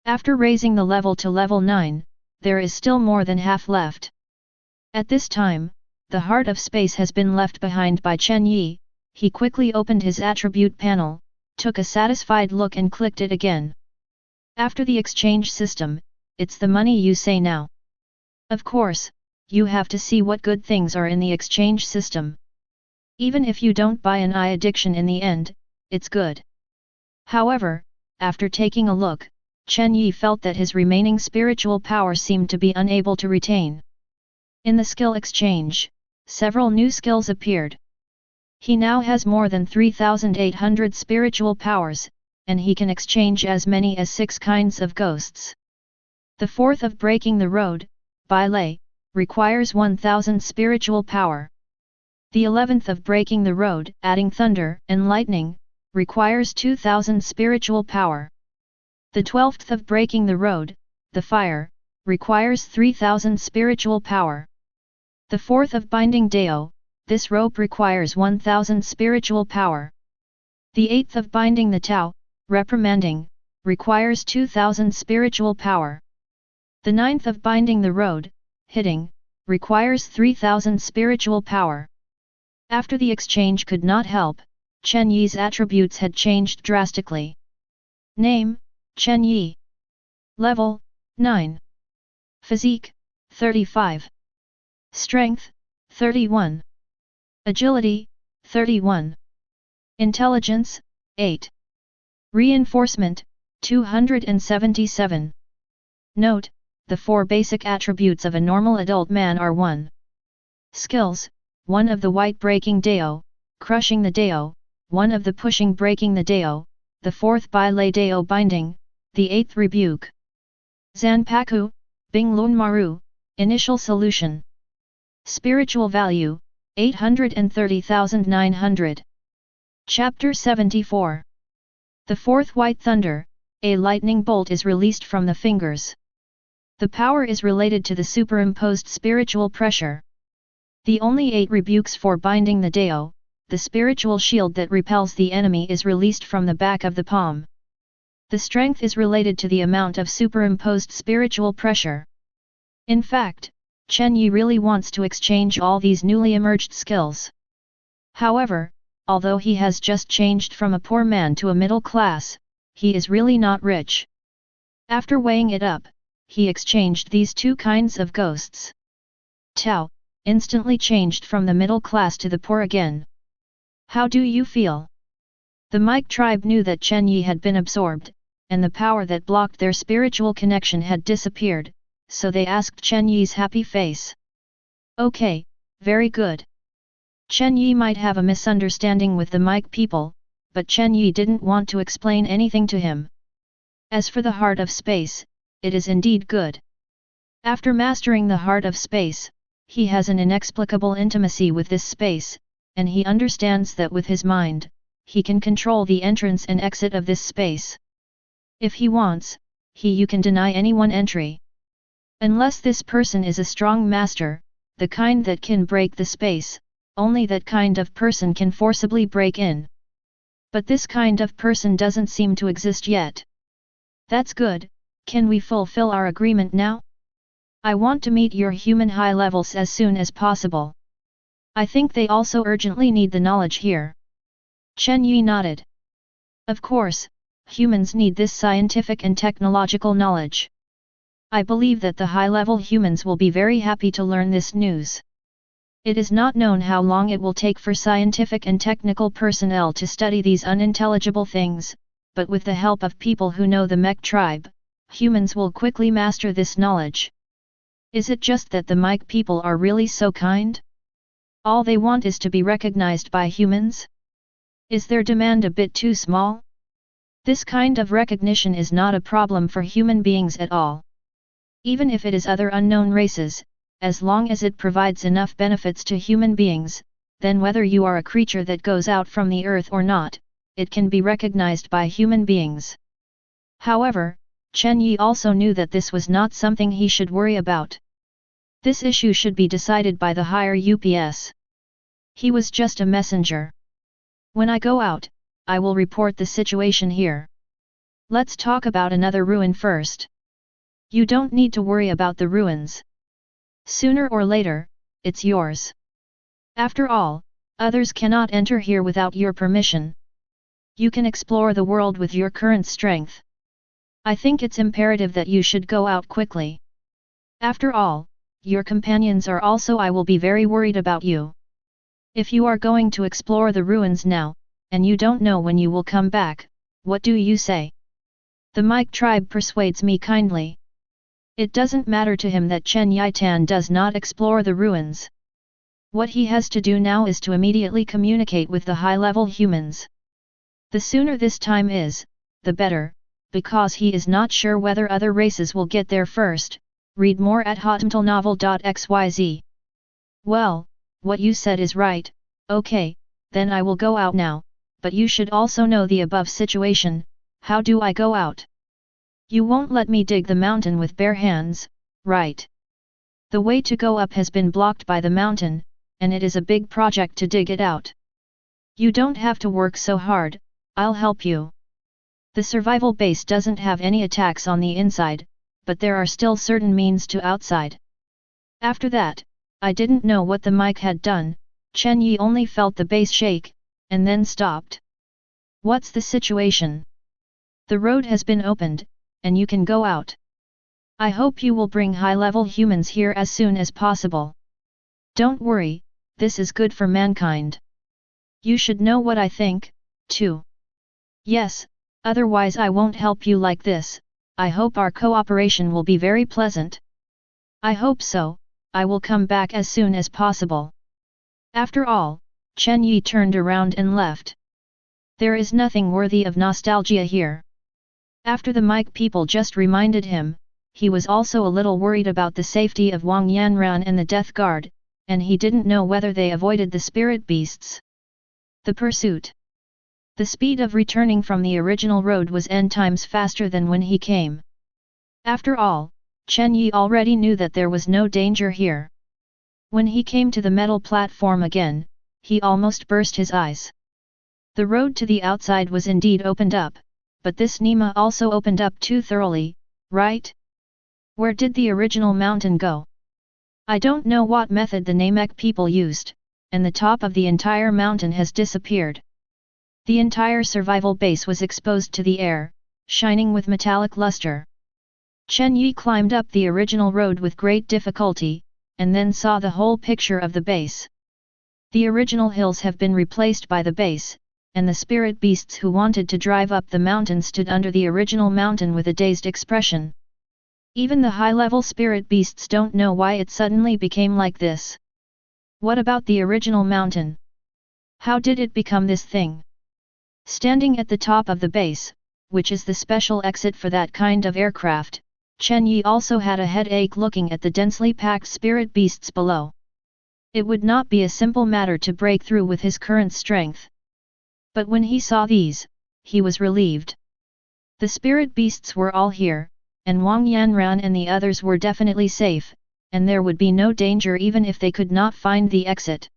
Speaker 1: After raising the level to level 9, there is still more than half left. At this time, the heart of space has been left behind by Chen Yi. He quickly opened his attribute panel, took a satisfied look and clicked it again. After the exchange system, it's the money you say now. Of course, you have to see what good things are in the exchange system. Even if you don't buy an eye addiction in the end, it's good. However, after taking a look, Chen Yi felt that his remaining spiritual power seemed to be unable to retain. In the skill exchange, several new skills appeared. He now has more than 3,800 spiritual powers, and he can exchange as many as 6 kinds of ghosts. The 4th of breaking the road, Bilay, requires 1000 spiritual power. The 11th of breaking the road, adding thunder and lightning, requires 2000 spiritual power. The 12th of breaking the road, the fire, requires 3000 spiritual power. The 4th of binding Dao, this rope requires 1000 spiritual power. The 8th of binding the Tao, reprimanding, requires 2000 spiritual power. The 9th of binding the road, hitting, requires 3000 spiritual power. After the exchange could not help, Chen Yi's attributes had changed drastically. Name, Chen Yi. Level, 9. Physique, 35. Strength, 31. Agility, 31. Intelligence, 8. Reinforcement, 277. Note, the 4 basic attributes of a normal adult man are 1. Skills, 1 of the white breaking Dao, crushing the Dao, 1 of the pushing breaking the Dao, the 4th Bilay Dao binding, the 8th rebuke. Zhanpaktu, Hiwamaru, initial solution. Spiritual value, 830,900. Chapter 74. The 4th White Thunder, a lightning bolt is released from the fingers. The power is related to the superimposed spiritual pressure. The only 8 rebukes for binding the Dao, the spiritual shield that repels the enemy is released from the back of the palm. The strength is related to the amount of superimposed spiritual pressure. In fact, Chen Yi really wants to exchange all these newly emerged skills. However, although he has just changed from a poor man to a middle class, he is really not rich. After weighing it up, he exchanged these 2 kinds of ghosts. Tao, instantly changed from the middle class to the poor again. How do you feel? The Mike tribe knew that Chen Yi had been absorbed, and the power that blocked their spiritual connection had disappeared, so they asked Chen Yi's happy face. Okay, very good. Chen Yi might have a misunderstanding with the Mike people, but Chen Yi didn't want to explain anything to him. As for the heart of space, it is indeed good. After mastering the heart of space, he has an inexplicable intimacy with this space, and he understands that with his mind, he can control the entrance and exit of this space. If he wants, you can deny anyone entry. Unless this person is a strong master, the kind that can break the space, only that kind of person can forcibly break in. But this kind of person doesn't seem to exist yet. That's good, can we fulfill our agreement now? I want to meet your human high levels as soon as possible. I think they also urgently need the knowledge here. Chen Yi nodded. Of course, humans need this scientific and technological knowledge. I believe that the high-level humans will be very happy to learn this news. It is not known how long it will take for scientific and technical personnel to study these unintelligible things, but with the help of people who know the Mech tribe, humans will quickly master this knowledge. Is it just that the Mike people are really so kind? All they want is to be recognized by humans? Is their demand a bit too small? This kind of recognition is not a problem for human beings at all. Even if it is other unknown races, as long as it provides enough benefits to human beings, then whether you are a creature that goes out from the earth or not, it can be recognized by human beings. However, Chen Yi also knew that this was not something he should worry about. This issue should be decided by the higher UPS. He was just a messenger. When I go out, I will report the situation here. Let's talk about another ruin first. You don't need to worry about the ruins. Sooner or later, it's yours. After all, others cannot enter here without your permission. You can explore the world with your current strength. I think it's imperative that you should go out quickly. After all, your companions are also. I will be very worried about you. If you are going to explore the ruins now, and you don't know when you will come back, what do you say? The Mike tribe persuades me kindly. It doesn't matter to him that Chen Yitan does not explore the ruins. What he has to do now is to immediately communicate with the high-level humans. The sooner this time is, the better, because he is not sure whether other races will get there first. Read more at hotmtlnovel.xyz. Well, what you said is right. Okay, then I will go out now, but you should also know the above situation. How do I go out? You won't let me dig the mountain with bare hands, right? The way to go up has been blocked by the mountain, and it is a big project to dig it out. You don't have to work so hard, I'll help you. The survival base doesn't have any attacks on the inside, but there are still certain means to outside. After that, I didn't know what the mic had done. Chen Yi only felt the base shake, and then stopped. What's the situation? The road has been opened, and you can go out. I hope you will bring high-level humans here as soon as possible. Don't worry, this is good for mankind. You should know what I think, too. Yes, otherwise I won't help you like this. I hope our cooperation will be very pleasant. I hope so. I will come back as soon as possible. After all, Chen Yi turned around and left. There is nothing worthy of nostalgia here. After the mic people just reminded him, he was also a little worried about the safety of Wang Yanran and the Death Guard, and he didn't know whether they avoided the spirit beasts. The pursuit. The speed of returning from the original road was n times faster than when he came. After all, Chen Yi already knew that there was no danger here. When he came to the metal platform again, he almost burst his eyes. The road to the outside was indeed opened up, but this Nima also opened up too thoroughly, right? Where did the original mountain go? I don't know what method the Namek people used, and the top of the entire mountain has disappeared. The entire survival base was exposed to the air, shining with metallic luster. Chen Yi climbed up the original road with great difficulty, and then saw the whole picture of the base. The original hills have been replaced by the base, and the spirit beasts who wanted to drive up the mountain stood under the original mountain with a dazed expression. Even the high-level spirit beasts don't know why it suddenly became like this. What about the original mountain? How did it become this thing? Standing at the top of the base, which is the special exit for that kind of aircraft, Chen Yi also had a headache looking at the densely packed spirit beasts below. It would not be a simple matter to break through with his current strength. But when he saw these, he was relieved. The spirit beasts were all here, and Wang Yanran and the others were definitely safe, and there would be no danger even if they could not find the exit.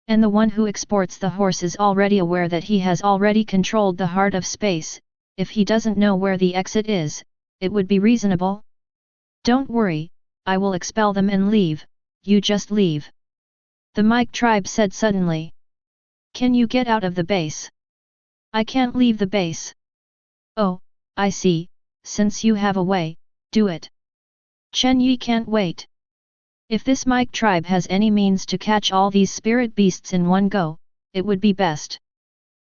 Speaker 1: And the one who exports the horse is already aware that he has already controlled the heart of space. If he doesn't know where the exit is, it would be reasonable. Don't worry, I will expel them and leave, you just leave. The Mike tribe said suddenly. Can you get out of the base? I can't leave the base. Oh, I see, since you have a way, do it. Chen Yi can't wait. If this Mike tribe has any means to catch all these spirit beasts in one go, it would be best.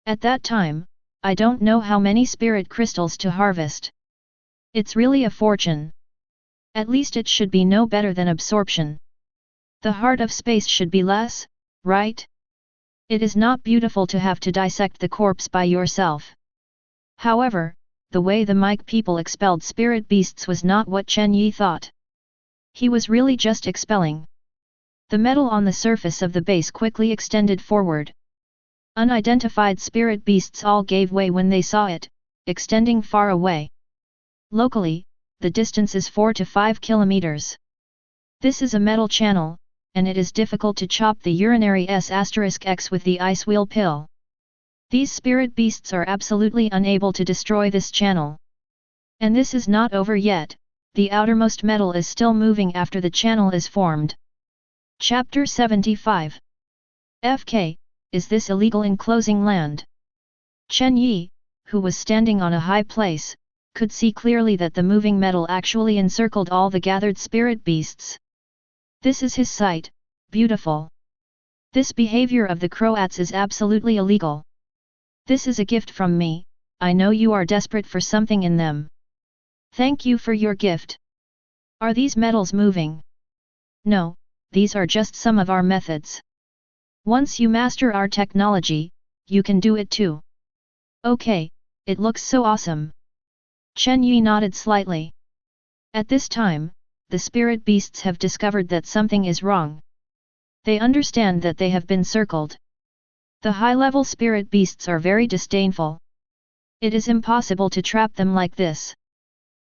Speaker 1: At that time, I don't know how many spirit crystals to harvest. It's really a fortune. At least it should be no better than absorption. The heart of space should be less, right? It is not beautiful to have to dissect the corpse by yourself. However, the way the Mike people expelled spirit beasts was not what Chen Yi thought. He was really just expelling. The metal on the surface of the base quickly extended forward. Unidentified spirit beasts all gave way when they saw it, extending far away. Locally, the distance is 4 to 5 kilometers. This is a metal channel, and it is difficult to chop the urinary S*X with the ice wheel pill. These spirit beasts are absolutely unable to destroy this channel. And this is not over yet, the outermost metal is still moving after the channel is formed. Chapter 75. FK, is this illegal enclosing land? Chen Yi, who was standing on a high place, could see clearly that the moving metal actually encircled all the gathered spirit beasts. This is his sight, beautiful. This behavior of the Croats is absolutely illegal. This is a gift from me, I know you are desperate for something in them. Thank you for your gift. Are these metals moving? No, these are just some of our methods. Once you master our technology, you can do it too. Okay, it looks so awesome. Chen Yi nodded slightly. At this time, the spirit beasts have discovered that something is wrong. They understand that they have been circled. The high-level spirit beasts are very disdainful. It is impossible to trap them like this.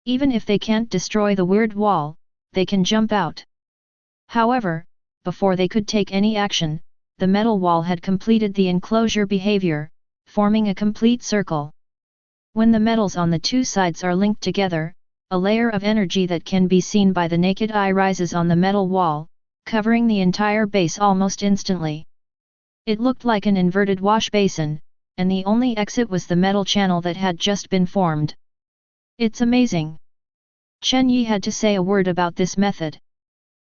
Speaker 1: Even if they can't destroy the weird wall, they can jump out. However, before they could take any action, the metal wall had completed the enclosure behavior, forming a complete circle. When the metals on the two sides are linked together, a layer of energy that can be seen by the naked eye rises on the metal wall, covering the entire base almost instantly. It looked like an inverted wash basin, and the only exit was the metal channel that had just been formed. It's amazing. Chen Yi had to say a word about this method.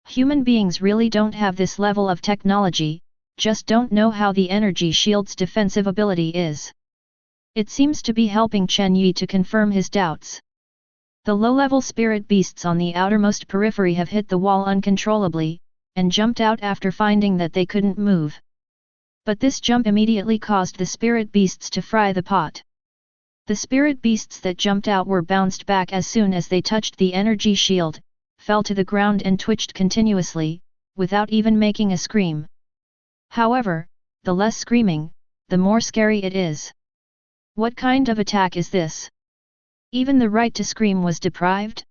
Speaker 1: Human beings really don't have this level of technology, just don't know how the energy shield's defensive ability is. It seems to be helping Chen Yi to confirm his doubts. The low-level spirit beasts on the outermost periphery have hit the wall uncontrollably, and jumped out after finding that they couldn't move. But this jump immediately caused the spirit beasts to fry the pot. The spirit beasts that jumped out were bounced back as soon as they touched the energy shield, fell to the ground and twitched continuously, without even making a scream. However, the less screaming, the more scary it is. What kind of attack is this? Even the right to scream was deprived?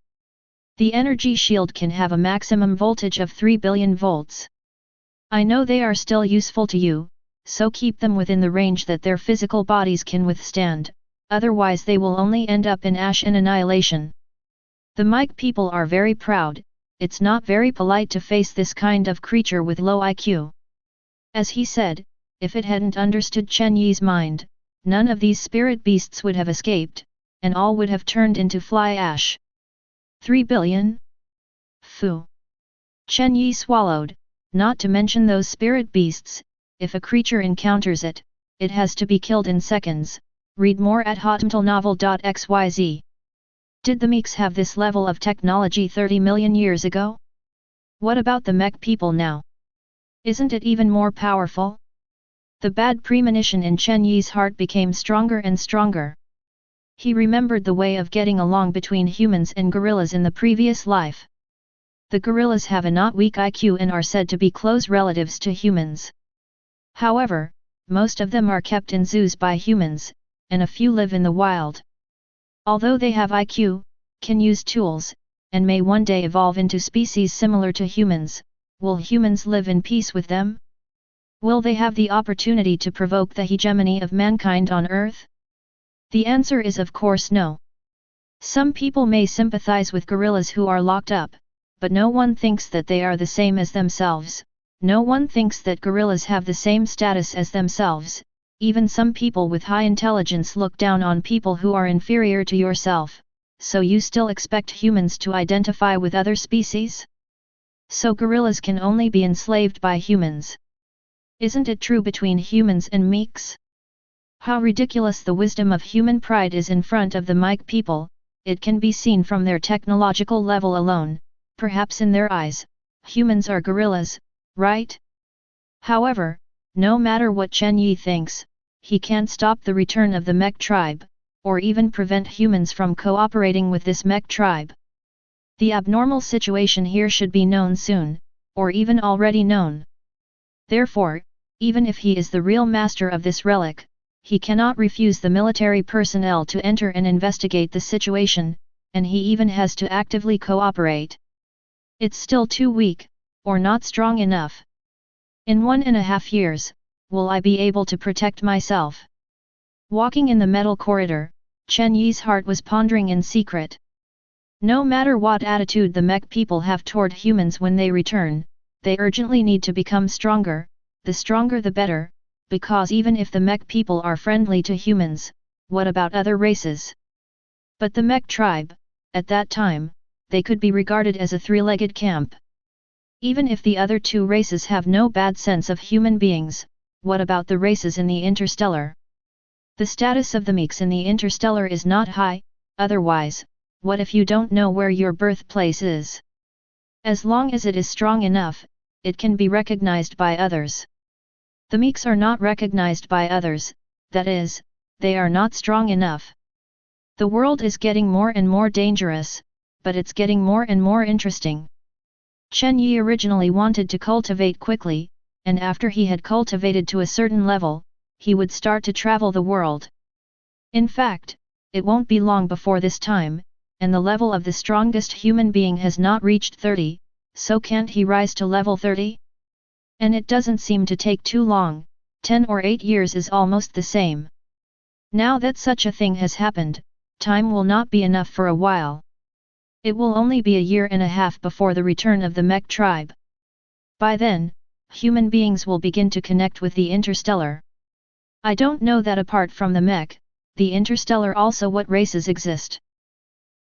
Speaker 1: The energy shield can have a maximum voltage of 3 billion volts. I know they are still useful to you, so keep them within the range that their physical bodies can withstand, otherwise they will only end up in ash and annihilation. The mic people are very proud, it's not very polite to face this kind of creature with low IQ. As he said, if it hadn't understood Chen Yi's mind, none of these spirit beasts would have escaped, and all would have turned into fly ash. 3 billion? Phew! Chen Yi swallowed, not to mention those spirit beasts. If a creature encounters it, it has to be killed in seconds. Read more at hotmtlnovel.xyz. Did the Meeks have this level of technology 30 million years ago? What about the mech people now? Isn't it even more powerful? The bad premonition in Chen Yi's heart became stronger and stronger. He remembered the way of getting along between humans and gorillas in the previous life. The gorillas have a not weak IQ and are said to be close relatives to humans. However, most of them are kept in zoos by humans, and a few live in the wild. Although they have IQ, can use tools, and may one day evolve into species similar to humans, will humans live in peace with them? Will they have the opportunity to provoke the hegemony of mankind on Earth? The answer is of course no. Some people may sympathize with gorillas who are locked up, but no one thinks that they are the same as themselves. No one thinks that gorillas have the same status as themselves. Even some people with high intelligence look down on people who are inferior to yourself, so you still expect humans to identify with other species? So gorillas can only be enslaved by humans. Isn't it true between humans and Meeks? How ridiculous the wisdom of human pride is in front of the mic people. It can be seen from their technological level alone. Perhaps in their eyes, humans are gorillas, right? However, no matter what Chen Yi thinks, he can't stop the return of the mech tribe, or even prevent humans from cooperating with this mech tribe. The abnormal situation here should be known soon, or even already known. Therefore, even if he is the real master of this relic, he cannot refuse the military personnel to enter and investigate the situation, and he even has to actively cooperate. It's still too weak, or not strong enough. In 1.5 years, will I be able to protect myself? Walking in the metal corridor, Chen Yi's heart was pondering in secret. No matter what attitude the mech people have toward humans when they return, they urgently need to become stronger, the stronger the better, because even if the mech people are friendly to humans, what about other races? But the mech tribe, at that time, they could be regarded as a three-legged camp. Even if the other two races have no bad sense of human beings, what about the races in the interstellar? The status of the Meeks in the interstellar is not high, otherwise, what if you don't know where your birthplace is? As long as it is strong enough, it can be recognized by others. The Meeks are not recognized by others, that is, they are not strong enough. The world is getting more and more dangerous, but it's getting more and more interesting. Chen Yi originally wanted to cultivate quickly, and after he had cultivated to a certain level, he would start to travel the world. In fact, it won't be long before this time, and the level of the strongest human being has not reached 30, so can't he rise to level 30? And it doesn't seem to take too long, 10 or 8 years is almost the same. Now that such a thing has happened, time will not be enough for a while. It will only be a year and a half before the return of the mech tribe. By then, human beings will begin to connect with the interstellar. I don't know that apart from the mech, the interstellar also what races exist.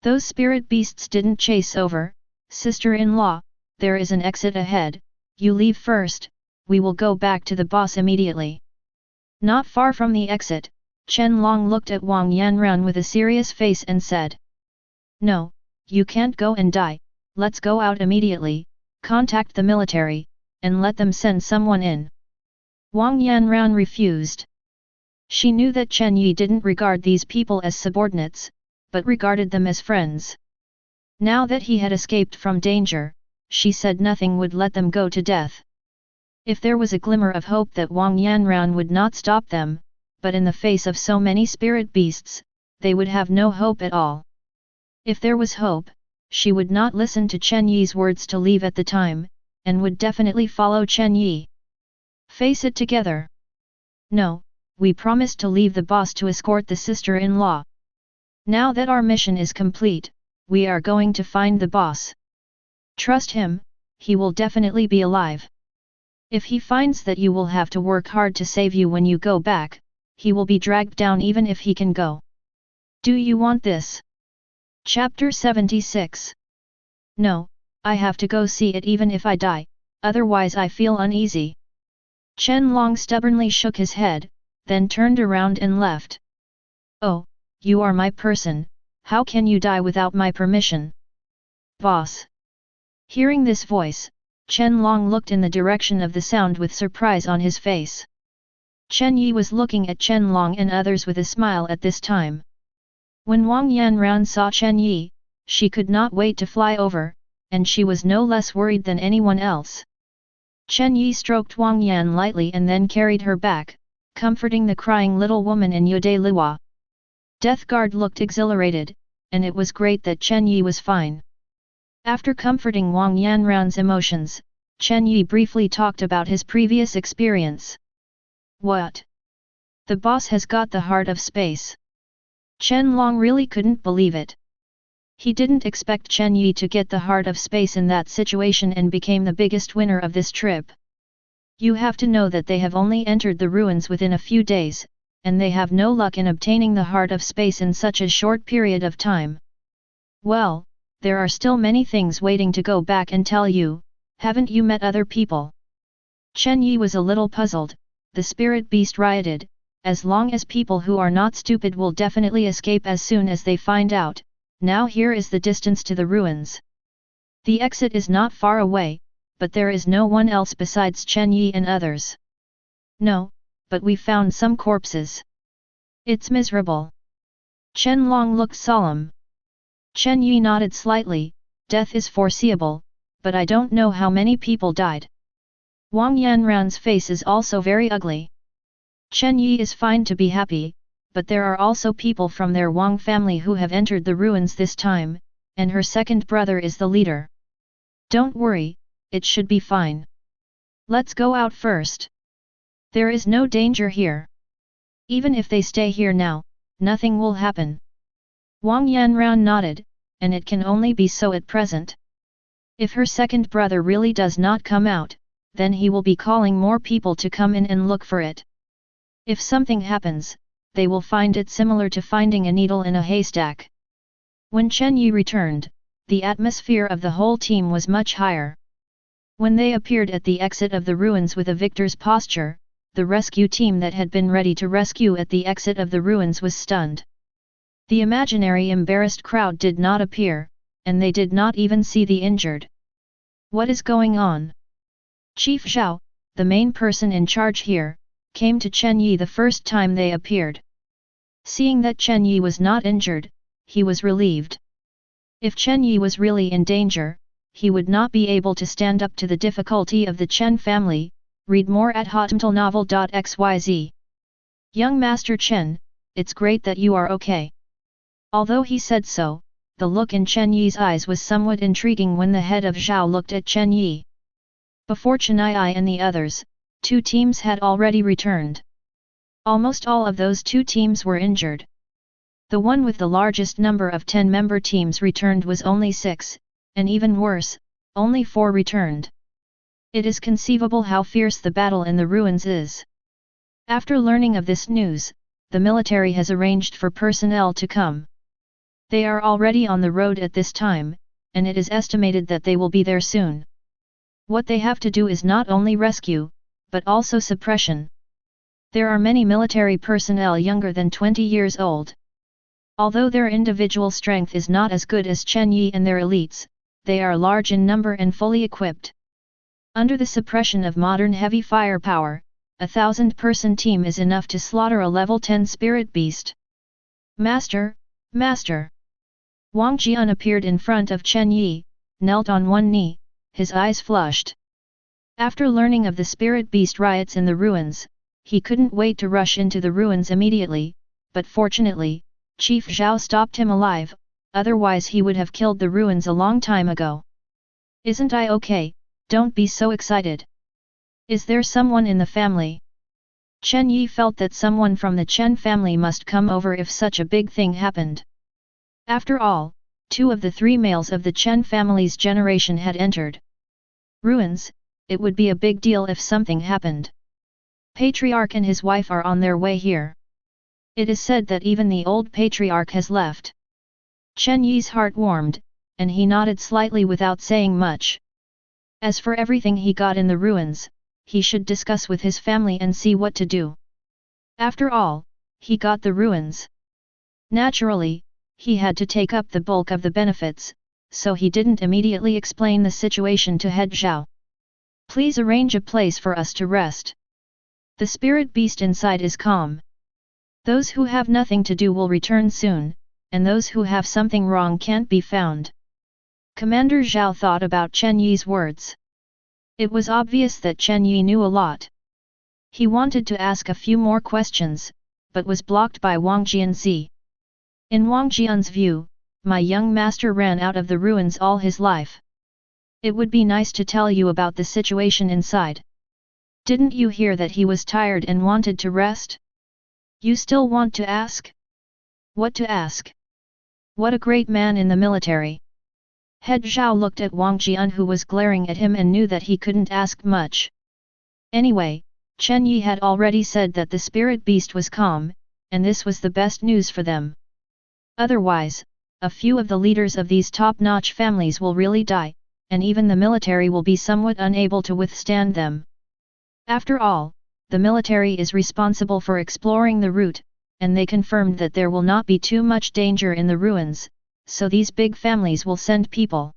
Speaker 1: Those spirit beasts didn't chase over, sister-in-law, there is an exit ahead, you leave first, we will go back to the boss immediately. Not far from the exit, Chen Long looked at Wang Yanran with a serious face and said. No, you can't go and die, let's go out immediately, contact the military, and let them send someone in. Wang Yanran refused. She knew that Chen Yi didn't regard these people as subordinates, but regarded them as friends. Now that he had escaped from danger, she said nothing would let them go to death. If there was a glimmer of hope that Wang Yanran would not stop them, but in the face of so many spirit beasts, they would have no hope at all. If there was hope, she would not listen to Chen Yi's words to leave at the time, and would definitely follow Chen Yi. Face it together. No, we promised to leave the boss to escort the sister-in-law. Now that our mission is complete, we are going to find the boss. Trust him, he will definitely be alive. If he finds that you will have to work hard to save you when you go back, he will be dragged down even if he can go. Do you want this? Chapter 76. No, I have to go see it even if I die, otherwise I feel uneasy. Chen Long stubbornly shook his head, then turned around and left. Oh, you are my person, how can you die without my permission? Boss. Hearing this voice, Chen Long looked in the direction of the sound with surprise on his face. Chen Yi was looking at Chen Long and others with a smile at this time. When Wang Yanran saw Chen Yi, she could not wait to fly over, and she was no less worried than anyone else. Chen Yi stroked Wang Yan lightly and then carried her back, comforting the crying little woman in Yode Liwa. Death Guard looked exhilarated, and it was great that Chen Yi was fine. After comforting Wang Yanran's emotions, Chen Yi briefly talked about his previous experience. What? The boss has got the heart of space. Chen Long really couldn't believe it. He didn't expect Chen Yi to get the heart of space in that situation and became the biggest winner of this trip. You have to know that they have only entered the ruins within a few days, and they have no luck in obtaining the heart of space in such a short period of time. Well, there are still many things waiting to go back and tell you, haven't you met other people? Chen Yi was a little puzzled, the spirit beast rioted, as long as people who are not stupid will definitely escape as soon as they find out, now here is the distance to the ruins. The exit is not far away, but there is no one else besides Chen Yi and others. No, but we found some corpses. It's miserable. Chen Long looked solemn. Chen Yi nodded slightly, death is foreseeable, but I don't know how many people died. Wang Yanran's face is also very ugly. Chen Yi is fine to be happy, but there are also people from their Wang family who have entered the ruins this time, and her second brother is the leader. Don't worry, it should be fine. Let's go out first. There is no danger here. Even if they stay here now, nothing will happen. Wang Yanran nodded, and it can only be so at present. If her second brother really does not come out, then he will be calling more people to come in and look for it. If something happens, they will find it similar to finding a needle in a haystack. When Chen Yi returned, the atmosphere of the whole team was much higher. When they appeared at the exit of the ruins with a victor's posture, the rescue team that had been ready to rescue at the exit of the ruins was stunned. The imaginary embarrassed crowd did not appear, and they did not even see the injured. What is going on? Chief Zhao, the main person in charge here, came to Chen Yi the first time they appeared. Seeing that Chen Yi was not injured, he was relieved. If Chen Yi was really in danger, he would not be able to stand up to the difficulty of the Chen family. Read more at hotmailnovel.xyz. Young Master Chen, it's great that you are okay. Although he said so, the look in Chen Yi's eyes was somewhat intriguing when the head of Zhao looked at Chen Yi. Before Chen Yi and the others, 2 teams had already returned. Almost all of those 2 teams were injured. The one with the largest number of 10-member teams returned was only 6, and even worse, only 4 returned. It is conceivable how fierce the battle in the ruins is. After learning of this news, the military has arranged for personnel to come. They are already on the road at this time, and it is estimated that they will be there soon. What they have to do is not only rescue, but also suppression. There are many military personnel younger than 20 years old. Although their individual strength is not as good as Chen Yi and their elites, they are large in number and fully equipped. Under the suppression of modern heavy firepower, a 1,000-person team is enough to slaughter a level 10 spirit beast. Master, Master! Wang Jian appeared in front of Chen Yi, knelt on one knee, his eyes flushed. After learning of the spirit beast riots in the ruins, he couldn't wait to rush into the ruins immediately, but fortunately, Chief Zhao stopped him alive, otherwise he would have killed the ruins a long time ago. Isn't I okay? Don't be so excited. Is there someone in the family? Chen Yi felt that someone from the Chen family must come over if such a big thing happened. After all, 2 of the 3 males of the Chen family's generation had entered ruins. It would be a big deal if something happened. Patriarch and his wife are on their way here. It is said that even the old patriarch has left. Chen Yi's heart warmed, and he nodded slightly without saying much. As for everything he got in the ruins, he should discuss with his family and see what to do. After all, he got the ruins. Naturally, he had to take up the bulk of the benefits, so he didn't immediately explain the situation to head Zhao. Please arrange a place for us to rest. The spirit beast inside is calm. Those who have nothing to do will return soon, and those who have something wrong can't be found. Commander Zhao thought about Chen Yi's words. It was obvious that Chen Yi knew a lot. He wanted to ask a few more questions, but was blocked by Wang Jianzi. In Wang Jian's view, my young master ran out of the ruins all his life. It would be nice to tell you about the situation inside. Didn't you hear that he was tired and wanted to rest? You still want to ask? What to ask? What a great man in the military! Head Zhao looked at Wang Jian who was glaring at him and knew that he couldn't ask much. Anyway, Chen Yi had already said that the spirit beast was calm, and this was the best news for them. Otherwise, a few of the leaders of these top-notch families will really die, and even the military will be somewhat unable to withstand them. After all, the military is responsible for exploring the route, and they confirmed that there will not be too much danger in the ruins, so these big families will send people.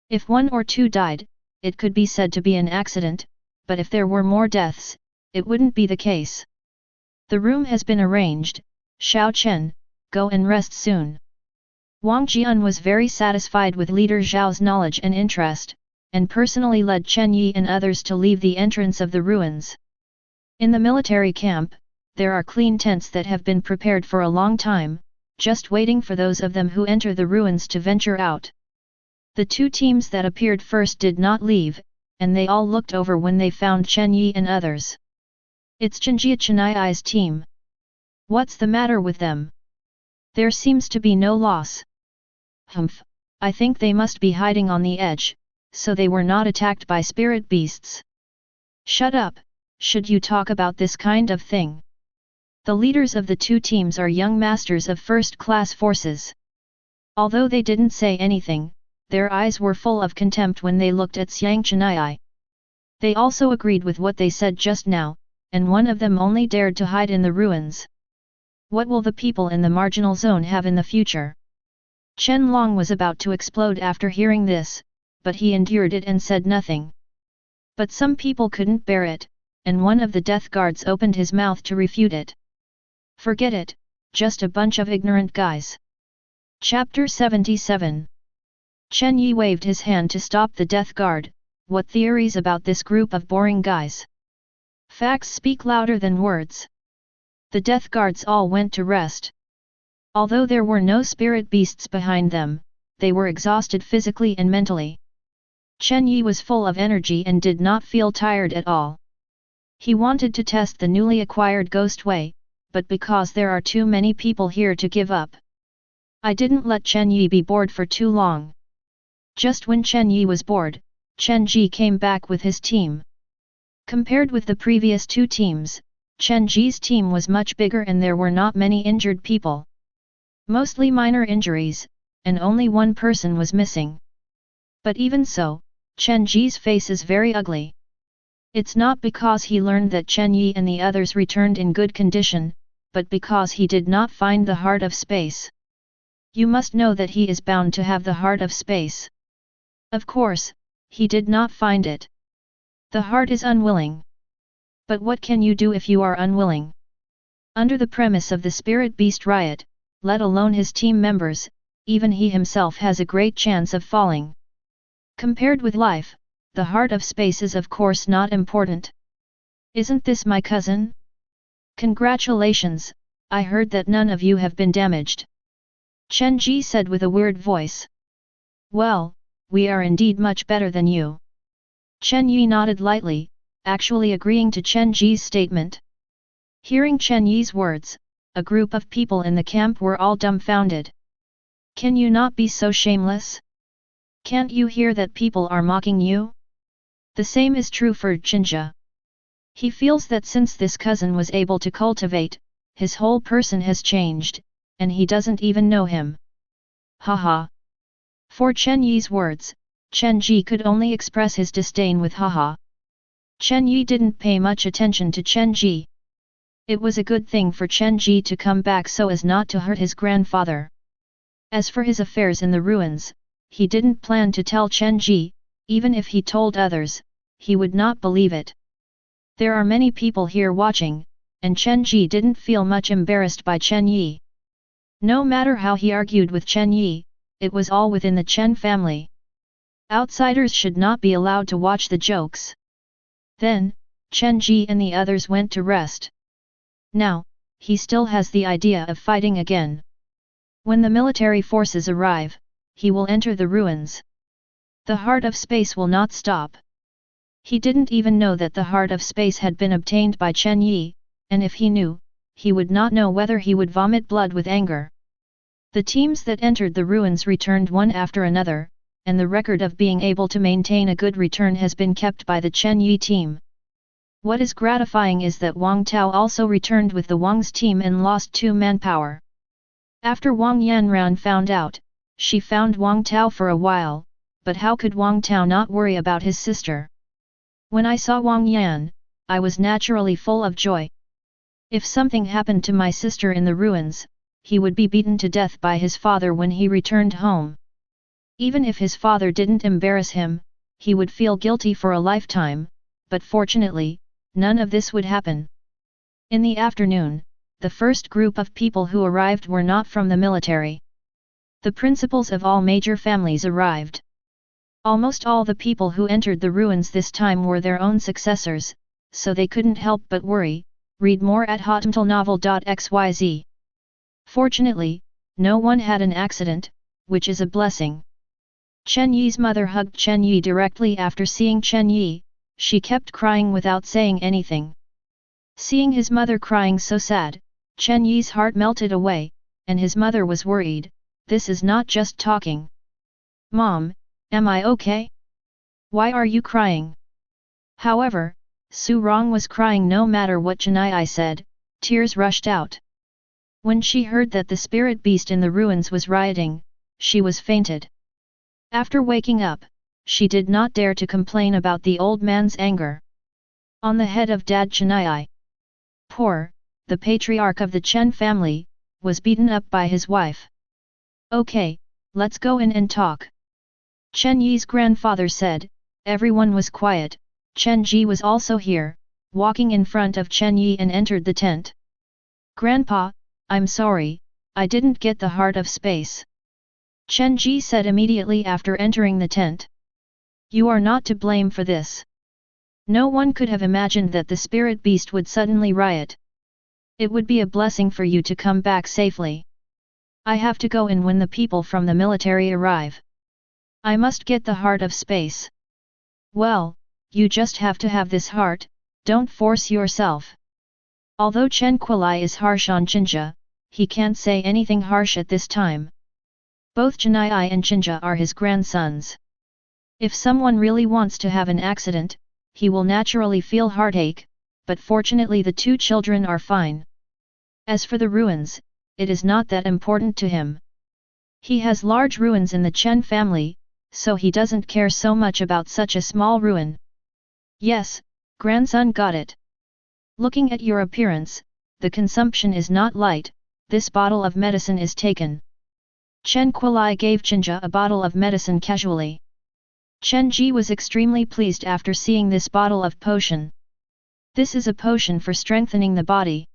Speaker 1: If 1 or 2 died, it could be said to be an accident, but if there were more deaths, it wouldn't be the case. The room has been arranged. Xiao Chen, go and rest soon. Wang Jian was very satisfied with leader Zhao's knowledge and interest, and personally led Chen Yi and others to leave the entrance of the ruins. In the military camp, there are clean tents that have been prepared for a long time, just waiting for those of them who enter the ruins to venture out. The 2 teams that appeared first did not leave, and they all looked over when they found Chen Yi and others. It's Chen Yi's team. What's the matter with them? There seems to be no loss. Humph, I think they must be hiding on the edge, so they were not attacked by spirit beasts. Shut up, should you talk about this kind of thing? The leaders of the 2 teams are young masters of first-class forces. Although they didn't say anything, their eyes were full of contempt when they looked at Xiang Chenyi. They also agreed with what they said just now, and one of them only dared to hide in the ruins. What will the people in the marginal zone have in the future? Chen Long was about to explode after hearing this, but he endured it and said nothing. But some people couldn't bear it, and one of the death guards opened his mouth to refute it. Forget it, just a bunch of ignorant guys. Chapter 77. Chen Yi waved his hand to stop the death guard. What theories about this group of boring guys? Facts speak louder than words. The death guards all went to rest. Although there were no spirit beasts behind them, they were exhausted physically and mentally. Chen Yi was full of energy and did not feel tired at all. He wanted to test the newly acquired ghost way, but because there are too many people here to give up. I didn't let Chen Yi be bored for too long. Just when Chen Yi was bored, Chen Ji came back with his team. Compared with the previous two teams, Chen Ji's team was much bigger and there were not many injured people. Mostly minor injuries, and only one person was missing. But even so, Chen Ji's face is very ugly. It's not because he learned that Chen Yi and the others returned in good condition, but because he did not find the heart of space. You must know that he is bound to have the heart of space. Of course, he did not find it. The heart is unwilling. But what can you do if you are unwilling? Under the premise of the spirit beast riot, let alone his team members, even he himself has a great chance of falling. Compared with life, the heart of space is of course not important. Isn't this my cousin? Congratulations, I heard that none of you have been damaged. Chen Ji said with a weird voice. Well, we are indeed much better than you. Chen Yi nodded lightly, actually agreeing to Chen Ji's statement. Hearing Chen Yi's words, a group of people in the camp were all dumbfounded. Can you not be so shameless? Can't you hear that people are mocking you? The same is true for Chinja. He feels that since this cousin was able to cultivate, his whole person has changed, and he doesn't even know him. Haha. For Chen Yi's words, Chen Ji could only express his disdain with haha. Chen Yi didn't pay much attention to Chen Ji. It was a good thing for Chen Ji to come back so as not to hurt his grandfather. As for his affairs in the ruins, he didn't plan to tell Chen Ji, even if he told others, he would not believe it. There are many people here watching, and Chen Ji didn't feel much embarrassed by Chen Yi. No matter how he argued with Chen Yi, it was all within the Chen family. Outsiders should not be allowed to watch the jokes. Then, Chen Ji and the others went to rest. Now, he still has the idea of fighting again. When the military forces arrive, he will enter the ruins. The heart of space will not stop. He didn't even know that the heart of space had been obtained by Chen Yi, and if he knew, he would not know whether he would vomit blood with anger. The teams that entered the ruins returned one after another, and the record of being able to maintain a good return has been kept by the Chen Yi team. What is gratifying is that Wang Tao also returned with the Wang's team and lost 2 manpower. After Wang Yanran found out, she found Wang Tao for a while, but how could Wang Tao not worry about his sister? When I saw Wang Yan, I was naturally full of joy. If something happened to my sister in the ruins, he would be beaten to death by his father when he returned home. Even if his father didn't embarrass him, he would feel guilty for a lifetime, but fortunately, none of this would happen. In the afternoon, the first group of people who arrived were not from the military. The principals of all major families arrived. Almost all the people who entered the ruins this time were their own successors, so they couldn't help but worry. Read more at hotmtlnovel.xyz. Fortunately, no one had an accident, which is a blessing. Chen Yi's mother hugged Chen Yi directly after seeing Chen Yi. She kept crying without saying anything. Seeing his mother crying so sad, Chen Yi's heart melted away, and his mother was worried. This is not just talking. Mom, am I okay? Why are you crying? However, Su Rong was crying no matter what Chen Yi said. Tears rushed out. When she heard that the spirit beast in the ruins was rioting, she was fainted. After waking up, she did not dare to complain about the old man's anger. On the head of Dad Chen Yi. Poor, the patriarch of the Chen family, was beaten up by his wife. Okay, let's go in and talk. Chen Yi's grandfather said. Everyone was quiet. Chen Ji was also here, walking in front of Chen Yi and entered the tent. Grandpa, I'm sorry, I didn't get the heart of space. Chen Yi said immediately after entering the tent. You are not to blame for this. No one could have imagined that the spirit beast would suddenly riot. It would be a blessing for you to come back safely. I have to go in when the people from the military arrive. I must get the heart of space. Well, you just have to have this heart, don't force yourself. Although Chen Kuilai is harsh on Jinja, he can't say anything harsh at this time. Both Chen Yi and Jinja are his grandsons. If someone really wants to have an accident, he will naturally feel heartache, but fortunately the two children are fine. As for the ruins, it is not that important to him. He has large ruins in the Chen family, so he doesn't care so much about such a small ruin. Yes, grandson got it. Looking at your appearance, the consumption is not light, this bottle of medicine is taken. Chen Kuilai gave Jinja a bottle of medicine casually. Chen Yi was extremely pleased after seeing this bottle of potion. This is a potion for strengthening the body.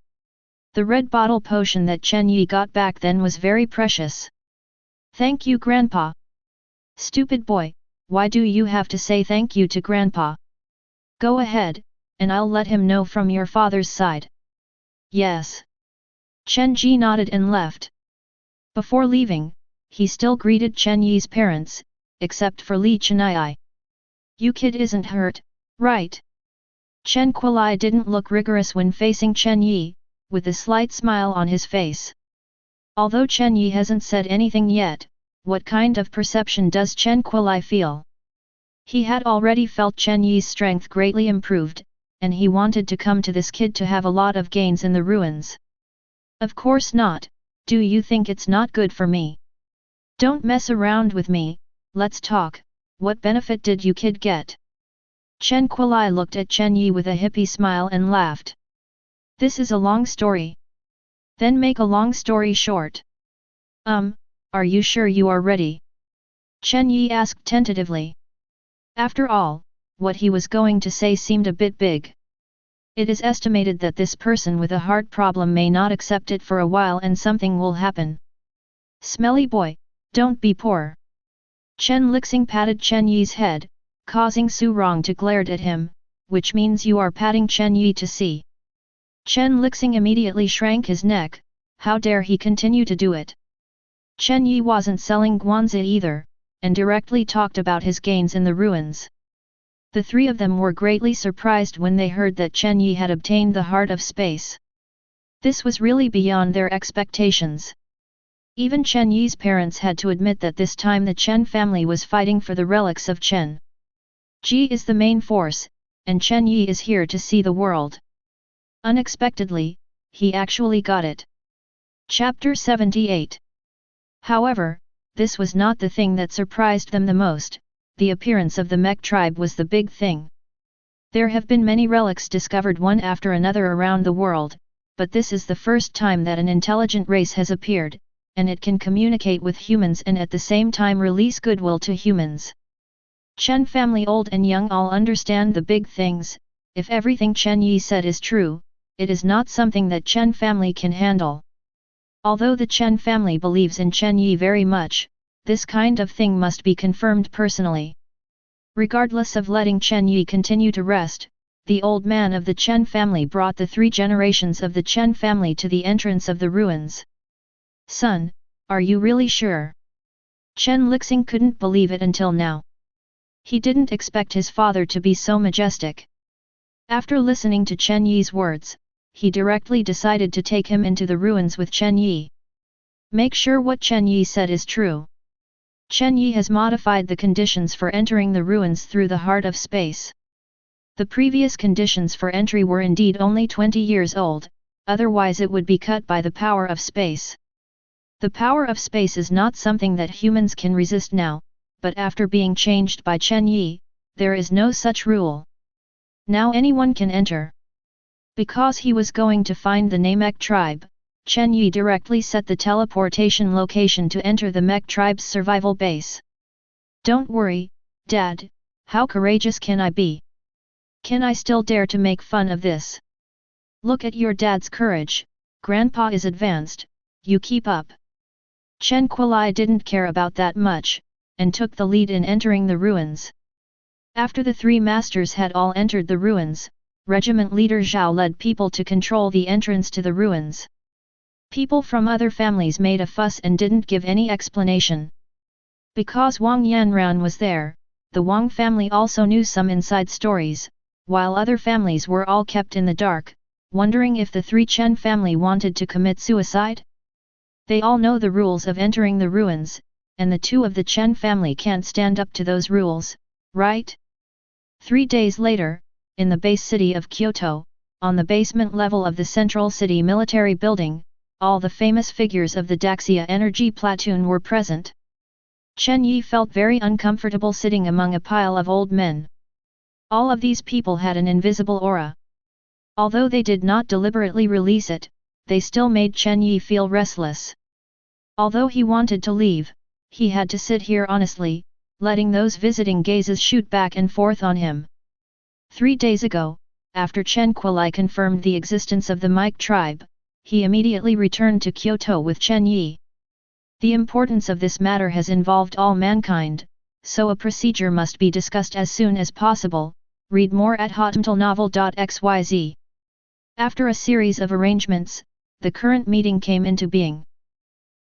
Speaker 1: The red bottle potion that Chen Yi got back then was very precious. Thank you, Grandpa. Stupid boy, why do you have to say thank you to Grandpa? Go ahead, and I'll let him know from your father's side. Yes. Chen Yi nodded and left. Before leaving, he still greeted Chen Yi's parents, except for Li Chenyi. You kid isn't hurt, right? Chen Kuilai didn't look rigorous when facing Chen Yi, with a slight smile on his face. Although Chen Yi hasn't said anything yet, what kind of perception does Chen Kuilai feel? He had already felt Chen Yi's strength greatly improved, and he wanted to come to this kid to have a lot of gains in the ruins. Of course not, do you think it's not good for me? Don't mess around with me, let's talk, what benefit did you kid get? Chen Kuilai looked at Chen Yi with a hippie smile and laughed. This is a long story. Then make a long story short. Are you sure you are ready? Chen Yi asked tentatively. After all, what he was going to say seemed a bit big. It is estimated that this person with a heart problem may not accept it for a while and something will happen. Smelly boy, don't be poor. Chen Lixing patted Chen Yi's head, causing Su Rong to glare at him, which means you are patting Chen Yi to see. Chen Lixing immediately shrank his neck, how dare he continue to do it. Chen Yi wasn't selling guanzi either, and directly talked about his gains in the ruins. The three of them were greatly surprised when they heard that Chen Yi had obtained the heart of space. This was really beyond their expectations. Even Chen Yi's parents had to admit that this time the Chen family was fighting for the relics of Chen. Ji is the main force, and Chen Yi is here to see the world. Unexpectedly, he actually got it. Chapter 78. However, this was not the thing that surprised them the most, the appearance of the mech tribe was the big thing. There have been many relics discovered one after another around the world, but this is the first time that an intelligent race has appeared, and it can communicate with humans and at the same time release goodwill to humans. Chen family old and young all understand the big things. If everything Chen Yi said is true, it is not something that Chen family can handle. Although the Chen family believes in Chen Yi very much, this kind of thing must be confirmed personally. Regardless of letting Chen Yi continue to rest, the old man of the Chen family brought the 3 generations of the Chen family to the entrance of the ruins. Son, are you really sure? Chen Lixing couldn't believe it until now. He didn't expect his father to be so majestic. After listening to Chen Yi's words, he directly decided to take him into the ruins with Chen Yi. Make sure what Chen Yi said is true. Chen Yi has modified the conditions for entering the ruins through the heart of space. The previous conditions for entry were indeed only 20 years old, otherwise it would be cut by the power of space. The power of space is not something that humans can resist now, but after being changed by Chen Yi, there is no such rule. Now anyone can enter. Because he was going to find the Namek tribe, Chen Yi directly set the teleportation location to enter the Mech tribe's survival base. Don't worry, Dad, how courageous can I be? Can I still dare to make fun of this? Look at your dad's courage, Grandpa is advanced, you keep up. Chen Yi didn't care about that much, and took the lead in entering the ruins. After the three masters had all entered the ruins, regiment leader Zhao led people to control the entrance to the ruins. People from other families made a fuss and didn't give any explanation. Because Wang Yanran was there, the Wang family also knew some inside stories, while other families were all kept in the dark, wondering if the three Chen family wanted to commit suicide. They all know the rules of entering the ruins, and the two of the Chen family can't stand up to those rules, right? 3 days later, in the base city of Kyoto, on the basement level of the central city military building, all the famous figures of the Daxia energy platoon were present. Chen Yi felt very uncomfortable sitting among a pile of old men. All of these people had an invisible aura. Although they did not deliberately release it, they still made Chen Yi feel restless. Although he wanted to leave, he had to sit here honestly, letting those visiting gazes shoot back and forth on him. 3 days ago, after Chen Yi confirmed the existence of the Mike tribe, he immediately returned to Kyoto with Chen Yi. The importance of this matter has involved all mankind, so a procedure must be discussed as soon as possible. Read more at hotmailnovel.xyz. After a series of arrangements, the current meeting came into being.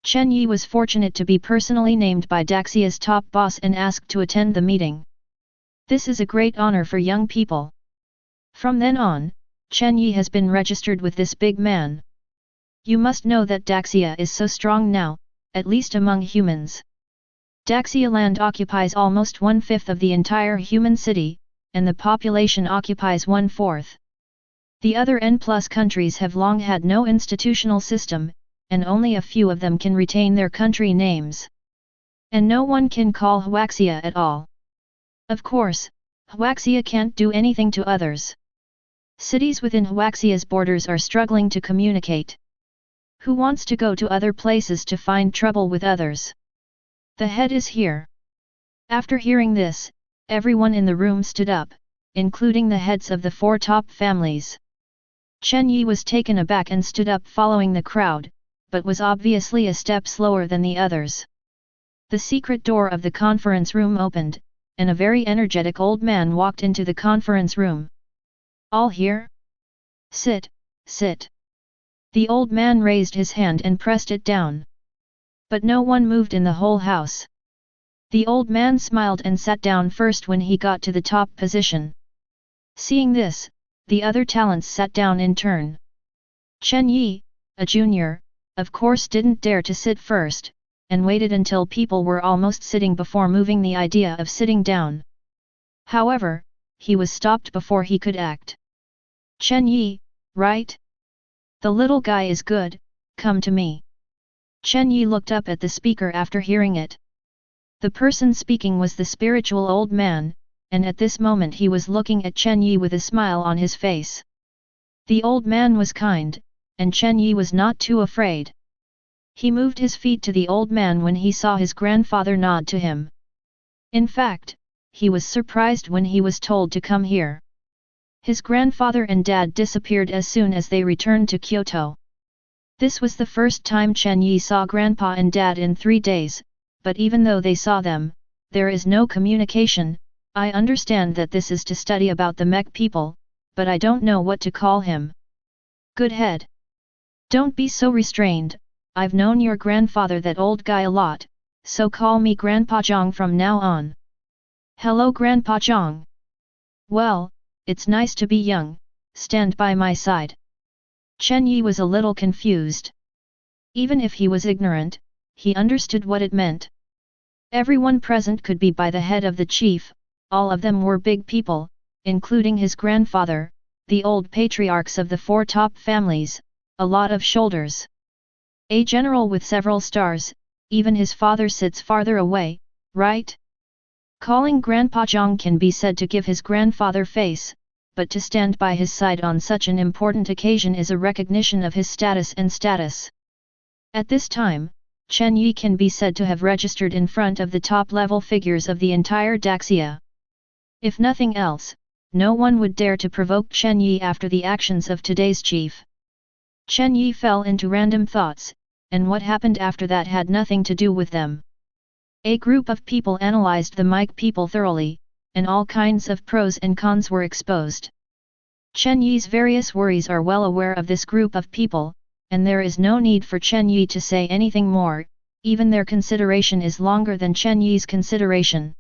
Speaker 1: Chen Yi was fortunate to be personally named by Daxia's top boss and asked to attend the meeting. This is a great honor for young people. From then on, Chen Yi has been registered with this big man. You must know that Daxia is so strong now, at least among humans. Daxia land occupies almost 1/5 of the entire human city, and the population occupies 1/4. The other N+ countries have long had no institutional system, and only a few of them can retain their country names. And no one can call Huaxia at all. Of course, Huaxia can't do anything to others. Cities within Huaxia's borders are struggling to communicate. Who wants to go to other places to find trouble with others? The head is here. After hearing this, everyone in the room stood up, including the heads of the 4 top families. Chen Yi was taken aback and stood up following the crowd, but was obviously a step slower than the others. The secret door of the conference room opened, and a very energetic old man walked into the conference room. All here? Sit, sit. The old man raised his hand and pressed it down. But no one moved in the whole house. The old man smiled and sat down first when he got to the top position. Seeing this, the other talents sat down in turn. Chen Yi, a junior, of course didn't dare to sit first, and waited until people were almost sitting before moving the idea of sitting down. However, he was stopped before he could act. Chen Yi, right? The little guy is good, come to me. Chen Yi looked up at the speaker after hearing it. The person speaking was the spiritual old man, and at this moment he was looking at Chen Yi with a smile on his face. The old man was kind, and Chen Yi was not too afraid. He moved his feet to the old man when he saw his grandfather nod to him. In fact, he was surprised when he was told to come here. His grandfather and dad disappeared as soon as they returned to Kyoto. This was the first time Chen Yi saw grandpa and dad in 3 days, but even though they saw them, there is no communication. I understand that this is to study about the mech people, but I don't know what to call him. Good head. Don't be so restrained, I've known your grandfather, that old guy, a lot, so call me Grandpa Zhang from now on. Hello Grandpa Zhang. Well, it's nice to be young, stand by my side. Chen Yi was a little confused. Even if he was ignorant, he understood what it meant. Everyone present could be by the head of the chief, all of them were big people, including his grandfather, the old patriarchs of the 4 top families, a lot of shoulders. A general with several stars, even his father sits farther away, right? Calling Grandpa Zhang can be said to give his grandfather face, but to stand by his side on such an important occasion is a recognition of his status and status. At this time, Chen Yi can be said to have registered in front of the top-level figures of the entire Daxia. If nothing else, no one would dare to provoke Chen Yi after the actions of today's chief. Chen Yi fell into random thoughts, and what happened after that had nothing to do with them. A group of people analyzed the mic people thoroughly, and all kinds of pros and cons were exposed. Chen Yi's various worries are well aware of this group of people, and there is no need for Chen Yi to say anything more, even their consideration is longer than Chen Yi's consideration.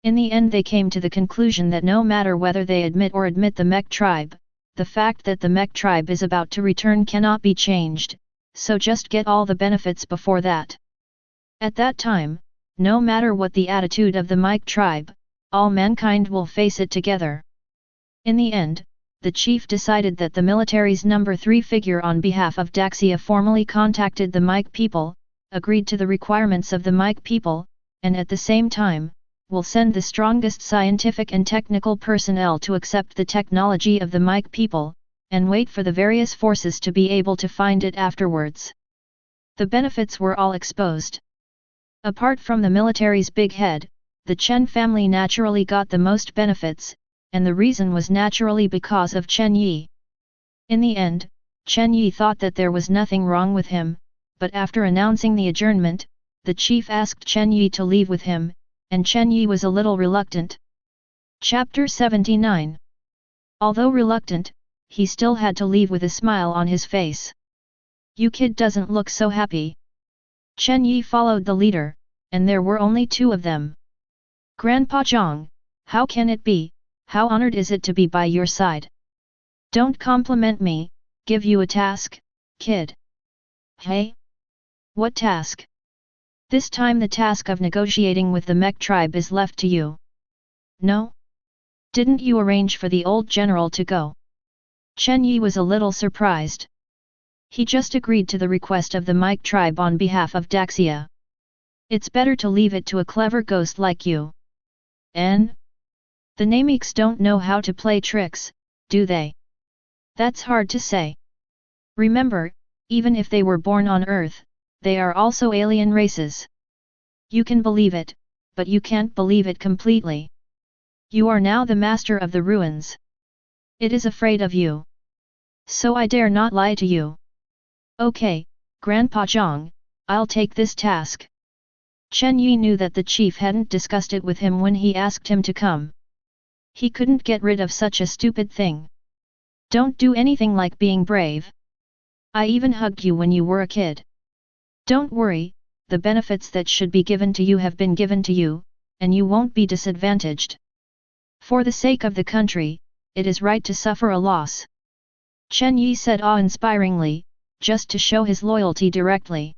Speaker 1: In the end they came to the conclusion that no matter whether they admit the mech tribe, the fact that the mech tribe is about to return cannot be changed, so just get all the benefits before that. At that time, no matter what the attitude of the mech tribe, all mankind will face it together. In the end, the chief decided that the military's number 3 figure on behalf of Daxia formally contacted the mech people, agreed to the requirements of the mech people, and at the same time, will send the strongest scientific and technical personnel to accept the technology of the mech people, and wait for the various forces to be able to find it afterwards. The benefits were all exposed. Apart from the military's big head, the Chen family naturally got the most benefits, and the reason was naturally because of Chen Yi. In the end, Chen Yi thought that there was nothing wrong with him, but after announcing the adjournment, the chief asked Chen Yi to leave with him, and Chen Yi was a little reluctant. Chapter 79. Although reluctant, he still had to leave with a smile on his face. "You kid doesn't look so happy." Chen Yi followed the leader, and there were only 2 of them. "Grandpa Zhang, how can it be? How honored is it to be by your side? Don't compliment me, give you a task, kid." "Hey? What task?" "This time the task of negotiating with the mech tribe is left to you." "No? Didn't you arrange for the old general to go?" Chen Yi was a little surprised. He just agreed to the request of the mech tribe on behalf of Daxia. "It's better to leave it to a clever ghost like you." "And? The Nameeks don't know how to play tricks, do they?" "That's hard to say. Remember, even if they were born on Earth, they are also alien races. You can believe it, but you can't believe it completely. You are now the master of the ruins. It is afraid of you. So I dare not lie to you." "Okay, Grandpa Zhang, I'll take this task." Chen Yi knew that the chief hadn't discussed it with him when he asked him to come. He couldn't get rid of such a stupid thing. "Don't do anything like being brave. I even hugged you when you were a kid. Don't worry, the benefits that should be given to you have been given to you, and you won't be disadvantaged. For the sake of the country, it is right to suffer a loss." Chen Yi said awe-inspiringly, just to show his loyalty directly.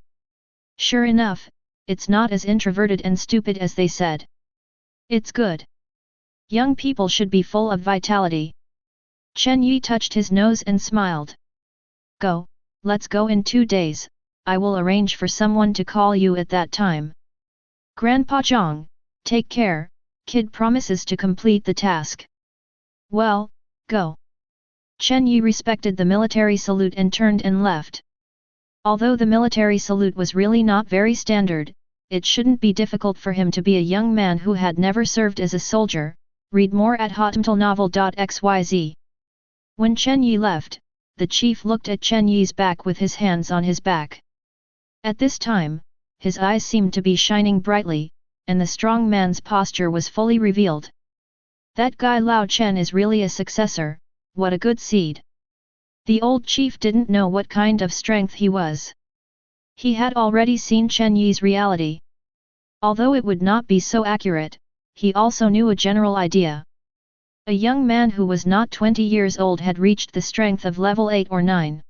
Speaker 1: Sure enough, it's not as introverted and stupid as they said. It's good. Young people should be full of vitality. Chen Yi touched his nose and smiled. "Go, let's go in 2 days, I will arrange for someone to call you at that time." "Grandpa Zhang, take care, kid promises to complete the task." "Well, go." Chen Yi respected the military salute and turned and left. Although the military salute was really not very standard, it shouldn't be difficult for him to be a young man who had never served as a soldier. Read more at hotmtlnovel.xyz. When Chen Yi left, the chief looked at Chen Yi's back with his hands on his back. At this time, his eyes seemed to be shining brightly, and the strong man's posture was fully revealed. That guy Lao Chen is really a successor, what a good seed. The old chief didn't know what kind of strength he was. He had already seen Chen Yi's reality. Although it would not be so accurate, he also knew a general idea. A young man who was not 20 years old had reached the strength of level 8 or 9.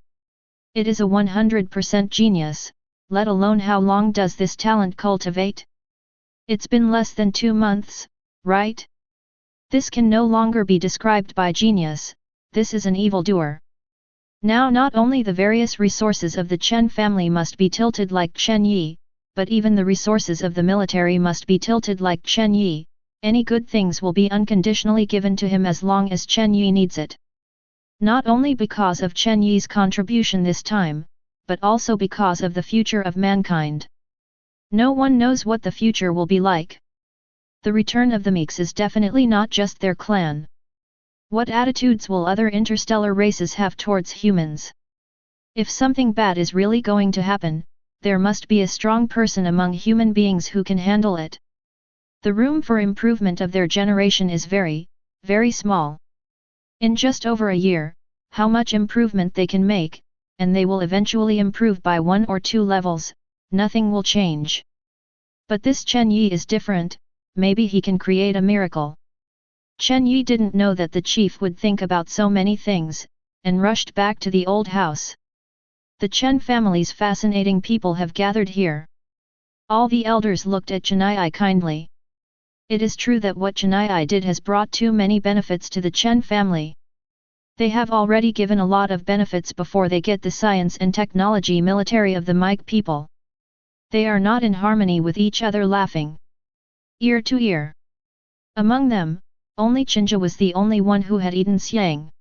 Speaker 1: It is a 100% genius, let alone how long does this talent cultivate? It's been less than 2 months, right? This can no longer be described by genius, this is an evildoer. Now not only the various resources of the Chen family must be tilted like Chen Yi, but even the resources of the military must be tilted like Chen Yi. Any good things will be unconditionally given to him as long as Chen Yi needs it. Not only because of Chen Yi's contribution this time, but also because of the future of mankind. No one knows what the future will be like. The return of the Meeks is definitely not just their clan. What attitudes will other interstellar races have towards humans? If something bad is really going to happen, there must be a strong person among human beings who can handle it. The room for improvement of their generation is very, very small. In just over a year, how much improvement they can make, and they will eventually improve by 1 or 2 levels, nothing will change. But this Chen Yi is different, maybe he can create a miracle. Chen Yi didn't know that the chief would think about so many things, and rushed back to the old house. The Chen family's fascinating people have gathered here. All the elders looked at Chen Yi kindly. It is true that what Chen Yi did has brought too many benefits to the Chen family. They have already given a lot of benefits before they get the science and technology military of the Mike people. They are not in harmony with each other, laughing ear to ear. Among them, only Chenja was the only one who had eaten Xiang.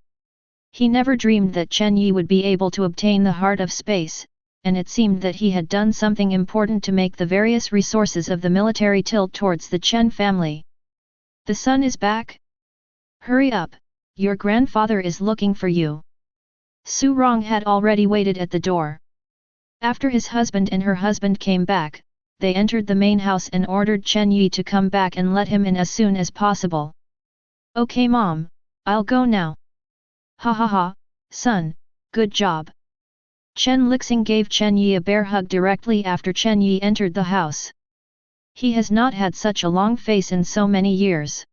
Speaker 1: He never dreamed that Chen Yi would be able to obtain the heart of space, and it seemed that he had done something important to make the various resources of the military tilt towards the Chen family. The sun is back? Hurry up, your grandfather is looking for you. Su Rong had already waited at the door. After his husband and her husband came back, they entered the main house and ordered Chen Yi to come back and let him in as soon as possible. Okay mom, I'll go now. Ha ha ha, son, good job. Chen Lixing gave Chen Yi a bear hug directly after Chen Yi entered the house. He has not had such a long face in so many years.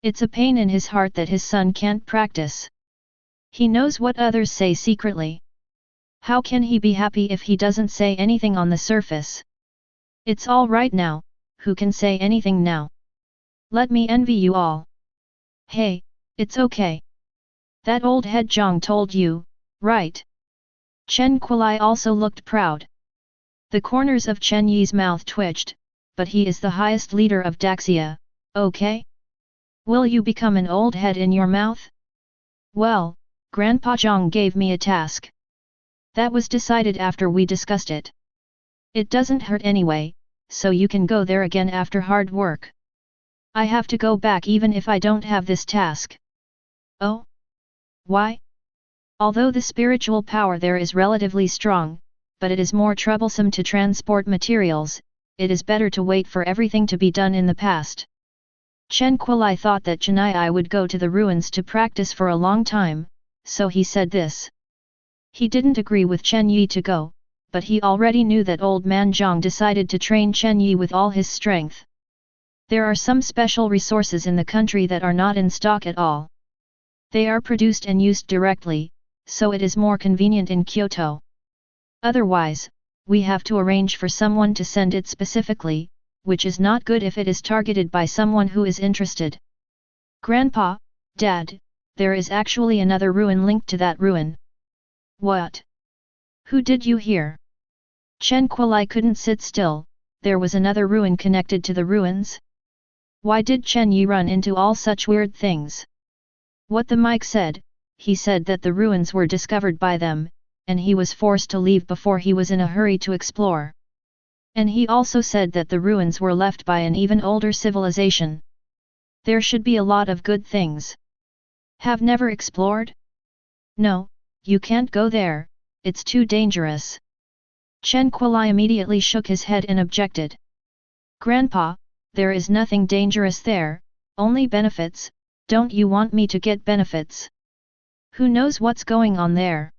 Speaker 1: It's a pain in his heart that his son can't practice. He knows what others say secretly. How can he be happy if he doesn't say anything on the surface? It's all right now, who can say anything now? Let me envy you all. Hey, it's okay. That old head Zhang told you, right? Chen Kuilai also looked proud. The corners of Chen Yi's mouth twitched, but he is the highest leader of Daxia, okay? Will you become an old head in your mouth? Well, Grandpa Zhang gave me a task. That was decided after we discussed it. It doesn't hurt anyway, so you can go there again after hard work. I have to go back even if I don't have this task. Oh? Why? Although the spiritual power there is relatively strong, but it is more troublesome to transport materials, it is better to wait for everything to be done in the past. Chen Kuilai thought that Chen Yi would go to the ruins to practice for a long time, so he said this. He didn't agree with Chen Yi to go, but he already knew that old man Zhang decided to train Chen Yi with all his strength. There are some special resources in the country that are not in stock at all. They are produced and used directly, so it is more convenient in Kyoto. Otherwise, we have to arrange for someone to send it specifically, which is not good if it is targeted by someone who is interested. Grandpa, Dad, there is actually another ruin linked to that ruin. What? Who did you hear? Chen Kuilai couldn't sit still, there was another ruin connected to the ruins? Why did Chen Yi run into all such weird things? What the Mike said, he said that the ruins were discovered by them, and he was forced to leave before he was in a hurry to explore. And he also said that the ruins were left by an even older civilization. There should be a lot of good things. Have never explored? No, you can't go there, it's too dangerous. Chen Kuilai immediately shook his head and objected. Grandpa, there is nothing dangerous there, only benefits. Don't you want me to get benefits? Who knows what's going on there?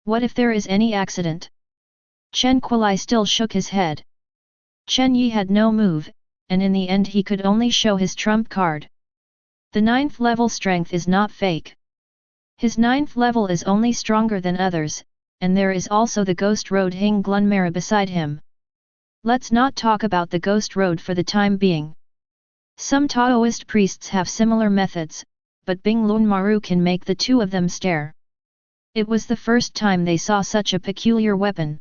Speaker 1: What if there is any accident? Chen Kuilai still shook his head. Chen Yi had no move, and in the end he could only show his trump card. The 9th level strength is not fake. His 9th level is only stronger than others, and there is also the Ghost Road Hing Glunmara beside him. Let's not talk about the Ghost Road for the time being. Some Taoist priests have similar methods, but Bing Lunmaru can make the two of them stare. It was the first time they saw such a peculiar weapon.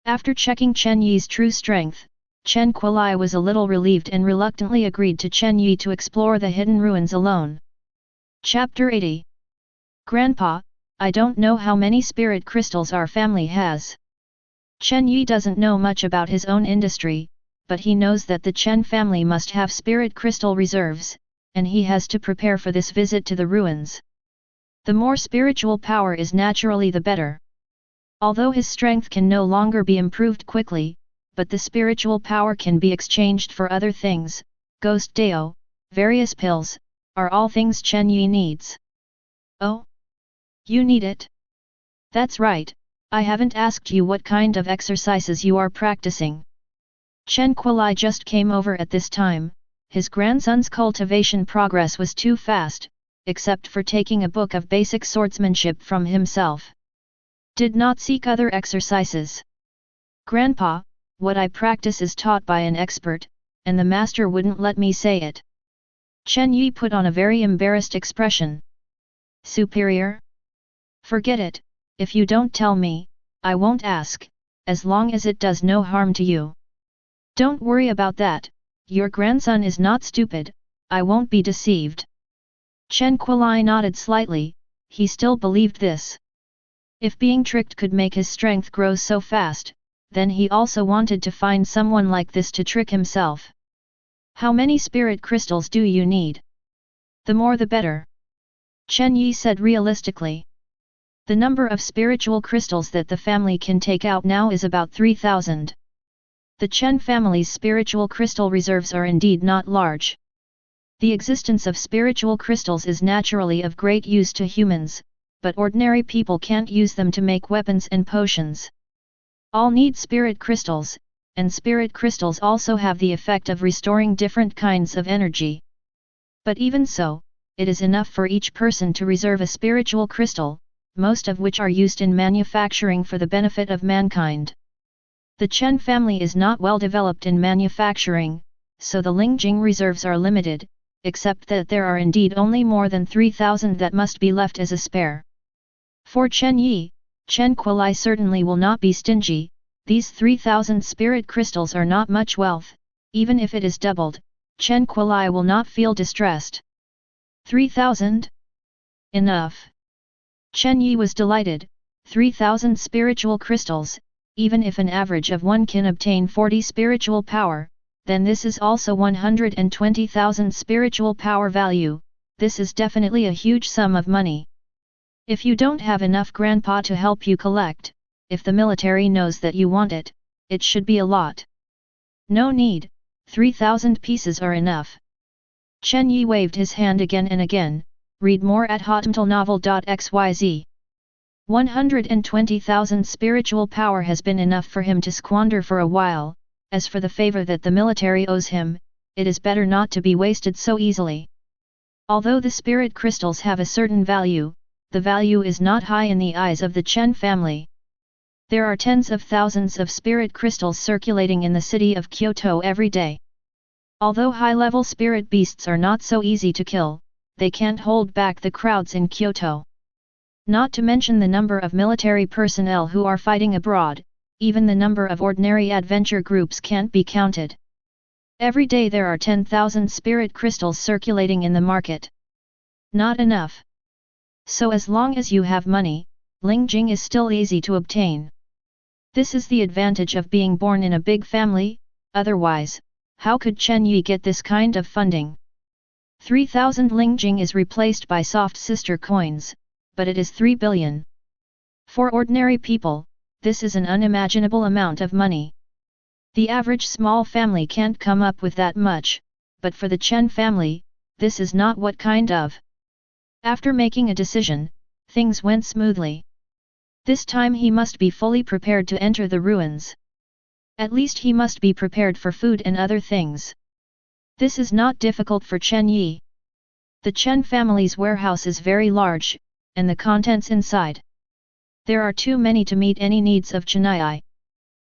Speaker 1: After checking Chen Yi's true strength, Chen Kuilai was a little relieved and reluctantly agreed to Chen Yi to explore the hidden ruins alone. Chapter 80. Grandpa, I don't know how many spirit crystals our family has. Chen Yi doesn't know much about his own industry, but he knows that the Chen family must have spirit crystal reserves, and he has to prepare for this visit to the ruins. The more spiritual power is naturally the better. Although his strength can no longer be improved quickly, but the spiritual power can be exchanged for other things, ghost deo, various pills, are all things Chen Yi needs. Oh? You need it? That's right, I haven't asked you what kind of exercises you are practicing. Chen Kuilai just came over at this time. His grandson's cultivation progress was too fast, except for taking a book of basic swordsmanship from himself. Did not seek other exercises. Grandpa, what I practice is taught by an expert, and the master wouldn't let me say it. Chen Yi put on a very embarrassed expression. Superior? Forget it, if you don't tell me, I won't ask, as long as it does no harm to you. Don't worry about that, your grandson is not stupid, I won't be deceived. Chen Kuilai nodded slightly, he still believed this. If being tricked could make his strength grow so fast, then he also wanted to find someone like this to trick himself. How many spirit crystals do you need? The more the better. Chen Yi said realistically. The number of spiritual crystals that the family can take out now is about 3,000. The Chen family's spiritual crystal reserves are indeed not large. The existence of spiritual crystals is naturally of great use to humans, but ordinary people can't use them to make weapons and potions. All need spirit crystals, and spirit crystals also have the effect of restoring different kinds of energy. But even so, it is enough for each person to reserve a spiritual crystal, most of which are used in manufacturing for the benefit of mankind. The Chen family is not well developed in manufacturing, so the Lingjing reserves are limited, except that there are indeed only more than 3,000 that must be left as a spare. For Chen Yi, Chen Kuilai certainly will not be stingy. These 3,000 spirit crystals are not much wealth, even if it is doubled, Chen Kuilai will not feel distressed. 3,000? Enough. Chen Yi was delighted, 3,000 spiritual crystals, even if an average of one can obtain 40 spiritual power, then this is also 120,000 spiritual power value, this is definitely a huge sum of money. If you don't have enough grandpa to help you collect, if the military knows that you want it, it should be a lot. No need, 3,000 pieces are enough. Chen Yi waved his hand again and again, read more at hotmailnovel.xyz. 120,000 spiritual power has been enough for him to squander for a while, as for the favor that the military owes him, it is better not to be wasted so easily. Although the spirit crystals have a certain value, the value is not high in the eyes of the Chen family. There are tens of thousands of spirit crystals circulating in the city of Kyoto every day. Although high-level spirit beasts are not so easy to kill, they can't hold back the crowds in Kyoto. Not to mention the number of military personnel who are fighting abroad, even the number of ordinary adventure groups can't be counted. Every day there are 10,000 spirit crystals circulating in the market. Not enough. So as long as you have money, Lingjing is still easy to obtain. This is the advantage of being born in a big family, otherwise, how could Chen Yi get this kind of funding? 3,000 Lingjing is replaced by soft sister coins, but it is 3 billion. For ordinary people, this is an unimaginable amount of money. The average small family can't come up with that much, but for the Chen family, this is not what kind of. After making a decision, things went smoothly. This time he must be fully prepared to enter the ruins. At least he must be prepared for food and other things. This is not difficult for Chen Yi. The Chen family's warehouse is very large, and the contents inside. There are too many to meet any needs of Chen Yi.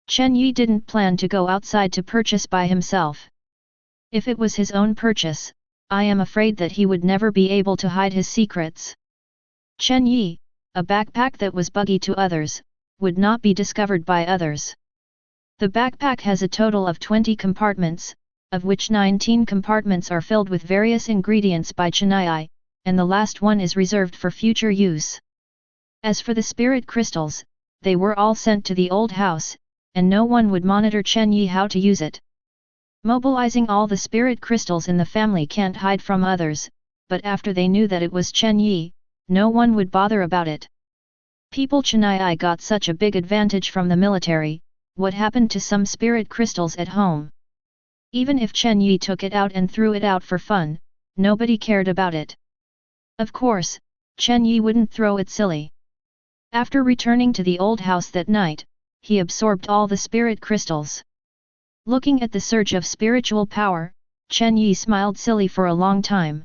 Speaker 1: Chen Yi didn't plan to go outside to purchase by himself. If it was his own purchase, I am afraid that he would never be able to hide his secrets. Chen Yi, a backpack that was buggy to others, would not be discovered by others. The backpack has a total of 20 compartments, of which 19 compartments are filled with various ingredients by Chen Yi, and the last one is reserved for future use. As for the spirit crystals, they were all sent to the old house, and no one would monitor Chen Yi how to use it. Mobilizing all the spirit crystals in the family can't hide from others, but after they knew that it was Chen Yi, no one would bother about it. People Chen Yi got such a big advantage from the military, what happened to some spirit crystals at home? Even if Chen Yi took it out and threw it out for fun, nobody cared about it. Of course, Chen Yi wouldn't throw it silly. After returning to the old house that night, he absorbed all the spirit crystals. Looking at the surge of spiritual power, Chen Yi smiled silly for a long time.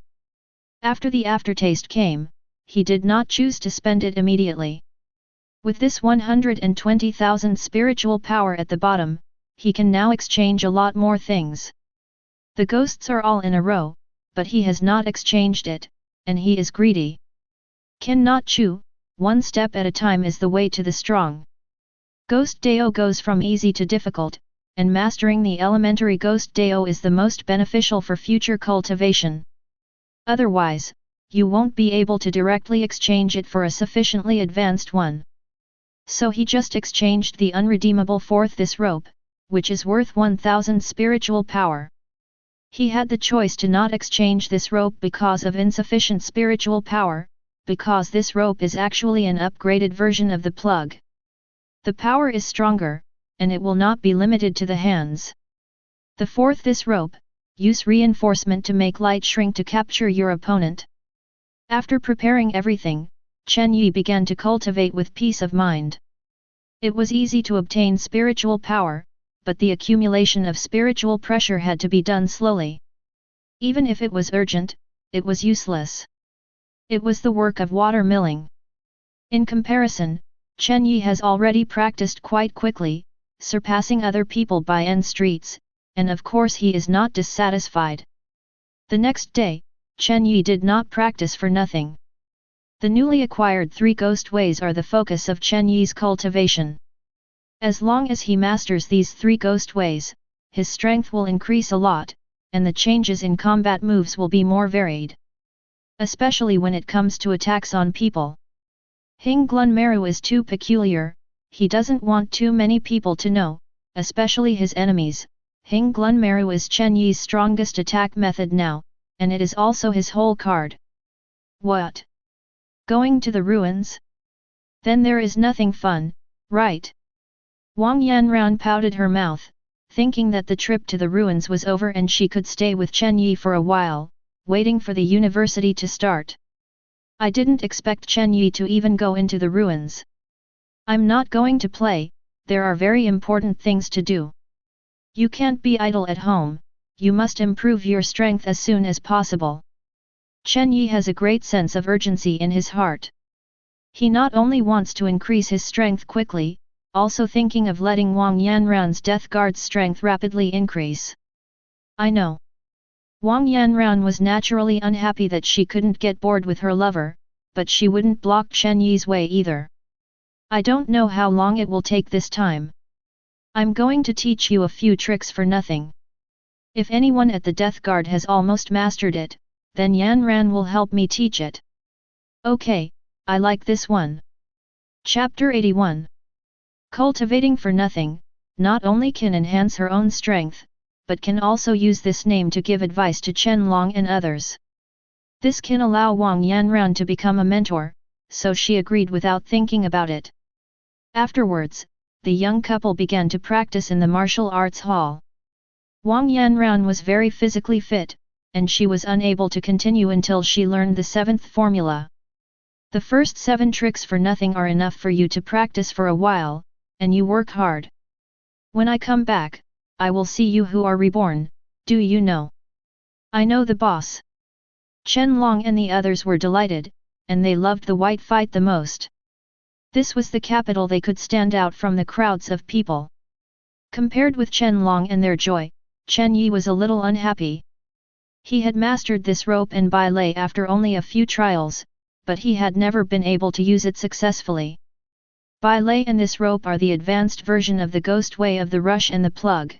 Speaker 1: After the aftertaste came, he did not choose to spend it immediately. With this 120,000 spiritual power at the bottom, he can now exchange a lot more things. The ghosts are all in a row, but he has not exchanged it, and he is greedy. Can not chew, one step at a time is the way to the strong. Ghost Dao goes from easy to difficult, and mastering the elementary Ghost Dao is the most beneficial for future cultivation. Otherwise, you won't be able to directly exchange it for a sufficiently advanced one. So he just exchanged the unredeemable fourth this rope, which is worth 1000 spiritual power. He had the choice to not exchange this rope because of insufficient spiritual power, because this rope is actually an upgraded version of the plug. The power is stronger, and it will not be limited to the hands. The fourth this rope, use reinforcement to make light shrink to capture your opponent. After preparing everything, Chen Yi began to cultivate with peace of mind. It was easy to obtain spiritual power, but the accumulation of spiritual pressure had to be done slowly. Even if it was urgent, it was useless. It was the work of water milling. In comparison, Chen Yi has already practiced quite quickly, surpassing other people by n streets, and of course he is not dissatisfied. The next day, Chen Yi did not practice for nothing. The newly acquired 3 ghost ways are the focus of Chen Yi's cultivation. As long as he masters these 3 ghost ways, his strength will increase a lot, and the changes in combat moves will be more varied. Especially when it comes to attacks on people. Hiwamaru is too peculiar, he doesn't want too many people to know, especially his enemies. Hiwamaru is Chen Yi's strongest attack method now, and it is also his whole card. What? Going to the ruins? Then there is nothing fun, right? Wang Yanran pouted her mouth, thinking that the trip to the ruins was over and she could stay with Chen Yi for a while, waiting for the university to start. I didn't expect Chen Yi to even go into the ruins. I'm not going to play, there are very important things to do. You can't be idle at home, you must improve your strength as soon as possible. Chen Yi has a great sense of urgency in his heart. He not only wants to increase his strength quickly, also thinking of letting Wang Yanran's Death Guard's strength rapidly increase. I know. Wang Yanran was naturally unhappy that she couldn't get bored with her lover, but she wouldn't block Chen Yi's way either. I don't know how long it will take this time. I'm going to teach you a few tricks for nothing. If anyone at the Death Guard has almost mastered it, then Yanran will help me teach it. Okay, I like this one. Chapter 81. Cultivating for nothing, not only can enhance her own strength, but can also use this name to give advice to Chen Long and others. This can allow Wang Yanran to become a mentor, so she agreed without thinking about it. Afterwards, the young couple began to practice in the martial arts hall. Wang Yanran was very physically fit, and she was unable to continue until she learned the 7th formula. The first 7 tricks for nothing are enough for you to practice for a while, and you work hard. When I come back, I will see you who are reborn, do you know? I know the boss. Chen Long and the others were delighted, and they loved the white fight the most. This was the capital they could stand out from the crowds of people. Compared with Chen Long and their joy, Chen Yi was a little unhappy. He had mastered this rope and ballet after only a few trials, but he had never been able to use it successfully. Ballet and this rope are the advanced version of the ghost way of the rush and the plug.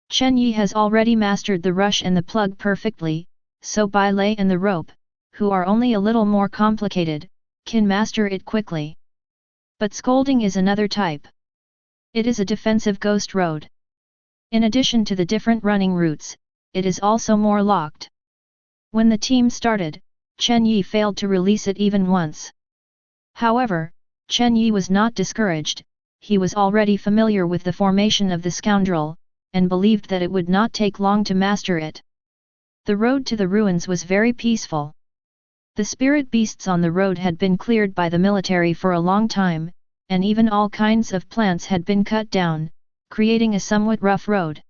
Speaker 1: Chen Yi has already mastered the rush and the plug perfectly, so ballet and the rope, who are only a little more complicated, can master it quickly. But scolding is another type. It is a defensive ghost road. In addition to the different running routes, it is also more locked. When the team started, Chen Yi failed to release it even once. However, Chen Yi was not discouraged, he was already familiar with the formation of the scoundrel, and believed that it would not take long to master it. The road to the ruins was very peaceful. The spirit beasts on the road had been cleared by the military for a long time, and even all kinds of plants had been cut down, creating a somewhat rough road.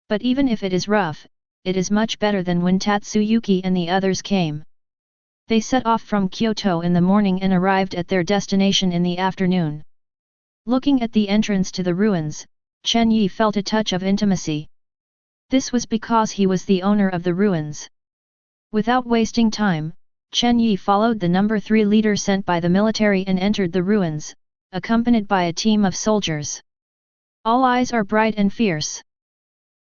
Speaker 1: But even if it is rough, it is much better than when Tatsuyuki and the others came. They set off from Kyoto in the morning and arrived at their destination in the afternoon. Looking at the entrance to the ruins, Chen Yi felt a touch of intimacy. This was because he was the owner of the ruins. Without wasting time, Chen Yi followed the number 3 leader sent by the military and entered the ruins, accompanied by a team of soldiers. All eyes are bright and fierce.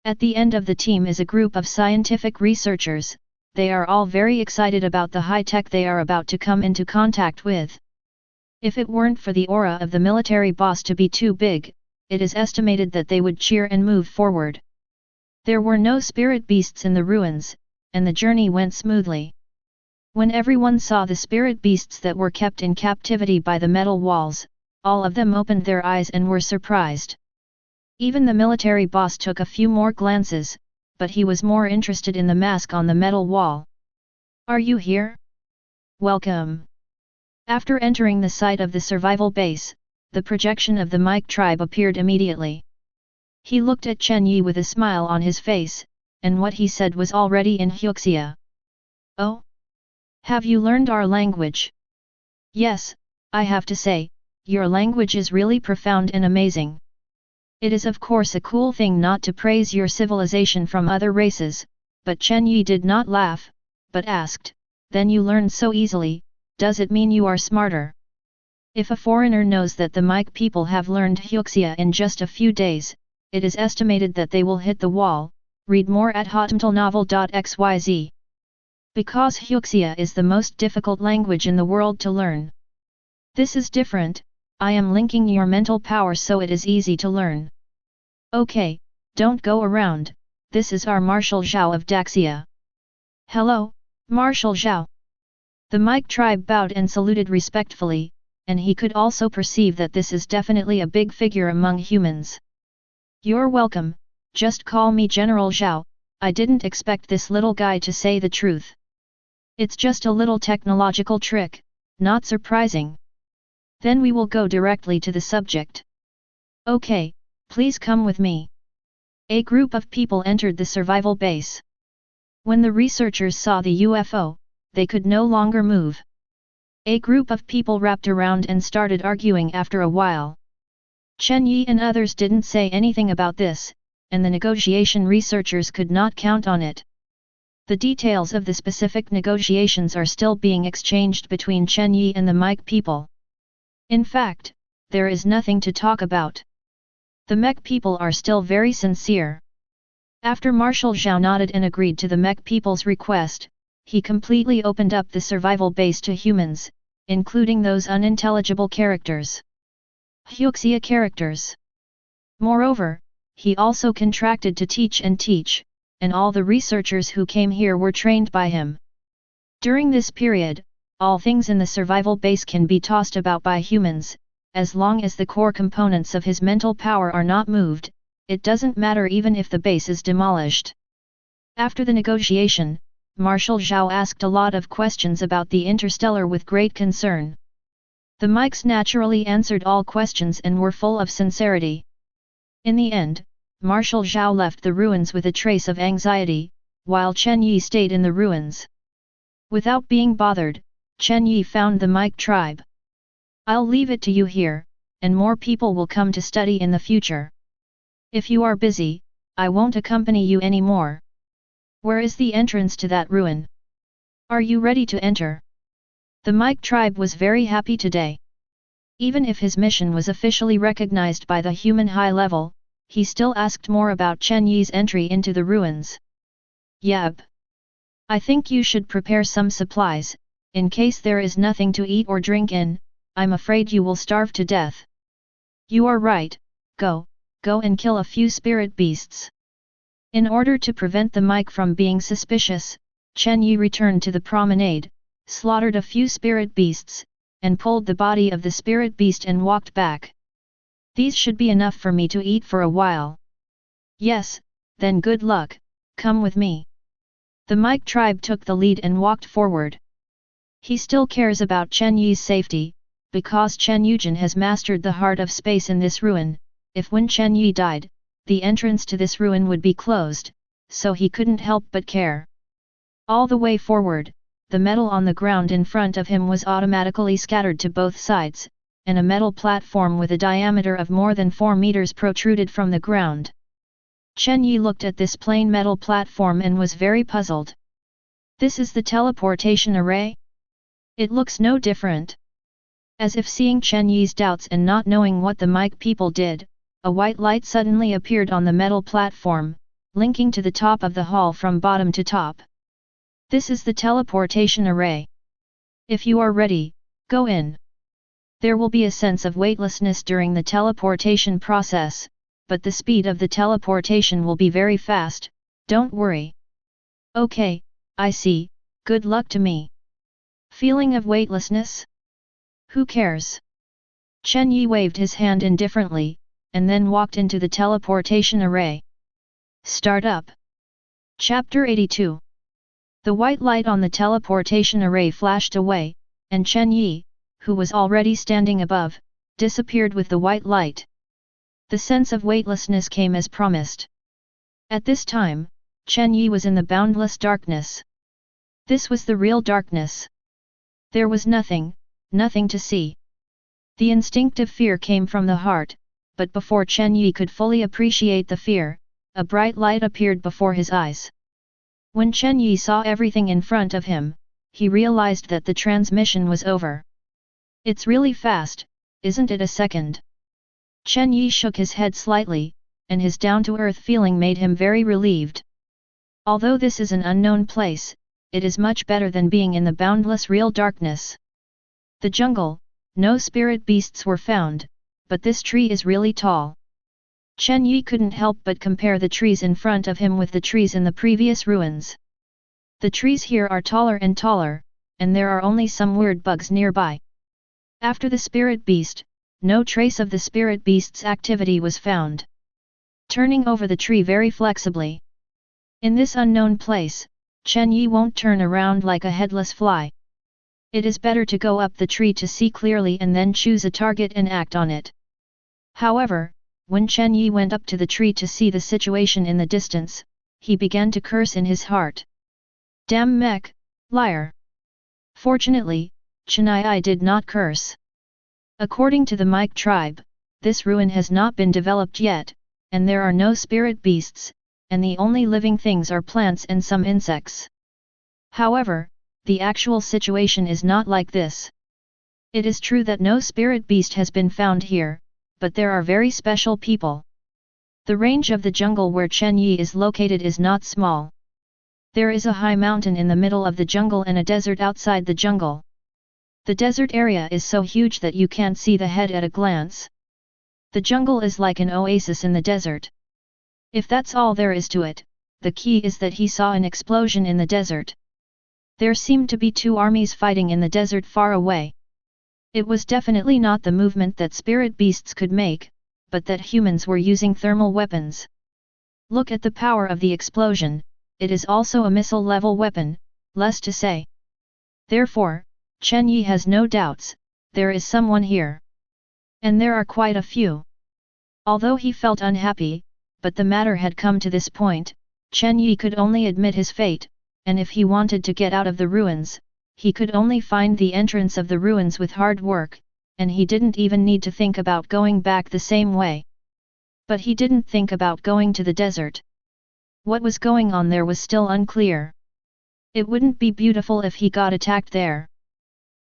Speaker 1: At the end of the team is a group of scientific researchers. They are all very excited about the high-tech they are about to come into contact with. If it weren't for the aura of the military boss to be too big, it is estimated that they would cheer and move forward. There were no spirit beasts in the ruins, and the journey went smoothly. When everyone saw the spirit beasts that were kept in captivity by the metal walls, all of them opened their eyes and were surprised. Even the military boss took a few more glances, but he was more interested in the mask on the metal wall. "Are you here? Welcome." After entering the site of the survival base, the projection of the Mike tribe appeared immediately. He looked at Chen Yi with a smile on his face, and what he said was already in Hyuxia. "Oh? Have you learned our language?" "Yes, I have to say, your language is really profound and amazing. It is of course a cool thing not to praise your civilization from other races," but Chen Yi did not laugh, but asked, "Then you learn so easily, does it mean you are smarter?" If a foreigner knows that the Mike people have learned Hyuxia in just a few days, it is estimated that they will hit the wall. Read more at hotmtalnovel.xyz. Because Hyuxia is the most difficult language in the world to learn. This is different. I am linking your mental power so it is easy to learn. Okay, don't go around, this is our Marshal Zhao of Daxia. Hello, Marshal Zhao. The Mike tribe bowed and saluted respectfully, and he could also perceive that this is definitely a big figure among humans. "You're welcome, just call me General Zhao, I didn't expect this little guy to say the truth. It's just a little technological trick, not surprising. Then we will go directly to the subject. Okay, please come with me." A group of people entered the survival base. When the researchers saw the UFO, they could no longer move. A group of people wrapped around and started arguing after a while. Chen Yi and others didn't say anything about this, and the negotiation researchers could not count on it. The details of the specific negotiations are still being exchanged between Chen Yi and the Mike people. In fact, there is nothing to talk about. The mech people are still very sincere. After Marshal Zhao nodded and agreed to the mech people's request, he completely opened up the survival base to humans, including those unintelligible characters. Hyuxia characters. Moreover, he also contracted to teach, and all the researchers who came here were trained by him. During this period, all things in the survival base can be tossed about by humans, as long as the core components of his mental power are not moved, it doesn't matter even if the base is demolished. After the negotiation, Marshal Zhao asked a lot of questions about the interstellar with great concern. The Mikes naturally answered all questions and were full of sincerity. In the end, Marshal Zhao left the ruins with a trace of anxiety, while Chen Yi stayed in the ruins. Without being bothered, Chen Yi found the Mike tribe. "I'll leave it to you here, and more people will come to study in the future. If you are busy, I won't accompany you anymore. Where is the entrance to that ruin? Are you ready to enter?" The Mike tribe was very happy today. Even if his mission was officially recognized by the human high level, he still asked more about Chen Yi's entry into the ruins. "Yep. I think you should prepare some supplies, in case there is nothing to eat or drink in, I'm afraid you will starve to death." "You are right, go and kill a few spirit beasts." In order to prevent the Mike from being suspicious, Chen Yi returned to the promenade, slaughtered a few spirit beasts, and pulled the body of the spirit beast and walked back. These should be enough for me to eat for a while. Yes, then good luck, come with me. The Mike tribe took the lead and walked forward. He still cares about Chen Yi's safety, because Chen Yujin has mastered the heart of space in this ruin. If when Chen Yi died, the entrance to this ruin would be closed, so he couldn't help but care. All the way forward, the metal on the ground in front of him was automatically scattered to both sides, and a metal platform with a diameter of more than 4 meters protruded from the ground. Chen Yi looked at this plain metal platform and was very puzzled. This is the teleportation array? It looks no different. As if seeing Chen Yi's doubts and not knowing what the Mike people did, a white light suddenly appeared on the metal platform, linking to the top of the hall from bottom to top. This is the teleportation array. If you are ready, go in. There will be a sense of weightlessness during the teleportation process, but the speed of the teleportation will be very fast, don't worry. Okay, I see, good luck to me. Feeling of weightlessness? Who cares? Chen Yi waved his hand indifferently, and then walked into the teleportation array. Start up. Chapter 82. The white light on the teleportation array flashed away, and Chen Yi, who was already standing above, disappeared with the white light. The sense of weightlessness came as promised. At this time, Chen Yi was in the boundless darkness. This was the real darkness. There was nothing to see. The instinctive fear came from the heart, but before Chen Yi could fully appreciate the fear, a bright light appeared before his eyes. When Chen Yi saw everything in front of him, he realized that the transmission was over. It's really fast, isn't it a second? Chen Yi shook his head slightly, and his down-to-earth feeling made him very relieved. Although this is an unknown place, it is much better than being in the boundless real darkness. The jungle, no spirit beasts were found, but this tree is really tall. Chen Yi couldn't help but compare the trees in front of him with the trees in the previous ruins. The trees here are taller and taller, and there are only some weird bugs nearby. After the spirit beast, no trace of the spirit beast's activity was found. Turning over the tree very flexibly. In this unknown place, Chen Yi won't turn around like a headless fly. It is better to go up the tree to see clearly and then choose a target and act on it. However, when Chen Yi went up to the tree to see the situation in the distance, he began to curse in his heart. Damn mech, liar! Fortunately, Chen Yi did not curse. According to the Mike tribe, this ruin has not been developed yet, and there are no spirit beasts, and the only living things are plants and some insects. However, the actual situation is not like this. It is true that no spirit beast has been found here, but there are very special people. The range of the jungle where Chen Yi is located is not small. There is a high mountain in the middle of the jungle and a desert outside the jungle. The desert area is so huge that you can't see the head at a glance. The jungle is like an oasis in the desert. If that's all there is to it, the key is that he saw an explosion in the desert. There seemed to be two armies fighting in the desert far away. It was definitely not the movement that spirit beasts could make, but that humans were using thermal weapons. Look at the power of the explosion, it is also a missile-level weapon, less to say. Therefore, Chen Yi has no doubts, there is someone here. And there are quite a few. Although he felt unhappy, but the matter had come to this point, Chen Yi could only admit his fate, and if he wanted to get out of the ruins, he could only find the entrance of the ruins with hard work, and he didn't even need to think about going back the same way. But he didn't think about going to the desert. What was going on there was still unclear. It wouldn't be beautiful if he got attacked there.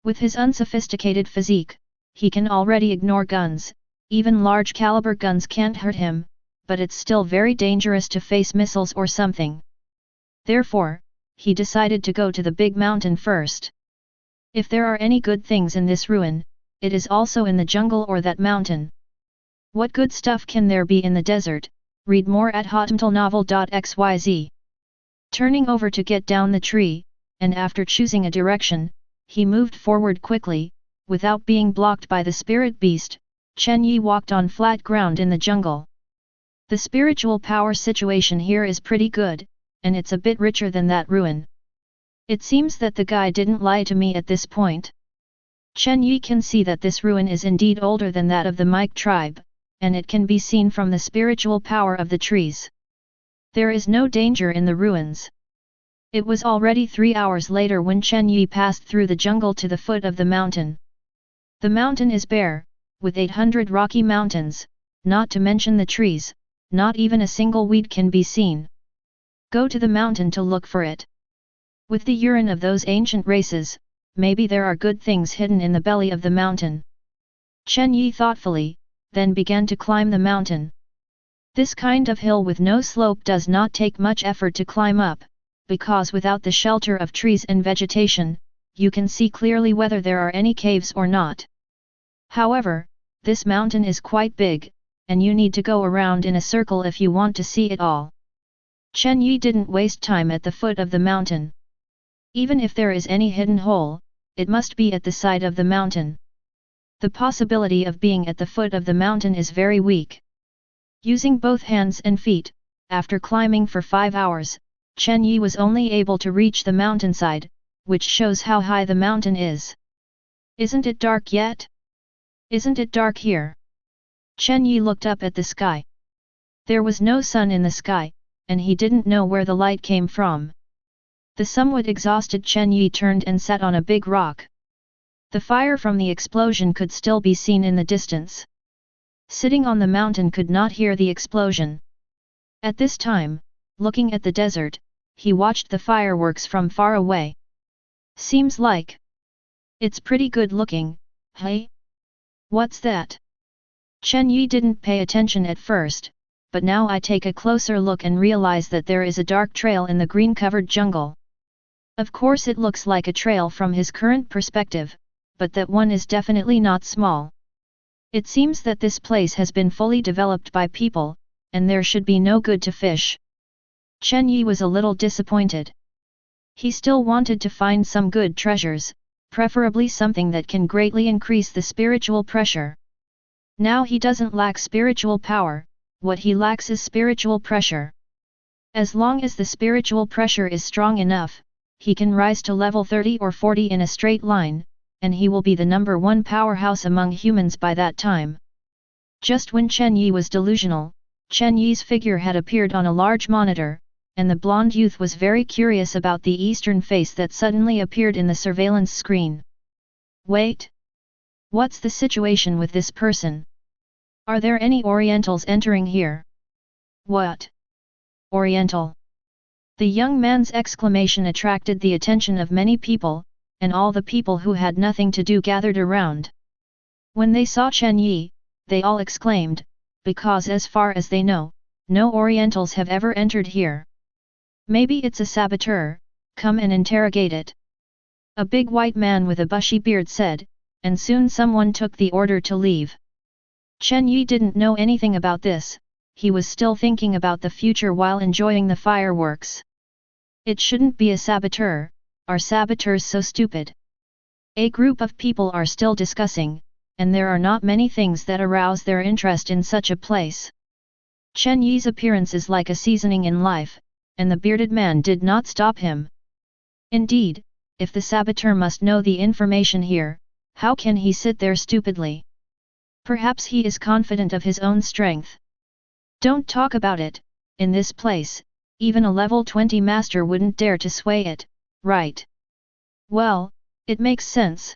Speaker 1: With his unsophisticated physique, he can already ignore guns, even large caliber guns can't hurt him, but it's still very dangerous to face missiles or something. Therefore, he decided to go to the big mountain first. If there are any good things in this ruin, it is also in the jungle or that mountain. What good stuff can there be in the desert? Read more at hotmtlnovel.xyz. Turning over to get down the tree, and after choosing a direction, he moved forward quickly, without being blocked by the spirit beast, Chen Yi walked on flat ground in the jungle. The spiritual power situation here is pretty good, and it's a bit richer than that ruin. It seems that the guy didn't lie to me at this point. Chen Yi can see that this ruin is indeed older than that of the Mike tribe, and it can be seen from the spiritual power of the trees. There is no danger in the ruins. It was already 3 hours later when Chen Yi passed through the jungle to the foot of the mountain. The mountain is bare, with 800 rocky mountains, not to mention the trees, not even a single weed can be seen. Go to the mountain to look for it. With the urine of those ancient races, maybe there are good things hidden in the belly of the mountain. Chen Yi thoughtfully, then began to climb the mountain. This kind of hill with no slope does not take much effort to climb up, because without the shelter of trees and vegetation, you can see clearly whether there are any caves or not. However, this mountain is quite big, and you need to go around in a circle if you want to see it all. Chen Yi didn't waste time at the foot of the mountain. Even if there is any hidden hole, it must be at the side of the mountain. The possibility of being at the foot of the mountain is very weak. Using both hands and feet, after climbing for 5 hours, Chen Yi was only able to reach the mountainside, which shows how high the mountain is. Isn't it dark yet? Isn't it dark here? Chen Yi looked up at the sky. There was no sun in the sky, and he didn't know where the light came from. The somewhat exhausted Chen Yi turned and sat on a big rock. The fire from the explosion could still be seen in the distance. Sitting on the mountain could not hear the explosion. At this time, looking at the desert, he watched the fireworks from far away. Seems like it's pretty good looking, hey? What's that? Chen Yi didn't pay attention at first, but now I take a closer look and realize that there is a dark trail in the green-covered jungle. Of course it looks like a trail from his current perspective, but that one is definitely not small. It seems that this place has been fully developed by people, and there should be no good to fish. Chen Yi was a little disappointed. He still wanted to find some good treasures, preferably something that can greatly increase the spiritual pressure. Now he doesn't lack spiritual power, what he lacks is spiritual pressure. As long as the spiritual pressure is strong enough, he can rise to level 30 or 40 in a straight line, and he will be the #1 powerhouse among humans by that time. Just when Chen Yi was delusional, Chen Yi's figure had appeared on a large monitor, and the blonde youth was very curious about the eastern face that suddenly appeared in the surveillance screen. Wait! What's the situation with this person? Are there any Orientals entering here? What? Oriental? The young man's exclamation attracted the attention of many people, and all the people who had nothing to do gathered around. When they saw Chen Yi, they all exclaimed, because as far as they know, no Orientals have ever entered here. Maybe it's a saboteur, come and interrogate it. A big white man with a bushy beard said, and soon someone took the order to leave. Chen Yi didn't know anything about this, he was still thinking about the future while enjoying the fireworks. It shouldn't be a saboteur, are saboteurs so stupid? A group of people are still discussing, and there are not many things that arouse their interest in such a place. Chen Yi's appearance is like a seasoning in life, and the bearded man did not stop him. Indeed, if the saboteur must know the information here, how can he sit there stupidly? Perhaps he is confident of his own strength. Don't talk about it, in this place, even a level 20 master wouldn't dare to sway it, right? Well, it makes sense.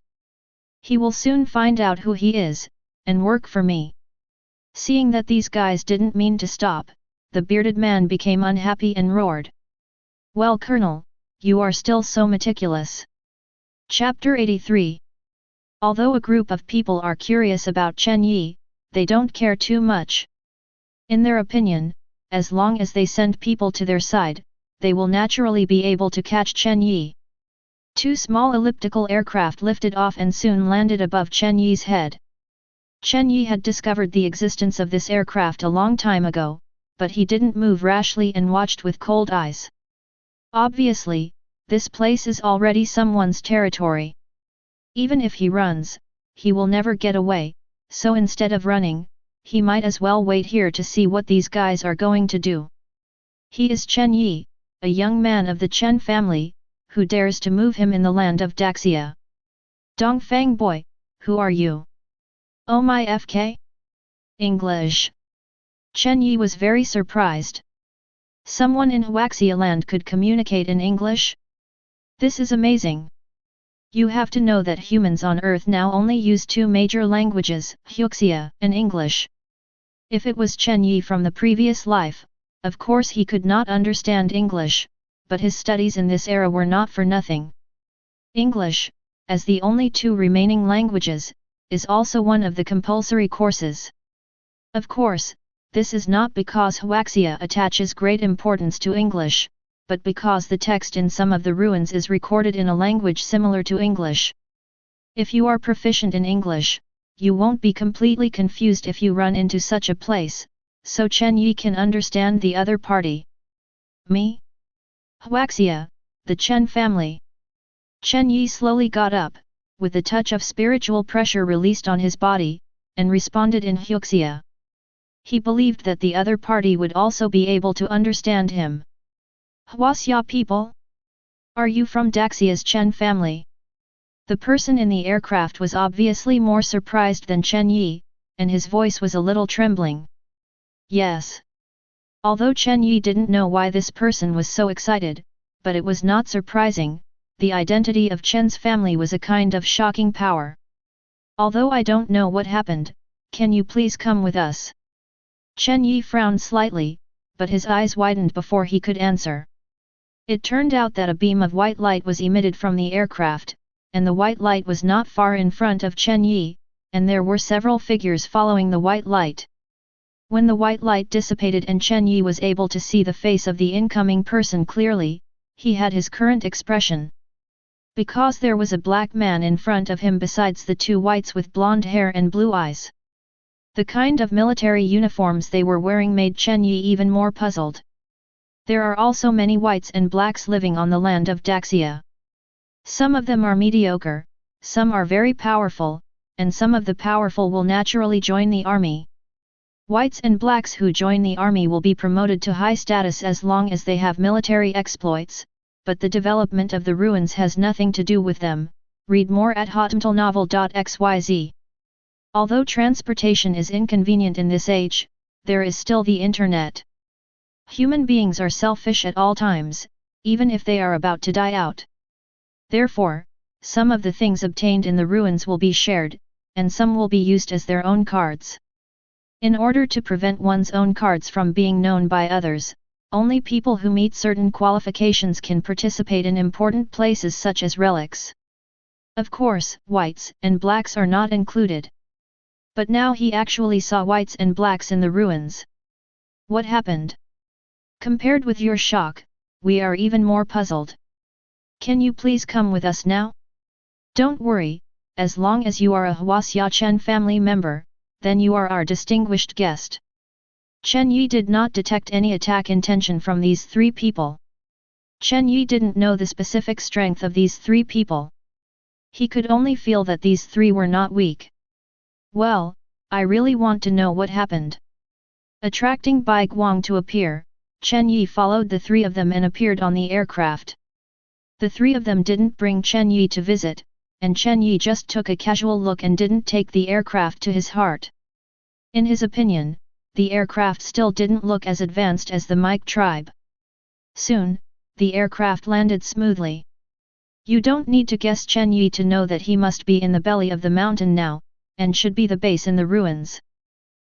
Speaker 1: He will soon find out who he is, and work for me. Seeing that these guys didn't mean to stop, the bearded man became unhappy and roared. Well, Colonel, you are still so meticulous. Chapter 83. Although a group of people are curious about Chen Yi, they don't care too much. In their opinion, as long as they send people to their side, they will naturally be able to catch Chen Yi. 2 small elliptical aircraft lifted off and soon landed above Chen Yi's head. Chen Yi had discovered the existence of this aircraft a long time ago, but he didn't move rashly and watched with cold eyes. Obviously, this place is already someone's territory. Even if he runs, he will never get away, so instead of running, he might as well wait here to see what these guys are going to do. He is Chen Yi, a young man of the Chen family, who dares to move him in the land of Daxia. Dongfang boy, who are you? Oh my FK? English. Chen Yi was very surprised. Someone in Huaxia land could communicate in English? This is amazing. You have to know that humans on Earth now only use two major languages, Huaxia and English. If it was Chen Yi from the previous life, of course he could not understand English, but his studies in this era were not for nothing. English, as the only two remaining languages, is also one of the compulsory courses. Of course, this is not because Huaxia attaches great importance to English, but because the text in some of the ruins is recorded in a language similar to English. If you are proficient in English, you won't be completely confused if you run into such a place, so Chen Yi can understand the other party. Me? Huaxia, the Chen family. Chen Yi slowly got up, with a touch of spiritual pressure released on his body, and responded in Huaxia. He believed that the other party would also be able to understand him. Huaxia people? Are you from Daxia's Chen family? The person in the aircraft was obviously more surprised than Chen Yi, and his voice was a little trembling. Yes. Although Chen Yi didn't know why this person was so excited, but it was not surprising, the identity of Chen's family was a kind of shocking power. Although I don't know what happened, can you please come with us? Chen Yi frowned slightly, but his eyes widened before he could answer. It turned out that a beam of white light was emitted from the aircraft, and the white light was not far in front of Chen Yi, and there were several figures following the white light. When the white light dissipated and Chen Yi was able to see the face of the incoming person clearly, he had his current expression. Because there was a black man in front of him besides the two whites with blonde hair and blue eyes. The kind of military uniforms they were wearing made Chen Yi even more puzzled. There are also many whites and blacks living on the land of Daxia. Some of them are mediocre, some are very powerful, and some of the powerful will naturally join the army. Whites and blacks who join the army will be promoted to high status as long as they have military exploits, but the development of the ruins has nothing to do with them. Read more at hotmtlnovel.xyz. Although transportation is inconvenient in this age, there is still the internet. Human beings are selfish at all times, even if they are about to die out. Therefore, some of the things obtained in the ruins will be shared, and some will be used as their own cards. In order to prevent one's own cards from being known by others, only people who meet certain qualifications can participate in important places such as relics. Of course, whites and blacks are not included. But now he actually saw whites and blacks in the ruins. What happened? Compared with your shock, we are even more puzzled. Can you please come with us now? Don't worry, as long as you are a Huaxia Chen family member, then you are our distinguished guest. Chen Yi did not detect any attack intention from these three people. Chen Yi didn't know the specific strength of these three people. He could only feel that these three were not weak. Well, I really want to know what happened. Attracting Bai Guang to appear, Chen Yi followed the three of them and appeared on the aircraft. The three of them didn't bring Chen Yi to visit, and Chen Yi just took a casual look and didn't take the aircraft to his heart. In his opinion, the aircraft still didn't look as advanced as the Mike tribe. Soon, the aircraft landed smoothly. You don't need to guess Chen Yi to know that he must be in the belly of the mountain now, and should be the base in the ruins.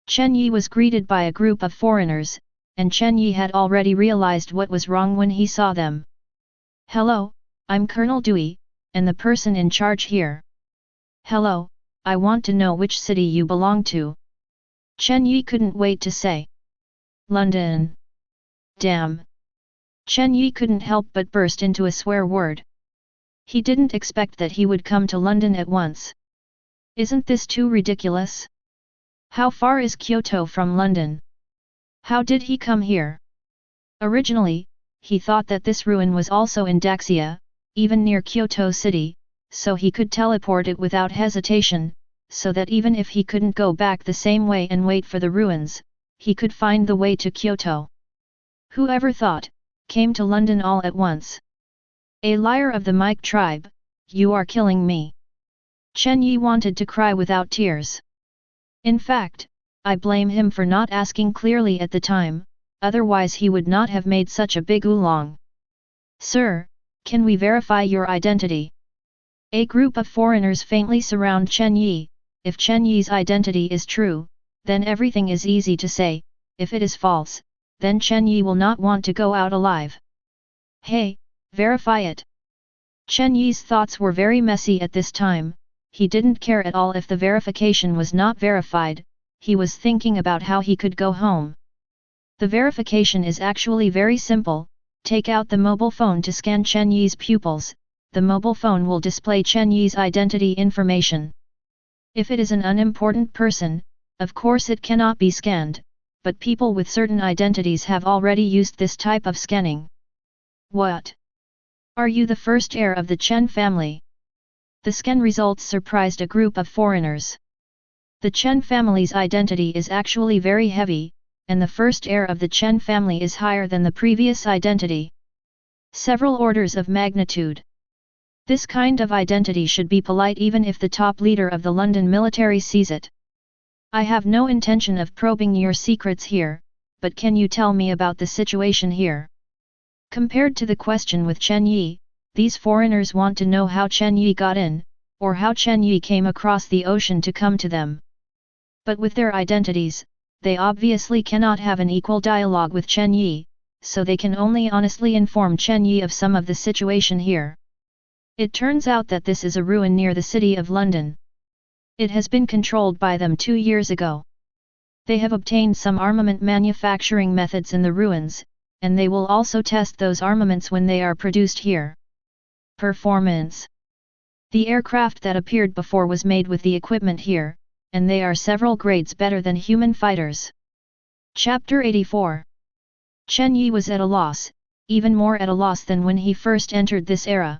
Speaker 1: Chen Yi was greeted by a group of foreigners, and Chen Yi had already realized what was wrong when he saw them. Hello, I'm Colonel Dewey, and the person in charge here. Hello, I want to know which city you belong to. Chen Yi couldn't wait to say. London. Damn. Chen Yi couldn't help but burst into a swear word. He didn't expect that he would come to London at once. Isn't this too ridiculous? How far is Kyoto from London? How did he come here? Originally, he thought that this ruin was also in Daxia, even near Kyoto city, so he could teleport it without hesitation, so that even if he couldn't go back the same way and wait for the ruins, he could find the way to Kyoto. Whoever thought, came to London all at once. A liar of the Mike tribe, you are killing me. Chen Yi wanted to cry without tears. In fact, I blame him for not asking clearly at the time, otherwise he would not have made such a big oolong. Sir, can we verify your identity? A group of foreigners faintly surround Chen Yi. If Chen Yi's identity is true, then everything is easy to say. If it is false, then Chen Yi will not want to go out alive. Hey, verify it. Chen Yi's thoughts were very messy at this time. He didn't care at all if the verification was not verified. He was thinking about how he could go home. The verification is actually very simple. Take out the mobile phone to scan Chen Yi's pupils. The mobile phone will display Chen Yi's identity information. If it is an unimportant person, of course it cannot be scanned, but people with certain identities have already used this type of scanning. What? Are you the first heir of the Chen family? The scan results surprised a group of foreigners. The Chen family's identity is actually very heavy, and the first heir of the Chen family is higher than the previous identity. Several orders of magnitude. This kind of identity should be polite even if the top leader of the London military sees it. I have no intention of probing your secrets here, but can you tell me about the situation here? Compared to the question with Chen Yi, these foreigners want to know how Chen Yi got in, or how Chen Yi came across the ocean to come to them. But with their identities, they obviously cannot have an equal dialogue with Chen Yi, so they can only honestly inform Chen Yi of some of the situation here. It turns out that this is a ruin near the city of London. It has been controlled by them 2 years ago. They have obtained some armament manufacturing methods in the ruins, and they will also test those armaments when they are produced here. Performance. The aircraft that appeared before was made with the equipment here, and they are several grades better than human fighters. Chapter 84. Chen Yi was at a loss, even more at a loss than when he first entered this era.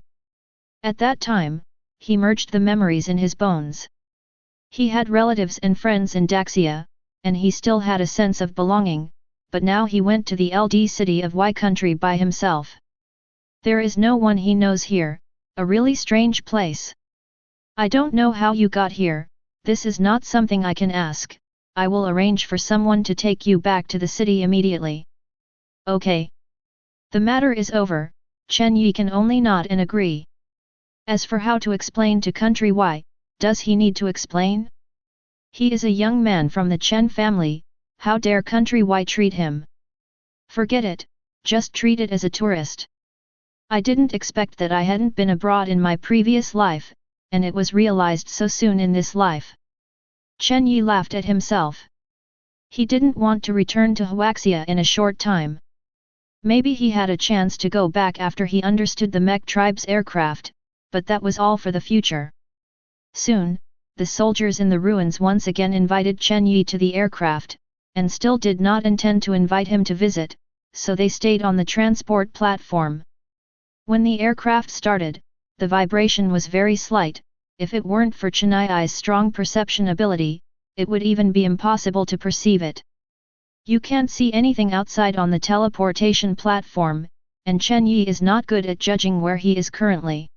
Speaker 1: At that time, he merged the memories in his bones. He had relatives and friends in Daxia, and he still had a sense of belonging, but now he went to the LD city of Y country by himself. There is no one he knows here, a really strange place. I don't know how you got here, this is not something I can ask. I will arrange for someone to take you back to the city immediately. Okay. The matter is over. Chen Yi can only nod and agree. As for how to explain to country Y, does he need to explain? He is a young man from the Chen family, how dare country Y treat him? Forget it, just treat it as a tourist. I didn't expect that I hadn't been abroad in my previous life, and it was realized so soon in this life. Chen Yi laughed at himself. He didn't want to return to Huaxia in a short time. Maybe he had a chance to go back after he understood the mech tribe's aircraft, but that was all for the future. Soon, the soldiers in the ruins once again invited Chen Yi to the aircraft, and still did not intend to invite him to visit, so they stayed on the transport platform. When the aircraft started, the vibration was very slight. If it weren't for Chen Yi's strong perception ability, it would even be impossible to perceive it. You can't see anything outside on the teleportation platform, and Chen Yi is not good at judging where he is currently.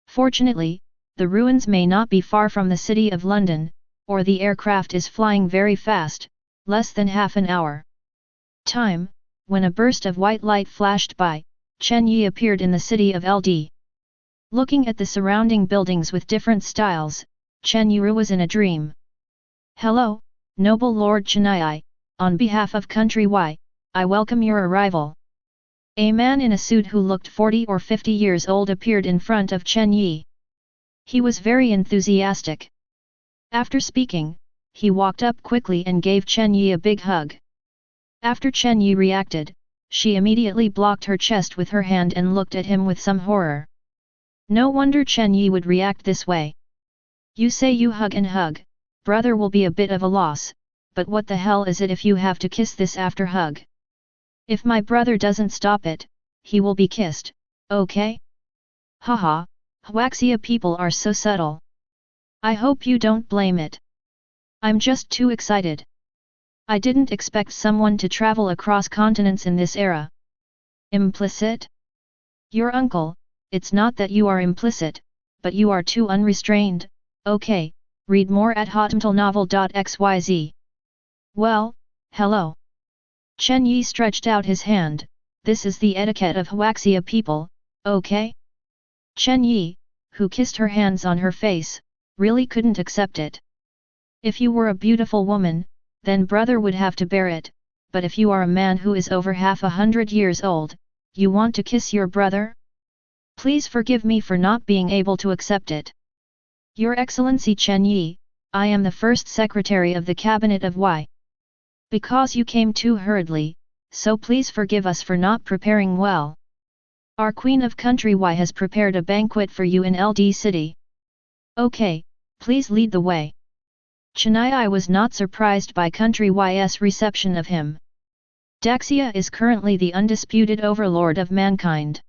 Speaker 1: Fortunately, the ruins may not be far from the city of London, or the aircraft is flying very fast, less than half an hour. Time, when a burst of white light flashed by, Chen Yi appeared in the city of LD. Looking at the surrounding buildings with different styles, Chen Yi was in a dream. Hello, noble Lord Chen Yi, on behalf of country Y, I welcome your arrival. A man in a suit who looked 40 or 50 years old appeared in front of Chen Yi. He was very enthusiastic. After speaking, he walked up quickly and gave Chen Yi a big hug. After Chen Yi reacted, she immediately blocked her chest with her hand and looked at him with some horror. No wonder Chen Yi would react this way. You say you hug and hug, brother will be a bit of a loss, but what the hell is it if you have to kiss this after hug? If my brother doesn't stop it, he will be kissed, okay? Haha, Huaxia people are so subtle. I hope you don't blame it. I'm just too excited. I didn't expect someone to travel across continents in this era. Implicit? Your uncle, it's not that you are implicit, but you are too unrestrained. Okay, read more at hotmtlnovel.xyz. Well, hello. Chen Yi stretched out his hand. This is the etiquette of Huaxia people, okay? Chen Yi, who kissed her hands on her face, really couldn't accept it. If you were a beautiful woman, then brother would have to bear it, but if you are a man who is over 100 years old, you want to kiss your brother? Please forgive me for not being able to accept it. Your Excellency Chen Yi, I am the first secretary of the cabinet of Y. Because you came too hurriedly, so please forgive us for not preparing well. Our Queen of Country Y has prepared a banquet for you in LD City. Okay, please lead the way. Chen Yi was not surprised by Country Y's reception of him. Daxia is currently the undisputed overlord of mankind.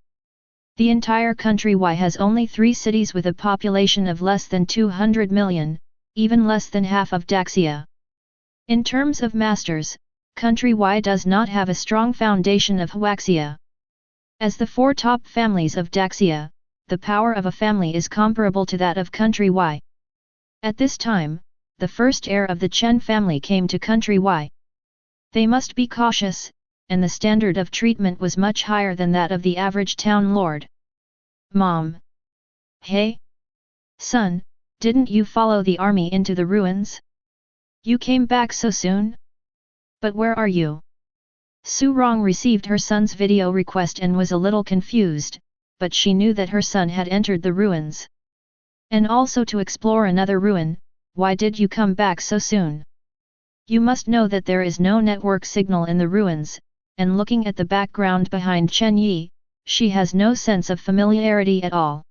Speaker 1: The entire Country Y has only 3 cities with a population of less than 200 million, even less than half of Daxia. In terms of masters, Country Y does not have a strong foundation of Huaxia. As the 4 top families of Daxia, the power of a family is comparable to that of Country Y. At this time, the first heir of the Chen family came to Country Y. They must be cautious, and the standard of treatment was much higher than that of the average town lord. Mom. Hey? Son, didn't you follow the army into the ruins? You came back so soon? But where are you? Su Rong received her son's video request and was a little confused, but she knew that her son had entered the ruins. And also to explore another ruin. Why did you come back so soon? You must know that there is no network signal in the ruins, and looking at the background behind Chen Yi, she has no sense of familiarity at all.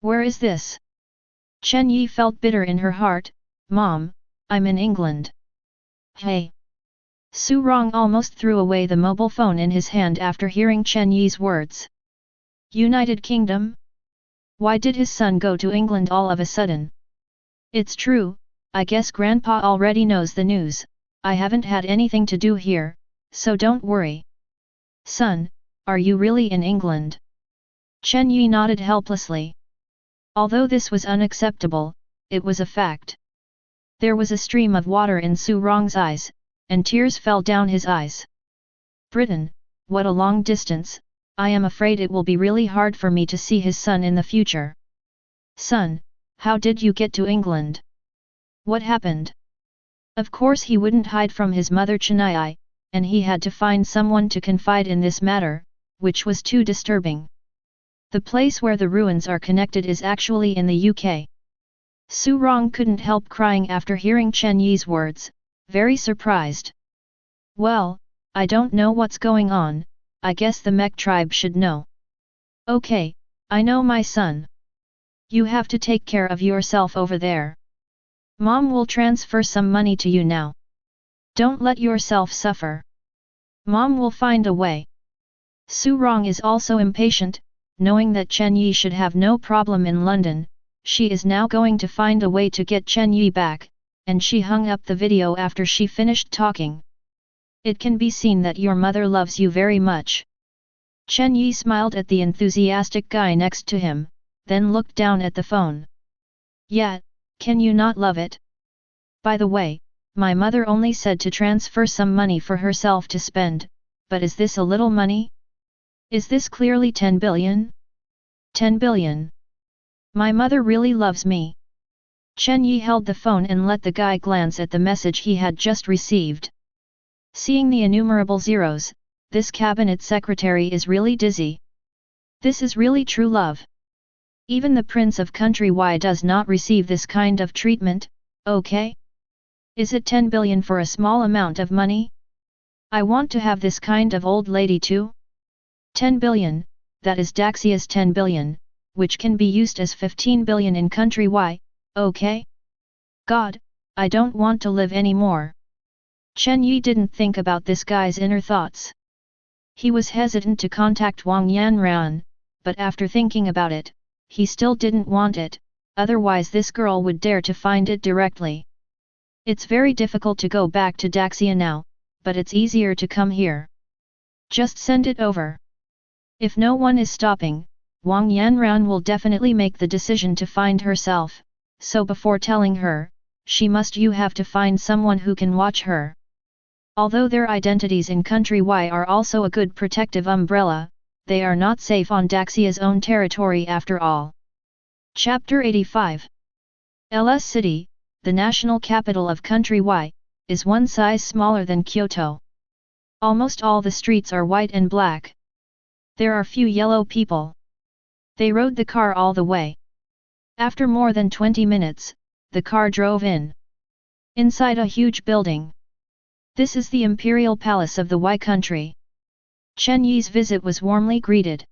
Speaker 1: Where is this? Chen Yi felt bitter in her heart. Mom, I'm in England. Hey! Su Rong almost threw away the mobile phone in his hand after hearing Chen Yi's words. United Kingdom? Why did his son go to England all of a sudden? It's true, I guess Grandpa already knows the news. I haven't had anything to do here, so don't worry. Son, are you really in England? Chen Yi nodded helplessly. Although this was unacceptable, it was a fact. There was a stream of water in Su Rong's eyes, and tears fell down his eyes. Britain, what a long distance, I am afraid it will be really hard for me to see his son in the future. Son, how did you get to England? What happened? Of course he wouldn't hide from his mother Chen Yi, and he had to find someone to confide in this matter, which was too disturbing. The place where the ruins are connected is actually in the UK. Su Rong couldn't help crying after hearing Chen Yi's words, very surprised. Well, I don't know what's going on, I guess the Mech tribe should know. Okay, I know my son. You have to take care of yourself over there. Mom will transfer some money to you now. Don't let yourself suffer. Mom will find a way. Su Rong is also impatient, knowing that Chen Yi should have no problem in London. She is now going to find a way to get Chen Yi back, and she hung up the video after she finished talking. It can be seen that your mother loves you very much. Chen Yi smiled at the enthusiastic guy next to him, then looked down at the phone. Yeah, can you not love it? By the way, my mother only said to transfer some money for herself to spend, but is this a little money? Is this clearly 10 billion? 10 billion. My mother really loves me. Chen Yi held the phone and let the guy glance at the message he had just received. Seeing the innumerable zeros, this cabinet secretary is really dizzy. This is really true love. Even the Prince of Country Y does not receive this kind of treatment, okay? Is it 10 billion for a small amount of money? I want to have this kind of old lady too. 10 billion, that is Daxia's 10 billion, which can be used as 15 billion in Country Y, okay? God, I don't want to live anymore. Chen Yi didn't think about this guy's inner thoughts. He was hesitant to contact Wang Yanran, but after thinking about it, he still didn't want it. otherwise this girl would dare to find it directly. It's very difficult to go back to Daxia now, but it's easier to come here. Just send it over. If no one is stopping, Wang Yanran will definitely make the decision to find herself, so before telling her, you have to find someone who can watch her. Although their identities in Country Y are also a good protective umbrella, they are not safe on Daxia's own territory after all. Chapter 85. LS City, the national capital of Country Y, is one size smaller than Kyoto. Almost all the streets are white and black. There are few yellow people. They rode the car all the way. After more than 20 minutes, the car drove in. Inside a huge building. This is the Imperial Palace of the Y country. Chen Yi's visit was warmly greeted.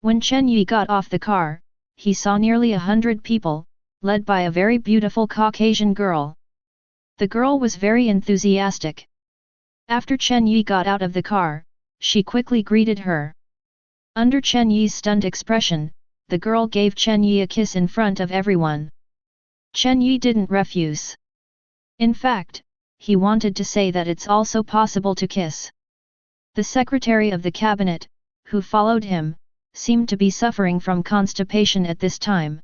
Speaker 1: When Chen Yi got off the car, he saw nearly 100 people, led by a very beautiful Caucasian girl. The girl was very enthusiastic. After Chen Yi got out of the car, she quickly greeted her. Under Chen Yi's stunned expression, the girl gave Chen Yi a kiss in front of everyone. Chen Yi didn't refuse. In fact, he wanted to say that it's also possible to kiss. The secretary of the cabinet, who followed him, seemed to be suffering from constipation at this time.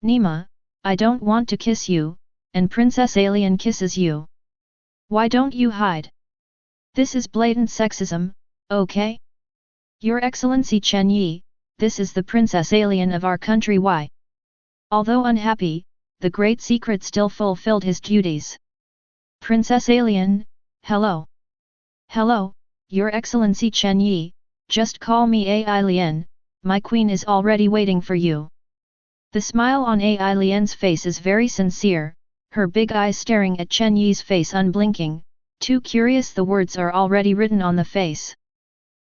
Speaker 1: Nima, I don't want to kiss you, and Princess Alien kisses you. Why don't you hide? This is blatant sexism, okay? Your Excellency Chen Yi, this is the Princess Alien of our country Y. Although unhappy, the great secret still fulfilled his duties. Princess Alien, hello. Hello, Your Excellency Chen Yi, just call me Ai Lian, my queen is already waiting for you. The smile on Ai Lian's face is very sincere, her big eyes staring at Chen Yi's face unblinking, too curious the words are already written on the face.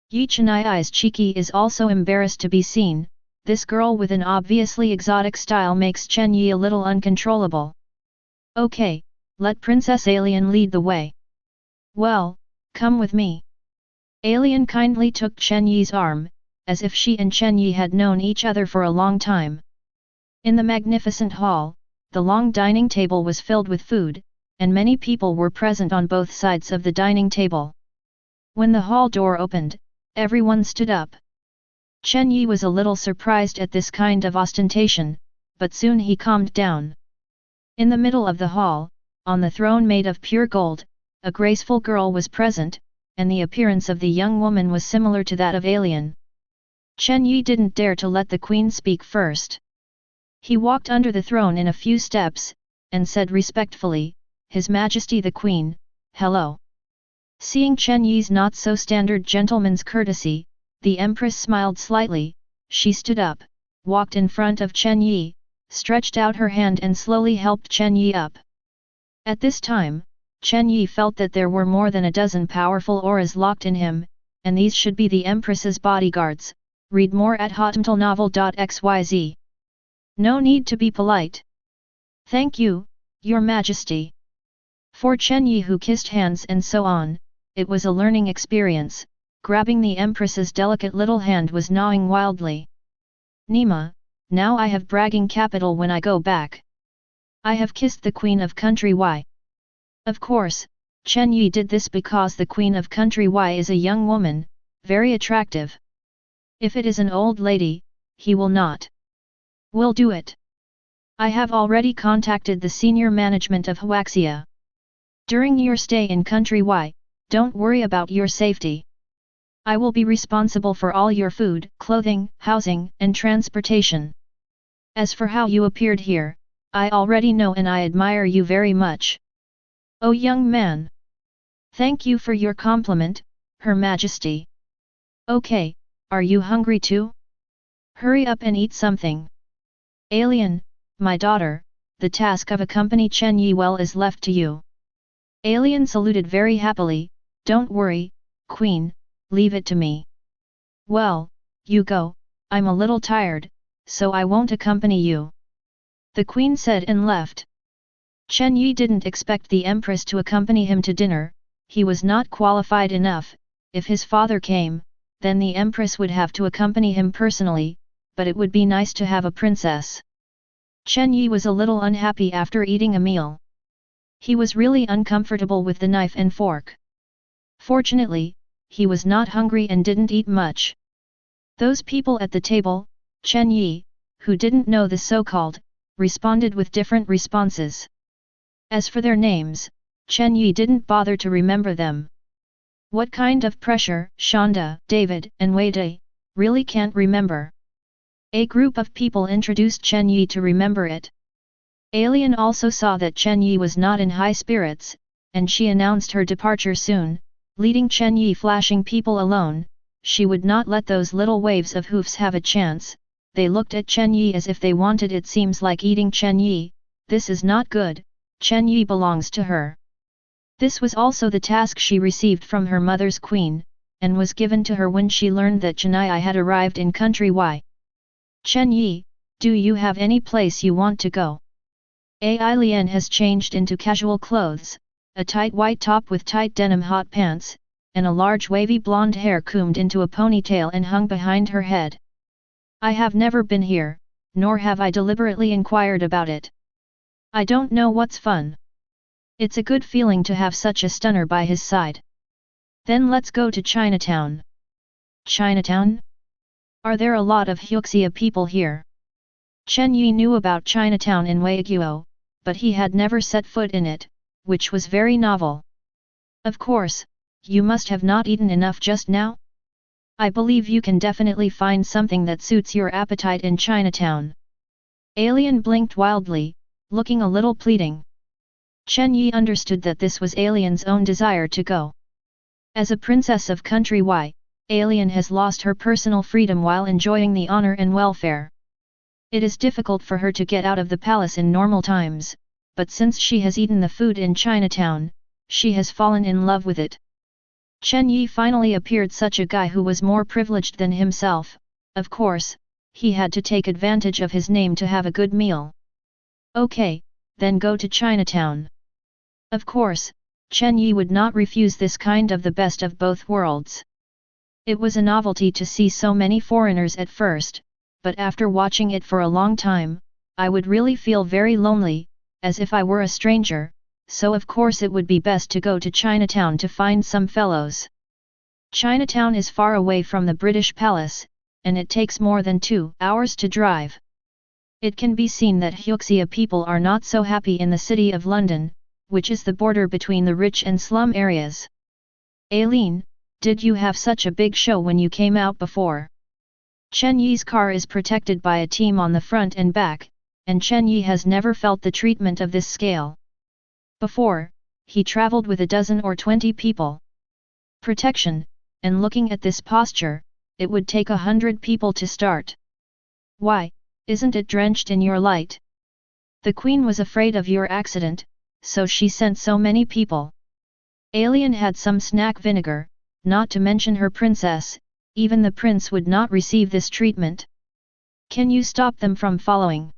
Speaker 1: Yi Chenyi's cheeky is also embarrassed to be seen, this girl with an obviously exotic style makes Chen Yi a little uncontrollable. Okay, let Princess Alien lead the way. Well, come with me. Alien kindly took Chen Yi's arm, as if she and Chen Yi had known each other for a long time. In the magnificent hall, the long dining table was filled with food, and many people were present on both sides of the dining table. When the hall door opened, everyone stood up. Chen Yi was a little surprised at this kind of ostentation, but soon he calmed down. In the middle of the hall, on the throne made of pure gold, a graceful girl was present, and the appearance of the young woman was similar to that of Alien. Chen Yi didn't dare to let the queen speak first. He walked under the throne in a few steps, and said respectfully, His Majesty the Queen, hello. Seeing Chen Yi's not-so-standard gentleman's courtesy, the Empress smiled slightly, she stood up, walked in front of Chen Yi, stretched out her hand and slowly helped Chen Yi up. At this time, Chen Yi felt that there were more than a dozen powerful auras locked in him, and these should be the Empress's bodyguards. Read more at hotmtlnovel.xyz. No need to be polite. Thank you, Your Majesty. For Chen Yi who kissed hands and so on, it was a learning experience, grabbing the Empress's delicate little hand was gnawing wildly. Nima, now I have bragging capital when I go back. I have kissed the Queen of Country Y. Of course, Chen Yi did this because the Queen of Country Y is a young woman, very attractive. If it is an old lady, he will not. Will do it. I have already contacted the senior management of Huaxia. During your stay in Country Y, don't worry about your safety. I will be responsible for all your food, clothing, housing, and transportation. As for how you appeared here, I already know and I admire you very much. Oh young man! Thank you for your compliment, Her Majesty. Okay, are you hungry too? Hurry up and eat something. Alien, my daughter, the task of accompany Chen Yi well is left to you. Alien saluted very happily, don't worry, Queen, leave it to me. Well, you go, I'm a little tired, so I won't accompany you. The Queen said and left. Chen Yi didn't expect the Empress to accompany him to dinner, he was not qualified enough, if his father came, then the Empress would have to accompany him personally, but it would be nice to have a princess. Chen Yi was a little unhappy after eating a meal. He was really uncomfortable with the knife and fork. Fortunately, he was not hungry and didn't eat much. Those people at the table, Chen Yi, who didn't know the so-called, responded with different responses. As for their names, Chen Yi didn't bother to remember them. What kind of pressure, Shanda, David, and Wei really can't remember. A group of people introduced Chen Yi to remember it. Alien also saw that Chen Yi was not in high spirits, and she announced her departure soon, leading Chen Yi flashing people alone. She would not let those little waves of hoofs have a chance. They looked at Chen Yi as if they wanted. It seems like eating Chen Yi. This is not good. Chen Yi belongs to her. This was also the task she received from her mother's queen, and was given to her when she learned that Chen Yi had arrived in country Y. Chen Yi, do you have any place you want to go? Ai Lian has changed into casual clothes, a tight white top with tight denim hot pants, and a large wavy blonde hair combed into a ponytail and hung behind her head. I have never been here, nor have I deliberately inquired about it. I don't know what's fun. It's a good feeling to have such a stunner by his side. Then let's go to Chinatown. Chinatown? Are there a lot of Hyuxia people here? Chen Yi knew about Chinatown in Weiguo, but he had never set foot in it, which was very novel. Of course, you must have not eaten enough just now? I believe you can definitely find something that suits your appetite in Chinatown. Alien blinked wildly, looking a little pleading. Chen Yi understood that this was Alien's own desire to go. As a princess of country Y, Alien has lost her personal freedom while enjoying the honor and welfare. It is difficult for her to get out of the palace in normal times, but since she has eaten the food in Chinatown, she has fallen in love with it. Chen Yi finally appeared such a guy who was more privileged than himself. Of course, he had to take advantage of his name to have a good meal. Okay, then go to Chinatown. Of course, Chen Yi would not refuse this kind of the best of both worlds. It was a novelty to see so many foreigners at first, but after watching it for a long time, I would really feel very lonely, as if I were a stranger, so of course it would be best to go to Chinatown to find some fellows. Chinatown is far away from the British Palace, and it takes more than 2 hours to drive. It can be seen that Hyuxia people are not so happy in the city of London, which is the border between the rich and slum areas. Aileen, did you have such a big show when you came out before? Chen Yi's car is protected by a team on the front and back, and Chen Yi has never felt the treatment of this scale. Before, he traveled with a dozen or 20 people. Protection, and looking at this posture, it would take 100 people to start. Why, isn't it drenched in your light? The queen was afraid of your accident, so she sent so many people. Alien had some snack vinegar, not to mention her princess, even the prince would not receive this treatment. Can you stop them from following?